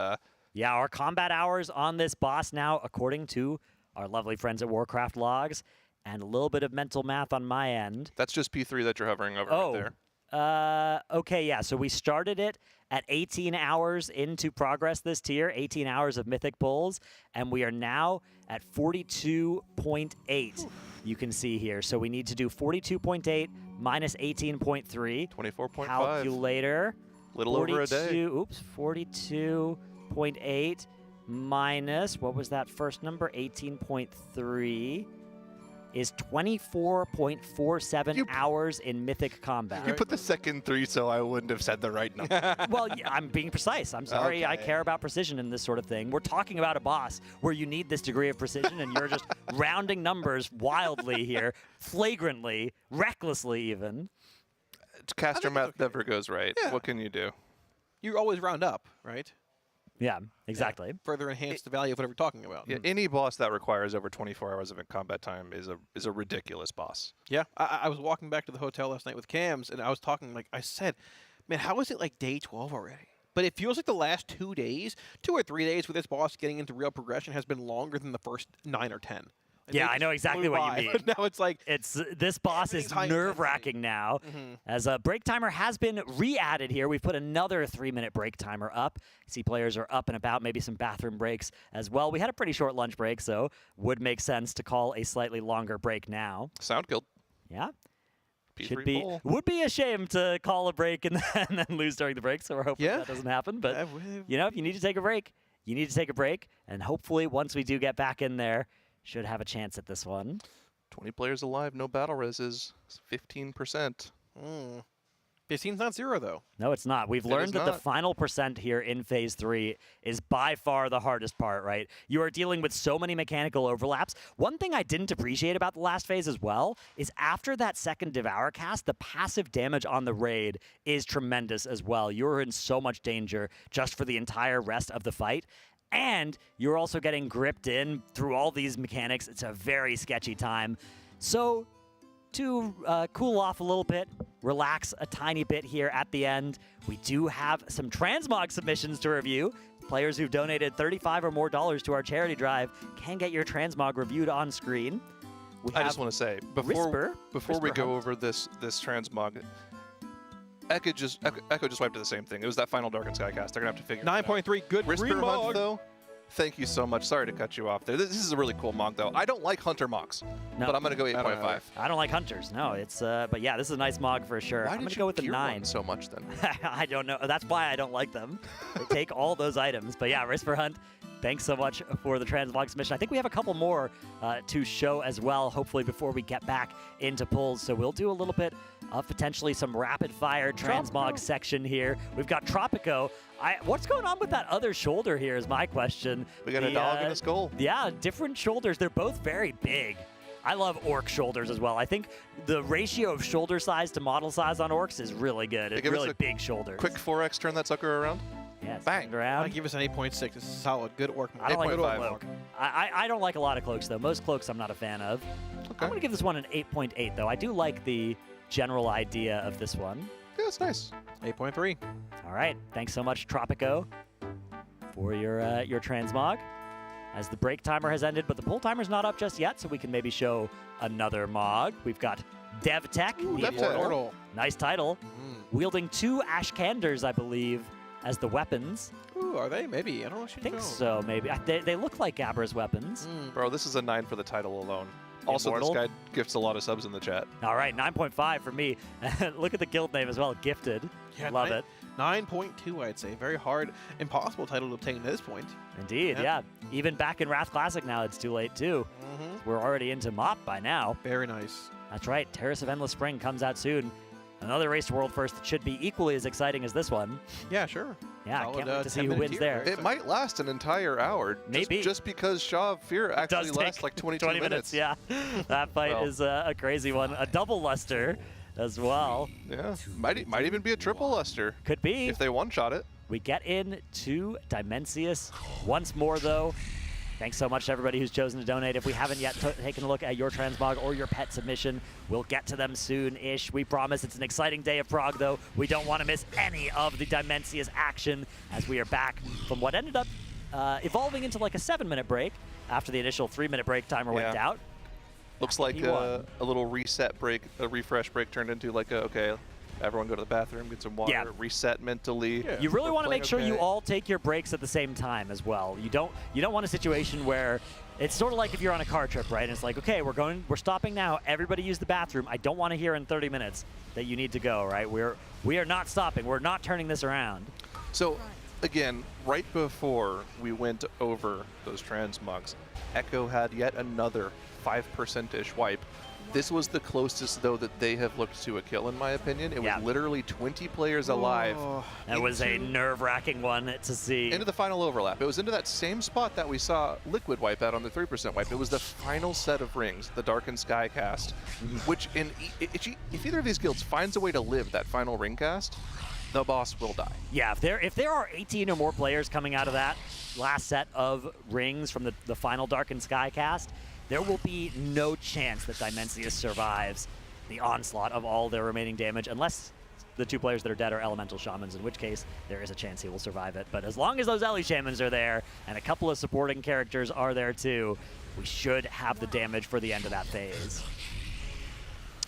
yeah, our combat hours on this boss now, according to our lovely friends at Warcraft Logs, and a little bit of mental math on my end. That's just P3 that you're hovering over right there. Okay, yeah, so we started it at 18 hours into progress this tier, 18 hours of Mythic Pulls, and we are now at 42.8. You can see here. So we need to do 42.8 minus 18.3. 24.5. Calculator. Little over a day. Oops, 42.8 minus, what was that first number? 18.3 is 24.47 hours in Mythic Combat. You put the second 3 so I wouldn't have said the right number. Well, yeah, I'm being precise. I'm sorry. I care about precision in this sort of thing. We're talking about a boss where you need this degree of precision, and you're just rounding numbers wildly here, flagrantly, recklessly even. Caster math never goes right. Yeah. What can you do? You always round up, right? Yeah, exactly. Further enhance the value of whatever we're talking about. Yeah, any boss that requires over 24 hours of combat time is a ridiculous boss. Yeah, I was walking back to the hotel last night with Cams, and I was talking, like I said, man, how is it like day 12 already? But it feels like the last 2 days, 2 or 3 days with this boss getting into real progression has been longer than the first 9 or 10. Yeah, I know exactly what you mean. But now it's like this boss is nerve-wracking now, as a break timer has been re-added here. We've put another 3-minute break timer up. See players are up and about, maybe some bathroom breaks as well. We had a pretty short lunch break, so would make sense to call a slightly longer break now. Sound Guild. Yeah. P3 Would be a shame to call a break and then lose during the break, so we're hoping that doesn't happen. But, you know, if you need to take a break, you need to take a break, and hopefully once we do get back in there, should have a chance at this one. 20 players alive, no battle res is 15%. 15's not 0, though. No, it's not. We've learned that the final percent here in Phase 3 is by far the hardest part, right? You are dealing with so many mechanical overlaps. One thing I didn't appreciate about the last phase as well is after that second Devour cast, the passive damage on the raid is tremendous as well. You're in so much danger just for the entire rest of the fight. And you're also getting gripped in through all these mechanics. It's a very sketchy time. So to cool off a little bit, relax a tiny bit here at the end, we do have some transmog submissions to review. Players who've donated $35 or more to our charity drive can get your transmog reviewed on screen. I just want to say, before we go over this transmog, Echo just wiped to the same thing. It was that final Dark and Skycast. They're going to have to figure it out. 9.3, good Whisper remog. Hunt, though, thank you so much. Sorry to cut you off there. This is a really cool mog, though. I don't like Hunter mogs, but I'm going to go 8.5. I don't like Hunters. No, it's but yeah, this is a nice mog for sure. I'm going to go with the 9. So much then? I don't know. That's why I don't like them. They take all those items. But yeah, Whisper Hunt, thanks so much for the transmog submission. I think we have a couple more to show as well, hopefully before we get back into pulls. So we'll do a little bit of potentially some rapid-fire transmog section here. We've got Tropico. What's going on with that other shoulder here is my question. We got a dog and a skull. Yeah, different shoulders. They're both very big. I love orc shoulders as well. I think the ratio of shoulder size to model size on orcs is really good. It's really big shoulders. Quick 4x, turn that sucker around. Yeah, bang. Around. I'll give us an 8.6. This is solid. Good orc. I don't like a cloak. I don't like a lot of cloaks, though. Most cloaks I'm not a fan of. I'm going to give this one an 8.8, though. I do like the general idea of this one. Yeah, it's nice. 8.3. All right. Thanks so much, Tropico, for your transmog. As the break timer has ended, but the pull timer's not up just yet, so we can maybe show another mog. We've got DevTech, the Immortal. Nice title. Wielding 2 Ashkanders, I believe, as the weapons. Ooh, are they? Maybe. I don't know. I think so, maybe. They look like Gabra's weapons. Bro, this is a 9 for the title alone. Also, Immortal? this guy gifts a lot of subs in the chat. All right, 9.5 for me. Look at the guild name as well, Gifted. Yeah, love it. 9.2, I'd say. Very hard, impossible title to obtain at this point. Indeed, yeah. Even back in Wrath Classic now, it's too late, too. We're already into MOP by now. Very nice. That's right. Terrace of Endless Spring comes out soon. Another race to world first that should be equally as exciting as this one. Yeah, sure. Yeah, I Solid, can't wait to see who wins there. It might last an entire hour. Maybe. Just because Shaw of Fear actually lasts like 22 minutes. Yeah, that fight is a crazy one. A double luster as well. Yeah, might even be a triple luster. Could be. If they one-shot it. We get into Demensius once more, though. Thanks so much to everybody who's chosen to donate. If we haven't yet taken a look at your transmog or your pet submission, we'll get to them soon-ish. We promise. It's an exciting day of Prague, though. We don't want to miss any of the Demensius action as we are back from what ended up evolving into like a 7-minute break after the initial 3-minute break timer went out. Looks like a little reset break, a refresh break turned into like a, okay, everyone go to the bathroom, get some water, reset mentally. You really want to make sure you okay. all take your breaks at the same time as well. You don't want a situation where it's sort of like if you're on a car trip, right? And it's like, okay, we're stopping now. Everybody use the bathroom. I don't want to hear in 30 minutes that you need to go, right? We are not stopping. We're not turning this around. So, again, right before we went over those transmogs, Echo had yet another 5%-ish wipe. This was the closest, though, that they have looked to a kill, in my opinion. It was literally 20 players alive. That was a nerve-wracking one to see. Into the final overlap. It was into that same spot that we saw Liquid wipe out on the 3% wipe. It was the final set of rings, the Darkened Sky cast, which if either of these guilds finds a way to live that final ring cast, the boss will die. Yeah, if there are 18 or more players coming out of that last set of rings from the final Darkened Sky cast, there will be no chance that Demensius survives the onslaught of all their remaining damage, unless the 2 players that are dead are Elemental Shamans, in which case there is a chance he will survive it. But as long as those Ellie Shamans are there, and a couple of supporting characters are there too, we should have the damage for the end of that phase.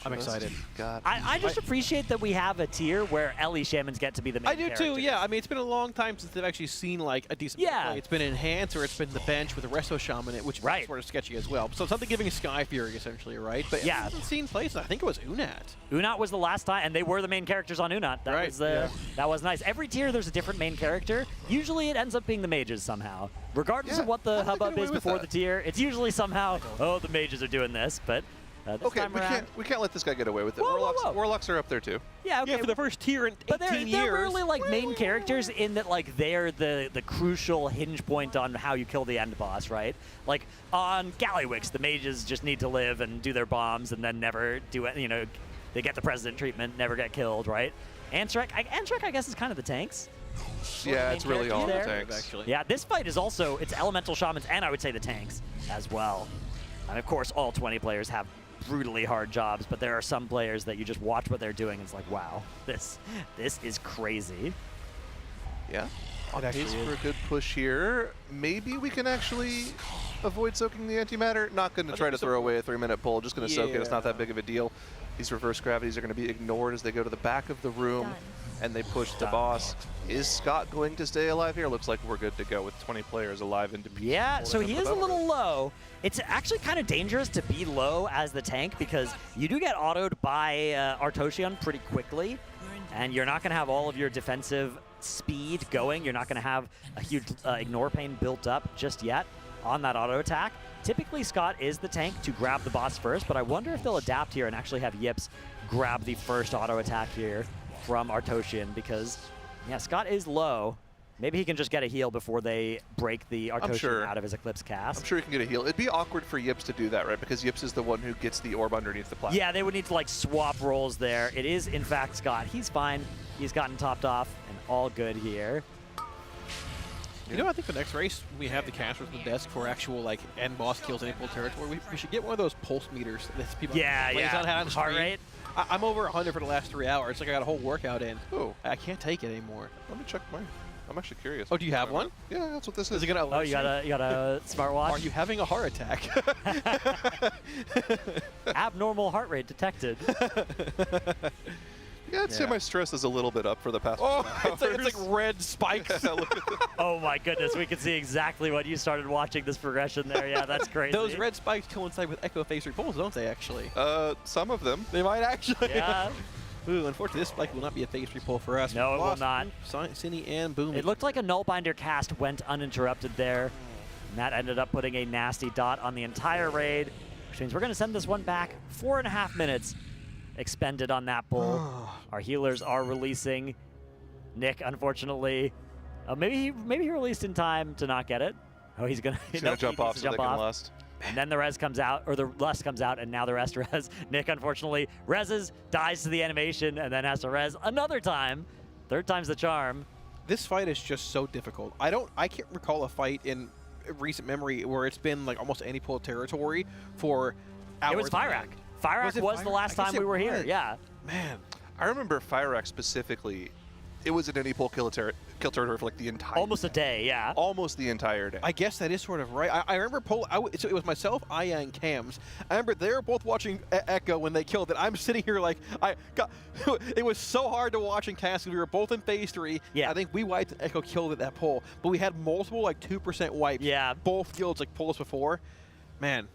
I'm excited. God. I just appreciate that we have a tier where Ellie Shamans get to be the main character. I do too, yeah. I mean, it's been a long time since they've actually seen like a decent play. It's been Enhance or it's been the bench with the Resto Shaman, which is sort of sketchy as well. So something giving Sky Fury, essentially, right? But yeah, hasn't seen plays. I think it was Unat. Unat was the last time, and they were the main characters on Unat. That was nice. Every tier, there's a different main character. Usually it ends up being the mages somehow. Regardless of what the hubbub is before the tier, it's usually somehow, oh, the mages are doing this, but okay, we can't let this guy get away with it. Warlocks are up there too. Yeah, okay. Yeah, for the first tier in 18 years. They're really like main characters in that like they're the crucial hinge point on how you kill the end boss, right? Like on Gallywix, the mages just need to live and do their bombs and then never do it. You know, they get the president treatment, never get killed, right? Ansrek, I guess, is kind of the tanks. Yeah, it's really all the tanks. Actually. Yeah, this fight is also, it's Elemental Shamans and I would say the tanks as well. And of course, all 20 players have brutally hard jobs, but there are some players that you just watch what they're doing and it's like, wow, this is crazy. Yeah, on pace for a good push here. Maybe we can actually avoid soaking the antimatter. Not going to try to throw away a 3-minute pull, just going to soak it. It's not that big of a deal. These reverse gravities are going to be ignored as they go to the back of the room and they push the boss. Is Scott going to stay alive here? Looks like we're good to go with 20 players alive into P. Yeah, so he is a little low. It's actually kind of dangerous to be low as the tank because you do get autoed by Artosian pretty quickly, and you're not going to have all of your defensive speed going. You're not going to have a huge ignore pane built up just yet on that auto attack. Typically, Scott is the tank to grab the boss first, but I wonder if they'll adapt here and actually have Yips grab the first auto attack here from Artosian because, yeah, Scott is low. Maybe he can just get a heal before they break the Artosian out of his Eclipse cast. I'm sure he can get a heal. It'd be awkward for Yips to do that, right? Because Yips is the one who gets the orb underneath the platform. Yeah, they would need to like swap roles there. It is, in fact, Scott. He's fine. He's gotten topped off and all good here. You know, I think the next race, we have the casters on the desk for actual like end boss kills in April territory. We should get one of those pulse meters that people on heart rate. I'm over 100 for the last 3 hours. It's like I got a whole workout in. Oh, I can't take it anymore. Let me check mine. I'm actually curious. Oh, do you have one? Yeah, that's what this is. Is it gonna alert you got a smartwatch? Are you having a heart attack? Abnormal heart rate detected. Yeah, I'd say my stress is a little bit up for the past it's like red spikes. Oh my goodness, we can see exactly what you started watching this progression there. Yeah, that's crazy. Those red spikes coincide with Echo phase repulls, don't they, actually? Some of them. They might actually. Yeah. Ooh, unfortunately, this spike will not be a phase repull for us. No, it will not. Zenni and Boom. It looked like a Nullbinder cast went uninterrupted there. And that ended up putting a nasty dot on the entire raid, which means we're going to send this one back. 4.5 minutes expended on that bull. Our healers are releasing. Nick, unfortunately, maybe he released in time to not get it. Oh, he's gonna jump off so they can lust. And then the res comes out, or the lust comes out, and now the rest res. Nick, unfortunately, reses, dies to the animation, and then has to res another time. Third time's the charm. This fight is just so difficult. I can't recall a fight in recent memory where it's been like almost anti-pull territory for hours. It was Fyrak. Fyrak was the last time we were here. Yeah. Man, I remember Fyrak specifically. It was an any pull kill kill territory for like the entire almost a day, yeah. Almost the entire day. I guess that is sort of right. I remember so it was myself, Aya, and Cams. I remember they were both watching Echo when they killed it. I'm sitting here like, it was so hard to watch and cast. We were both in phase 3. Yeah. I think we wiped and Echo killed at that pull, but we had multiple like 2% wipes. Yeah. Both guilds like pulled us before. Man.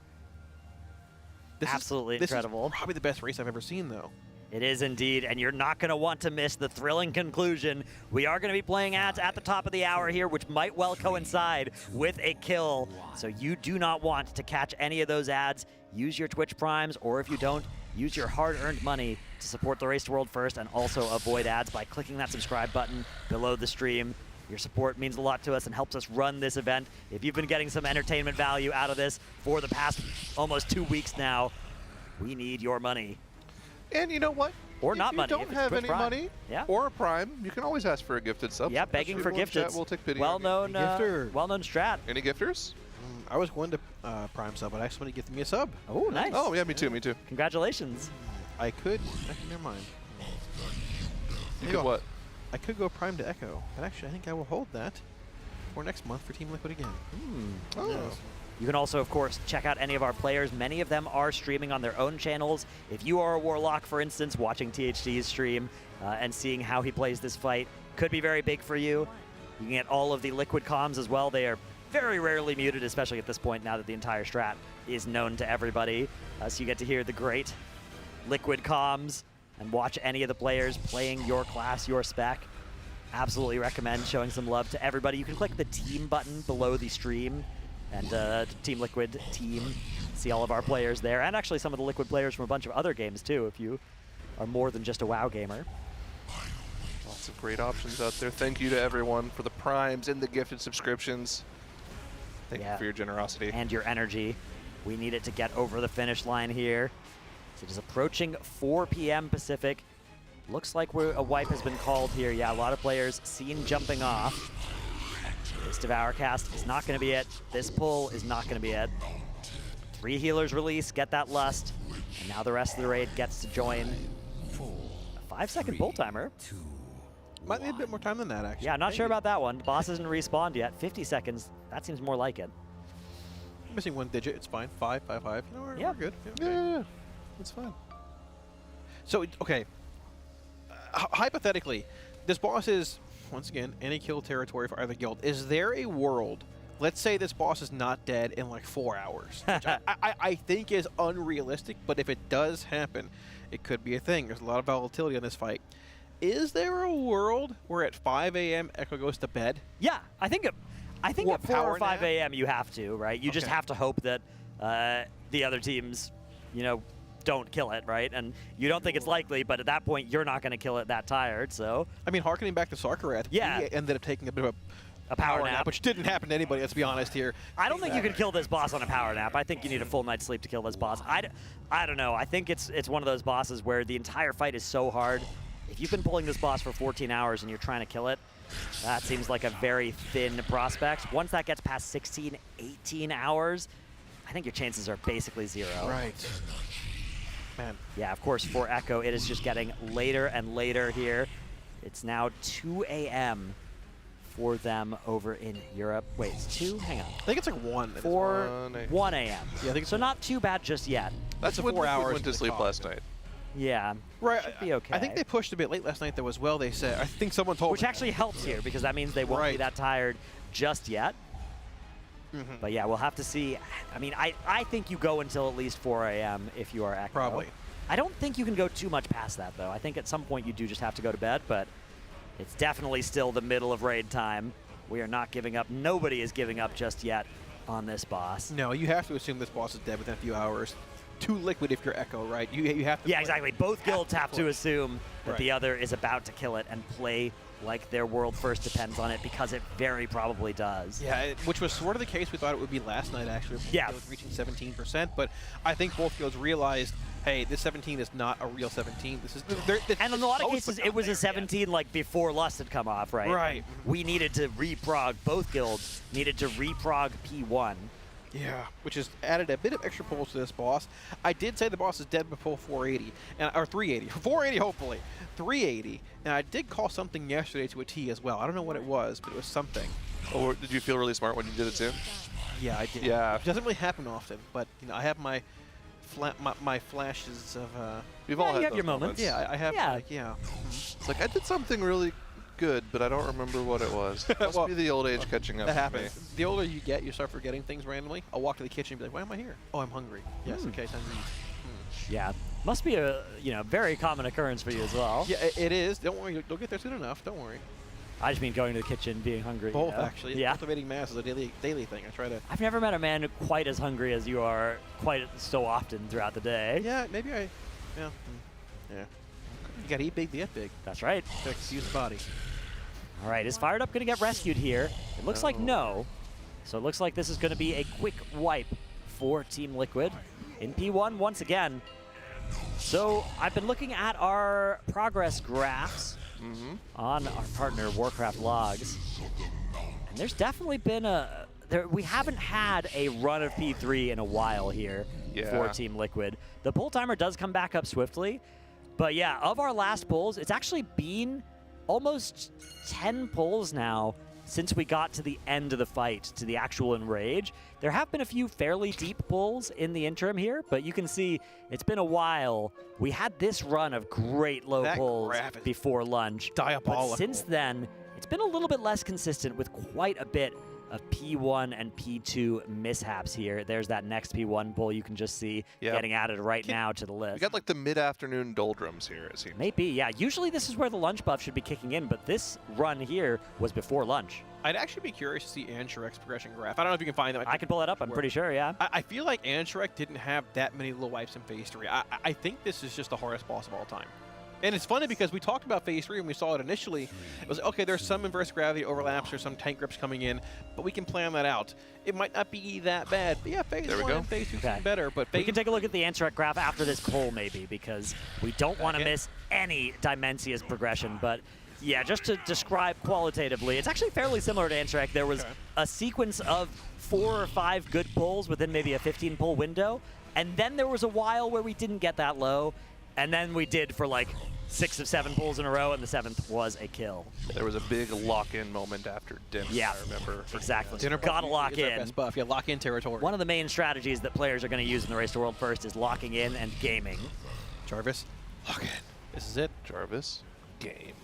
Absolutely incredible. This is probably the best race I've ever seen, though. It is indeed, and you're not going to want to miss the thrilling conclusion. We are going to be playing ads at the top of the hour here, which might well coincide with a kill. So you do not want to catch any of those ads. Use your Twitch Primes, or if you don't, use your hard-earned money to support the Race to World First and also avoid ads by clicking that subscribe button below the stream. Your support means a lot to us and helps us run this event. If you've been getting some entertainment value out of this for the past almost 2 weeks now, we need your money. And you know what? Or not money. If you don't have any money or a Prime, you can always ask for a gifted sub. Yeah, begging for gifted. We'll take pity. Well-known strat. Any gifters? I was going to Prime sub, but I somebody gifted me a sub. Oh, nice. Oh, yeah, me too, me too. Congratulations. I could. Never mind. You could what? I could go Prime to Echo, but actually I think I will hold that for next month for Team Liquid again. Oh. You can also, of course, check out any of our players. Many of them are streaming on their own channels. If you are a Warlock, for instance, watching THD's stream and seeing how he plays this fight could be very big for you. You can get all of the Liquid comms as well. They are very rarely muted, especially at this point now that the entire strat is known to everybody. So you get to hear the great Liquid comms and watch any of the players playing your class, your spec. Absolutely recommend showing some love to everybody. You can click the team button below the stream and Team Liquid team. See all of our players there, and actually some of the Liquid players from a bunch of other games too, if you are more than just a WoW gamer. Lots of great options out there. Thank you to everyone for the primes and the gifted subscriptions. Thank you for your generosity. And your energy. We need it to get over the finish line here. So it is approaching 4 p.m. Pacific. Looks like a wipe has been called here. Yeah, a lot of players seen jumping off. This Devour cast is not going to be it. This pull is not going to be it. 3 healers release, get that lust. And now the rest of the raid gets to join. A 5-second pull timer. Might need a bit more time than that, actually. Yeah, I'm not sure about that one. The boss isn't respawned yet. 50 seconds, that seems more like it. Missing 1 digit, it's fine. 5, 5, 5. No, we're good. Yeah, that's fine. So, okay. Hypothetically, this boss is, once again, any kill territory for either guild. Is there a world, let's say this boss is not dead in like 4 hours, which I think is unrealistic, but if it does happen, it could be a thing. There's a lot of volatility on this fight. Is there a world where at 5 a.m. Echo goes to bed? Yeah, I think at 4 or 5 a.m. you have to, right? You just have to hope that the other teams, you know, don't kill it, right? And you don't think it's likely, but at that point, you're not going to kill it that tired, so... I mean, harkening back to Sarkarath, he ended up taking a bit of a power nap, which didn't happen to anybody, let's be honest here. I don't think you can kill this boss on a power nap. I think you need a full night's sleep to kill this boss. I don't know. I think it's one of those bosses where the entire fight is so hard. If you've been pulling this boss for 14 hours and you're trying to kill it, that seems like a very thin prospect. Once that gets past 16, 18 hours, I think your chances are basically 0. Right. Man. Yeah, of course, for Echo, it is just getting later and later here. It's now 2 a.m. for them over in Europe. Wait, it's 2? Hang on. I think it's like 1. 1 a.m. Yeah, I think so. Not too bad just yet. That's when 4 hours. went to sleep last night. Yeah. Right. Should be okay. I think they pushed a bit late last night, though, as well, they said. I think someone told Which actually helps here, because that means they won't be that tired just yet. But yeah, we'll have to see. I mean, I think you go until at least 4 a.m. if you are Echo. Probably. I don't think you can go too much past that, though. I think at some point you do just have to go to bed, but it's definitely still the middle of raid time. We are not giving up. Nobody is giving up just yet on this boss. No, you have to assume this boss is dead within a few hours. Too liquid if you're Echo, right? You have to. Yeah, exactly. Both guilds have to assume that the other is about to kill it and play like their world first depends on it, because it very probably does. Yeah, which was sort of the case we thought it would be last night, actually. Yeah. Reaching 17%, but I think both guilds realized, hey, this 17 is not a real 17. This is, and in a lot of cases, it was a 17 like before Lust had come off, right? Right. We needed to reprog. Both guilds needed to reprog P1 Yeah, which has added a bit of extra pulls to this boss. I did say the boss is dead before 480, or 380. 480, hopefully. 380. And I did call something yesterday to a T as well. I don't know what it was, but it was something. Oh, did you feel really smart when you did it too? Yeah, I did. Yeah. It doesn't really happen often, but you know, I have my my flashes of. We've all had you have those your moments. Yeah, I have. Yeah. Like, yeah. It's like I did something really good, but I don't remember what it was. Must Well, be the old age catching up That with me. happens. The older you get, you start forgetting things randomly. I'll walk to the kitchen and be like, why am I here? Oh, I'm hungry. Yes, okay, time to eat. Yeah, must be a very common occurrence for you as well. Yeah, it is. Don't worry, you'll get there soon enough. Don't worry. I just mean going to the kitchen, being hungry. Both, you know? actually. Yeah. Cultivating mass is a daily thing. I try to. I've never met a man quite as hungry as you are quite so often throughout the day. Yeah, maybe I. Yeah. Yeah. You gotta eat big to get big. That's right. To use the body. All right, is Fired Up going to get rescued here? It looks like no. So it looks like this is going to be a quick wipe for Team Liquid in P1 once again. So I've been looking at our progress graphs on our partner Warcraft logs, and there's definitely been we haven't had a run of P3 in a while here for Team Liquid. The pull timer does come back up swiftly, but yeah, of our last pulls, it's actually been almost 10 pulls now since we got to the end of the fight, to the actual Enrage. There have been a few fairly deep pulls in the interim here, but you can see it's been a while. We had this run of great low pulls before lunch. Diabolical. But since then, it's been a little bit less consistent with quite a bit of P1 and P2 mishaps here. There's that next P1 pull you can just see getting added right now to the list. We got like the mid-afternoon doldrums here, it seems. Maybe, yeah. Usually this is where the lunch buff should be kicking in, but this run here was before lunch. I'd actually be curious to see Ansharek's progression graph. I don't know if you can find them. I can pull it up, I'm pretty sure, yeah. I feel like Ansharek didn't have that many low wipes in Phase 3. I think this is just the hardest boss of all time. And it's funny because we talked about Phase 3 when we saw it initially. It was, okay, there's some inverse gravity overlaps or some tank grips coming in, but we can plan that out. It might not be that bad, but yeah, Phase 1 and Phase 2 seem better. But we can take a look at the Ansharek graph after this pull maybe, because we don't want to miss any Demensius progression, but yeah, just to describe qualitatively, it's actually fairly similar to Ansharek. There was a sequence of 4 or 5 good pulls within maybe a 15-pull window, and then there was a while where we didn't get that low, and then we did for like 6 of 7 pulls in a row, and the 7th was a kill. There was a big lock-in moment after dinner, I remember. Exactly. Dinner Gotta lock in. Best buff. Yeah, lock in territory. One of the main strategies that players are going to use in the Race to World first is locking in and gaming. Jarvis, lock in. This is it. Jarvis, game.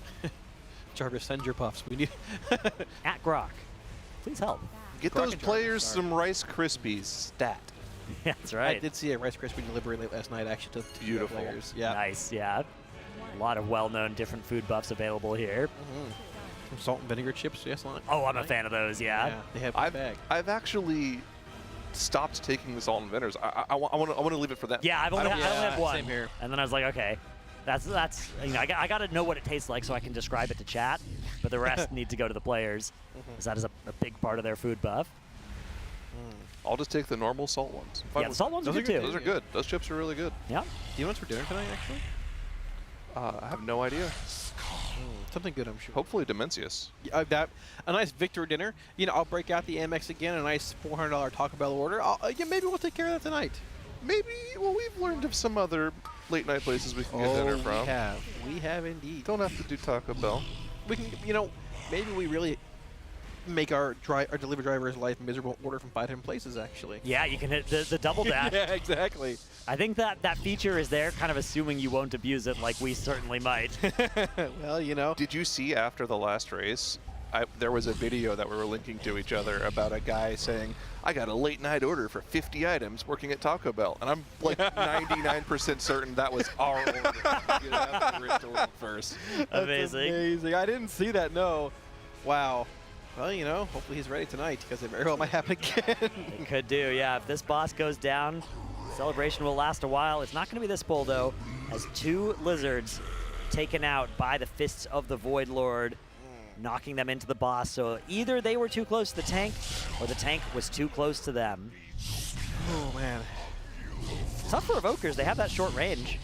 Jarvis, send your buffs. We need at Grok. Please help. Get those players some Rice Krispies stat. Yeah, that's right. I did see a Rice Krispie delivery late last night, actually, to Beautiful. players. Yeah. Nice, yeah. A lot of well-known different food buffs available here. Some salt and vinegar chips, yes, Lon? Oh, I'm a fan of those, yeah. They have a bag. I've actually stopped taking the salt and vinegars. I want to leave it for them. Yeah, I only have one. Same here. And then I was like, okay, that's you know, I got to know what it tastes like so I can describe it to chat, but the rest need to go to the players, because that is a big part of their food buff. I'll just take the normal salt ones. Yeah, the salt ones are good too. Those are good. Those chips are really good. Yeah. Do you know what's for dinner tonight, actually? I have no idea. Something good, I'm sure. Hopefully Demensius. Yeah, a nice Victor dinner. You know, I'll break out the Amex again, a nice $400 Taco Bell order. Yeah, maybe we'll take care of that tonight. Maybe. Well, we've learned of some other late night places we can get dinner from. We have. We have indeed. Don't have to do Taco Bell. We can, you know, maybe we really make our delivery driver's life miserable. Order from 5 different places, actually. Yeah, you can hit the double dash. Yeah, exactly. I think that feature is there, kind of assuming you won't abuse it, like we certainly might. Well, you know. Did you see after the last race? There was a video that we were linking to each other about a guy saying, I got a late night order for 50 items working at Taco Bell. And I'm like 99% certain that was our order. You know, after the race to world first. Amazing. Amazing. I didn't see that, no. Wow. Well, you know, hopefully he's ready tonight, because it very well might happen again. It could do, yeah. If this boss goes down, celebration will last a while. It's not going to be this pull, though, as 2 lizards taken out by the fists of the Void Lord, knocking them into the boss. So either they were too close to the tank, or the tank was too close to them. Oh, man. Tough for Evokers. They have that short range.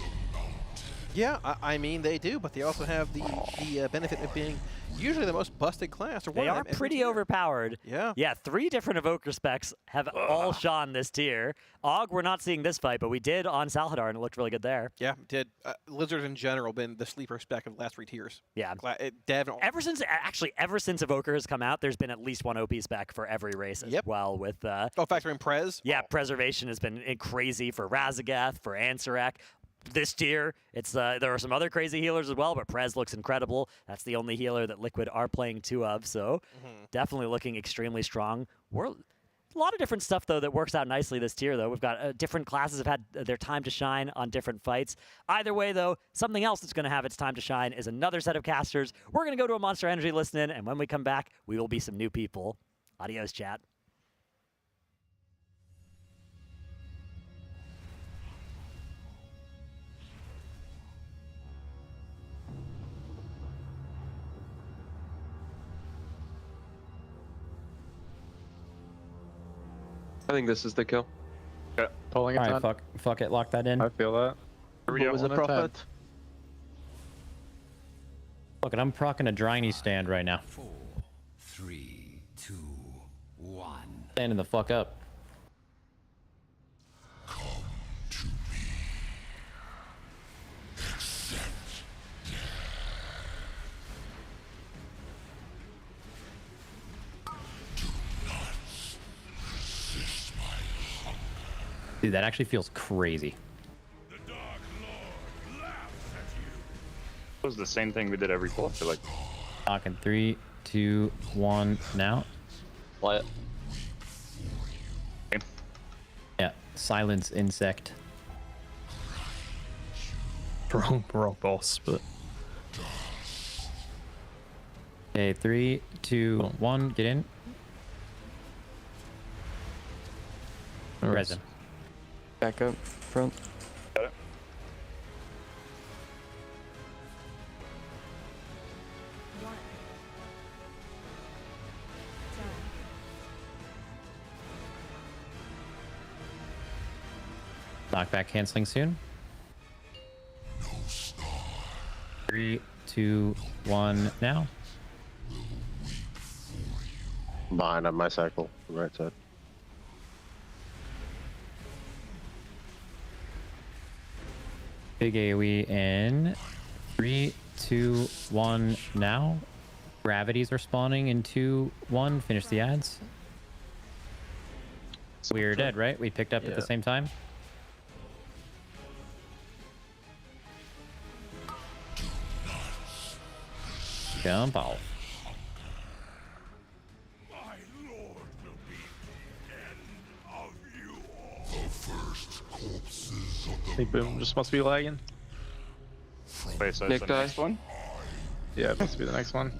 Yeah, I mean, they do, but they also have the benefit of being, usually the most busted class. Or They are pretty overpowered. Yeah. Yeah, 3 different Evoker specs have all shone this tier. Og, we're not seeing this fight, but we did on Salhadar, and it looked really good there. Yeah, it did. Lizards in general been the sleeper spec of the last 3 tiers. Yeah. Definitely. Ever since Evoker has come out, there's been at least one OP spec for every race as well with... factoring Prez? Yeah, Preservation has been crazy for Razagath, for Ansarek. This tier, there are some other crazy healers as well, but Prez looks incredible. That's the only healer that Liquid are playing 2 of, so definitely looking extremely strong. A lot of different stuff, though, that works out nicely this tier, though. We've got different classes have had their time to shine on different fights. Either way, though, something else that's going to have its time to shine is another set of casters. We're going to go to a Monster Energy listen-in, and when we come back, we will be some new people. Adios, chat. I think this is the kill. Yeah. Pulling it All right, fuck it, lock that in. I feel that. What was the profit? Look, I'm procking a Dryny stand right now. 4, 3, 2, 1. Standing the fuck up. Dude, that actually feels crazy. It was the same thing we did every quarter, like. Talking 3, 2, 1, now. Play it. Yeah, silence insect. Wrong boss, but. Okay, 3, 2, 1, get in. Resin. Back up front. Got it. Knockback canceling soon. 3, 2, 1, now. Behind on my cycle, right side. Big AoE in 3, 2, 1, now. Gravities are spawning in 2, 1. Finish the ads. We're dead, right? We picked up at the same time. Jump off. I think Boom just must be lagging. Wait, so Nick it's the next die. one? Yeah, it must be the next one.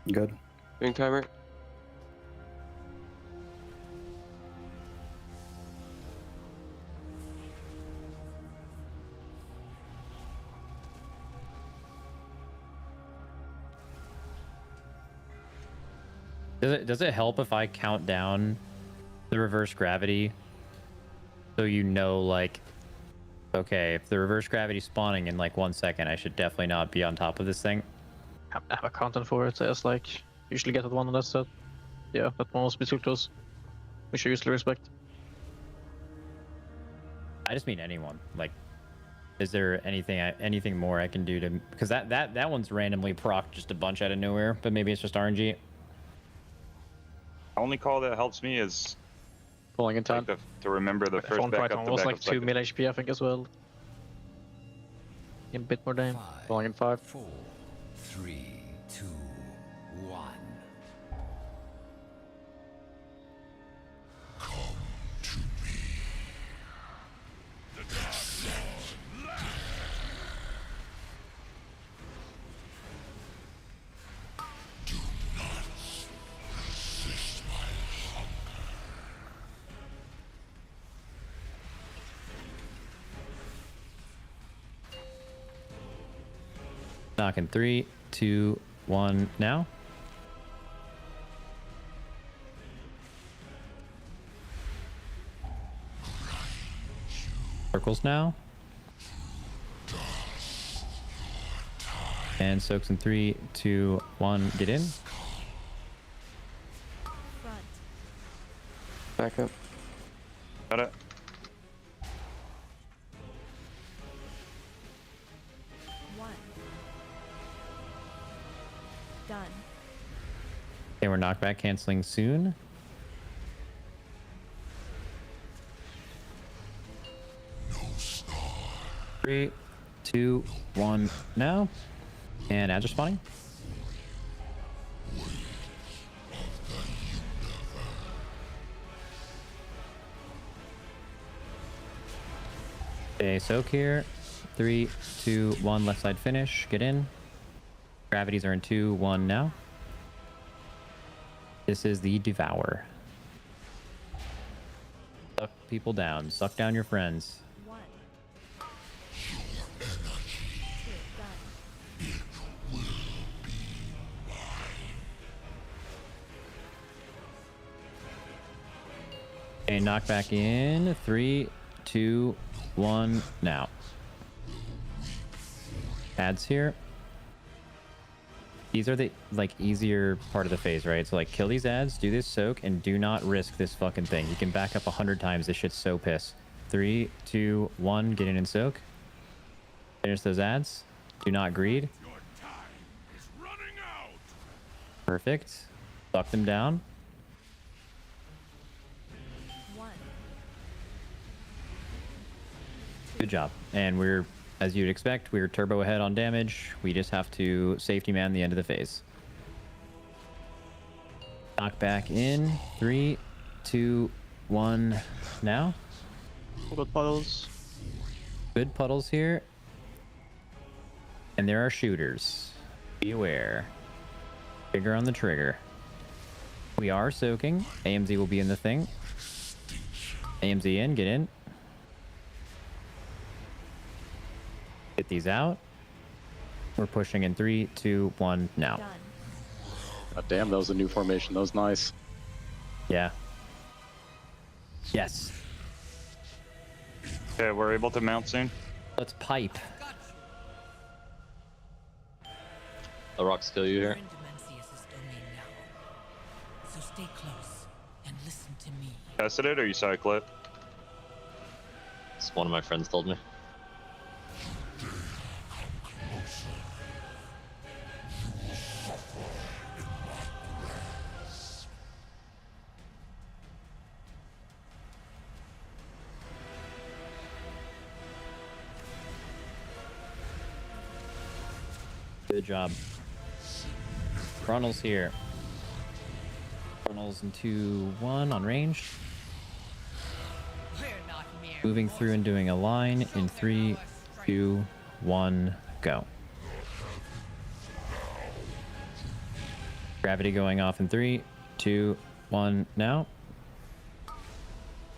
Good. Doing timer. Does it help if I count down the reverse gravity so you know, like, okay, if the reverse gravity's spawning in like 1 second, I should definitely not be on top of this thing? I have a content for it, so it's like usually get that one on that set. Yeah, that one must be too close. Which I usually respect. I just mean anyone. Like, is there anything more I can do to, because that one's randomly proc just a bunch out of nowhere, but maybe it's just RNG. The only call that helps me is pulling in time like to remember the first backup. was like 2 mid HP, I think, as well. In a bit more time. Pulling in 5. 4, 3, 2, 1. Knocking 3, 2, 1, now. Circles now. And soaks in 3, 2, 1. Get in. Back up. Got it. Done. Okay, we're knockback canceling soon. Three, 2, 1, now. And ads are spawning. Okay, soak here. 3, 2, 1, left side finish. Get in. Gravities are in 2, 1 now. This is the Devour. Suck people down. Suck down your friends. Okay, knock back in. 3, 2, 1, now. Ads here. These are the, like, easier part of the phase, right? So, like, kill these ads, do this soak, and do not risk this fucking thing. You can back up 100 times. This shit's so piss. 3, 2, 1, get in and soak. Finish those ads. Do not greed. Perfect. Suck them down. Good job. And we're, as you'd expect, we're turbo ahead on damage. We just have to safety man the end of the phase. Knock back in. 3, 2, 1, now. Good puddles. Good puddles here. And there are shooters. Be aware. Finger on the trigger. We are soaking. AMZ will be in the thing. AMZ in, get in. Get these out. We're pushing in 3, 2, 1, now. God damn, that was a new formation. That was nice. Yeah. Yes. Okay, we're able to mount soon. Let's pipe. The rocks kill you here. Demensius' domain now. So stay close and listen to me. Tested it or you saw a clip? It's one of my friends told me. Good job. Chronos here. Chronos in 2, 1 on range. Moving through and doing a line in 3, 2, 1, go. Gravity going off in 3, 2, 1, now.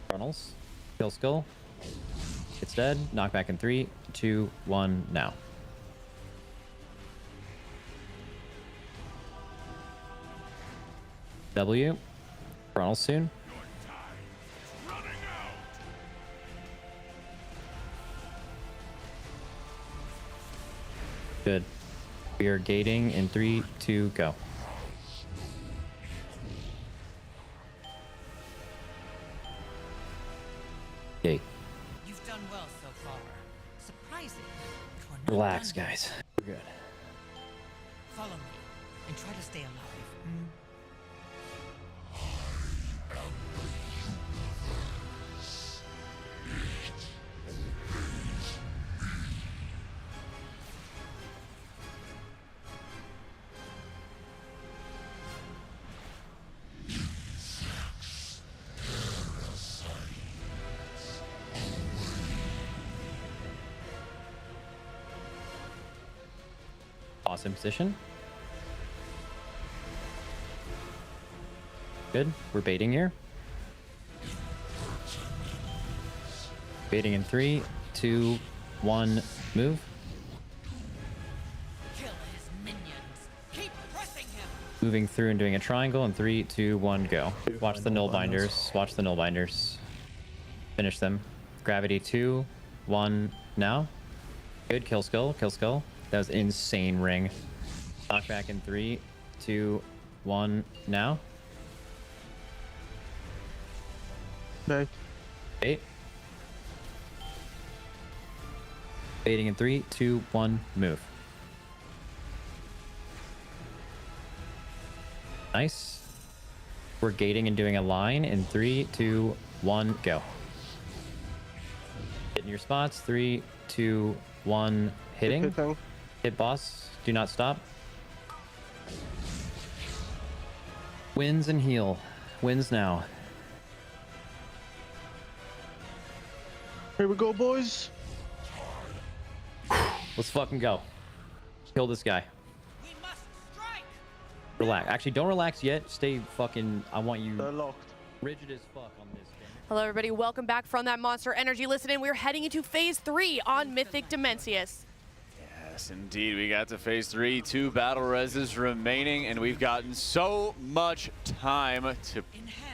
Chronos. Kill skull. It's dead. Knockback in 3, 2, 1, now. W. Chronos soon. Good. We are gating in 3, 2, go. Gate. You've done well so far. Surprising. Relax, guys. We're good. Follow me and try to stay alive. Awesome position. Good. We're baiting here. Baiting in 3, 2, 1, move. Kill his minions. Keep pressing him. Moving through and doing a triangle in 3, 2, 1, go. Watch the null binders. Watch the null binders. Finish them. Gravity 2, 1, now. Good. Kill skull. Kill skull. That was insane ring. Knockback in 3, 2, 1, now. Okay. 8. Baiting in 3, 2, 1, move. Nice. We're gating and doing a line in 3, 2, 1, go. Hitting your spots. 3, 2, 1, hitting. Hit boss. Do not stop. Wins and heal. Wins now. Here we go, boys. Let's fucking go. Kill this guy. Relax. Actually, don't relax yet. Stay fucking. I want you rigid as fuck on this. Hello, everybody. Welcome back from that Monster Energy. Listen in. We're heading into Phase 3 on Mythic Demensius. Yes, indeed. We got to Phase 3. 2 battle reses remaining, and we've gotten so much time to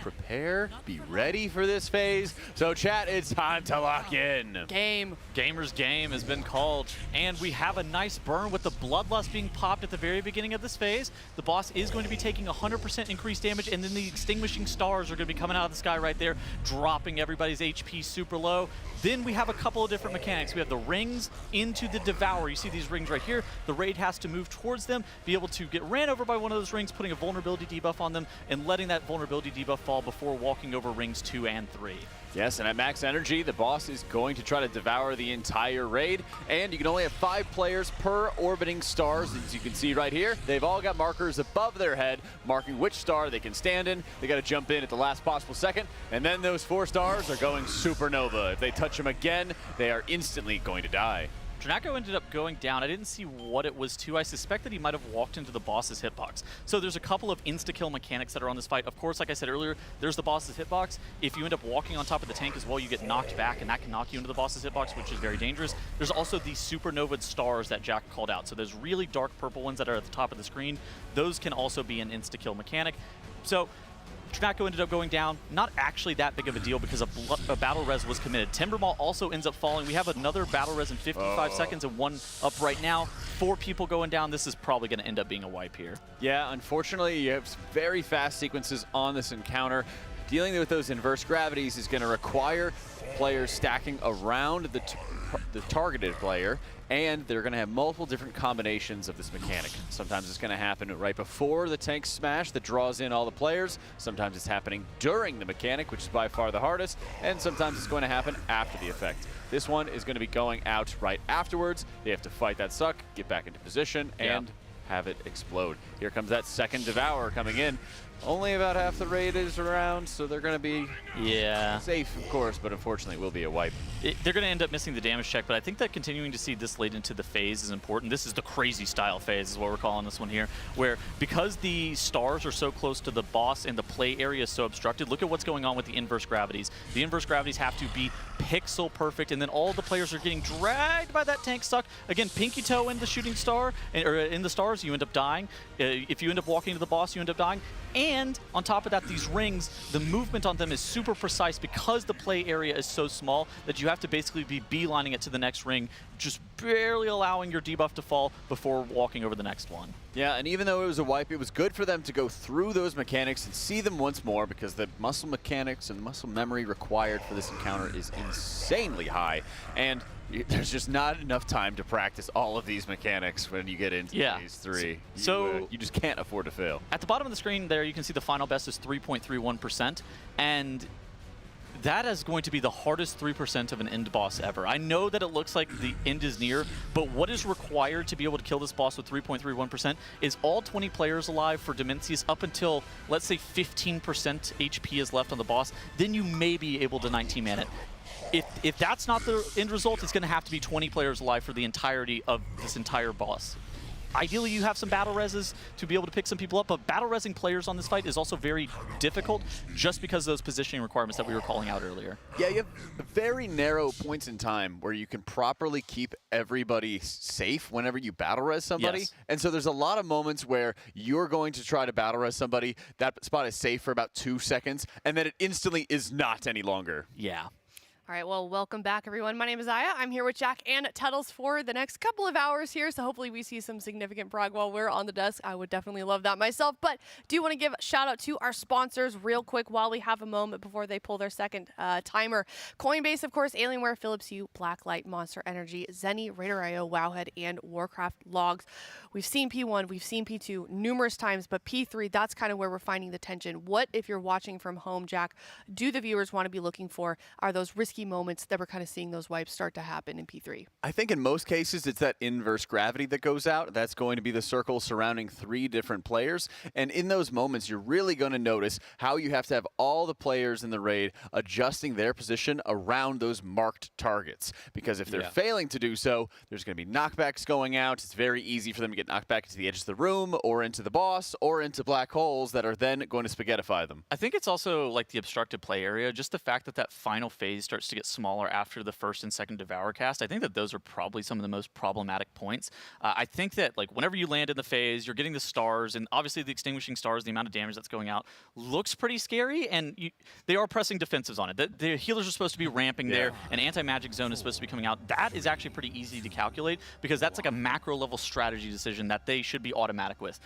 prepare, be ready for this phase. So, chat, it's time to lock in. Game. Gamer's game has been called, and we have a nice burn with the Bloodlust being popped at the very beginning of this phase. The boss is going to be taking 100% increased damage, and then the Extinguishing Stars are going to be coming out of the sky right there, dropping everybody's HP super low. Then we have a couple of different mechanics. We have the rings into the Devour. You see these rings right here. The raid has to move towards them, be able to get ran over by one of those rings, putting a vulnerability debuff on them, and letting that vulnerability debuff fall before walking over rings 2 and 3. Yes, and at max energy, the boss is going to try to devour the entire raid, and you can only have 5 players per orbiting stars. As you can see right here, they've all got markers above their head, marking which star they can stand in. They got to jump in at the last possible second, and then those 4 stars are going supernova. If they touch them again, they are instantly going to die. Dranako ended up going down. I didn't see what it was to. I suspect that he might have walked into the boss's hitbox. So there's a couple of insta-kill mechanics that are on this fight. Of course, like I said earlier, there's the boss's hitbox. If you end up walking on top of the tank as well, you get knocked back, and that can knock you into the boss's hitbox, which is very dangerous. There's also the supernova stars that Jack called out. So there's really dark purple ones that are at the top of the screen. Those can also be an insta-kill mechanic. So Dranako ended up going down. Not actually that big of a deal because a battle res was committed. Timbermaw also ends up falling. We have another battle res in 55 seconds and 1 up right now. 4 people going down. This is probably going to end up being a wipe here. Yeah, unfortunately, you have very fast sequences on this encounter. Dealing with those inverse gravities is going to require players stacking around the targeted player, and they're going to have multiple different combinations of this mechanic. Sometimes it's going to happen right before the tank smash that draws in all the players. Sometimes it's happening during the mechanic, which is by far the hardest, and sometimes it's going to happen after the effect. This one is going to be going out right afterwards. They have to fight that suck, get back into position, and have it explode. Here comes that second Devour coming in. Only about half the raid is around, so they're going to be safe, of course, but unfortunately it will be a wipe. They're going to end up missing the damage check, but I think that continuing to see this late into the phase is important. This is the crazy style phase is what we're calling this one here, where because the stars are so close to the boss and the play area is so obstructed, look at what's going on with the inverse gravities. The inverse gravities have to be pixel perfect, and then all the players are getting dragged by that tank suck. Again, pinky toe in the shooting star, or in the stars, you end up dying. If you end up walking to the boss, you end up dying. And on top of that, these rings, the movement on them is super precise because the play area is so small that you have to basically be beelining it to the next ring, just barely allowing your debuff to fall before walking over the next one. Yeah, and even though it was a wipe, it was good for them to go through those mechanics and see them once more because the muscle mechanics and muscle memory required for this encounter is insanely high. And there's just not enough time to practice all of these mechanics when you get into Phase 3. So you just can't afford to fail. At the bottom of the screen there, you can see the final best is 3.31%, and that is going to be the hardest 3% of an end boss ever. I know that it looks like the end is near, but what is required to be able to kill this boss with 3.31% is all 20 players alive for Demensius up until, let's say, 15% HP is left on the boss. Then you may be able to 19-man it. If that's not the end result, it's going to have to be 20 players alive for the entirety of this entire boss. Ideally, you have some battle reses to be able to pick some people up, but battle resing players on this fight is also very difficult just because of those positioning requirements that we were calling out earlier. Yeah, you have very narrow points in time where you can properly keep everybody safe whenever you battle res somebody. Yes. And so there's a lot of moments where you're going to try to battle res somebody, that spot is safe for about 2 seconds, and then it instantly is not any longer. Yeah. All right, well, welcome back, everyone. My name is Aya. I'm here with Jack and Tuttles for the next couple of hours here, so hopefully we see some significant prog while we're on the desk. I would definitely love that myself, but do want to give a shout out to our sponsors real quick while we have a moment before they pull their second timer. Coinbase, of course, Alienware, Philips Hue, Blacklyte, Monster Energy, Zenni, RaiderIO, Wowhead, and Warcraft Logs. We've seen P1, we've seen P2 numerous times, but P3, that's kind of where we're finding the tension. What, if you're watching from home, Jack, do the viewers want to be looking for? Are those risky moments that we're kind of seeing those wipes start to happen in P3? I think in most cases it's that inverse gravity that goes out. That's going to be the circle surrounding 3 different players. And in those moments, you're really going to notice how you have to have all the players in the raid adjusting their position around those marked targets. Because if they're failing to do so, there's going to be knockbacks going out. It's very easy for them to get knocked back into the edge of the room or into the boss or into black holes that are then going to spaghettify them. I think it's also like the obstructed play area, just the fact that that final phase starts to get smaller after the first and second Devour cast. I think that those are probably some of the most problematic points. I think that like whenever you land in the phase, you're getting the stars, and obviously the extinguishing stars, the amount of damage that's going out looks pretty scary, and they are pressing defensives on it. The healers are supposed to be ramping there, an anti-magic zone is supposed to be coming out. That is actually pretty easy to calculate because that's like a macro level strategy decision that they should be automatic with.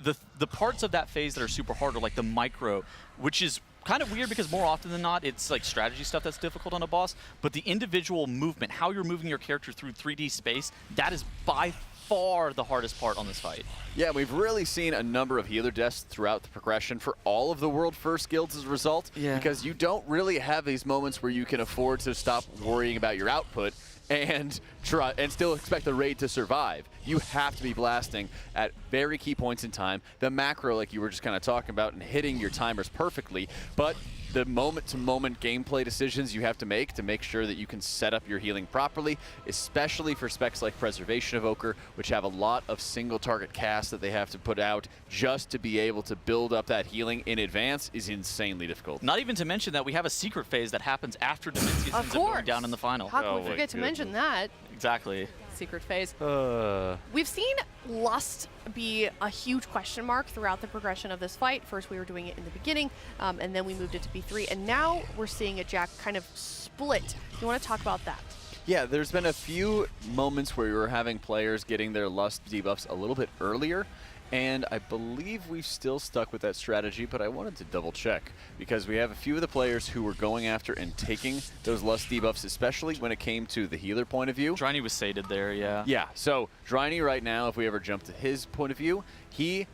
The parts of that phase that are super hard are like the micro, which is kind of weird because more often than not, it's like strategy stuff that's difficult on a boss, but the individual movement, how you're moving your character through 3D space, that is by far the hardest part on this fight. Yeah, we've really seen a number of healer deaths throughout the progression for all of the World First guilds as a result, because you don't really have these moments where you can afford to stop worrying about your output and still expect the raid to survive. You have to be blasting at very key points in time, the macro like you were just kind of talking about, and hitting your timers perfectly, but the moment-to-moment gameplay decisions you have to make sure that you can set up your healing properly, especially for specs like Preservation Evoker, which have a lot of single-target casts that they have to put out just to be able to build up that healing in advance, is insanely difficult. Not even to mention that we have a secret phase that happens after Demensius ends up going down in the final. How can we forget to mention that? Exactly. Secret phase. We've seen Lust be a huge question mark throughout the progression of this fight. First, we were doing it in the beginning, and then we moved it to B3, and now we're seeing it, Jack, kind of split. You want to talk about that? Yeah, there's been a few moments where we were having players getting their Lust debuffs a little bit earlier, and I believe we've still stuck with that strategy, but I wanted to double check because we have a few of the players who were going after and taking those Lust debuffs, especially when it came to the healer point of view. Dryny was sated there, yeah. Yeah, so Dryny right now, if we ever jump to his point of view, he,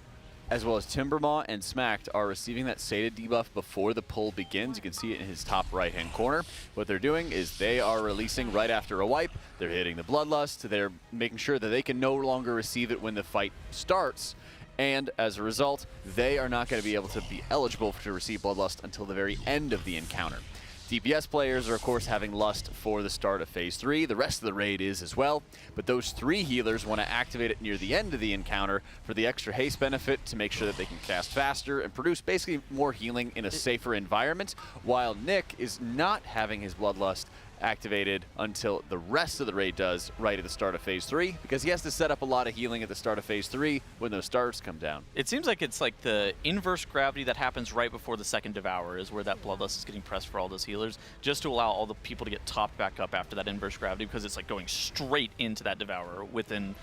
as well as Timbermaw and Smacked, are receiving that sated debuff before the pull begins. You can see it in his top right-hand corner. What they're doing is they are releasing right after a wipe. They're hitting the Bloodlust. They're making sure that they can no longer receive it when the fight starts. And as a result, they are not going to be able to be eligible to receive Bloodlust until the very end of the encounter. DPS players are, of course, having Lust for the start of Phase 3. The rest of the raid is as well. But those 3 healers want to activate it near the end of the encounter for the extra haste benefit to make sure that they can cast faster and produce basically more healing in a safer environment, while Nick is not having his Bloodlust activated until the rest of the raid does right at the start of Phase 3, because he has to set up a lot of healing at the start of Phase 3 when those stars come down. It seems like it's like the inverse gravity that happens right before the second Devour is where that Bloodlust is getting pressed for all those healers, just to allow all the people to get topped back up after that inverse gravity, because it's like going straight into that Devourer within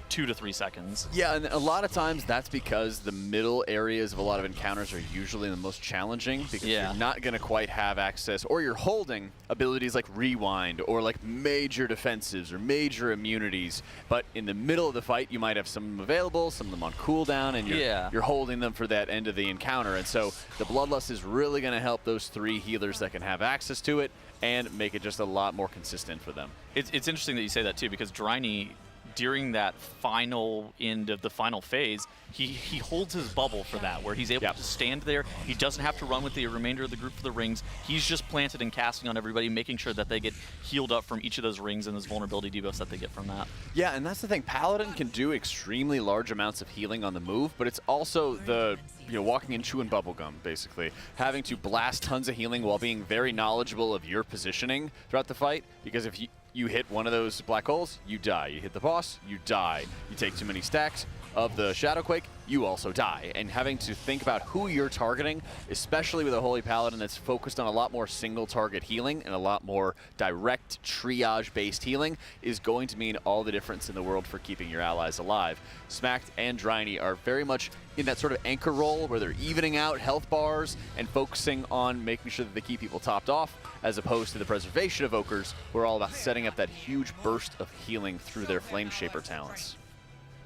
2 to 3 seconds. Yeah, and a lot of times that's because the middle areas of a lot of encounters are usually the most challenging, because you're not going to quite have access, or you're holding abilities like Rewind or like major defensives or major immunities, but in the middle of the fight you might have some of them available, some of them on cooldown, and you're holding them for that end of the encounter. And so the Bloodlust is really going to help those 3 healers that can have access to it and make it just a lot more consistent for them. It's interesting that you say that too, because Dryny, during that final end of the final phase, he holds his bubble for that, where he's able to stand there. He doesn't have to run with the remainder of the group for the rings. He's just planted and casting on everybody, making sure that they get healed up from each of those rings and those vulnerability debuffs that they get from that. Yeah, and that's the thing. Paladin can do extremely large amounts of healing on the move, but it's also the walking and chewing bubblegum, basically. Having to blast tons of healing while being very knowledgeable of your positioning throughout the fight, because if you hit one of those black holes, you die. You hit the boss, you die. You take too many stacks, of the Shadowquake, you also die. And having to think about who you're targeting, especially with a Holy Paladin that's focused on a lot more single target healing and a lot more direct triage-based healing, is going to mean all the difference in the world for keeping your allies alive. Smacked and Dryny are very much in that sort of anchor role where they're evening out health bars and focusing on making sure that they keep people topped off, as opposed to the preservation evokers, who are all about setting up that huge burst of healing through their Flame Shaper talents.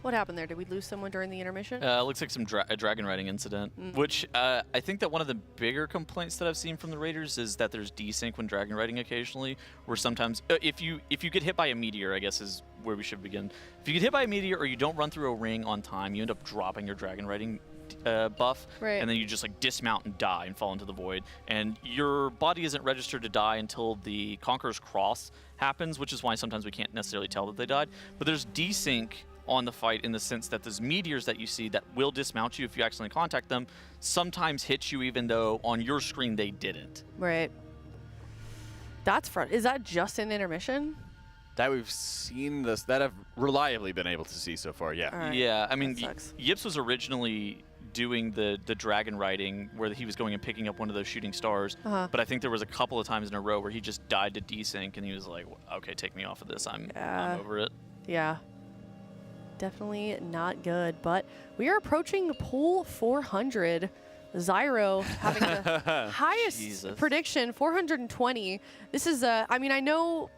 What happened there? Did we lose someone during the intermission? Looks like a dragon riding incident, which I think that one of the bigger complaints that I've seen from the Raiders is that there's desync when dragon riding occasionally, where sometimes if you get hit by a meteor, I guess is where we should begin. If you get hit by a meteor or you don't run through a ring on time, you end up dropping your dragon riding buff, and then you just like dismount and die and fall into the void, and your body isn't registered to die until the Conqueror's Cross happens, which is why sometimes we can't necessarily tell that they died. But there's desync on the fight in the sense that those meteors that you see that will dismount you if you accidentally contact them sometimes hit you even though on your screen they didn't. Right. That's front. Is that just in intermission? That we've seen this, that I've reliably been able to see so far, yeah. Right. Yeah, I mean, Yips was originally doing the dragon riding where he was going and picking up one of those shooting stars, but I think there was a couple of times in a row where he just died to desync and he was like, okay, take me off of this, I'm over it. Yeah. Definitely not good, but we are approaching pool 400. Zyro having the highest prediction, 420. This is I mean, I know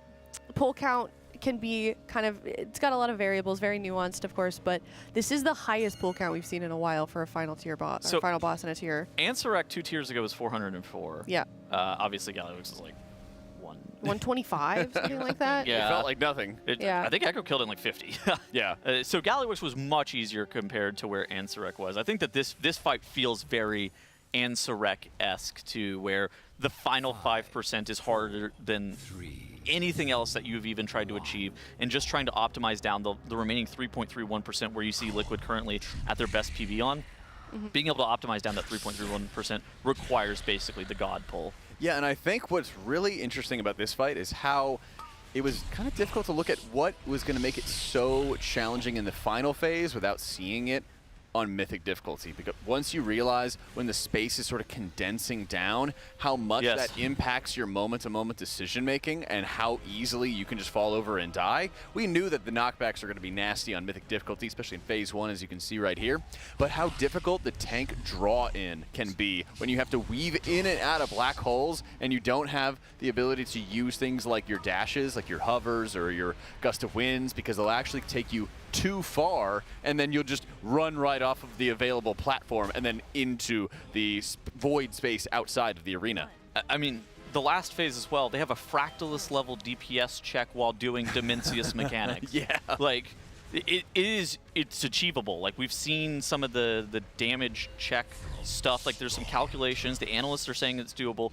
pool count can be kind of, it's got a lot of variables, very nuanced, of course, but this is the highest pool count we've seen in a while for a final tier boss, or final boss in a tier. Ansarek 2 tiers ago was 404. Yeah. Obviously, Galliwix is like 125, something like that. Yeah. It felt like nothing. Yeah. I think Echo killed it in like 50. Yeah. So Galliwix was much easier compared to where Ansarek was. I think that this fight feels very Ansarek-esque too, where the final 5% is harder than anything else that you've even tried to achieve, and just trying to optimize down the remaining 3.31% where you see Liquid currently at their best PV on. Being able to optimize down that 3.31% requires basically the God pull. Yeah, and I think what's really interesting about this fight is how it was kind of difficult to look at what was going to make it so challenging in the final phase without seeing it on Mythic difficulty, because once you realize when the space is sort of condensing down, how much that impacts your moment-to-moment decision-making and how easily you can just fall over and die. We knew that the knockbacks are going to be nasty on Mythic difficulty, especially in phase 1, as you can see right here, but how difficult the tank draw-in can be when you have to weave in and out of black holes and you don't have the ability to use things like your dashes, like your hovers or your gust of winds, because they'll actually take you too far, and then you'll just run right off of the available platform and then into the void space outside of the arena. I mean, the last phase as well, they have a Fractalus level DPS check while doing Demensius mechanics. Yeah. Like, it's achievable. Like, we've seen some of the damage check stuff. Like, there's some calculations. The analysts are saying it's doable.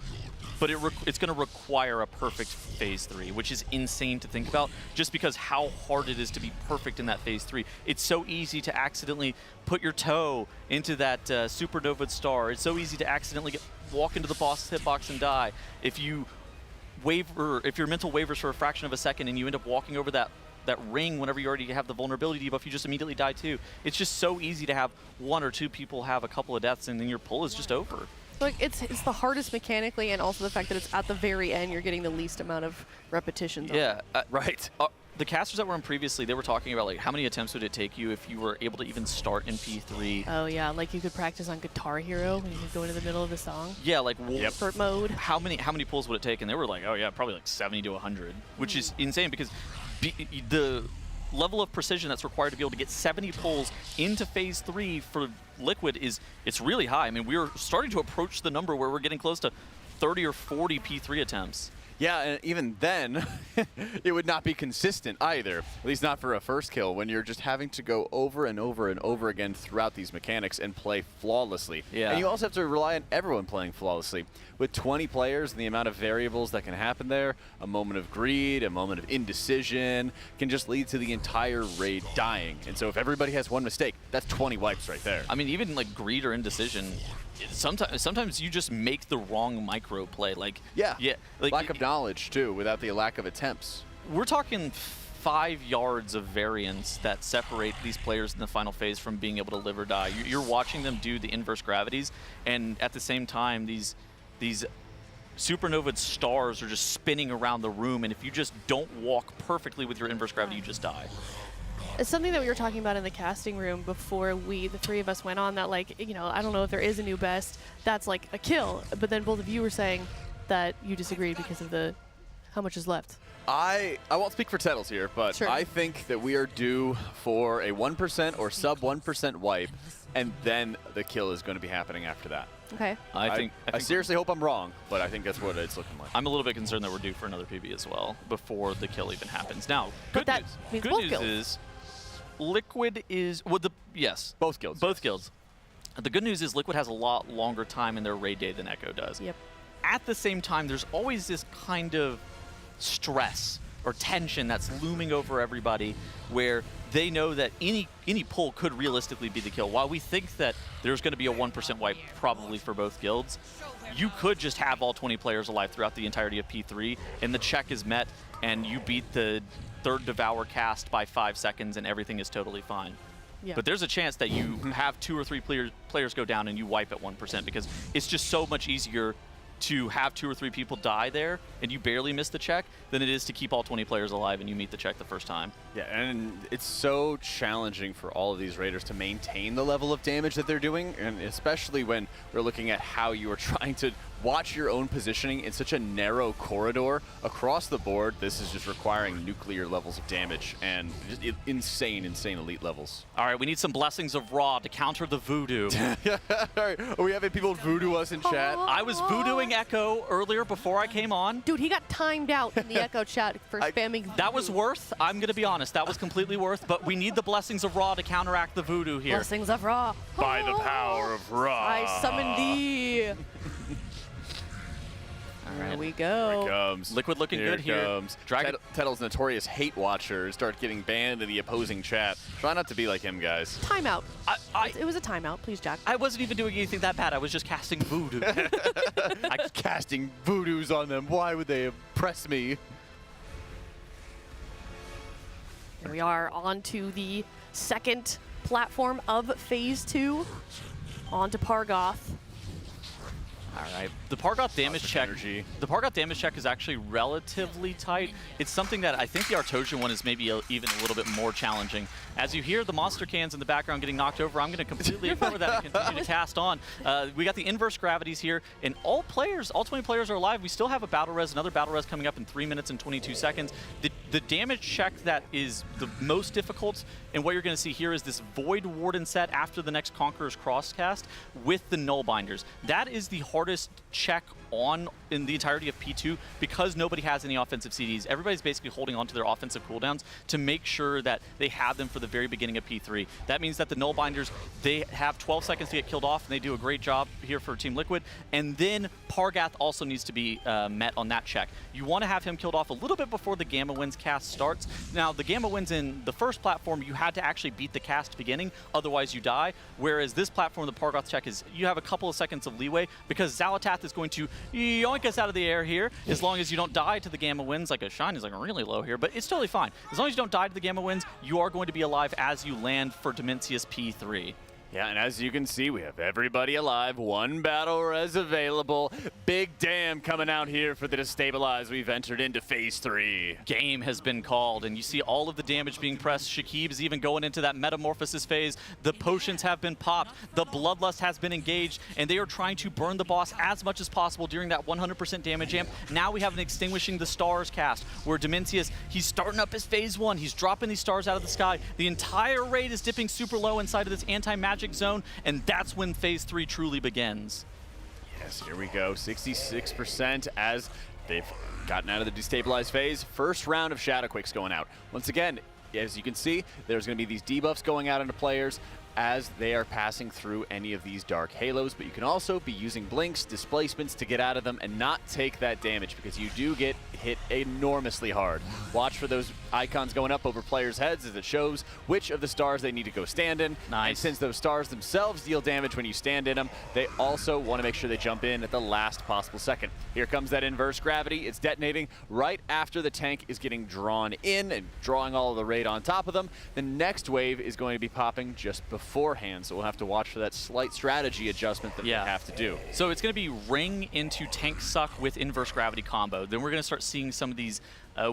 But it's going to require a perfect phase 3, which is insane to think about, just because how hard it is to be perfect in that phase 3. It's so easy to accidentally put your toe into that supernova star. It's so easy to accidentally walk into the boss hitbox and die. If you waver, if your mental wavers for a fraction of a second and you end up walking over that ring whenever you already have the vulnerability debuff, you just immediately die too. It's just so easy to have 1 or 2 people have a couple of deaths and then your pull is just over. Like, it's the hardest mechanically, and also the fact that it's at the very end, you're getting the least amount of repetitions. Yeah, right. The casters that were in previously, they were talking about like how many attempts would it take you if you were able to even start in P3. Oh yeah, like you could practice on Guitar Hero when you could go into the middle of the song. Yeah, like expert mode. How many pulls would it take? And they were like, oh yeah, probably like 70 to 100, which is insane because the level of precision that's required to be able to get 70 pulls into phase 3 for Liquid it's really high. I mean, we're starting to approach the number where we're getting close to 30 or 40 P3 attempts. Yeah, and even then, it would not be consistent either, at least not for a first kill, when you're just having to go over and over and over again throughout these mechanics and play flawlessly. Yeah. And you also have to rely on everyone playing flawlessly. With 20 players and the amount of variables that can happen there, a moment of greed, a moment of indecision can just lead to the entire raid dying. And so if everybody has one mistake, that's 20 wipes right there. I mean, even like greed or indecision, sometimes you just make the wrong micro play. Like yeah, like lack of knowledge too, without the lack of attempts. We're talking 5 yards of variance that separate these players in the final phase from being able to live or die. You're watching them do the inverse gravities, and at the same time, these supernova stars are just spinning around the room, and if you just don't walk perfectly with your inverse gravity, you just die. It's something that we were talking about in the casting room before the three of us went on, that like, you know, I don't know if there is a new best that's like a kill, but then both of you were saying that you disagreed because of how much is left. I won't speak for Tettles here, but Sure. I think that we are due for a 1% or sub 1% wipe, and then the kill is going to be happening after that. Okay. I seriously hope I'm wrong, but I think that's what it's looking like. I'm a little bit concerned that we're due for another PB as well before the kill even happens. Now, But that means good both news guilds. is Liquid is yes, both guilds. Both guilds. The good news is Liquid has a lot longer time in their raid day than Echo does. Yep. At the same time, there's always this kind of stress or tension that's looming over everybody, where they know that any pull could realistically be the kill. While we think that there's going to be a 1% wipe probably for both guilds, you could just have all 20 players alive throughout the entirety of P3, and the check is met, and you beat the third Devour cast by 5 seconds, and everything is totally fine. Yeah. But there's a chance that you have 2 or 3 players go down and you wipe at 1%, because it's just so much easier to have 2 or 3 people die there and you barely miss the check than it is to keep all 20 players alive and you meet the check the first time. Yeah, and it's so challenging for all of these raiders to maintain the level of damage that they're doing, and especially when we're looking at how you are trying to watch your own positioning in such a narrow corridor across the board. This is just requiring nuclear levels of damage and just insane elite levels. All right, we need some blessings of Ra to counter the voodoo. All right, are we having people voodoo us in chat? I was voodooing Echo earlier before I came on. Dude, he got timed out in the Echo chat for spamming. That was worth, I'm going to be honest, that was completely worth, but we need the blessings of Ra to counteract the voodoo here. Blessings of Ra. By the power of Ra. I summon thee. There we go. Here it comes. Liquid looking good here. Comes. Tettle's notorious hate watchers start getting banned in the opposing chat. Try not to be like him, guys. Timeout. It was a timeout. Please, Jack. I wasn't even doing anything that bad. I was just casting voodoo. I was casting voodoos on them. Why would they oppress me? Here we are on to the second platform of Phase 2. On to Pargoth. All right, the Pargoth damage check. The Pargoth damage check is actually relatively tight. It's something that I think the Artosian one is maybe even a little bit more challenging. As you hear the monster cans in the background getting knocked over, I'm going to completely ignore that and continue to cast on. We got the inverse gravities here, and all 20 players are alive. We still have a battle res, another battle res coming up in 3 minutes and 22 seconds. The damage check that is the most difficult, and what you're going to see here is this Void Warden set after the next Conqueror's Crosscast with the Null Binders. That is the hardest check in the entirety of P2 because nobody has any offensive CDs. Everybody's basically holding on to their offensive cooldowns to make sure that they have them for the very beginning of P3. That means that the Null Binders, they have 12 seconds to get killed off, and they do a great job here for Team Liquid. And then Pargoth also needs to be met on that check. You want to have him killed off a little bit before the Gamma Winds cast starts. Now, the Gamma Winds in the first platform, you had to actually beat the cast beginning, otherwise you die. Whereas this platform, the Pargoth check, is you have a couple of seconds of leeway because Xalatath is going to yoink us out of the air here as long as you don't die to the Gamma Winds. Like a shine is like really low here, but it's totally fine. As long as you don't die to the Gamma Winds, you are going to be alive as you land for Demensius P3. Yeah, and as you can see, we have everybody alive. 1 battle res available. Big damn coming out here for the Destabilize. We've entered into Phase 3. Game has been called, and you see all of the damage being pressed. Shakib is even going into that Metamorphosis phase. The potions have been popped. The Bloodlust has been engaged, and they are trying to burn the boss as much as possible during that 100% damage amp. Now we have an Extinguishing the Stars cast, where Demensius, he's starting up his Phase 1. He's dropping these stars out of the sky. The entire raid is dipping super low inside of this anti-magic zone, and that's when Phase 3 truly begins. Yes, here we go. 66% as they've gotten out of the destabilized phase. First round of Shadowquakes going out. Once again, as you can see, there's going to be these debuffs going out into players. as they are passing through any of these dark halos, but you can also be using blinks, displacements to get out of them and not take that damage, because you do get hit enormously hard. Watch for those icons going up over players' heads as it shows which of the stars they need to go stand in. Nice. And since those stars themselves deal damage when you stand in them, they also want to make sure they jump in at the last possible second. Here comes that inverse gravity. It's detonating right after the tank is getting drawn in and drawing all of the raid on top of them. The next wave is going to be popping just beforehand, so we'll have to watch for that slight strategy adjustment that we have to do. So it's going to be ring into tank suck with inverse gravity combo. Then we're going to start seeing some of these,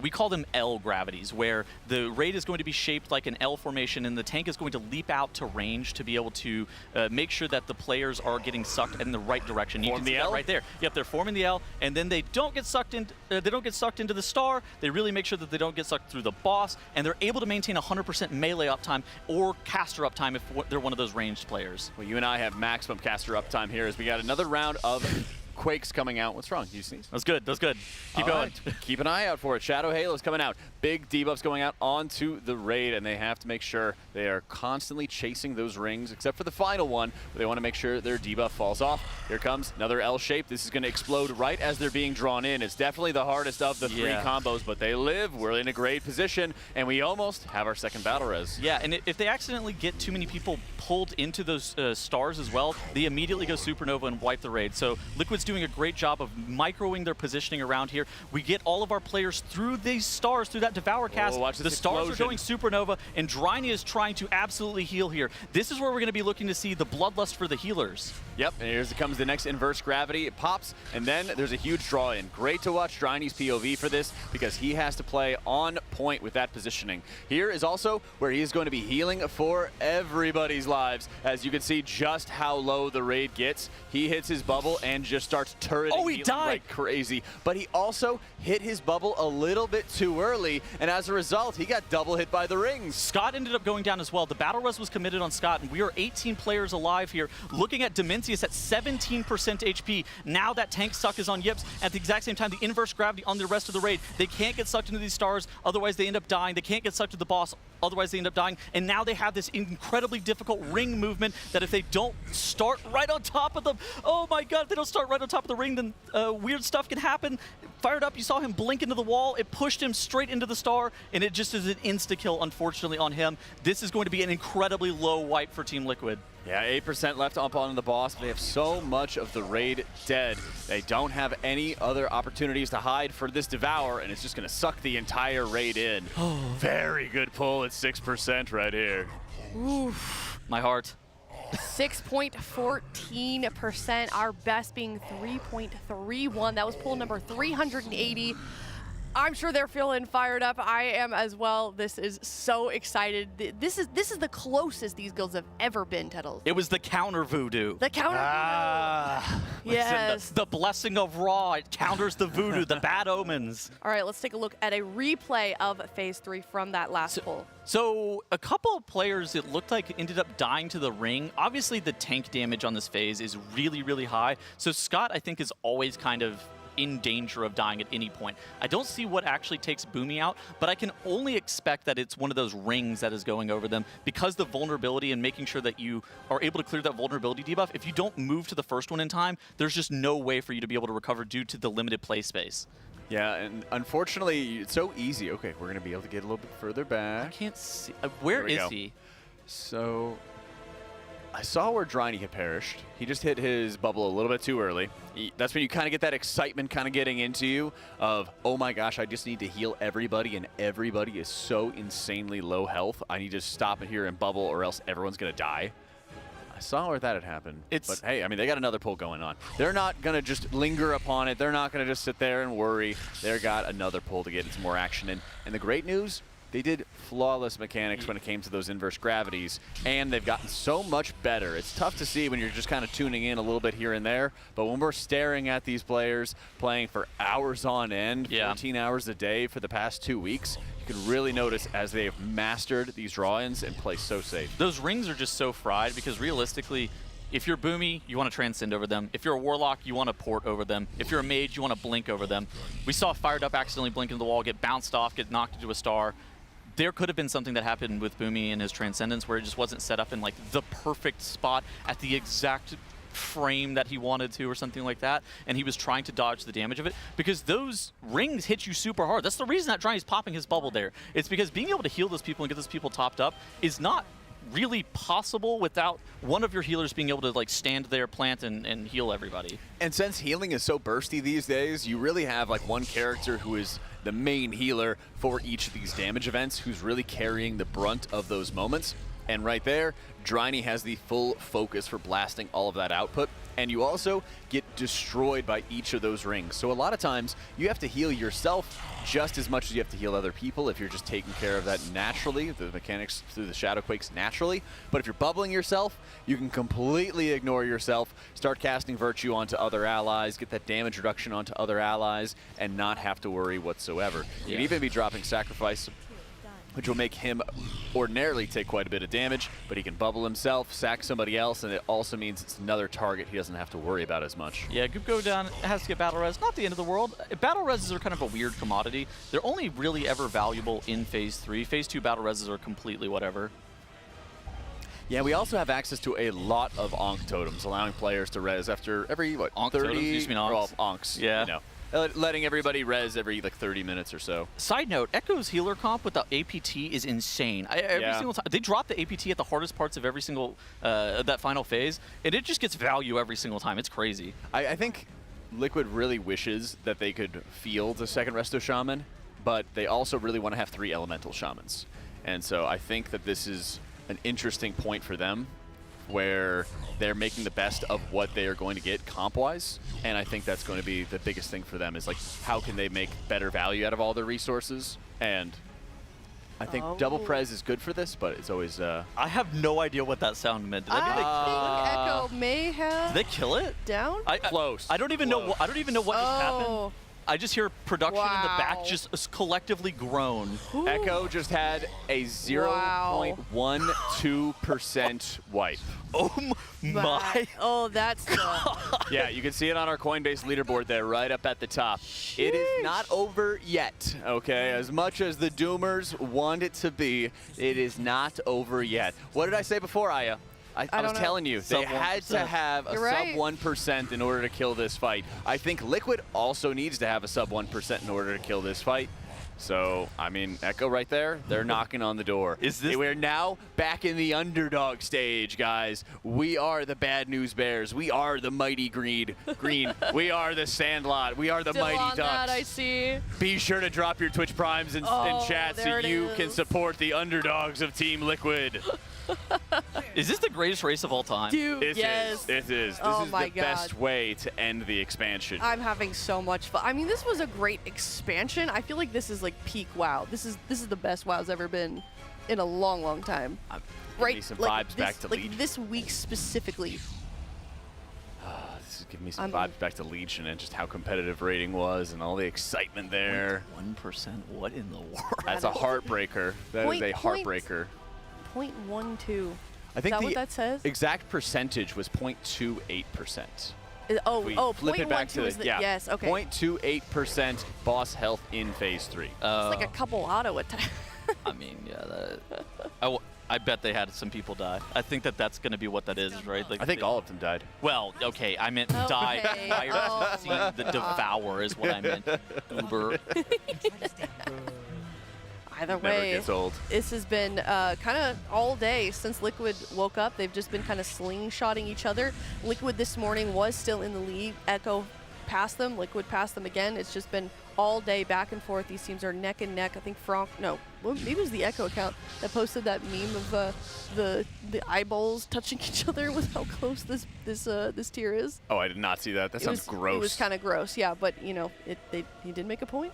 we call them L gravities, where the raid is going to be shaped like an L formation and the tank is going to leap out to range to be able to make sure that the players are getting sucked in the right direction. You can see that right there. Yep, they're forming the L, and then they don't get sucked in. They don't get sucked into the star. They really make sure that they don't get sucked through the boss, and they're able to maintain 100% melee uptime or caster uptime if they're one of those ranged players. Well, you and I have maximum caster uptime here as we got another round of Quakes coming out. What's wrong? Did you sneeze? That's good. That's good. Keep going. Keep an eye out for it. Shadow Halo's coming out. Big debuffs going out onto the raid, and they have to make sure they are constantly chasing those rings, except for the final one, where they want to make sure their debuff falls off. Here comes another L shape. This is going to explode right as they're being drawn in. It's definitely the hardest of the three combos, but they live. We're in a great position, and we almost have our second battle res. Yeah, and if they accidentally get too many people pulled into those stars as well, they immediately go supernova and wipe the raid. So Liquid's doing a great job of microing their positioning around here. We get all of our players through these stars, through that Devour cast. Watch this the stars explosion. are going supernova, and Drynia is trying to absolutely heal here. This is where we're going to be looking to see the bloodlust for the healers. Yep, and here comes the next inverse gravity. It pops, and then there's a huge draw in. Great to watch Drynia's POV for this, because he has to play on point with that positioning. Here is also where he is going to be healing for everybody's lives. As you can see just how low the raid gets. He hits his bubble and just starts turreting. Oh, he died! Like crazy. But he also hit his bubble a little bit too early, and as a result, he got double hit by the rings. Scott ended up going down as well. The battle res was committed on Scott, and we are 18 players alive here. Looking at Demensius at 17% HP. Now that tank suck is on Yips. At the exact same time, the inverse gravity on the rest of the raid. They can't get sucked into these stars, otherwise they end up dying. They can't get sucked to the boss, otherwise they end up dying. And now they have this incredibly difficult ring movement that if they don't start right on top of them, oh my god, if they don't start right on top of the ring, then weird stuff can happen. Fired up, you saw him blink into the wall. It pushed him straight into the star, and it just is an insta-kill, unfortunately, on him. This is going to be an incredibly low wipe for Team Liquid. Yeah, 8% left up on the boss. They have so much of the raid dead. They don't have any other opportunities to hide for this Devour, and it's just going to suck the entire raid in. Very good pull at 6% right here. Oof. My heart. 6.14%, our best being 3.31. That was pull number 380. I'm sure they're feeling fired up. I am as well. This is so excited. This is the closest these guilds have ever been, Tettles. It was the counter voodoo. The counter voodoo. Yes. Listen, the blessing of Raw. It counters the voodoo, the bad omens. All right, let's take a look at a replay of Phase 3 from that last pull. So a couple of players, it looked like, ended up dying to the ring. Obviously, the tank damage on this phase is really, really high. So Scott, I think, is always kind of in danger of dying at any point. I don't see what actually takes Boomy out, but I can only expect that it's one of those rings that is going over them, because the vulnerability and making sure that you are able to clear that vulnerability debuff. If you don't move to the first one in time, there's just no way for you to be able to recover due to the limited play space. Yeah, and unfortunately, it's so easy. Okay, we're going to be able to get a little bit further back. I can't see. Where is he? So I saw where Drynia had perished. He just hit his bubble a little bit too early. That's when you kind of get that excitement kind of getting into you of, oh my gosh, I just need to heal everybody, and everybody is so insanely low health. I need to stop it here and bubble, or else everyone's going to die. I saw where that had happened. But hey, I mean, they got another pull going on. They're not going to just linger upon it. They're not going to just sit there and worry. They've got another pull to get some more action in. And the great news, they did flawless mechanics when it came to those inverse gravities, and they've gotten so much better. It's tough to see when you're just kind of tuning in a little bit here and there, but when we're staring at these players playing for hours on end, 14 hours a day for the past 2 weeks, you can really notice as they've mastered these draw-ins and play so safe. Those rings are just so fried, because realistically, if you're Boomy, you want to transcend over them. If you're a Warlock, you want to port over them. If you're a Mage, you want to blink over them. We saw Fired Up accidentally blink into the wall, get bounced off, get knocked into a star. there could have been something that happened with Boomy and his Transcendence where it just wasn't set up in like the perfect spot at the exact frame that he wanted to or something like that, and he was trying to dodge the damage of it, because those rings hit you super hard. That's the reason that Johnny's popping his bubble there. It's because being able to heal those people and get those people topped up is not really possible without one of your healers being able to like stand there, plant, and heal everybody. And since healing is so bursty these days, you really have like one character who is the main healer for each of these damage events, who's really carrying the brunt of those moments. And right there, Dryny has the full focus for blasting all of that output. And you also get destroyed by each of those rings. So a lot of times, you have to heal yourself just as much as you have to heal other people if you're just taking care of that naturally, the mechanics through the Shadow Quakes naturally. But if you're bubbling yourself, you can completely ignore yourself, start casting Virtue onto other allies, get that damage reduction onto other allies, and not have to worry whatsoever. You can even be dropping Sacrifice, which will make him ordinarily take quite a bit of damage, but he can bubble himself, sack somebody else, and it also means it's another target he doesn't have to worry about as much. Yeah, Goop go down, has to get Battle Res. Not the end of the world. Battle Reses are kind of a weird commodity. They're only really ever valuable in Phase 3. Phase 2 Battle Reses are completely whatever. Yeah, we also have access to a lot of Onk totems, allowing players to res after every, what, Onk 30? totems? You mean Onks? Well, Onks, yeah. You know. Letting everybody res every like 30 minutes or so. Side note, Echo's healer comp with the APT is insane. Every single time they drop the APT at the hardest parts of every single that final phase, and it just gets value every single time. It's crazy. I think Liquid really wishes that they could field a second Resto Shaman, but they also really want to have 3 Elemental Shamans. And so I think that this is an interesting point for them, where they're making the best of what they are going to get comp-wise, and I think that's going to be the biggest thing for them, is like, how can they make better value out of all their resources? And I think double Prez is good for this, but it's always I have no idea what that sound meant. Did that mean Echo may have. Did they kill it? Down? Close. I don't even know. I don't even know what just happened. I just hear production in the back Wow. just collectively groan. Echo just had a 0.12% wipe. Oh my! Oh, that's Yeah, you can see it on our Coinbase leaderboard there, right up at the top. It is not over yet, okay? As much as the Doomers want it to be, it is not over yet. What did I say before, Aya? I was telling you, they had to have a sub 1% in order to kill this fight. I think Liquid also needs to have a sub 1% in order to kill this fight. So, I mean, Echo right there, they're knocking on the door. We're now back in the underdog stage, guys. We are the Bad News Bears. We are the Mighty Green. We are the Sandlot. We are the Still Mighty on Ducks. that, I see. Be sure to drop your Twitch Primes in chat so you can support the underdogs of Team Liquid. Is this the greatest race of all time? Dude, yes. This is the best way to end the expansion. I'm having so much fun. I mean, this was a great expansion. I feel like this is like peak WoW. This is the best WoW's ever been in a long, long time. Give me some vibes back to Legion. This week specifically. This is giving me some vibes back to Legion and just how competitive rating was and all the excitement there. 1%? What in the world? That's a heartbreaker. That is a heartbreaker. 0.12. I think is that what that says? Exact percentage was 0.28%. Flip it back to yes, okay. 0.28% boss health in Phase 3. It's like a couple auto attacks. I mean, yeah, I bet they had some people die. I think that's going to be what that is, right? Like I think all of them died. Well, okay, I meant die prior to seeing the Devour is what I meant. Uber. Either Never way, gets old. This has been kind of all day since Liquid woke up. They've just been kind of slingshotting each other. Liquid this morning was still in the lead. Echo passed them. Liquid passed them again. It's just been all day back and forth. These teams are neck and neck. I think maybe it was the Echo account that posted that meme of the eyeballs touching each other with how close this tier is. Oh, I did not see that. That sounds gross. It was kind of gross, yeah. But you know, he did make a point.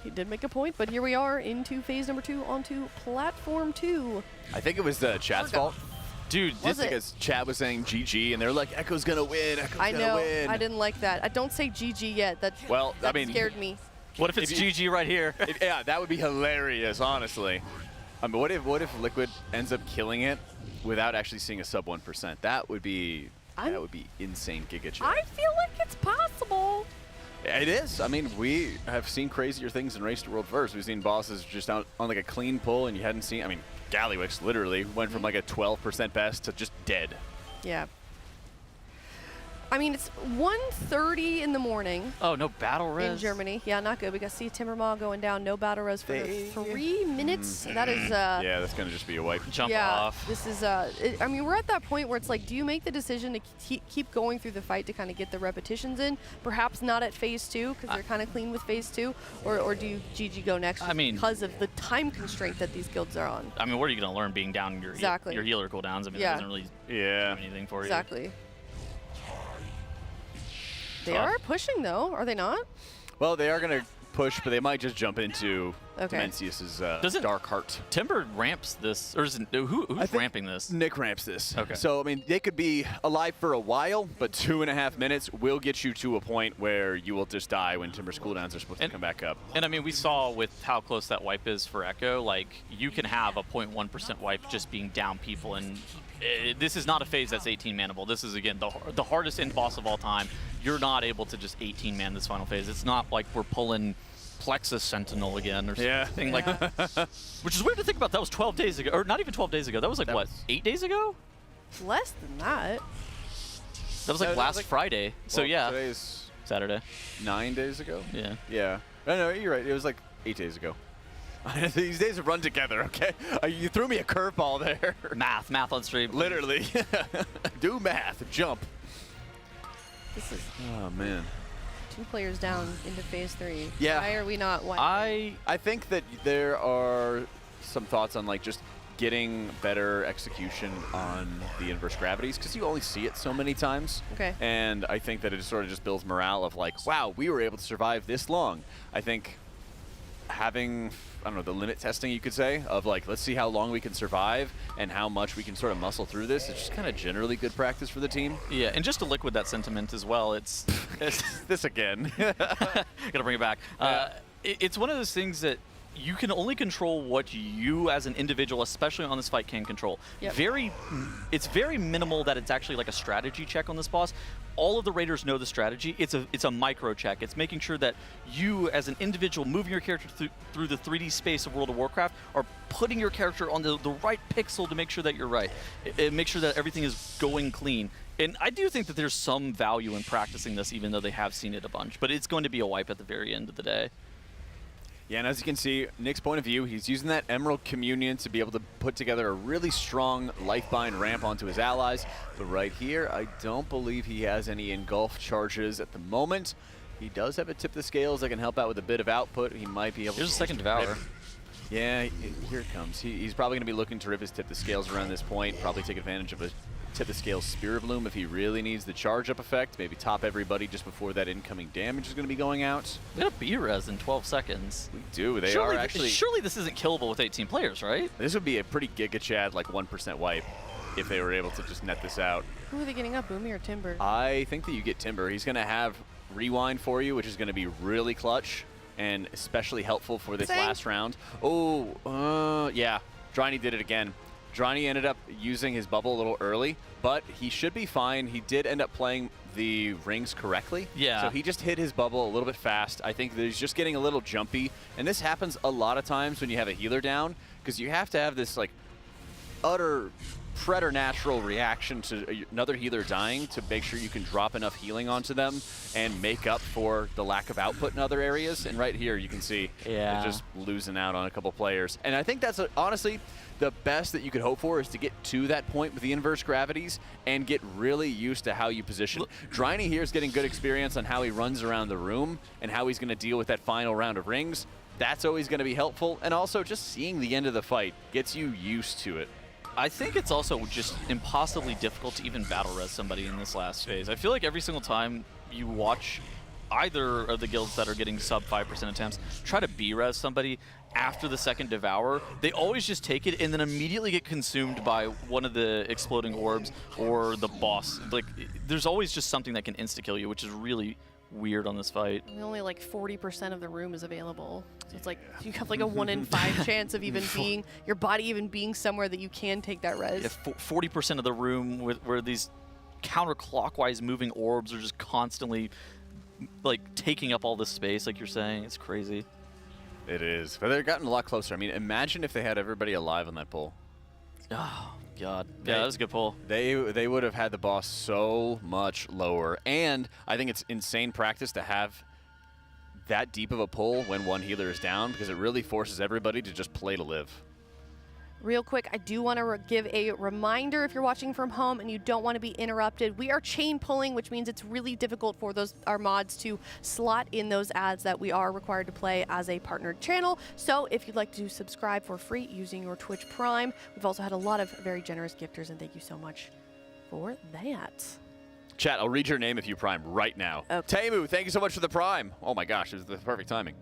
He did make a point, but here we are into phase number 2 onto platform 2. I think it was the chat's fault. Dude, Was it? because chat was saying GG, and they're like, Echo's gonna win, Echo's gonna win. I didn't like that. I don't say GG yet. That scared me. What if it's GG right here? Yeah, that would be hilarious, honestly. I mean, what if Liquid ends up killing it without actually seeing a sub 1%? That would be insane Giga chat. I feel like it's possible. It is. I mean, we have seen crazier things in Race to World first. We've seen bosses just out on like a clean pull, and you hadn't seen. I mean, Gallywix literally went from like a 12% best to just dead. Yeah. I mean, it's 1:30 in the morning. Oh, no battle res. In Germany. Yeah, not good. We got Timbermaw going down. No battle res for 3 minutes. That is... yeah, that's going to just be a wipe. Jump yeah, off. This is... I mean, we're at that point where it's like, do you make the decision to keep going through the fight to kind of get the repetitions in? Perhaps not at phase 2, because they're kind of clean with phase 2. Or do you GG go next because of the time constraint that these guilds are on? I mean, what are you going to learn being down your your healer cooldowns? I mean, that doesn't really do anything for you. Exactly. They are pushing, though, are they not? Well, they are going to push, but they might just jump into Demensius's Dark Heart. Timber ramps this, or is it, who's ramping this? Nick ramps this. Okay. So, I mean, they could be alive for a while, but 2.5 minutes will get you to a point where you will just die when Timber's cooldowns are supposed to come back up. And, I mean, we saw with how close that wipe is for Echo, like, you can have a 0.1% wipe just being down people, and this is not a phase that's 18-manable. This is, again, the hardest end boss of all time. You're not able to just 18-man this final phase. It's not like we're pulling Plexus Sentinel again or something like that. Which is weird to think about. That was 12 days ago. Or not even 12 days ago. That was like, what, 8 days ago? Less than that. That was like last Friday. So, yeah. Today's Saturday. 9 days ago? Yeah. Yeah. No, you're right. It was like 8 days ago. These days have run together, okay? You threw me a curveball there. Math on stream. Literally. Do math. Jump. This is... Oh, man. 2 players down into phase 3. Yeah. Why are we not one? I think that there are some thoughts on like just getting better execution on the inverse gravities because you only see it so many times. Okay. And I think that it sort of just builds morale of like, wow, we were able to survive this long. I think having, I don't know, the limit testing, you could say, of like, let's see how long we can survive and how much we can sort of muscle through this. It's just kind of generally good practice for the team. Yeah, and just to liquid that sentiment as well, it's this again. Gotta bring it back. It's one of those things that you can only control what you as an individual, especially on this fight, can control. Yep. It's very minimal that it's actually like a strategy check on this boss. All of the raiders know the strategy. It's a micro check. It's making sure that you, as an individual, moving your character through the 3D space of World of Warcraft, are putting your character on the right pixel to make sure that you're right. Make sure that everything is going clean. And I do think that there's some value in practicing this, even though they have seen it a bunch. But it's going to be a wipe at the very end of the day. Yeah, and as you can see, Nick's point of view, he's using that Emerald Communion to be able to put together a really strong Lifebind ramp onto his allies. But right here, I don't believe he has any Engulf charges at the moment. He does have a Tip the Scales that can help out with a bit of output. He might be able to... Here's a second Devour. Yeah, here it comes. He's probably going to be looking to rip his Tip the Scales around this point, probably take advantage of a Tip the Scales Spirit Bloom if he really needs the charge-up effect. Maybe top everybody just before that incoming damage is going to be going out. We got a B-res in 12 seconds. We do. They surely, are actually... Surely this isn't killable with 18 players, right? This would be a pretty Giga Chad, like 1% wipe, if they were able to just net this out. Who are they getting up, Boomy or Timber? I think that you get Timber. He's going to have Rewind for you, which is going to be really clutch and especially helpful for this last round. Oh, yeah. Dryny did it again. Dryny ended up using his bubble a little early, but he should be fine. He did end up playing the rings correctly. Yeah. So he just hit his bubble a little bit fast. I think that he's just getting a little jumpy, and this happens a lot of times when you have a healer down, because you have to have this like utter preternatural reaction to another healer dying to make sure you can drop enough healing onto them and make up for the lack of output in other areas. And right here you can see they're just losing out on a couple players. And I think that's honestly the best that you could hope for, is to get to that point with the inverse gravities and get really used to how you position. Dryny here is getting good experience on how he runs around the room and how he's going to deal with that final round of rings. That's always going to be helpful. And also just seeing the end of the fight gets you used to it. I think it's also just impossibly difficult to even battle res somebody in this last phase. I feel like every single time you watch either of the guilds that are getting sub 5% attempts try to B-res somebody after the second Devour, they always just take it and then immediately get consumed by one of the exploding orbs or the boss. Like, there's always just something that can insta-kill you, which is really weird on this fight. Only like 40% of the room is available. So it's like you have like a 1 in 5 chance of even being, your body even being somewhere that you can take that res. Yeah, 40% of the room where these counterclockwise moving orbs are just constantly like taking up all this space, like you're saying. It's crazy. It is, but they've gotten a lot closer. I mean, imagine if they had everybody alive on that pull. Oh God, yeah, that was a good pull. They would have had the boss so much lower, and I think it's insane practice to have that deep of a pull when one healer is down, because it really forces everybody to just play to live. Real quick, I do want to give a reminder if you're watching from home and you don't want to be interrupted. We are chain pulling, which means it's really difficult for our mods to slot in those ads that we are required to play as a partnered channel. So if you'd like to subscribe for free using your Twitch Prime, we've also had a lot of very generous gifters, and thank you so much for that. Chat, I'll read your name if you prime right now. Okay. Temu, thank you so much for the prime. Oh my gosh, it was the perfect timing.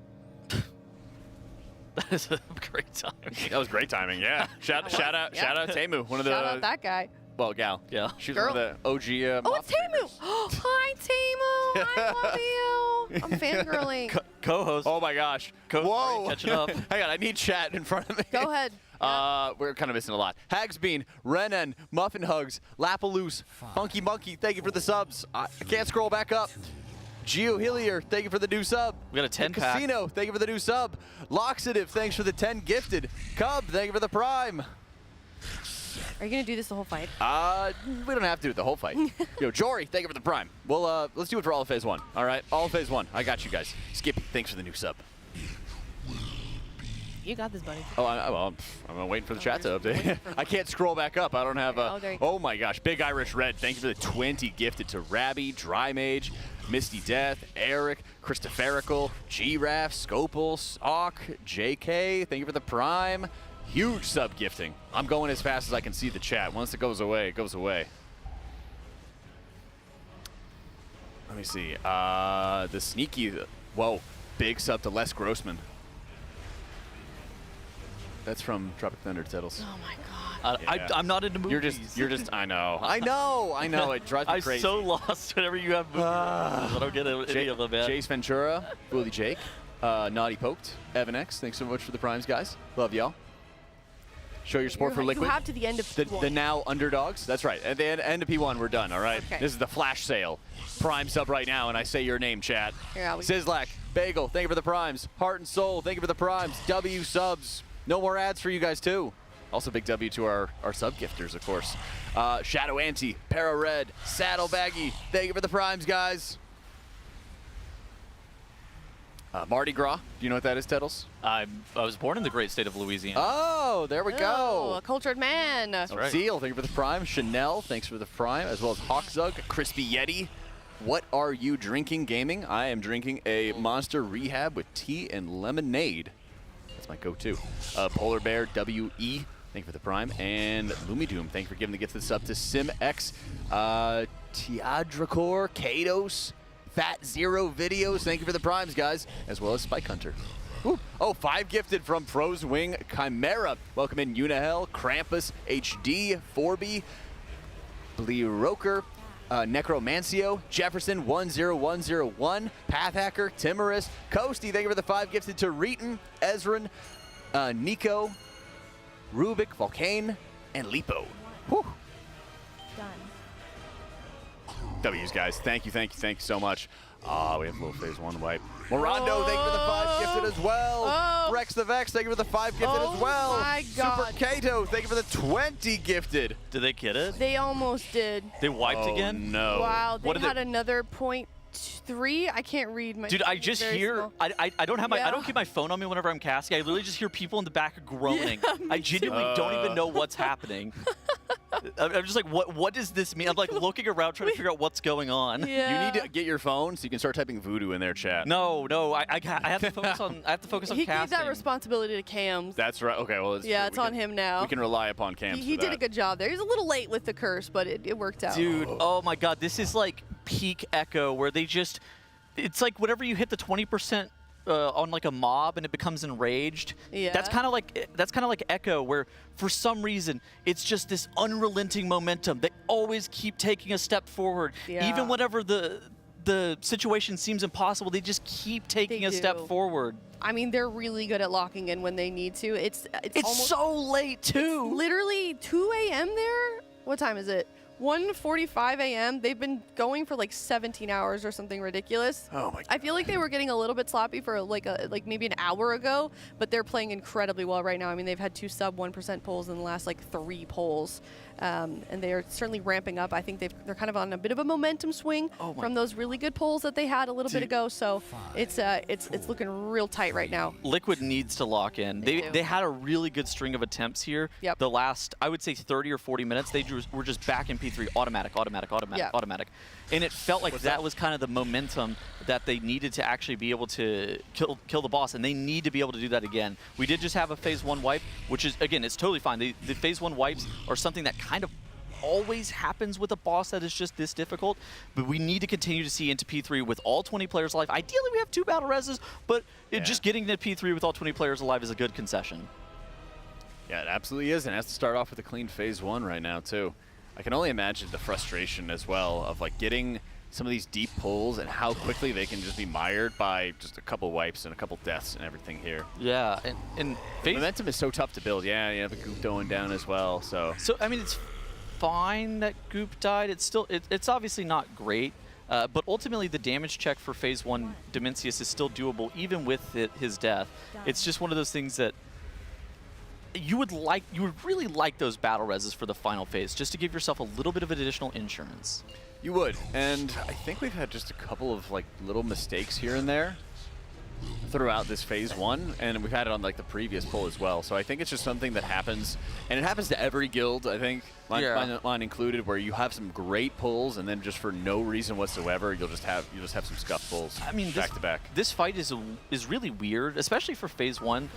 That is a great timing. That was great timing, yeah. Shout out Temu, one of the... Shout out that guy. Well, gal. Yeah. She's one of the OG... Oh, it's Temu! Hi, Temu! I love you! I'm fangirling. Co-host. Oh my gosh. Whoa! Catching up. Hang on, I need chat in front of me. Go ahead. We're kind of missing a lot. Hagsbean, Renan, Muffin Hugs, Lapaloose, Funky Monkey, thank you for the subs. I can't scroll back up. Geo Hillier, thank you for the new sub. We got a 10-pack. Casino, thank you for the new sub. Loxative, thanks for the 10 gifted. Cub, thank you for the prime. Are you going to do this the whole fight? We don't have to do it the whole fight. Yo, Jory, thank you for the prime. Well, let's do it for all of phase 1. All right, all of phase 1. I got you guys. Skippy, thanks for the new sub. You got this, buddy. Oh, I'm waiting for the chat to update. I can't scroll back up. I don't have a... Oh, my gosh. Big Irish Red, thank you for the 20 gifted to Rabby, Dry Mage, Misty Death, Eric, Christopherical, Giraffe, Scopel, Sock, JK, thank you for the prime. Huge sub gifting. I'm going as fast as I can see the chat. Once it goes away, it goes away. Let me see. The sneaky... Whoa. Big sub to Les Grossman. That's from Tropic Thunder, Tittles. Oh my god. Yeah. I'm not into movies. You're just. I know. It drives me crazy. I'm so lost whenever you have movies. I don't get any of them, man. Jace Ventura, Willie Jake, Naughty Poked, Evan X. Thanks so much for the primes, guys. Love y'all. Show your support for Liquid. You have to the end of P1. The now underdogs. That's right. At the end of P1, we're done. All right. Okay. This is the flash sale. Prime sub right now, and I say your name, chat. Sizzlack, Bagel, thank you for the primes. Heart and Soul, thank you for the primes. W subs. No more ads for you guys, too. Also, big W to our sub gifters, of course. Shadow Anti, Para Red, Saddle Baggy, thank you for the primes, guys. Mardi Gras, do you know what that is, Tettles? I was born in the great state of Louisiana. Oh, there we go. A cultured man. That's right. Seal, thank you for the prime. Chanel, thanks for the prime, as well as Hawkzug, Crispy Yeti. What are you drinking, gaming? I am drinking a Monster Rehab with tea and lemonade. That's my go-to. Polar Bear WE, thank you for the prime. And Lumidoom, thank you for giving the gift of the sub to SimX. Teadracor, Kados, Fat Zero Videos, thank you for the primes, guys. As well as Spike Hunter. Ooh. Oh, 5 gifted from Pros Wing Chimera. Welcome in Unihel, Krampus, HD, Forby, Bleroker, Necromancio, Jefferson 10101, Pathhacker, Timorous, Coasty, thank you for the 5 gifted to Reeton, Ezran, Nico, Rubik, Volcane, and Lipo. Whew. Done. W's, guys. Thank you so much. We have a little phase 1 wipe. Morondo, thank you for the 5 gifted as well. Rex the Vex, thank you for the 5 gifted as well. Oh my god. Super Kato, thank you for the 20 gifted. Did they get it? They almost did. They wiped again? No. Wow, they had another 0.3. I can't read my. Dude, I just hear. I don't have my. I don't keep my phone on me whenever I'm casting. I literally just hear people in the back groaning. Yeah, I genuinely don't even know what's happening. I'm just like, what does this mean? I'm like looking around trying to figure out what's going on. Yeah. You need to get your phone so you can start typing voodoo in their chat. No, I have to focus on. I have to focus on he casting. gave that responsibility to Cams. That's right. Okay, well, it's on him now. We can rely upon Cams. He did a good job there. He's a little late with the curse, but it worked out. Dude, oh my God, this is like peak Echo, where they just. It's like whenever you hit the 20%. On like a mob and it becomes enraged. Yeah. That's kind of like Echo, where for some reason it's just this unrelenting momentum. They always keep taking a step forward, even whenever the situation seems impossible. They just keep taking a step forward. I mean, they're really good at locking in when they need to. It's so late too. It's literally 2 a.m. there. What time is it? 1:45 a.m. They've been going for like 17 hours or something ridiculous. Oh my God. I feel like they were getting a little bit sloppy for like maybe an hour ago, but they're playing incredibly well right now. I mean, they've had 2 sub 1% pulls in the last like 3 pulls. And they are certainly ramping up. I think they're kind of on a bit of a momentum swing from those really good pulls that they had a little bit ago. So it's looking real tight right now. Liquid needs to lock in. They had a really good string of attempts here. Yep. The last, I would say 30 or 40 minutes, they were just back in P3, automatic. And it felt like that was kind of the momentum that they needed to actually be able to kill the boss, and they need to be able to do that again. We did just have a phase 1 wipe, which is, again, it's totally fine. The phase 1 wipes are something that kind of always happens with a boss that is just this difficult, but we need to continue to see into P3 with all 20 players alive. Ideally, we have 2 battle reses, but just getting to P3 with all 20 players alive is a good concession. Yeah, it absolutely is, and it has to start off with a clean phase 1 right now, too. I can only imagine the frustration as well of like getting some of these deep pulls and how quickly they can just be mired by just a couple wipes and a couple deaths and everything here. Yeah, and momentum is so tough to build. Yeah, you have a Goop going down as well. So I mean, it's fine that Goop died. It's still it's obviously not great, but ultimately the damage check for phase 1 Demensius is still doable even with his death. It's just one of those things that you would really like those battle reses for the final phase, just to give yourself a little bit of additional insurance. You would, and I think we've had just a couple of like little mistakes here and there throughout this phase 1, and we've had it on like the previous pull as well. So I think it's just something that happens, and it happens to every guild, I think, line included, where you have some great pulls, and then just for no reason whatsoever, you'll just have some scuff pulls. I mean, back to back. This fight is really weird, especially for phase 1.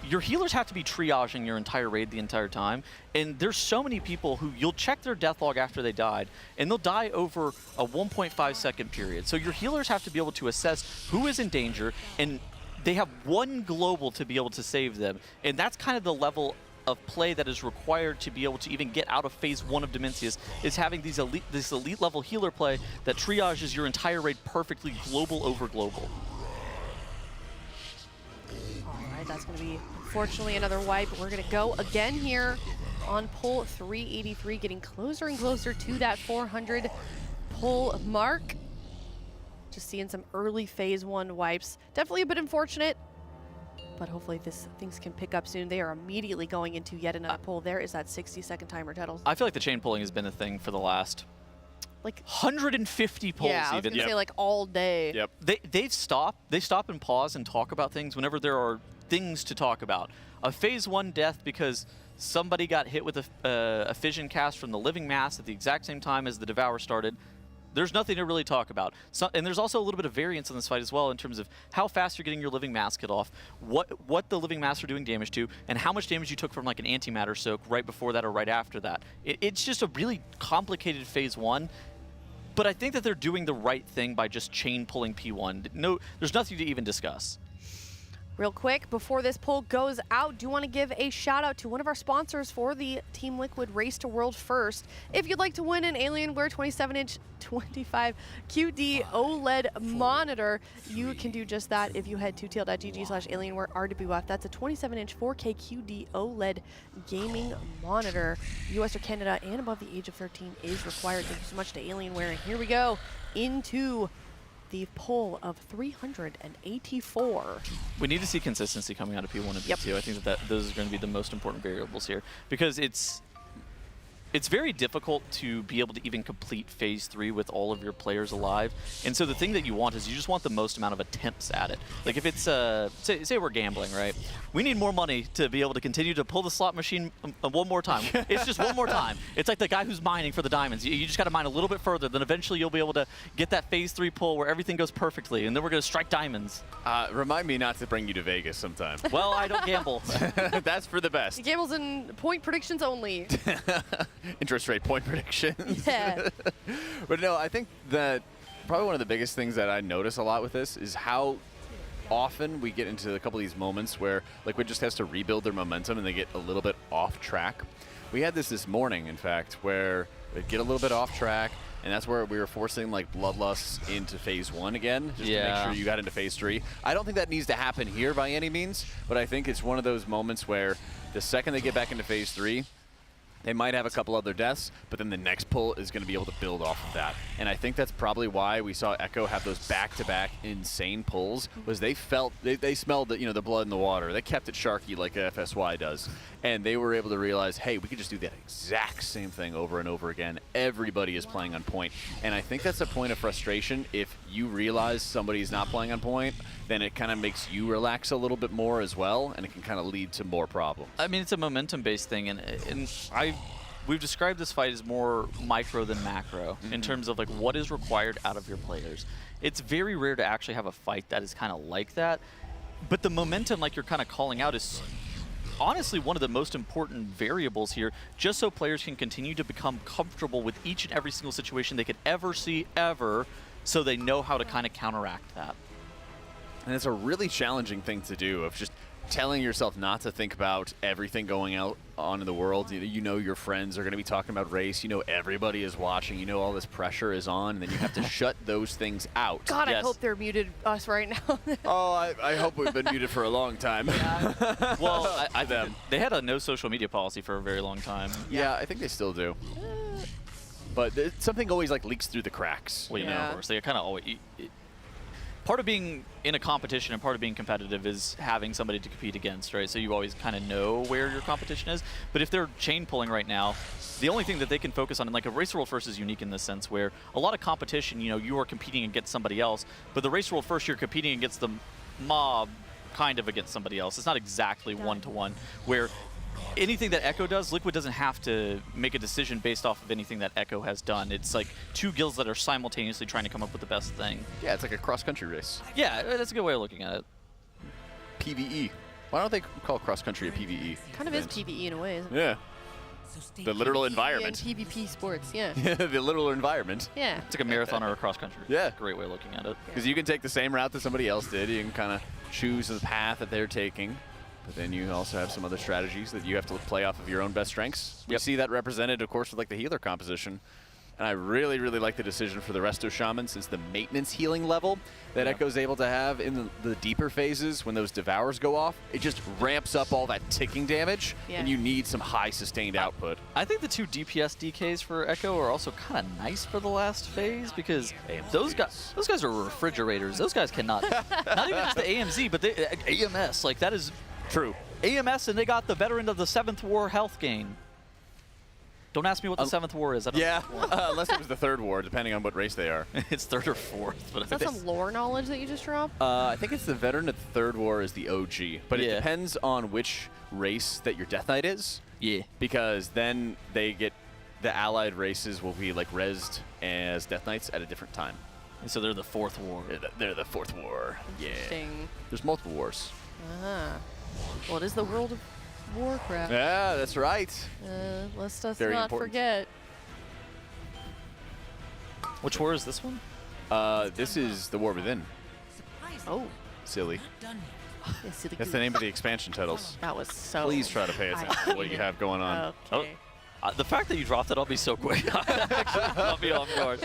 Your healers have to be triaging your entire raid the entire time, and there's so many people who you'll check their death log after they died, and they'll die over a 1.5 second period. So your healers have to be able to assess who is in danger, and they have 1 global to be able to save them. And that's kind of the level of play that is required to be able to even get out of phase 1 of Demensius, is having this elite level healer play that triages your entire raid perfectly, global over global. That's going to be, unfortunately, another wipe. We're going to go again here on pull 383, getting closer and closer to that 400 pull mark. Just seeing some early phase 1 wipes. Definitely a bit unfortunate, but hopefully things can pick up soon. They are immediately going into yet another pull. There is that 60-second timer, Tuttles. I feel like the chain pulling has been a thing for the last like 150 pulls. Yeah, I was gonna say like all day. Yep. They stop and pause and talk about things whenever there are things to talk about. A phase 1 death because somebody got hit with a fission cast from the living mass at the exact same time as the Devour started. There's nothing to really talk about. And there's also a little bit of variance in this fight as well in terms of how fast you're getting your living mass kit off, what the living mass are doing damage to, and how much damage you took from like an antimatter soak right before that or right after that. It's just a really complicated phase 1. But I think that they're doing the right thing by just chain pulling P1. No, there's nothing to even discuss. Real quick, before this poll goes out, do want to give a shout out to one of our sponsors for the Team Liquid Race to World First. If you'd like to win an Alienware 27-inch 25 QD OLED monitor, you can do just that if you head to tl.gg/Alienware RWF. That's a 27-inch 4K QD OLED gaming monitor. US or Canada and above the age of 13 is required. Thank you so much to Alienware. And here we go into the poll of 384. We need to see consistency coming out of P1 and P2. I think that those are going to be the most important variables here, because it's very difficult to be able to even complete phase 3 with all of your players alive. And so the thing that you want is you just want the most amount of attempts at it. Like if it's, say we're gambling, right? We need more money to be able to continue to pull the slot machine one more time. It's just one more time. It's like the guy who's mining for the diamonds. You just got to mine a little bit further, then eventually you'll be able to get that phase 3 pull where everything goes perfectly, and then we're going to strike diamonds. Remind me not to bring you to Vegas sometime. Well, I don't gamble. That's for the best. He gambles in point predictions only. Interest rate point predictions. Yeah. But no, I think that probably one of the biggest things that I notice a lot with this is how often we get into a couple of these moments where Liquid just has to rebuild their momentum and they get a little bit off track. We had this morning, in fact, where they'd get a little bit off track, and that's where we were forcing like Bloodlust into phase 1 again, just to make sure you got into phase 3. I don't think that needs to happen here by any means, but I think it's one of those moments where the second they get back into phase 3, They might have a couple other deaths, but then the next pull is going to be able to build off of that. And I think that's probably why we saw Echo have those back-to-back insane pulls, was they felt, they smelled the, the blood in the water. They kept it sharky like FSY does. And they were able to realize, hey, we could just do that exact same thing over and over again. Everybody is playing on point. And I think that's a point of frustration. If you realize somebody's not playing on point, then it kind of makes you relax a little bit more as well, and it can kind of lead to more problems. I mean, it's a momentum-based thing, and we've described this fight as more micro than macro in terms of like what is required out of your players. It's very rare to actually have a fight that is kind of like that, but the momentum, like you're kind of calling out, is honestly one of the most important variables here, just so players can continue to become comfortable with each and every single situation they could ever see ever, so they know how to kind of counteract that. And it's a really challenging thing to do, of just telling yourself not to think about everything going on in the world. You know your friends are going to be talking about race. You know everybody is watching. You know all this pressure is on, and then you have to shut those things out. God, I hope they're muted us right now. Oh, I hope we've been muted for a long time. Yeah. Well, I think they had a no social media policy for a very long time. Yeah, I think they still do. But something always like leaks through the cracks. Well, you know, of course, they kind of always. Part of being in a competition and part of being competitive is having somebody to compete against, right? So you always kind of know where your competition is. But if they're chain pulling right now, the only thing that they can focus on, and like a Race World First is unique in this sense, where a lot of competition, you are competing against somebody else, but the Race World First, you're competing against the mob, kind of against somebody else. It's not exactly one-to-one, where anything that Echo does, Liquid doesn't have to make a decision based off of anything that Echo has done. It's like two guilds that are simultaneously trying to come up with the best thing. Yeah, it's like a cross-country race. Yeah, that's a good way of looking at it. PvE. Why don't they call cross-country a PvE? Kind of is PvE in a way, isn't it? Yeah. The literal environment. Yeah, PvP sports, yeah. The literal environment. Yeah. It's like a marathon or a cross-country. Yeah. Great way of looking at it. Because you can take the same route that somebody else did. You can kind of choose the path that they're taking. But then you also have some other strategies that you have to play off of your own best strengths. We see that represented, of course, with like the healer composition. And I really, really like the decision for the Resto Shaman, since the maintenance healing level that Echo's able to have in the deeper phases when those Devours go off, it just ramps up all that ticking damage, and you need some high sustained output. I think the two DPS DKs for Echo are also kind of nice for the last phase, because those guys are refrigerators. Those guys cannot, not even just the AMZ, but the AMS, like that is true. AMS, and they got the veteran of the 7th War health gain. Don't ask me what the 7th War is. I don't know. Unless it was the 3rd War, depending on what race they are. It's 3rd or 4th. But is that some lore knowledge that you just dropped? I think it's the veteran of the 3rd War is the OG, but it depends on which race that your Death Knight is. Yeah. Because then they get, the allied races will be like rezzed as Death Knights at a different time. And so they're the 4th War. They're the 4th War. Yeah. Interesting. There's multiple wars. Well, it is the World of Warcraft. Yeah, that's right. Let's just Very not important. forget. Which war is this one? This is the War Within. Oh. Silly. Yeah, silly That's the name of the expansion titles. That was so. Please try to pay attention to what you have going on. Okay. The fact that you dropped it on me so quick actually caught me off guard.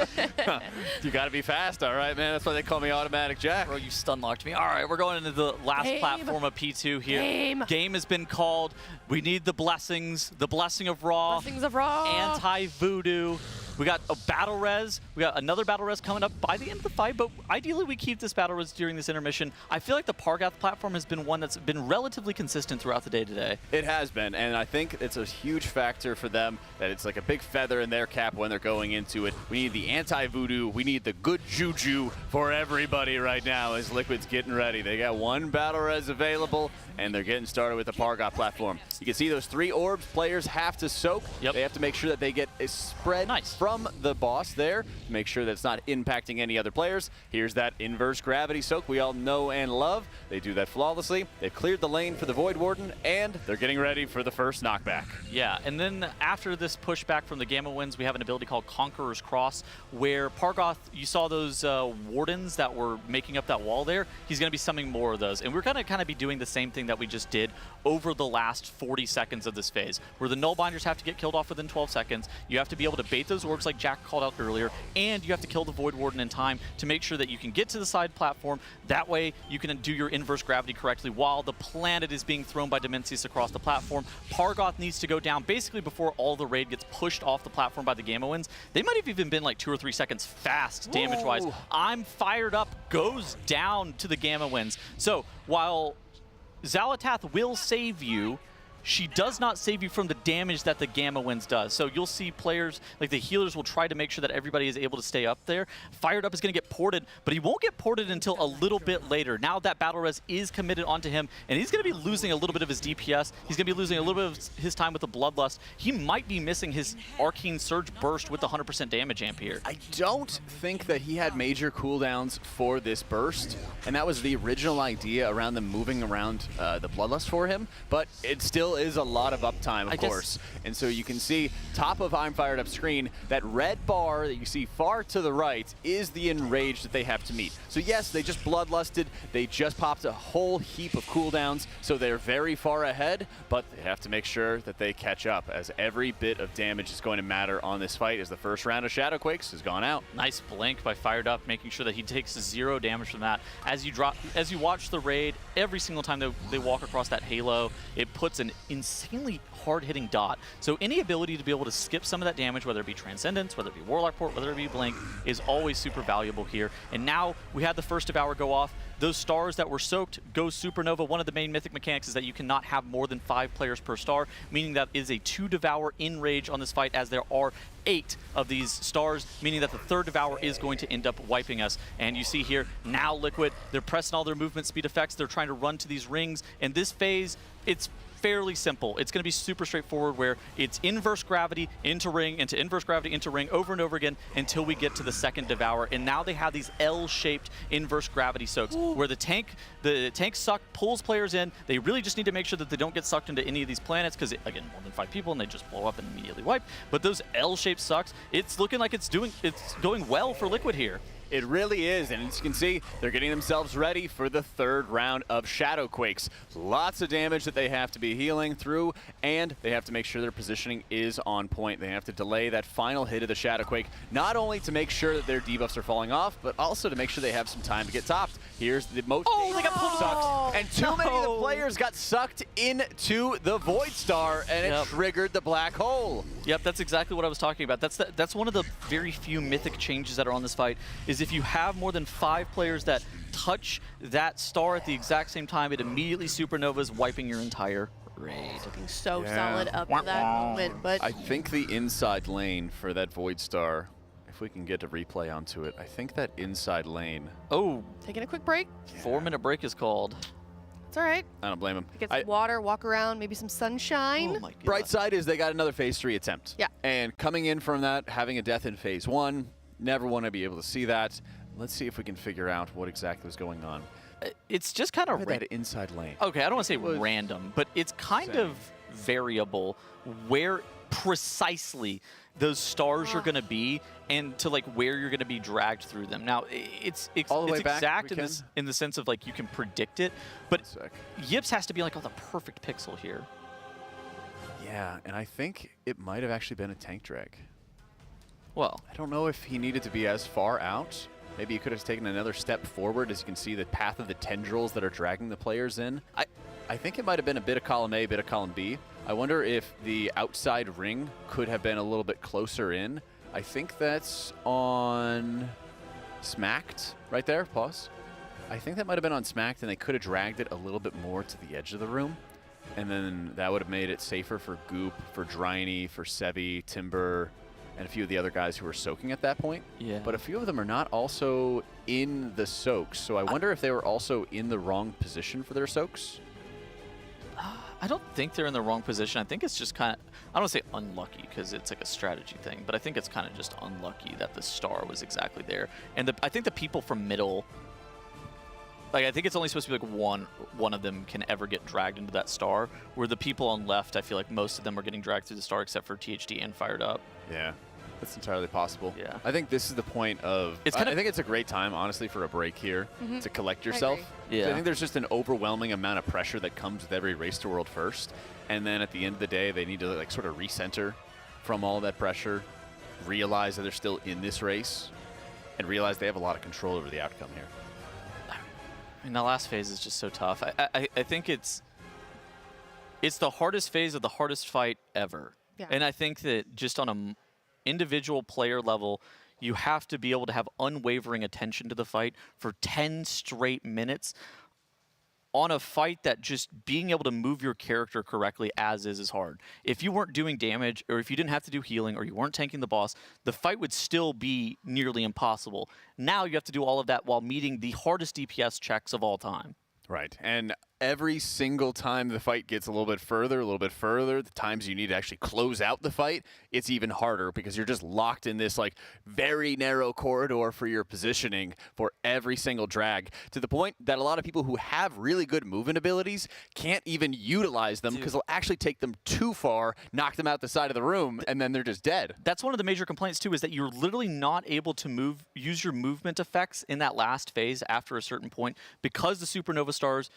You got to be fast, all right, man. That's why they call me Automatic Jack. Bro, you stun locked me. All right, we're going into the last platform of P2 here. Game has been called. We need the blessings. The blessing of Raw. Blessings of Raw. Anti-voodoo. We got a battle res. We got another battle res coming up by the end of the fight, but ideally we keep this battle res during this intermission. I feel like the Pargath platform has been one that's been relatively consistent throughout the day today. It has been, and I think it's a huge factor for them that it's like a big feather in their cap when they're going into it. We need the anti-voodoo. We need the good juju for everybody right now as Liquid's getting ready. They got one battle res available, and they're getting started with the Pargath platform. You can see those 3 orbs players have to soak. They have to make sure that they get a spread from the boss there to make sure that it's not impacting any other players. Here's that inverse gravity soak we all know and love. They do that flawlessly. They've cleared the lane for the Void Warden, and they're getting ready for the first knockback. Yeah, and then after this pushback from the Gamma Winds, we have an ability called Conqueror's Cross, where Pargath, you saw those wardens that were making up that wall there. He's going to be summoning more of those, and we're going to kind of be doing the same thing that we just did over the last 40 seconds of this phase, where the Nullbinders have to get killed off within 12 seconds. You have to be able to bait those orbs reworks like Jack called out earlier, and you have to kill the Void Warden in time to make sure that you can get to the side platform. That way you can do your inverse gravity correctly while the planet is being thrown by Demensius across the platform. Pargoth needs to go down basically before all the raid gets pushed off the platform by the Gamma Winds. They might have even been like 2 or 3 seconds fast damage-wise. I'm fired up, goes down to the Gamma Winds. So while Xalatath will save you, she does not save you from the damage that the Gamma Winds does. So you'll see players, like the healers will try to make sure that everybody is able to stay up there. Fired Up is going to get ported, but he won't get ported until a little bit later. Now that Battle Res is committed onto him, and he's going to be losing a little bit of his DPS. He's going to be losing a little bit of his time with the Bloodlust. He might be missing his Arcane Surge burst with the 100% damage amp here. I don't think that he had major cooldowns for this burst, and that was the original idea around them moving around the Bloodlust for him, but it still is a lot of uptime, of course. And so you can see top of I'm Fired Up screen, that red bar that you see far to the right is the enrage that they have to meet. So yes, they just bloodlusted, they just popped a whole heap of cooldowns, so they're very far ahead, but they have to make sure that they catch up, as every bit of damage is going to matter on this fight as the first round of Shadowquakes has gone out. Nice blink by Fired Up, making sure that he takes 0 damage from that. As you watch the raid, every single time they walk across that halo, it puts an insanely hard-hitting dot. So any ability to be able to skip some of that damage, whether it be Transcendence, whether it be Warlock Port, whether it be Blink, is always super valuable here. And now we had the first Devour go off. Those stars that were soaked go Supernova. One of the main mythic mechanics is that you cannot have more than 5 players per star, meaning that is a 2 Devour in rage on this fight, as there are 8 of these stars, meaning that the 3rd Devour is going to end up wiping us. And you see here, now Liquid, they're pressing all their movement speed effects. They're trying to run to these rings. And this phase, it's fairly simple. It's going to be super straightforward, where it's inverse gravity into ring, into inverse gravity into ring over and over again until we get to the 2nd Devour. And now they have these L-shaped inverse gravity soaks, where the tank suck pulls players in. They really just need to make sure that they don't get sucked into any of these planets, because again, more than 5 people and they just blow up and immediately wipe. But those L-shaped sucks, it's looking like it's going well for Liquid here. It really is, and as you can see, they're getting themselves ready for the 3rd round of Shadowquakes. Lots of damage that they have to be healing through, and they have to make sure their positioning is on point. They have to delay that final hit of the Shadowquake, not only to make sure that their debuffs are falling off, but also to make sure they have some time to get topped. Here's the most they got pulled sucked, and too many of the players got sucked into the Void Star, and it triggered the black hole. Yep, that's exactly what I was talking about. That's one of the very few mythic changes that are on this fight, is if you have more than 5 players that touch that star at the exact same time, it immediately supernovas, wiping your entire raid. Looking so solid up to that moment, but I think the inside lane for that Void Star, if we can get a replay onto it, I think that inside lane. Oh, taking a quick break. 4-minute break is called. It's all right. I don't blame him. Get some water, walk around, maybe some sunshine. Oh my God. Bright side is they got another phase 3 attempt. Yeah. And coming in from that, having a death in phase 1, never want to be able to see that. Let's see if we can figure out what exactly was going on. It's just kind of that inside lane. Okay, I don't want to say random, but it's kind of variable where precisely those stars are going to be and to like where you're going to be dragged through them. Now, it's exact in the sense of like you can predict it, but Yips has to be like on the perfect pixel here. Yeah, and I think it might have actually been a tank drag. Well, I don't know if he needed to be as far out. Maybe he could have taken another step forward. As you can see, the path of the tendrils that are dragging the players in. I think it might have been a bit of column A, bit of column B. I wonder if the outside ring could have been a little bit closer in. I think that's on Smacked right there. Pause. I think that might have been on Smacked, and they could have dragged it a little bit more to the edge of the room. And then that would have made it safer for Goop, for Dryny, for Sevi, Timber, and a few of the other guys who were soaking at that point. Yeah. But a few of them are not also in the soaks, so I wonder if they were also in the wrong position for their soaks. I don't think they're in the wrong position. I think it's just kind of, I don't want to say unlucky because it's like a strategy thing, but I think it's kind of just unlucky that the star was exactly there. And I think the people from middle, like I think it's only supposed to be like one of them can ever get dragged into that star, where the people on left, I feel like most of them are getting dragged through the star except for THD and Fired Up. Yeah, that's entirely possible. Yeah. I think this is the point of, I think it's a great time, honestly, for a break here to collect yourself. Yeah. I think there's just an overwhelming amount of pressure that comes with every race to world first. And then at the end of the day, they need to like sort of recenter from all that pressure. realize that they're still in this race and realize they have a lot of control over the outcome here. I mean, the last phase is just so tough. I think it's the hardest phase of the hardest fight ever. Yeah. And I think that just on an individual player level, you have to be able to have unwavering attention to the fight for 10 straight minutes on a fight that just being able to move your character correctly as is hard. If you weren't doing damage, or if you didn't have to do healing, or you weren't tanking the boss, the fight would still be nearly impossible. Now you have to do all of that while meeting the hardest DPS checks of all time. Right, and every single time the fight gets a little bit further, the times you need to actually close out the fight, it's even harder because you're just locked in this like very narrow corridor for your positioning for every single drag, to the point that a lot of people who have really good movement abilities can't even utilize them because they'll actually take them too far, knock them out the side of the room, and then they're just dead. That's one of the major complaints too, is that you're literally not able to use your movement effects in that last phase after a certain point because the Supernova Stars,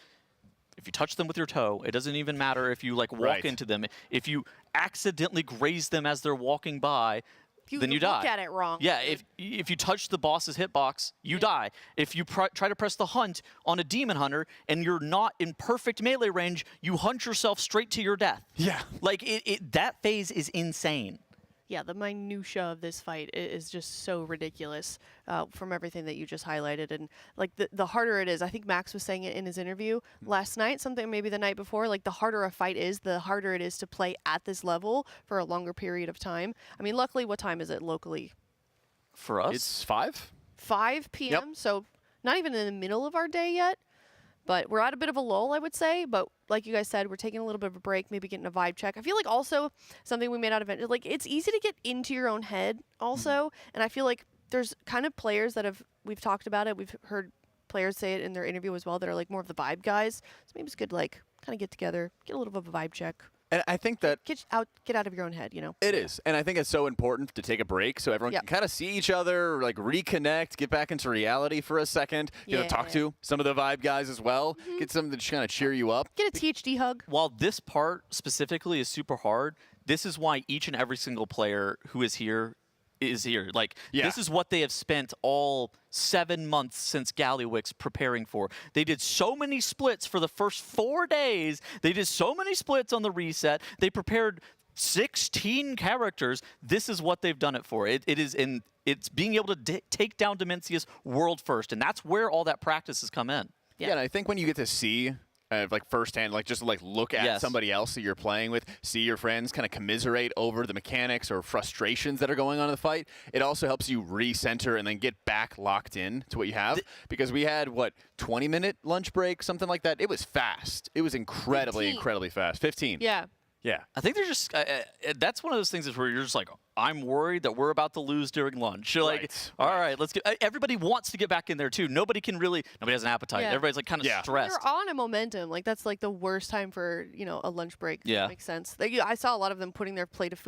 if you touch them with your toe, it doesn't even matter if you like walk into them. If you accidentally graze them as they're walking by, then you die. Look at it wrong. Yeah, if you touch the boss's hitbox, you die. If you try to press the hunt on a demon hunter and you're not in perfect melee range, you hunt yourself straight to your death. Yeah. Like that phase is insane. Yeah, the minutia of this fight is just so ridiculous from everything that you just highlighted. And like the harder it is, I think Max was saying it in his interview last night, something maybe the night before, like the harder a fight is, the harder it is to play at this level for a longer period of time. I mean, luckily, what time is it locally? For us? It's 5? 5 p.m., so not even in the middle of our day yet. But we're at a bit of a lull, I would say. But like you guys said, we're taking a little bit of a break, maybe getting a vibe check. I feel like also something we made out of it, like it's easy to get into your own head also. And I feel like there's kind of players that we've talked about it. We've heard players say it in their interview as well that are like more of the vibe guys. So maybe it's good to like kind of get together, get a little bit of a vibe check. And I think that get out of your own head, you know. It is, and I think it's so important to take a break so everyone can kind of see each other, like reconnect, get back into reality for a second. You know, talk to some of the vibe guys as well. Get some to just kind of cheer you up. Get a THD hug. While this part specifically is super hard, this is why each and every single player who is here. Like, this is what they have spent all 7 months since Gallywix preparing for. They did so many splits for the first 4 days. They did so many splits on the reset. They prepared 16 characters. This is what they've done it for. It's being able to take down Demensius world first, and that's where all that practice has come in. Yeah, and I think when you get to see like firsthand, like just like look at somebody else that you're playing with, see your friends, kind of commiserate over the mechanics or frustrations that are going on in the fight. It also helps you recenter and then get back locked in to what you have. Because we had, 20-minute lunch break, something like that. It was fast. It was incredibly fast. 15. Yeah. Yeah. I think they're just, that's one of those things where you're just like, I'm worried that we're about to lose during lunch. You're like, all right, let's get, everybody wants to get back in there too. Nobody has an appetite. Yeah. Everybody's like kind of stressed. You're on a momentum. Like that's like the worst time for, a lunch break. Yeah. That makes sense. I saw a lot of them putting their plate of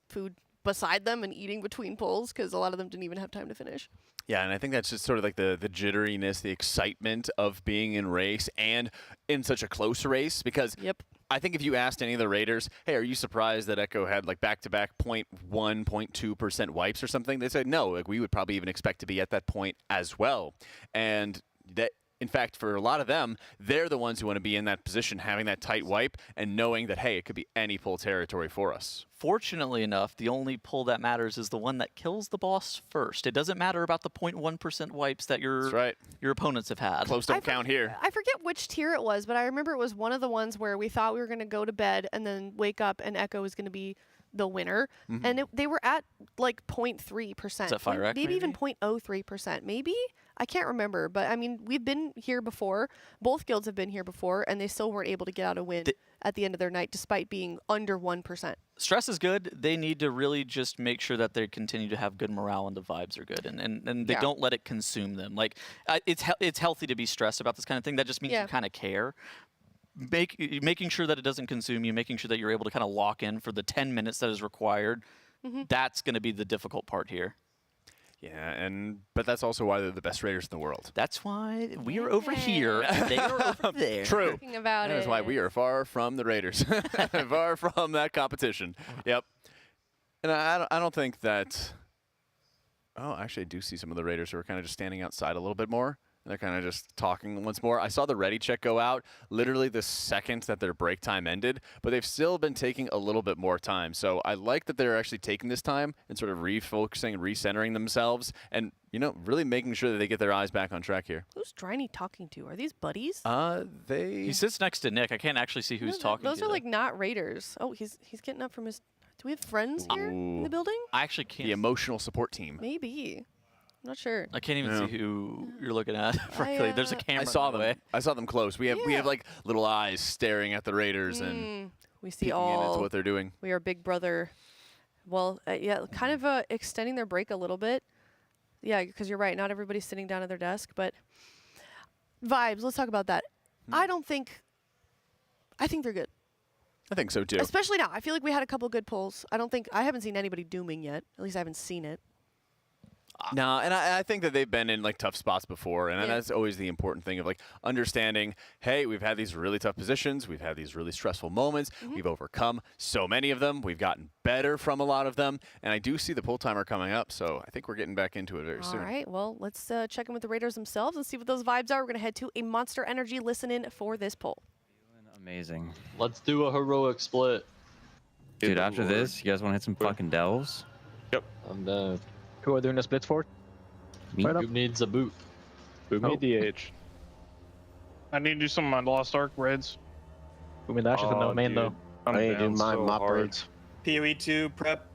food beside them and eating between pulls because a lot of them didn't even have time to finish. Yeah, and I think that's just sort of like the jitteriness, the excitement of being in race and in such a close race because I think if you asked any of the Raiders, hey, are you surprised that Echo had like back-to-back 0.1%, 0.2% wipes or something? They said no, like we would probably even expect to be at that point as well. And that, in fact, for a lot of them, they're the ones who want to be in that position, having that tight wipe and knowing that, hey, it could be any pull territory for us. Fortunately enough, the only pull that matters is the one that kills the boss first. It doesn't matter about the 0.1% wipes that your opponents have had. Close don't count here. I forget which tier it was, but I remember it was one of the ones where we thought we were going to go to bed and then wake up and Echo was going to be the winner. And they were at like 0.3%. Is that Fire maybe even 0.03%. Maybe? I can't remember. But, I mean, we've been here before. Both guilds have been here before, and they still weren't able to get out a win at the end of their night despite being under 1%. Stress is good. They need to really just make sure that they continue to have good morale and the vibes are good, and they don't let it consume them. Like it's healthy to be stressed about this kind of thing. That just means you kind of care. Making sure that it doesn't consume you, making sure that you're able to kind of lock in for the 10 minutes that is required. That's going to be the difficult part here. Yeah, but that's also why they're the best Raiders in the world. That's why we are over here and they are over there. True. Talking about That's why we are far from the Raiders. Far from that competition. Yep. And I don't think that Oh, actually, I do see some of the Raiders who are kind of just standing outside a little bit more. They're kind of just talking once more. I saw the ready check go out literally the second that their break time ended, but they've still been taking a little bit more time. So I like that they're actually taking this time and sort of refocusing and recentering themselves and, you know, really making sure that they get their eyes back on track here. Who's Driney talking to? Are these buddies? He sits next to Nick. I can't actually see who's talking Those to. are like not Raiders. Oh, he's getting up from his... Do we have friends here in the building? I actually can't. The emotional support team. Maybe. I'm not sure. I can't even see who you're looking at. Frankly, there's a camera. I saw in the them. way. I saw them close. We have like little eyes staring at the Raiders and we see peeking all into what they're doing. We are Big Brother. Well, yeah, kind of extending their break a little bit. Yeah, because you're right. Not everybody's sitting down at their desk, but vibes. Let's talk about that. I think they're good. I think so too. Especially now. I feel like we had a couple good pulls. I haven't seen anybody dooming yet. At least I haven't seen it. No, and I think that they've been in like tough spots before, and that's always the important thing of like understanding, hey, we've had these really tough positions, we've had these really stressful moments, we've overcome so many of them, we've gotten better from a lot of them, and I do see the pull timer coming up, so I think we're getting back into it very soon. All right, well, let's check in with the Raiders themselves and see what those vibes are. We're going to head to a Monster Energy listen-in for this poll. Amazing. Let's do a heroic split. Dude, after this, you guys want to hit some fucking delves? Yep. I'm down. Who are doing the splits for? Who needs a boot? Who made the age? I need to do some of my Lost Ark raids. I mean, that's just a no main though. I ain't doing my mop raids. PoE 2 prep.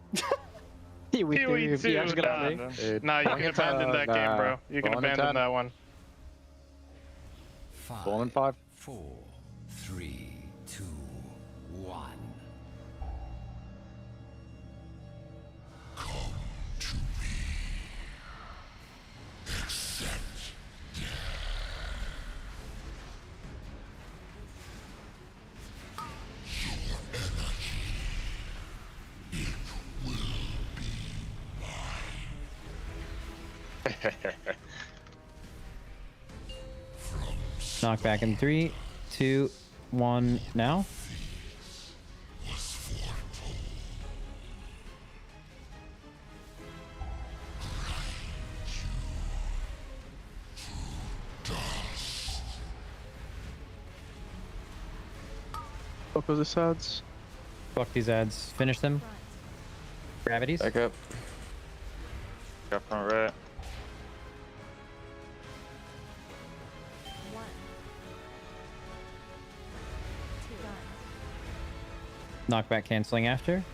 PoE 2, nah, you can abandon that game, bro. You can abandon that one. 5, 4, 3, 2, 1. Come to me. Accept death. Your energy. It will be mine. Knock back in 3, 2, 1 now. Fuck was this ads? Fuck these ads. Finish them. Gravities. Back up. Got front right. Knockback canceling after.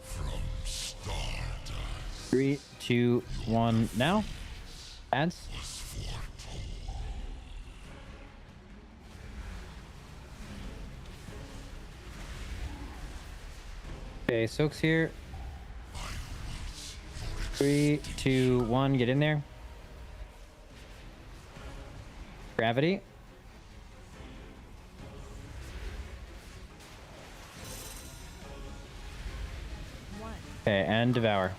From 3, 2, 1 now. Ads. Okay, Soak's here. 3, 2, 1, get in there. Gravity. Okay, and Devour.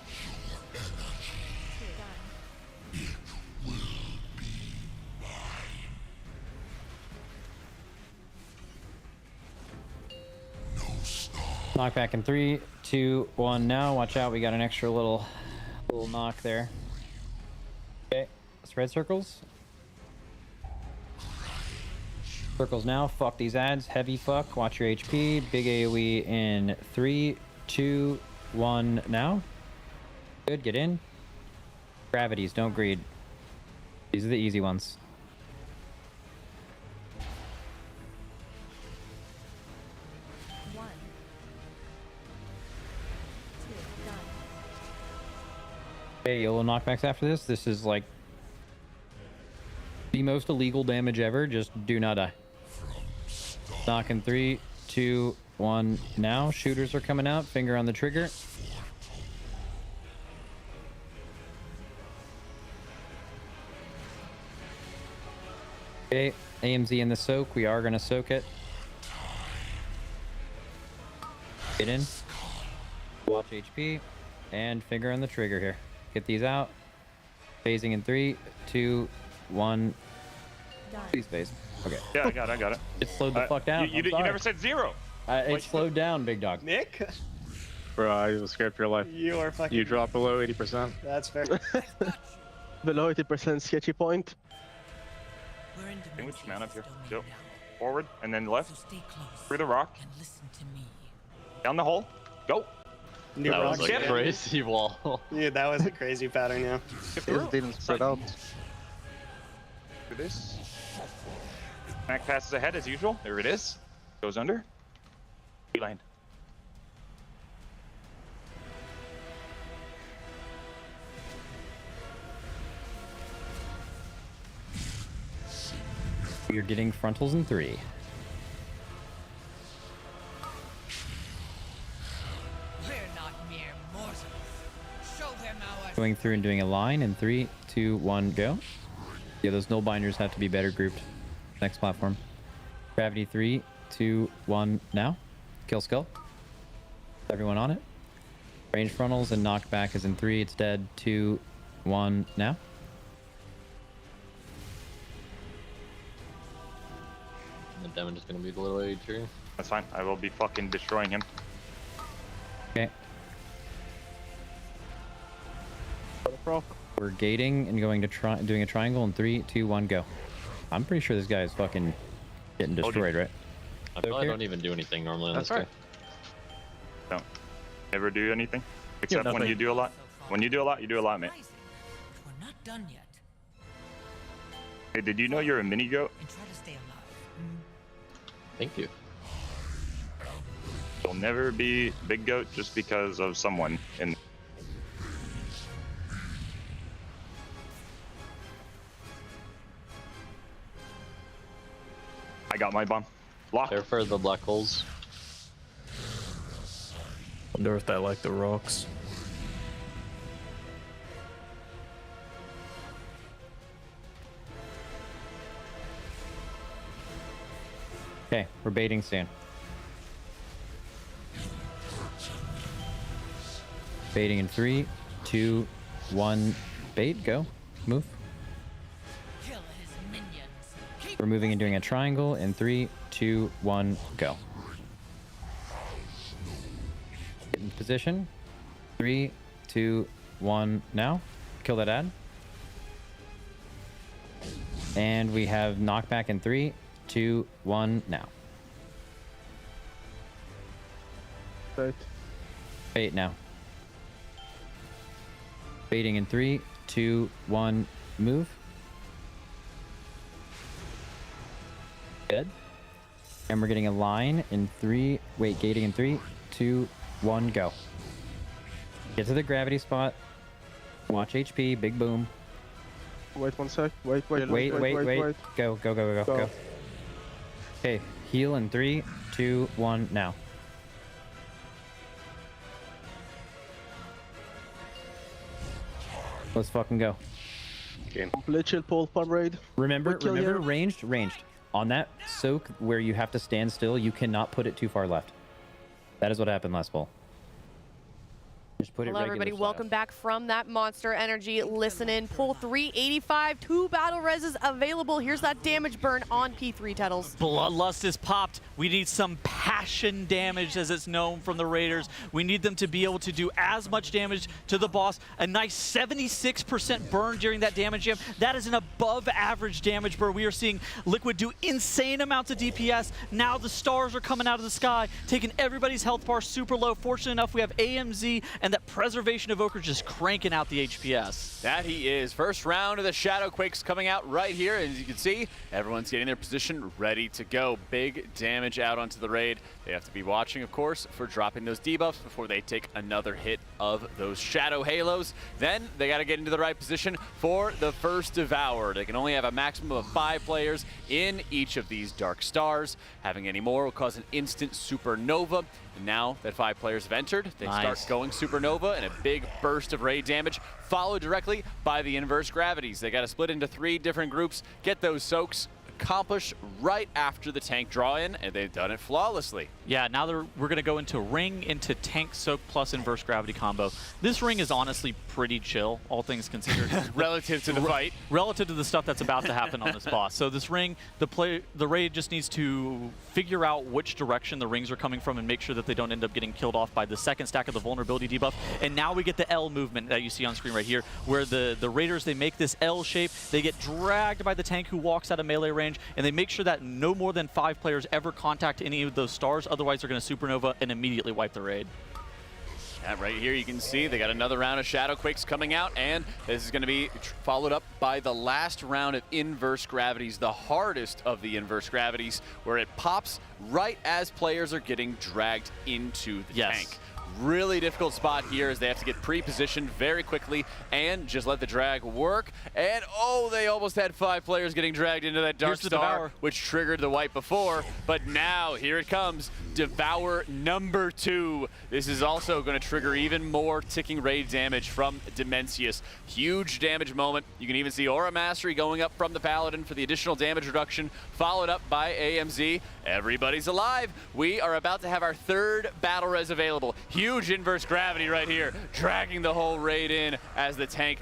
Knock back in 3, 2, 1 now. Watch out, we got an extra little knock there. Okay, spread circles. Circles now. Fuck these ads. Heavy fuck. Watch your HP. Big AoE in 3, 2, 1 now. Good, get in. Gravities, don't greed. These are the easy ones. Okay, yellow knockbacks after this. This is like the most illegal damage ever. Just do not die. Knock in 3, 2, 1 now. Shooters are coming out. Finger on the trigger. Okay, AMZ in the soak. We are going to soak it. Get in. Watch HP. And finger on the trigger here. Get these out. Phasing in 3, 2, 1. Please phase. Okay. Yeah, I got it. It slowed the fuck down. You never said 0. It slowed down, big dog. Nick? Bro, I was scared for your life. You are fucking... You dropped below 80%. That's fair. Below 80% sketchy point. Can we just mount up here? Yep. Forward and then left. Through the rock. Down the hole. Go. New that rock. was a crazy wall. Dude, that was a crazy pattern, yeah. It didn't spread out. Do this. Mac passes ahead as usual. There it is. Goes under. We land. We're getting frontals in 3. Going through and doing a line in 3, 2, 1, go. Yeah, those null binders have to be better grouped. Next platform. Gravity 3, 2, 1, now. Kill skull. Everyone on it. Range frontals and knockback is in 3. It's dead. 2, 1, now. The damage is gonna be the little 83. That's fine. I will be fucking destroying him. Okay. We're gating and going to doing a triangle in 3, 2, 1, go. I'm pretty sure this guy is fucking getting destroyed, right? I probably don't even do anything normally on That's this right. guy. Don't ever do anything except when nothing. you do a lot. When you do a lot, you do a lot, mate. We're not done yet. Hey, did you know you're a mini goat? And try to stay alive. Thank you. You'll never be big goat just because of someone in. I got my bomb. Lock. There for the black holes. Wonder if they like the rocks. Okay, we're baiting soon. Baiting in 3, 2, 1, bait, go. Move. We're moving and doing a triangle in 3, 2, 1, go. Get in position. 3, 2, 1, now. Kill that ad. And we have knockback in 3, 2, 1, now. Right. Bait now. Baiting in 3, 2, 1, move. Good. And we're getting a line in 3, wait, gating in 3, 2, 1, go. Get to the gravity spot. Watch HP, big boom. Wait 1 sec. Wait. Wait. Go. Okay, heal in 3, 2, 1, now. Let's fucking go. Complete chill pull farm raid. Remember, ranged. On that soak where you have to stand still, you cannot put it too far left. That is what happened last bowl. Just put it Hello, everybody. Welcome back from that Monster Energy. Listen in. Pull 385. 2 battle reses available. Here's that damage burn on P3 Tuttles. Bloodlust is popped. We need some passion damage, as it's known from the Raiders. We need them to be able to do as much damage to the boss. A nice 76% burn during that damage jam. That is an above average damage burn. We are seeing Liquid do insane amounts of DPS. Now the stars are coming out of the sky, taking everybody's health bar super low. Fortunate enough, we have AMZ and that Preservation Evoker just cranking out the HPS. That he is. First round of the Shadow Quakes coming out right here. As you can see, everyone's getting their position ready to go. Big damage out onto the raid. They have to be watching, of course, for dropping those debuffs before they take another hit of those Shadow Halos. Then they got to get into the right position for the first Devour. They can only have a maximum of 5 players in each of these Dark Stars. Having any more will cause an instant Supernova. And now that 5 players have entered, they start going Supernova and a big burst of raid damage, followed directly by the inverse gravities. They got to split into 3 different groups, get those soaks, accomplished right after the tank draw in, and they've done it flawlessly. Yeah, now we're going to go into ring, into tank soak plus inverse gravity combo. This ring is honestly pretty chill, all things considered. Relative to the fight. Relative to the stuff that's about to happen on this boss. So this ring, the raid just needs to figure out which direction the rings are coming from and make sure that they don't end up getting killed off by the second stack of the vulnerability debuff. And now we get the L movement that you see on screen right here, where the raiders, they make this L shape, they get dragged by the tank who walks out of melee range, and they make sure that no more than 5 players ever contact any of those stars, otherwise they're going to supernova and immediately wipe the raid. Yeah, right here you can see they got another round of Shadow Quakes coming out, and this is going to be followed up by the last round of Inverse Gravities, the hardest of the Inverse Gravities, where it pops right as players are getting dragged into the tank. Really difficult spot here as they have to get pre-positioned very quickly and just let the drag work. And oh, they almost had 5 players getting dragged into that Dark Star, which triggered the wipe before. But now, here it comes, Devour number 2. This is also going to trigger even more ticking raid damage from Demensius. Huge damage moment. You can even see Aura Mastery going up from the Paladin for the additional damage reduction, followed up by AMZ. Everybody's alive. We are about to have our 3rd battle res available. Huge inverse gravity right here, dragging the whole raid in as the tank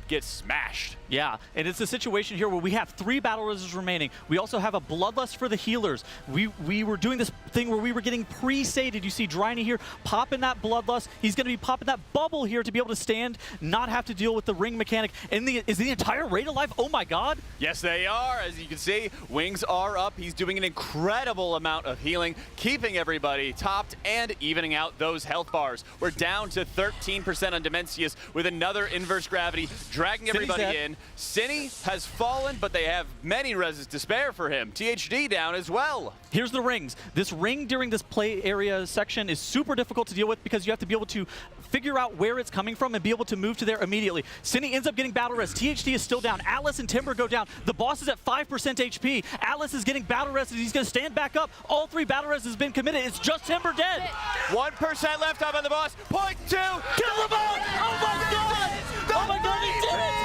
gets smashed. Yeah, and it's a situation here where we have 3 battle reses remaining. We also have a Bloodlust for the healers. We were doing this thing where we were getting pre-sated. You see Dryny here popping that Bloodlust. He's going to be popping that bubble here to be able to stand, not have to deal with the ring mechanic. And is the entire raid alive? Oh my god. Yes, they are. As you can see, wings are up. He's doing an incredible amount of healing, keeping everybody topped and evening out those health bars. We're down to 13% on Demensius with another inverse gravity, dragging everybody in. Zenni has fallen, but they have many reses to spare for him. THD down as well. Here's the rings. This ring during this play area section is super difficult to deal with because you have to be able to figure out where it's coming from and be able to move to there immediately. Zenni ends up getting battle res. THD is still down. Atlas and Timber go down. The boss is at 5% HP. Atlas is getting battle res. He's going to stand back up. All 3 battle res has been committed. It's just Timber dead. 1% left up on the boss. Point 2. Kill the boss. Oh my god. Oh my god, he did it.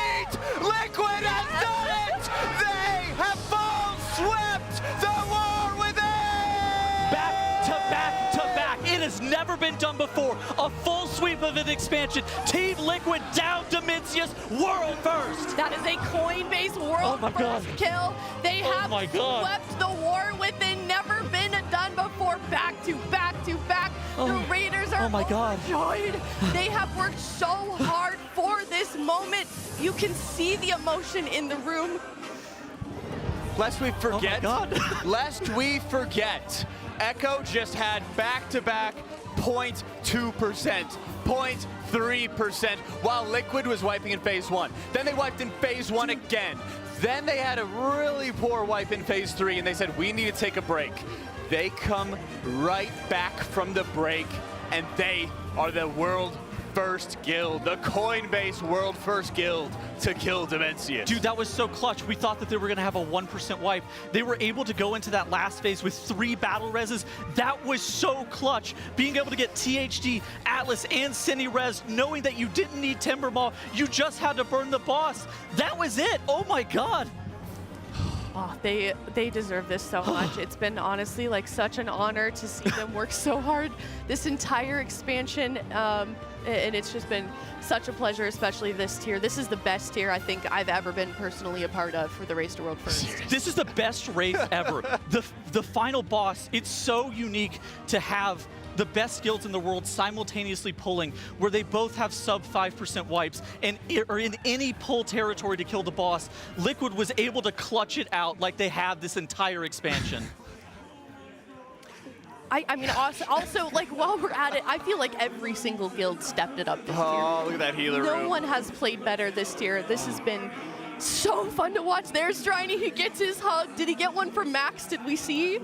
Liquid has done it! They have full swept the war within! Back to back to back. It has never been done before. A full sweep of an expansion. Team Liquid down Demensius, world first. That is a Coinbase world first kill. They have swept the war within. Never been done before. Back to back to back. The Raiders are overjoyed. They have worked so hard for this moment. You can see the emotion in the room. Lest we forget, lest we forget, Echo just had back-to-back 0.2%, 0.3%, while Liquid was wiping in phase 1. Then they wiped in phase 1 again. Then they had a really poor wipe in phase 3, and they said, we need to take a break. They come right back from the break, and they are the world first guild, the Coinbase world first guild to kill Demensius. Dude, that was so clutch. We thought that they were going to have a 1% wipe. They were able to go into that last phase with 3 battle reses. That was so clutch. Being able to get THD, Atlas, and Zenni res, knowing that you didn't need Timbermaw, you just had to burn the boss. That was it. Oh my god. Oh, they deserve this so much. It's been honestly like such an honor to see them work so hard this entire expansion, and it's just been such a pleasure, especially this tier. This is the best tier I think I've ever been personally a part of for the Race to World First. This is the best race ever. The final boss, it's so unique to have the best guilds in the world simultaneously pulling, where they both have sub 5% wipes and are in any pull territory to kill the boss. Liquid was able to clutch it out like they have this entire expansion. I mean, also, like, while we're at it, I feel like every single guild stepped it up this tier. Oh, look at that healer room. No one has played better this tier. This has been so fun to watch. There's Dryny, he gets his hug. Did he get one from Max? Did we see?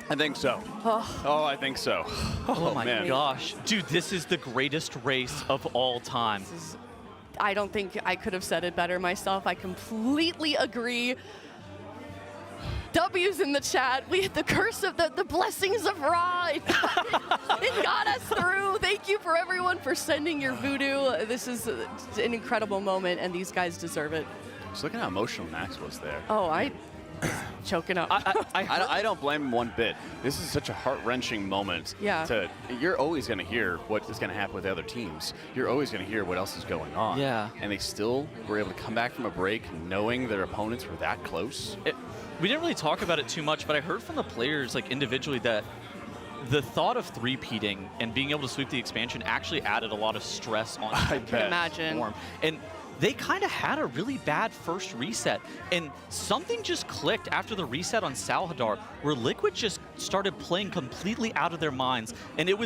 I think so. Oh, I think so. Oh my gosh. Dude, this is the greatest race of all time. I don't think I could have said it better myself. I completely agree. W's in the chat. We had the curse of the blessings of Ra. It got us through. Thank you for everyone for sending your voodoo. This is an incredible moment, and these guys deserve it. Just look at how emotional Max was there. Oh, choking up. I don't blame him one bit. This is such a heart-wrenching moment. Yeah. You're always going to hear what is going to happen with the other teams. You're always going to hear what else is going on. Yeah. And they still were able to come back from a break knowing their opponents were that close. We didn't really talk about it too much, but I heard from the players, like individually, that the thought of three-peating and being able to sweep the expansion actually added a lot of stress on I can imagine. Form. And they kind of had a really bad first reset, and something just clicked after the reset on Salhadar, where Liquid just started playing completely out of their minds. And it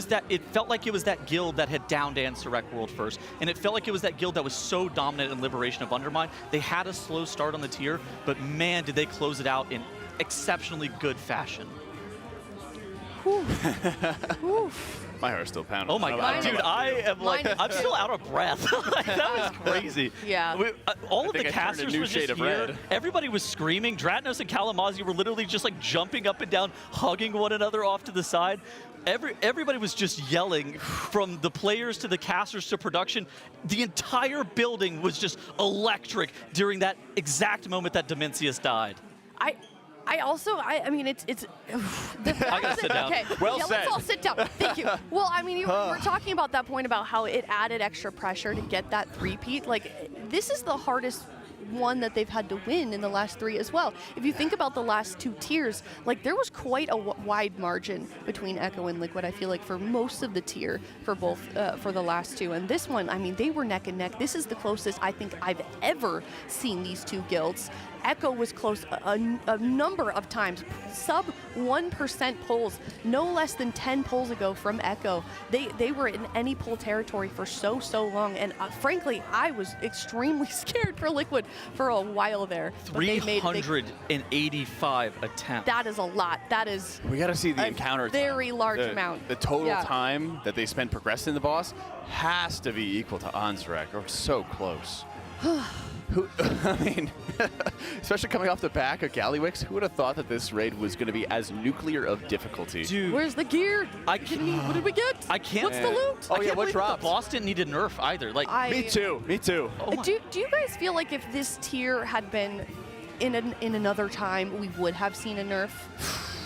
felt like it was that guild that had downed Ansurek World first, and it felt like it was that guild that was so dominant in Liberation of Undermine. They had a slow start on the tier, but man, did they close it out in exceptionally good fashion. My heart's still pounding. Oh my god, dude, I am like, I'm still out of breath. Like, that was crazy. Yeah. All of the I turned a casters new were just shade of here. red. Everybody was screaming. Dratnos and Kalamazzi were literally just like jumping up and down, hugging one another off to the side. Everybody was just yelling, from the players to the casters to production. The entire building was just electric during that exact moment that Demensius died. I mean, it's I gotta sit down. Okay, Well let's said. all sit down. Thank you. Well, I mean, we're talking about that point about how it added extra pressure to get that three-peat. Like, this is the hardest one that they've had to win in the last 3 as well. If you think about the last 2 tiers, like there was quite a wide margin between Echo and Liquid, I feel like, for most of the tier for both, for the last 2. And this one, I mean, they were neck and neck. This is the closest I think I've ever seen these 2 guilds. Echo was close a number of times, sub 1% pulls, no less than 10 pulls ago from Echo. They were in any pull territory for so long, and frankly, I was extremely scared for Liquid for a while there. But they made 385 attempts. that is a lot. That is We got to see the encounter very time. large amount. The total Yeah. time that they spent progressing the boss has to be equal to Ansurek, or so close. I mean, especially coming off the back of Gallywix, who would have thought that this raid was going to be as nuclear of difficulty? Dude, Where's the gear? What did we get? I can't. What's the loot? Oh, I yeah, can't what believe dropped? The boss didn't need a nerf either. Like, Me too. oh my- Do you guys feel like if this tier had been in another time, we would have seen a nerf?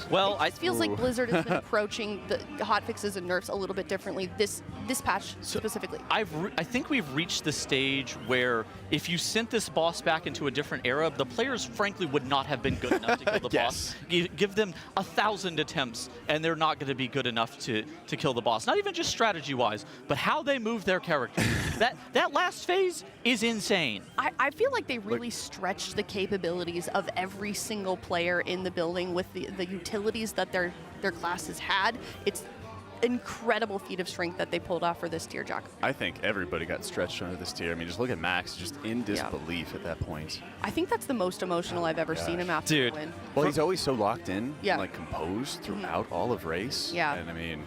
Well, It feels like Blizzard has been approaching the hotfixes and nerfs a little bit differently this patch specifically. I think we've reached the stage where if you sent this boss back into a different era, the players frankly would not have been good enough to kill the boss. Give them 1,000 attempts, and they're not going to be good enough to kill the boss. Not even just strategy-wise, but how they move their character. that last phase is insane. I feel like they really stretched the capabilities of every single player in the building with the utilities that their classes had. It's incredible feat of strength that they pulled off for this tier, Jock. I think everybody got stretched under this tier. I mean, just look at Max, just in disbelief at that point. I think that's the most emotional I've ever seen him after the win. Well, he's always so locked in, Yeah. and, like composed throughout all of race. Yeah. And I mean,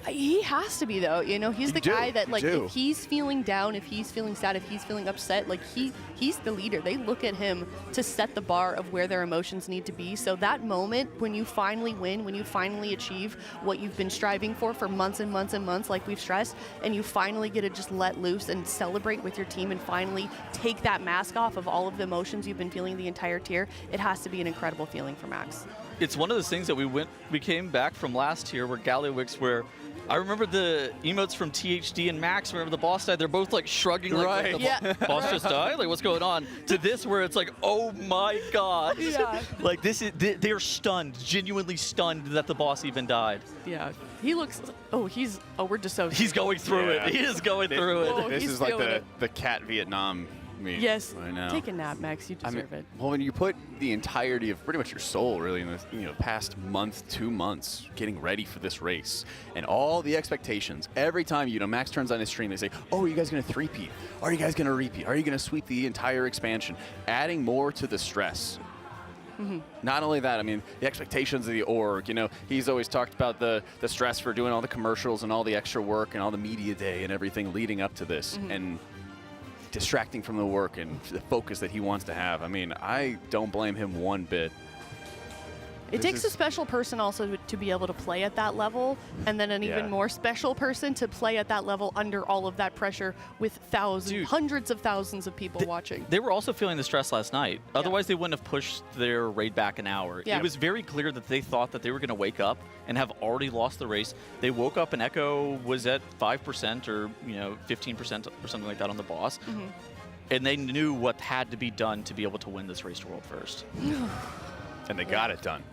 He has to be, though. You know, he's the guy that, like, do. if he's feeling down, if he's feeling sad, if he's feeling upset, like, he's the leader. They look at him to set the bar of where their emotions need to be. So that moment when you finally win, when you finally achieve what you've been striving for months and months and months, like we've stressed, and you finally get to just let loose and celebrate with your team and finally take that mask off of all of the emotions you've been feeling the entire tier, it has to be an incredible feeling for Max. It's one of those things that we came back from last year where Gallywix, where I remember the emotes from THD and Max, whenever the boss died, they're both like shrugging like, Right. the boss just died? Like, what's going on? To this where it's like, oh my god. Yeah. Like, they're stunned, genuinely stunned that the boss even died. Yeah. He looks, we're dissociating. He's going through Yeah. it. He is going through it. this he's is like feeling it. the cat Vietnam meme. Yes. I know. Take a nap, Max. You deserve it. Well, when you put the entirety of pretty much your soul, really, in the past month, 2 months, getting ready for this race, and all the expectations, every time Max turns on his stream, they say, "Oh, are you guys going to three-peat? Are you guys going to repeat? Are you going to sweep the entire expansion?" Adding more to the stress. Not only that, I mean, the expectations of the org. He's always talked about the stress for doing all the commercials and all the extra work and all the media day and everything leading up to this, and distracting from the work and the focus that he wants to have. I mean, I don't blame him one bit. It takes a special person also to be able to play at that level, and then an even more special person to play at that level under all of that pressure with hundreds of thousands of people watching. They were also feeling the stress last night. Otherwise, they wouldn't have pushed their raid back an hour. Yeah. It was very clear that they thought that they were going to wake up and have already lost the race. They woke up and Echo was at 5% or 15% or something like that on the boss. And they knew what had to be done to be able to win this race to world first. And they got it done.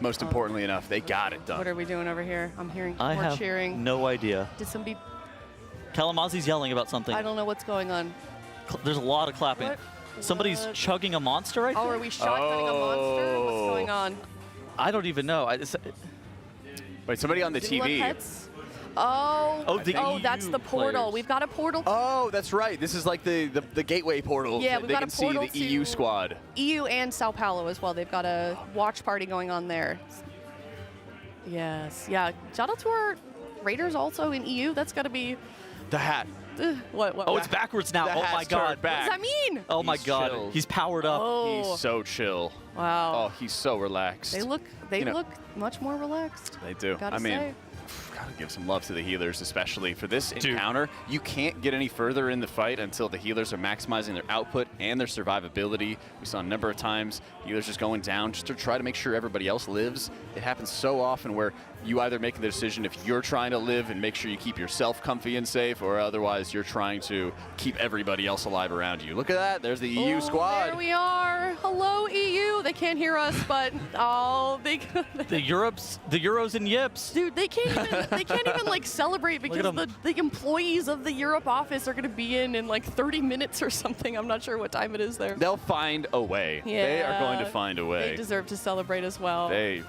Most importantly enough, they got it done. What are we doing over here? I'm hearing I more have cheering. no idea. Did somebody... Kalamazi's yelling about something. I don't know what's going on. There's a lot of clapping. Somebody's chugging a monster, I think? Oh, are we shotgunning a monster? What's going on? I don't even know. Wait, somebody on the TV. Oh, that's the portal. players. We've got a portal. Oh, that's right. This is like the gateway portal. Yeah, that we've they got can a portal see the EU to squad. EU and Sao Paulo as well. They've got a watch party going on there. Yes. Yeah. Shout out to our Raiders also in EU. That's got to be... The hat. What? Oh, it's backwards now. The Oh my hat's god. turned back. What does that mean? Oh my god. chill. He's powered up. Oh. He's so chill. Wow. Oh, he's so relaxed. They look much more relaxed. They do. Gotta I mean, say. gotta give some love to the healers, especially for this encounter. You can't get any further in the fight until the healers are maximizing their output and their survivability. We saw a number of times healers just going down just to try to make sure everybody else lives. It happens so often where you either make the decision if you're trying to live and make sure you keep yourself comfy and safe, or otherwise you're trying to keep everybody else alive around you. Look at that. There's the EU squad. There we are. Hello, EU. They can't hear us, but they the Euros and Yips. Dude, they can't even like celebrate because the employees of the Europe office are going to be in like 30 minutes or something. I'm not sure what time it is there. They'll find a way. Yeah, they are going to find a way. They deserve to celebrate as well. They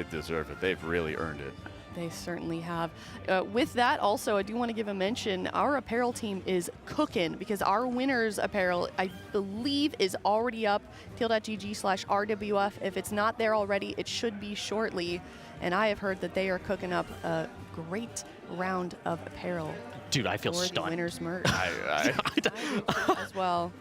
deserve it. They've really earned it. They certainly have. With that, also, I do want to give a mention. Our apparel team is cooking because our winners apparel, I believe, is already up. Teal.gg/RWF. If it's not there already, it should be shortly. And I have heard that they are cooking up a great round of apparel. Dude, I feel for stunned. The winners merch. I as well.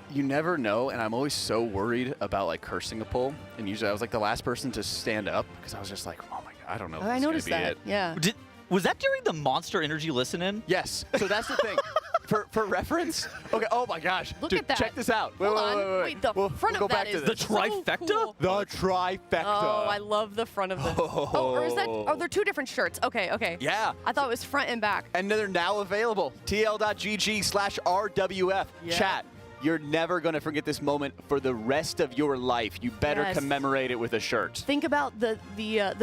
You never know, and I'm always so worried about like cursing a pull. And usually I was like the last person to stand up because I was just like, oh my god, I don't know. If I this is noticed gonna be that. it. Yeah. Was that during the Monster Energy listen-in? Yes. So that's the thing. For reference, okay. Oh my gosh, Look dude, at that. check this out. Hold on. Wait, the front go of that back to is this. The trifecta? So cool. The trifecta. Oh, I love the front of this. Oh, or is that? Oh, they're two different shirts. Okay, okay. Yeah. I thought it was front and back. And they're now available. TL.gg/RWF. Yeah. Chat. You're never going to forget this moment for the rest of your life. You better Yes. commemorate it with a shirt. Think about the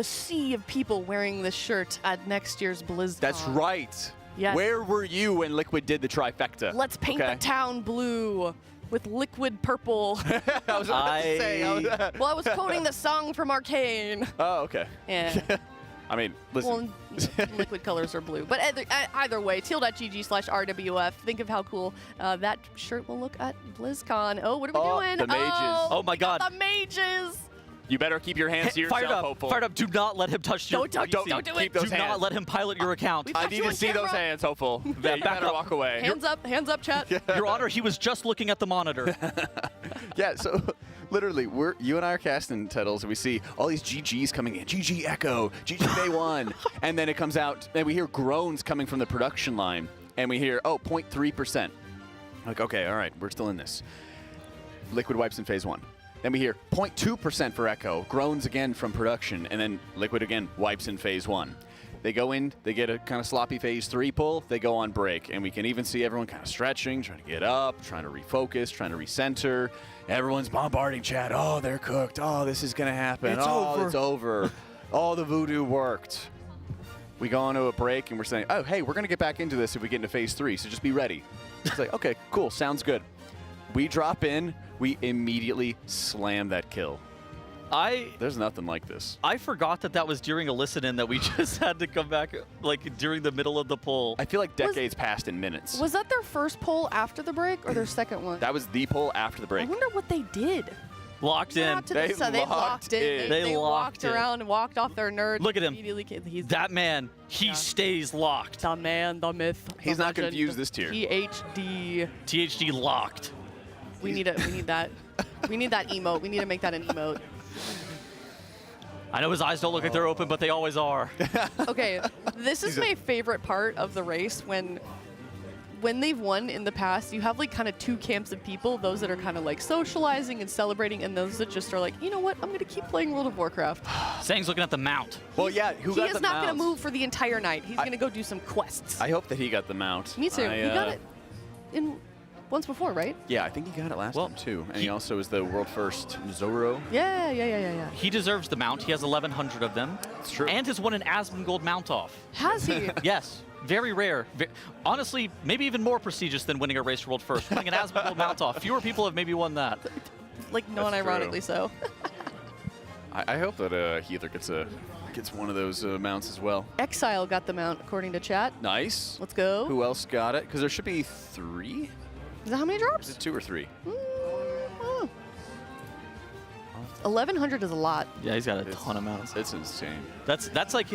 sea of people wearing this shirt at next year's BlizzCon. That's right. Yes. Where were you when Liquid did the trifecta? Let's paint the town blue with liquid purple. I was about to say. Well, I was quoting the song from Arcane. Oh, okay. Yeah. I mean, listen. Well, liquid colors are blue. But either way, teal.gg/RWF. Think of how cool that shirt will look at BlizzCon. Oh, what are we doing? The mages. Oh my god. The mages. You better keep your hands to yourself, Fired up. hopeful. Fired up. Do not let him touch your Don't PC. do it. Keep those Do hands. not let him pilot your account. We've I got need you to on see those camera. hands, hopeful. Yeah, you back better up. walk away. Hands up, chat. Your Honor, he was just looking at the monitor. Yeah, so literally, you and I are casting titles, and we see all these GGs coming in. GG Echo, GG Day 1. And then it comes out, and we hear groans coming from the production line. And we hear, 0.3%. Like, okay, all right, we're still in this. Liquid wipes in phase 1. Then we hear 0.2% for Echo, groans again from production, and then Liquid again wipes in phase 1. They go in, they get a kind of sloppy phase 3 pull, they go on break, and we can even see everyone kind of stretching, trying to get up, trying to refocus, trying to recenter. Everyone's bombarding chat. Oh, they're cooked. Oh, this is going to happen. It's over. It's over. Oh, the voodoo worked. We go on to a break, and we're saying, oh, hey, we're going to get back into this if we get into phase 3, so just be ready. It's like, okay, cool, sounds good. We drop in, we immediately slam that kill. There's nothing like this. I forgot that was during a listen-in that we just had to come back like during the middle of the poll. I feel like decades passed in minutes. Was that their first poll after the break or their second one? That was the poll after the break. I wonder what they did. Locked in. They locked in. They walked around and walked off their nerds. Look at him. He's that man, he stays locked. The man, the myth. He's the not legend. confused this tier. THD. THD locked. We need that. We need that emote. We need to make that an emote. I know his eyes don't look like they're open, but they always are. Okay, this is my favorite part of the race when they've won in the past, you have like kind of two camps of people, those that are kind of like socializing and celebrating, and those that just are like, you know what, I'm going to keep playing World of Warcraft. Zhang's looking at the mount. Well, yeah, who got the mount? He is not going to move for the entire night. He's going to go do some quests. I hope that he got the mount. Me too. He got it in once before, right? Yeah, I think he got it last time too. And he also is the world first Zoro. Yeah. He deserves the mount. He has 1,100 of them. It's true. And has won an Asmongold mount off. Has he? Yes. Very rare. Honestly, maybe even more prestigious than winning a race world first. Winning an Asmongold mount off. Fewer people have maybe won that. Like non-ironically so. I hope that he either gets one of those mounts as well. Exile got the mount according to chat. Nice. Let's go. Who else got it? Because there should be 3. Is that how many drops? Is it 2 or 3? 1,100 is a lot. Yeah, he's got a ton of mounts. It's insane. That's like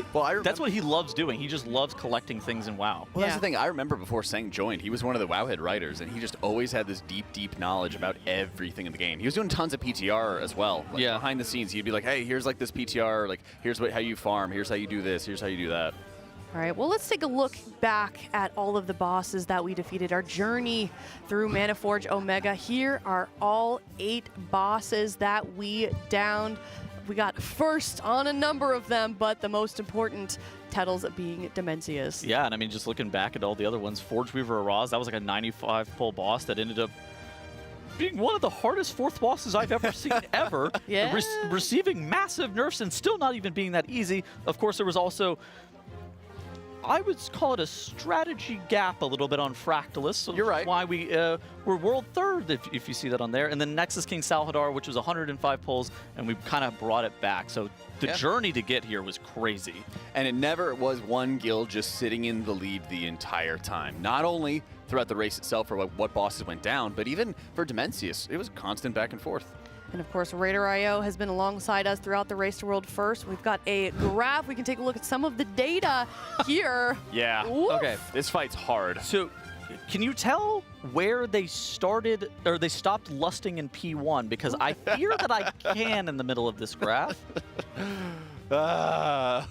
that's what he loves doing. He just loves collecting things in WoW. Well, that's the thing. I remember before Sang joined, he was one of the Wowhead writers, and he just always had this deep knowledge about everything in the game. He was doing tons of PTR as well. Like behind the scenes, he'd be like, "Hey, here's like this PTR. Like, here's how you farm. Here's how you do this. Here's how you do that." All right, well, let's take a look back at all of the bosses that we defeated. Our journey through Manaforge Omega. Here are all 8 bosses that we downed. We got first on a number of them, but the most important, Tettles being Demensius. Yeah, and I mean, just looking back at all the other ones, Forge Weaver Araz, that was like a 95 pull boss that ended up being one of the hardest 4th bosses I've ever seen ever. Yeah. Receiving massive nerfs and still not even being that easy. Of course, there was also, I would call it a strategy gap a little bit on Fractalus. So you're right. Why we were world 3rd, if you see that on there. And then Nexus King Salhadar, which was 105 pulls, and we kind of brought it back. So the journey to get here was crazy. And it never was one guild just sitting in the lead the entire time. Not only throughout the race itself for what bosses went down, but even for Demensius, it was constant back and forth. And of course, RaiderIO has been alongside us throughout the Race to World First. We've got a graph. We can take a look at some of the data here. Yeah. Oof. Okay. This fight's hard. So, can you tell where they started or they stopped lusting in P1? Because I fear that I can in the middle of this graph. Oh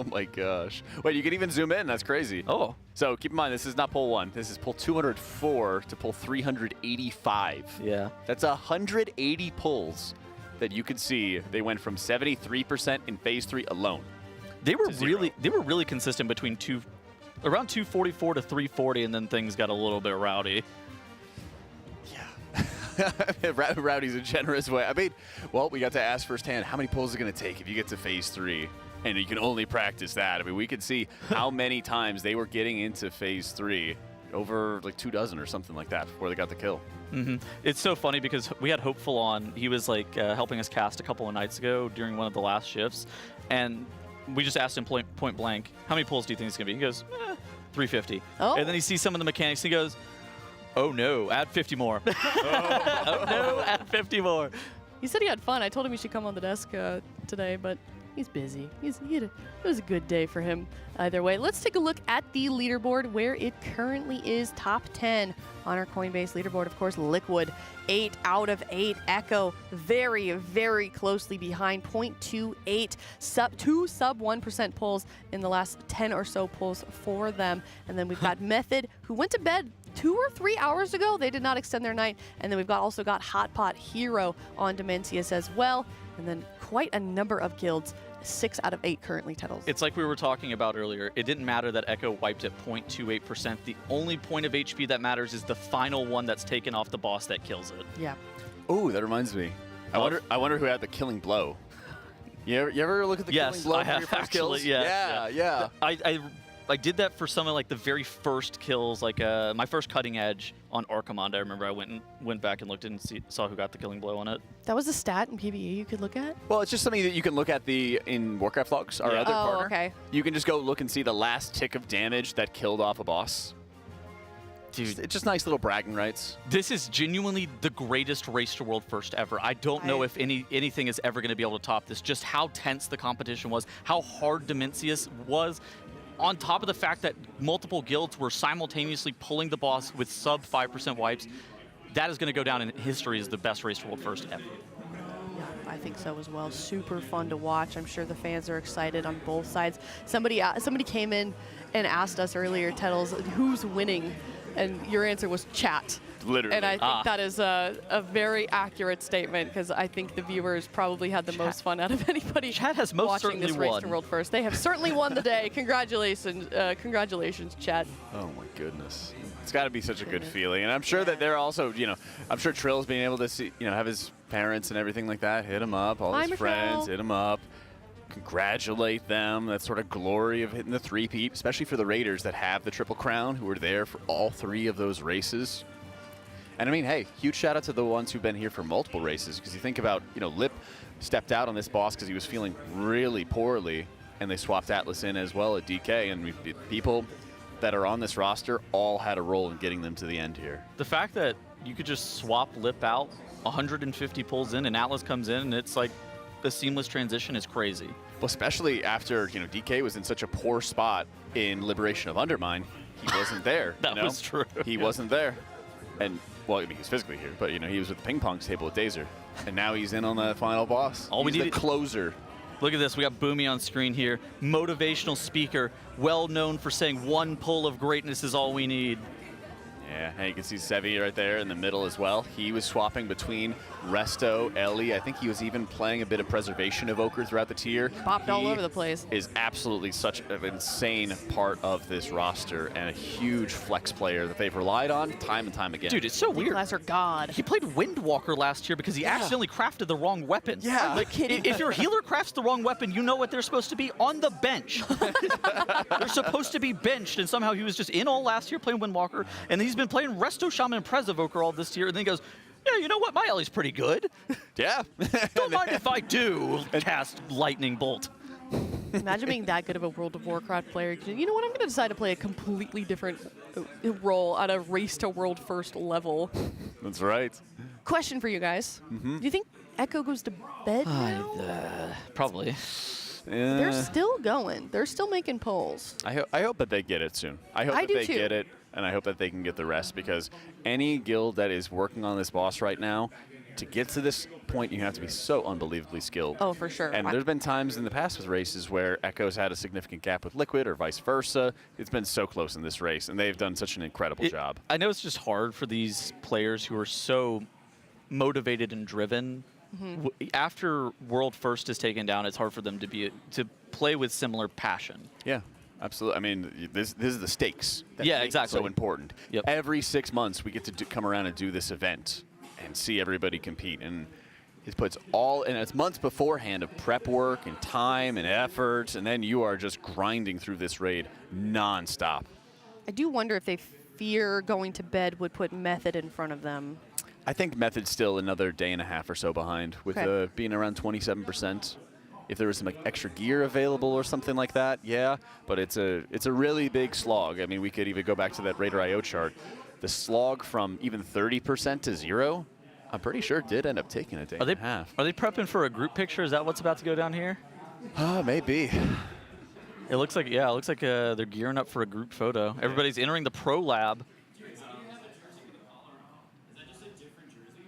my gosh. Wait, you can even zoom in. That's crazy. Oh. So keep in mind, this is not pull 1. This is pull 204 to pull 385. Yeah. That's 180 pulls that you could see. They went from 73% in phase 3 alone. They were really consistent between around 244 to 340, and then things got a little bit rowdy. Rowdy's a generous way. I mean, well, we got to ask firsthand, how many pulls is it going to take if you get to phase 3? And you can only practice that. I mean, we could see how many times they were getting into phase 3, over like 24 or something like that before they got the kill. Mm-hmm. It's so funny because we had Hopeful on. He was like helping us cast a couple of nights ago during one of the last shifts. And we just asked him point blank, how many pulls do you think it's going to be? He goes, 350. Oh. And then he sees some of the mechanics. And he goes, oh no, add 50 more. Oh no, add 50 more. He said he had fun. I told him he should come on the desk today, but he's busy. It was a good day for him either way. Let's take a look at the leaderboard where it currently is top 10 on our Coinbase leaderboard. Of course, Liquid, 8 out of 8. Echo, very, very closely behind, 0.28. Two sub 1% pulls in the last 10 or so pulls for them. And then we've got Method, who went to bed 2 or 3 hours ago. They did not extend their night. And then we've also got Hot Pot Hero on Demensius as well. And then quite a number of guilds, 6 out of 8 currently Tettles. It's like we were talking about earlier. It didn't matter that Echo wiped at 0.28%. The only point of HP that matters is the final one that's taken off the boss that kills it. Yeah. Oh, that reminds me. I wonder who had the killing blow. You ever look at the killing blow for your first kills? Yeah. I did that for some of like the very first kills, like my first cutting edge on Archimond. I remember I went back and looked and saw who got the killing blow on it. That was a stat in PvE you could look at? Well, it's just something that you can look at in Warcraft logs, our other partner. Okay. You can just go look and see the last tick of damage that killed off a boss. Dude, it's just nice little bragging rights. This is genuinely the greatest Race to World First ever. I don't know if anything is ever going to be able to top this. Just how tense the competition was, how hard Demensius was. On top of the fact that multiple guilds were simultaneously pulling the boss with sub 5% wipes, that is going to go down in history as the best Race to World First ever. I think so as well. Super fun to watch. I'm sure the fans are excited on both sides. Somebody came in and asked us earlier, Tettles, who's winning? And your answer was chat. Literally. And I think that is a very accurate statement, because I think the viewers probably had the most fun out of anybody Chat has most watching this certainly race won. to World First. They have certainly won the day. Congratulations, chat. Oh my goodness. It's got to be such a good feeling. And I'm sure that they're also, I'm sure Trill's being able to see, have his parents and everything like that hit him up, all his friends hit him up, congratulate them. That sort of glory of hitting the three-peat, especially for the Raiders that have the Triple Crown, who were there for all 3 of those races. And I mean, hey, huge shout out to the ones who've been here for multiple races, because you think about, Lip stepped out on this boss because he was feeling really poorly, and they swapped Atlas in as well at DK, and people that are on this roster all had a role in getting them to the end here. The fact that you could just swap Lip out, 150 pulls in, and Atlas comes in, and it's like the seamless transition is crazy. Well, especially after, DK was in such a poor spot in Liberation of Undermine, he wasn't there. That was true. He wasn't there. And, well, I mean, he's physically here, but, he was at the ping pong table with Dazer. And now he's in on the final boss. All we he's need the closer. Look at this. We got Boomy on screen here. Motivational speaker, well known for saying one pull of greatness is all we need. Yeah, and you can see Sevi right there in the middle as well. He was swapping between Resto, Ellie. I think he was even playing a bit of Preservation Evoker throughout the tier. Popped all over the place. Is absolutely such an insane part of this roster and a huge flex player that they've relied on time and time again. Dude, it's so weird. Lesser God. He played Windwalker last year because he accidentally crafted the wrong weapon. Yeah. Like, if your healer crafts the wrong weapon, you know what they're supposed to be? On the bench. They're supposed to be benched, and somehow he was just in all last year playing Windwalker, and he's been playing Resto Shaman and Prez Evoker all this year, and then he goes, yeah, you know what? My Ellie's pretty good. Yeah. Don't mind if I do cast Lightning Bolt. Imagine being that good of a World of Warcraft player. You know what? I'm going to decide to play a completely different role at a race to World First level. That's right. Question for you guys. Do you think Echo goes to bed now? Probably. They're still going. They're still making polls. I hope that they get it soon. I hope that do they too. get it, and I hope that they can get the rest, because any guild that is working on this boss right now, to get to this point, you have to be so unbelievably skilled. Oh, for sure. And there's been times in the past with races where Echo's had a significant gap with Liquid or vice versa. It's been so close in this race, and they've done such an incredible job. I know it's just hard for these players who are so motivated and driven. After World First is taken down, it's hard for them to play with similar passion. Yeah, absolutely. I mean, this is the stakes. That Yeah, make it exactly. So important. Yep. Every 6 months, we get to come around and do this event and see everybody compete. And it puts and it's months beforehand of prep work and time and effort, and then you are just grinding through this raid nonstop. I do wonder if they fear going to bed would put Method in front of them. I think Method's still another day and a half or so behind, with being around 27%. If there was some extra gear available or something like that, yeah. But it's a really big slog. I mean, we could even go back to that RaiderIO chart. The slog from even 30% to 0, I'm pretty sure did end up taking a day and a half. Are they prepping for a group picture? Is that what's about to go down here? Maybe. It looks like, they're gearing up for a group photo. Everybody's entering the Pro Lab.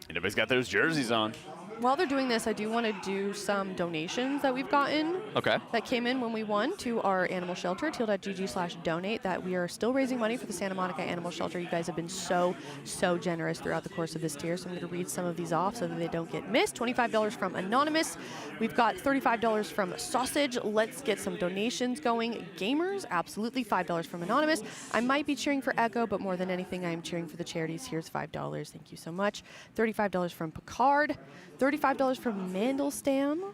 Everybody's got those jerseys on. While they're doing this, I do want to do some donations that we've gotten. Okay. That came in when we won to our animal shelter, teal.gg/donate, that we are still raising money for the Santa Monica Animal Shelter. You guys have been so generous throughout the course of this tier, so I'm going to read some of these off so that they don't get missed. $25 from Anonymous. We've got $35 from Sausage. Let's get some donations going. Gamers, absolutely, $5 from Anonymous. I might be cheering for Echo, but more than anything, I am cheering for the charities. Here's $5. Thank you so much. $35 from Picard. $35 from Mandelstam.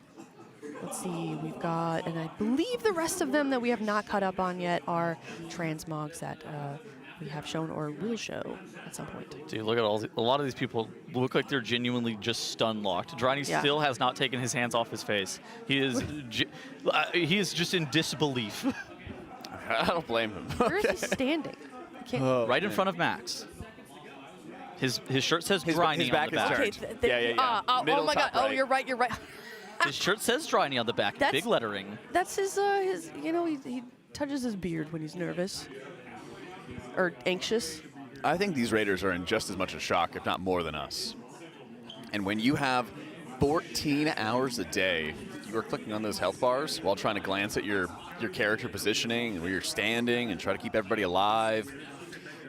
Let's see, we've got, and I believe the rest of them that we have not caught up on yet are transmogs that we have shown or will show at some point. Dude, look at a lot of these people look like they're genuinely just stun locked. Drani still has not taken his hands off his face. He is he is just in disbelief. I don't blame him. Where is he standing? I can't Right in front of Max. His shirt says Driny his back on the back. is turned. Yeah. oh Middle, my God! top Oh, you're right. You're right. His shirt says Driny on the back. Big lettering. That's his. You know, he touches his beard when he's nervous or anxious. I think these Raiders are in just as much a shock, if not more than us. And when you have 14 hours a day, you are clicking on those health bars while trying to glance at your character positioning and where you're standing and try to keep everybody alive.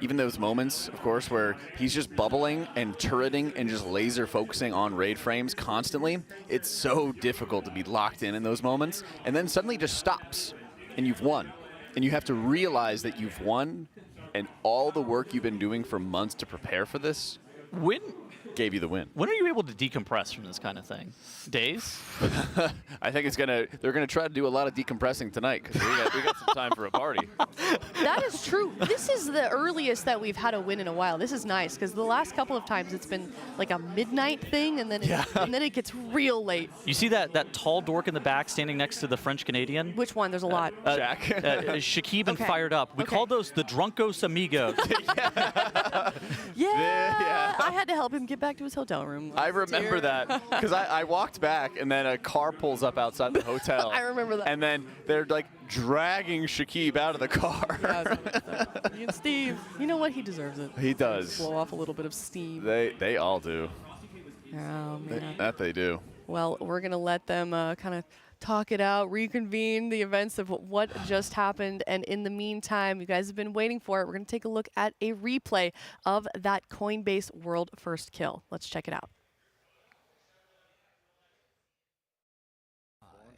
Even those moments, of course, where he's just bubbling and turreting and just laser focusing on raid frames constantly, it's so difficult to be locked in those moments. And then suddenly it just stops and you've won. And you have to realize that you've won, and all the work you've been doing for months to prepare for this gave you the win. When are you able to decompress from this kind of thing? Days? I think they're gonna try to do a lot of decompressing tonight because we got some time for a party. That is true. This is the earliest that we've had a win in a while. This is nice because the last couple of times it's been like a midnight thing, and then it gets real late. You see that tall dork in the back standing next to the French Canadian? Which one? There's a lot. Jack. Shakib and Fired Up. We call those the Drunkos Amigos. Yeah. I had to help him get back to his hotel room. I remember that because I walked back and then a car pulls up outside the hotel. I remember that. And then they're like dragging Shakib out of the car. Me and Steve, you know what? He deserves it. He does. Blow off a little bit of steam. They all do. Oh, man. That they do. Well, we're going to let them kind of talk it out, reconvene the events of what just happened. And in the meantime, you guys have been waiting for it. We're going to take a look at a replay of that Coinbase world first kill. Let's check it out.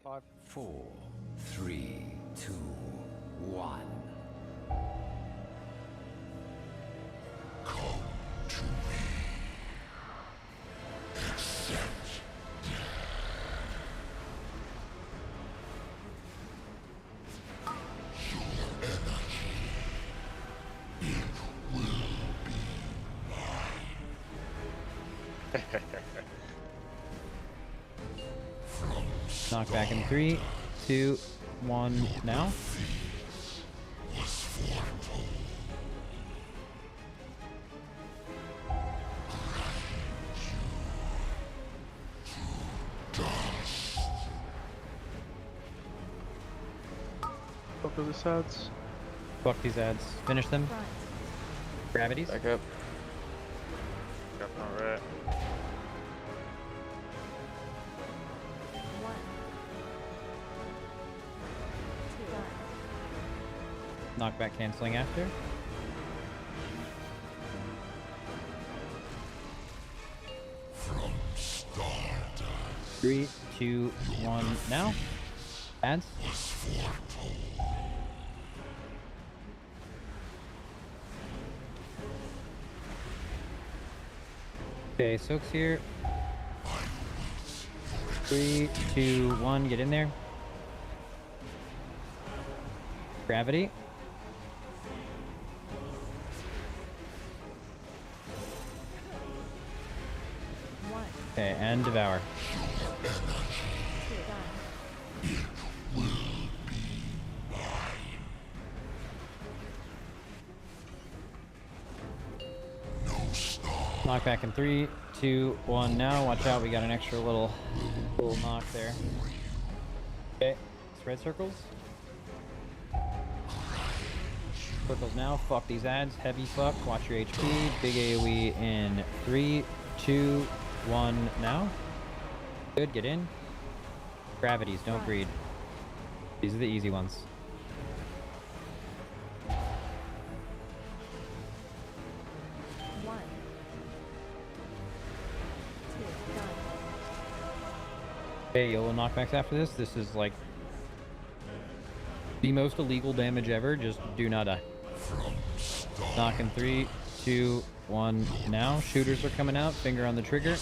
5, 4, 3, 2, 1. Come to me. Accept. Knock back in 3, 2, 1, now. Fuck with these ads. Fuck these ads. Finish them. Gravities. Back up. Alright. Knockback canceling after. From stardust. 3, 2, 1, now. Ads. Okay, Soak's here. 3, 2, 1, get in there. Gravity. Okay, and Devour. Knockback in 3, 2, 1 now. Watch out, we got an extra little knock there. Okay, spread circles. Circles now. Fuck these ads. Heavy fuck. Watch your HP. Big AoE in 3, 2, 1 now. Good, get in. Gravities, don't greed. These are the easy ones. Okay, YOLO knockbacks after this. This is like the most illegal damage ever. Just do not die. Knock in 3, 2, 1 now. Shooters are coming out. Finger on the trigger.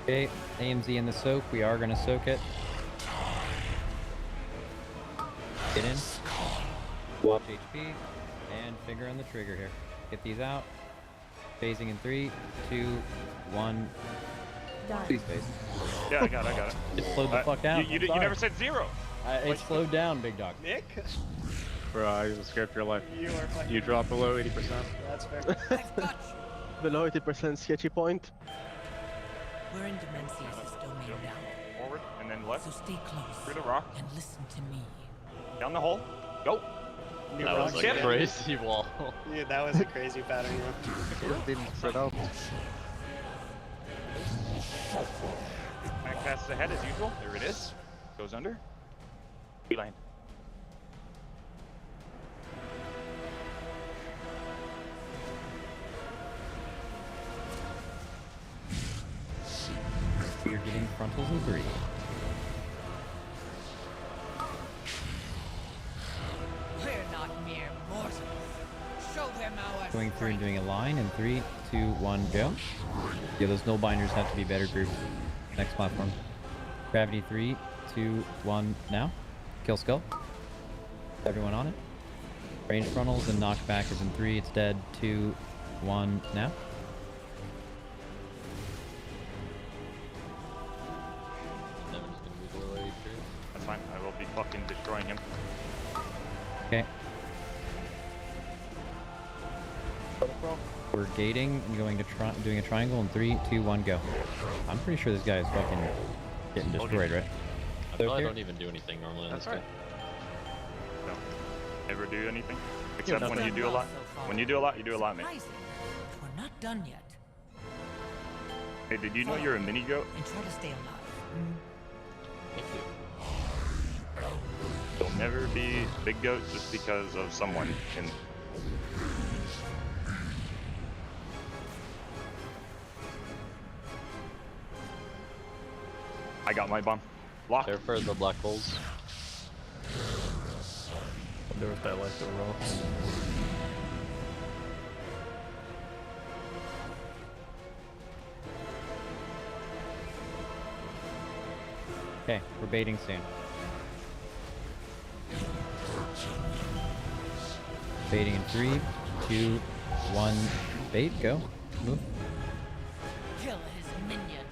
Okay, AMZ in the soak. We are going to soak it. Get in. Watch HP. And finger on the trigger here. Get these out. Phasing in 3, 2, 1. Please phase. Yeah, I got it. It slowed the fuck down. You never said 0. It slowed down, big dog. Nick? Bro, I was scared for your life. You are fucking... You dropped below 80%. That's fair. Below 80% sketchy point. We're in Demensius' domain now. Forward and then left. So stay close Through the rock. and listen to me. Down the hole. Go. That was like a crazy wall. Yeah, that was a crazy pattern, yeah. It's been spread out. Max passes ahead as usual. There it is. Goes under. Lane. You're getting frontals in 3. We're not mere mortals. Show them our Going through and doing a line in 3, 2, 1, go. Yeah, those null binders have to be better grouped. Next platform. Gravity 3, 2, 1, now. Kill skull. Everyone on it. Range frontals and knockback is in 3, it's dead. 2, 1, now. That's fine. I will be fucking destroying him. Okay. We're gating and going to doing a triangle in 3, 2, 1, go. I'm pretty sure this guy is fucking getting destroyed, right? I feel I don't even do anything normally. That's right. Don't ever do anything except when you do a lot. When you do a lot, you do a lot, man. We're not done yet. Hey, did you know you're a mini goat? And try to stay alive. Thank you. You'll never be big goat just because of someone in. I got my bomb. Lock. There for the black holes. I'll do with that like the rocks. Okay, we're baiting soon. Baiting in 3, 2, 1, bait, go. Move. Kill his minions.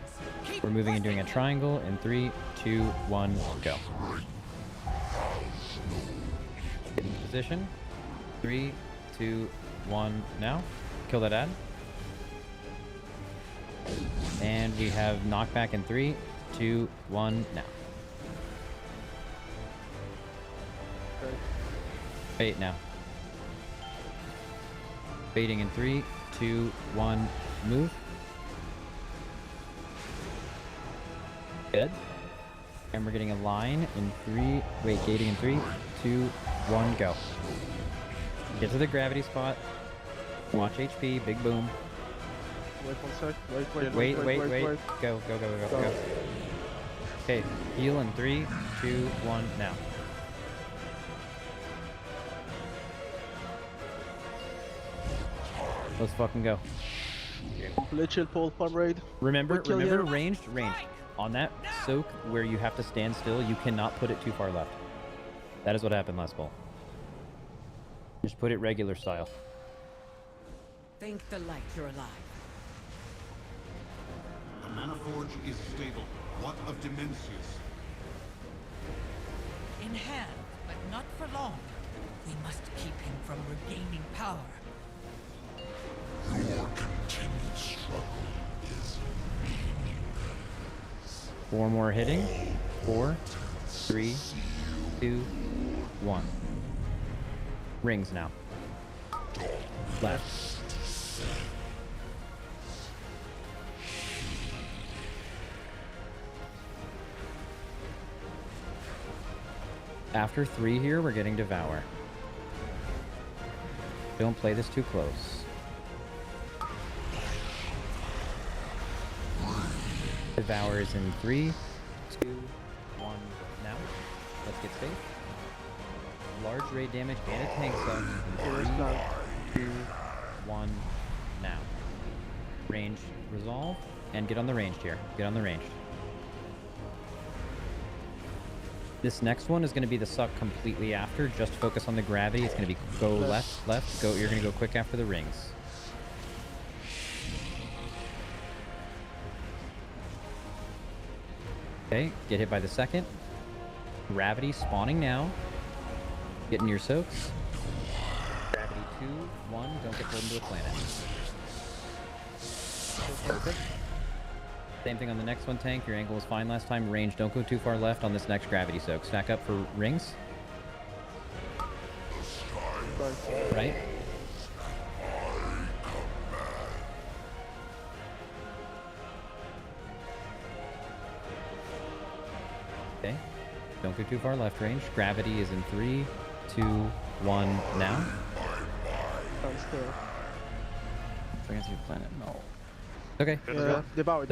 Keep We're moving and doing a triangle in 3, 2, 1, go. Get in position. 3, 2, 1, now. Kill that ad. And we have knockback in 3, 2, 1, now. Bait now. Baiting in 3, 2, 1, move. Good. And we're getting a line in 3, wait, gating in 3, 2, 1, go. Get to the gravity spot. Watch HP, big boom. Wait 1 sec. Wait. Go. Okay, heal in 3, 2, 1, now. Let's fucking go. Let's chill pull farm raid. Remember here. ranged. On that soak where you have to stand still, you cannot put it too far left. That is what happened last ball. Just put it regular style. Thank the light you're alive. The Manaforge is stable. What of Demensius? In hand, but not for long. We must keep him from regaining power. Your continued struggle is meaningless. 4 more hitting. 4, 3, 2, 1. Rings now. Left. After 3 here, we're getting Devour. Don't play this too close. Devour is in 3, 2, 1, now. Let's get safe. Large raid damage and a tank suck in 3, 2, 1, now. Range resolve, and get on the ranged here. Get on the ranged. This next one is going to be the suck completely after. Just focus on the gravity. It's going to be go left, go. You're going to go quick after the rings. Okay, get hit by the second. Gravity spawning now. Get in your soaks. Gravity 2, 1. Don't get pulled into a planet. Perfect. Same thing on the next one, tank. Your angle was fine last time. Range, don't go too far left on this next gravity soak. Stack up for rings. Right? Okay. Don't go too far left range. Gravity is in 3, 2, 1 now. Bring it to your planet. No. Okay. Yeah, devour.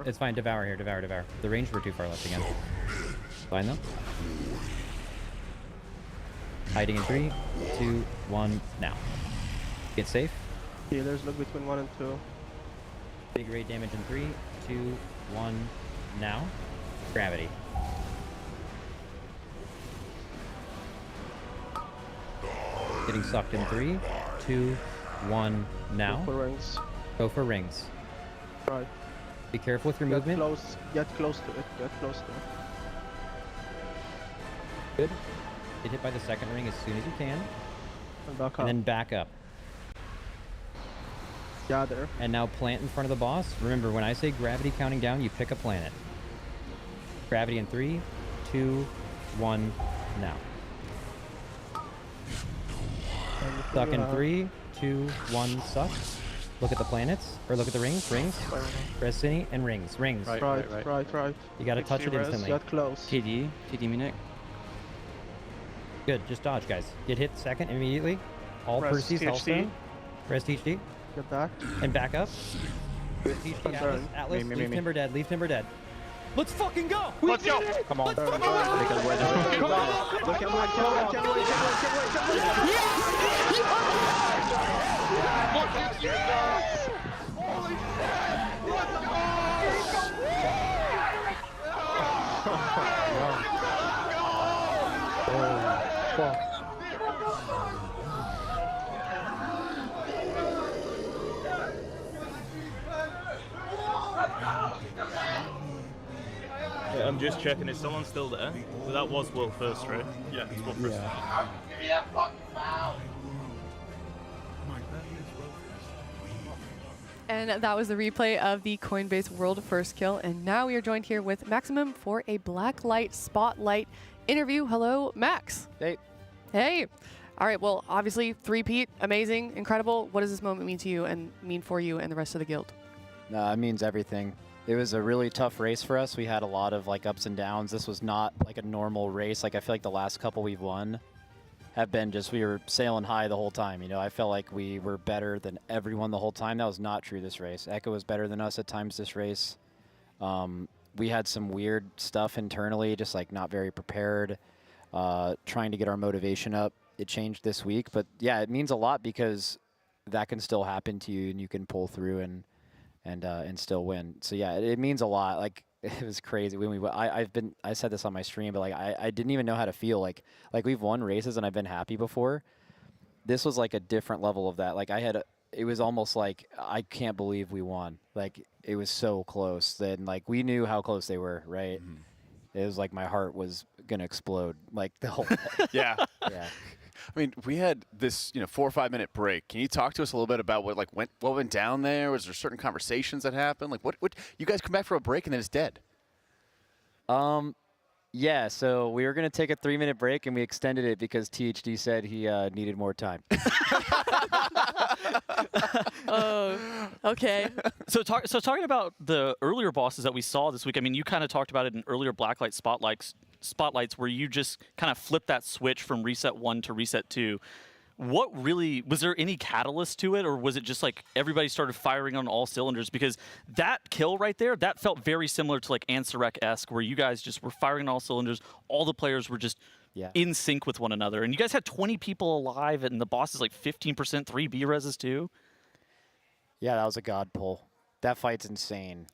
It's fine. Devour here. Devour. The range we're too far left again. Fine though. Hiding in 3, 2, 1 now. Get safe. Healers look between 1 and 2. Big rate damage in 3, 2, 1 now. Gravity. Getting sucked in 3, 2, 1 now. Go for rings. Go for rings. Right. Be careful with your movement. Get close to it. Get close to it. Good. Get hit by the second ring as soon as you can. And back up. And then back up. Gather. And now plant in front of the boss. Remember, when I say gravity counting down, you pick a planet. Gravity in 3, 2, 1 now. Suck in 3, 2, 1, suck. Look at the planets, or look at the rings. Press Zenni and rings. Right. You gotta touch it instantly. Get close. TD me, Nick. Good, just dodge, guys. Get hit second immediately. All Percy's Hellstone. Press THD. Get back. And back up. THD, Atlas. Leave Timber dead. Let's fucking go! Let's go! Come on. Look at one. Look at you guys! Holy shit! Let's go! Yeah, I'm just checking. Is someone still there? So that was world first, right? Yeah, it's world first. And that was the replay of the Coinbase world first kill. And now we are joined here with Maximum for a Blacklyte Spotlight interview. Hello, Max. Hey. Hey. All right, well, obviously, three-peat, amazing, incredible. What does this moment mean to you and mean for you and the rest of the guild? It means everything. It was a really tough race for us. We had a lot of ups and downs. This was not like a normal race. I feel like the last couple we've won have been just, we were sailing high the whole time. I felt like we were better than everyone the whole time. That was not true this race. Echo was better than us at times this race. We had some weird stuff internally, just not very prepared, trying to get our motivation up. It changed this week, but yeah, it means a lot because that can still happen to you and you can pull through and still win. So yeah, it means a lot. It was crazy when I said this on my stream, but I didn't even know how to feel. Like we've won races and I've been happy before. This was a different level of that. It was almost like I can't believe we won. It was so close. Then we knew how close they were, right? Mm-hmm. It was my heart was gonna explode. The whole Yeah. Yeah. I mean, we had this 4 or 5 minute break. Can you talk to us a little bit about what went down there? Was there certain conversations that happened? What you guys come back from a break and then it's dead? Yeah, so we were going to take a 3-minute break and we extended it because THD said he needed more time. Oh, okay. So talking about the earlier bosses that we saw this week, I mean, you kind of talked about it in earlier Blacklyte spotlights where you just kind of flipped that switch from reset 1 to reset 2. What really, was there any catalyst to it, or was it just everybody started firing on all cylinders? Because that kill right there, that felt very similar to Ansurek-esque, where you guys just were firing on all cylinders. All the players were just in sync with one another. And you guys had 20 people alive, and the boss is 15% 3 B-reses too. Yeah, that was a god pull. That fight's insane.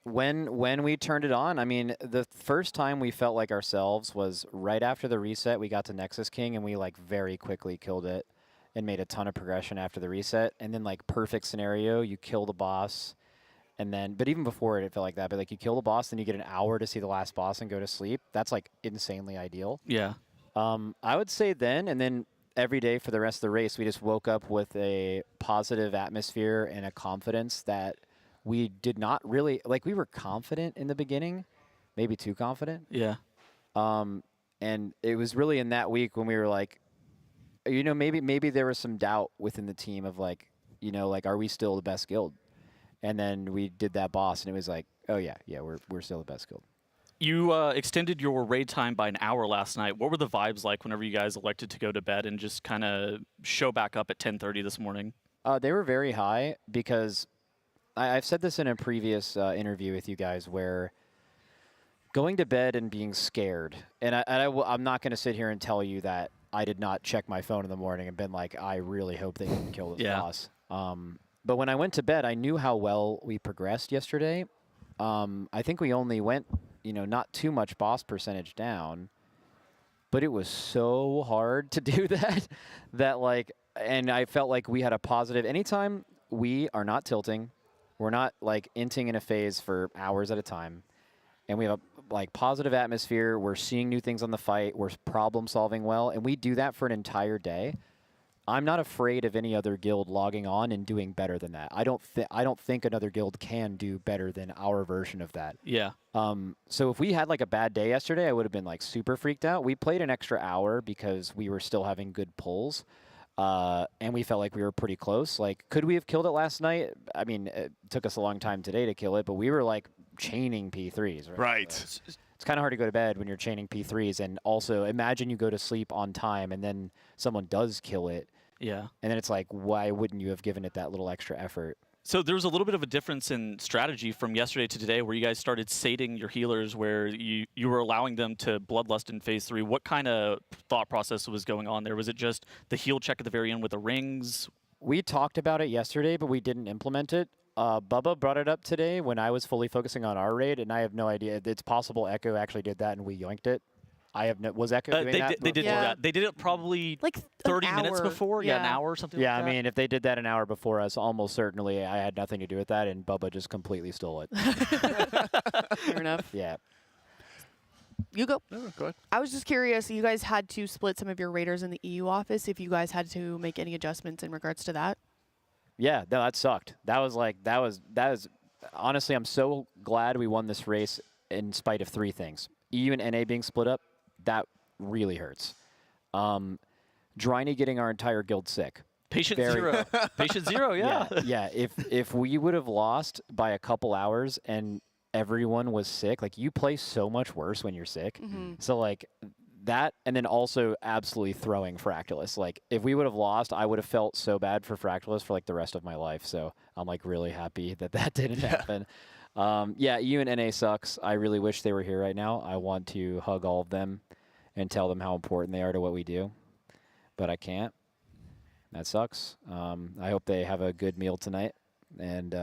When we turned it on, I mean, the first time we felt like ourselves was right after the reset. We got to Nexus King, and we very quickly killed it and made a ton of progression after the reset. And then perfect scenario, you kill the boss, and then, but even before it felt like that. But you kill the boss, then you get an hour to see the last boss and go to sleep. That's insanely ideal. Yeah. I would say then, and then every day for the rest of the race, we just woke up with a positive atmosphere and a confidence that we did not really, we were confident in the beginning, maybe too confident. Yeah. And it was really in that week when we were you know, maybe there was some doubt within the team of like, you know, like, are we still the best guild? And then we did that boss, and it was like, oh yeah, we're still the best guild. You extended your raid time by an hour last night. What were the vibes like whenever you guys elected to go to bed and just kind of show back up at 10:30 this morning? They were very high because I've said this in a previous interview with you guys where going to bed and being scared, and I'm not going to sit here and tell you that I did not check my phone in the morning and been like, I really hope they didn't kill this boss. But when I went to bed, I knew how well we progressed yesterday. I think we only went, you know, not too much boss percentage down, but it was so hard to do that like, and I felt like we had a positive. Anytime we are not tilting, we're not like inting in a phase for hours at a time, and we have a like positive atmosphere. We're seeing new things on the fight. We're problem solving well, and we do that for an entire day. I'm not afraid of any other guild logging on and doing better than that. I don't think another guild can do better than our version of that. Yeah. So if we had like a bad day yesterday, I would have been like super freaked out. We played an extra hour because we were still having good pulls, and we felt like we were pretty close. Like, could we have killed it last night? I mean, it took us a long time today to kill it, but we were like chaining P3s. Right. So it's kind of hard to go to bed when you're chaining P3s, and also imagine you go to sleep on time and then someone does kill it. Yeah. And then it's like, why wouldn't you have given it that little extra effort? So there was a little bit of a difference in strategy from yesterday to today where you guys started sating your healers, where you were allowing them to bloodlust in phase 3. What kind of thought process was going on there? Was it just the heal check at the very end with the rings? We talked about it yesterday, but we didn't implement it. Bubba brought it up today when I was fully focusing on our raid, and I have no idea. It's possible Echo actually did that and we yoinked it. I have no. Was Echo doing that? They did do that. They did it probably like 30 minutes before. Yeah, an hour or something. Yeah, like that. I mean, if they did that an hour before us, almost certainly I had nothing to do with that, and Bubba just completely stole it. Fair enough. Yeah. You go. No, go ahead. I was just curious. You guys had to split some of your raiders in the EU office. If you guys had to make any adjustments in regards to that. Yeah, no, that sucked. That was honestly, I'm so glad we won this race in spite of 3 things. EU and NA being split up. That really hurts. Dryny getting our entire guild sick. Patient 0. Patient 0, yeah. Yeah, if we would have lost by a couple hours and everyone was sick, like, you play so much worse when you're sick. So, like, that, and then also absolutely throwing Fractalus. Like, if we would have lost, I would have felt so bad for Fractalus for, like, the rest of my life. So I'm, like, really happy that that didn't happen. Yeah, EU and NA sucks. I really wish they were here right now. I want to hug all of them and tell them how important they are to what we do, but I can't. That sucks. I hope they have a good meal tonight, and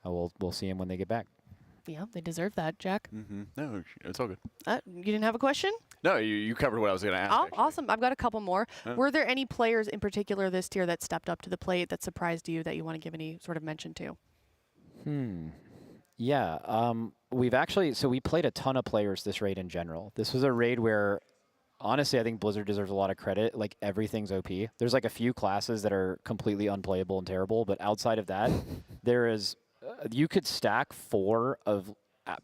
we'll see them when they get back. Yeah, they deserve that, Jack. No, it's all good. You didn't have a question? No, you covered what I was going to ask. Oh, awesome. I've got a couple more. Were there any players in particular this tier that stepped up to the plate that surprised you that you want to give any sort of mention to? Yeah, we've actually, so we played a ton of players this raid in general. This was a raid where, honestly, I think Blizzard deserves a lot of credit. Like, everything's OP. There's like a few classes that are completely unplayable and terrible, but outside of that, there is, you could stack 4 of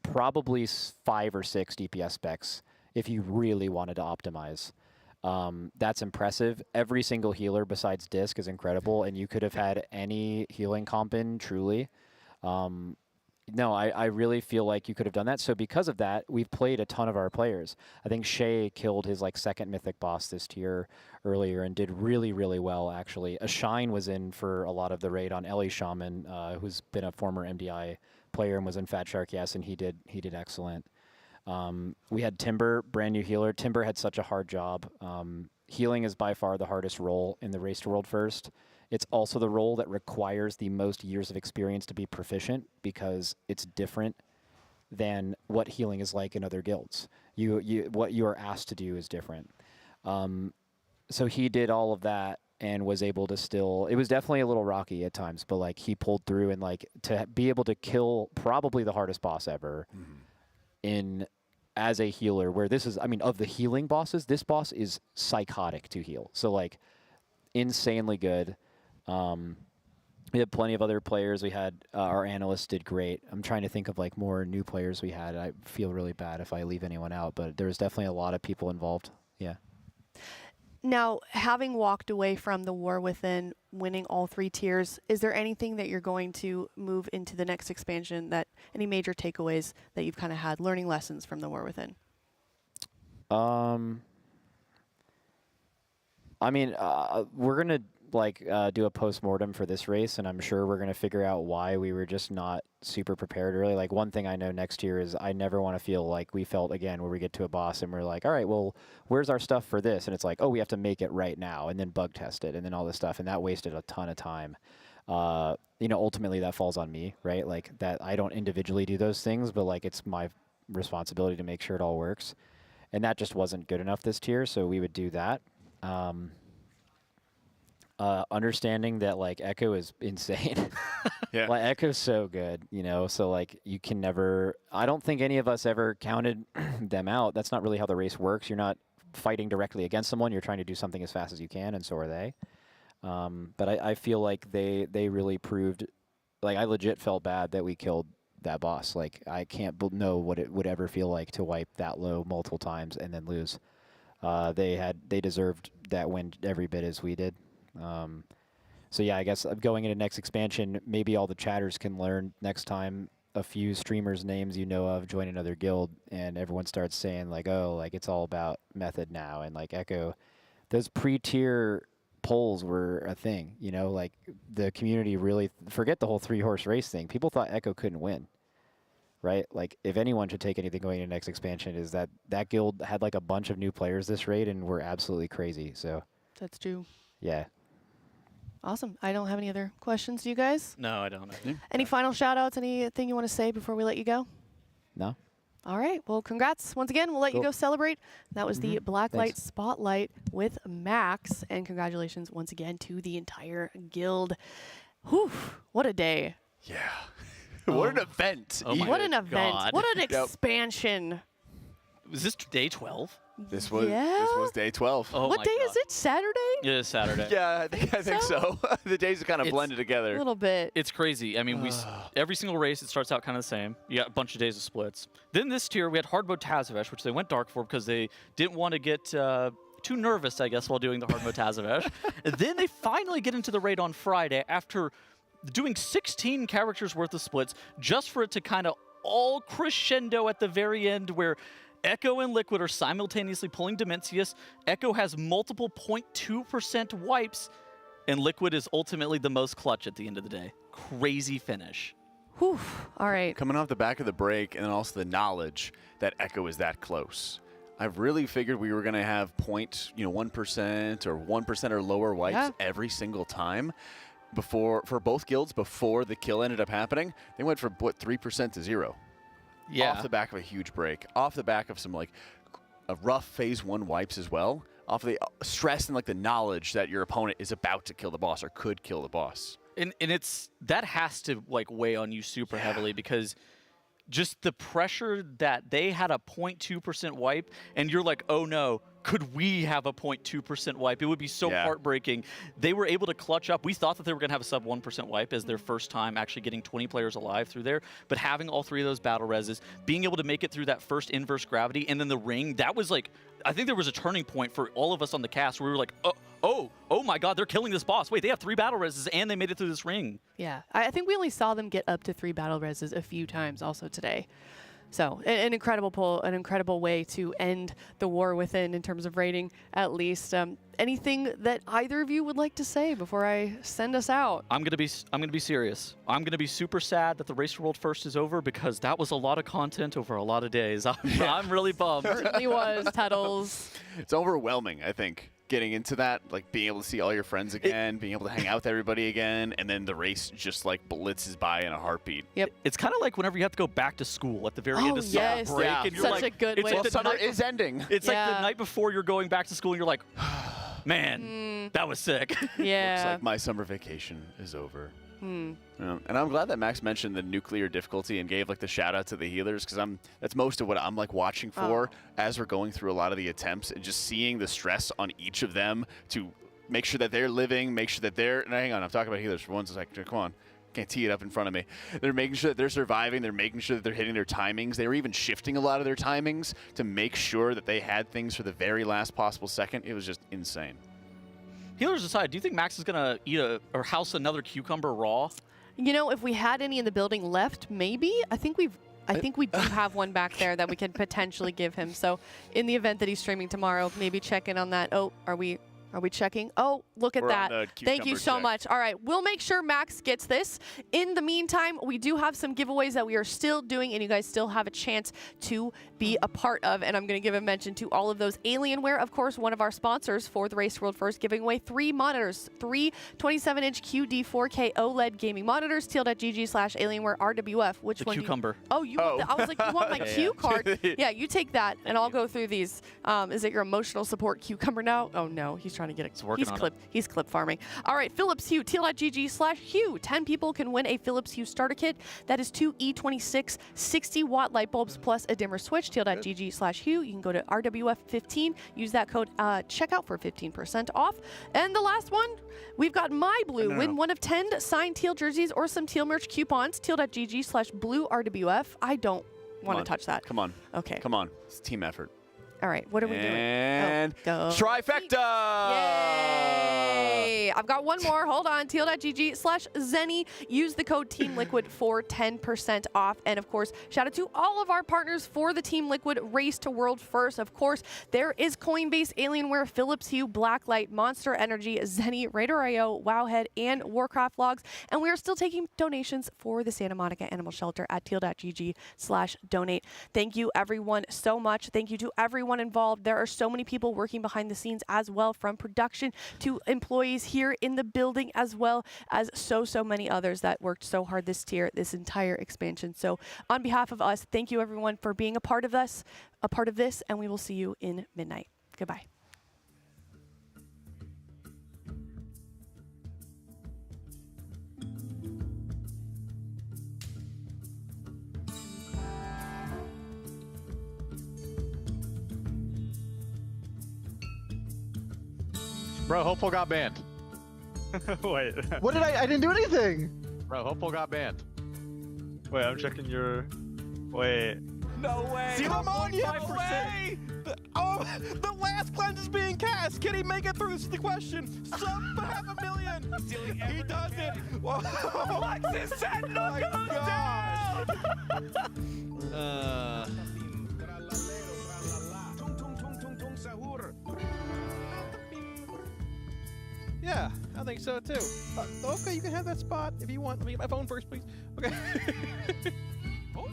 probably 5 or 6 DPS specs if you really wanted to optimize. That's impressive. Every single healer besides Disc is incredible, and you could have had any healing comp in, truly. No, I really feel like you could have done that. So because of that, we've played a ton of our players. I think Shay killed his like 2nd mythic boss this tier earlier and did really, really well, actually. A Shine was in for a lot of the raid on Ellie Shaman, who's been a former MDI player and was in Fat Shark, yes, and he did excellent. We had Timber, brand new healer. Timber had such a hard job. Healing is by far the hardest role in the Race to World First. It's also the role that requires the most years of experience to be proficient because it's different than what healing is like in other guilds. What you are asked to do is different. So he did all of that and was able to still, it was definitely a little rocky at times, but like he pulled through, and like to be able to kill probably the hardest boss ever as a healer, where this is, I mean, of the healing bosses, this boss is psychotic to heal. So like insanely good. We had plenty of other players. We had our analysts did great. I'm trying to think of like more new players we had. I feel really bad if I leave anyone out, but there was definitely a lot of people involved. Yeah. Now, having walked away from the War Within, winning all 3 tiers, is there anything that you're going to move into the next expansion, that any major takeaways that you've kind of had, learning lessons from the War Within? I mean, we're gonna do a post-mortem for this race, and I'm sure we're gonna figure out why we were just not super prepared early. Like, one thing I know next year is I never want to feel like we felt again where we get to a boss and we're like, all right, well, where's our stuff for this? And it's like, oh, we have to make it right now, and then bug test it, and then all this stuff, and that wasted a ton of time. You know, ultimately that falls on me, right? Like, that I don't individually do those things, but like it's my responsibility to make sure it all works, and that just wasn't good enough this tier, so we would do that. Understanding that like Echo is insane. Yeah. Like, Echo's so good, you know, so like you can never, I don't think any of us ever counted them out. That's not really how the race works. You're not fighting directly against someone. You're trying to do something as fast as you can, and so are they. But I feel like they really proved, like, I legit felt bad that we killed that boss. Like, I can't know what it would ever feel like to wipe that low multiple times and then lose. They deserved that win every bit as we did. So yeah, I guess going into next expansion, maybe all the chatters can learn next time a few streamers' names you know of join another guild, and everyone starts saying like, oh, like it's all about method now, and like Echo, those pre-tier polls were a thing, you know, like the community really, forget the whole 3-horse race thing. People thought Echo couldn't win, right? Like, if anyone should take anything going into next expansion, is that guild had like a bunch of new players this raid and were absolutely crazy. So that's true. Yeah. Awesome. I don't have any other questions. Do you guys? No, I don't. Any final shout-outs? Anything you want to say before we let you go? No. All right. Well, congrats once again. We'll let you go celebrate. That was the Blacklyte Spotlight with Max, and congratulations once again to the entire guild. Whew, what a day. Yeah. What an event. Oh my what an event. God. What an expansion. Was this day 12? This was day 12. Oh what my day God. is it? Saturday? It is Saturday. Yeah, I think so. The days are kind of blended together. A little bit. It's crazy. I mean, every single race, it starts out kind of the same. You got a bunch of days of splits. Then this tier, we had hard mode Tazavesh, which they went dark for because they didn't want to get too nervous, I guess, while doing the hard mode Tazavesh. And then they finally get into the raid on Friday after doing 16 characters worth of splits, just for it to kind of all crescendo at the very end, where Echo and Liquid are simultaneously pulling Demensius. Echo has multiple 0.2% wipes, and Liquid is ultimately the most clutch at the end of the day. Crazy finish. Whew. All right. Coming off the back of the break, and then also the knowledge that Echo is that close. I've really figured we were going to have 1% or 1% or lower wipes every single time. For both guilds, before the kill ended up happening, they went from 3% to 0. Yeah. Off the back of a huge break, off the back of some like a rough phase 1 wipes as well, off of the stress and like the knowledge that your opponent is about to kill the boss or could kill the boss. And that has to like weigh on you super heavily, because just the pressure that they had a 0.2% wipe, and you're like, oh no, could we have a 0.2% wipe? It would be so heartbreaking. They were able to clutch up. We thought that they were going to have a sub 1% wipe as their first time actually getting 20 players alive through there. But having all 3 of those battle reses, being able to make it through that first inverse gravity, and then the ring, that was like, I think there was a turning point for all of us on the cast where we were like, oh my God, they're killing this boss. Wait, they have 3 battle reses and they made it through this ring. Yeah, I think we only saw them get up to 3 battle reses a few times also today. So an incredible pull, an incredible way to end the War Within in terms of rating, at least. Anything that either of you would like to say before I send us out? I'm gonna be serious. I'm gonna be super sad that the Race to World First is over, because that was a lot of content over a lot of days. I'm really bummed. It certainly was, Tuddles. It's overwhelming, I think, getting into that, like being able to see all your friends again, being able to hang out with everybody again, and then the race just like blitzes by in a heartbeat. Yep. It's kind of like whenever you have to go back to school at the very end of summer break. Yeah. And you're Such like, a good it's way like to the summer night is ending. It's like the night before you're going back to school, and you're like, man, that was sick. Yeah. Looks like my summer vacation is over. Hmm. And I'm glad that Max mentioned the nuclear difficulty and gave like the shout out to the healers, because that's most of what I'm like watching for as we're going through a lot of the attempts, and just seeing the stress on each of them to make sure that they're living, make sure that they're. No, hang on, I'm talking about healers for 1 second. Come on. can't tee it up in front of me. They're making sure that they're surviving. They're making sure that they're hitting their timings. They were even shifting a lot of their timings to make sure that they had things for the very last possible second. It was just insane. Healers aside, do you think Max is gonna eat or house another cucumber raw? You know, if we had any in the building left, maybe. I think we do have one back there that we could potentially give him. So in the event that he's streaming tomorrow, maybe check in on that. Oh, are we checking? Oh, look at that. Thank you so much. All right, we'll make sure Max gets this. In the meantime, we do have some giveaways that we are still doing, and you guys still have a chance to be a part of. And I'm going to give a mention to all of those. Alienware, of course, one of our sponsors for the Race World First, giving away 3 monitors, 3 27-inch QD 4K OLED gaming monitors. Teal.gg/Alienware RWF. Which one? Cucumber. You want I was like, you want my Q card? Yeah, you take that, and I'll go through these. Is it your emotional support cucumber now? Oh no, he's trying to get it. He's clip farming. All right, Philips Hue, Teal.gg/Hue. 10 people can win a Philips Hue starter kit. That is 2 E26 60-watt light bulbs plus a dimmer switch. Teal.gg/Hue. You can go to RWF15. Use that code checkout for 15% off. And the last one, we've got My Blue. Win one of 10 signed Teal jerseys or some Teal merch coupons. Teal.gg/Blue RWF. I don't want to touch that. Come on. Okay. Come on. It's a team effort. All right, what are we doing? And trifecta! Yay! I've got one more. Hold on. Teal.gg/Zenni. Use the code Team Liquid for 10% off. And of course, shout out to all of our partners for the Team Liquid Race to World First. Of course, there is Coinbase, Alienware, Philips Hue, Blacklyte, Monster Energy, Zenni, RaiderIO, Wowhead, and Warcraft Logs. And we are still taking donations for the Santa Monica Animal Shelter at teal.gg/donate. Thank you, everyone, so much. Thank you to everyone involved. There are so many people working behind the scenes as well, from production to employees here in the building, as well as so many others that worked so hard this entire expansion. So on behalf of us, thank you everyone for being a part of this, and we will see you in midnight. Goodbye. Bro, Hopeful got banned. Wait. What did I didn't do anything. Bro, Hopeful got banned. Wait, I'm checking your... Wait. No way. 0.5%. The last cleanse is being cast. Can he make it through? This is the question. Sub 500,000. He does it. Alexis Sentinel goes down. Yeah, I think so too. Okay, you can have that spot if you want. Let me get my phone first, please. Okay. Oh,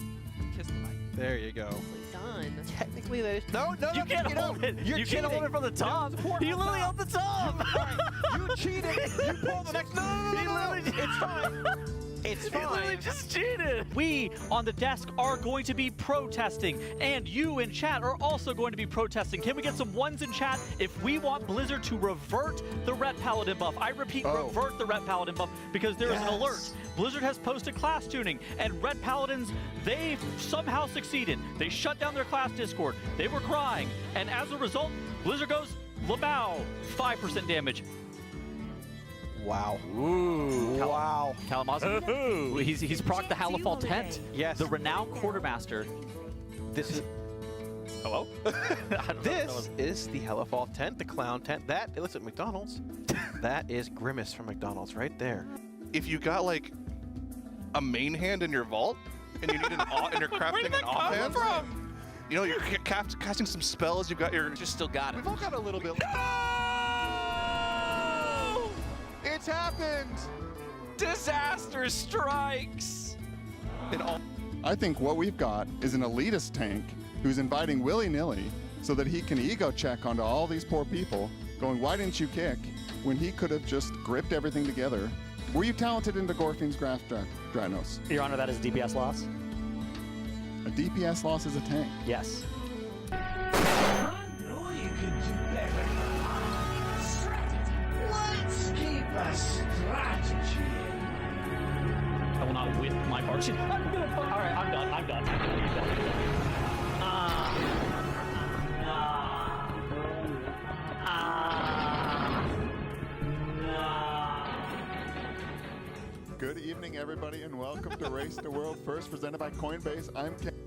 kiss the mic. There you go. Done. Technically, that is. No, You can't hold it. You can't hold it from the top. You literally held the top. You cheated. You pulled the next. No. It's fine. It's fine. He literally just cheated. We on the desk are going to be protesting, and you in chat are also going to be protesting. Can we get some ones in chat if we want Blizzard to revert the Ret Paladin buff? I repeat, revert the Ret Paladin buff, because there is an alert. Blizzard has posted class tuning, and Ret Paladins, they somehow succeeded. They shut down their class Discord. They were crying, and as a result, Blizzard goes, Labao, 5% damage. Wow. Ooh. Wow. Kalamazoo. He's procced the Halifal tent. Yes. The renowned quartermaster. This is. Hello? This is the Halifal tent, the clown tent. That, listen, McDonald's. That is Grimace from McDonald's right there. If you got like a main hand in your vault and you need an off and you're crafting an offhand, you know, you're casting some spells, you've got your. Just still got it. We've all got a little bit. It's happened! Disaster strikes! I think what we've got is an elitist tank who's inviting willy-nilly so that he can ego check onto all these poor people, going, why didn't you kick? When he could have just gripped everything together. Were you talented into Gorfin's Graph Dranos? Your Honor, that is a DPS loss. A DPS loss is a tank? Yes. Strategy. I will not whip my marching. Alright, I'm done. Good evening, everybody, and welcome to Race to World First, presented by Coinbase. I'm Ken.